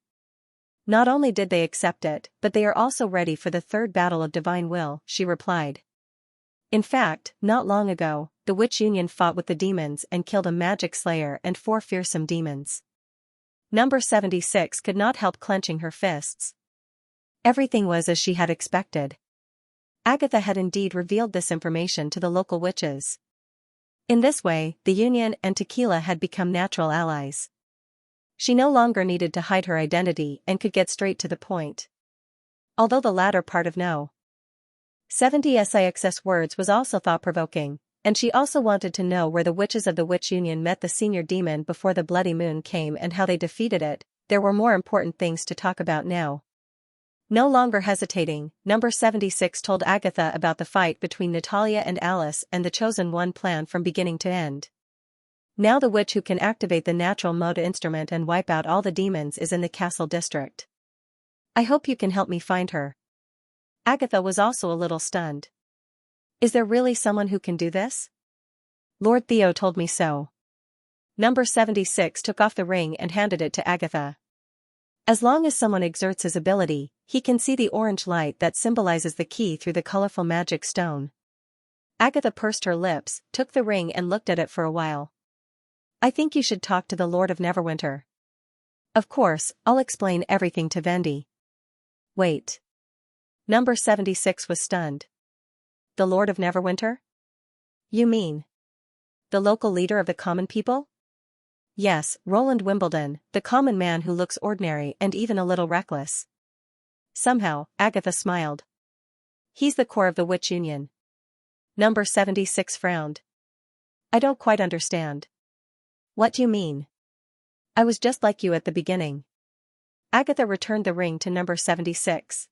Not only did they accept it, but they are also ready for the third battle of divine will, she replied. In fact, not long ago, the Witch Union fought with the demons and killed a magic slayer and 4 fearsome demons. Number 76 could not help clenching her fists. Everything was as she had expected. Agatha had indeed revealed this information to the local witches. In this way, the Union and Tequila had become natural allies. She no longer needed to hide her identity and could get straight to the point. Although the latter part of No. 76's words was also thought-provoking, and she also wanted to know where the witches of the Witch Union met the senior demon before the Bloody Moon came and how they defeated it. There were more important things to talk about now. No longer hesitating, number 76 told Agatha about the fight between Natalia and Alice and the Chosen One plan from beginning to end. Now the witch who can activate the natural mode instrument and wipe out all the demons is in the castle district. I hope you can help me find her. Agatha was also a little stunned. Is there really someone who can do this? Lord Theo told me so. Number 76 took off the ring and handed it to Agatha. As long as someone exerts his ability, he can see the orange light that symbolizes the key through the colorful magic stone. Agatha pursed her lips, took the ring and looked at it for a while. I think you should talk to the Lord of Neverwinter. Of course, I'll explain everything to Vendy. Wait. Number 76 was stunned. The Lord of Neverwinter? You mean the local leader of the common people? Yes, Roland Wimbledon, the common man who looks ordinary and even a little reckless. Somehow, Agatha smiled. He's the core of the Witch Union. Number 76 frowned. I don't quite understand. What do you mean? I was just like you at the beginning. Agatha returned the ring to number 76.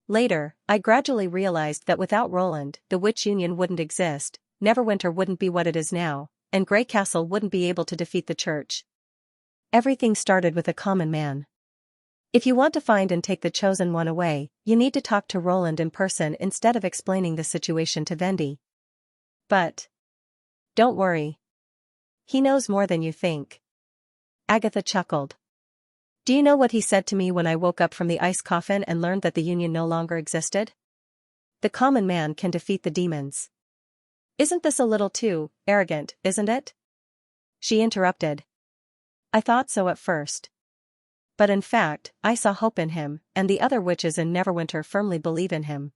Later, I gradually realized that without Roland, the Witch Union wouldn't exist, Neverwinter wouldn't be what it is now, and Grey Castle wouldn't be able to defeat the church. Everything started with a common man. If you want to find and take the Chosen One away, you need to talk to Roland in person instead of explaining the situation to Vendy. But don't worry. He knows more than you think. Agatha chuckled. Do you know what he said to me when I woke up from the ice coffin and learned that the Union no longer existed? The common man can defeat the demons. Isn't this a little too arrogant, isn't it? She interrupted. I thought so at first. But in fact, I saw hope in him, and the other witches in Neverwinter firmly believe in him.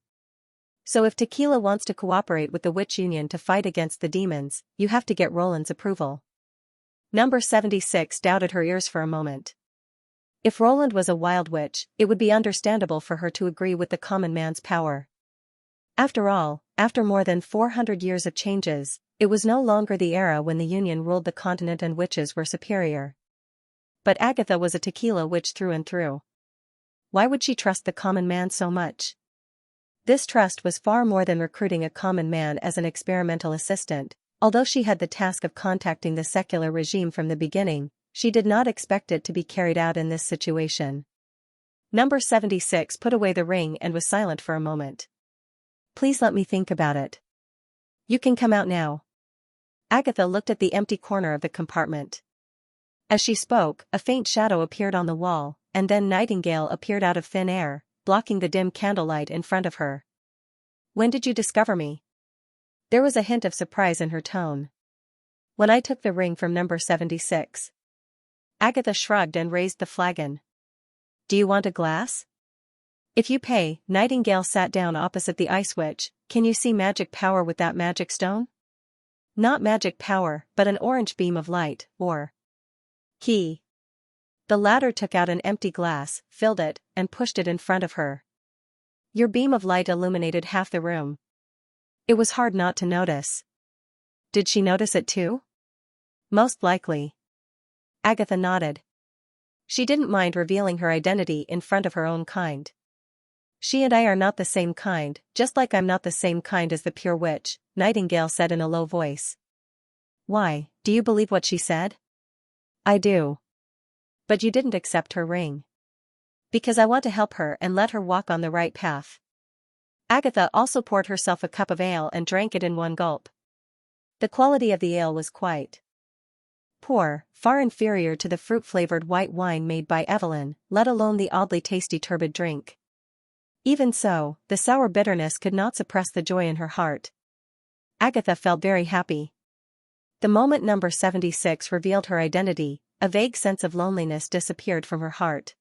So if Tequila wants to cooperate with the Witch Union to fight against the demons, you have to get Roland's approval. Number 76 doubted her ears for a moment. If Roland was a wild witch, it would be understandable for her to agree with the common man's power. After all, after more than 400 years of changes, it was no longer the era when the Union ruled the continent and witches were superior. But Agatha was a Tequila witch through and through. Why would she trust the common man so much? This trust was far more than recruiting a common man as an experimental assistant. Although she had the task of contacting the secular regime from the beginning, she did not expect it to be carried out in this situation. Number 76 put away the ring and was silent for a moment. Please let me think about it. You can come out now. Agatha looked at the empty corner of the compartment. As she spoke, a faint shadow appeared on the wall, and then Nightingale appeared out of thin air, blocking the dim candlelight in front of her. When did you discover me? There was a hint of surprise in her tone. When I took the ring from number 76. Agatha shrugged and raised the flagon. Do you want a glass? If you pay. Nightingale sat down opposite the ice witch. Can you see magic power with that magic stone? Not magic power, but an orange beam of light, or key. The latter took out an empty glass, filled it, and pushed it in front of her. Your beam of light illuminated half the room. It was hard not to notice. Did she notice it too? Most likely. Agatha nodded. She didn't mind revealing her identity in front of her own kind. She and I are not the same kind, just like I'm not the same kind as the pure witch, Nightingale said in a low voice. Why, do you believe what she said? I do. But you didn't accept her ring. Because I want to help her and let her walk on the right path. Agatha also poured herself a cup of ale and drank it in one gulp. The quality of the ale was quite poor, far inferior to the fruit-flavored white wine made by Evelyn, let alone the oddly tasty turbid drink. Even so, the sour bitterness could not suppress the joy in her heart. Agatha felt very happy. The moment number 76 revealed her identity, a vague sense of loneliness disappeared from her heart.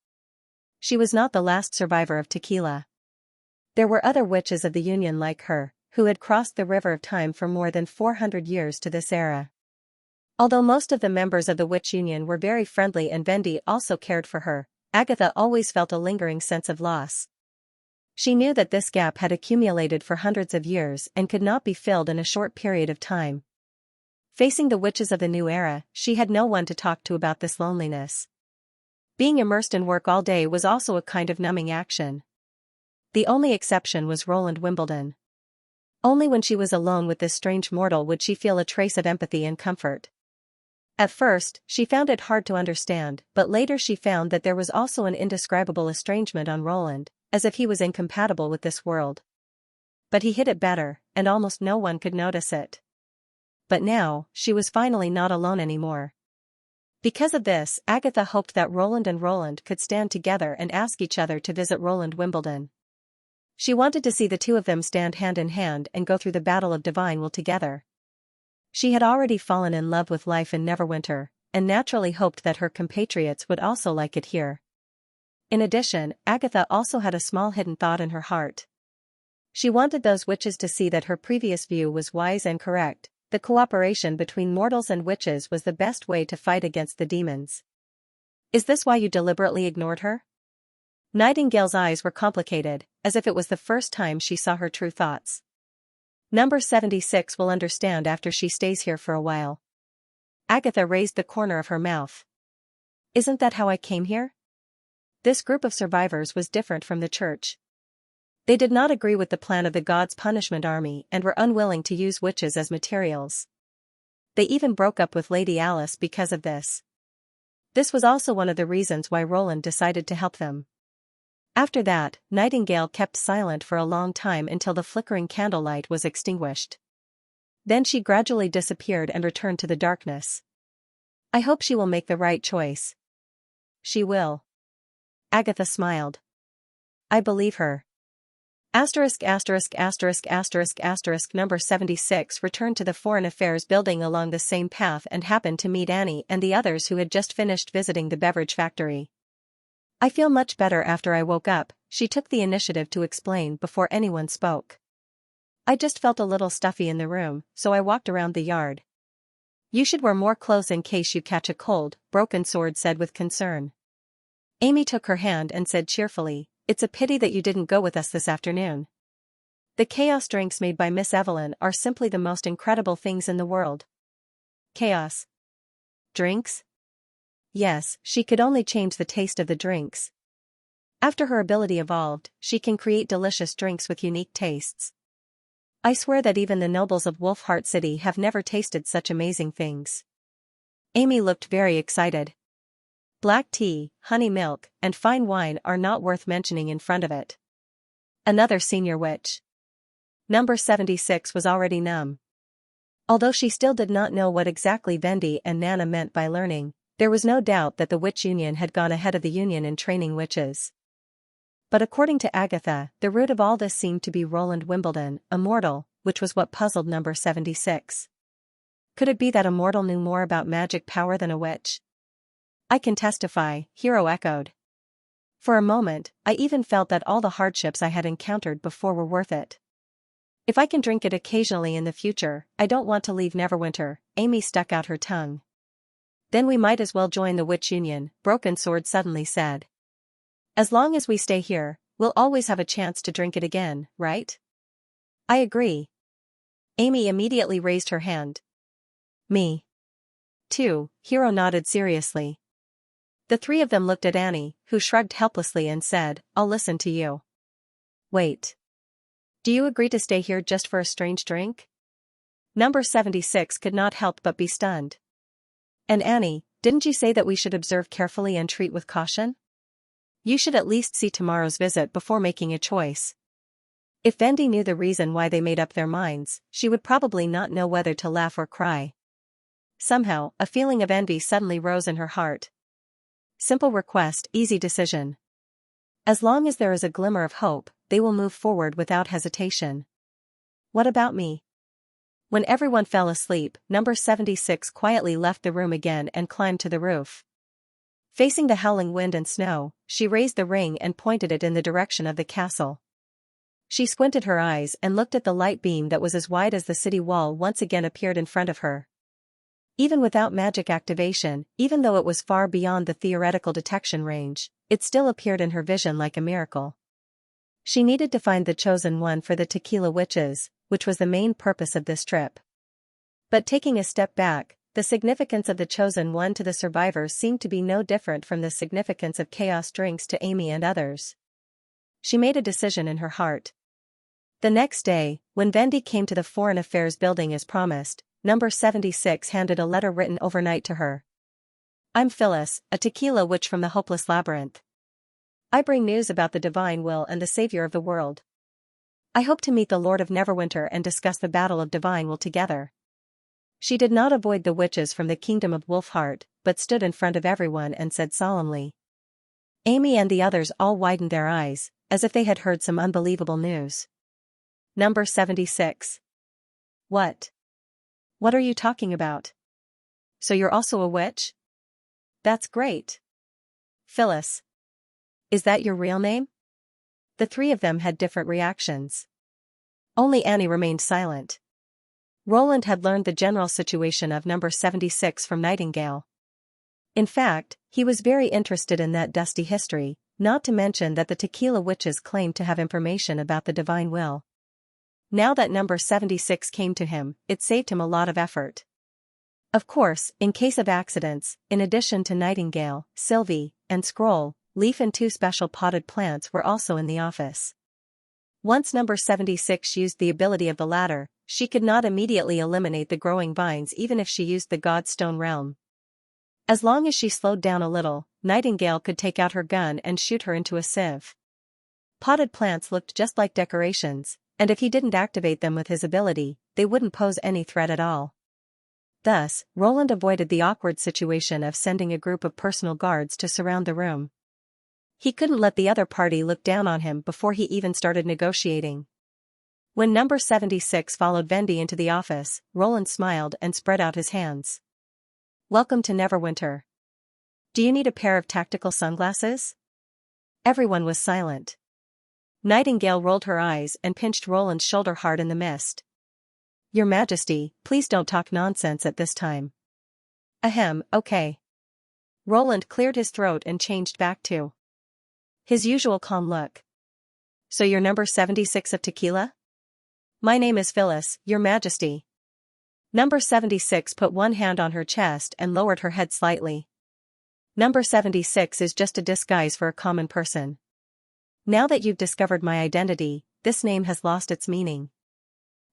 She was not the last survivor of Tequila. There were other witches of the Union like her, who had crossed the river of time for more than 400 years to this era. Although most of the members of the Witch Union were very friendly and Vendi also cared for her, Agatha always felt a lingering sense of loss. She knew that this gap had accumulated for hundreds of years and could not be filled in a short period of time. Facing the witches of the new era, she had no one to talk to about this loneliness. Being immersed in work all day was also a kind of numbing action. The only exception was Roland Wimbledon. Only when she was alone with this strange mortal would she feel a trace of empathy and comfort. At first, she found it hard to understand, but later she found that there was also an indescribable estrangement on Roland, as if he was incompatible with this world. But he hid it better, and almost no one could notice it. But now, she was finally not alone anymore. Because of this, Agatha hoped that Roland and Roland could stand together and ask each other to visit Roland Wimbledon. She wanted to see the two of them stand hand in hand and go through the battle of divine will together. She had already fallen in love with life in Neverwinter, and naturally hoped that her compatriots would also like it here. In addition, Agatha also had a small hidden thought in her heart. She wanted those witches to see that her previous view was wise and correct. The cooperation between mortals and witches was the best way to fight against the demons. Is this why you deliberately ignored her? Nightingale's eyes were complicated, as if it was the first time she saw her true thoughts. Number 76 will understand after she stays here for a while. Agatha raised the corner of her mouth. Isn't that how I came here? This group of survivors was different from the church. They did not agree with the plan of the God's punishment army and were unwilling to use witches as materials. They even broke up with Lady Alice because of this. This was also one of the reasons why Roland decided to help them. After that, Nightingale kept silent for a long time until the flickering candlelight was extinguished. Then she gradually disappeared and returned to the darkness. I hope she will make the right choice. She will. Agatha smiled. I believe her. Number 76 returned to the Foreign Affairs building along the same path and happened to meet Annie and the others who had just finished visiting the beverage factory. I feel much better after I woke up, she took the initiative to explain before anyone spoke. I just felt a little stuffy in the room, so I walked around the yard. You should wear more clothes in case you catch a cold, Broken Sword said with concern. Amy took her hand and said cheerfully, It's a pity that you didn't go with us this afternoon. The chaos drinks made by Miss Evelyn are simply the most incredible things in the world. Chaos drinks? Yes, she could only change the taste of the drinks. After her ability evolved, she can create delicious drinks with unique tastes. I swear that even the nobles of Wolfheart City have never tasted such amazing things. Amy looked very excited. Black tea, honey milk, and fine wine are not worth mentioning in front of it. Another senior witch. Number 76 was already numb. Although she still did not know what exactly Vendi and Nana meant by learning, there was no doubt that the Witch Union had gone ahead of the Union in training witches. But according to Agatha, the root of all this seemed to be Roland Wimbledon, a mortal, which was what puzzled number 76. Could it be that a mortal knew more about magic power than a witch? I can testify, Hero echoed. For a moment, I even felt that all the hardships I had encountered before were worth it. If I can drink it occasionally in the future, I don't want to leave Neverwinter. Amy stuck out her tongue. Then we might as well join the Witch Union, Broken Sword suddenly said. As long as we stay here, we'll always have a chance to drink it again, right? I agree. Amy immediately raised her hand. Me too, Hero nodded seriously. The three of them looked at Annie, who shrugged helplessly and said, I'll listen to you. Wait. Do you agree to stay here just for a strange drink? Number 76 could not help but be stunned. And Annie, didn't you say that we should observe carefully and treat with caution? You should at least see tomorrow's visit before making a choice. If Vendi knew the reason why they made up their minds, she would probably not know whether to laugh or cry. Somehow, a feeling of envy suddenly rose in her heart. Simple request, easy decision. As long as there is a glimmer of hope, they will move forward without hesitation. What about me? When everyone fell asleep, number 76 quietly left the room again and climbed to the roof. Facing the howling wind and snow, she raised the ring and pointed it in the direction of the castle. She squinted her eyes and looked at the light beam that was as wide as the city wall once again appeared in front of her. Even without magic activation, even though it was far beyond the theoretical detection range, it still appeared in her vision like a miracle. She needed to find the chosen one for the Tequila Witches, which was the main purpose of this trip. But taking a step back, the significance of the chosen one to the survivors seemed to be no different from the significance of chaos drinks to Amy and others. She made a decision in her heart. The next day, when Vendi came to the Foreign Affairs building as promised, number 76 handed a letter written overnight to her. I'm Phyllis, a tequila witch from the Hopeless Labyrinth. I bring news about the divine will and the savior of the world. I hope to meet the Lord of Neverwinter and discuss the battle of divine will together. She did not avoid the witches from the kingdom of Wolfheart, but stood in front of everyone and said solemnly. Amy and the others all widened their eyes, as if they had heard some unbelievable news. Number 76. What? What are you talking about? So you're also a witch? That's great. Phyllis. Is that your real name? The three of them had different reactions. Only Annie remained silent. Roland had learned the general situation of number 76 from Nightingale. In fact, he was very interested in that dusty history, not to mention that the Tequila Witches claimed to have information about the divine will. Now that number 76 came to him, it saved him a lot of effort. Of course, in case of accidents, in addition to Nightingale, Sylvie, and Scroll, Leaf and two special potted plants were also in the office. Once number 76 used the ability of the latter, she could not immediately eliminate the growing vines even if she used the Godstone realm. As long as she slowed down a little, Nightingale could take out her gun and shoot her into a sieve. Potted plants looked just like decorations, and if he didn't activate them with his ability, they wouldn't pose any threat at all. Thus, Roland avoided the awkward situation of sending a group of personal guards to surround the room. He couldn't let the other party look down on him before he even started negotiating. When number 76 followed Vendi into the office, Roland smiled and spread out his hands. Welcome to Neverwinter. Do you need a pair of tactical sunglasses? Everyone was silent. Nightingale rolled her eyes and pinched Roland's shoulder hard in the mist. Your Majesty, please don't talk nonsense at this time. Ahem, okay. Roland cleared his throat and changed back to his usual calm look. So you're number 76 of tequila? My name is Phyllis, Your Majesty. Number 76 put one hand on her chest and lowered her head slightly. Number 76 is just a disguise for a common person. Now that you've discovered my identity, this name has lost its meaning.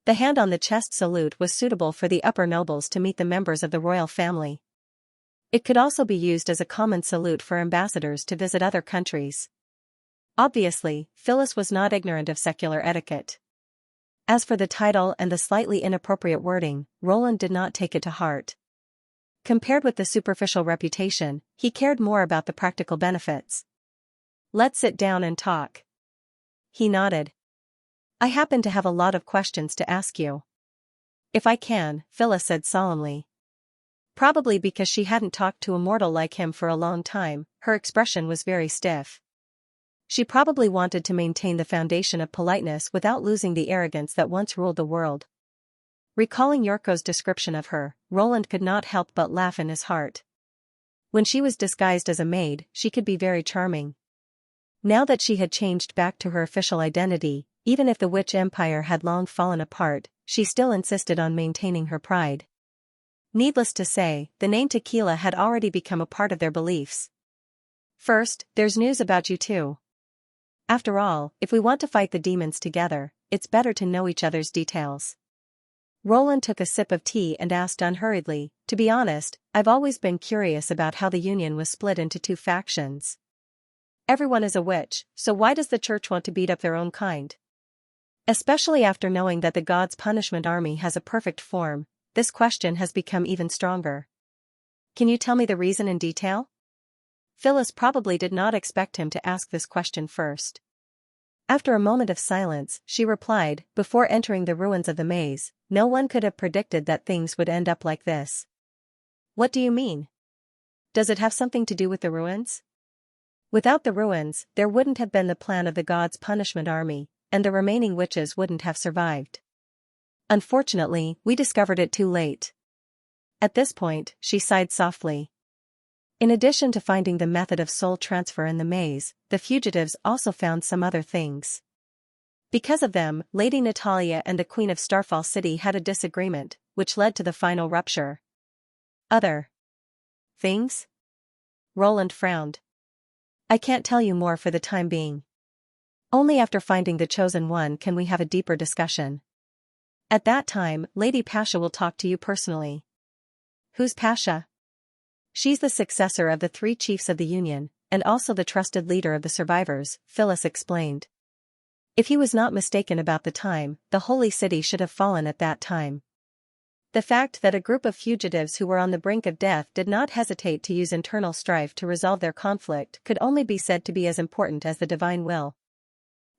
The hand on the chest salute was suitable for the upper nobles to meet the members of the royal family. It could also be used as a common salute for ambassadors to visit other countries. Obviously, Phyllis was not ignorant of secular etiquette. As for the title and the slightly inappropriate wording, Roland did not take it to heart. Compared with the superficial reputation, he cared more about the practical benefits. "Let's sit down and talk." He nodded. "I happen to have a lot of questions to ask you." "If I can," Phyllis said solemnly. Probably because she hadn't talked to a mortal like him for a long time, her expression was very stiff. She probably wanted to maintain the foundation of politeness without losing the arrogance that once ruled the world. Recalling Yorko's description of her, Roland could not help but laugh in his heart. When she was disguised as a maid, she could be very charming. Now that she had changed back to her official identity, even if the witch empire had long fallen apart, she still insisted on maintaining her pride. Needless to say, the name Tequila had already become a part of their beliefs. "First, there's news about you too. After all, if we want to fight the demons together, it's better to know each other's details." Roland took a sip of tea and asked unhurriedly, "To be honest, I've always been curious about how the Union was split into two factions. Everyone is a witch, so why does the church want to beat up their own kind? Especially after knowing that the God's Punishment Army has a perfect form, this question has become even stronger. Can you tell me the reason in detail?" Phyllis probably did not expect him to ask this question first. After a moment of silence, she replied, "Before entering the ruins of the maze, no one could have predicted that things would end up like this." "What do you mean? Does it have something to do with the ruins?" "Without the ruins, there wouldn't have been the plan of the God's Punishment Army, and the remaining witches wouldn't have survived. Unfortunately, we discovered it too late." At this point, she sighed softly. In addition to finding the method of soul transfer in the maze, the fugitives also found some other things. Because of them, Lady Natalia and the Queen of Starfall City had a disagreement, which led to the final rupture. "Other things?" Roland frowned. "I can't tell you more for the time being. Only after finding the chosen one can we have a deeper discussion. At that time, Lady Pasha will talk to you personally." "Who's Pasha?" "She's the successor of the 3 chiefs of the Union, and also the trusted leader of the survivors," Phyllis explained. If he was not mistaken about the time, the Holy City should have fallen at that time. The fact that a group of fugitives who were on the brink of death did not hesitate to use internal strife to resolve their conflict could only be said to be as important as the divine will.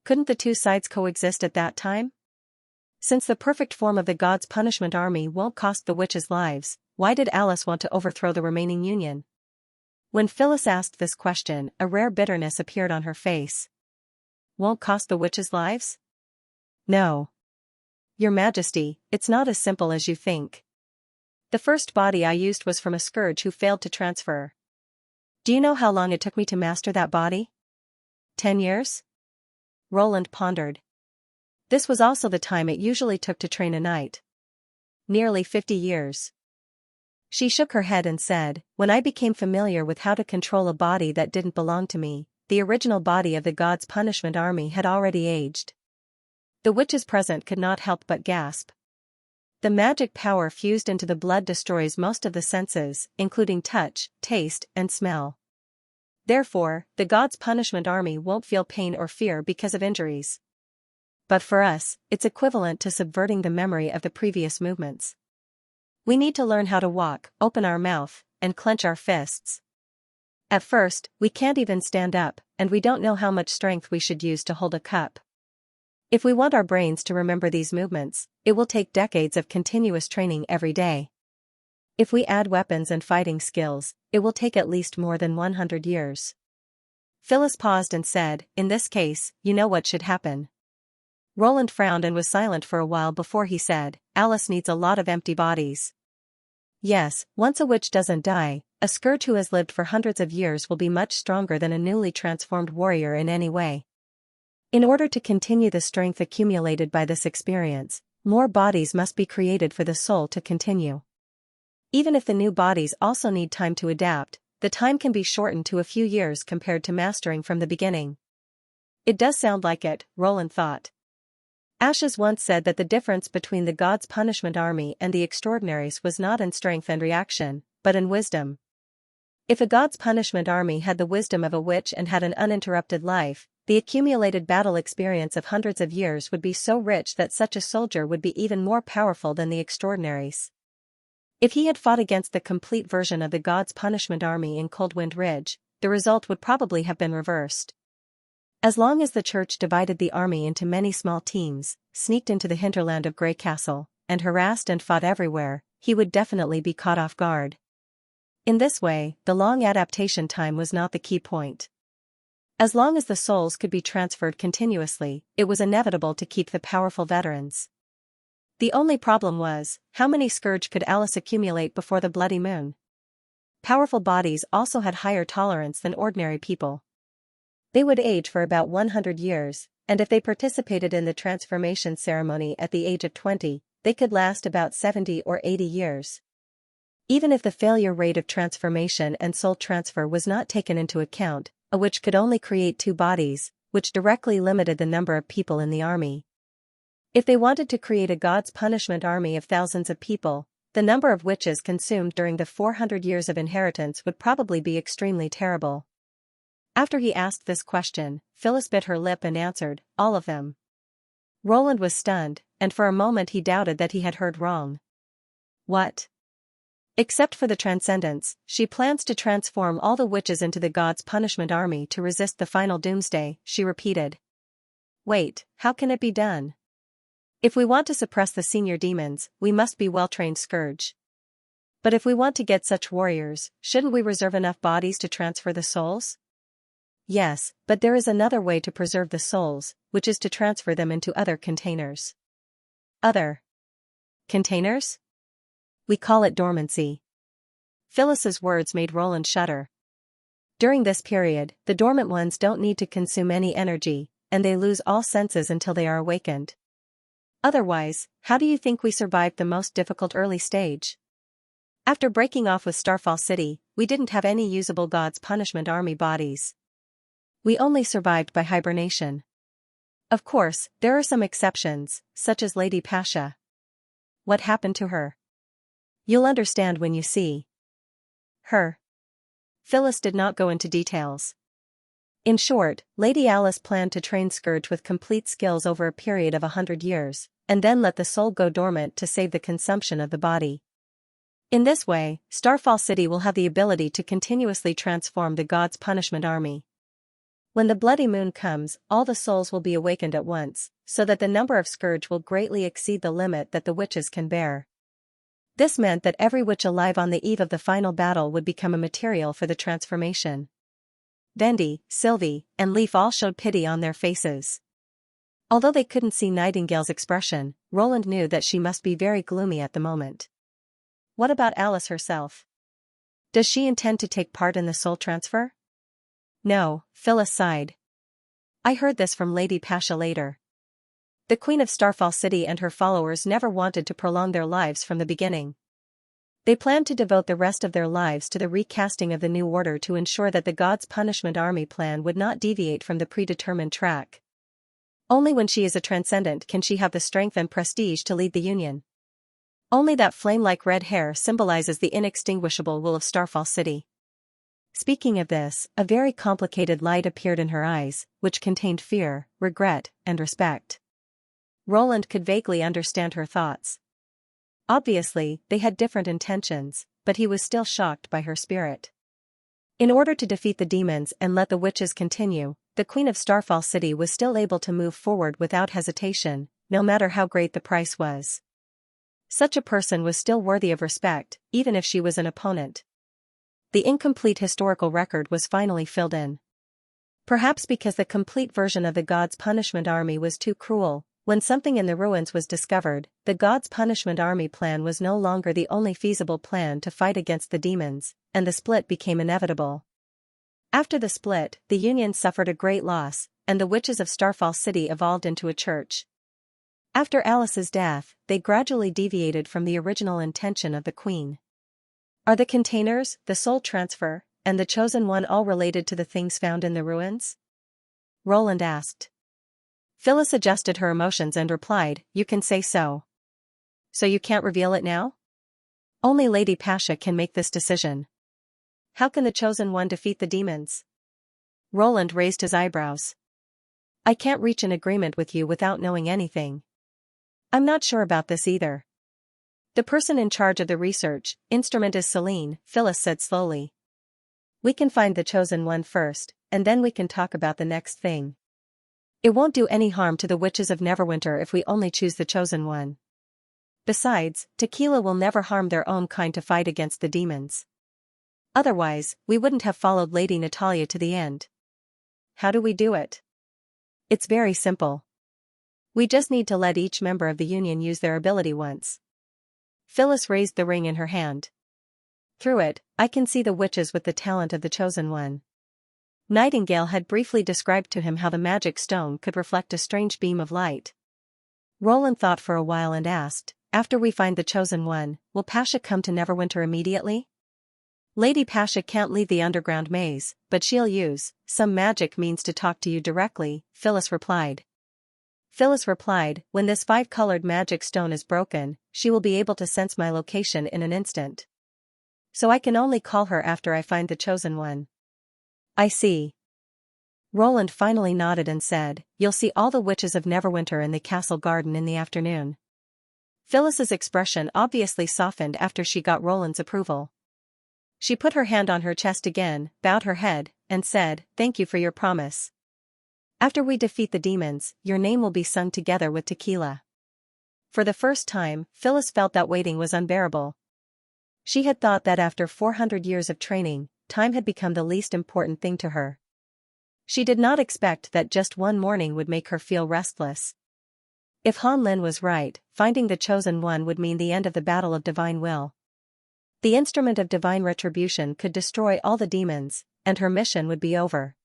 Couldn't the two sides coexist at that time? Since the perfect form of the God's Punishment Army won't cost the witches' lives, why did Alice want to overthrow the remaining Union? When Phyllis asked this question, a rare bitterness appeared on her face. "Won't cost the witches' lives?" "No. Your Majesty, it's not as simple as you think. The first body I used was from a scourge who failed to transfer. Do you know how long it took me to master that body? 10 years? Roland pondered. This was also the time it usually took to train a knight. Nearly 50 years. She shook her head and said, "When I became familiar with how to control a body that didn't belong to me, the original body of the God's Punishment Army had already aged." The witches present could not help but gasp. The magic power fused into the blood destroys most of the senses, including touch, taste, and smell. Therefore, the God's Punishment Army won't feel pain or fear because of injuries. But for us, it's equivalent to subverting the memory of the previous movements. We need to learn how to walk, open our mouth, and clench our fists. At first, we can't even stand up, and we don't know how much strength we should use to hold a cup. If we want our brains to remember these movements, it will take decades of continuous training every day. If we add weapons and fighting skills, it will take at least more than 100 years. Phyllis paused and said, "In this case, you know what should happen." Roland frowned and was silent for a while before he said, "Alice needs a lot of empty bodies." Yes, once a witch doesn't die, a scourge who has lived for hundreds of years will be much stronger than a newly transformed warrior in any way. In order to continue the strength accumulated by this experience, more bodies must be created for the soul to continue. Even if the new bodies also need time to adapt, the time can be shortened to a few years compared to mastering from the beginning. It does sound like it, Roland thought. Ashes once said that the difference between the God's punishment army and the extraordinaries was not in strength and reaction, but in wisdom. If a God's punishment army had the wisdom of a witch and had an uninterrupted life, the accumulated battle experience of hundreds of years would be so rich that such a soldier would be even more powerful than the extraordinaries. If he had fought against the complete version of the God's punishment army in Coldwind Ridge, the result would probably have been reversed. As long as the church divided the army into many small teams, sneaked into the hinterland of Grey Castle, and harassed and fought everywhere, he would definitely be caught off guard. In this way, the long adaptation time was not the key point. As long as the souls could be transferred continuously, it was inevitable to keep the powerful veterans. The only problem was, how many scourge could Alice accumulate before the bloody moon? Powerful bodies also had higher tolerance than ordinary people. They would age for about 100 years, and if they participated in the transformation ceremony at the age of 20, they could last about 70 or 80 years. Even if the failure rate of transformation and soul transfer was not taken into account, a witch could only create 2 bodies, which directly limited the number of people in the army. If they wanted to create a God's punishment army of thousands of people, the number of witches consumed during the 400 years of inheritance would probably be extremely terrible. After he asked this question, Phyllis bit her lip and answered, all of them. Roland was stunned, and for a moment he doubted that he had heard wrong. What? Except for the Transcendents, she plans to transform all the witches into the God's punishment army to resist the final doomsday, she repeated. Wait, how can it be done? If we want to suppress the senior demons, we must be well-trained scourge. But if we want to get such warriors, shouldn't we reserve enough bodies to transfer the souls? Yes, but there is another way to preserve the souls, which is to transfer them into other containers. Other containers? We call it dormancy. Phyllis's words made Roland shudder. During this period, the dormant ones don't need to consume any energy, and they lose all senses until they are awakened. Otherwise, how do you think we survived the most difficult early stage? After breaking off with Starfall City, we didn't have any usable God's punishment army bodies. We only survived by hibernation. Of course, there are some exceptions, such as Lady Pasha. What happened to her? You'll understand when you see her. Phyllis did not go into details. In short, Lady Alice planned to train Scourge with complete skills over a period of 100 years, and then let the soul go dormant to save the consumption of the body. In this way, Starfall City will have the ability to continuously transform the God's punishment army. When the bloody moon comes, all the souls will be awakened at once, so that the number of Scourge will greatly exceed the limit that the witches can bear. This meant that every witch alive on the eve of the final battle would become a material for the transformation. Vendi, Sylvie, and Leaf all showed pity on their faces. Although they couldn't see Nightingale's expression, Roland knew that she must be very gloomy at the moment. What about Alice herself? Does she intend to take part in the soul transfer? No, Phyllis sighed. I heard this from Lady Pasha later. The Queen of Starfall City and her followers never wanted to prolong their lives from the beginning. They planned to devote the rest of their lives to the recasting of the new order to ensure that the God's punishment army plan would not deviate from the predetermined track. Only when she is a transcendent can she have the strength and prestige to lead the Union. Only that flame-like red hair symbolizes the inextinguishable will of Starfall City. Speaking of this, a very complicated light appeared in her eyes, which contained fear, regret, and respect. Roland could vaguely understand her thoughts. Obviously, they had different intentions, but he was still shocked by her spirit. In order to defeat the demons and let the witches continue, the Queen of Starfall City was still able to move forward without hesitation, no matter how great the price was. Such a person was still worthy of respect, even if she was an opponent. The incomplete historical record was finally filled in. Perhaps because the complete version of the God's punishment army was too cruel, when something in the ruins was discovered, the God's punishment army plan was no longer the only feasible plan to fight against the demons, and the split became inevitable. After the split, the Union suffered a great loss, and the witches of Starfall City evolved into a church. After Alice's death, they gradually deviated from the original intention of the Queen. Are the containers, the soul transfer, and the chosen one all related to the things found in the ruins? Roland asked. Phyllis adjusted her emotions and replied, "You can say so." "So you can't reveal it now?" "Only Lady Pasha can make this decision." "How can the Chosen One defeat the demons?" Roland raised his eyebrows. "I can't reach an agreement with you without knowing anything." "I'm not sure about this either." "The person in charge of the research instrument is Celine," Phyllis said slowly. "We can find the Chosen One first, and then we can talk about the next thing. It won't do any harm to the witches of Neverwinter if we only choose the Chosen One. Besides, Tequila will never harm their own kind to fight against the demons. Otherwise, we wouldn't have followed Lady Natalia to the end." "How do we do it?" "It's very simple. We just need to let each member of the union use their ability once." Phyllis raised the ring in her hand. "Through it, I can see the witches with the talent of the Chosen One." Nightingale had briefly described to him how the magic stone could reflect a strange beam of light. Roland thought for a while and asked, "After we find the Chosen One, will Pasha come to Neverwinter immediately?" "Lady Pasha can't leave the underground maze, but she'll use some magic means to talk to you directly," Phyllis replied. "When this 5-colored magic stone is broken, she will be able to sense my location in an instant. So I can only call her after I find the Chosen One." "I see." Roland finally nodded and said, "You'll see all the witches of Neverwinter in the castle garden in the afternoon." Phyllis's expression obviously softened after she got Roland's approval. She put her hand on her chest again, bowed her head, and said, "Thank you for your promise. After we defeat the demons, your name will be sung together with Tequila." For the first time, Phyllis felt that waiting was unbearable. She had thought that after 400 years of training, time had become the least important thing to her. She did not expect that just one morning would make her feel restless. If Han Lin was right, finding the Chosen One would mean the end of the battle of divine will. The instrument of divine retribution could destroy all the demons, and her mission would be over.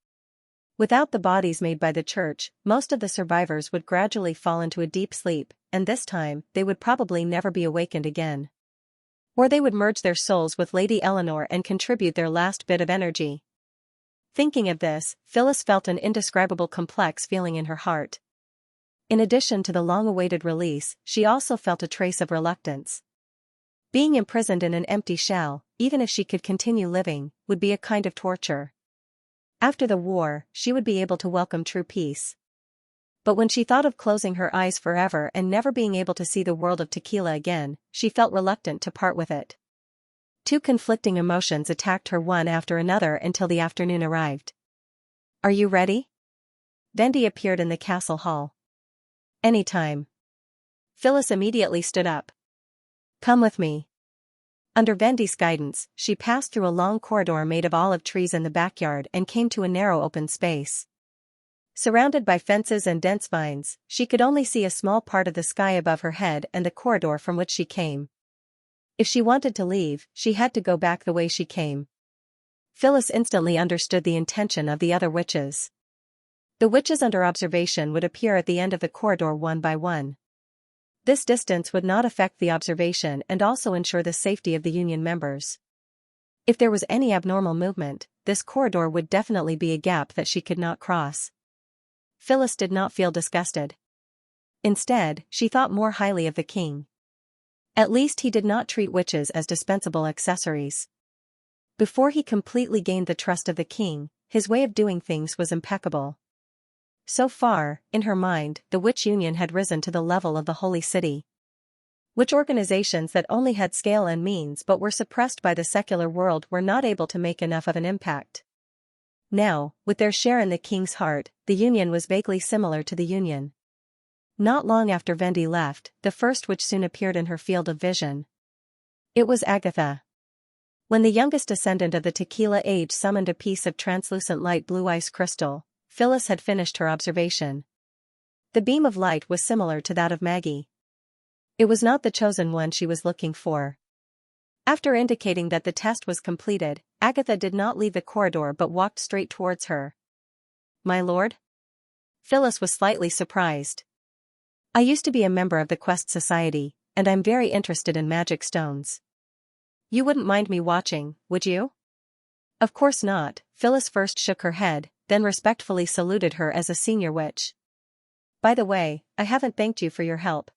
Without the bodies made by the church, most of the survivors would gradually fall into a deep sleep, and this time, they would probably never be awakened again. Or they would merge their souls with Lady Eleanor and contribute their last bit of energy. Thinking of this, Phyllis felt an indescribable complex feeling in her heart. In addition to the long-awaited release, she also felt a trace of reluctance. Being imprisoned in an empty shell, even if she could continue living, would be a kind of torture. After the war, she would be able to welcome true peace. But when she thought of closing her eyes forever and never being able to see the world of Tequila again, she felt reluctant to part with it. Two conflicting emotions attacked her one after another until the afternoon arrived. "Are you ready?" Vendi appeared in the castle hall. "Anytime." Phyllis immediately stood up. "Come with me." Under Vendi's guidance, she passed through a long corridor made of olive trees in the backyard and came to a narrow open space. Surrounded by fences and dense vines, she could only see a small part of the sky above her head and the corridor from which she came. If she wanted to leave, she had to go back the way she came. Phyllis instantly understood the intention of the other witches. The witches under observation would appear at the end of the corridor one by one. This distance would not affect the observation and also ensure the safety of the union members. If there was any abnormal movement, this corridor would definitely be a gap that she could not cross. Phyllis did not feel disgusted. Instead, she thought more highly of the king. At least he did not treat witches as dispensable accessories. Before he completely gained the trust of the king, his way of doing things was impeccable. So far, in her mind, the witch union had risen to the level of the holy city. Witch organizations that only had scale and means but were suppressed by the secular world were not able to make enough of an impact. Now, with their share in the king's heart, the union was vaguely similar to the union. Not long after Vendi left, the first witch soon appeared in her field of vision. It was Agatha. When the youngest descendant of the Tequila age summoned a piece of translucent light blue ice crystal, Phyllis had finished her observation. The beam of light was similar to that of Maggie. It was not the Chosen One she was looking for. After indicating that the test was completed, Agatha did not leave the corridor but walked straight towards her. "My lord?" Phyllis was slightly surprised. "I used to be a member of the Quest Society, and I'm very interested in magic stones. You wouldn't mind me watching, would you?" "Of course not." Phyllis first shook her head, then respectfully saluted her as a senior witch. "By the way, I haven't thanked you for your help.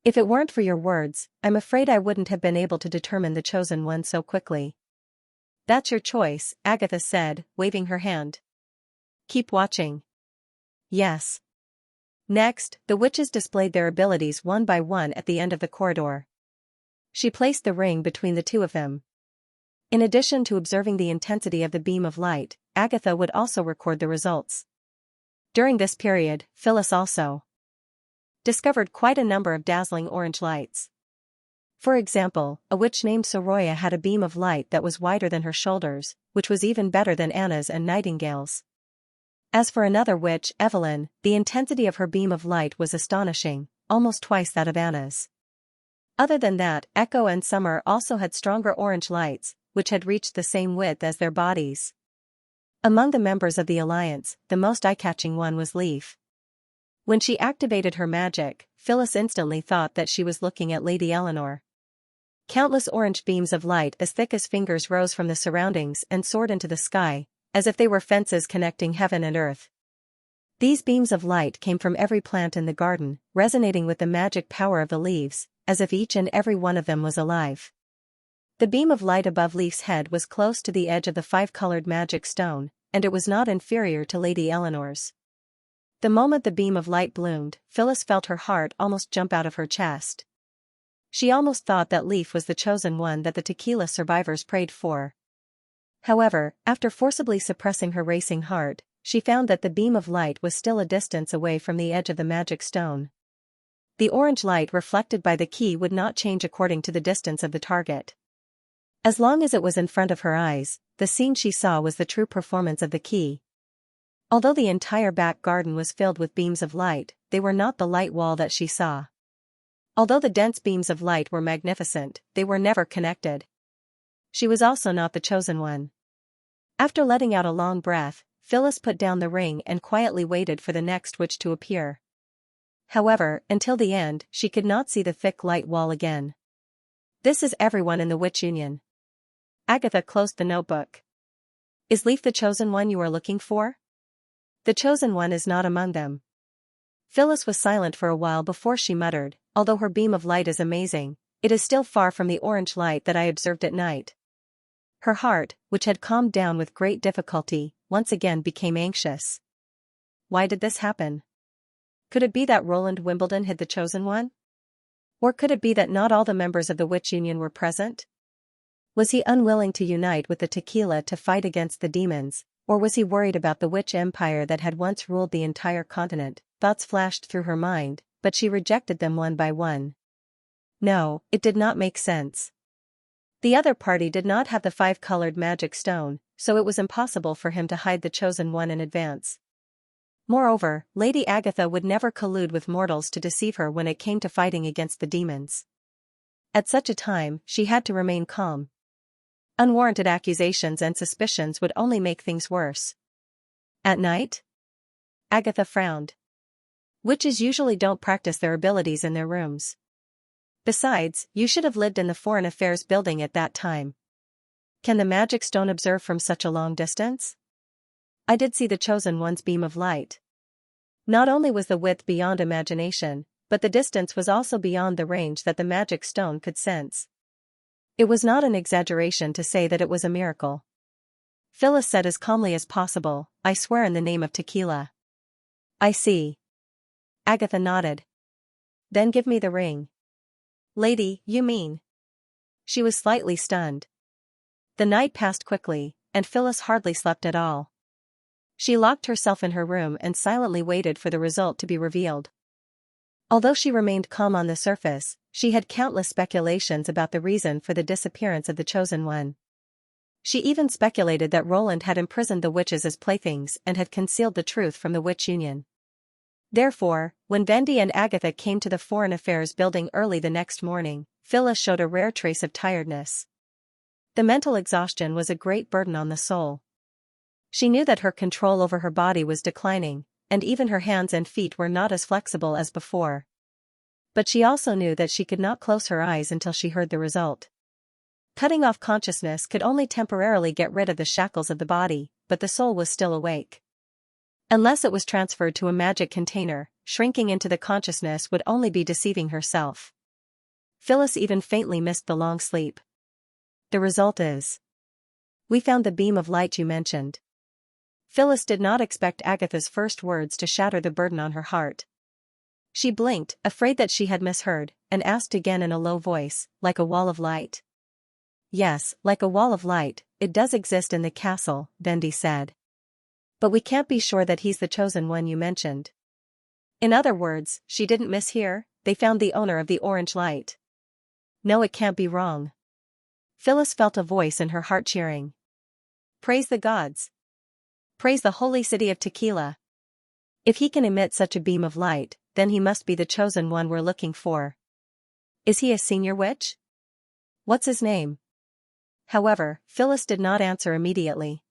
If it weren't for your words, I'm afraid I wouldn't have been able to determine the chosen one so quickly." "That's your choice," Agatha said, waving her hand. "Keep watching." "Yes." Next, the witches displayed their abilities one by one at the end of the corridor. She placed the ring between the two of them. In addition to observing the intensity of the beam of light, Agatha would also record the results. During this period, Phyllis also discovered quite a number of dazzling orange lights. For example, a witch named Soroya had a beam of light that was wider than her shoulders, which was even better than Anna's and Nightingale's. As for another witch, Evelyn, the intensity of her beam of light was astonishing, almost twice that of Anna's. Other than that, Echo and Summer also had stronger orange lights, which had reached the same width as their bodies. Among the members of the Alliance, the most eye-catching one was Leaf. When she activated her magic, Phyllis instantly thought that she was looking at Lady Eleanor. Countless orange beams of light as thick as fingers rose from the surroundings and soared into the sky, as if they were fences connecting heaven and earth. These beams of light came from every plant in the garden, resonating with the magic power of the leaves, as if each and every one of them was alive. The beam of light above Leaf's head was close to the edge of the five-colored magic stone, and it was not inferior to Lady Eleanor's. The moment the beam of light bloomed, Phyllis felt her heart almost jump out of her chest. She almost thought that Leaf was the chosen one that the tequila survivors prayed for. However, after forcibly suppressing her racing heart, she found that the beam of light was still a distance away from the edge of the magic stone. The orange light reflected by the key would not change according to the distance of the target. As long as it was in front of her eyes, the scene she saw was the true performance of the key. Although the entire back garden was filled with beams of light, they were not the light wall that she saw. Although the dense beams of light were magnificent, they were never connected. She was also not the chosen one. After letting out a long breath, Phyllis put down the ring and quietly waited for the next witch to appear. However, until the end, she could not see the thick light wall again. "This is everyone in the Witch Union." Agatha closed the notebook. "Is Leaf the chosen one you are looking for?" "The chosen one is not among them." Phyllis was silent for a while before she muttered, "Although her beam of light is amazing, it is still far from the orange light that I observed at night." Her heart, which had calmed down with great difficulty, once again became anxious. Why did this happen? Could it be that Roland Wimbledon hid the chosen one? Or could it be that not all the members of the Witch Union were present? Was he unwilling to unite with the tequila to fight against the demons, or was he worried about the witch empire that had once ruled the entire continent? Thoughts flashed through her mind, but she rejected them one by one. No, it did not make sense. The other party did not have the five-colored magic stone, so it was impossible for him to hide the chosen one in advance. Moreover, Lady Agatha would never collude with mortals to deceive her when it came to fighting against the demons. At such a time, she had to remain calm. Unwarranted accusations and suspicions would only make things worse. At night? Agatha frowned. Witches usually don't practice their abilities in their rooms. Besides, you should have lived in the Foreign Affairs building at that time. Can the magic stone observe from such a long distance? I did see the chosen one's beam of light. Not only was the width beyond imagination, but the distance was also beyond the range that the magic stone could sense. It was not an exaggeration to say that it was a miracle. Phyllis said as calmly as possible, "I swear in the name of tequila." "I see." Agatha nodded. "Then give me the ring." "Lady, you mean?" She was slightly stunned. The night passed quickly, and Phyllis hardly slept at all. She locked herself in her room and silently waited for the result to be revealed. Although she remained calm on the surface, she had countless speculations about the reason for the disappearance of the chosen one. She even speculated that Roland had imprisoned the witches as playthings and had concealed the truth from the Witch Union. Therefore, when Vendi and Agatha came to the Foreign Affairs building early the next morning, Phyllis showed a rare trace of tiredness. The mental exhaustion was a great burden on the soul. She knew that her control over her body was declining, and even her hands and feet were not as flexible as before. But she also knew that she could not close her eyes until she heard the result. Cutting off consciousness could only temporarily get rid of the shackles of the body, but the soul was still awake. Unless it was transferred to a magic container, shrinking into the consciousness would only be deceiving herself. Phyllis even faintly missed the long sleep. The result is, we found the beam of light you mentioned. Phyllis did not expect Agatha's first words to shatter the burden on her heart. She blinked, afraid that she had misheard, and asked again in a low voice, like a wall of light. Yes, like a wall of light, it does exist in the castle, Vendi said. But we can't be sure that he's the chosen one you mentioned. In other words, she didn't mishear, they found the owner of the orange light. No, it can't be wrong. Phyllis felt a voice in her heart cheering. Praise the gods. Praise the holy city of Tequila. If he can emit such a beam of light, then he must be the chosen one we're looking for. Is he a senior witch? What's his name? However, Phyllis did not answer immediately.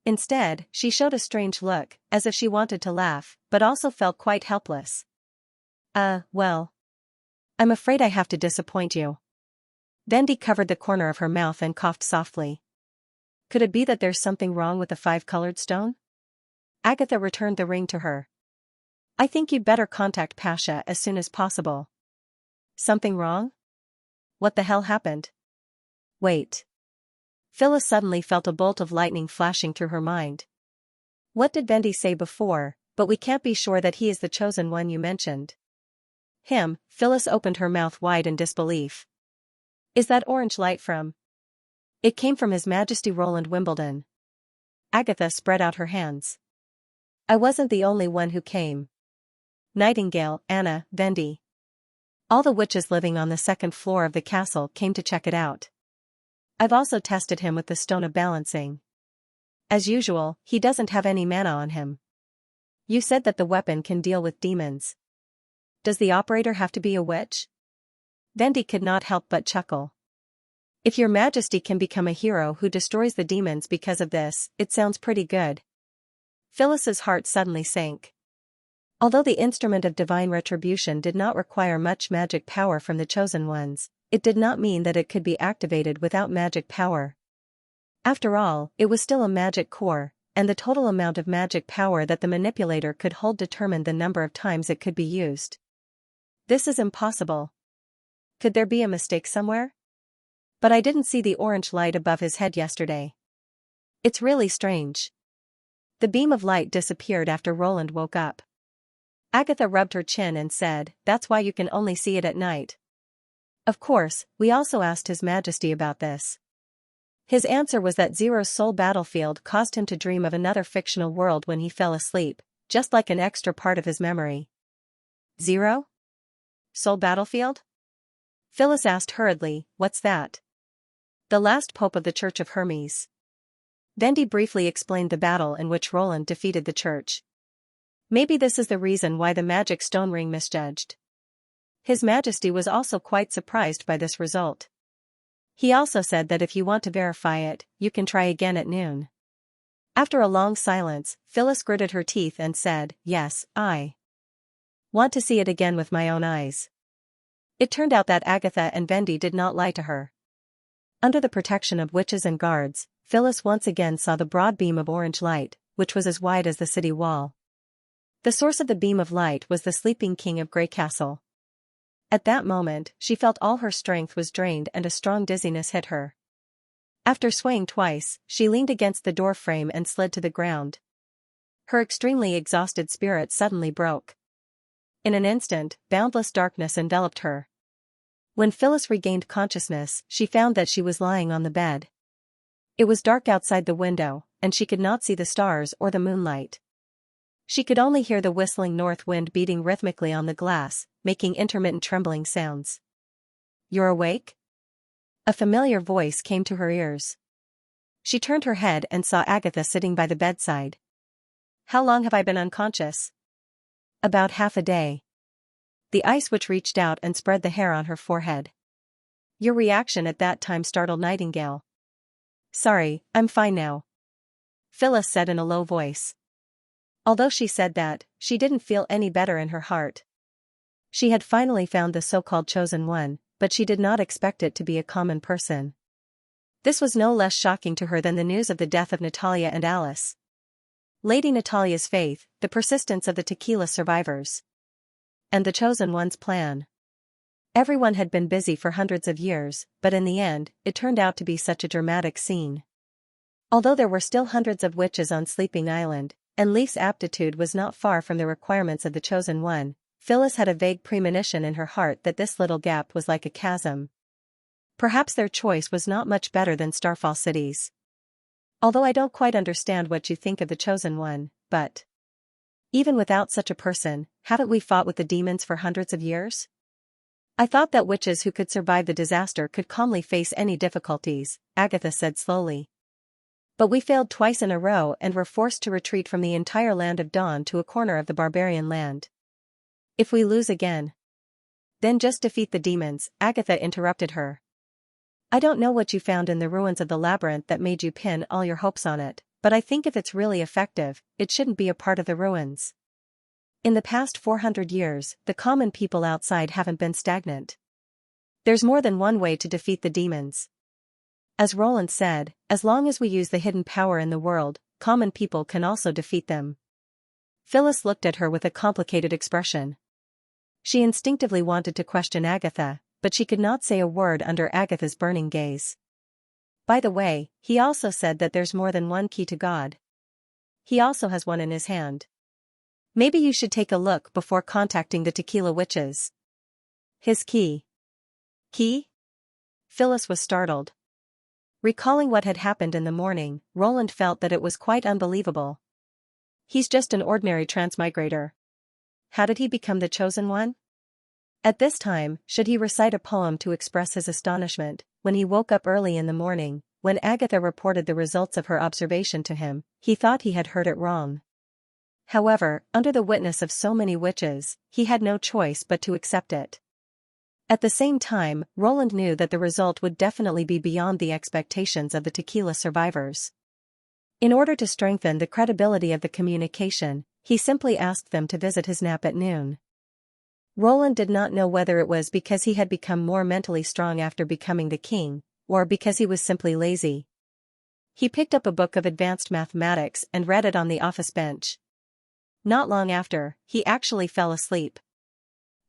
Instead, she showed a strange look, as if she wanted to laugh, but also felt quite helpless. Well. I'm afraid I have to disappoint you. Vendi covered the corner of her mouth and coughed softly. Could it be that there's something wrong with the 5-colored stone? Agatha returned the ring to her. I think you'd better contact Pasha as soon as possible. Something wrong? What the hell happened? Wait. Phyllis suddenly felt a bolt of lightning flashing through her mind. What did Vendi say before? But we can't be sure that he is the chosen one you mentioned. Him. Phyllis opened her mouth wide in disbelief. Is that orange light from? It came from His Majesty Roland Wimbledon. Agatha spread out her hands. I wasn't the only one who came. Nightingale, Anna, Vendi. All the witches living on the 2nd floor of the castle came to check it out. I've also tested him with the stone of balancing. As usual, he doesn't have any mana on him. You said that the weapon can deal with demons. Does the operator have to be a witch? Vendi could not help but chuckle. If your majesty can become a hero who destroys the demons because of this, it sounds pretty good. Phyllis's heart suddenly sank. Although the instrument of divine retribution did not require much magic power from the chosen ones, it did not mean that it could be activated without magic power. After all, it was still a magic core, and the total amount of magic power that the manipulator could hold determined the number of times it could be used. This is impossible. Could there be a mistake somewhere? But I didn't see the orange light above his head yesterday. It's really strange. The beam of light disappeared after Roland woke up. Agatha rubbed her chin and said, that's why you can only see it at night. Of course, we also asked His Majesty about this. His answer was that Zero's soul battlefield caused him to dream of another fictional world when he fell asleep, just like an extra part of his memory. Zero? Soul battlefield? Phyllis asked hurriedly, what's that? The last pope of the Church of Hermes. Vendi briefly explained the battle in which Roland defeated the church. Maybe this is the reason why the magic stone ring misjudged. His Majesty was also quite surprised by this result. He also said that if you want to verify it, you can try again at noon. After a long silence, Phyllis gritted her teeth and said, yes, I want to see it again with my own eyes. It turned out that Agatha and Vendi did not lie to her. Under the protection of witches and guards, Phyllis once again saw the broad beam of orange light, which was as wide as the city wall. The source of the beam of light was the sleeping king of Grey Castle. At that moment, she felt all her strength was drained and a strong dizziness hit her. After swaying twice, she leaned against the door frame and slid to the ground. Her extremely exhausted spirit suddenly broke. In an instant, boundless darkness enveloped her. When Phyllis regained consciousness, she found that she was lying on the bed. It was dark outside the window, and she could not see the stars or the moonlight. She could only hear the whistling north wind beating rhythmically on the glass, making intermittent trembling sounds. You're awake? A familiar voice came to her ears. She turned her head and saw Agatha sitting by the bedside. How long have I been unconscious? About half a day. The ice which reached out and spread the hair on her forehead. Your reaction at that time startled Nightingale. Sorry, I'm fine now. Phyllis said in a low voice. Although she said that, she didn't feel any better in her heart. She had finally found the so-called chosen one, but she did not expect it to be a common person. This was no less shocking to her than the news of the death of Natalia and Alice. Lady Natalia's faith, the persistence of the tequila survivors, and the Chosen One's plan. Everyone had been busy for hundreds of years, but in the end, it turned out to be such a dramatic scene. Although there were still hundreds of witches on Sleeping Island, and Leaf's aptitude was not far from the requirements of the Chosen One, Phyllis had a vague premonition in her heart that this little gap was like a chasm. Perhaps their choice was not much better than Starfall City's. Although I don't quite understand what you think of the Chosen One, but even without such a person, haven't we fought with the demons for hundreds of years? I thought that witches who could survive the disaster could calmly face any difficulties, Agatha said slowly. But we failed twice in a row and were forced to retreat from the entire Land of Dawn to a corner of the barbarian land. If we lose again, then just defeat the demons, Agatha interrupted her. I don't know what you found in the ruins of the labyrinth that made you pin all your hopes on it, but I think if it's really effective, it shouldn't be a part of the ruins. In the past 400 years, the common people outside haven't been stagnant. There's more than one way to defeat the demons. As Roland said, as long as we use the hidden power in the world, common people can also defeat them. Phyllis looked at her with a complicated expression. She instinctively wanted to question Agatha, but she could not say a word under Agatha's burning gaze. By the way, he also said that there's more than one key to God. He also has one in his hand. Maybe you should take a look before contacting the Tequila Witches. His key. Key? Phyllis was startled. Recalling what had happened in the morning, Roland felt that it was quite unbelievable. He's just an ordinary transmigrator. How did he become the Chosen One? At this time, should he recite a poem to express his astonishment? When he woke up early in the morning, when Agatha reported the results of her observation to him, he thought he had heard it wrong. However, under the witness of so many witches, he had no choice but to accept it. At the same time, Roland knew that the result would definitely be beyond the expectations of the tequila survivors. In order to strengthen the credibility of the communication, he simply asked them to visit his nap at noon. Roland did not know whether it was because he had become more mentally strong after becoming the king, or because he was simply lazy. He picked up a book of advanced mathematics and read it on the office bench. Not long after, he actually fell asleep.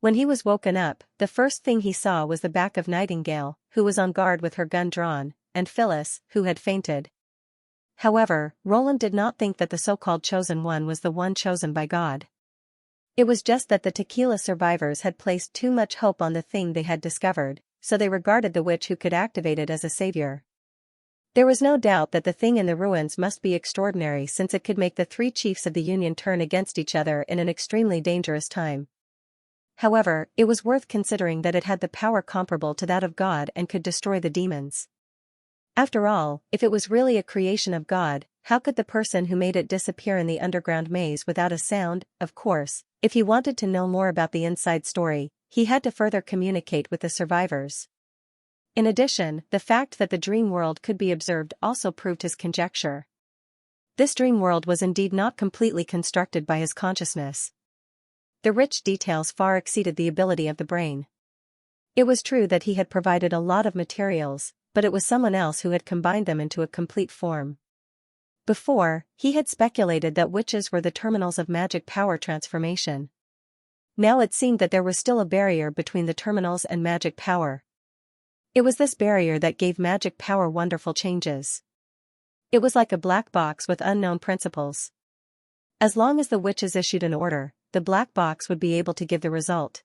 When he was woken up, the first thing he saw was the back of Nightingale, who was on guard with her gun drawn, and Phyllis, who had fainted. However, Roland did not think that the so-called Chosen One was the one chosen by God. It was just that the tequila survivors had placed too much hope on the thing they had discovered, so they regarded the witch who could activate it as a savior. There was no doubt that the thing in the ruins must be extraordinary since it could make the three chiefs of the Union turn against each other in an extremely dangerous time. However, it was worth considering that it had the power comparable to that of God and could destroy the demons. After all, if it was really a creation of God, how could the person who made it disappear in the underground maze without a sound? Of course, if he wanted to know more about the inside story, he had to further communicate with the survivors. In addition, the fact that the dream world could be observed also proved his conjecture. This dream world was indeed not completely constructed by his consciousness. The rich details far exceeded the ability of the brain. It was true that he had provided a lot of materials, but it was someone else who had combined them into a complete form. Before, he had speculated that witches were the terminals of magic power transformation. Now it seemed that there was still a barrier between the terminals and magic power. It was this barrier that gave magic power wonderful changes. It was like a black box with unknown principles. As long as the witches issued an order, the black box would be able to give the result.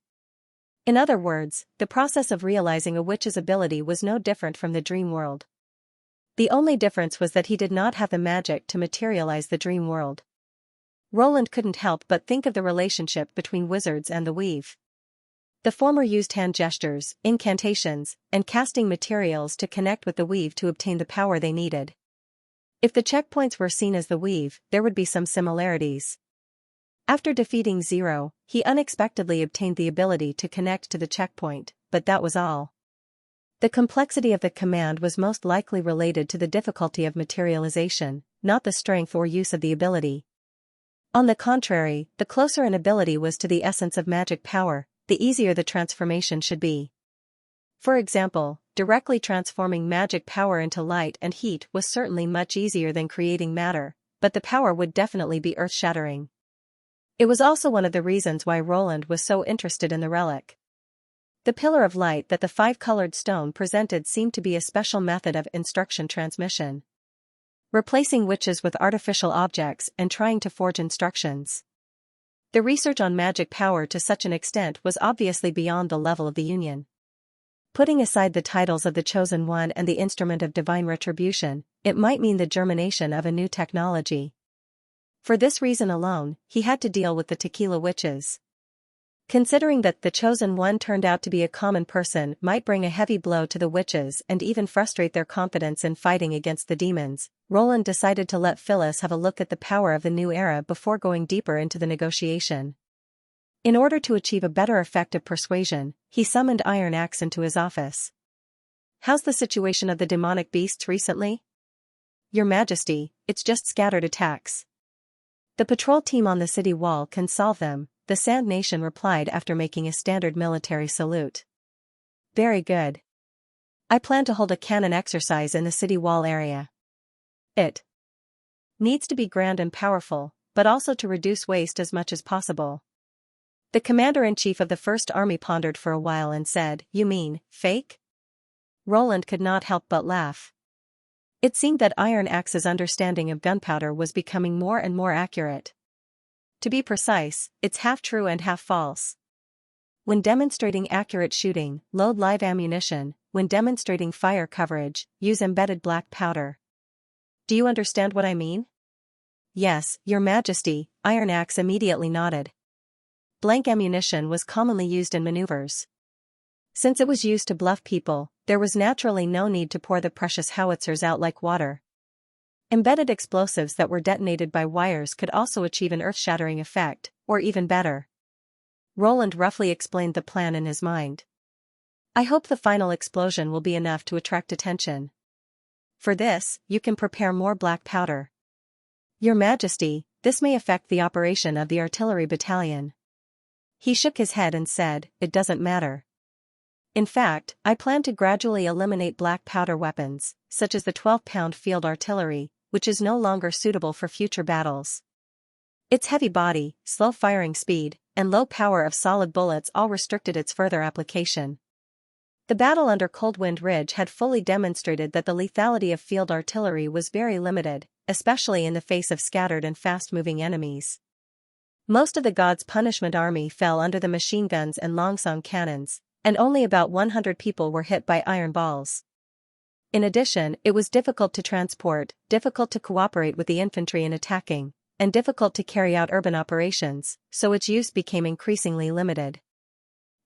In other words, the process of realizing a witch's ability was no different from the dream world. The only difference was that he did not have the magic to materialize the dream world. Roland couldn't help but think of the relationship between wizards and the weave. The former used hand gestures, incantations, and casting materials to connect with the weave to obtain the power they needed. If the checkpoints were seen as the weave, there would be some similarities. After defeating Zero, he unexpectedly obtained the ability to connect to the checkpoint, but that was all. The complexity of the command was most likely related to the difficulty of materialization, not the strength or use of the ability. On the contrary, the closer an ability was to the essence of magic power, the easier the transformation should be. For example, directly transforming magic power into light and heat was certainly much easier than creating matter, but the power would definitely be earth-shattering. It was also one of the reasons why Roland was so interested in the relic. The pillar of light that the five-colored stone presented seemed to be a special method of instruction transmission. Replacing witches with artificial objects and trying to forge instructions. The research on magic power to such an extent was obviously beyond the level of the Union. Putting aside the titles of the Chosen One and the Instrument of Divine Retribution, it might mean the germination of a new technology. For this reason alone, he had to deal with the Tequila Witches. Considering that the Chosen One turned out to be a common person might bring a heavy blow to the witches and even frustrate their confidence in fighting against the demons, Roland decided to let Phyllis have a look at the power of the new era before going deeper into the negotiation. In order to achieve a better effect of persuasion, he summoned Iron Axe into his office. "How's the situation of the demonic beasts recently?" "Your Majesty, it's just scattered attacks. The patrol team on the city wall can solve them," the Sand Nation replied after making a standard military salute. "Very good. I plan to hold a cannon exercise in the city wall area. It needs to be grand and powerful, but also to reduce waste as much as possible." The commander-in-chief of the First Army pondered for a while and said, "You mean, fake?" Roland could not help but laugh. It seemed that Iron Axe's understanding of gunpowder was becoming more and more accurate. To be precise, it's half true and half false. When demonstrating accurate shooting, load live ammunition. When demonstrating fire coverage, use embedded black powder. Do you understand what I mean? Yes, Your Majesty, Iron Axe immediately nodded. Blank ammunition was commonly used in maneuvers. Since it was used to bluff people, there was naturally no need to pour the precious howitzers out like water. Embedded explosives that were detonated by wires could also achieve an earth-shattering effect, or even better. Roland roughly explained the plan in his mind. "I hope the final explosion will be enough to attract attention. For this, you can prepare more black powder. Your Majesty, this may affect the operation of the artillery battalion." He shook his head and said, "It doesn't matter. In fact, I plan to gradually eliminate black powder weapons, such as the 12-pound field artillery, which is no longer suitable for future battles. Its heavy body, slow firing speed, and low power of solid bullets all restricted its further application. The battle under Cold Wind Ridge had fully demonstrated that the lethality of field artillery was very limited, especially in the face of scattered and fast-moving enemies. Most of the God's Punishment Army fell under the machine guns and longsong cannons, and only about 100 people were hit by iron balls. In addition, it was difficult to transport, difficult to cooperate with the infantry in attacking, and difficult to carry out urban operations, so its use became increasingly limited.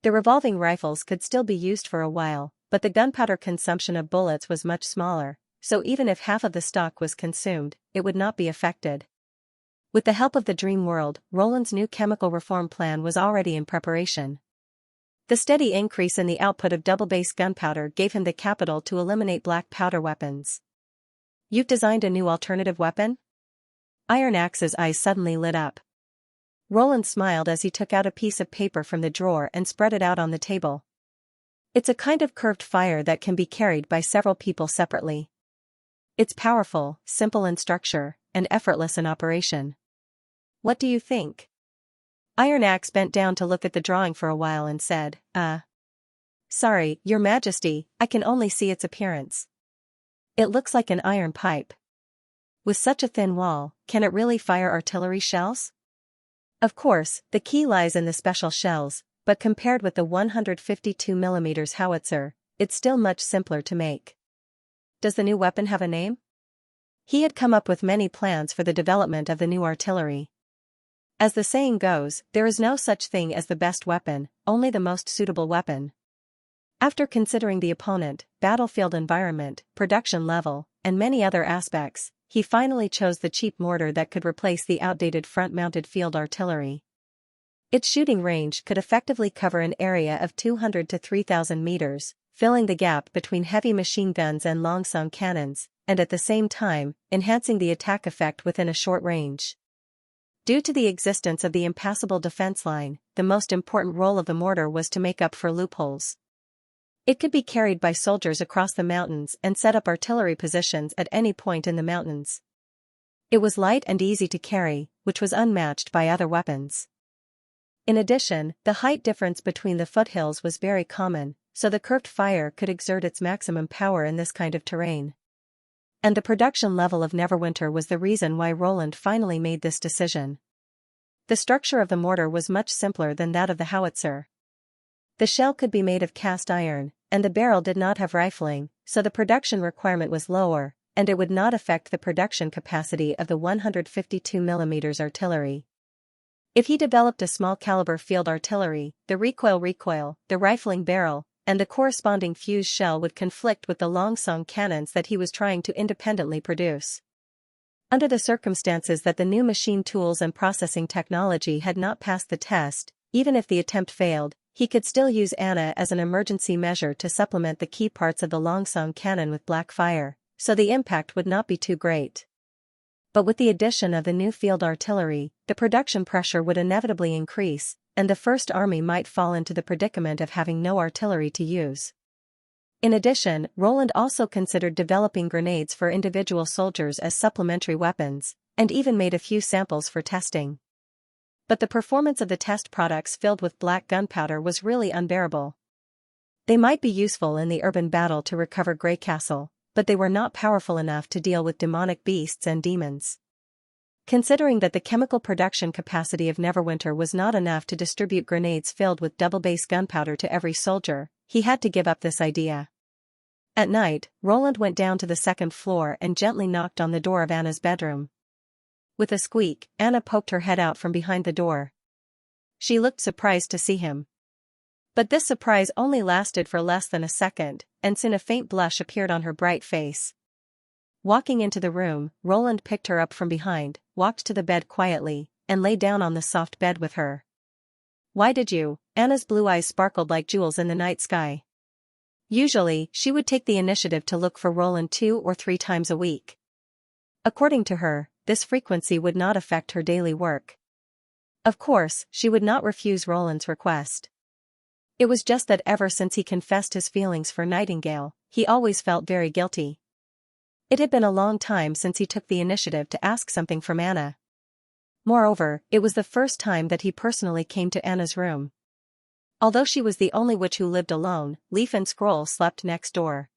The revolving rifles could still be used for a while, but the gunpowder consumption of bullets was much smaller, so even if half of the stock was consumed, it would not be affected. With the help of the Dream World, Roland's new chemical reform plan was already in preparation. The steady increase in the output of double-base gunpowder gave him the capital to eliminate black powder weapons. "You've designed a new alternative weapon?" Iron Axe's eyes suddenly lit up. Roland smiled as he took out a piece of paper from the drawer and spread it out on the table. "It's a kind of curved fire that can be carried by several people separately. It's powerful, simple in structure, and effortless in operation. What do you think?" Iron Axe bent down to look at the drawing for a while and said, Sorry, Your Majesty, I can only see its appearance. It looks like an iron pipe. With such a thin wall, can it really fire artillery shells?" Of course, the key lies in the special shells, but compared with the 152mm howitzer, it's still much simpler to make. "Does the new weapon have a name?" He had come up with many plans for the development of the new artillery. As the saying goes, there is no such thing as the best weapon, only the most suitable weapon. After considering the opponent, battlefield environment, production level, and many other aspects, he finally chose the cheap mortar that could replace the outdated front-mounted field artillery. Its shooting range could effectively cover an area of 200 to 3,000 meters, filling the gap between heavy machine guns and longsong cannons, and at the same time, enhancing the attack effect within a short range. Due to the existence of the impassable defense line, the most important role of the mortar was to make up for loopholes. It could be carried by soldiers across the mountains and set up artillery positions at any point in the mountains. It was light and easy to carry, which was unmatched by other weapons. In addition, the height difference between the foothills was very common, so the curved fire could exert its maximum power in this kind of terrain. And the production level of Neverwinter was the reason why Roland finally made this decision. The structure of the mortar was much simpler than that of the howitzer. The shell could be made of cast iron, and the barrel did not have rifling, so the production requirement was lower, and it would not affect the production capacity of the 152mm artillery. If he developed a small-caliber field artillery, the recoil, the rifling barrel, and the corresponding fuse shell would conflict with the long-song cannons that he was trying to independently produce. Under the circumstances that the new machine tools and processing technology had not passed the test, even if the attempt failed, he could still use Anna as an emergency measure to supplement the key parts of the long-song cannon with black fire, so the impact would not be too great. But with the addition of the new field artillery, the production pressure would inevitably increase, and the First Army might fall into the predicament of having no artillery to use. In addition, Roland also considered developing grenades for individual soldiers as supplementary weapons, and even made a few samples for testing. But the performance of the test products filled with black gunpowder was really unbearable. They might be useful in the urban battle to recover Grey Castle, but they were not powerful enough to deal with demonic beasts and demons. Considering that the chemical production capacity of Neverwinter was not enough to distribute grenades filled with double-base gunpowder to every soldier, he had to give up this idea. At night, Roland went down to the second floor and gently knocked on the door of Anna's bedroom. With a squeak, Anna poked her head out from behind the door. She looked surprised to see him. But this surprise only lasted for less than a second, and soon a faint blush appeared on her bright face. Walking into the room, Roland picked her up from behind, walked to the bed quietly, and lay down on the soft bed with her. "Why did you?" Anna's blue eyes sparkled like jewels in the night sky. Usually, she would take the initiative to look for Roland 2 or 3 times a week. According to her, this frequency would not affect her daily work. Of course, she would not refuse Roland's request. It was just that ever since he confessed his feelings for Nightingale, he always felt very guilty. It had been a long time since he took the initiative to ask something from Anna. Moreover, it was the first time that he personally came to Anna's room. Although she was the only witch who lived alone, Leaf and Scroll slept next door.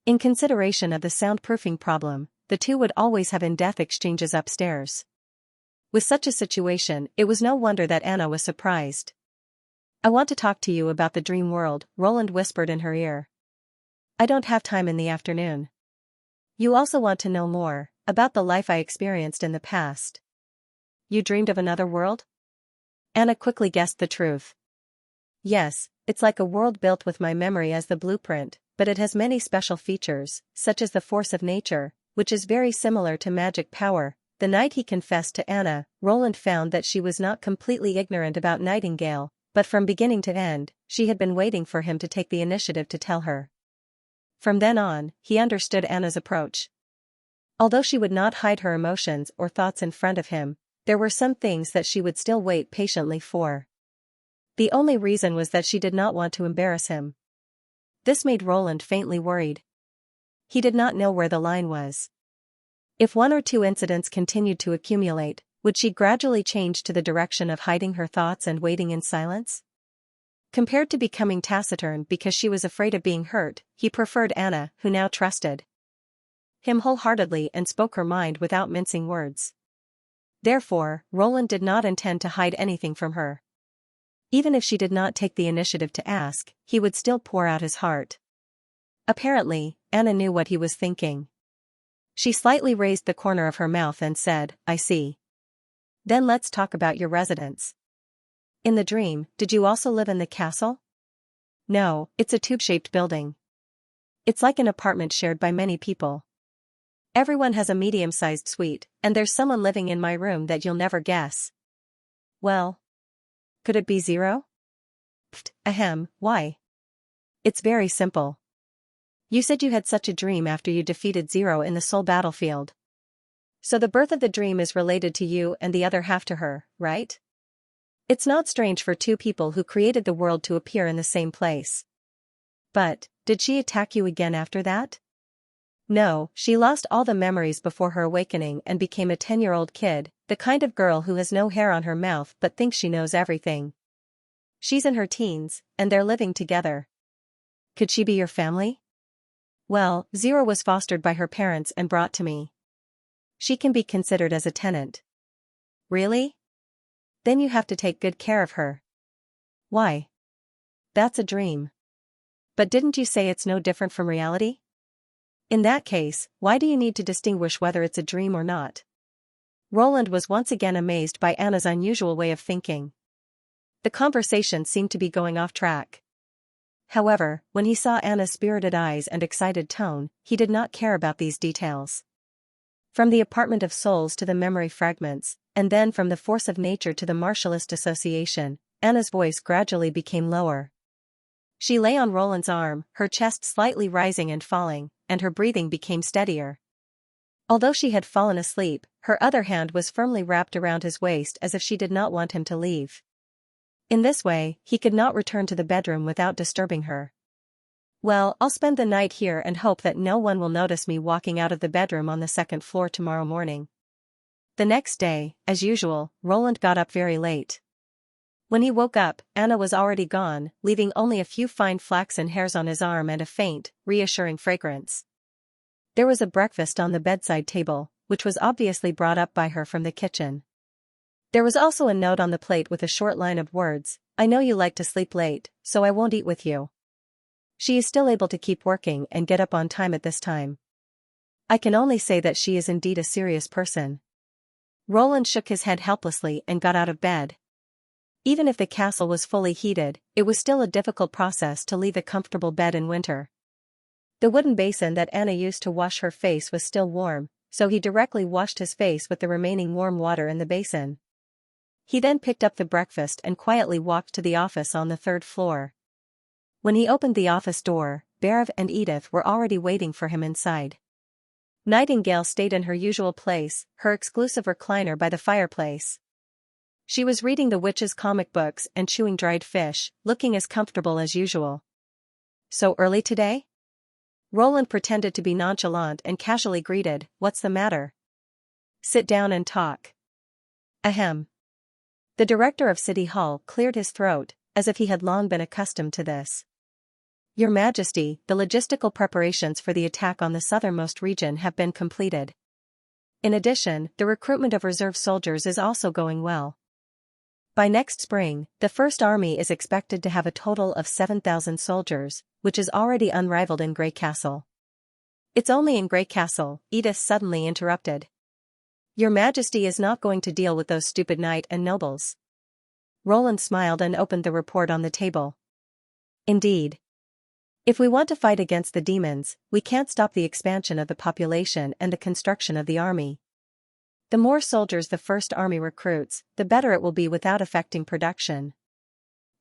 In consideration of the soundproofing problem, the two would always have in-depth exchanges upstairs. With such a situation, it was no wonder that Anna was surprised. "I want to talk to you about the dream world," Roland whispered in her ear. "I don't have time in the afternoon. You also want to know more about the life I experienced in the past. You dreamed of another world?" Anna quickly guessed the truth. "Yes, it's like a world built with my memory as the blueprint, but it has many special features, such as the force of nature, which is very similar to magic power." The night he confessed to Anna, Roland found that she was not completely ignorant about Nightingale, but from beginning to end, she had been waiting for him to take the initiative to tell her. From then on, he understood Anna's approach. Although she would not hide her emotions or thoughts in front of him, there were some things that she would still wait patiently for. The only reason was that she did not want to embarrass him. This made Roland faintly worried. He did not know where the line was. If 1 or 2 incidents continued to accumulate, would she gradually change to the direction of hiding her thoughts and waiting in silence? Compared to becoming taciturn because she was afraid of being hurt, he preferred Anna, who now trusted him wholeheartedly and spoke her mind without mincing words. Therefore, Roland did not intend to hide anything from her. Even if she did not take the initiative to ask, he would still pour out his heart. Apparently, Anna knew what he was thinking. She slightly raised the corner of her mouth and said, "I see. Then let's talk about your residence. In the dream, did you also live in the castle?" "No, it's a tube-shaped building. It's like an apartment shared by many people. Everyone has a medium-sized suite, and there's someone living in my room that you'll never guess." "Well, could it be Zero?" "Pfft, ahem, why?" "It's very simple. You said you had such a dream after you defeated Zero in the Soul battlefield. So the birth of the dream is related to you and the other half to her, right? It's not strange for 2 people who created the world to appear in the same place." But, did she attack you again after that? No, she lost all the memories before her awakening and became a 10-year-old kid, the kind of girl who has no hair on her mouth but thinks she knows everything. She's in her teens, and they're living together. Could she be your family? Well, Zero was fostered by her parents and brought to me. She can be considered as a tenant. Really? Then you have to take good care of her. Why? That's a dream. But didn't you say it's no different from reality? In that case, why do you need to distinguish whether it's a dream or not? Roland was once again amazed by Anna's unusual way of thinking. The conversation seemed to be going off track. However, when he saw Anna's spirited eyes and excited tone, he did not care about these details. From the apartment of souls to the memory fragments, and then from the force of nature to the martialist association, Anna's voice gradually became lower. She lay on Roland's arm, her chest slightly rising and falling, and her breathing became steadier. Although she had fallen asleep, her other hand was firmly wrapped around his waist as if she did not want him to leave. In this way, he could not return to the bedroom without disturbing her. Well, I'll spend the night here and hope that no one will notice me walking out of the bedroom on the second floor tomorrow morning. The next day, as usual, Roland got up very late. When he woke up, Anna was already gone, leaving only a few fine flaxen hairs on his arm and a faint, reassuring fragrance. There was a breakfast on the bedside table, which was obviously brought up by her from the kitchen. There was also a note on the plate with a short line of words, "I know you like to sleep late, so I won't eat with you. She is still able to keep working and get up on time at this time. I can only say that she is indeed a serious person." Roland shook his head helplessly and got out of bed. Even if the castle was fully heated, it was still a difficult process to leave a comfortable bed in winter. The wooden basin that Anna used to wash her face was still warm, so he directly washed his face with the remaining warm water in the basin. He then picked up the breakfast and quietly walked to the office on the third floor. When he opened the office door, Berev and Edith were already waiting for him inside. Nightingale stayed in her usual place, her exclusive recliner by the fireplace. She was reading the witch's comic books and chewing dried fish, looking as comfortable as usual. "So early today?" Roland pretended to be nonchalant and casually greeted, "What's the matter?" "Sit down and talk." "Ahem." The director of City Hall cleared his throat, as if he had long been accustomed to this. "Your Majesty, the logistical preparations for the attack on the southernmost region have been completed. In addition, the recruitment of reserve soldiers is also going well. By next spring, the First Army is expected to have a total of 7,000 soldiers, which is already unrivaled in Grey Castle." "It's only in Grey Castle," Edith suddenly interrupted. "Your Majesty is not going to deal with those stupid knight and nobles." Roland smiled and opened the report on the table. "Indeed. If we want to fight against the demons, we can't stop the expansion of the population and the construction of the army. The more soldiers the First Army recruits, the better it will be without affecting production."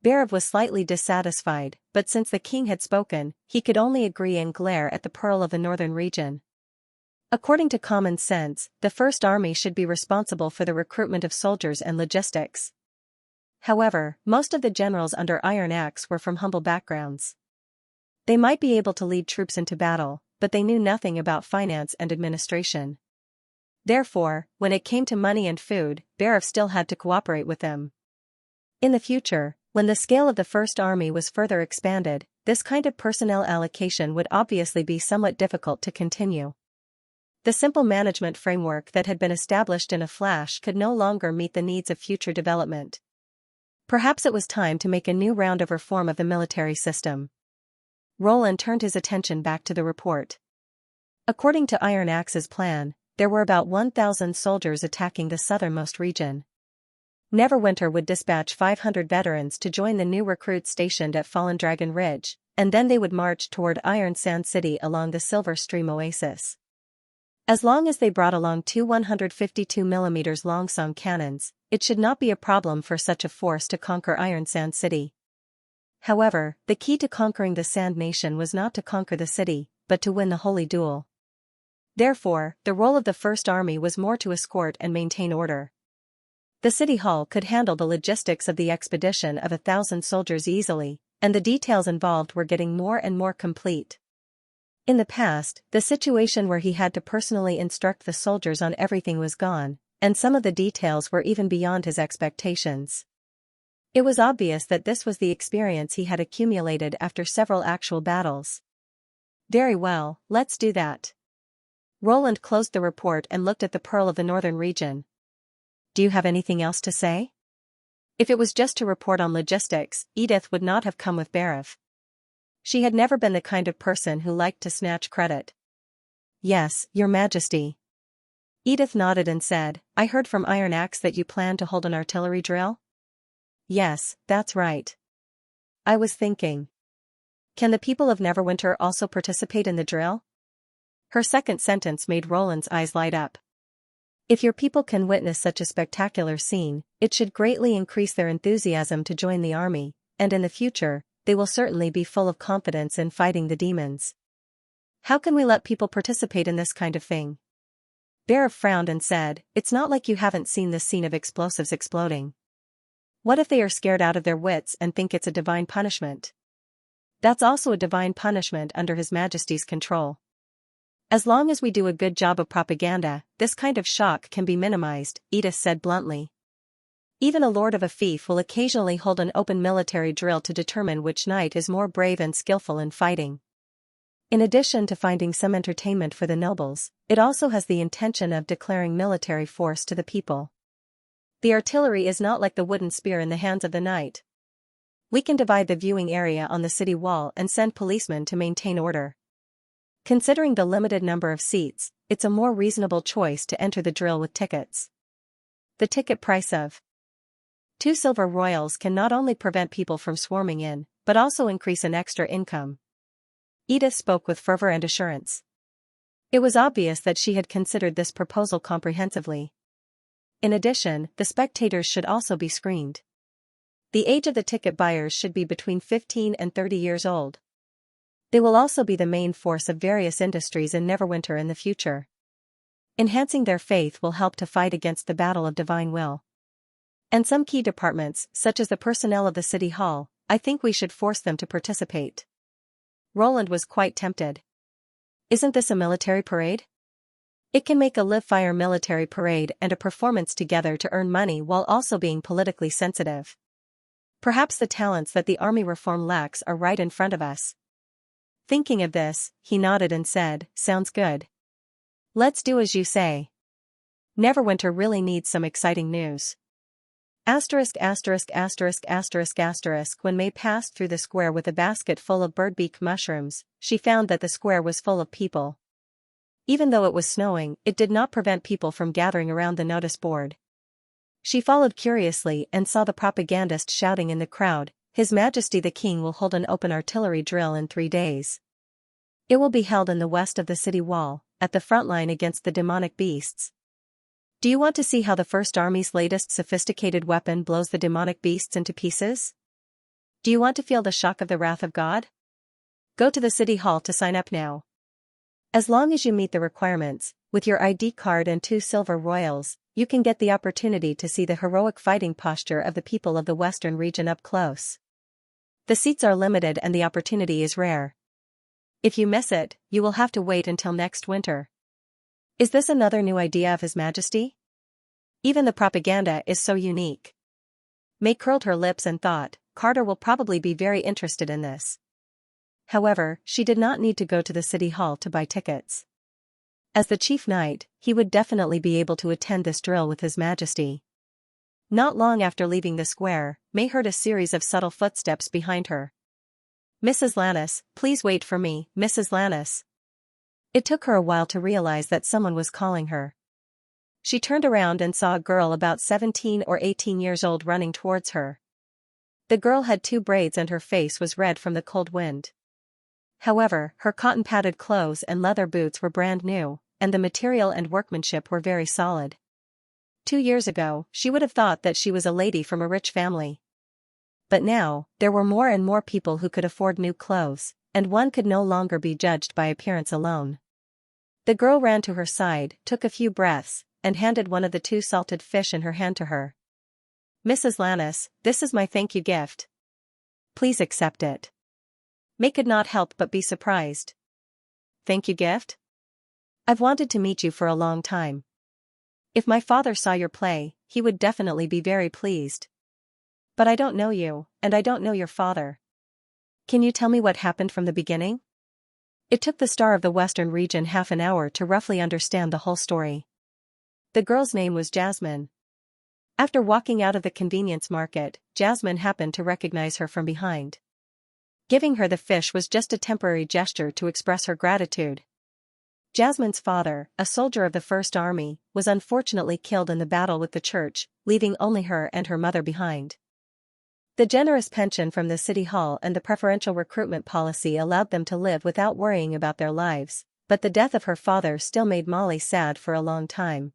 Berev was slightly dissatisfied, but since the king had spoken, he could only agree and glare at the pearl of the northern region. According to common sense, the First Army should be responsible for the recruitment of soldiers and logistics. However, most of the generals under Iron Axe were from humble backgrounds. They might be able to lead troops into battle, but they knew nothing about finance and administration. Therefore, when it came to money and food, Berev still had to cooperate with them. In the future, when the scale of the First Army was further expanded, this kind of personnel allocation would obviously be somewhat difficult to continue. The simple management framework that had been established in a flash could no longer meet the needs of future development. Perhaps it was time to make a new round of reform of the military system. Roland turned his attention back to the report. According to Iron Axe's plan, there were about 1,000 soldiers attacking the southernmost region. Neverwinter would dispatch 500 veterans to join the new recruits stationed at Fallen Dragon Ridge, and then they would march toward Iron Sand City along the Silver Stream Oasis. As long as they brought along two 152mm long-song cannons, it should not be a problem for such a force to conquer Iron Sand City. However, the key to conquering the Sand Nation was not to conquer the city, but to win the holy duel. Therefore, the role of the First Army was more to escort and maintain order. The City Hall could handle the logistics of the expedition of 1,000 soldiers easily, and the details involved were getting more and more complete. In the past, the situation where he had to personally instruct the soldiers on everything was gone, and some of the details were even beyond his expectations. It was obvious that this was the experience he had accumulated after several actual battles. Very well, let's do that. Roland closed the report and looked at the Pearl of the Northern region. Do you have anything else to say? If it was just to report on logistics, Edith would not have come with Berev. She had never been the kind of person who liked to snatch credit. Yes, Your Majesty. Edith nodded and said, I heard from Iron Axe that you plan to hold an artillery drill? Yes, that's right. I was thinking. Can the people of Neverwinter also participate in the drill? Her second sentence made Roland's eyes light up. If your people can witness such a spectacular scene, it should greatly increase their enthusiasm to join the army, and in the future, they will certainly be full of confidence in fighting the demons. How can we let people participate in this kind of thing? Berev frowned and said, It's not like you haven't seen this scene of explosives exploding. What if they are scared out of their wits and think it's a divine punishment? That's also a divine punishment under His Majesty's control. As long as we do a good job of propaganda, this kind of shock can be minimized, Edith said bluntly. Even a lord of a fief will occasionally hold an open military drill to determine which knight is more brave and skillful in fighting. In addition to finding some entertainment for the nobles, it also has the intention of declaring military force to the people. The artillery is not like the wooden spear in the hands of the knight. We can divide the viewing area on the city wall and send policemen to maintain order. Considering the limited number of seats, it's a more reasonable choice to enter the drill with tickets. The ticket price of 2 silver royals can not only prevent people from swarming in, but also increase an extra income. Edith spoke with fervor and assurance. It was obvious that she had considered this proposal comprehensively. In addition, the spectators should also be screened. The age of the ticket buyers should be between 15 and 30 years old. They will also be the main force of various industries in Neverwinter in the future. Enhancing their faith will help to fight against the battle of divine will. And some key departments, such as the personnel of the city hall, I think we should force them to participate. Roland was quite tempted. Isn't this a military parade? It can make a live-fire military parade and a performance together to earn money while also being politically sensitive. Perhaps the talents that the army reform lacks are right in front of us. Thinking of this, he nodded and said, Sounds good. Let's do as you say. Neverwinter really needs some exciting news. When May passed through the square with a basket full of birdbeak mushrooms, she found that the square was full of people. Even though it was snowing, it did not prevent people from gathering around the notice board. She followed curiously and saw the propagandist shouting in the crowd, His Majesty the King will hold an open artillery drill in 3 days. It will be held in the west of the city wall, at the front line against the demonic beasts. Do you want to see how the First Army's latest sophisticated weapon blows the demonic beasts into pieces? Do you want to feel the shock of the wrath of God? Go to the city hall to sign up now. As long as you meet the requirements, with your ID card and 2 silver royals, you can get the opportunity to see the heroic fighting posture of the people of the Western region up close. The seats are limited and the opportunity is rare. If you miss it, you will have to wait until next winter. Is this another new idea of His Majesty? Even the propaganda is so unique. May curled her lips and thought, Carter will probably be very interested in this. However, she did not need to go to the city hall to buy tickets. As the chief knight, he would definitely be able to attend this drill with His Majesty. Not long after leaving the square, May heard a series of subtle footsteps behind her. Mrs. Lannis, please wait for me, Mrs. Lannis. It took her a while to realize that someone was calling her. She turned around and saw a girl about 17 or 18 years old running towards her. The girl had 2 braids and her face was red from the cold wind. However, her cotton-padded clothes and leather boots were brand new, and the material and workmanship were very solid. 2 years ago, she would have thought that she was a lady from a rich family. But now, there were more and more people who could afford new clothes, and one could no longer be judged by appearance alone. The girl ran to her side, took a few breaths, and handed one of the 2 salted fish in her hand to her. Mrs. Lannis, this is my thank you gift. Please accept it. May could not help but be surprised. Thank you gift? I've wanted to meet you for a long time. If my father saw your play, he would definitely be very pleased. But I don't know you, and I don't know your father. Can you tell me what happened from the beginning? It took the star of the Western region half an hour to roughly understand the whole story. The girl's name was Jasmine. After walking out of the convenience market, Jasmine happened to recognize her from behind. Giving her the fish was just a temporary gesture to express her gratitude. Jasmine's father, a soldier of the First Army, was unfortunately killed in the battle with the church, leaving only her and her mother behind. The generous pension from the city hall and the preferential recruitment policy allowed them to live without worrying about their lives, but the death of her father still made Molly sad for a long time.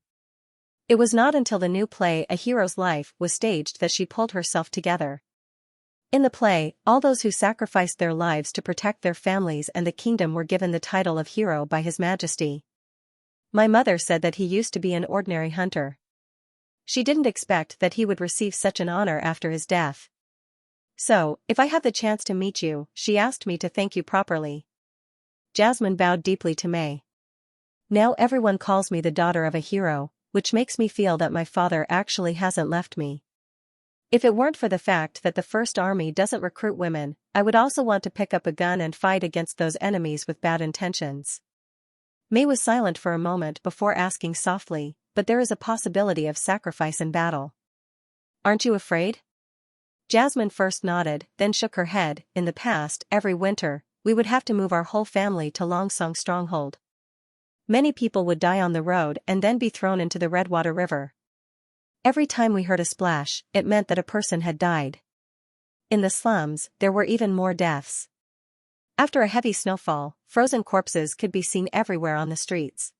It was not until the new play A Hero's Life was staged that she pulled herself together. In the play, all those who sacrificed their lives to protect their families and the kingdom were given the title of hero by His Majesty. My mother said that he used to be an ordinary hunter. She didn't expect that he would receive such an honor after his death. So, if I have the chance to meet you, she asked me to thank you properly. Jasmine bowed deeply to May. Now everyone calls me the daughter of a hero, which makes me feel that my father actually hasn't left me. If it weren't for the fact that the First Army doesn't recruit women, I would also want to pick up a gun and fight against those enemies with bad intentions. May was silent for a moment before asking softly, but there is a possibility of sacrifice in battle. Aren't you afraid? Jasmine first nodded, then shook her head. In the past, every winter, we would have to move our whole family to Longsong Stronghold. Many people would die on the road and then be thrown into the Redwater River. Every time we heard a splash, it meant that a person had died. In the slums, there were even more deaths. After a heavy snowfall, frozen corpses could be seen everywhere on the streets.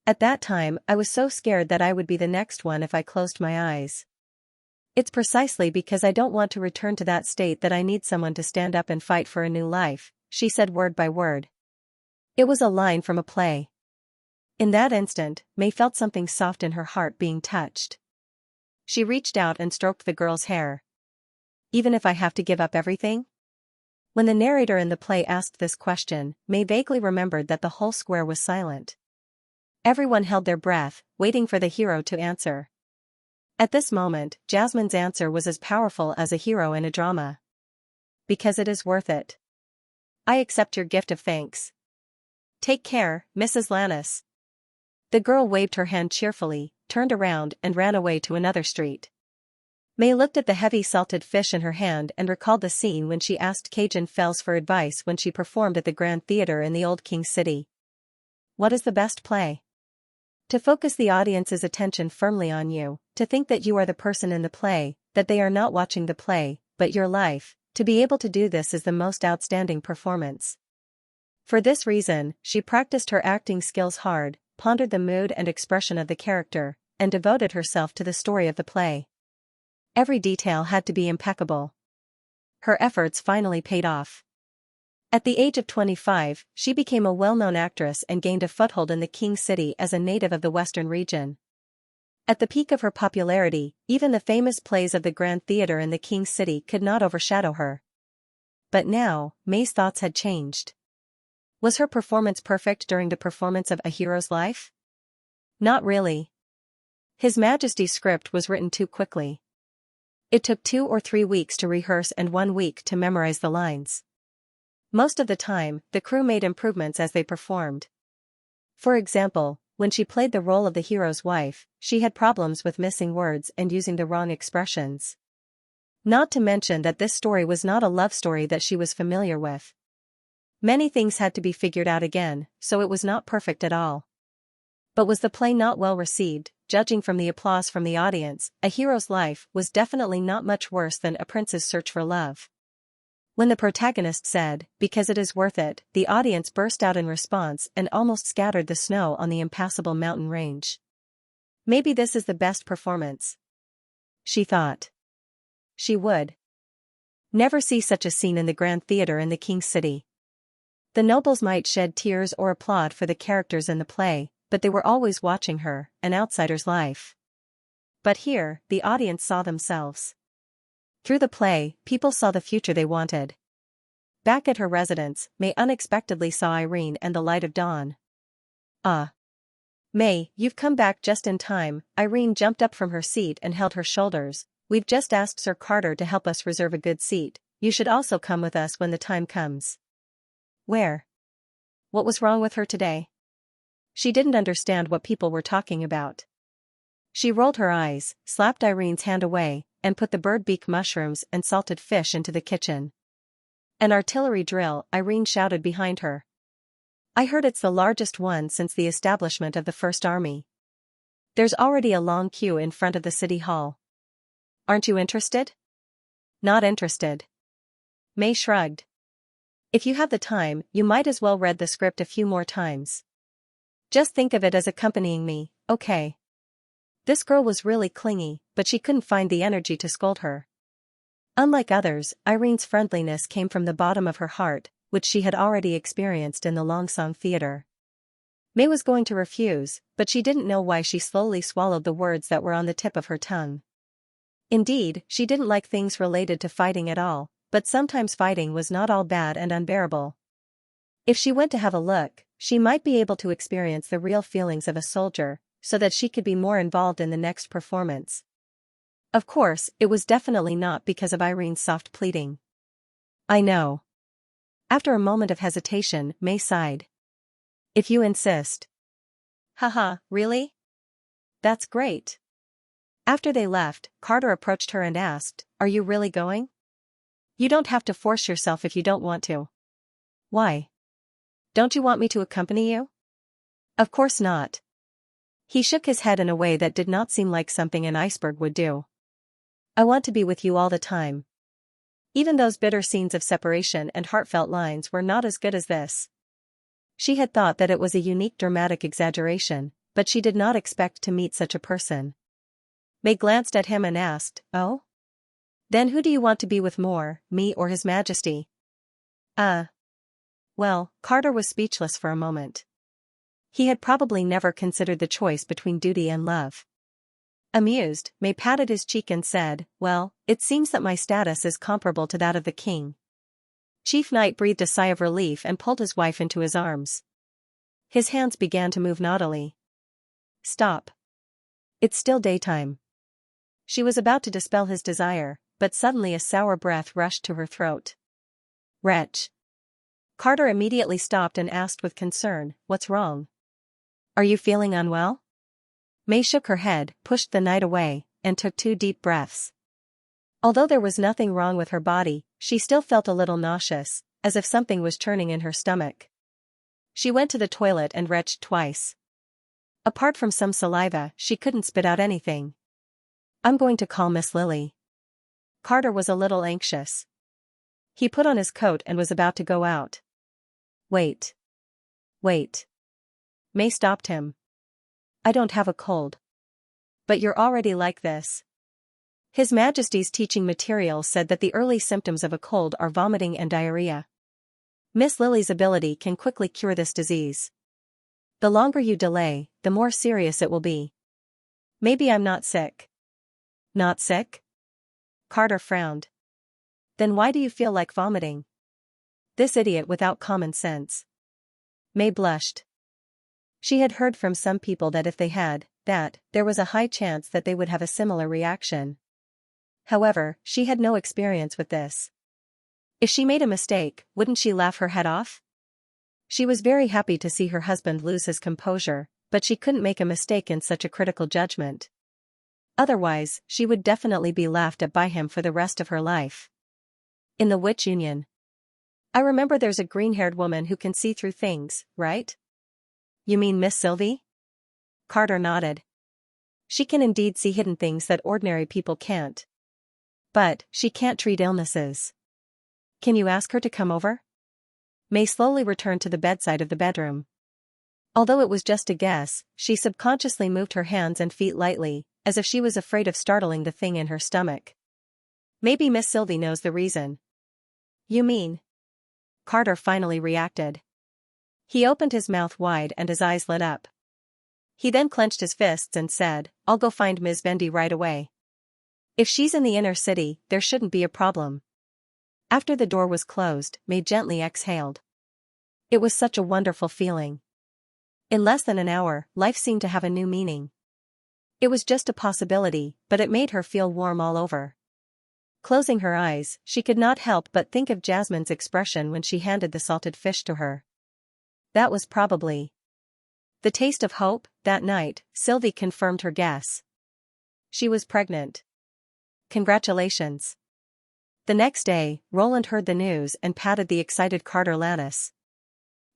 At that time, I was so scared that I would be the next one if I closed my eyes. It's precisely because I don't want to return to that state that I need someone to stand up and fight for a new life, she said word by word. It was a line from a play. In that instant, May felt something soft in her heart being touched. She reached out and stroked the girl's hair. Even if I have to give up everything? When the narrator in the play asked this question, May vaguely remembered that the whole square was silent. Everyone held their breath, waiting for the hero to answer. At this moment, Jasmine's answer was as powerful as a hero in a drama. Because it is worth it. I accept your gift of thanks. Take care, Mrs. Lannis. The girl waved her hand cheerfully, turned around and ran away to another street. May looked at the heavy salted fish in her hand and recalled the scene when she asked Cajun Fells for advice when she performed at the Grand Theatre in the Old King City. What is the best play? To focus the audience's attention firmly on you, to think that you are the person in the play, that they are not watching the play, but your life. To be able to do this is the most outstanding performance. For this reason, she practiced her acting skills hard, pondered the mood and expression of the character, and devoted herself to the story of the play. Every detail had to be impeccable. Her efforts finally paid off. At the age of 25, she became a well-known actress and gained a foothold in the King City as a native of the Western region. At the peak of her popularity, even the famous plays of the Grand Theatre in the King City could not overshadow her. But now, May's thoughts had changed. Was her performance perfect during the performance of A Hero's Life? Not really. His Majesty's script was written too quickly. It took 2 or 3 weeks to rehearse and 1 week to memorize the lines. Most of the time, the crew made improvements as they performed. For example, when she played the role of the hero's wife, she had problems with missing words and using the wrong expressions. Not to mention that this story was not a love story that she was familiar with. Many things had to be figured out again, so it was not perfect at all. But was the play not well received? Judging from the applause from the audience, A Hero's Life was definitely not much worse than A Prince's Search for Love. When the protagonist said, "Because it is worth it," the audience burst out in response and almost scattered the snow on the impassable mountain range. Maybe this is the best performance. She thought. She would never see such a scene in the Grand Theatre in the King City. The nobles might shed tears or applaud for the characters in the play, but they were always watching her, an outsider's life. But here, the audience saw themselves. Through the play, people saw the future they wanted. Back at her residence, May unexpectedly saw Irene and the light of dawn. Ah. May, you've come back just in time. Irene jumped up from her seat and held her shoulders. We've just asked Sir Carter to help us reserve a good seat. You should also come with us when the time comes. Where? What was wrong with her today? She didn't understand what people were talking about. She rolled her eyes, slapped Irene's hand away, and put the bird beak mushrooms and salted fish into the kitchen. An artillery drill, Irene shouted behind her. I heard it's the largest one since the establishment of the First Army. There's already a long queue in front of the city hall. Aren't you interested? Not interested. May shrugged. If you have the time, you might as well read the script a few more times. Just think of it as accompanying me, okay? This girl was really clingy, but she couldn't find the energy to scold her. Unlike others, Irene's friendliness came from the bottom of her heart, which she had already experienced in the Longsong Theater. May was going to refuse, but she didn't know why. She slowly swallowed the words that were on the tip of her tongue. Indeed, she didn't like things related to fighting at all, but sometimes fighting was not all bad and unbearable. If she went to have a look, she might be able to experience the real feelings of a soldier, so that she could be more involved in the next performance. Of course, it was definitely not because of Irene's soft pleading. I know. After a moment of hesitation, May sighed. If you insist. Haha, really? That's great. After they left, Carter approached her and asked, Are you really going? You don't have to force yourself if you don't want to. Why? Don't you want me to accompany you? Of course not. He shook his head in a way that did not seem like something an iceberg would do. I want to be with you all the time. Even those bitter scenes of separation and heartfelt lines were not as good as this. She had thought that it was a unique dramatic exaggeration, but she did not expect to meet such a person. May glanced at him and asked, Oh? Then who do you want to be with more, me or His Majesty? Well, Carter was speechless for a moment. He had probably never considered the choice between duty and love. Amused, May patted his cheek and said, Well, it seems that my status is comparable to that of the king. Chief Knight breathed a sigh of relief and pulled his wife into his arms. His hands began to move naughtily. Stop. It's still daytime. She was about to dispel his desire, but suddenly a sour breath rushed to her throat. Wretch. Carter immediately stopped and asked with concern, What's wrong? Are you feeling unwell? May shook her head, pushed the knight away, and took 2 deep breaths. Although there was nothing wrong with her body, she still felt a little nauseous, as if something was churning in her stomach. She went to the toilet and retched twice. Apart from some saliva, she couldn't spit out anything. I'm going to call Miss Lily. Carter was a little anxious. He put on his coat and was about to go out. Wait. May stopped him. I don't have a cold. But you're already like this. His Majesty's teaching material said that the early symptoms of a cold are vomiting and diarrhea. Miss Lily's ability can quickly cure this disease. The longer you delay, the more serious it will be. Maybe I'm not sick. Not sick? Carter frowned. Then why do you feel like vomiting? This idiot without common sense. May blushed. She had heard from some people that if they had that, there was a high chance that they would have a similar reaction. However, she had no experience with this. If she made a mistake, wouldn't she laugh her head off? She was very happy to see her husband lose his composure, but she couldn't make a mistake in such a critical judgment. Otherwise, she would definitely be laughed at by him for the rest of her life. In the Witch Union. I remember there's a green-haired woman who can see through things, right? You mean Miss Sylvie? Carter nodded. She can indeed see hidden things that ordinary people can't. But, she can't treat illnesses. Can you ask her to come over? May slowly returned to the bedside of the bedroom. Although it was just a guess, she subconsciously moved her hands and feet lightly, as if she was afraid of startling the thing in her stomach. Maybe Miss Sylvie knows the reason. You mean? Carter finally reacted. He opened his mouth wide and his eyes lit up. He then clenched his fists and said, I'll go find Ms. Vendy right away. If she's in the inner city, there shouldn't be a problem. After the door was closed, May gently exhaled. It was such a wonderful feeling. In less than an hour, life seemed to have a new meaning. It was just a possibility, but it made her feel warm all over. Closing her eyes, she could not help but think of Jasmine's expression when she handed the salted fish to her. That was probably the taste of hope. That night, Sylvie confirmed her guess. She was pregnant. Congratulations. The next day, Roland heard the news and patted the excited Carter Lannis.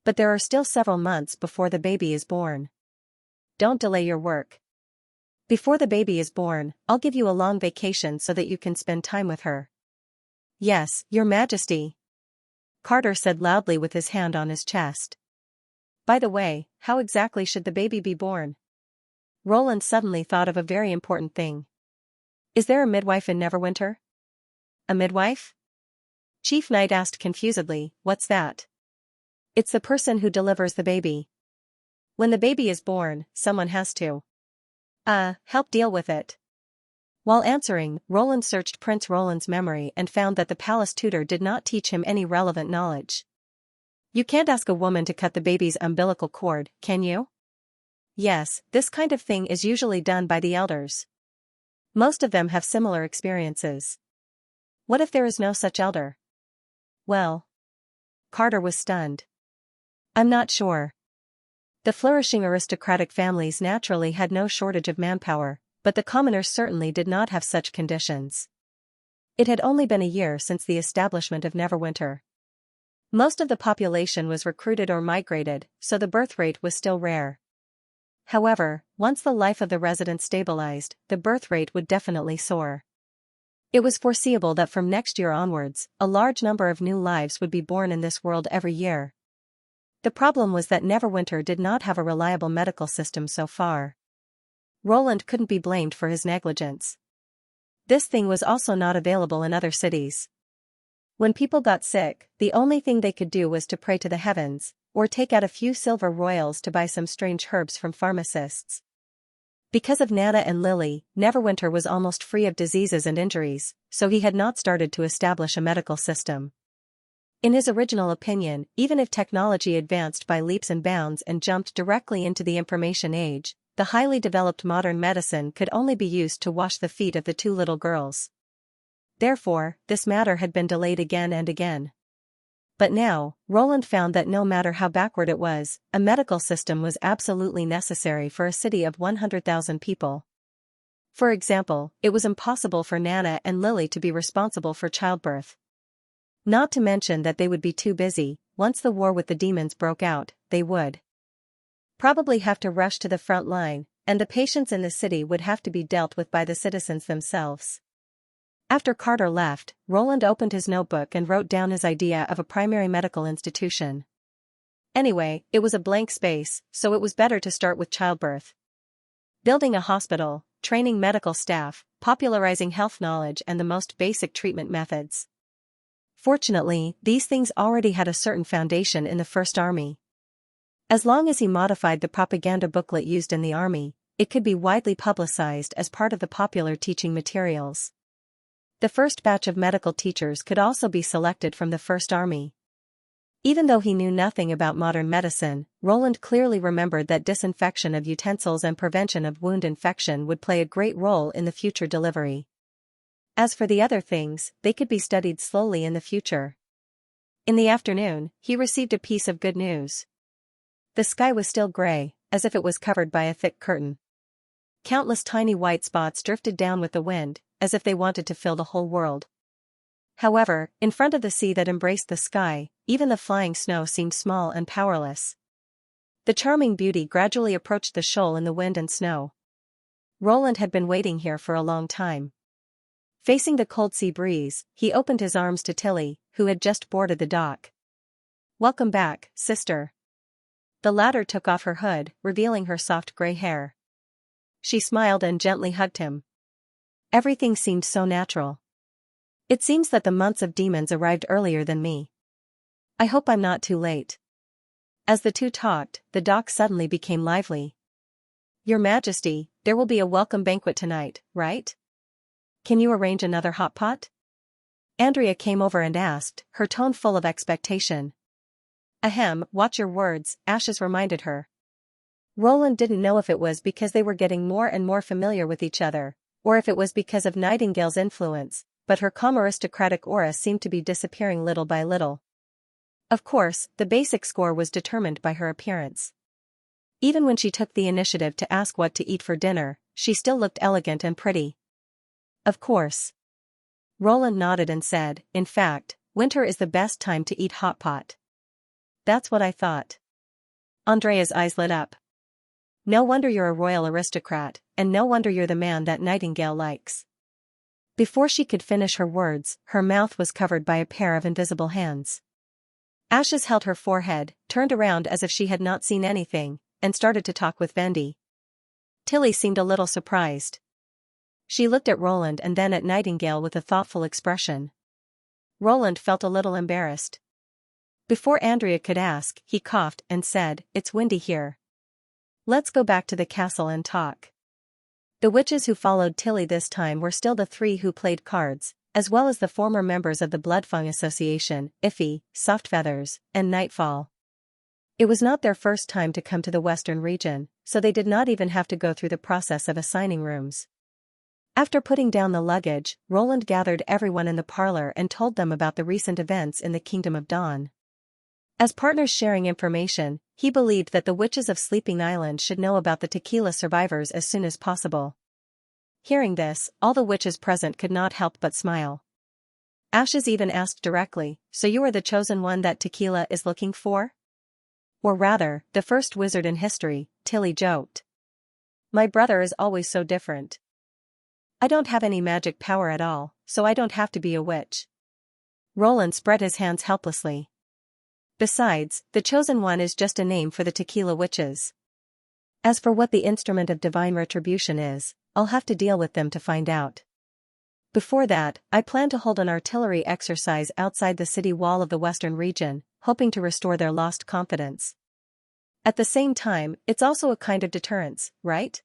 But there are still several months before the baby is born. Don't delay your work. Before the baby is born, I'll give you a long vacation so that you can spend time with her. Yes, Your Majesty. Carter said loudly with his hand on his chest. By the way, how exactly should the baby be born? Roland suddenly thought of a very important thing. Is there a midwife in Neverwinter? A midwife? Chief Knight asked confusedly, what's that? It's the person who delivers the baby. When the baby is born, someone has to help deal with it. While answering, Roland searched Prince Roland's memory and found that the palace tutor did not teach him any relevant knowledge. You can't ask a woman to cut the baby's umbilical cord, can you? Yes, this kind of thing is usually done by the elders. Most of them have similar experiences. What if there is no such elder? Well, Carter was stunned. I'm not sure. The flourishing aristocratic families naturally had no shortage of manpower, but the commoners certainly did not have such conditions. It had only been a year since the establishment of Neverwinter. Most of the population was recruited or migrated, so the birth rate was still rare. However, once the life of the residents stabilized, the birth rate would definitely soar. It was foreseeable that from next year onwards, a large number of new lives would be born in this world every year. The problem was that Neverwinter did not have a reliable medical system so far. Roland couldn't be blamed for his negligence. This thing was also not available in other cities. When people got sick, the only thing they could do was to pray to the heavens, or take out a few silver royals to buy some strange herbs from pharmacists. Because of Nana and Lily, Neverwinter was almost free of diseases and injuries, so he had not started to establish a medical system. In his original opinion, even if technology advanced by leaps and bounds and jumped directly into the information age, the highly developed modern medicine could only be used to wash the feet of the two little girls. Therefore, this matter had been delayed again and again. But now, Roland found that no matter how backward it was, a medical system was absolutely necessary for a city of 100,000 people. For example, it was impossible for Nana and Lily to be responsible for childbirth. Not to mention that they would be too busy. Once the war with the demons broke out, they would probably have to rush to the front line, and the patients in the city would have to be dealt with by the citizens themselves. After Carter left, Roland opened his notebook and wrote down his idea of a primary medical institution. Anyway, it was a blank space, so it was better to start with childbirth. Building a hospital, training medical staff, popularizing health knowledge and the most basic treatment methods. Fortunately, these things already had a certain foundation in the First Army. As long as he modified the propaganda booklet used in the army, it could be widely publicized as part of the popular teaching materials. The first batch of medical teachers could also be selected from the First Army. Even though he knew nothing about modern medicine, Roland clearly remembered that disinfection of utensils and prevention of wound infection would play a great role in the future delivery. As for the other things, they could be studied slowly in the future. In the afternoon, he received a piece of good news. The sky was still gray, as if it was covered by a thick curtain. Countless tiny white spots drifted down with the wind, as if they wanted to fill the whole world. However, in front of the sea that embraced the sky, even the flying snow seemed small and powerless. The charming beauty gradually approached the shoal in the wind and snow. Roland had been waiting here for a long time. Facing the cold sea breeze, he opened his arms to Tilly, who had just boarded the dock. "Welcome back, sister." The latter took off her hood, revealing her soft gray hair. She smiled and gently hugged him. Everything seemed so natural. "It seems that the months of demons arrived earlier than me. I hope I'm not too late." As the two talked, the dock suddenly became lively. "Your Majesty, there will be a welcome banquet tonight, right?" Can you arrange another hot pot? Andrea came over and asked, her tone full of expectation. Ahem, watch your words, Ashes reminded her. Roland didn't know if it was because they were getting more and more familiar with each other, or if it was because of Nightingale's influence, but her calm aristocratic aura seemed to be disappearing little by little. Of course, the basic score was determined by her appearance. Even when she took the initiative to ask what to eat for dinner, she still looked elegant and pretty. Of course. Roland nodded and said, in fact, winter is the best time to eat hot pot. That's what I thought. Andrea's eyes lit up. No wonder you're a royal aristocrat, and no wonder you're the man that Nightingale likes. Before she could finish her words, her mouth was covered by a pair of invisible hands. Ashes held her forehead, turned around as if she had not seen anything, and started to talk with Vendi. Tilly seemed a little surprised. She looked at Roland and then at Nightingale with a thoughtful expression. Roland felt a little embarrassed. Before Andrea could ask, he coughed and said, "It's windy here. Let's go back to the castle and talk." The witches who followed Tilly this time were still the three who played cards, as well as the former members of the Bloodfang Association, Iffy, Softfeathers, and Nightfall. It was not their first time to come to the western region, so they did not even have to go through the process of assigning rooms. After putting down the luggage, Roland gathered everyone in the parlor and told them about the recent events in the Kingdom of Dawn. As partners sharing information, he believed that the witches of Sleeping Island should know about the tequila survivors as soon as possible. Hearing this, all the witches present could not help but smile. Ashes even asked directly, "So you are the chosen one that tequila is looking for?" Or rather, the first wizard in history, Tilly joked. "My brother is always so different. I don't have any magic power at all, so I don't have to be a witch." Roland spread his hands helplessly. Besides, the chosen one is just a name for the tequila witches. As for what the instrument of divine retribution is, I'll have to deal with them to find out. Before that, I plan to hold an artillery exercise outside the city wall of the western region, hoping to restore their lost confidence. At the same time, it's also a kind of deterrence, right?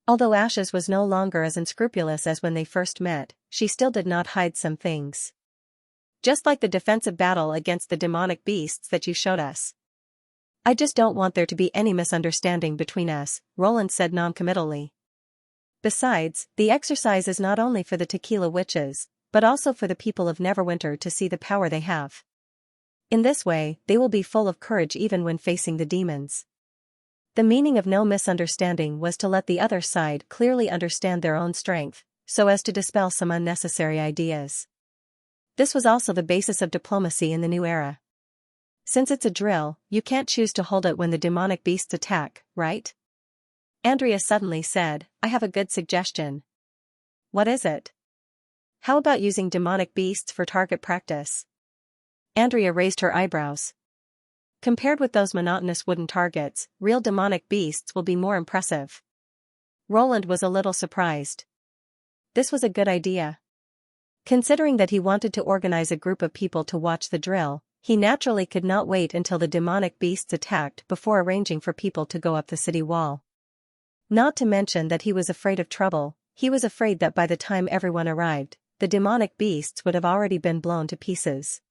Although Ashes was no longer as unscrupulous as when they first met, she still did not hide some things. Just like the defensive battle against the demonic beasts that you showed us. I just don't want there to be any misunderstanding between us, Roland said noncommittally. Besides, the exercise is not only for the tequila witches, but also for the people of Neverwinter to see the power they have. In this way, they will be full of courage even when facing the demons. The meaning of no misunderstanding was to let the other side clearly understand their own strength, so as to dispel some unnecessary ideas. This was also the basis of diplomacy in the new era. Since it's a drill, you can't choose to hold it when the demonic beasts attack, right? Andrea suddenly said, "I have a good suggestion." "What is it?" "How about using demonic beasts for target practice?" Andrea raised her eyebrows. "Compared with those monotonous wooden targets, real demonic beasts will be more impressive." Roland was a little surprised. This was a good idea. Considering that he wanted to organize a group of people to watch the drill, he naturally could not wait until the demonic beasts attacked before arranging for people to go up the city wall. Not to mention that he was afraid of trouble, he was afraid that by the time everyone arrived, the demonic beasts would have already been blown to pieces.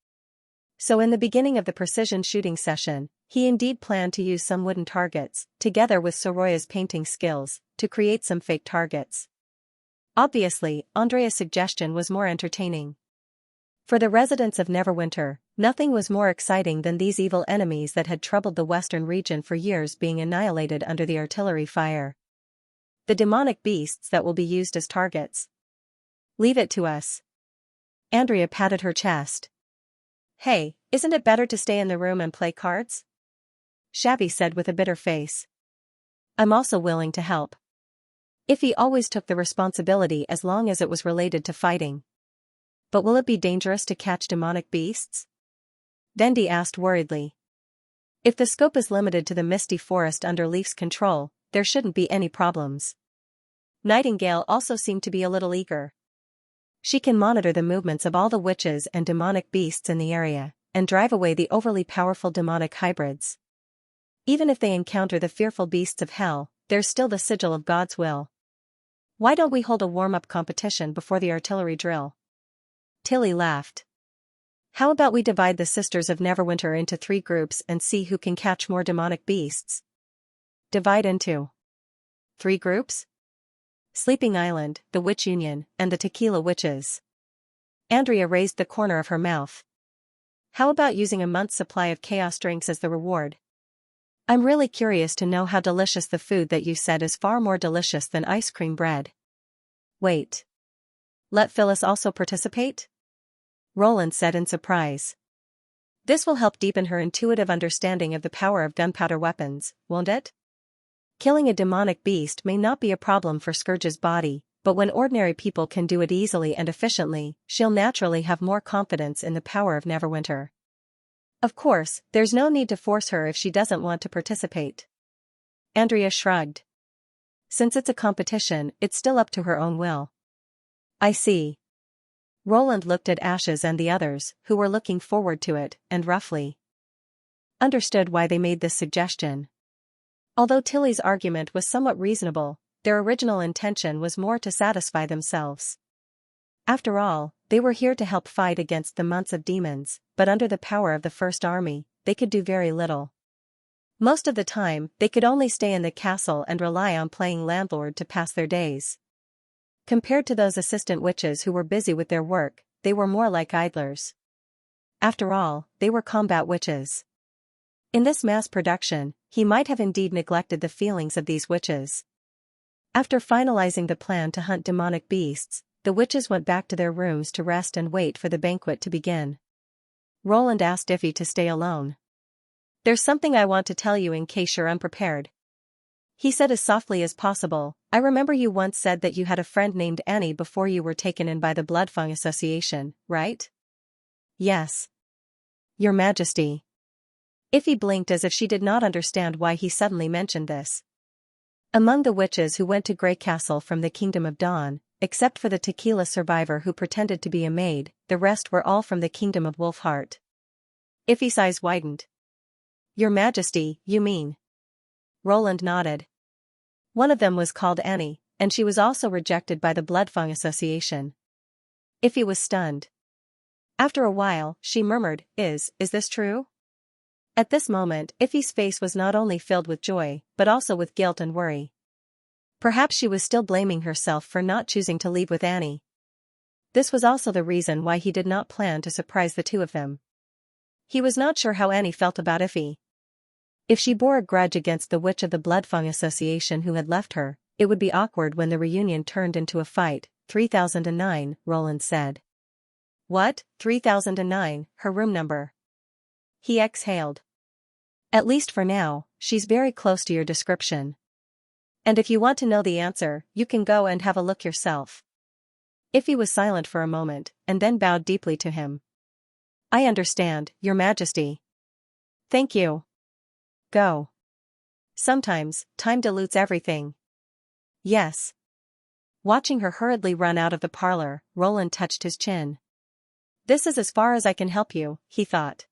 So in the beginning of the precision shooting session, he indeed planned to use some wooden targets, together with Soroya's painting skills, to create some fake targets. Obviously, Andrea's suggestion was more entertaining. For the residents of Neverwinter, nothing was more exciting than these evil enemies that had troubled the western region for years being annihilated under the artillery fire. The demonic beasts that will be used as targets. "Leave it to us." Andrea patted her chest. "Hey, isn't it better to stay in the room and play cards?" Shabby said with a bitter face. "I'm also willing to help." Iffy always took the responsibility as long as it was related to fighting. "But will it be dangerous to catch demonic beasts?" Vendi asked worriedly. "If the scope is limited to the misty forest under Leaf's control, there shouldn't be any problems." Nightingale also seemed to be a little eager. She can monitor the movements of all the witches and demonic beasts in the area, and drive away the overly powerful demonic hybrids. Even if they encounter the fearful beasts of hell, there's still the sigil of God's will. Why don't we hold a warm-up competition before the artillery drill? Tilly laughed. How about we divide the Sisters of Neverwinter into 3 groups and see who can catch more demonic beasts? Divide into 3 groups? Sleeping Island, the Witch Union, and the Tequila Witches. Andrea raised the corner of her mouth. How about using a month's supply of chaos drinks as the reward? I'm really curious to know how delicious the food that you said is far more delicious than ice cream bread. Wait. Let Phyllis also participate? Roland said in surprise. This will help deepen her intuitive understanding of the power of gunpowder weapons, won't it? Killing a demonic beast may not be a problem for Scourge's body, but when ordinary people can do it easily and efficiently, she'll naturally have more confidence in the power of Neverwinter. Of course, there's no need to force her if she doesn't want to participate. Andrea shrugged. Since it's a competition, it's still up to her own will. I see. Roland looked at Ashes and the others, who were looking forward to it, and roughly understood why they made this suggestion. Although Tilly's argument was somewhat reasonable, their original intention was more to satisfy themselves. After all, they were here to help fight against the months of demons, but under the power of the First Army, they could do very little. Most of the time, they could only stay in the castle and rely on playing landlord to pass their days. Compared to those assistant witches who were busy with their work, they were more like idlers. After all, they were combat witches. In this mass production, he might have indeed neglected the feelings of these witches. After finalizing the plan to hunt demonic beasts, the witches went back to their rooms to rest and wait for the banquet to begin. Roland asked Iffy to stay alone. There's something I want to tell you in case you're unprepared. He said as softly as possible, I remember you once said that you had a friend named Annie before you were taken in by the Bloodfang Association, right? Yes. Your Majesty. Iffy blinked as if she did not understand why he suddenly mentioned this. Among the witches who went to Grey Castle from the Kingdom of Dawn, except for the tequila survivor who pretended to be a maid, the rest were all from the Kingdom of Wolfheart. Iffy's eyes widened. Your Majesty, you mean? Roland nodded. One of them was called Annie, and she was also rejected by the Bloodfang Association. Iffy was stunned. After a while, she murmured, Is this true? At this moment, Iffy's face was not only filled with joy, but also with guilt and worry. Perhaps she was still blaming herself for not choosing to leave with Annie. This was also the reason why he did not plan to surprise the two of them. He was not sure how Annie felt about Iffy. If she bore a grudge against the witch of the Bloodfang Association who had left her, it would be awkward when the reunion turned into a fight. 3009, Roland said. What? 3009, her room number. He exhaled. At least for now, she's very close to your description. And if you want to know the answer, you can go and have a look yourself. Iffy was silent for a moment, and then bowed deeply to him. I understand, Your Majesty. Thank you. Go. Sometimes, time dilutes everything. Yes. Watching her hurriedly run out of the parlor, Roland touched his chin. This is as far as I can help you, he thought.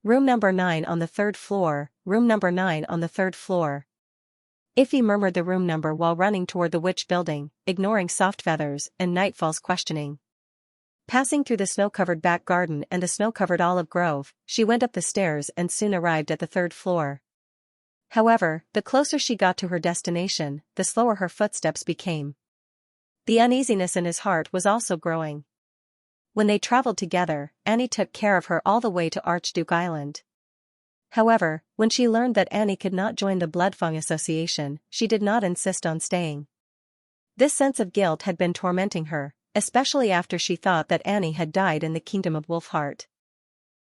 Room number 9 on the 3rd floor, room number 9 on the 3rd floor. Iffy murmured the room number while running toward the witch building, ignoring Softfeather's and Nightfall's questioning. Passing through the snow-covered back garden and the snow-covered olive grove, she went up the stairs and soon arrived at the 3rd floor. However, the closer she got to her destination, the slower her footsteps became. The uneasiness in his heart was also growing. When they traveled together, Annie took care of her all the way to Archduke Island. However, when she learned that Annie could not join the Bloodfang Association, she did not insist on staying. This sense of guilt had been tormenting her, especially after she thought that Annie had died in the Kingdom of Wolfheart.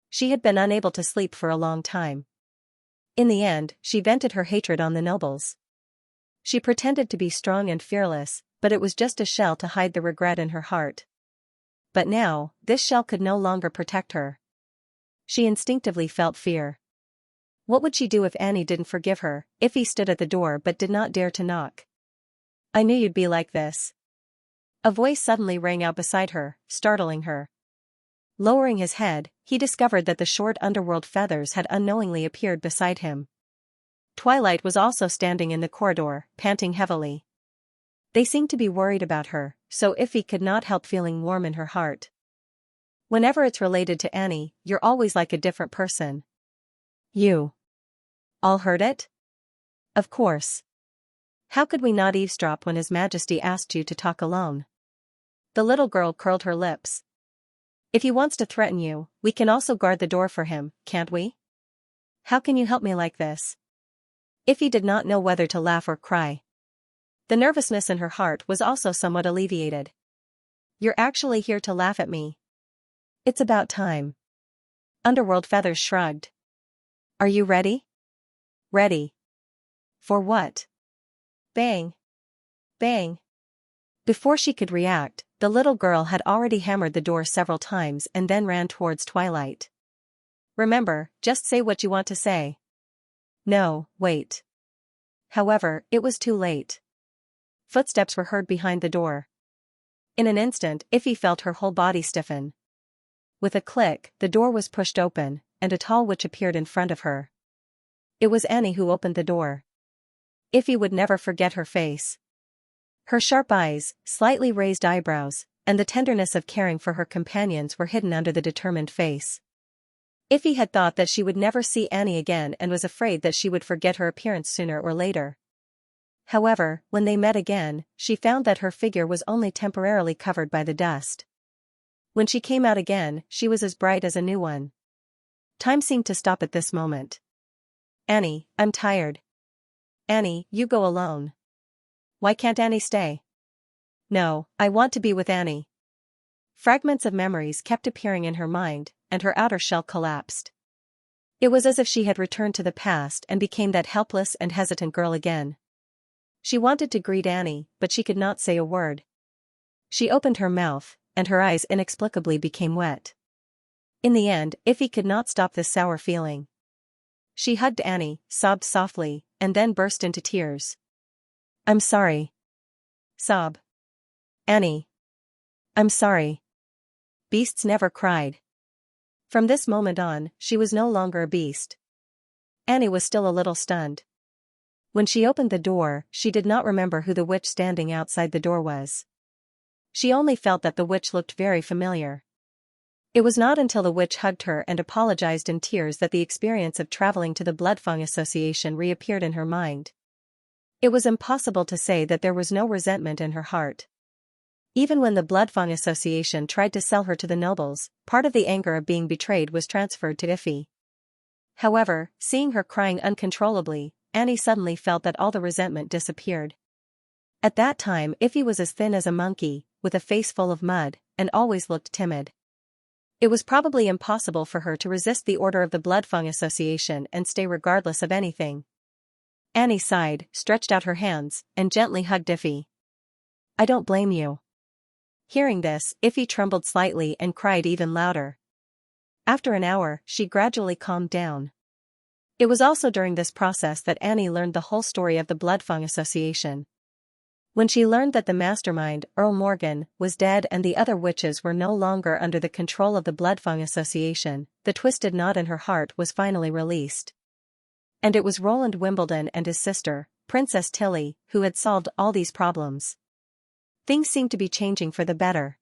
She had been unable to sleep for a long time. In the end, she vented her hatred on the nobles. She pretended to be strong and fearless, but it was just a shell to hide the regret in her heart. But now, this shell could no longer protect her. She instinctively felt fear. What would she do if Annie didn't forgive her? Iffy stood at the door but did not dare to knock. I knew you'd be like this. A voice suddenly rang out beside her, startling her. Lowering his head, he discovered that the short underworld feathers had unknowingly appeared beside him. Twilight was also standing in the corridor, panting heavily. They seemed to be worried about her, so Iffy could not help feeling warm in her heart. Whenever it's related to Annie, you're always like a different person. You all heard it? Of course. How could we not eavesdrop when His Majesty asked you to talk alone? The little girl curled her lips. If he wants to threaten you, we can also guard the door for him, can't we? How can you help me like this? Iffy did not know whether to laugh or cry. The nervousness in her heart was also somewhat alleviated. You're actually here to laugh at me. It's about time. Underworld Feathers shrugged. Are you ready? Ready. For what? Bang. Bang. Before she could react, the little girl had already hammered the door several times and then ran towards Twilight. Remember, just say what you want to say. No, wait. However, it was too late. Footsteps were heard behind the door. In an instant, Iffy felt her whole body stiffen. With a click, the door was pushed open, and a tall witch appeared in front of her. It was Annie who opened the door. Iffy would never forget her face. Her sharp eyes, slightly raised eyebrows, and the tenderness of caring for her companions were hidden under the determined face. Iffy had thought that she would never see Annie again and was afraid that she would forget her appearance sooner or later. However, when they met again, she found that her figure was only temporarily covered by the dust. When she came out again, she was as bright as a new one. Time seemed to stop at this moment. Annie, I'm tired. Annie, you go alone. Why can't Annie stay? No, I want to be with Annie. Fragments of memories kept appearing in her mind, and her outer shell collapsed. It was as if she had returned to the past and became that helpless and hesitant girl again. She wanted to greet Annie, but she could not say a word. She opened her mouth, and her eyes inexplicably became wet. In the end, Iffy could not stop this sour feeling. She hugged Annie, sobbed softly, and then burst into tears. I'm sorry. Sob. Annie. I'm sorry. Beasts never cried. From this moment on, she was no longer a beast. Annie was still a little stunned. When she opened the door, she did not remember who the witch standing outside the door was. She only felt that the witch looked very familiar. It was not until the witch hugged her and apologized in tears that the experience of traveling to the Bloodfang Association reappeared in her mind. It was impossible to say that there was no resentment in her heart. Even when the Bloodfang Association tried to sell her to the nobles, part of the anger of being betrayed was transferred to Iffy. However, seeing her crying uncontrollably, Annie suddenly felt that all the resentment disappeared. At that time, Iffy was as thin as a monkey, with a face full of mud, and always looked timid. It was probably impossible for her to resist the order of the Bloodfang Association and stay regardless of anything. Annie sighed, stretched out her hands, and gently hugged Iffy. I don't blame you. Hearing this, Iffy trembled slightly and cried even louder. After an hour, she gradually calmed down. It was also during this process that Annie learned the whole story of the Bloodfang Association. When she learned that the mastermind, Earl Morgan, was dead and the other witches were no longer under the control of the Bloodfang Association, the twisted knot in her heart was finally released. And it was Roland Wimbledon and his sister, Princess Tilly, who had solved all these problems. Things seemed to be changing for the better.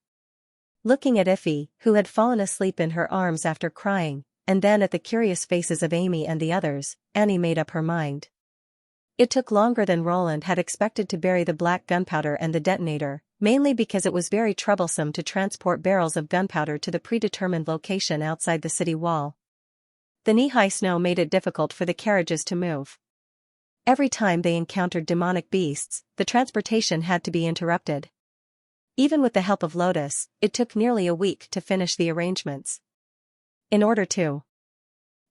Looking at Iffy, who had fallen asleep in her arms after crying, and then at the curious faces of Amy and the others, Annie made up her mind. It took longer than Roland had expected to bury the black gunpowder and the detonator, mainly because it was very troublesome to transport barrels of gunpowder to the predetermined location outside the city wall. The knee-high snow made it difficult for the carriages to move. Every time they encountered demonic beasts, the transportation had to be interrupted. Even with the help of Lotus, it took nearly a week to finish the arrangements. In order to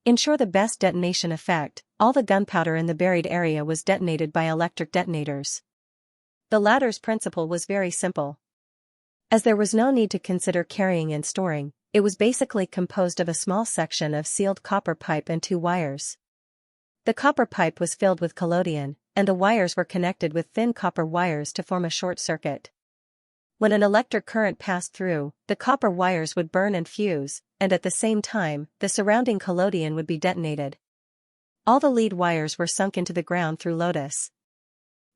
ensure the best detonation effect, all the gunpowder in the buried area was detonated by electric detonators. The latter's principle was very simple. As there was no need to consider carrying and storing, it was basically composed of a small section of sealed copper pipe and 2 wires. The copper pipe was filled with collodion, and the wires were connected with thin copper wires to form a short circuit. When an electric current passed through, the copper wires would burn and fuse, and at the same time, the surrounding collodion would be detonated. All the lead wires were sunk into the ground through Lotus.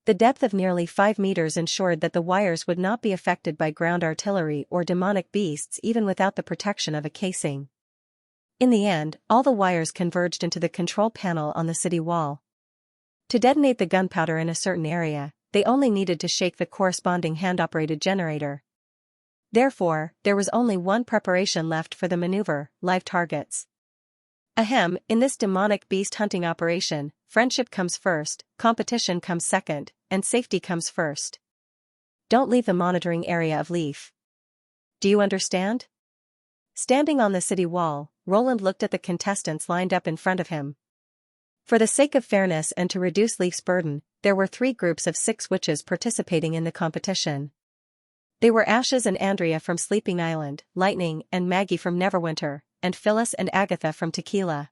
The depth of nearly 5 meters ensured that the wires would not be affected by ground artillery or demonic beasts even without the protection of a casing. In the end, all the wires converged into the control panel on the city wall. To detonate the gunpowder in a certain area, they only needed to shake the corresponding hand-operated generator. Therefore, there was only one preparation left for the maneuver: live targets. Ahem, in this demonic beast hunting operation, friendship comes first, competition comes second, and safety comes first. Don't leave the monitoring area of Leaf. Do you understand? Standing on the city wall, Roland looked at the contestants lined up in front of him. For the sake of fairness and to reduce Leaf's burden, there were 3 groups of 6 witches participating in the competition. They were Ashes and Andrea from Sleeping Island, Lightning and Maggie from Neverwinter, and Phyllis and Agatha from Tequila.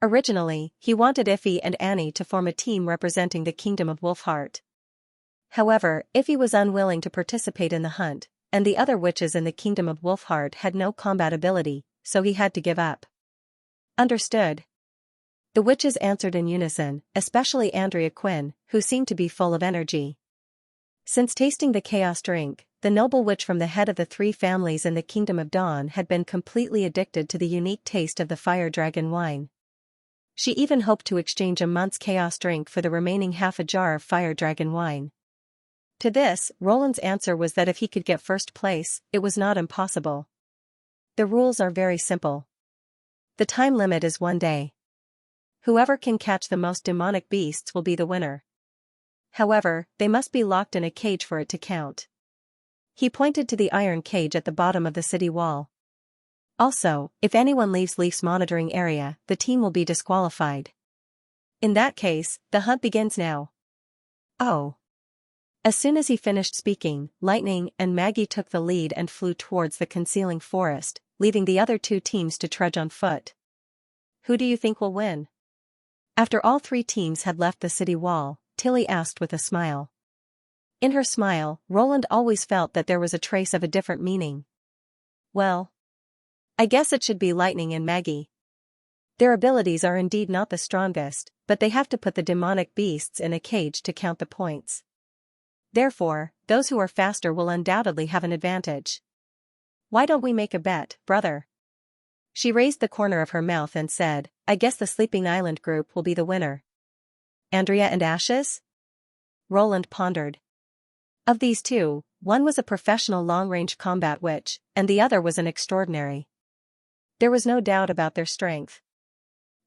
Originally, he wanted Iffy and Annie to form a team representing the Kingdom of Wolfheart. However, Iffy was unwilling to participate in the hunt, and the other witches in the Kingdom of Wolfheart had no combat ability, so he had to give up. Understood. The witches answered in unison, especially Andrea Quinn, who seemed to be full of energy. Since tasting the chaos drink, the noble witch from the head of the 3 families in the Kingdom of Dawn had been completely addicted to the unique taste of the fire dragon wine. She even hoped to exchange a month's chaos drink for the remaining half a jar of fire dragon wine. To this, Roland's answer was that if he could get first place, it was not impossible. The rules are very simple. The time limit is 1 day. Whoever can catch the most demonic beasts will be the winner. However, they must be locked in a cage for it to count. He pointed to the iron cage at the bottom of the city wall. Also, if anyone leaves Leaf's monitoring area, the team will be disqualified. In that case, the hunt begins now. Oh. As soon as he finished speaking, Lightning and Maggie took the lead and flew towards the concealing forest, leaving the other 2 teams to trudge on foot. Who do you think will win? After all 3 teams had left the city wall, Tilly asked with a smile. In her smile, Roland always felt that there was a trace of a different meaning. Well, I guess it should be Lightning and Maggie. Their abilities are indeed not the strongest, but they have to put the demonic beasts in a cage to count the points. Therefore, those who are faster will undoubtedly have an advantage. Why don't we make a bet, brother? She raised the corner of her mouth and said, I guess the Sleeping Island group will be the winner. Andrea and Ashes? Roland pondered. Of these 2, one was a professional long-range combat witch, and the other was an extraordinary. There was no doubt about their strength.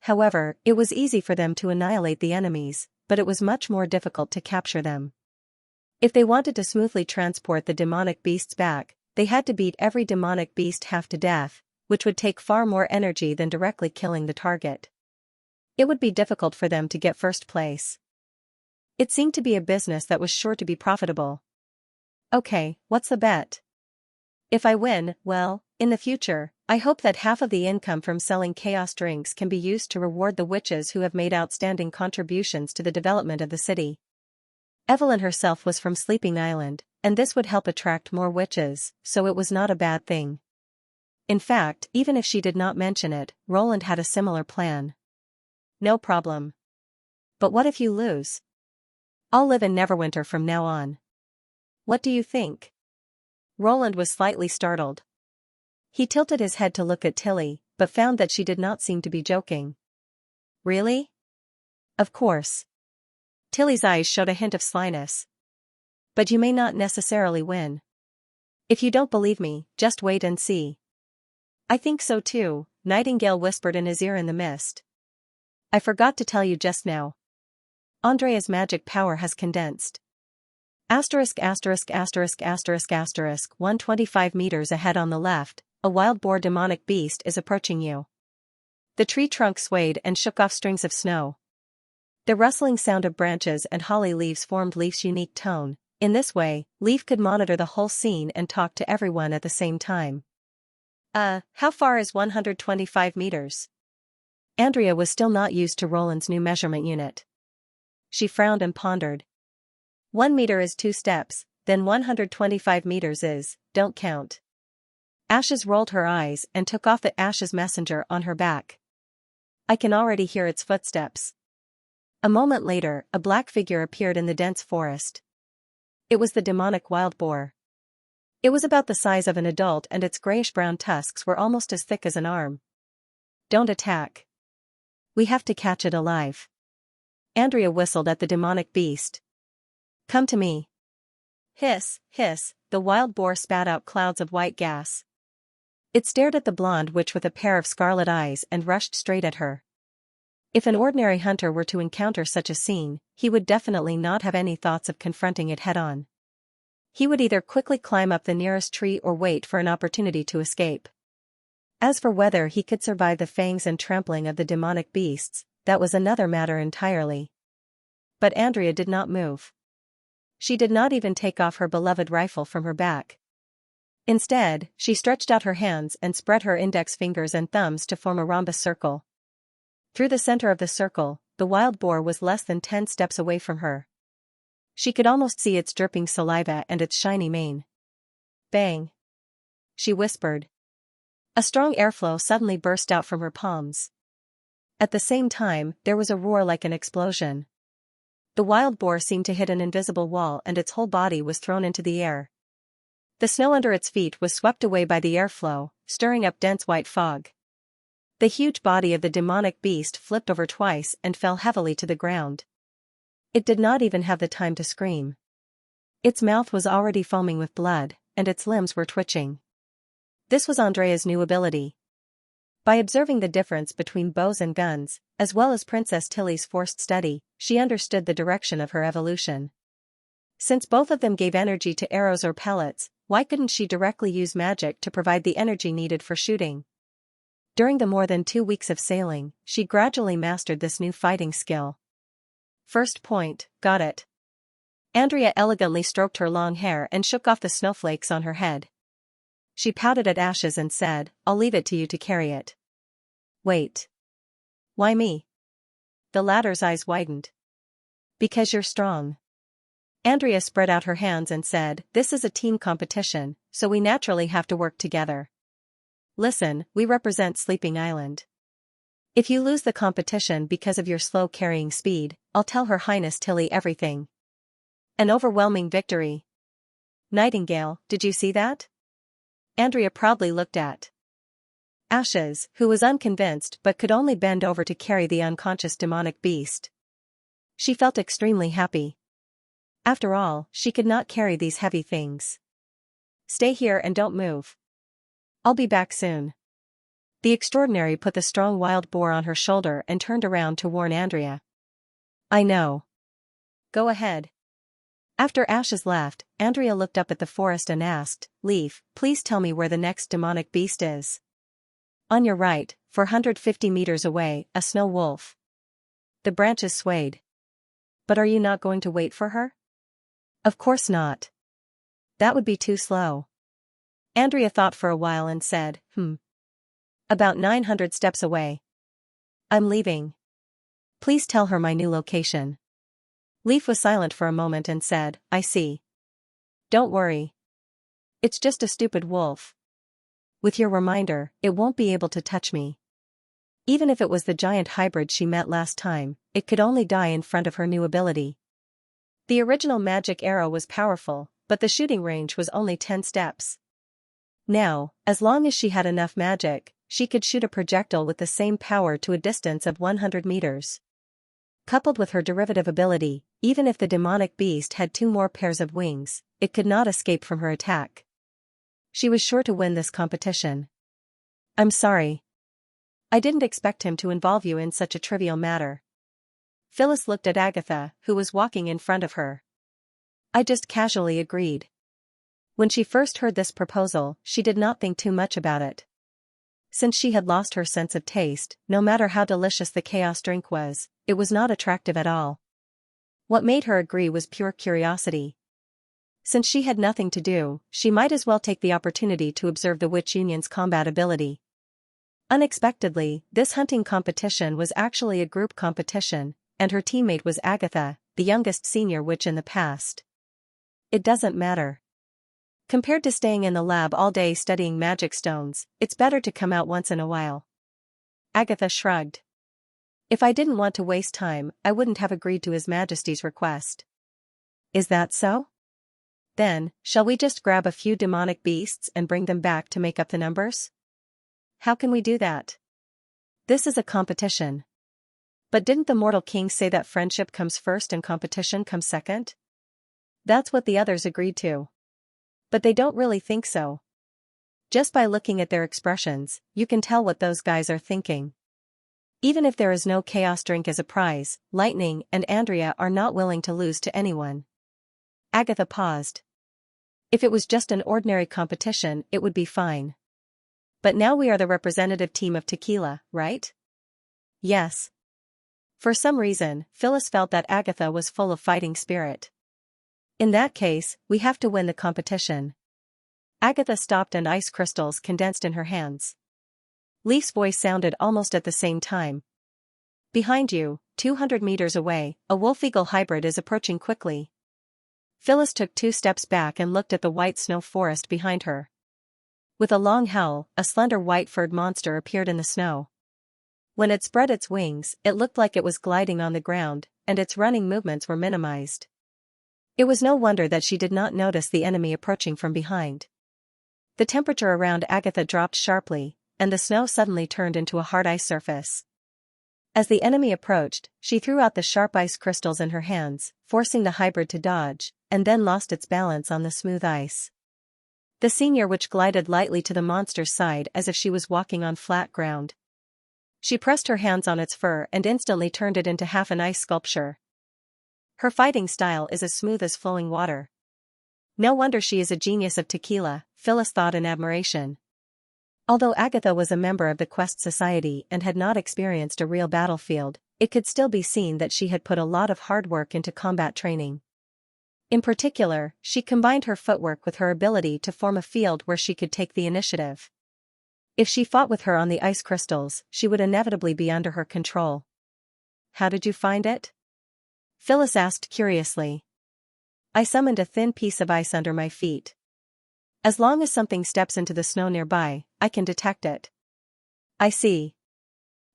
However, it was easy for them to annihilate the enemies, but it was much more difficult to capture them. If they wanted to smoothly transport the demonic beasts back, they had to beat every demonic beast half to death, which would take far more energy than directly killing the target. It would be difficult for them to get first place. It seemed to be a business that was sure to be profitable. Okay, what's the bet? If I win, well, in the future, I hope that half of the income from selling chaos drinks can be used to reward the witches who have made outstanding contributions to the development of the city. Evelyn herself was from Sleeping Island, and this would help attract more witches, so it was not a bad thing. In fact, even if she did not mention it, Roland had a similar plan. No problem. But what if you lose? I'll live in Neverwinter from now on. What do you think? Roland was slightly startled. He tilted his head to look at Tilly, but found that she did not seem to be joking. Really? Of course. Tilly's eyes showed a hint of slyness. But you may not necessarily win. If you don't believe me, just wait and see. I think so too, Nightingale whispered in his ear in the mist. I forgot to tell you just now. Andrea's magic power has condensed. Asterisk asterisk asterisk asterisk asterisk 125 meters ahead on the left, a wild boar demonic beast is approaching you. The tree trunk swayed and shook off strings of snow. The rustling sound of branches and holly leaves formed Leaf's unique tone. In this way, Leaf could monitor the whole scene and talk to everyone at the same time. How far is 125 meters? Andrea was still not used to Roland's new measurement unit. She frowned and pondered. 1 meter is 2 steps, then 125 meters is, don't count. Ashes rolled her eyes and took off the Ashes messenger on her back. I can already hear its footsteps. A moment later, a black figure appeared in the dense forest. It was the demonic wild boar. It was about the size of an adult and its grayish-brown tusks were almost as thick as an arm. Don't attack. We have to catch it alive. Andrea whistled at the demonic beast. Come to me. Hiss, hiss, the wild boar spat out clouds of white gas. It stared at the blonde witch with a pair of scarlet eyes and rushed straight at her. If an ordinary hunter were to encounter such a scene, he would definitely not have any thoughts of confronting it head-on. He would either quickly climb up the nearest tree or wait for an opportunity to escape. As for whether he could survive the fangs and trampling of the demonic beasts, that was another matter entirely. But Andrea did not move. She did not even take off her beloved rifle from her back. Instead, she stretched out her hands and spread her index fingers and thumbs to form a rhombus circle. Through the center of the circle, the wild boar was less than 10 steps away from her. She could almost see its dripping saliva and its shiny mane. Bang! She whispered. A strong airflow suddenly burst out from her palms. At the same time, there was a roar like an explosion. The wild boar seemed to hit an invisible wall and its whole body was thrown into the air. The snow under its feet was swept away by the airflow, stirring up dense white fog. The huge body of the demonic beast flipped over twice and fell heavily to the ground. It did not even have the time to scream. Its mouth was already foaming with blood, and its limbs were twitching. This was Andrea's new ability. By observing the difference between bows and guns, as well as Princess Tilly's forced study, she understood the direction of her evolution. Since both of them gave energy to arrows or pellets, why couldn't she directly use magic to provide the energy needed for shooting? During the more than 2 weeks of sailing, she gradually mastered this new fighting skill. First point, got it. Andrea elegantly stroked her long hair and shook off the snowflakes on her head. She pouted at Ashes and said, I'll leave it to you to carry it. Wait. Why me? The latter's eyes widened. Because you're strong. Andrea spread out her hands and said, this is a team competition, so we naturally have to work together. Listen, we represent Sleeping Island. If you lose the competition because of your slow carrying speed, I'll tell Her Highness Tilly everything. An overwhelming victory. Nightingale, did you see that? Andrea proudly looked at Ashes, who was unconvinced but could only bend over to carry the unconscious demonic beast. She felt extremely happy. After all, she could not carry these heavy things. Stay here and don't move. I'll be back soon. The extraordinary put the strong wild boar on her shoulder and turned around to warn Andrea. I know. Go ahead. After Ashes left, Andrea looked up at the forest and asked, Leaf, please tell me where the next demonic beast is. On your right, 450 meters away, a snow wolf. The branches swayed. But are you not going to wait for her? Of course not. That would be too slow. Andrea thought for a while and said, About 900 steps away. I'm leaving. Please tell her my new location. Leaf was silent for a moment and said, I see. Don't worry. It's just a stupid wolf. With your reminder, it won't be able to touch me. Even if it was the giant hybrid she met last time, it could only die in front of her new ability. The original magic arrow was powerful, but the shooting range was only 10 steps. Now, as long as she had enough magic, she could shoot a projectile with the same power to a distance of 100 meters. Coupled with her derivative ability, even if the demonic beast had 2 more pairs of wings, it could not escape from her attack. She was sure to win this competition. I'm sorry. I didn't expect him to involve you in such a trivial matter. Phyllis looked at Agatha, who was walking in front of her. I just casually agreed. When she first heard this proposal, she did not think too much about it. Since she had lost her sense of taste, no matter how delicious the chaos drink was, it was not attractive at all. What made her agree was pure curiosity. Since she had nothing to do, she might as well take the opportunity to observe the Witch Union's combat ability. Unexpectedly, this hunting competition was actually a group competition, and her teammate was Agatha, the youngest senior witch in the past. It doesn't matter. Compared to staying in the lab all day studying magic stones, it's better to come out once in a while. Agatha shrugged. If I didn't want to waste time, I wouldn't have agreed to His Majesty's request. Is that so? Then, shall we just grab a few demonic beasts and bring them back to make up the numbers? How can we do that? This is a competition. But didn't the mortal king say that friendship comes first and competition comes second? That's what the others agreed to. But they don't really think so. Just by looking at their expressions, you can tell what those guys are thinking. Even if there is no chaos drink as a prize, Lightning and Andrea are not willing to lose to anyone. Agatha paused. If it was just an ordinary competition, it would be fine. But now we are the representative team of tequila, right? Yes. For some reason, Phyllis felt that Agatha was full of fighting spirit. In that case, we have to win the competition. Agatha stopped and ice crystals condensed in her hands. Leaf's voice sounded almost at the same time. Behind you, 200 meters away, a wolf-eagle hybrid is approaching quickly. Phyllis took 2 steps back and looked at the white snow forest behind her. With a long howl, a slender white-furred monster appeared in the snow. When it spread its wings, it looked like it was gliding on the ground, and its running movements were minimized. It was no wonder that she did not notice the enemy approaching from behind. The temperature around Agatha dropped sharply, and the snow suddenly turned into a hard ice surface. As the enemy approached, she threw out the sharp ice crystals in her hands, forcing the hybrid to dodge, and then lost its balance on the smooth ice. The senior witch glided lightly to the monster's side as if she was walking on flat ground. She pressed her hands on its fur and instantly turned it into half an ice sculpture. Her fighting style is as smooth as flowing water. No wonder she is a genius of tequila, Phyllis thought in admiration. Although Agatha was a member of the Quest Society and had not experienced a real battlefield, it could still be seen that she had put a lot of hard work into combat training. In particular, she combined her footwork with her ability to form a field where she could take the initiative. If she fought with her on the ice crystals, she would inevitably be under her control. How did you find it? Phyllis asked curiously. I summoned a thin piece of ice under my feet. As long as something steps into the snow nearby, I can detect it. I see.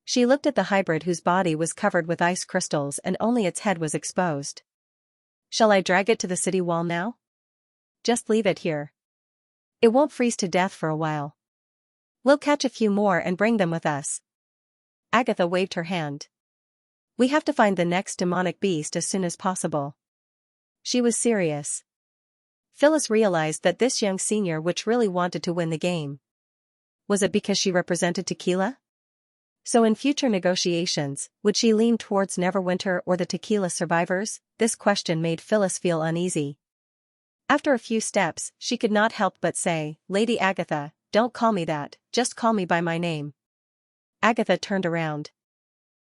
She looked at the hybrid whose body was covered with ice crystals and only its head was exposed. Shall I drag it to the city wall now? Just leave it here. It won't freeze to death for a while. We'll catch a few more and bring them with us. Agatha waved her hand. We have to find the next demonic beast as soon as possible. She was serious. Phyllis realized that this young senior witch really wanted to win the game. Was it because she represented tequila? So in future negotiations, would she lean towards Neverwinter or the tequila survivors? This question made Phyllis feel uneasy. After a few steps, she could not help but say, Lady Agatha, don't call me that, just call me by my name. Agatha turned around.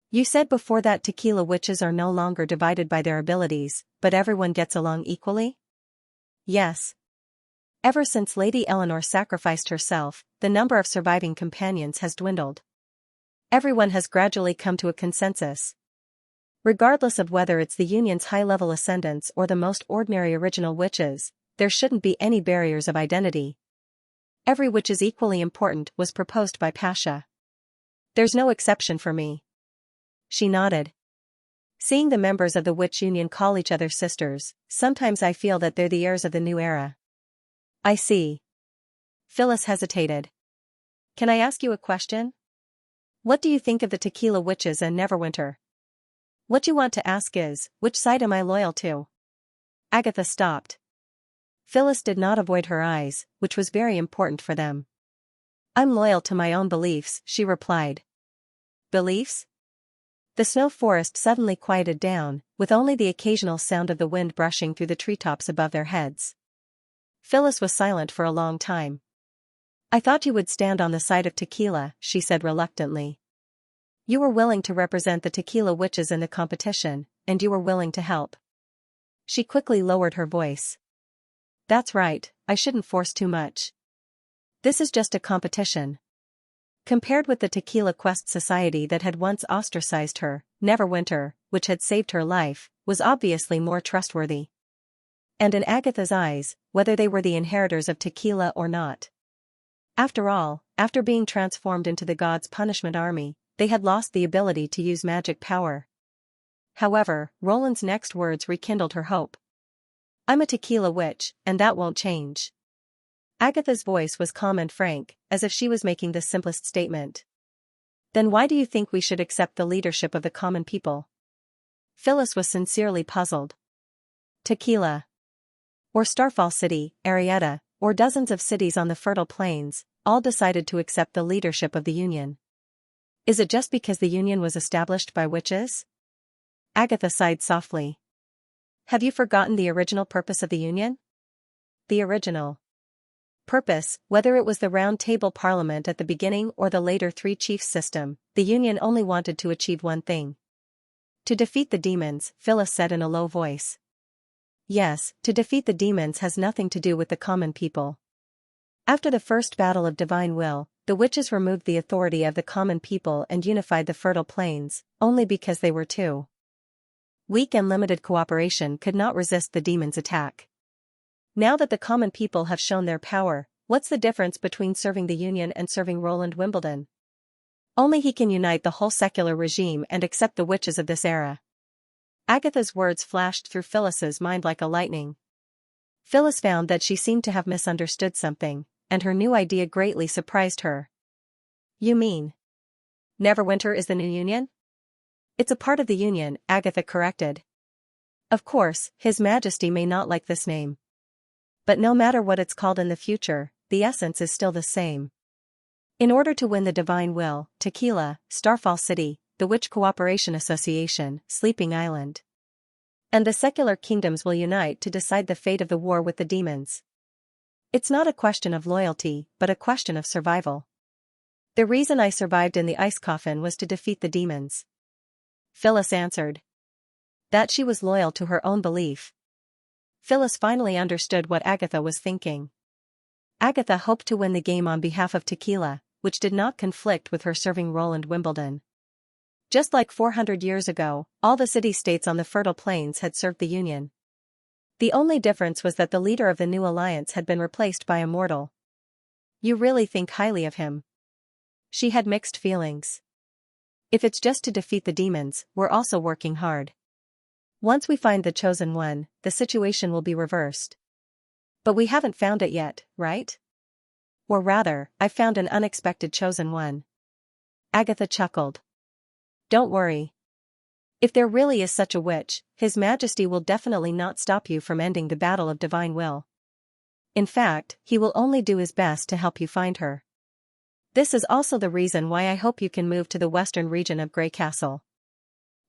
You said before that tequila witches are no longer divided by their abilities, but everyone gets along equally? Yes. Ever since Lady Eleanor sacrificed herself, the number of surviving companions has dwindled. Everyone has gradually come to a consensus. Regardless of whether it's the Union's high-level ascendants or the most ordinary original witches, there shouldn't be any barriers of identity. Every witch is equally important was proposed by Pasha. There's no exception for me. She nodded. Seeing the members of the Witch Union call each other sisters, sometimes I feel that they're the heirs of the new era. I see. Phyllis hesitated. Can I ask you a question? What do you think of the tequila witches and Neverwinter? What you want to ask is, which side am I loyal to? Agatha stopped. Phyllis did not avoid her eyes, which was very important for them. I'm loyal to my own beliefs, she replied. Beliefs? The snow forest suddenly quieted down, with only the occasional sound of the wind brushing through the treetops above their heads. Phyllis was silent for a long time. I thought you would stand on the side of tequila, she said reluctantly. You were willing to represent the tequila witches in the competition, and you were willing to help. She quickly lowered her voice. That's right, I shouldn't force too much. This is just a competition. Compared with the Tequila Quest Society that had once ostracized her, Neverwinter, which had saved her life, was obviously more trustworthy. And in Agatha's eyes, whether they were the inheritors of tequila or not. After all, after being transformed into the gods' punishment army, they had lost the ability to use magic power. However, Roland's next words rekindled her hope. I'm a tequila witch, and that won't change. Agatha's voice was calm and frank, as if she was making the simplest statement. Then why do you think we should accept the leadership of the common people? Phyllis was sincerely puzzled. Tequila. Or Starfall City, Arietta, or dozens of cities on the Fertile Plains, all decided to accept the leadership of the Union. Is it just because the Union was established by witches? Agatha sighed softly. Have you forgotten the original purpose of the Union? The original purpose, whether it was the Round Table Parliament at the beginning or the later Three Chiefs system, the Union only wanted to achieve one thing. To defeat the demons, Phyllis said in a low voice. Yes, to defeat the demons has nothing to do with the common people. After the first battle of divine will, the witches removed the authority of the common people and unified the Fertile Plains, only because they were too weak and limited cooperation could not resist the demons' attack. Now that the common people have shown their power, what's the difference between serving the Union and serving Roland Wimbledon? Only he can unite the whole secular regime and accept the witches of this era. Agatha's words flashed through Phyllis's mind like a lightning. Phyllis found that she seemed to have misunderstood something, and her new idea greatly surprised her. You mean Neverwinter is the new Union? It's a part of the Union, Agatha corrected. Of course, His Majesty may not like this name. But no matter what it's called in the future, the essence is still the same. In order to win the divine will, Tequila, Starfall City, the Witch Cooperation Association, Sleeping Island, and the secular kingdoms will unite to decide the fate of the war with the demons. It's not a question of loyalty, but a question of survival. The reason I survived in the ice coffin was to defeat the demons. Phyllis answered. That she was loyal to her own belief. Phyllis finally understood what Agatha was thinking. Agatha hoped to win the game on behalf of Tequila, which did not conflict with her serving Roland Wimbledon. Just like 400 years ago, all the city-states on the Fertile Plains had served the Union. The only difference was that the leader of the new alliance had been replaced by a mortal. You really think highly of him? She had mixed feelings. If it's just to defeat the demons, we're also working hard. Once we find the chosen one, the situation will be reversed. But we haven't found it yet, right? Or rather, I found an unexpected chosen one. Agatha chuckled. Don't worry. If there really is such a witch, His Majesty will definitely not stop you from ending the battle of divine will. In fact, he will only do his best to help you find her. This is also the reason why I hope you can move to the western region of Grey Castle.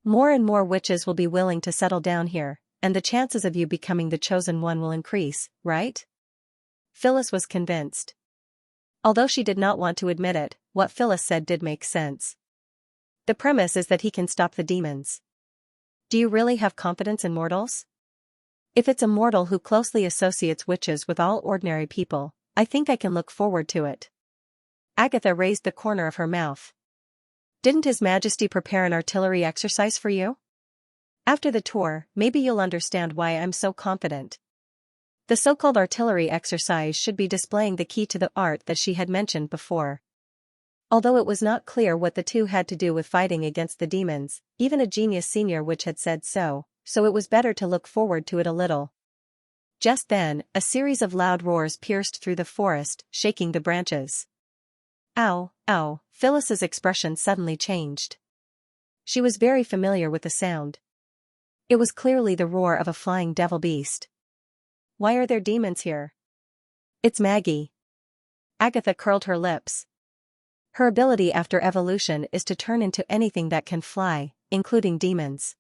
More and more witches will be willing to settle down here, and the chances of you becoming the chosen one will increase, right? Phyllis was convinced. Although she did not want to admit it, what Phyllis said did make sense. The premise is that he can stop the demons. Do you really have confidence in mortals? If it's a mortal who closely associates witches with all ordinary people, I think I can look forward to it. Agatha raised the corner of her mouth. Didn't His Majesty prepare an artillery exercise for you? After the tour, maybe you'll understand why I'm so confident. The so-called artillery exercise should be displaying the key to the art that she had mentioned before. Although it was not clear what the two had to do with fighting against the demons, even a genius senior witch had said so it was better to look forward to it a little. Just then, a series of loud roars pierced through the forest, shaking the branches. Ow, ow, Phyllis's expression suddenly changed. She was very familiar with the sound. It was clearly the roar of a flying devil beast. Why are there demons here? It's Maggie. Agatha curled her lips. Her ability after evolution is to turn into anything that can fly, including demons.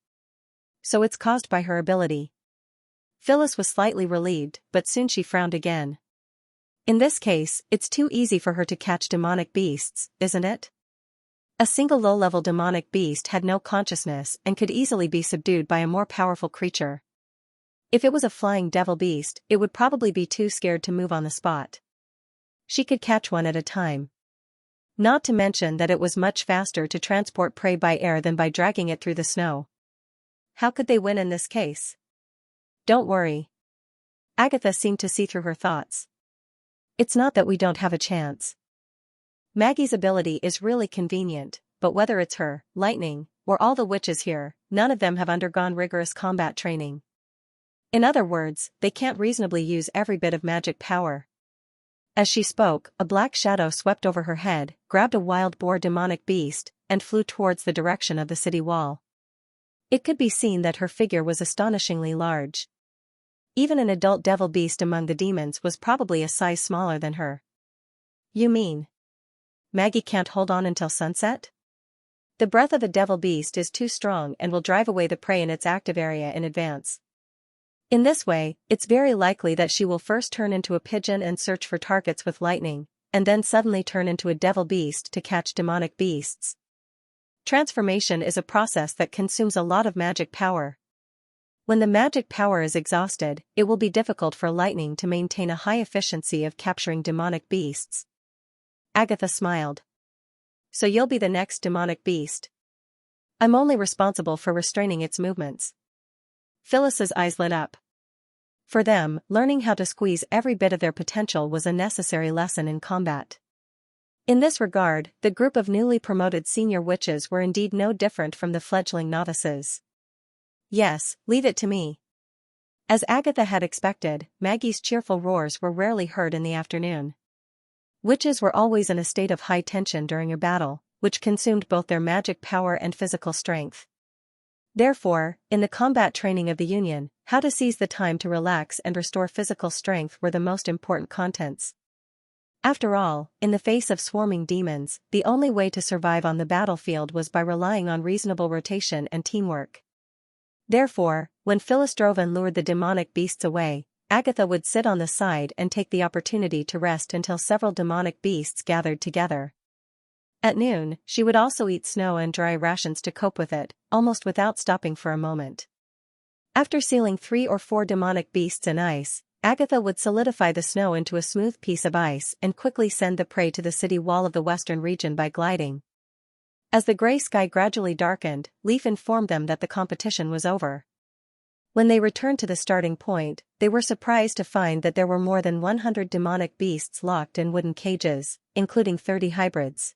So it's caused by her ability. Phyllis was slightly relieved, but soon she frowned again. In this case, it's too easy for her to catch demonic beasts, isn't it? A single low-level demonic beast had no consciousness and could easily be subdued by a more powerful creature. If it was a flying devil beast, it would probably be too scared to move on the spot. She could catch one at a time. Not to mention that it was much faster to transport prey by air than by dragging it through the snow. How could they win in this case? Don't worry. Agatha seemed to see through her thoughts. It's not that we don't have a chance. Maggie's ability is really convenient, but whether it's her, Lightning, or all the witches here, none of them have undergone rigorous combat training. In other words, they can't reasonably use every bit of magic power. As she spoke, a black shadow swept over her head, grabbed a wild boar demonic beast, and flew towards the direction of the city wall. It could be seen that her figure was astonishingly large. Even an adult devil beast among the demons was probably a size smaller than her. You mean Maggie can't hold on until sunset? The breath of a devil beast is too strong and will drive away the prey in its active area in advance. In this way, it's very likely that she will first turn into a pigeon and search for targets with lightning, and then suddenly turn into a devil beast to catch demonic beasts. Transformation is a process that consumes a lot of magic power. When the magic power is exhausted, it will be difficult for lightning to maintain a high efficiency of capturing demonic beasts. Agatha smiled. So you'll be the next demonic beast. I'm only responsible for restraining its movements. Phyllis's eyes lit up. For them, learning how to squeeze every bit of their potential was a necessary lesson in combat. In this regard, the group of newly promoted senior witches were indeed no different from the fledgling novices. Yes, leave it to me. As Agatha had expected, Maggie's cheerful roars were rarely heard in the afternoon. Witches were always in a state of high tension during a battle, which consumed both their magic power and physical strength. Therefore, in the combat training of the Union, how to seize the time to relax and restore physical strength were the most important contents. After all, in the face of swarming demons, the only way to survive on the battlefield was by relying on reasonable rotation and teamwork. Therefore, when Phyllis drove and lured the demonic beasts away, Agatha would sit on the side and take the opportunity to rest until several demonic beasts gathered together. At noon, she would also eat snow and dry rations to cope with it, almost without stopping for a moment. After sealing 3 or 4 demonic beasts in ice, Agatha would solidify the snow into a smooth piece of ice and quickly send the prey to the city wall of the western region by gliding. As the gray sky gradually darkened, Leaf informed them that the competition was over. When they returned to the starting point, they were surprised to find that there were more than 100 demonic beasts locked in wooden cages, including 30 hybrids.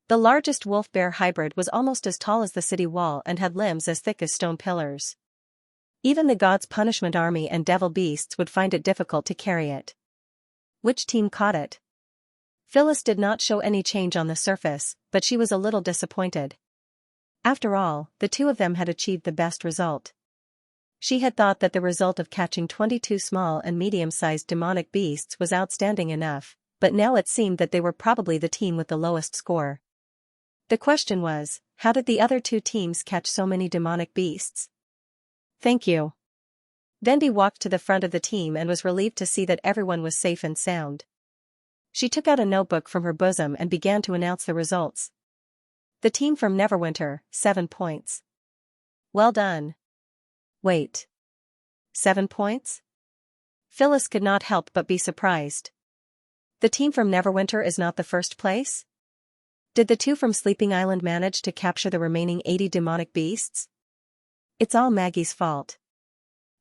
The largest wolf-bear hybrid was almost as tall as the city wall and had limbs as thick as stone pillars. Even the God's Punishment Army and devil beasts would find it difficult to carry it. Which team caught it? Phyllis did not show any change on the surface, but she was a little disappointed. After all, the two of them had achieved the best result. She had thought that the result of catching 22 small and medium-sized demonic beasts was outstanding enough, but now it seemed that they were probably the team with the lowest score. The question was, how did the other two teams catch so many demonic beasts? Thank you. Vendi walked to the front of the team and was relieved to see that everyone was safe and sound. She took out a notebook from her bosom and began to announce the results. The team from Neverwinter, 7 points. Well done. Wait. 7 points? Phyllis could not help but be surprised. The team from Neverwinter is not the first place? Did the two from Sleeping Island manage to capture the remaining 80 demonic beasts? It's all Maggie's fault.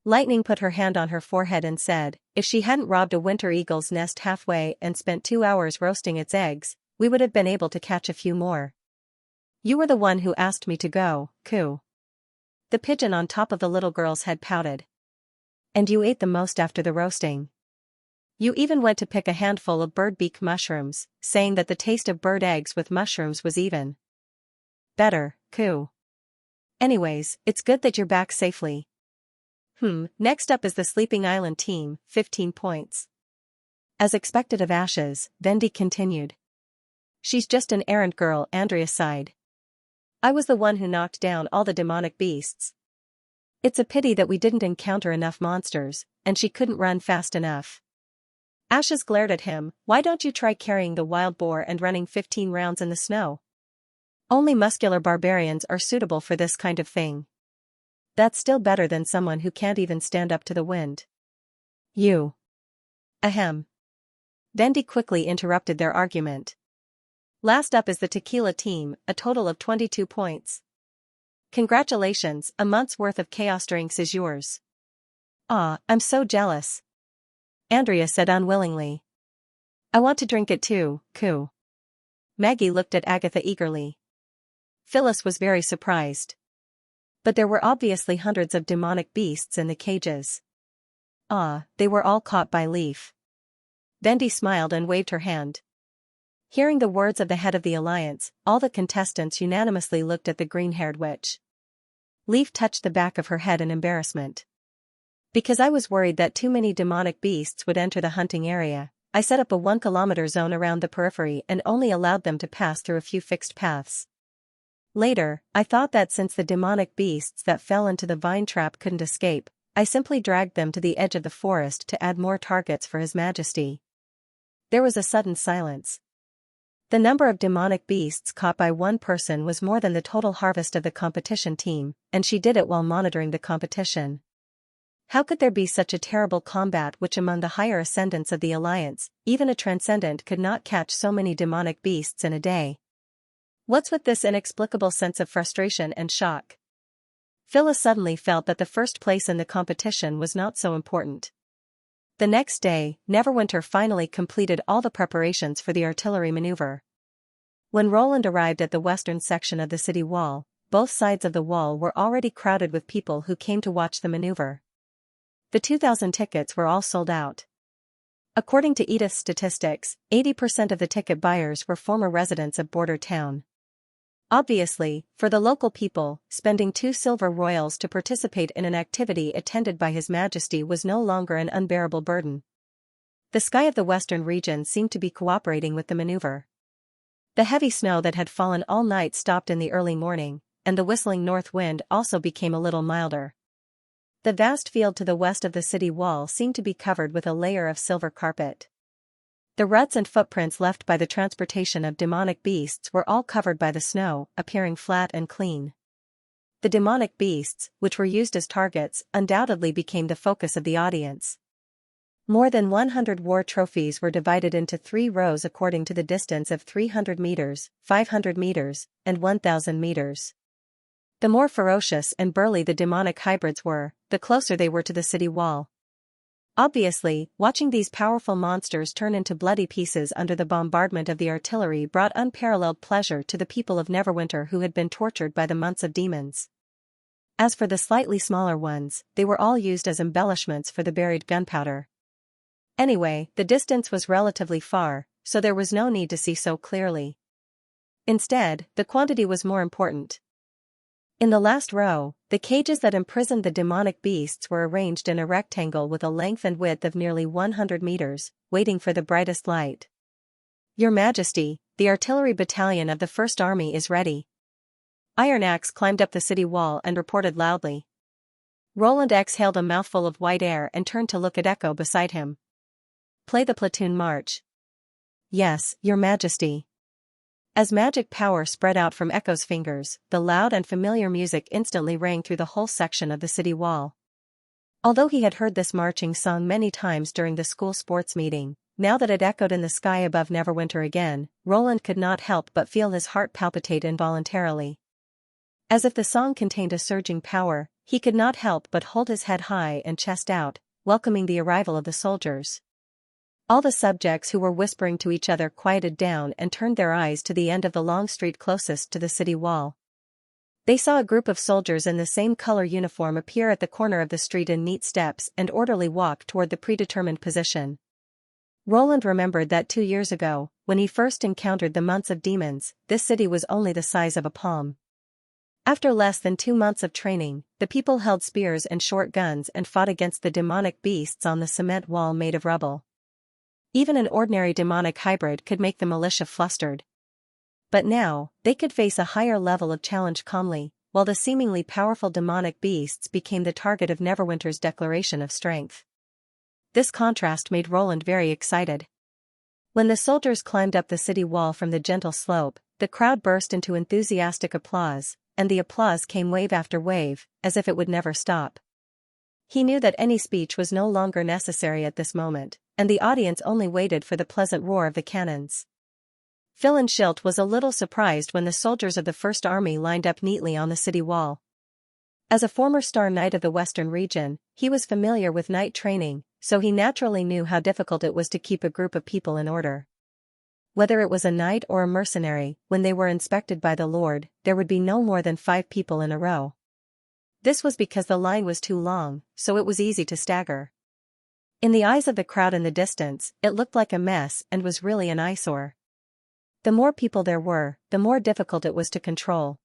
Lightning put her hand on her forehead and said, if she hadn't robbed a winter eagle's nest halfway and spent 2 hours roasting its eggs, we would have been able to catch a few more. You were the one who asked me to go, coo. The pigeon on top of the little girl's head pouted. And you ate the most after the roasting. You even went to pick a handful of bird beak mushrooms, saying that the taste of bird eggs with mushrooms was even better, coo. Anyways, it's good that you're back safely. Next up is the Sleeping Island team, 15 points. As expected of Ashes, Vendi continued. She's just an errand girl, Andrea sighed. I was the one who knocked down all the demonic beasts. It's a pity that we didn't encounter enough monsters, and she couldn't run fast enough. Ashes glared at him. Why don't you try carrying the wild boar and running 15 rounds in the snow? Only muscular barbarians are suitable for this kind of thing. That's still better than someone who can't even stand up to the wind. You. Ahem. Vendi quickly interrupted their argument. Last up is the Tequila team, a total of 22 points. Congratulations, a month's worth of chaos drinks is yours. Ah, I'm so jealous. Andrea said unwillingly. I want to drink it too, coo. Maggie looked at Agatha eagerly. Phyllis was very surprised. But there were obviously hundreds of demonic beasts in the cages. Ah, they were all caught by Leaf. Vendi smiled and waved her hand. Hearing the words of the head of the alliance, all the contestants unanimously looked at the green-haired witch. Leaf touched the back of her head in embarrassment. Because I was worried that too many demonic beasts would enter the hunting area, I set up a 1-kilometer zone around the periphery and only allowed them to pass through a few fixed paths. Later, I thought that since the demonic beasts that fell into the vine trap couldn't escape, I simply dragged them to the edge of the forest to add more targets for His Majesty. There was a sudden silence. The number of demonic beasts caught by one person was more than the total harvest of the competition team, and she did it while monitoring the competition. How could there be such a terrible combat which among the higher ascendants of the Alliance, even a transcendent could not catch so many demonic beasts in a day? What's with this inexplicable sense of frustration and shock? Phyllis suddenly felt that the first place in the competition was not so important. The next day, Neverwinter finally completed all the preparations for the artillery maneuver. When Roland arrived at the western section of the city wall, both sides of the wall were already crowded with people who came to watch the maneuver. The 2,000 tickets were all sold out. According to Edith's statistics, 80% of the ticket buyers were former residents of Border Town. Obviously, for the local people, spending 2 silver royals to participate in an activity attended by His Majesty was no longer an unbearable burden. The sky of the western region seemed to be cooperating with the maneuver. The heavy snow that had fallen all night stopped in the early morning, and the whistling north wind also became a little milder. The vast field to the west of the city wall seemed to be covered with a layer of silver carpet. The ruts and footprints left by the transportation of demonic beasts were all covered by the snow, appearing flat and clean. The demonic beasts, which were used as targets, undoubtedly became the focus of the audience. More than 100 war trophies were divided into 3 rows according to the distance of 300 meters, 500 meters, and 1,000 meters. The more ferocious and burly the demonic hybrids were, the closer they were to the city wall. Obviously, watching these powerful monsters turn into bloody pieces under the bombardment of the artillery brought unparalleled pleasure to the people of Neverwinter who had been tortured by the months of demons. As for the slightly smaller ones, they were all used as embellishments for the buried gunpowder. Anyway, the distance was relatively far, so there was no need to see so clearly. Instead, the quantity was more important. In the last row, the cages that imprisoned the demonic beasts were arranged in a rectangle with a length and width of nearly 100 meters, waiting for the brightest light. Your Majesty, the artillery battalion of the First Army is ready. Iron Axe climbed up the city wall and reported loudly. Roland exhaled a mouthful of white air and turned to look at Echo beside him. Play the platoon march. Yes, Your Majesty. As magic power spread out from Echo's fingers, the loud and familiar music instantly rang through the whole section of the city wall. Although he had heard this marching song many times during the school sports meeting, now that it echoed in the sky above Neverwinter again, Roland could not help but feel his heart palpitate involuntarily. As if the song contained a surging power, he could not help but hold his head high and chest out, welcoming the arrival of the soldiers. All the subjects who were whispering to each other quieted down and turned their eyes to the end of the long street closest to the city wall. They saw a group of soldiers in the same color uniform appear at the corner of the street in neat steps and orderly walk toward the predetermined position. Roland remembered that 2 years ago, when he first encountered the months of demons, this city was only the size of a palm. After less than 2 months of training, the people held spears and short guns and fought against the demonic beasts on the cement wall made of rubble. Even an ordinary demonic hybrid could make the militia flustered. But now, they could face a higher level of challenge calmly, while the seemingly powerful demonic beasts became the target of Neverwinter's declaration of strength. This contrast made Roland very excited. When the soldiers climbed up the city wall from the gentle slope, the crowd burst into enthusiastic applause, and the applause came wave after wave, as if it would never stop. He knew that any speech was no longer necessary at this moment, and the audience only waited for the pleasant roar of the cannons. Phil and Schilt was a little surprised when the soldiers of the First Army lined up neatly on the city wall. As a former Star Knight of the Western region, he was familiar with knight training, so he naturally knew how difficult it was to keep a group of people in order. Whether it was a knight or a mercenary, when they were inspected by the Lord, there would be no more than 5 people in a row. This was because the line was too long, so it was easy to stagger. In the eyes of the crowd in the distance, it looked like a mess and was really an eyesore. The more people there were, the more difficult it was to control.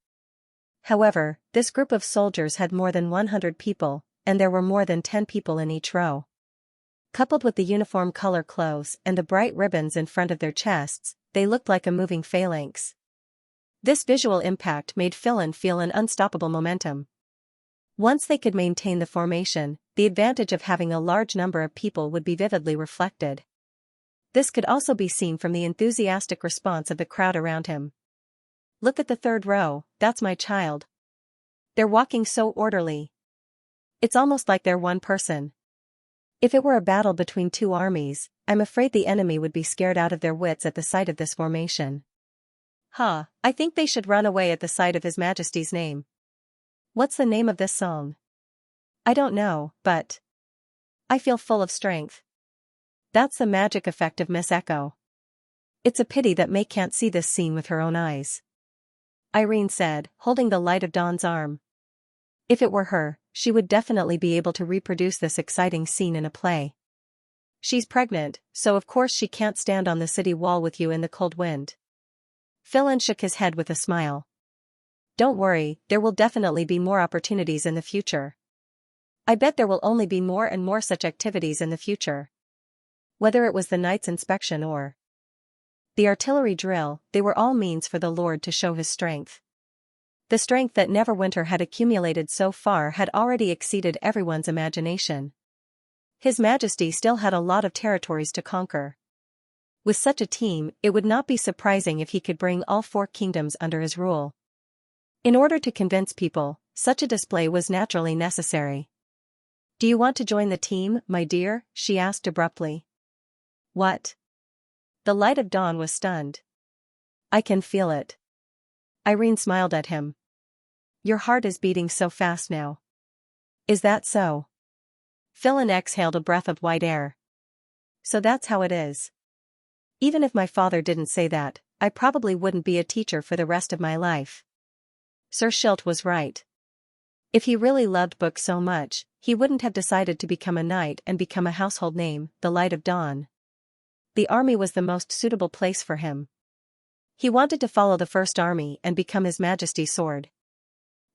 However, this group of soldiers had more than 100 people, and there were more than 10 people in each row. Coupled with the uniform color clothes and the bright ribbons in front of their chests, they looked like a moving phalanx. This visual impact made Philin feel an unstoppable momentum. Once they could maintain the formation, the advantage of having a large number of people would be vividly reflected. This could also be seen from the enthusiastic response of the crowd around him. "Look at the third row, that's my child. They're walking so orderly. It's almost like they're one person." If it were a battle between 2 armies, I'm afraid the enemy would be scared out of their wits at the sight of this formation. I think they should run away at the sight of His Majesty's name. What's the name of this song? I don't know, but I feel full of strength. That's the magic effect of Miss Echo. It's a pity that May can't see this scene with her own eyes, Irene said, holding the Light of Dawn's arm. If it were her, she would definitely be able to reproduce this exciting scene in a play. She's pregnant, so of course she can't stand on the city wall with you in the cold wind. Philin shook his head with a smile. Don't worry, there will definitely be more opportunities in the future. I bet there will only be more and more such activities in the future. Whether it was the knight's inspection or the artillery drill, they were all means for the Lord to show His strength. The strength that Neverwinter had accumulated so far had already exceeded everyone's imagination. His Majesty still had a lot of territories to conquer. With such a team, it would not be surprising if he could bring all 4 kingdoms under his rule. In order to convince people, such a display was naturally necessary. "Do you want to join the team, my dear?" she asked abruptly. "What?" The Light of Dawn was stunned. "I can feel it." Irene smiled at him. "Your heart is beating so fast now." "Is that so?" Philin exhaled a breath of white air. "So that's how it is. Even if my father didn't say that, I probably wouldn't be a teacher for the rest of my life." Sir Schilt was right. If he really loved books so much, he wouldn't have decided to become a knight and become a household name, the Light of Dawn. The army was the most suitable place for him. He wanted to follow the First Army and become His Majesty's sword.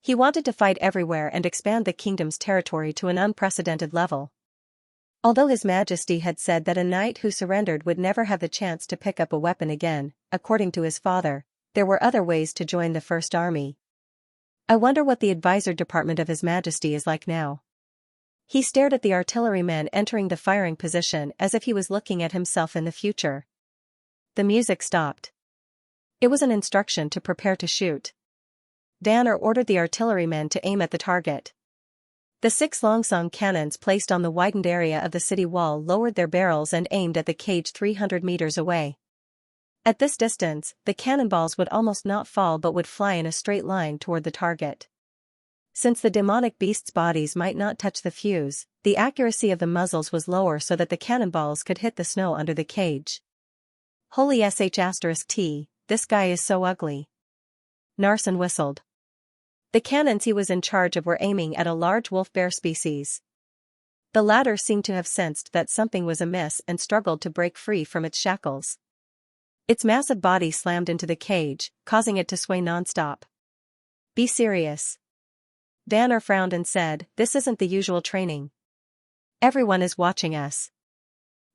He wanted to fight everywhere and expand the kingdom's territory to an unprecedented level. Although His Majesty had said that a knight who surrendered would never have the chance to pick up a weapon again, according to his father, there were other ways to join the First Army. I wonder what the advisor department of His Majesty is like now. He stared at the artillerymen entering the firing position as if he was looking at himself in the future. The music stopped. It was an instruction to prepare to shoot. Danner ordered the artillerymen to aim at the target. The 6 Longsong cannons placed on the widened area of the city wall lowered their barrels and aimed at the cage 300 meters away. At this distance, the cannonballs would almost not fall but would fly in a straight line toward the target. Since the demonic beasts' bodies might not touch the fuse, the accuracy of the muzzles was lower so that the cannonballs could hit the snow under the cage. "Holy sh*t, this guy is so ugly." Narsen whistled. The cannons he was in charge of were aiming at a large wolf bear species. The latter seemed to have sensed that something was amiss and struggled to break free from its shackles. Its massive body slammed into the cage, causing it to sway nonstop. "Be serious." Danner frowned and said, "This isn't the usual training. Everyone is watching us.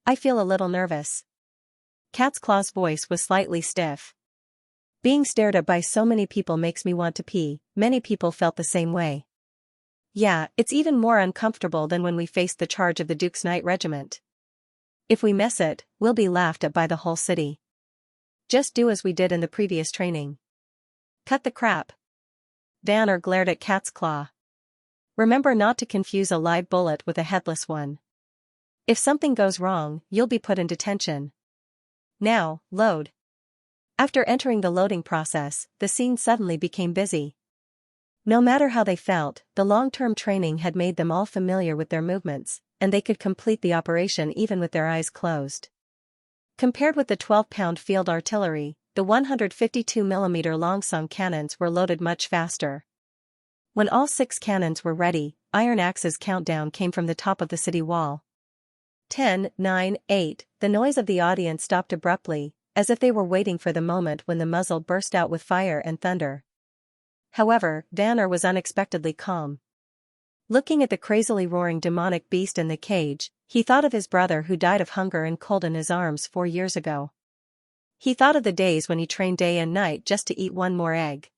I feel a little nervous." Cat's Claw's voice was slightly stiff. "Being stared at by so many people makes me want to pee." Many people felt the same way. "Yeah, it's even more uncomfortable than when we faced the charge of the Duke's Knight Regiment. If we miss it, we'll be laughed at by the whole city. Just do as we did in the previous training." "Cut the crap." Danner glared at Cat's Claw. "Remember not to confuse a live bullet with a headless one. If something goes wrong, you'll be put in detention. Now, load." After entering the loading process, the scene suddenly became busy. No matter how they felt, the long-term training had made them all familiar with their movements, and they could complete the operation even with their eyes closed. Compared with the 12-pound field artillery, the 152mm Longsong cannons were loaded much faster. When all 6 cannons were ready, Iron Axe's countdown came from the top of the city wall. 10, 9, 8, the noise of the audience stopped abruptly, as if they were waiting for the moment when the muzzle burst out with fire and thunder. However, Danner was unexpectedly calm. Looking at the crazily roaring demonic beast in the cage, he thought of his brother who died of hunger and cold in his arms 4 years ago. He thought of the days when he trained day and night just to eat one more egg.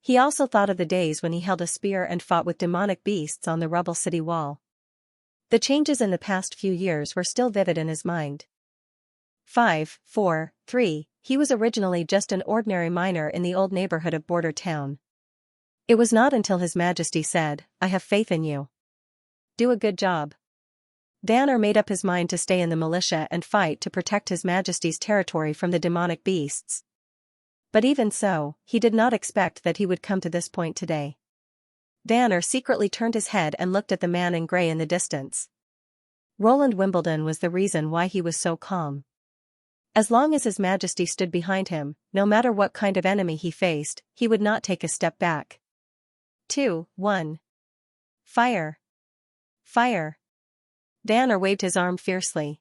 He also thought of the days when he held a spear and fought with demonic beasts on the rubble city wall. The changes in the past few years were still vivid in his mind. 5, 4, 3, he was originally just an ordinary miner in the old neighborhood of Border Town. It was not until His Majesty said, "I have faith in you. Do a good job." Danner made up his mind to stay in the militia and fight to protect His Majesty's territory from the demonic beasts. But even so, he did not expect that he would come to this point today. Danner secretly turned his head and looked at the man in grey in the distance. Roland Wimbledon was the reason why he was so calm. As long as His Majesty stood behind him, no matter what kind of enemy he faced, he would not take a step back. 2, 1. Fire! Fire! Danner waved his arm fiercely.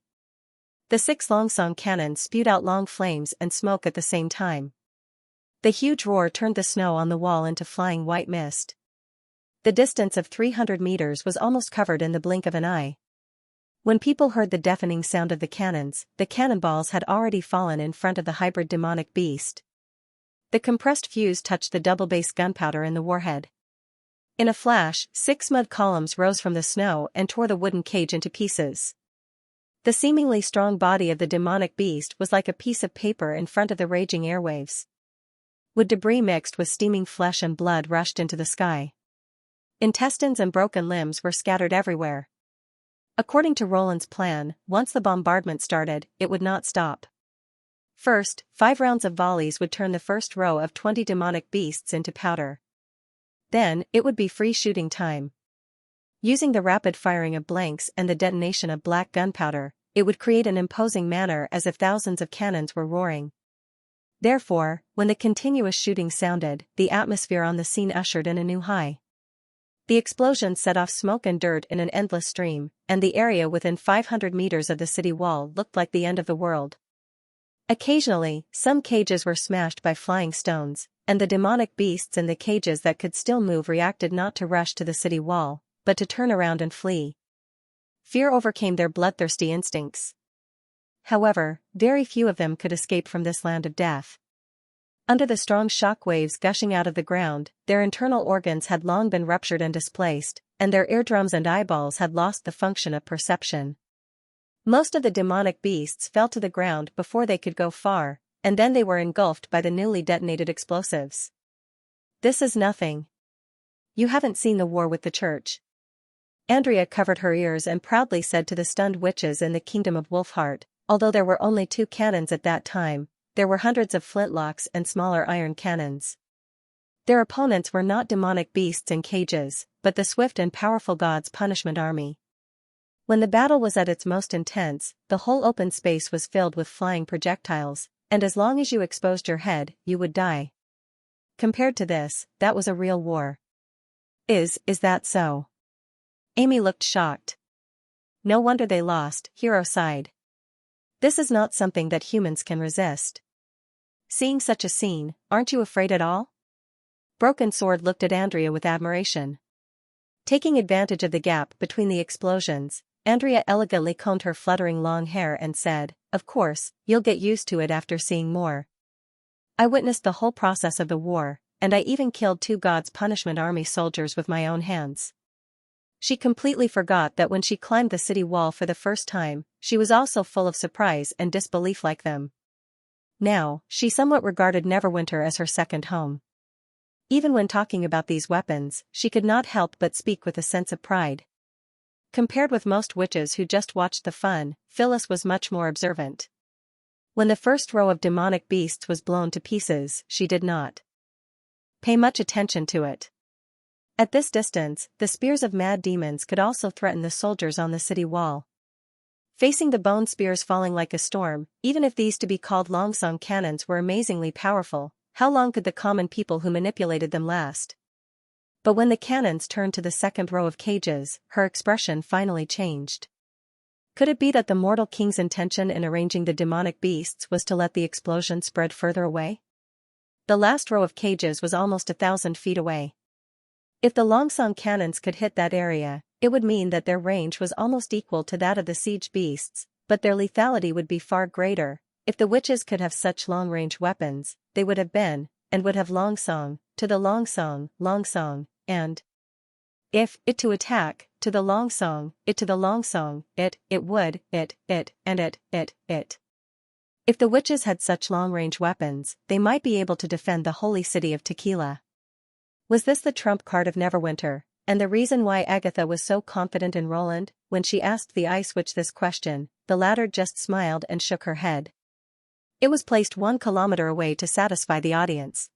The 6 Longsong cannons spewed out long flames and smoke at the same time. The huge roar turned the snow on the wall into flying white mist. The distance of 300 meters was almost covered in the blink of an eye. When people heard the deafening sound of the cannonballs had already fallen in front of the hybrid demonic beast. The compressed fuse touched the double-base gunpowder in the warhead. In a flash, 6 mud columns rose from the snow and tore the wooden cage into pieces. The seemingly strong body of the demonic beast was like a piece of paper in front of the raging airwaves. Wood debris mixed with steaming flesh and blood rushed into the sky. Intestines and broken limbs were scattered everywhere. According to Roland's plan, once the bombardment started, it would not stop. First, 5 rounds of volleys would turn the first row of 20 demonic beasts into powder. Then, it would be free shooting time. Using the rapid firing of blanks and the detonation of black gunpowder, it would create an imposing manner as if thousands of cannons were roaring. Therefore, when the continuous shooting sounded, the atmosphere on the scene ushered in a new high. The explosions set off smoke and dirt in an endless stream, and the area within 500 meters of the city wall looked like the end of the world. Occasionally, some cages were smashed by flying stones, and the demonic beasts in the cages that could still move reacted not to rush to the city wall, but to turn around and flee. Fear overcame their bloodthirsty instincts. However, very few of them could escape from this land of death. Under the strong shock waves gushing out of the ground, their internal organs had long been ruptured and displaced, and their eardrums and eyeballs had lost the function of perception. Most of the demonic beasts fell to the ground before they could go far, and then they were engulfed by the newly detonated explosives. "This is nothing. You haven't seen the war with the church." Andrea covered her ears and proudly said to the stunned witches in the kingdom of Wolfheart, although there were only 2 cannons at that time, there were hundreds of flintlocks and smaller iron cannons. Their opponents were not demonic beasts in cages, but the swift and powerful God's punishment army. When the battle was at its most intense, the whole open space was filled with flying projectiles, and as long as you exposed your head, you would die. Compared to this, that was a real war. Is that so? Amy looked shocked. No wonder they lost, Hero sighed. This is not something that humans can resist. Seeing such a scene, aren't you afraid at all? Broken Sword looked at Andrea with admiration. Taking advantage of the gap between the explosions, Andrea elegantly combed her fluttering long hair and said, "Of course, you'll get used to it after seeing more. I witnessed the whole process of the war, and I even killed 2 God's punishment army soldiers with my own hands." She completely forgot that when she climbed the city wall for the first time, she was also full of surprise and disbelief like them. Now, she somewhat regarded Neverwinter as her second home. Even when talking about these weapons, she could not help but speak with a sense of pride. Compared with most witches who just watched the fun, Phyllis was much more observant. When the first row of demonic beasts was blown to pieces, she did not pay much attention to it. At this distance, the spears of mad demons could also threaten the soldiers on the city wall. facing the bone spears falling like a storm. Even if these to be called Longsong cannons were amazingly powerful, how long could the common people who manipulated them last? But when the cannons turned to the second row of cages, her expression finally changed. Could it be that the mortal king's intention in arranging the demonic beasts was to let the explosion spread further away? The last row of cages was almost 1,000 feet away. If the Longsong cannons could hit that area, it would mean that their range was almost equal to that of the siege beasts, but their lethality would be far greater. If the witches could have such long-range weapons, they would have been, and would have Longsong, to the Longsong, and if it to attack, to the Longsong, it to the Longsong, it would, and it. If the witches had such long-range weapons, they might be able to defend the holy city of Tequila. Was this the trump card of Neverwinter, and the reason why Agatha was so confident in Roland? When she asked the Ice Witch this question, the latter just smiled and shook her head. It was placed 1 kilometer away to satisfy the audience,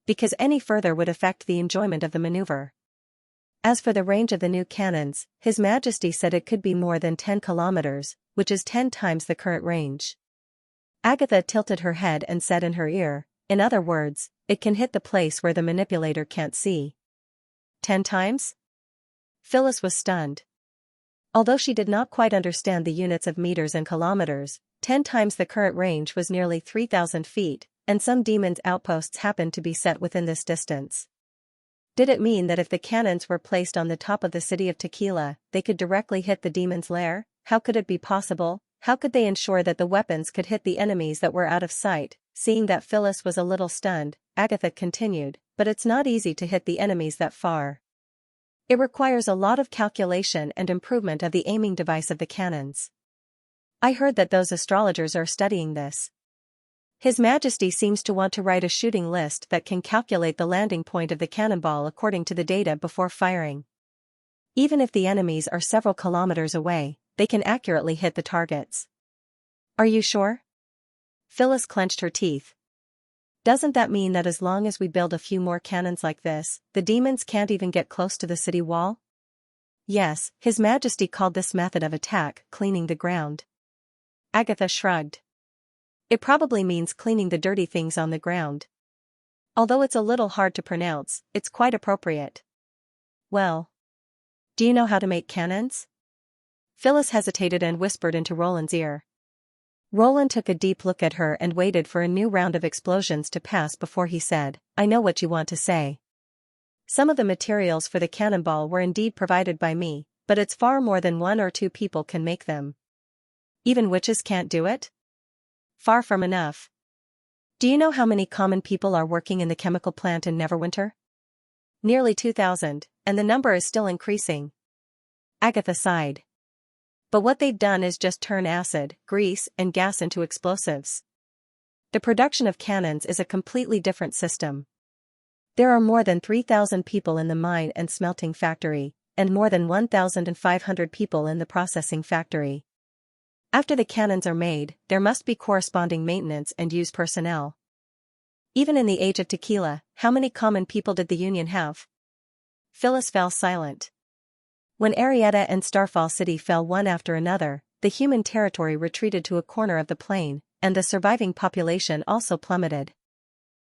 because any further would affect the enjoyment of the maneuver. As for the range of the new cannons, His Majesty said it could be more than 10 kilometers, which is 10 times the current range. Agatha tilted her head and said in her ear, in other words, it can hit the place where the manipulator can't see. 10 times? Phyllis was stunned. Although she did not quite understand the units of meters and kilometers, 10 times the current range was nearly 3,000 feet, and some demons' outposts happened to be set within this distance. Did it mean that if the cannons were placed on the top of the city of Tequila, they could directly hit the demon's lair? How could it be possible? How could they ensure that the weapons could hit the enemies that were out of sight? Seeing that Phyllis was a little stunned, Agatha continued, but it's not easy to hit the enemies that far. It requires a lot of calculation and improvement of the aiming device of the cannons. I heard that those astrologers are studying this. His Majesty seems to want to write a shooting list that can calculate the landing point of the cannonball according to the data before firing. Even if the enemies are several kilometers away, they can accurately hit the targets. Are you sure? Phyllis clenched her teeth. Doesn't that mean that as long as we build a few more cannons like this, the demons can't even get close to the city wall? Yes, His Majesty called this method of attack cleaning the ground. Agatha shrugged. It probably means cleaning the dirty things on the ground. Although it's a little hard to pronounce, it's quite appropriate. Well, do you know how to make cannons? Phyllis hesitated and whispered into Roland's ear. Roland took a deep look at her and waited for a new round of explosions to pass before he said, I know what you want to say. Some of the materials for the cannonball were indeed provided by me, but it's far more than 1 or 2 people can make them. Even witches can't do it? Far from enough. Do you know how many common people are working in the chemical plant in Neverwinter? Nearly 2,000, and the number is still increasing. Agatha sighed. But what they've done is just turn acid, grease, and gas into explosives. The production of cannons is a completely different system. There are more than 3,000 people in the mine and smelting factory, and more than 1,500 people in the processing factory. After the cannons are made, there must be corresponding maintenance and use personnel. Even in the age of Tequila, how many common people did the Union have? Phyllis fell silent. When Arietta and Starfall City fell one after another, the human territory retreated to a corner of the plain, and the surviving population also plummeted.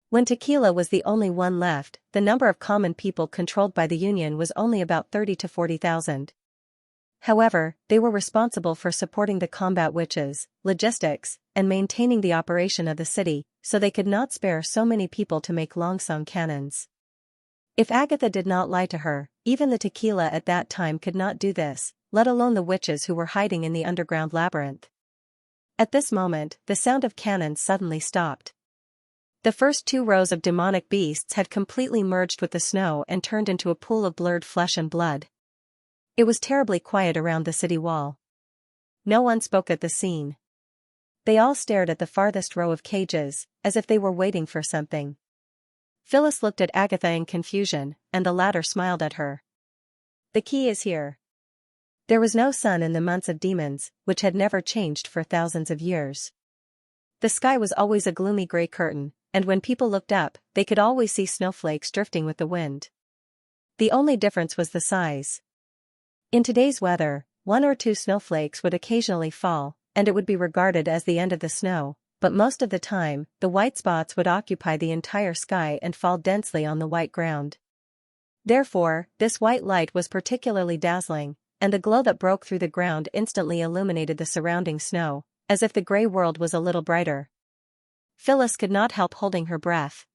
When Tequila was the only one left, the number of common people controlled by the Union was only about 30 to 40,000. However, they were responsible for supporting the combat witches, logistics, and maintaining the operation of the city, so they could not spare so many people to make Longsong cannons. If Agatha did not lie to her, even the Tequila at that time could not do this, let alone the witches who were hiding in the underground labyrinth. At this moment, the sound of cannons suddenly stopped. The first 2 rows of demonic beasts had completely merged with the snow and turned into a pool of blurred flesh and blood. It was terribly quiet around the city wall. No one spoke at the scene. They all stared at the farthest row of cages, as if they were waiting for something. Phyllis looked at Agatha in confusion, and the latter smiled at her. The key is here. There was no sun in the months of demons, which had never changed for thousands of years. The sky was always a gloomy gray curtain, and when people looked up, they could always see snowflakes drifting with the wind. The only difference was the size. In today's weather, 1 or 2 snowflakes would occasionally fall, and it would be regarded as the end of the snow, but most of the time, the white spots would occupy the entire sky and fall densely on the white ground. Therefore, this white light was particularly dazzling, and the glow that broke through the ground instantly illuminated the surrounding snow, as if the gray world was a little brighter. Phyllis could not help holding her breath.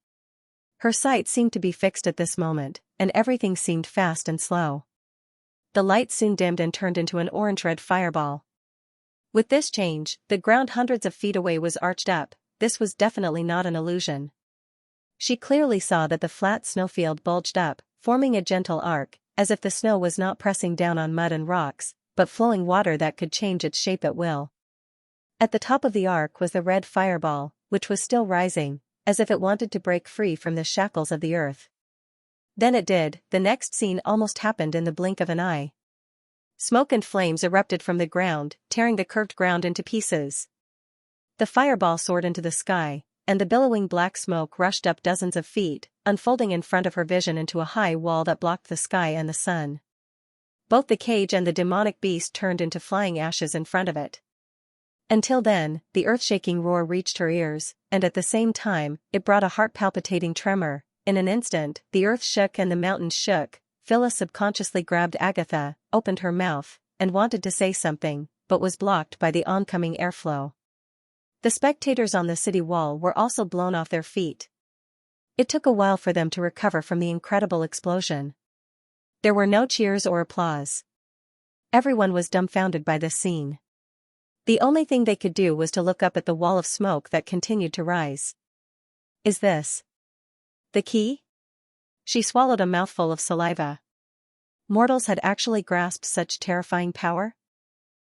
Her sight seemed to be fixed at this moment, and everything seemed fast and slow. The light soon dimmed and turned into an orange-red fireball. With this change, the ground hundreds of feet away was arched up. This was definitely not an illusion. She clearly saw that the flat snowfield bulged up, forming a gentle arc, as if the snow was not pressing down on mud and rocks, but flowing water that could change its shape at will. At the top of the arc was the red fireball, which was still rising, as if it wanted to break free from the shackles of the earth. Then it did. The next scene almost happened in the blink of an eye. Smoke and flames erupted from the ground, tearing the curved ground into pieces. The fireball soared into the sky, and the billowing black smoke rushed up dozens of feet, unfolding in front of her vision into a high wall that blocked the sky and the sun. Both the cage and the demonic beast turned into flying ashes in front of it. Until then, the earth-shaking roar reached her ears, and at the same time, it brought a heart-palpitating tremor. In an instant, the earth shook and the mountains shook. Phyllis subconsciously grabbed Agatha, opened her mouth, and wanted to say something, but was blocked by the oncoming airflow. The spectators on the city wall were also blown off their feet. It took a while for them to recover from the incredible explosion. There were no cheers or applause. Everyone was dumbfounded by this scene. The only thing they could do was to look up at the wall of smoke that continued to rise. Is this the key? She swallowed a mouthful of saliva. Mortals had actually grasped such terrifying power?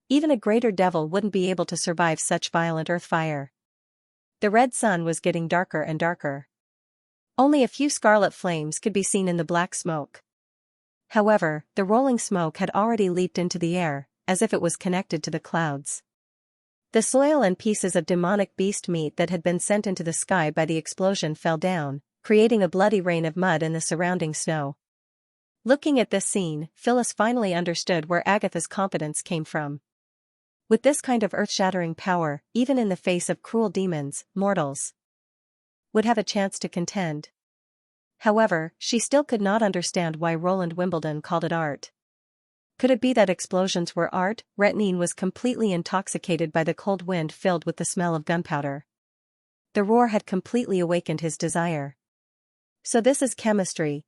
Even a greater devil wouldn't be able to survive such violent earth fire. The red sun was getting darker and darker. Only a few scarlet flames could be seen in the black smoke. However, the rolling smoke had already leaped into the air, as if it was connected to the clouds. The soil and pieces of demonic beast meat that had been sent into the sky by the explosion fell down, creating a bloody rain of mud in the surrounding snow. Looking at this scene, Phyllis finally understood where Agatha's confidence came from. With this kind of earth-shattering power, even in the face of cruel demons, mortals would have a chance to contend. However, she still could not understand why Roland Wimbledon called it art. Could it be that explosions were art? Retnine was completely intoxicated by the cold wind filled with the smell of gunpowder. The roar had completely awakened his desire. So this is chemistry,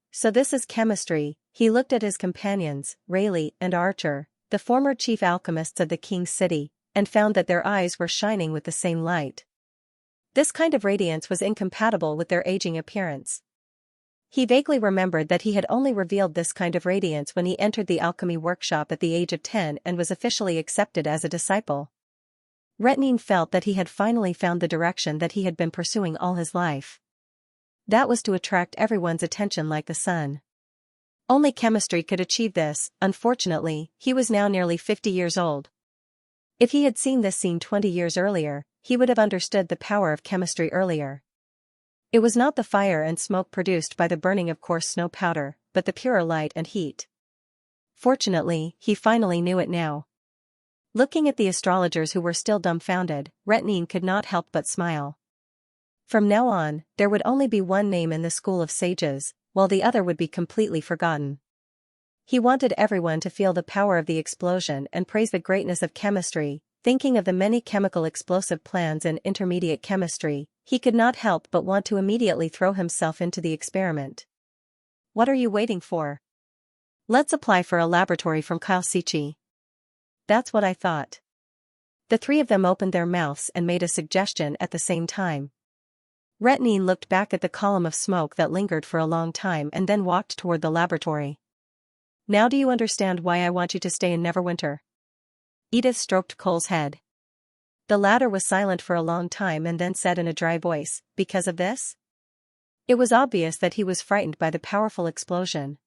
he looked at his companions, Rayleigh and Archer, the former chief alchemists of the King's City, and found that their eyes were shining with the same light. This kind of radiance was incompatible with their aging appearance. He vaguely remembered that he had only revealed this kind of radiance when he entered the alchemy workshop at the age of 10 and was officially accepted as a disciple. Retnine felt that he had finally found the direction that he had been pursuing all his life. That was to attract everyone's attention like the sun. Only chemistry could achieve this. Unfortunately, he was now nearly 50 years old. If he had seen this scene 20 years earlier, he would have understood the power of chemistry earlier. It was not the fire and smoke produced by the burning of coarse snow powder, but the purer light and heat. Fortunately, he finally knew it now. Looking at the astrologers who were still dumbfounded, Retnine could not help but smile. From now on, there would only be one name in the school of sages, while the other would be completely forgotten. He wanted everyone to feel the power of the explosion and praise the greatness of chemistry. Thinking of the many chemical explosive plans in intermediate chemistry, he could not help but want to immediately throw himself into the experiment. What are you waiting for? Let's apply for a laboratory from Xianxia. That's what I thought. The three of them opened their mouths and made a suggestion at the same time. Retnine looked back at the column of smoke that lingered for a long time and then walked toward the laboratory. Now do you understand why I want you to stay in Neverwinter? Edith stroked Cole's head. The latter was silent for a long time and then said in a dry voice, because of this? It was obvious that he was frightened by the powerful explosion.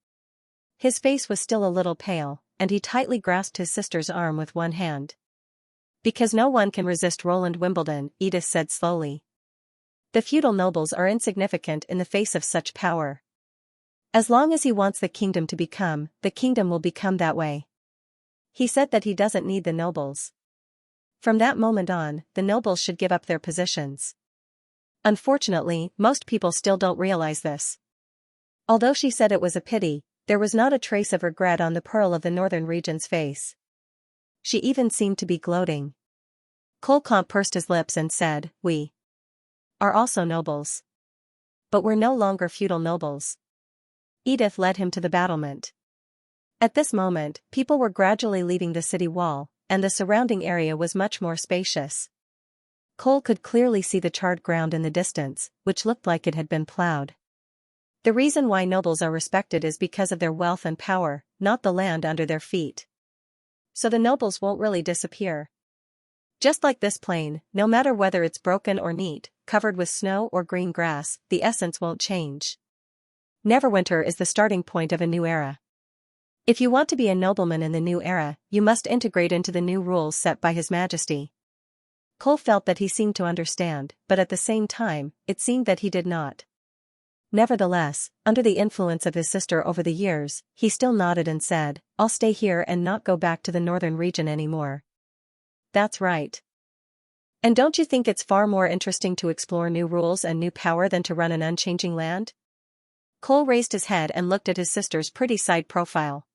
His face was still a little pale, and he tightly grasped his sister's arm with one hand. Because no one can resist Roland Wimbledon, Edith said slowly. The feudal nobles are insignificant in the face of such power. As long as he wants the kingdom to become, the kingdom will become that way. He said that he doesn't need the nobles. From that moment on, the nobles should give up their positions. Unfortunately, most people still don't realize this. Although she said it was a pity, there was not a trace of regret on the Pearl of the Northern region's face. She even seemed to be gloating. Colcomte pursed his lips and said, "We are also nobles. But we're no longer feudal nobles." Edith led him to the battlement. At this moment, people were gradually leaving the city wall, and the surrounding area was much more spacious. Cole could clearly see the charred ground in the distance, which looked like it had been plowed. The reason why nobles are respected is because of their wealth and power, not the land under their feet. So the nobles won't really disappear. Just like this plain, no matter whether it's broken or neat, covered with snow or green grass, the essence won't change. Neverwinter is the starting point of a new era. If you want to be a nobleman in the new era, you must integrate into the new rules set by His Majesty. Cole felt that he seemed to understand, but at the same time, it seemed that he did not. Nevertheless, under the influence of his sister over the years, he still nodded and said, "I'll stay here and not go back to the northern region anymore." That's right. And don't you think it's far more interesting to explore new rules and new power than to run an unchanging land? Cole raised his head and looked at his sister's pretty side profile.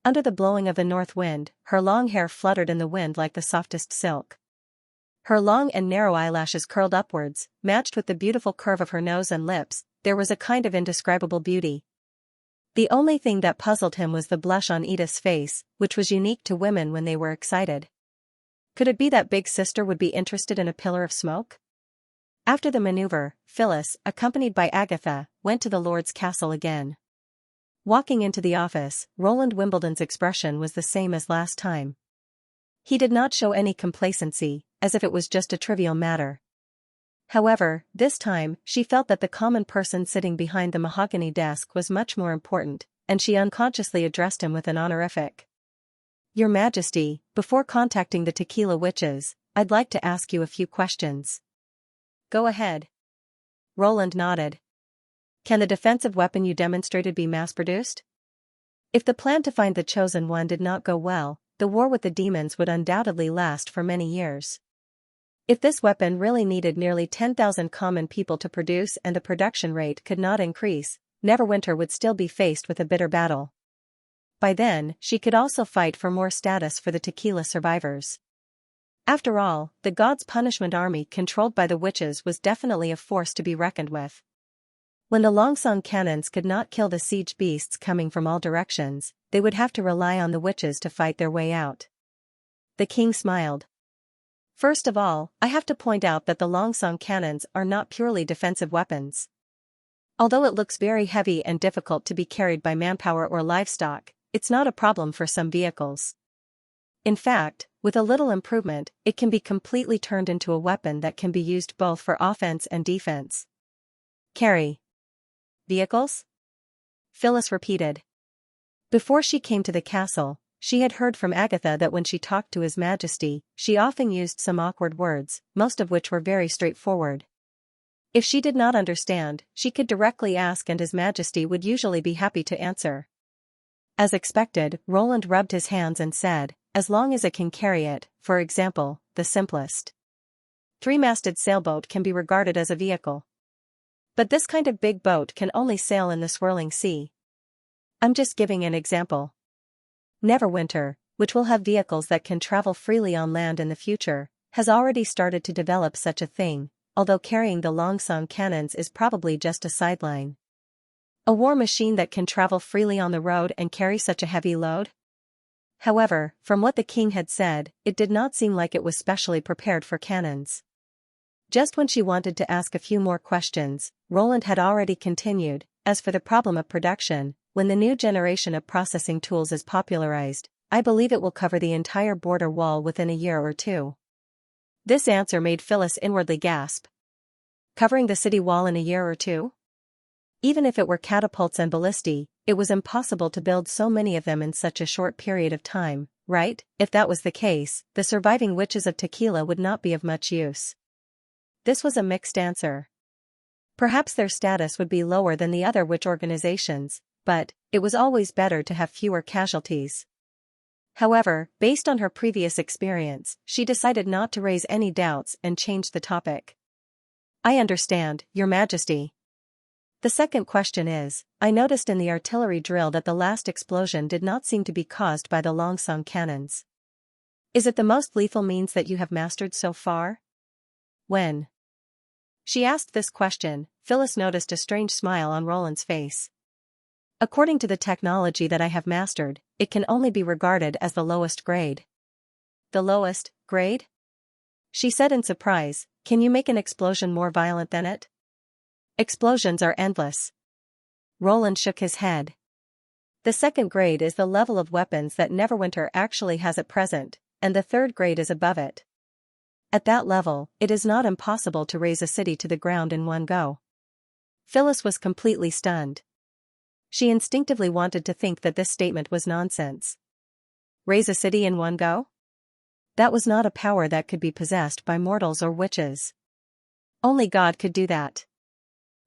Under the blowing of the north wind, her long hair fluttered in the wind like the softest silk. Her long and narrow eyelashes curled upwards, matched with the beautiful curve of her nose and lips. There was a kind of indescribable beauty. The only thing that puzzled him was the blush on Edith's face, which was unique to women when they were excited. Could it be that big sister would be interested in a pillar of smoke? After the maneuver, Phyllis, accompanied by Agatha, went to the Lord's castle again. Walking into the office, Roland Wimbledon's expression was the same as last time. He did not show any complacency, as if it was just a trivial matter. However, this time, she felt that the common person sitting behind the mahogany desk was much more important, and she unconsciously addressed him with an honorific. "Your Majesty, before contacting the Tequila Witches, I'd like to ask you a few questions." "Go ahead." Roland nodded. "Can the defensive weapon you demonstrated be mass-produced?" If the plan to find the Chosen One did not go well, the war with the demons would undoubtedly last for many years. If this weapon really needed nearly 10,000 common people to produce and the production rate could not increase, Neverwinter would still be faced with a bitter battle. By then, she could also fight for more status for the tequila survivors. After all, the God's Punishment Army controlled by the witches was definitely a force to be reckoned with. When the Longsong cannons could not kill the siege beasts coming from all directions, they would have to rely on the witches to fight their way out. The king smiled. "First of all, I have to point out that the Longsong cannons are not purely defensive weapons. Although it looks very heavy and difficult to be carried by manpower or livestock, it's not a problem for some vehicles. In fact, with a little improvement, it can be completely turned into a weapon that can be used both for offense and defense." "Carry vehicles?" Phyllis repeated. Before she came to the castle, she had heard from Agatha that when she talked to His Majesty, she often used some awkward words, most of which were very straightforward. If she did not understand, she could directly ask and His Majesty would usually be happy to answer. As expected, Roland rubbed his hands and said, "As long as it can carry it, for example, the simplest three-masted sailboat can be regarded as a vehicle. But this kind of big boat can only sail in the swirling sea. I'm just giving an example. Neverwinter, which will have vehicles that can travel freely on land in the future, has already started to develop such a thing, although carrying the Longsong cannons is probably just a sideline. A war machine that can travel freely on the road and carry such a heavy load?" However, from what the king had said, it did not seem like it was specially prepared for cannons. Just when she wanted to ask a few more questions, Roland had already continued, "As for the problem of production, when the new generation of processing tools is popularized, I believe it will cover the entire border wall within a year or two." This answer made Phyllis inwardly gasp. Covering the city wall in a year or two? Even if it were catapults and ballistae, it was impossible to build so many of them in such a short period of time, right? If that was the case, the surviving witches of Tequila would not be of much use. This was a mixed answer. Perhaps their status would be lower than the other witch organizations, but it was always better to have fewer casualties. However, based on her previous experience, she decided not to raise any doubts and changed the topic. I understand, Your Majesty. The second question is, I noticed in the artillery drill that the last explosion did not seem to be caused by the Longsong cannons. Is it the most lethal means that you have mastered so far? When she asked this question, Phyllis noticed a strange smile on Roland's face. According to the technology that I have mastered, it can only be regarded as the lowest grade. The lowest grade? She said in surprise, can you make an explosion more violent than it? Explosions are endless. Roland shook his head. The second grade is the level of weapons that Neverwinter actually has at present, and the third grade is above it. At that level, it is not impossible to raise a city to the ground in one go. Phyllis was completely stunned. She instinctively wanted to think that this statement was nonsense. Raise a city in one go? That was not a power that could be possessed by mortals or witches. Only God could do that.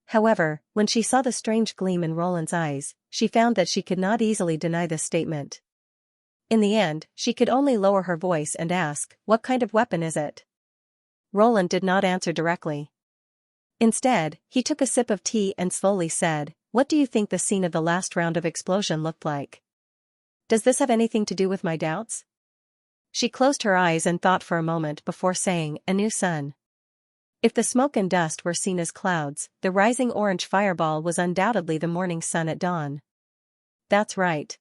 However, when she saw the strange gleam in Roland's eyes, she found that she could not easily deny this statement. In the end, she could only lower her voice and ask, what kind of weapon is it? Roland did not answer directly. Instead, he took a sip of tea and slowly said, what do you think the scene of the last round of explosion looked like? Does this have anything to do with my doubts? She closed her eyes and thought for a moment before saying, a new sun. If the smoke and dust were seen as clouds, the rising orange fireball was undoubtedly the morning sun at dawn. That's right.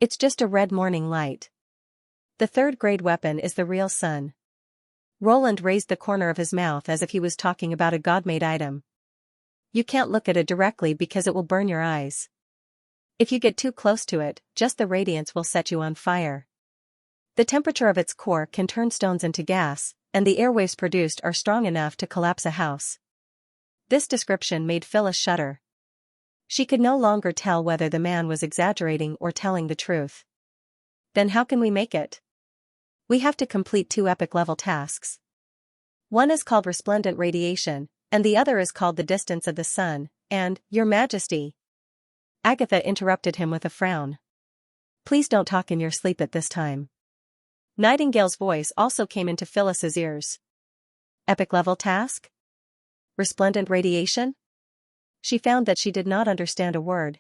It's just a red morning light. The third grade weapon is the real sun. Roland raised the corner of his mouth as if he was talking about a god-made item. You can't look at it directly because it will burn your eyes. If you get too close to it, just the radiance will set you on fire. The temperature of its core can turn stones into gas, and the airwaves produced are strong enough to collapse a house. This description made Phyllis shudder. She could no longer tell whether the man was exaggerating or telling the truth. Then how can we make it? We have to complete 2 epic-level tasks. One is called resplendent radiation, and the other is called the distance of the sun, and, Your Majesty. Agatha interrupted him with a frown. Please don't talk in your sleep at this time. Nightingale's voice also came into Phyllis's ears. Epic-level task? Resplendent radiation? She found that she did not understand a word.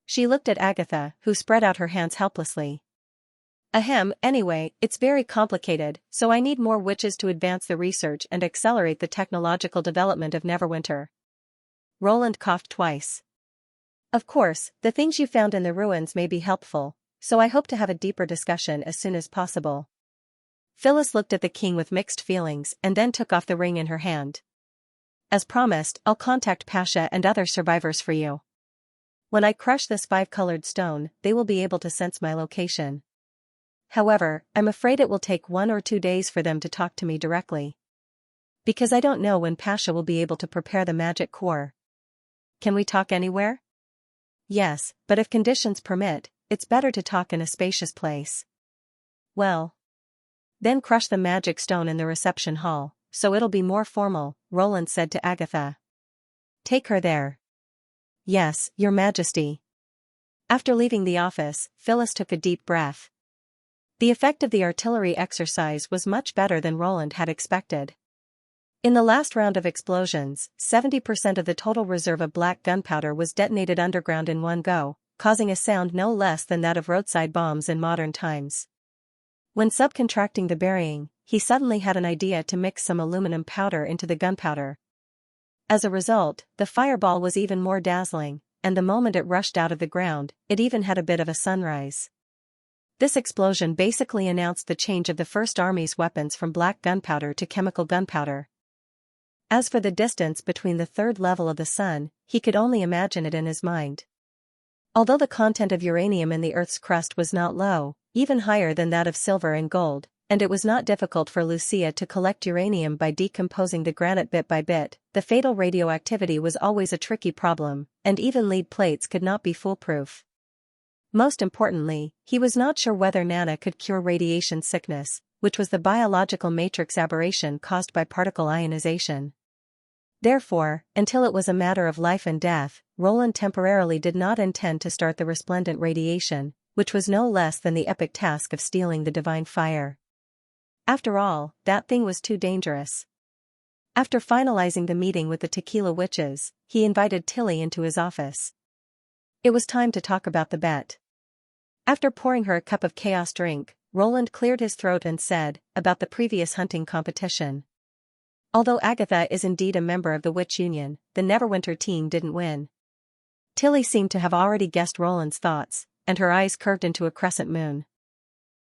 She looked at Agatha, who spread out her hands helplessly. Ahem, anyway, it's very complicated, so I need more witches to advance the research and accelerate the technological development of Neverwinter. Roland coughed twice. Of course, the things you found in the ruins may be helpful, so I hope to have a deeper discussion as soon as possible. Phyllis looked at the king with mixed feelings and then took off the ring in her hand. As promised, I'll contact Pasha and other survivors for you. When I crush this 5-colored stone, they will be able to sense my location. However, I'm afraid it will take 1 or 2 days for them to talk to me directly. Because I don't know when Pasha will be able to prepare the magic core. Can we talk anywhere? Yes, but if conditions permit, it's better to talk in a spacious place. Well. Then crush the magic stone in the reception hall, so it'll be more formal, Roland said to Agatha. Take her there. Yes, Your Majesty. After leaving the office, Phyllis took a deep breath. The effect of the artillery exercise was much better than Roland had expected. In the last round of explosions, 70% of the total reserve of black gunpowder was detonated underground in one go, causing a sound no less than that of roadside bombs in modern times. When subcontracting the burying, he suddenly had an idea to mix some aluminum powder into the gunpowder. As a result, the fireball was even more dazzling, and the moment it rushed out of the ground, it even had a bit of a sunrise. This explosion basically announced the change of the First Army's weapons from black gunpowder to chemical gunpowder. As for the distance between the third level of the sun, he could only imagine it in his mind. Although the content of uranium in the Earth's crust was not low, even higher than that of silver and gold, and it was not difficult for Lucia to collect uranium by decomposing the granite bit by bit, the fatal radioactivity was always a tricky problem, and even lead plates could not be foolproof. Most importantly, he was not sure whether Nana could cure radiation sickness, which was the biological matrix aberration caused by particle ionization. Therefore, until it was a matter of life and death, Roland temporarily did not intend to start the resplendent radiation, which was no less than the epic task of stealing the divine fire. After all, that thing was too dangerous. After finalizing the meeting with the tequila witches, he invited Tilly into his office. It was time to talk about the bet. After pouring her a cup of chaos drink, Roland cleared his throat and said, about the previous hunting competition. Although Agatha is indeed a member of the Witch Union, the Neverwinter team didn't win. Tilly seemed to have already guessed Roland's thoughts, and her eyes curved into a crescent moon.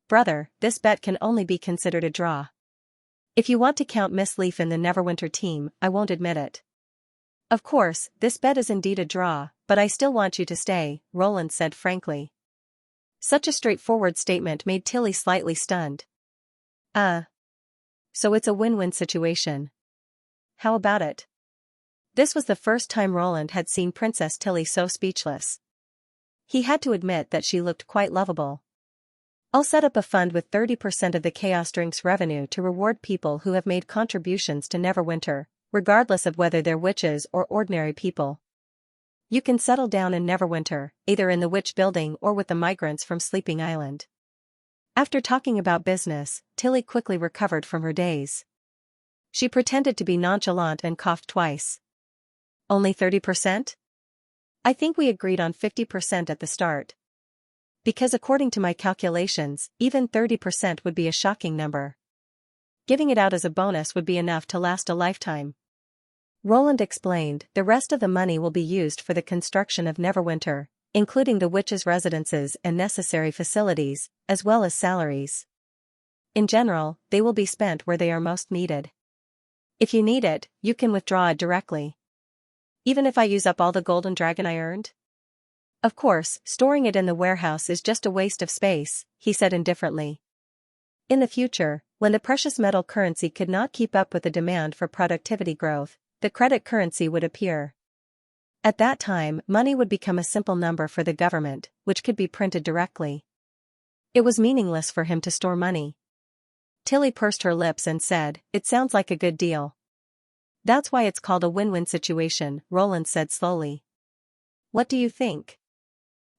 Brother, this bet can only be considered a draw. If you want to count Miss Leaf in the Neverwinter team, I won't admit it. Of course, this bet is indeed a draw, but I still want you to stay, Roland said frankly. Such a straightforward statement made Tilly slightly stunned. So it's a win-win situation. How about it? This was the first time Roland had seen Princess Tilly so speechless. He had to admit that she looked quite lovable. I'll set up a fund with 30% of the Chaos Drink's revenue to reward people who have made contributions to Neverwinter, regardless of whether they're witches or ordinary people. You can settle down in Neverwinter, either in the Witch Building or with the migrants from Sleeping Island. After talking about business, Tilly quickly recovered from her daze. She pretended to be nonchalant and coughed twice. Only 30%? I think we agreed on 50% at the start. Because according to my calculations, even 30% would be a shocking number. Giving it out as a bonus would be enough to last a lifetime. Roland explained, the rest of the money will be used for the construction of Neverwinter, including the witches' residences and necessary facilities, as well as salaries. In general, they will be spent where they are most needed. If you need it, you can withdraw it directly. Even if I use up all the golden dragon I earned? Of course, storing it in the warehouse is just a waste of space, he said indifferently. In the future, when the precious metal currency could not keep up with the demand for productivity growth, the credit currency would appear. At that time, money would become a simple number for the government, which could be printed directly. It was meaningless for him to store money. Tilly pursed her lips and said, "It sounds like a good deal." "That's why it's called a win-win situation," Roland said slowly. "What do you think?"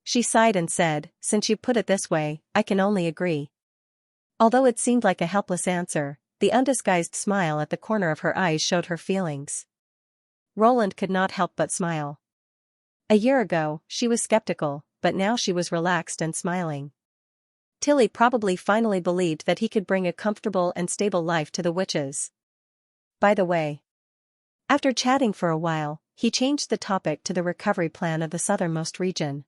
She sighed and said, "Since you put it this way, I can only agree." Although it seemed like a helpless answer, the undisguised smile at the corner of her eyes showed her feelings. Roland could not help but smile. A year ago, she was skeptical, but now she was relaxed and smiling. Tilly probably finally believed that he could bring a comfortable and stable life to the witches. By the way, after chatting for a while, he changed the topic to the recovery plan of the southernmost region.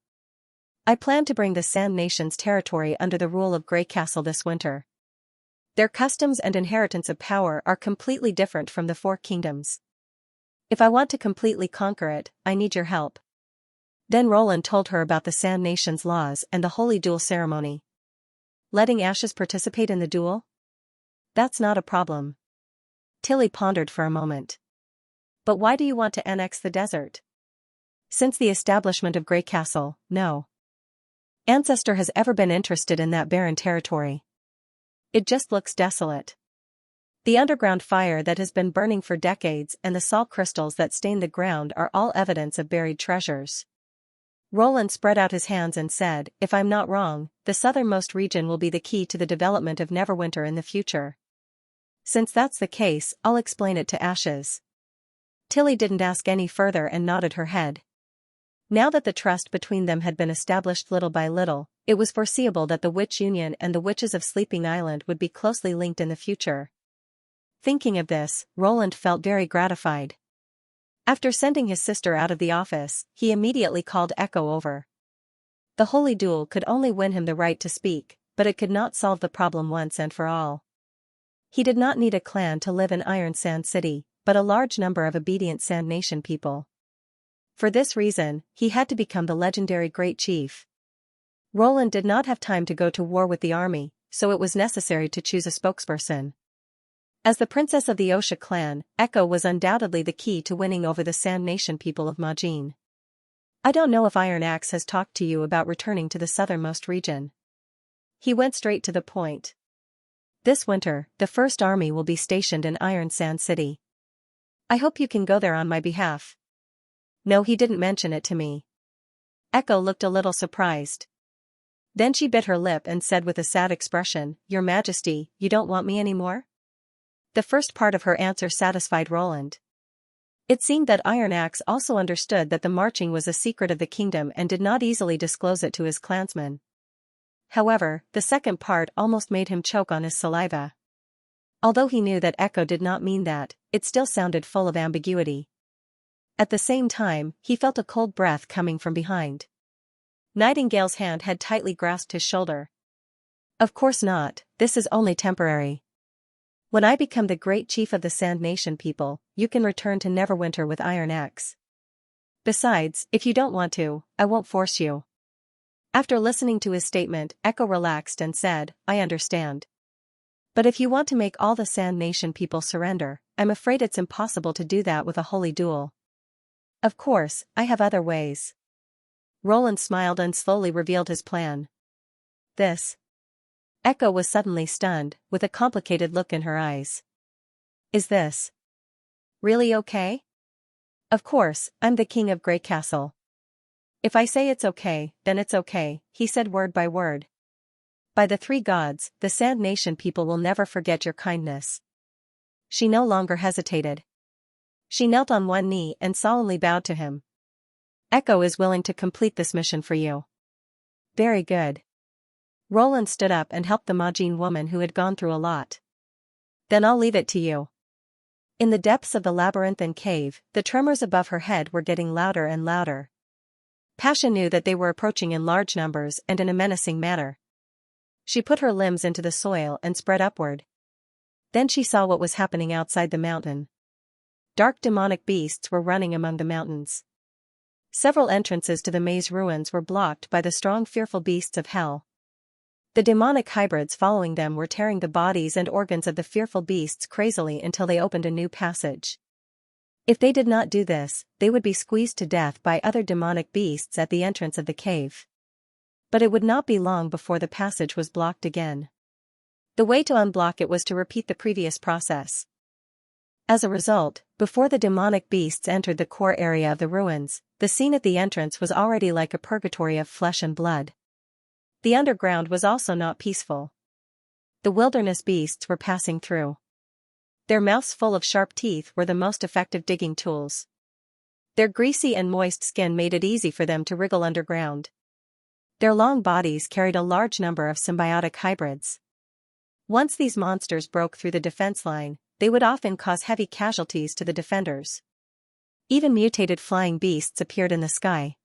"I plan to bring the Sand Nation's territory under the rule of Grey Castle this winter. Their customs and inheritance of power are completely different from the Four Kingdoms. If I want to completely conquer it, I need your help." Then Roland told her about the Sand Nation's laws and the holy duel ceremony. Letting Ashes participate in the duel? That's not a problem. Tilly pondered for a moment. But why do you want to annex the desert? Since the establishment of Grey Castle, no ancestor has ever been interested in that barren territory. It just looks desolate. The underground fire that has been burning for decades and the salt crystals that stain the ground are all evidence of buried treasures. Roland spread out his hands and said, "If I'm not wrong, the southernmost region will be the key to the development of Neverwinter in the future. Since that's the case, I'll explain it to Ashes." Tilly didn't ask any further and nodded her head. Now that the trust between them had been established little by little, it was foreseeable that the Witch Union and the Witches of Sleeping Island would be closely linked in the future. Thinking of this, Roland felt very gratified. After sending his sister out of the office, he immediately called Echo over. The holy duel could only win him the right to speak, but it could not solve the problem once and for all. He did not need a clan to live in Iron Sand City, but a large number of obedient Sand Nation people. For this reason, he had to become the legendary Great Chief. Roland did not have time to go to war with the army, so it was necessary to choose a spokesperson. As the princess of the Osha clan, Echo was undoubtedly the key to winning over the Sand Nation people of Majin. "I don't know if Iron Axe has talked to you about returning to the southernmost region." He went straight to the point. "This winter, the First Army will be stationed in Iron Sand City. I hope you can go there on my behalf." "No, he didn't mention it to me." Echo looked a little surprised. Then she bit her lip and said with a sad expression, "Your Majesty, you don't want me anymore?" The first part of her answer satisfied Roland. It seemed that Iron Axe also understood that the marching was a secret of the kingdom and did not easily disclose it to his clansmen. However, the second part almost made him choke on his saliva. Although he knew that Echo did not mean that, it still sounded full of ambiguity. At the same time, he felt a cold breath coming from behind. Nightingale's hand had tightly grasped his shoulder. "Of course not, this is only temporary. When I become the great chief of the Sand Nation people, you can return to Neverwinter with Iron Axe. Besides, if you don't want to, I won't force you." After listening to his statement, Echo relaxed and said, "I understand. But if you want to make all the Sand Nation people surrender, I'm afraid it's impossible to do that with a holy duel. Of course, I have other ways." Roland smiled and slowly revealed his plan. "This?" Echo was suddenly stunned, with a complicated look in her eyes. "Is this really okay?" "Of course, I'm the king of Grey Castle. If I say it's okay, then it's okay," he said word by word. "By the three gods, the Sand Nation people will never forget your kindness." She no longer hesitated. She knelt on one knee and solemnly bowed to him. "Echo is willing to complete this mission for you." "Very good." Roland stood up and helped the Majin woman who had gone through a lot. "Then I'll leave it to you." In the depths of the labyrinthine cave, the tremors above her head were getting louder and louder. Pasha knew that they were approaching in large numbers and in a menacing manner. She put her limbs into the soil and spread upward. Then she saw what was happening outside the mountain. Dark demonic beasts were running among the mountains. Several entrances to the maze ruins were blocked by the strong fearful beasts of hell. The demonic hybrids following them were tearing the bodies and organs of the fearful beasts crazily until they opened a new passage. If they did not do this, they would be squeezed to death by other demonic beasts at the entrance of the cave. But it would not be long before the passage was blocked again. The way to unblock it was to repeat the previous process. As a result, before the demonic beasts entered the core area of the ruins, the scene at the entrance was already like a purgatory of flesh and blood. The underground was also not peaceful. The wilderness beasts were passing through. Their mouths full of sharp teeth were the most effective digging tools. Their greasy and moist skin made it easy for them to wriggle underground. Their long bodies carried a large number of symbiotic hybrids. Once these monsters broke through the defense line, they would often cause heavy casualties to the defenders. Even mutated flying beasts appeared in the sky.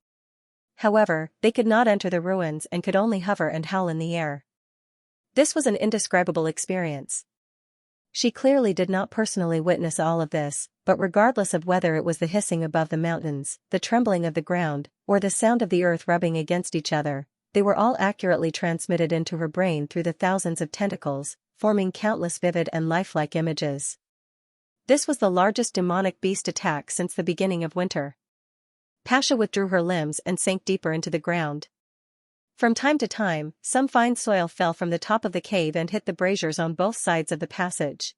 However, they could not enter the ruins and could only hover and howl in the air. This was an indescribable experience. She clearly did not personally witness all of this, but regardless of whether it was the hissing above the mountains, the trembling of the ground, or the sound of the earth rubbing against each other, they were all accurately transmitted into her brain through the thousands of tentacles, forming countless vivid and lifelike images. This was the largest demonic beast attack since the beginning of winter. Pasha withdrew her limbs and sank deeper into the ground. From time to time, some fine soil fell from the top of the cave and hit the braziers on both sides of the passage.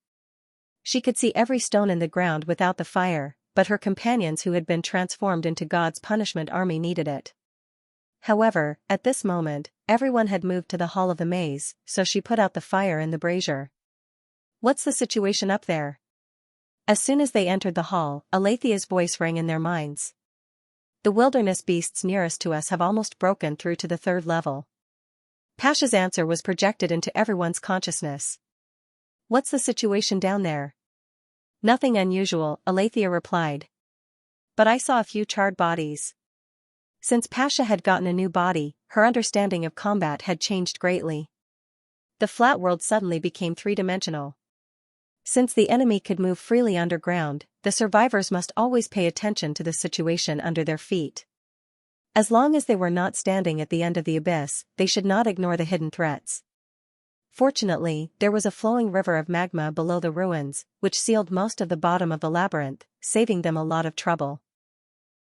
She could see every stone in the ground without the fire, but her companions who had been transformed into God's punishment army needed it. However, at this moment, everyone had moved to the hall of the maze, so she put out the fire in the brazier. "What's the situation up there?" As soon as they entered the hall, Alethia's voice rang in their minds. "The wilderness beasts nearest to us have almost broken through to the 3rd level." Pasha's answer was projected into everyone's consciousness. "What's the situation down there?" "Nothing unusual," Alethea replied. "But I saw a few charred bodies." Since Pasha had gotten a new body, her understanding of combat had changed greatly. The flat world suddenly became three-dimensional. Since the enemy could move freely underground, the survivors must always pay attention to the situation under their feet. As long as they were not standing at the end of the abyss, they should not ignore the hidden threats. Fortunately, there was a flowing river of magma below the ruins, which sealed most of the bottom of the labyrinth, saving them a lot of trouble.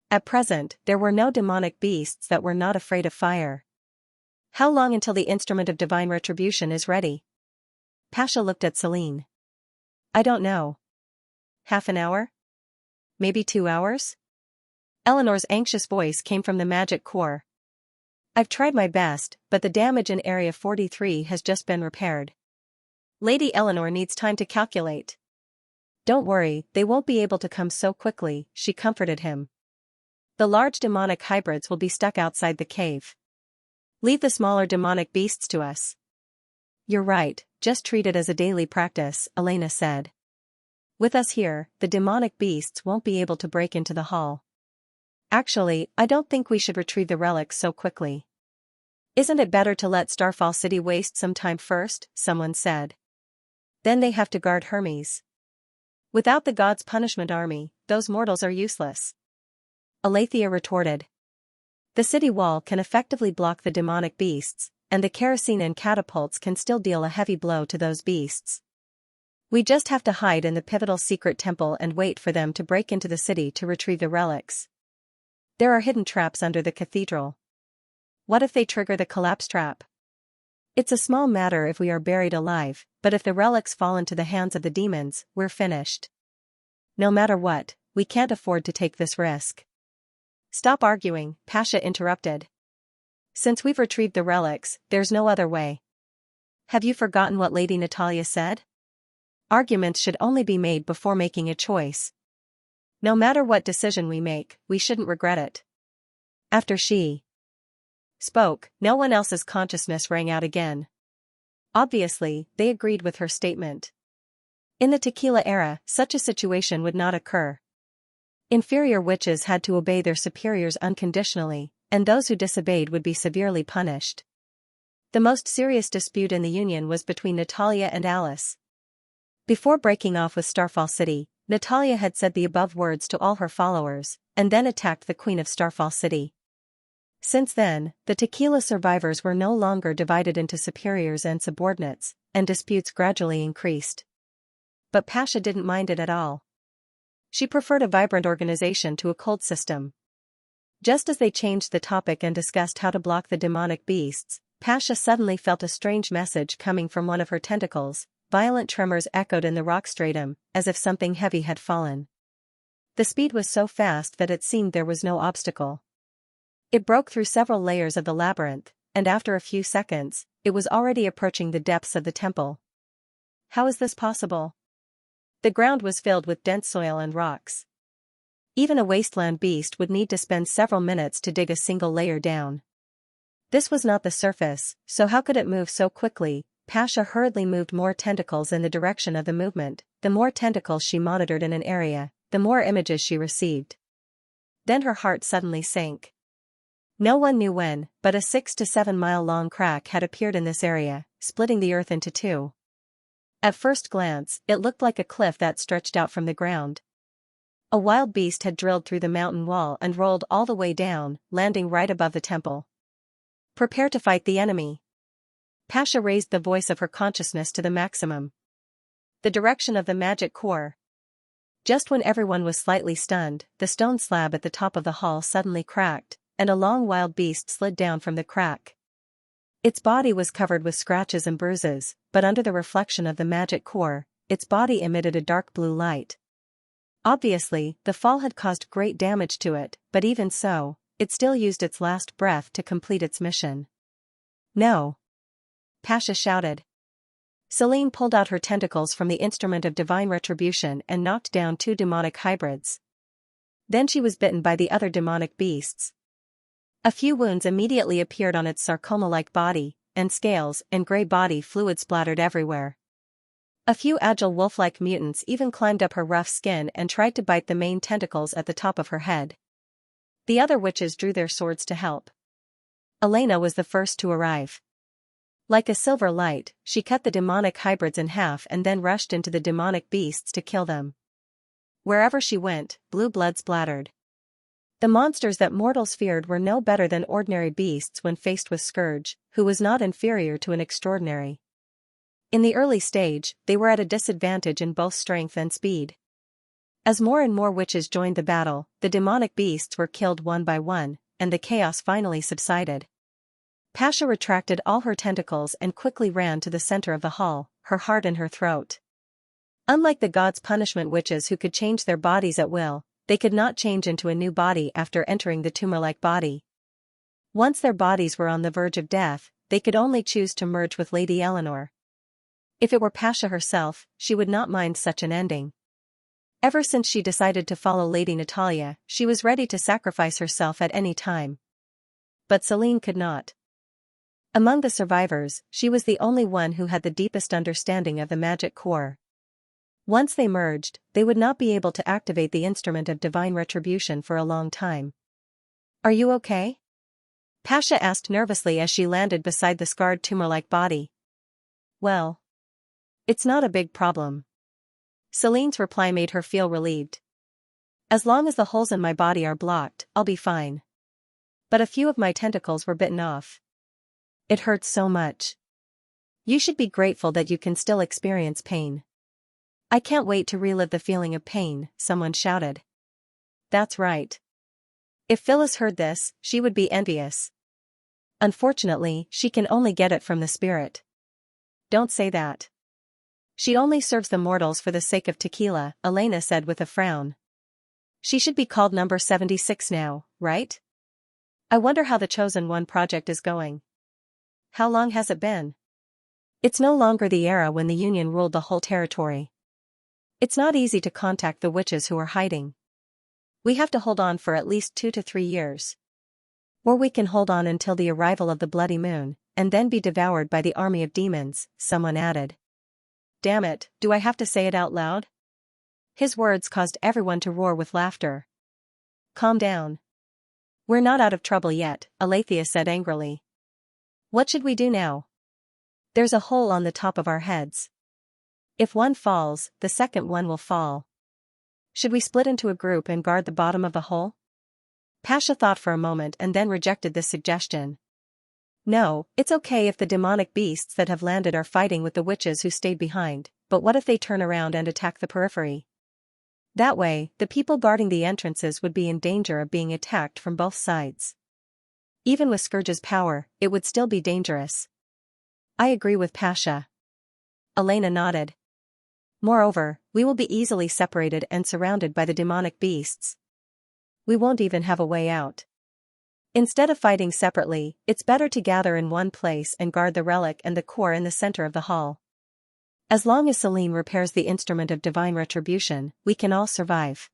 At present, there were no demonic beasts that were not afraid of fire. "How long until the instrument of divine retribution is ready?" Pasha looked at Celine. "I don't know. Half an hour? Maybe 2 hours?" Eleanor's anxious voice came from the magic core. I've tried my best, but the damage in Area 43 has just been repaired. Lady Eleanor needs time to calculate. Don't worry, they won't be able to come so quickly, she comforted him. The large demonic hybrids will be stuck outside the cave. Leave the smaller demonic beasts to us. You're right, just treat it as a daily practice, Elena said. With us here, the demonic beasts won't be able to break into the hall. Actually, I don't think we should retrieve the relics so quickly. Isn't it better to let Starfall City waste some time first? Someone said. Then they have to guard Hermes. Without the gods' punishment army, those mortals are useless. Aletheia retorted. The city wall can effectively block the demonic beasts, and the kerosene and catapults can still deal a heavy blow to those beasts. We just have to hide in the pivotal secret temple and wait for them to break into the city to retrieve the relics. There are hidden traps under the cathedral. What if they trigger the collapse trap? It's a small matter if we are buried alive, but if the relics fall into the hands of the demons, we're finished. No matter what, we can't afford to take this risk. Stop arguing, Pasha interrupted. Since we've retrieved the relics, there's no other way. Have you forgotten what Lady Natalia said? Arguments should only be made before making a choice. No matter what decision we make, we shouldn't regret it. After she spoke, no one else's consciousness rang out again. Obviously, they agreed with her statement. In the Tequila era, such a situation would not occur. Inferior witches had to obey their superiors unconditionally, and those who disobeyed would be severely punished. The most serious dispute in the Union was between Natalia and Alice. Before breaking off with Starfall City, Natalia had said the above words to all her followers, and then attacked the Queen of Starfall City. Since then, the Tequila survivors were no longer divided into superiors and subordinates, and disputes gradually increased. But Pasha didn't mind it at all. She preferred a vibrant organization to a cold system. Just as they changed the topic and discussed how to block the demonic beasts, Pasha suddenly felt a strange message coming from one of her tentacles. Violent tremors echoed in the rock stratum, as if something heavy had fallen. The speed was so fast that it seemed there was no obstacle. It broke through several layers of the labyrinth, and after a few seconds, it was already approaching the depths of the temple. How is this possible? The ground was filled with dense soil and rocks. Even a wasteland beast would need to spend several minutes to dig a single layer down. This was not the surface, so how could it move so quickly? Pasha hurriedly moved more tentacles in the direction of the movement. The more tentacles she monitored in an area, the more images she received. Then her heart suddenly sank. No one knew when, but a 6 to 7 mile long crack had appeared in this area, splitting the earth into two. At first glance, it looked like a cliff that stretched out from the ground. A wild beast had drilled through the mountain wall and rolled all the way down, landing right above the temple. Prepare to fight the enemy. Pasha raised the voice of her consciousness to the maximum. The direction of the magic core. Just when everyone was slightly stunned, the stone slab at the top of the hall suddenly cracked, and a long wild beast slid down from the crack. Its body was covered with scratches and bruises, but under the reflection of the magic core, its body emitted a dark blue light. Obviously, the fall had caused great damage to it, but even so, it still used its last breath to complete its mission. No! Pasha shouted. Celine pulled out her tentacles from the instrument of divine retribution and knocked down 2 demonic hybrids. Then she was bitten by the other demonic beasts. A few wounds immediately appeared on its sarcoma-like body, and scales and gray body fluid splattered everywhere. A few agile wolf-like mutants even climbed up her rough skin and tried to bite the main tentacles at the top of her head. The other witches drew their swords to help. Elena was the first to arrive. Like a silver light, she cut the demonic hybrids in half and then rushed into the demonic beasts to kill them. Wherever she went, blue blood splattered. The monsters that mortals feared were no better than ordinary beasts when faced with Scourge, who was not inferior to an extraordinary. In the early stage, they were at a disadvantage in both strength and speed. As more and more witches joined the battle, the demonic beasts were killed one by one, and the chaos finally subsided. Pasha retracted all her tentacles and quickly ran to the center of the hall, her heart in her throat. Unlike the gods' punishment witches who could change their bodies at will, they could not change into a new body after entering the tumor-like body. Once their bodies were on the verge of death, they could only choose to merge with Lady Eleanor. If it were Pasha herself, she would not mind such an ending. Ever since she decided to follow Lady Natalia, she was ready to sacrifice herself at any time. But Celine could not. Among the survivors, she was the only one who had the deepest understanding of the magic core. Once they merged, they would not be able to activate the instrument of divine retribution for a long time. "Are you okay?" Pasha asked nervously as she landed beside the scarred tumor-like body. "Well, it's not a big problem." Celine's reply made her feel relieved. "As long as the holes in my body are blocked, I'll be fine. But a few of my tentacles were bitten off. It hurts so much. You should be grateful that you can still experience pain." "I can't wait to relive the feeling of pain," someone shouted. "That's right. If Phyllis heard this, she would be envious. Unfortunately, she can only get it from the spirit." "Don't say that. She only serves the mortals for the sake of tequila," Elena said with a frown. "She should be called number 76 now, right? I wonder how the Chosen One project is going. How long has it been?" "It's no longer the era when the Union ruled the whole territory. It's not easy to contact the witches who are hiding. We have to hold on for at least 2 to 3 years. Or we can hold on until the arrival of the bloody moon, and then be devoured by the army of demons," someone added. "Damn it, do I have to say it out loud?" His words caused everyone to roar with laughter. "Calm down. We're not out of trouble yet," Alethea said angrily. "What should we do now? There's a hole on the top of our heads. If one falls, the second one will fall. Should we split into a group and guard the bottom of the hole?" Pasha thought for a moment and then rejected this suggestion. "No, it's okay if the demonic beasts that have landed are fighting with the witches who stayed behind, but what if they turn around and attack the periphery? That way, the people guarding the entrances would be in danger of being attacked from both sides. Even with Scourge's power, it would still be dangerous." "I agree with Pasha." Elena nodded. "Moreover, we will be easily separated and surrounded by the demonic beasts. We won't even have a way out. Instead of fighting separately, it's better to gather in one place and guard the relic and the core in the center of the hall. As long as Celine repairs the instrument of divine retribution, we can all survive."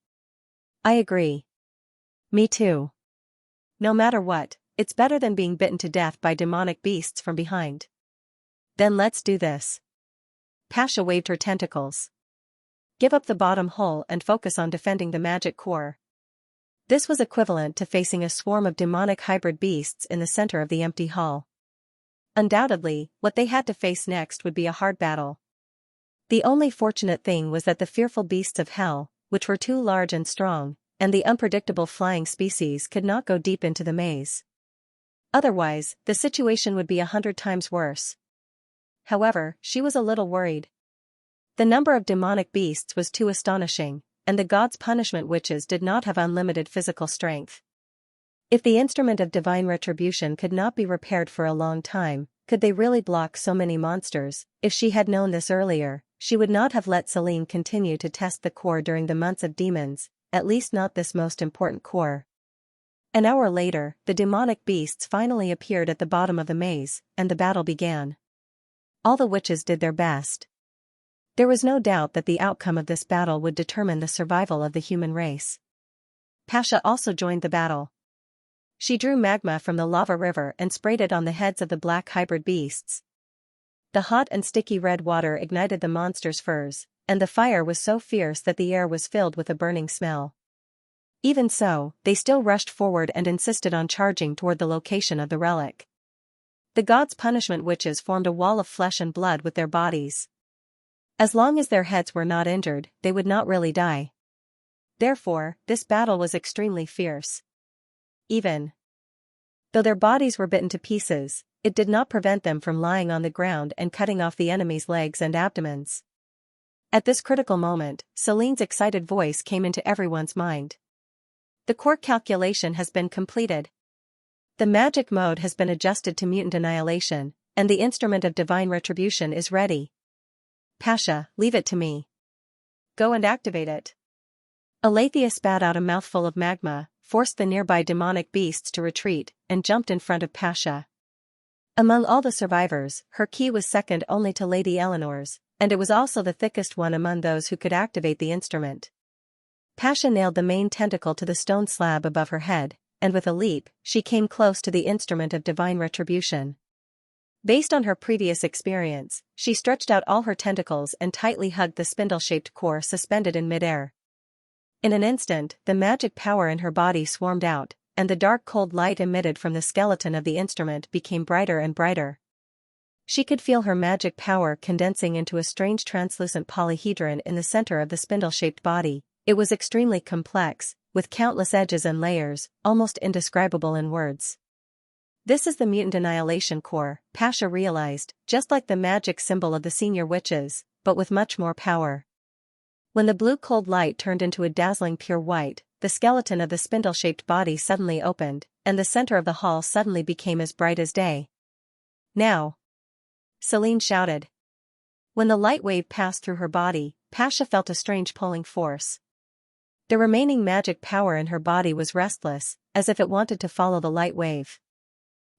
"I agree." "Me too. No matter what, it's better than being bitten to death by demonic beasts from behind." "Then let's do this." Pasha waved her tentacles. "Give up the bottom hole and focus on defending the magic core." This was equivalent to facing a swarm of demonic hybrid beasts in the center of the empty hall. Undoubtedly, what they had to face next would be a hard battle. The only fortunate thing was that the fearful beasts of hell, which were too large and strong, and the unpredictable flying species could not go deep into the maze. Otherwise, the situation would be 100 times worse. However, she was a little worried. The number of demonic beasts was too astonishing, and the gods' punishment witches did not have unlimited physical strength. If the instrument of divine retribution could not be repaired for a long time, could they really block so many monsters? If she had known this earlier, she would not have let Celine continue to test the core during the months of demons, at least not this most important core. An hour later, the demonic beasts finally appeared at the bottom of the maze, and the battle began. All the witches did their best. There was no doubt that the outcome of this battle would determine the survival of the human race. Pasha also joined the battle. She drew magma from the lava river and sprayed it on the heads of the black hybrid beasts. The hot and sticky red water ignited the monsters' furs, and the fire was so fierce that the air was filled with a burning smell. Even so, they still rushed forward and insisted on charging toward the location of the relic. The gods' punishment witches formed a wall of flesh and blood with their bodies. As long as their heads were not injured, they would not really die. Therefore, this battle was extremely fierce. Even though their bodies were bitten to pieces, it did not prevent them from lying on the ground and cutting off the enemy's legs and abdomens. At this critical moment, Celine's excited voice came into everyone's mind. "The core calculation has been completed. The magic mode has been adjusted to mutant annihilation, and the instrument of divine retribution is ready. Pasha, leave it to me. Go and activate it." Alethea spat out a mouthful of magma, forced the nearby demonic beasts to retreat, and jumped in front of Pasha. Among all the survivors, her key was second only to Lady Eleanor's, and it was also the thickest one among those who could activate the instrument. Pasha nailed the main tentacle to the stone slab above her head, and with a leap, she came close to the instrument of divine retribution. Based on her previous experience, she stretched out all her tentacles and tightly hugged the spindle-shaped core suspended in midair. In an instant, the magic power in her body swarmed out, and the dark cold light emitted from the skeleton of the instrument became brighter and brighter. She could feel her magic power condensing into a strange translucent polyhedron in the center of the spindle-shaped body. It was extremely complex, with countless edges and layers, almost indescribable in words. This is the mutant annihilation core, Pasha realized, just like the magic symbol of the senior witches, but with much more power. When the blue cold light turned into a dazzling pure white, the skeleton of the spindle-shaped body suddenly opened, and the center of the hall suddenly became as bright as day. Now! Celine shouted. When the light wave passed through her body, Pasha felt a strange pulling force. The remaining magic power in her body was restless, as if it wanted to follow the light wave.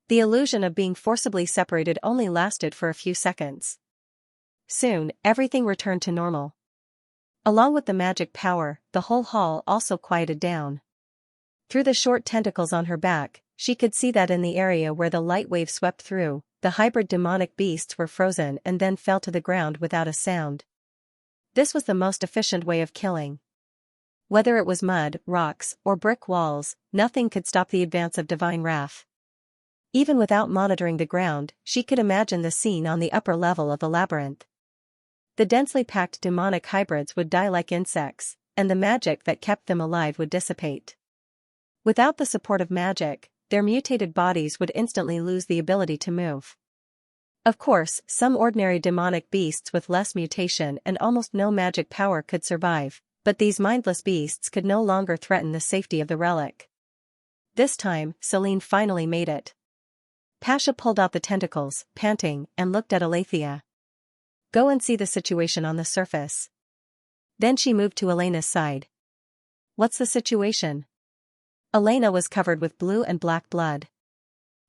The illusion of being forcibly separated only lasted for a few seconds. Soon, everything returned to normal. Along with the magic power, the whole hall also quieted down. Through the short tentacles on her back, she could see that in the area where the light wave swept through, the hybrid demonic beasts were frozen and then fell to the ground without a sound. This was the most efficient way of killing. Whether it was mud, rocks, or brick walls, nothing could stop the advance of divine wrath. Even without monitoring the ground, she could imagine the scene on the upper level of the labyrinth. The densely packed demonic hybrids would die like insects, and the magic that kept them alive would dissipate. Without the support of magic, their mutated bodies would instantly lose the ability to move. Of course, some ordinary demonic beasts with less mutation and almost no magic power could survive, but these mindless beasts could no longer threaten the safety of the relic. This time, Celine finally made it. Pasha pulled out the tentacles, panting, and looked at Alethea. Go and see the situation on the surface. Then she moved to Elena's side. What's the situation? Elena was covered with blue and black blood.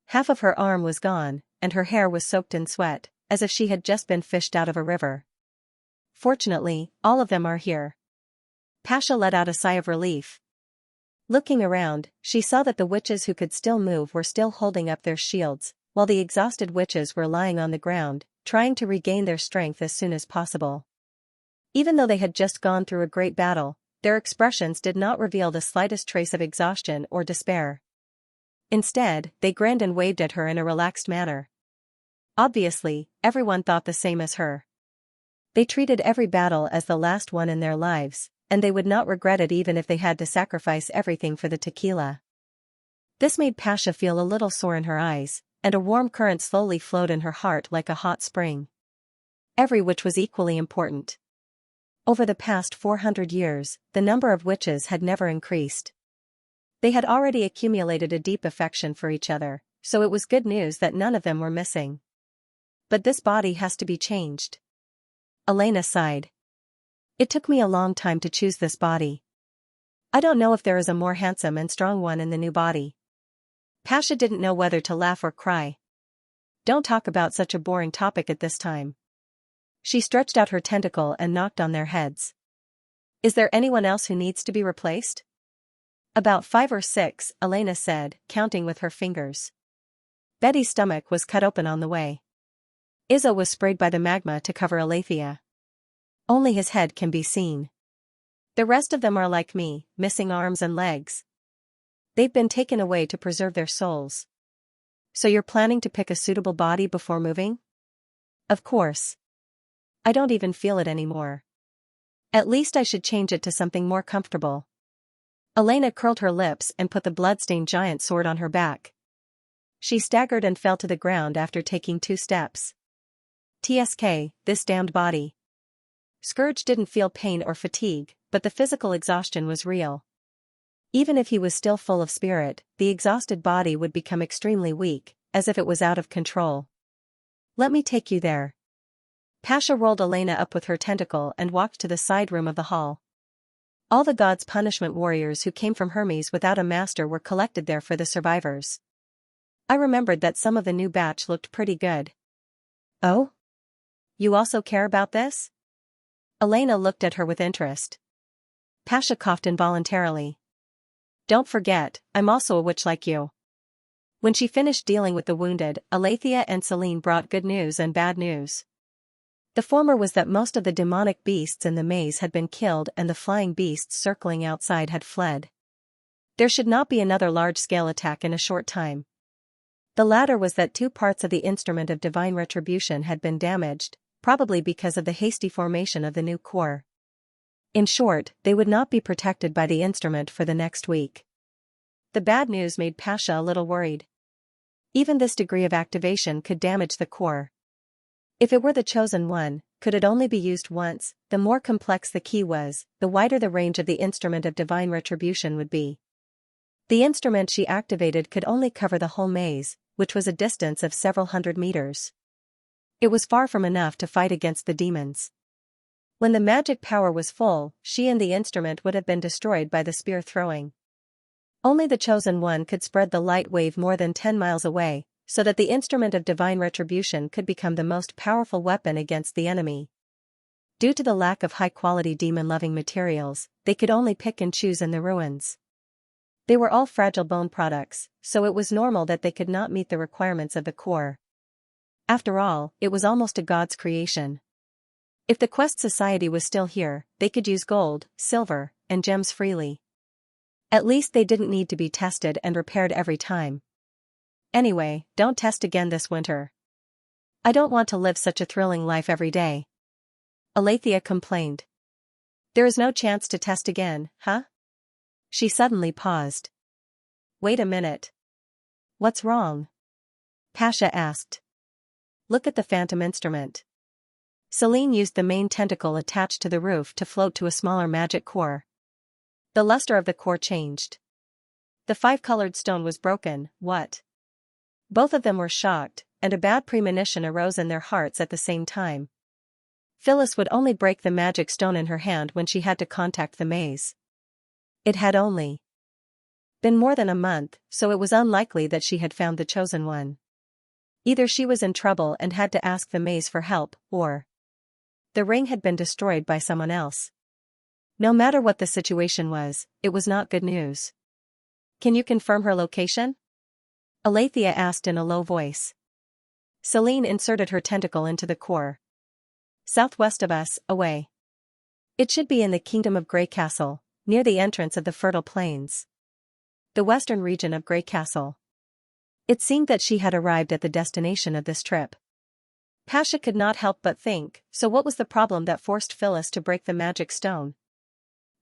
Half of her arm was gone, and her hair was soaked in sweat, as if she had just been fished out of a river. Fortunately, all of them are here. Pasha let out a sigh of relief. Looking around, she saw that the witches who could still move were still holding up their shields, while the exhausted witches were lying on the ground, trying to regain their strength as soon as possible. Even though they had just gone through a great battle, their expressions did not reveal the slightest trace of exhaustion or despair. Instead, they grinned and waved at her in a relaxed manner. Obviously, everyone thought the same as her. They treated every battle as the last one in their lives, and they would not regret it even if they had to sacrifice everything for the tequila. This made Pasha feel a little sore in her eyes, and a warm current slowly flowed in her heart like a hot spring. Every witch was equally important. Over the past 400 years, the number of witches had never increased. They had already accumulated a deep affection for each other, so it was good news that none of them were missing. But this body has to be changed. Elena sighed. It took me a long time to choose this body. I don't know if there is a more handsome and strong one in the new body. Pasha didn't know whether to laugh or cry. Don't talk about such a boring topic at this time. She stretched out her tentacle and knocked on their heads. Is there anyone else who needs to be replaced? About 5 or 6, Elena said, counting with her fingers. Betty's stomach was cut open on the way. Izzo was sprayed by the magma to cover Alethea. Only his head can be seen. The rest of them are like me, missing arms and legs. They've been taken away to preserve their souls. So you're planning to pick a suitable body before moving? Of course. I don't even feel it anymore. At least I should change it to something more comfortable. Elena curled her lips and put the blood-stained giant sword on her back. She staggered and fell to the ground after taking 2 steps. TSK, this damned body. Scourge didn't feel pain or fatigue, but the physical exhaustion was real. Even if he was still full of spirit, the exhausted body would become extremely weak, as if it was out of control. Let me take you there. Pasha rolled Elena up with her tentacle and walked to the side room of the hall. All the gods' punishment warriors who came from Hermes without a master were collected there for the survivors. I remembered that some of the new batch looked pretty good. Oh? You also care about this? Elena looked at her with interest. Pasha coughed involuntarily. Don't forget, I'm also a witch like you. When she finished dealing with the wounded, Aletheia and Selene brought good news and bad news. The former was that most of the demonic beasts in the maze had been killed and the flying beasts circling outside had fled. There should not be another large-scale attack in a short time. The latter was that 2 parts of the instrument of divine retribution had been damaged, probably because of the hasty formation of the new core. In short, they would not be protected by the instrument for the next week. The bad news made Pasha a little worried. Even this degree of activation could damage the core. If it were the chosen one, could it only be used once? The more complex the key was, the wider the range of the instrument of divine retribution would be. The instrument she activated could only cover the whole maze, which was a distance of several hundred meters. It was far from enough to fight against the demons. When the magic power was full, she and the instrument would have been destroyed by the spear throwing. Only the chosen one could spread the light wave more than 10 miles away, so that the instrument of divine retribution could become the most powerful weapon against the enemy. Due to the lack of high-quality demon-loving materials, they could only pick and choose in the ruins. They were all fragile bone products, so it was normal that they could not meet the requirements of the core. After all, it was almost a god's creation. If the Quest Society was still here, they could use gold, silver, and gems freely. At least they didn't need to be tested and repaired every time. Anyway, don't test again this winter. I don't want to live such a thrilling life every day. Aletheia complained. There is no chance to test again, huh? She suddenly paused. Wait a minute. What's wrong? Pasha asked. Look at the phantom instrument. Selene used the main tentacle attached to the roof to float to a smaller magic core. The luster of the core changed. The 5-colored stone was broken. What? Both of them were shocked, and a bad premonition arose in their hearts at the same time. Phyllis would only break the magic stone in her hand when she had to contact the maze. It had only been more than a month, so it was unlikely that she had found the chosen one. Either she was in trouble and had to ask the maze for help, or the ring had been destroyed by someone else. No matter what the situation was, it was not good news. Can you confirm her location? Aletheia asked in a low voice. Selene inserted her tentacle into the core. Southwest of us, away. It should be in the kingdom of Grey Castle, near the entrance of the fertile plains. The western region of Grey Castle. It seemed that she had arrived at the destination of this trip. Pasha could not help but think, so what was the problem that forced Phyllis to break the magic stone?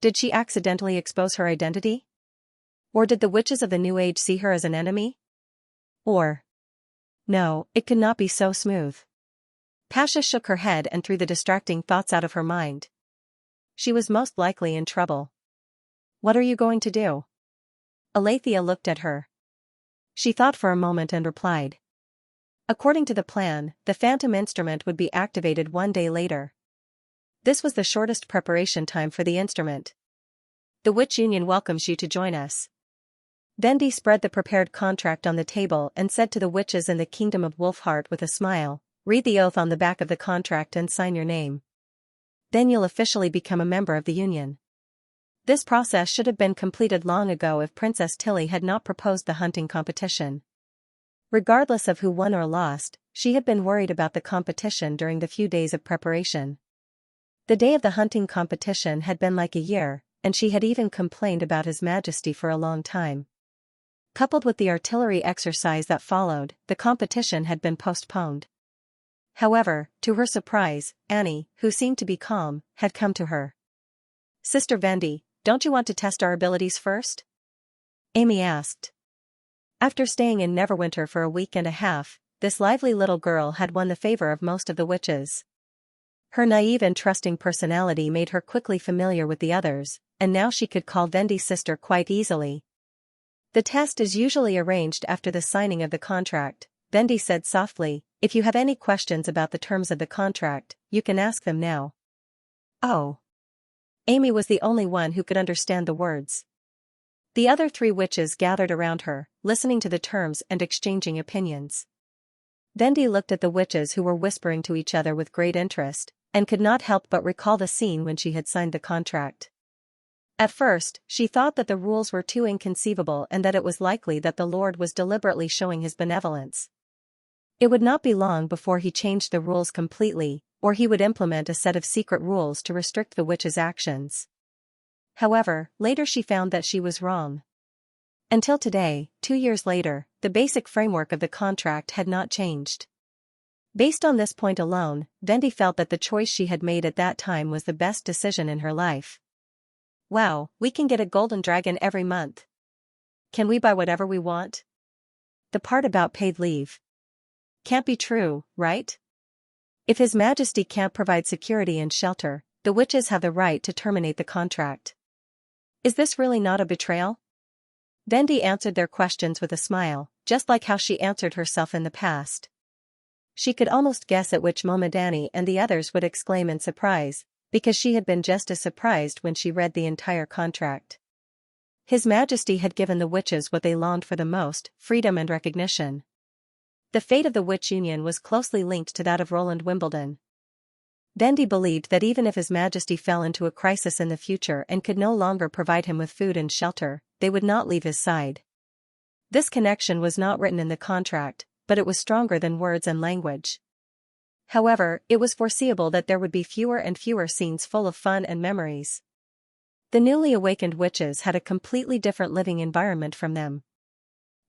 Did she accidentally expose her identity? Or did the witches of the New Age see her as an enemy? Or no, it could not be so smooth. Pasha shook her head and threw the distracting thoughts out of her mind. She was most likely in trouble. What are you going to do? Aletheia looked at her. She thought for a moment and replied. According to the plan, the phantom instrument would be activated 1 day later. This was the shortest preparation time for the instrument. The Witch Union welcomes you to join us. Vendi spread the prepared contract on the table and said to the witches in the kingdom of Wolfheart with a smile, read the oath on the back of the contract and sign your name. Then you'll officially become a member of the Union. This process should have been completed long ago if Princess Tilly had not proposed the hunting competition. Regardless of who won or lost, she had been worried about the competition during the few days of preparation. The day of the hunting competition had been like a year, and she had even complained about His Majesty for a long time. Coupled with the artillery exercise that followed, the competition had been postponed. However, to her surprise, Annie, who seemed to be calm, had come to her. Sister Vendi, don't you want to test our abilities first? Amy asked. After staying in Neverwinter for a week and a half, this lively little girl had won the favor of most of the witches. Her naive and trusting personality made her quickly familiar with the others, and now she could call Vendi sister quite easily. The test is usually arranged after the signing of the contract, Vendi said softly. If you have any questions about the terms of the contract, you can ask them now. Oh. Amy was the only one who could understand the words. The other 3 witches gathered around her, listening to the terms and exchanging opinions. Vendi looked at the witches who were whispering to each other with great interest, and could not help but recall the scene when she had signed the contract. At first, she thought that the rules were too inconceivable and that it was likely that the Lord was deliberately showing his benevolence. It would not be long before he changed the rules completely, or he would implement a set of secret rules to restrict the witches' actions. However, later she found that she was wrong. Until today, 2 years later, the basic framework of the contract had not changed. Based on this point alone, Vendi felt that the choice she had made at that time was the best decision in her life. Wow, we can get a golden dragon every month. Can we buy whatever we want? The part about paid leave. Can't be true, right? If His Majesty can't provide security and shelter, the witches have the right to terminate the contract. Is this really not a betrayal? Vendi answered their questions with a smile, just like how she answered herself in the past. She could almost guess at which moment Annie and the others would exclaim in surprise, because she had been just as surprised when she read the entire contract. His Majesty had given the witches what they longed for the most, freedom and recognition. The fate of the witch union was closely linked to that of Roland Wimbledon. Vendi believed that even if His Majesty fell into a crisis in the future and could no longer provide him with food and shelter, they would not leave his side. This connection was not written in the contract, but it was stronger than words and language. However, it was foreseeable that there would be fewer and fewer scenes full of fun and memories. The newly awakened witches had a completely different living environment from them.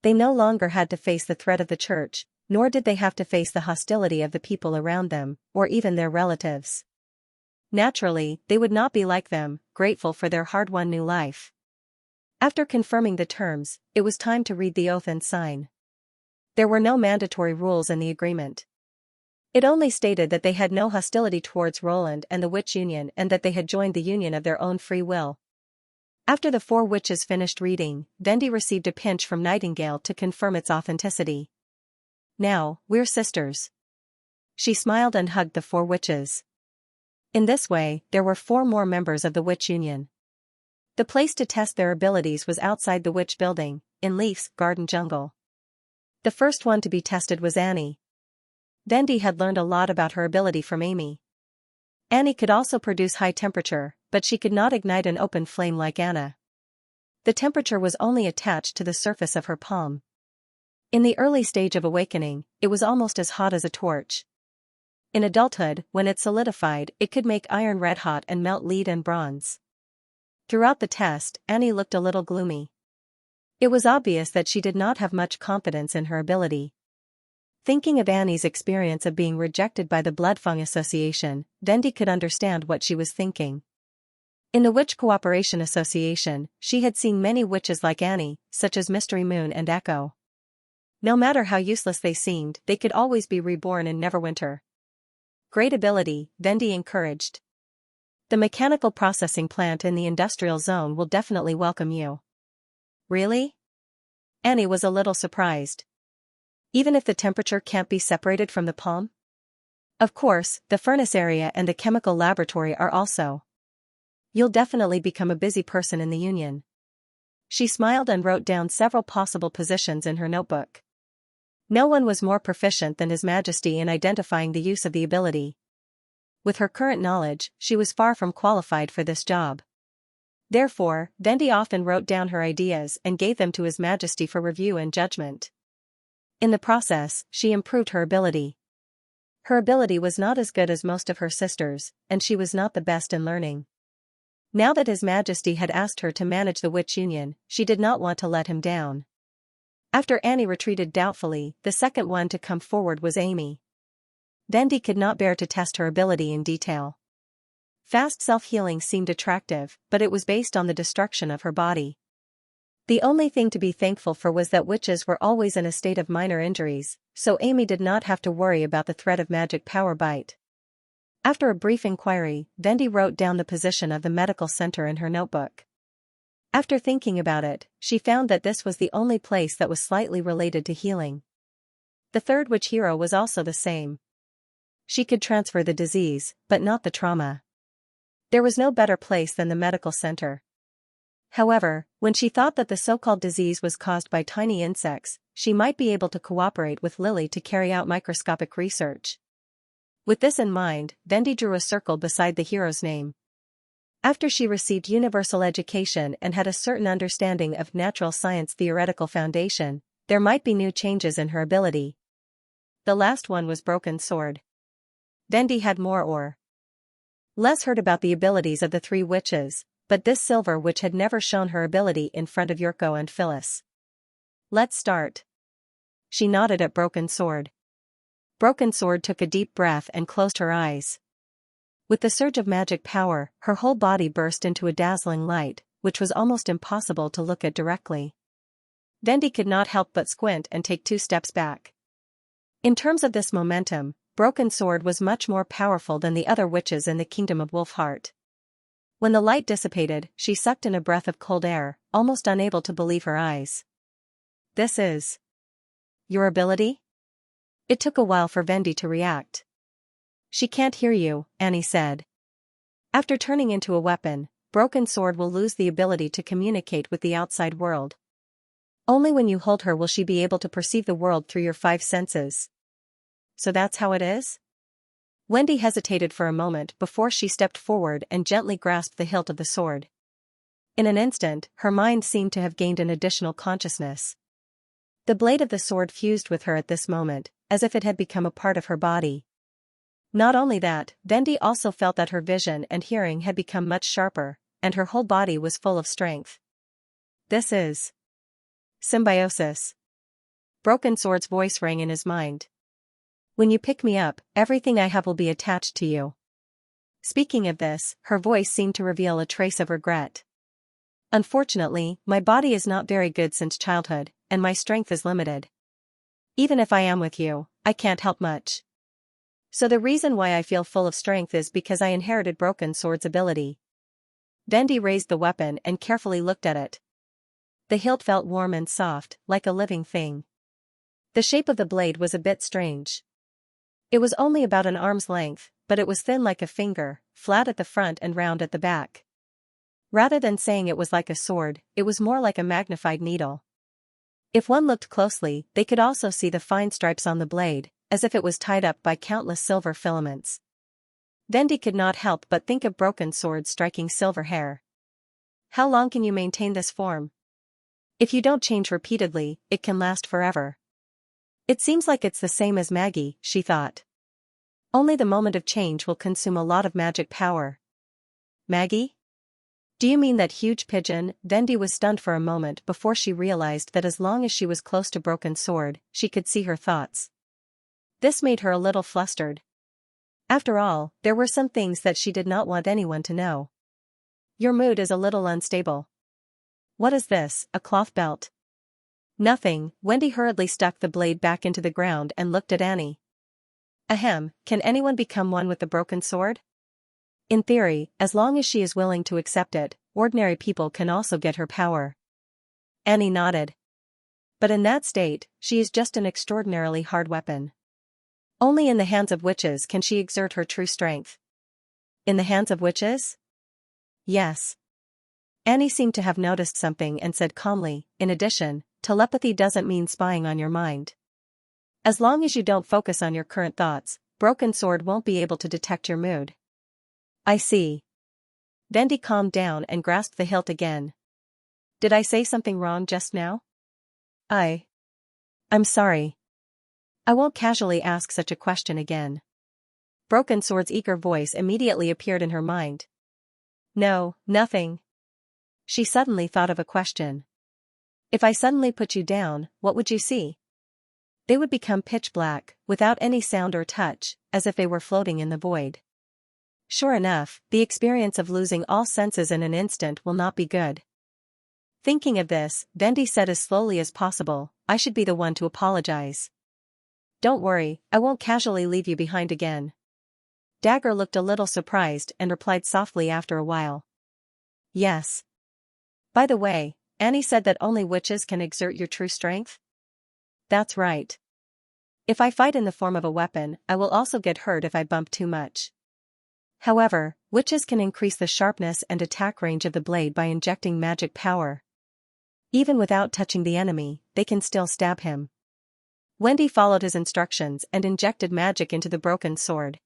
They no longer had to face the threat of the church, nor did they have to face the hostility of the people around them, or even their relatives. Naturally, they would not be like them, grateful for their hard-won new life. After confirming the terms, it was time to read the oath and sign. There were no mandatory rules in the agreement. It only stated that they had no hostility towards Roland and the witch union and that they had joined the union of their own free will. After the 4 witches finished reading, Vendi received a pinch from Nightingale to confirm its authenticity. Now, we're sisters. She smiled and hugged the 4 witches. In this way, there were 4 more members of the witch union. The place to test their abilities was outside the witch building, in Leaf's garden jungle. The first one to be tested was Annie. Vendi had learned a lot about her ability from Amy. Annie could also produce high temperature, but she could not ignite an open flame like Anna. The temperature was only attached to the surface of her palm. In the early stage of awakening, it was almost as hot as a torch. In adulthood, when it solidified, it could make iron red hot and melt lead and bronze. Throughout the test, Annie looked a little gloomy. It was obvious that she did not have much confidence in her ability. Thinking of Annie's experience of being rejected by the Bloodfang Association, Vendi could understand what she was thinking. In the Witch Cooperation Association, she had seen many witches like Annie, such as Mystery Moon and Echo. No matter how useless they seemed, they could always be reborn in Neverwinter. Great ability, Vendi encouraged. The mechanical processing plant in the industrial zone will definitely welcome you. Really? Annie was a little surprised. Even if the temperature can't be separated from the palm? Of course, the furnace area and the chemical laboratory are also. You'll definitely become a busy person in the union. She smiled and wrote down several possible positions in her notebook. No one was more proficient than His Majesty in identifying the use of the ability. With her current knowledge, she was far from qualified for this job. Therefore, Vendi often wrote down her ideas and gave them to His Majesty for review and judgment. In the process, she improved her ability. Her ability was not as good as most of her sisters, and she was not the best in learning. Now that His Majesty had asked her to manage the Witch Union, she did not want to let him down. After Annie retreated doubtfully, the second one to come forward was Amy. Vendi could not bear to test her ability in detail. Fast self-healing seemed attractive, but it was based on the destruction of her body. The only thing to be thankful for was that witches were always in a state of minor injuries, so Amy did not have to worry about the threat of magic power bite. After a brief inquiry, Vendi wrote down the position of the medical center in her notebook. After thinking about it, she found that this was the only place that was slightly related to healing. The third witch hero was also the same. She could transfer the disease, but not the trauma. There was no better place than the medical center. However, when she thought that the so-called disease was caused by tiny insects, she might be able to cooperate with Lily to carry out microscopic research. With this in mind, Vendi drew a circle beside the hero's name. After she received universal education and had a certain understanding of natural science theoretical foundation, there might be new changes in her ability. The last one was broken sword. Vendi had more or less heard about the abilities of the three witches, but this silver witch had never shown her ability in front of Yurko and Phyllis. Let's start. She nodded at Broken Sword. Broken Sword took a deep breath and closed her eyes. With the surge of magic power, her whole body burst into a dazzling light, which was almost impossible to look at directly. Vendi could not help but squint and take 2 steps back. In terms of this momentum, Broken Sword was much more powerful than the other witches in the kingdom of Wolfheart. When the light dissipated, she sucked in a breath of cold air, almost unable to believe her eyes. This is your ability? It took a while for Vendi to react. She can't hear you, Annie said. After turning into a weapon, Broken Sword will lose the ability to communicate with the outside world. Only when you hold her will she be able to perceive the world through your 5 senses. So that's how it is? Wendy hesitated for a moment before she stepped forward and gently grasped the hilt of the sword. In an instant, her mind seemed to have gained an additional consciousness. The blade of the sword fused with her at this moment, as if it had become a part of her body. Not only that, Vendi also felt that her vision and hearing had become much sharper, and her whole body was full of strength. This is symbiosis. Broken Sword's voice rang in his mind. When you pick me up, everything I have will be attached to you. Speaking of this, her voice seemed to reveal a trace of regret. Unfortunately, my body is not very good since childhood, and my strength is limited. Even if I am with you, I can't help much. So the reason why I feel full of strength is because I inherited Broken Sword's ability. Vendi raised the weapon and carefully looked at it. The hilt felt warm and soft, like a living thing. The shape of the blade was a bit strange. It was only about an arm's length, but it was thin like a finger, flat at the front and round at the back. Rather than saying it was like a sword, it was more like a magnified needle. If one looked closely, they could also see the fine stripes on the blade, as if it was tied up by countless silver filaments. Vendi could not help but think of Broken Sword striking silver hair. How long can you maintain this form? If you don't change repeatedly, it can last forever. It seems like it's the same as Maggie, she thought. Only the moment of change will consume a lot of magic power. Maggie? Do you mean that huge pigeon? Vendi was stunned for a moment before she realized that as long as she was close to Broken Sword, she could see her thoughts. This made her a little flustered. After all, there were some things that she did not want anyone to know. Your mood is a little unstable. What is this, a cloth belt? Nothing. Wendy hurriedly stuck the blade back into the ground and looked at Annie. Ahem, can anyone become one with the Broken Sword? In theory, as long as she is willing to accept it, ordinary people can also get her power. Annie nodded. But in that state, she is just an extraordinarily hard weapon. Only in the hands of witches can she exert her true strength. In the hands of witches? Yes. Annie seemed to have noticed something and said calmly, in addition, telepathy doesn't mean spying on your mind. As long as you don't focus on your current thoughts, Broken Sword won't be able to detect your mood. I see. Vendi calmed down and grasped the hilt again. Did I say something wrong just now? I'm sorry. I won't casually ask such a question again. Broken Sword's eager voice immediately appeared in her mind. No, nothing. She suddenly thought of a question. If I suddenly put you down, what would you see? They would become pitch black, without any sound or touch, as if they were floating in the void. Sure enough, the experience of losing all senses in an instant will not be good. Thinking of this, Vendi said as slowly as possible, I should be the one to apologize. Don't worry, I won't casually leave you behind again. Dagger looked a little surprised and replied softly after a while. Yes. By the way, Annie said that only witches can exert your true strength? That's right. If I fight in the form of a weapon, I will also get hurt if I bump too much. However, witches can increase the sharpness and attack range of the blade by injecting magic power. Even without touching the enemy, they can still stab him. Wendy followed his instructions and injected magic into the broken sword.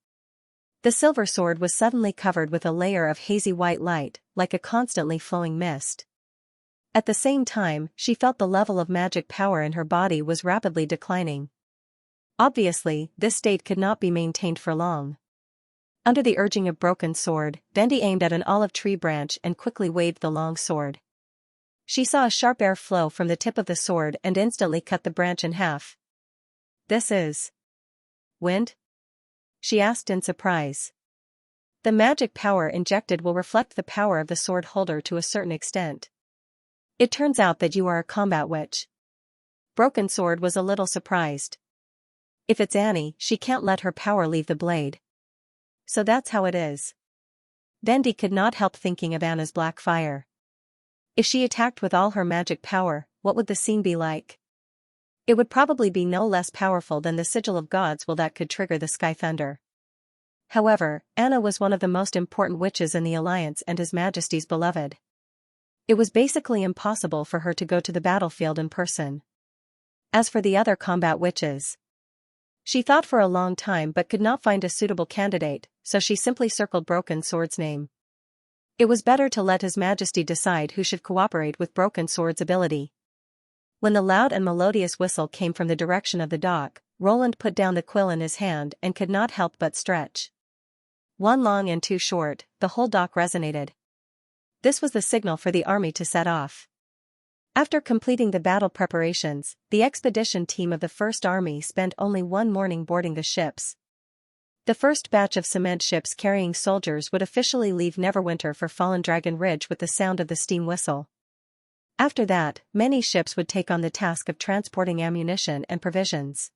The silver sword was suddenly covered with a layer of hazy white light, like a constantly flowing mist. At the same time, she felt the level of magic power in her body was rapidly declining. Obviously, this state could not be maintained for long. Under the urging of broken sword, Wendy aimed at an olive tree branch and quickly waved the long sword. She saw a sharp air flow from the tip of the sword and instantly cut the branch in half. "This is wind?" she asked in surprise. "The magic power injected will reflect the power of the sword holder to a certain extent. It turns out that you are a combat witch." Broken Sword was a little surprised. If it's Annie, she can't let her power leave the blade. So that's how it is. Wendy could not help thinking of Anna's black fire. If she attacked with all her magic power, what would the scene be like? It would probably be no less powerful than the sigil of God's will that could trigger the sky thunder. However, Anna was one of the most important witches in the Alliance and His Majesty's beloved. It was basically impossible for her to go to the battlefield in person. As for the other combat witches, she thought for a long time but could not find a suitable candidate, so she simply circled Broken Sword's name. It was better to let His Majesty decide who should cooperate with Broken Sword's ability. When the loud and melodious whistle came from the direction of the dock, Roland put down the quill in his hand and could not help but stretch. One long and two short, the whole dock resonated. This was the signal for the army to set off. After completing the battle preparations, the expedition team of the First Army spent only one morning boarding the ships. The first batch of cement ships carrying soldiers would officially leave Neverwinter for Fallen Dragon Ridge with the sound of the steam whistle. After that, many ships would take on the task of transporting ammunition and provisions.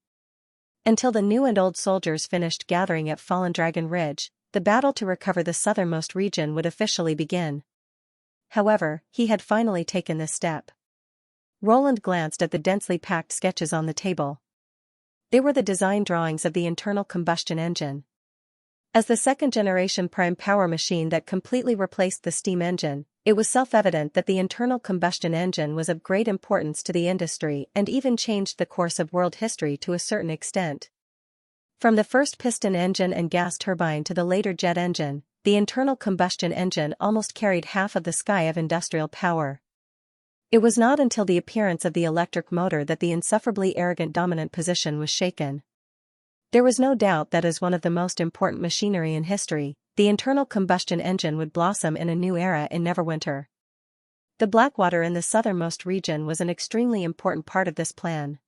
Until the new and old soldiers finished gathering at Fallen Dragon Ridge, the battle to recover the southernmost region would officially begin. However, he had finally taken this step. Roland glanced at the densely packed sketches on the table. They were the design drawings of the internal combustion engine. As the second-generation prime power machine that completely replaced the steam engine, it was self-evident that the internal combustion engine was of great importance to the industry and even changed the course of world history to a certain extent. From the first piston engine and gas turbine to the later jet engine, the internal combustion engine almost carried half of the sky of industrial power. It was not until the appearance of the electric motor that the insufferably arrogant dominant position was shaken. There was no doubt that as one of the most important machinery in history, the internal combustion engine would blossom in a new era in Neverwinter. The Blackwater in the southernmost region was an extremely important part of this plan.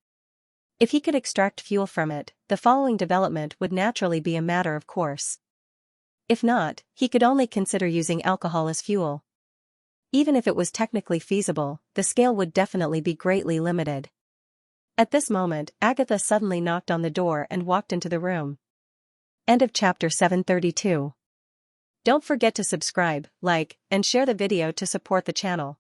If he could extract fuel from it, the following development would naturally be a matter of course. If not, he could only consider using alcohol as fuel. Even if it was technically feasible, the scale would definitely be greatly limited. At this moment, Agatha suddenly knocked on the door and walked into the room. End of chapter 732. Don't forget to subscribe, like, and share the video to support the channel.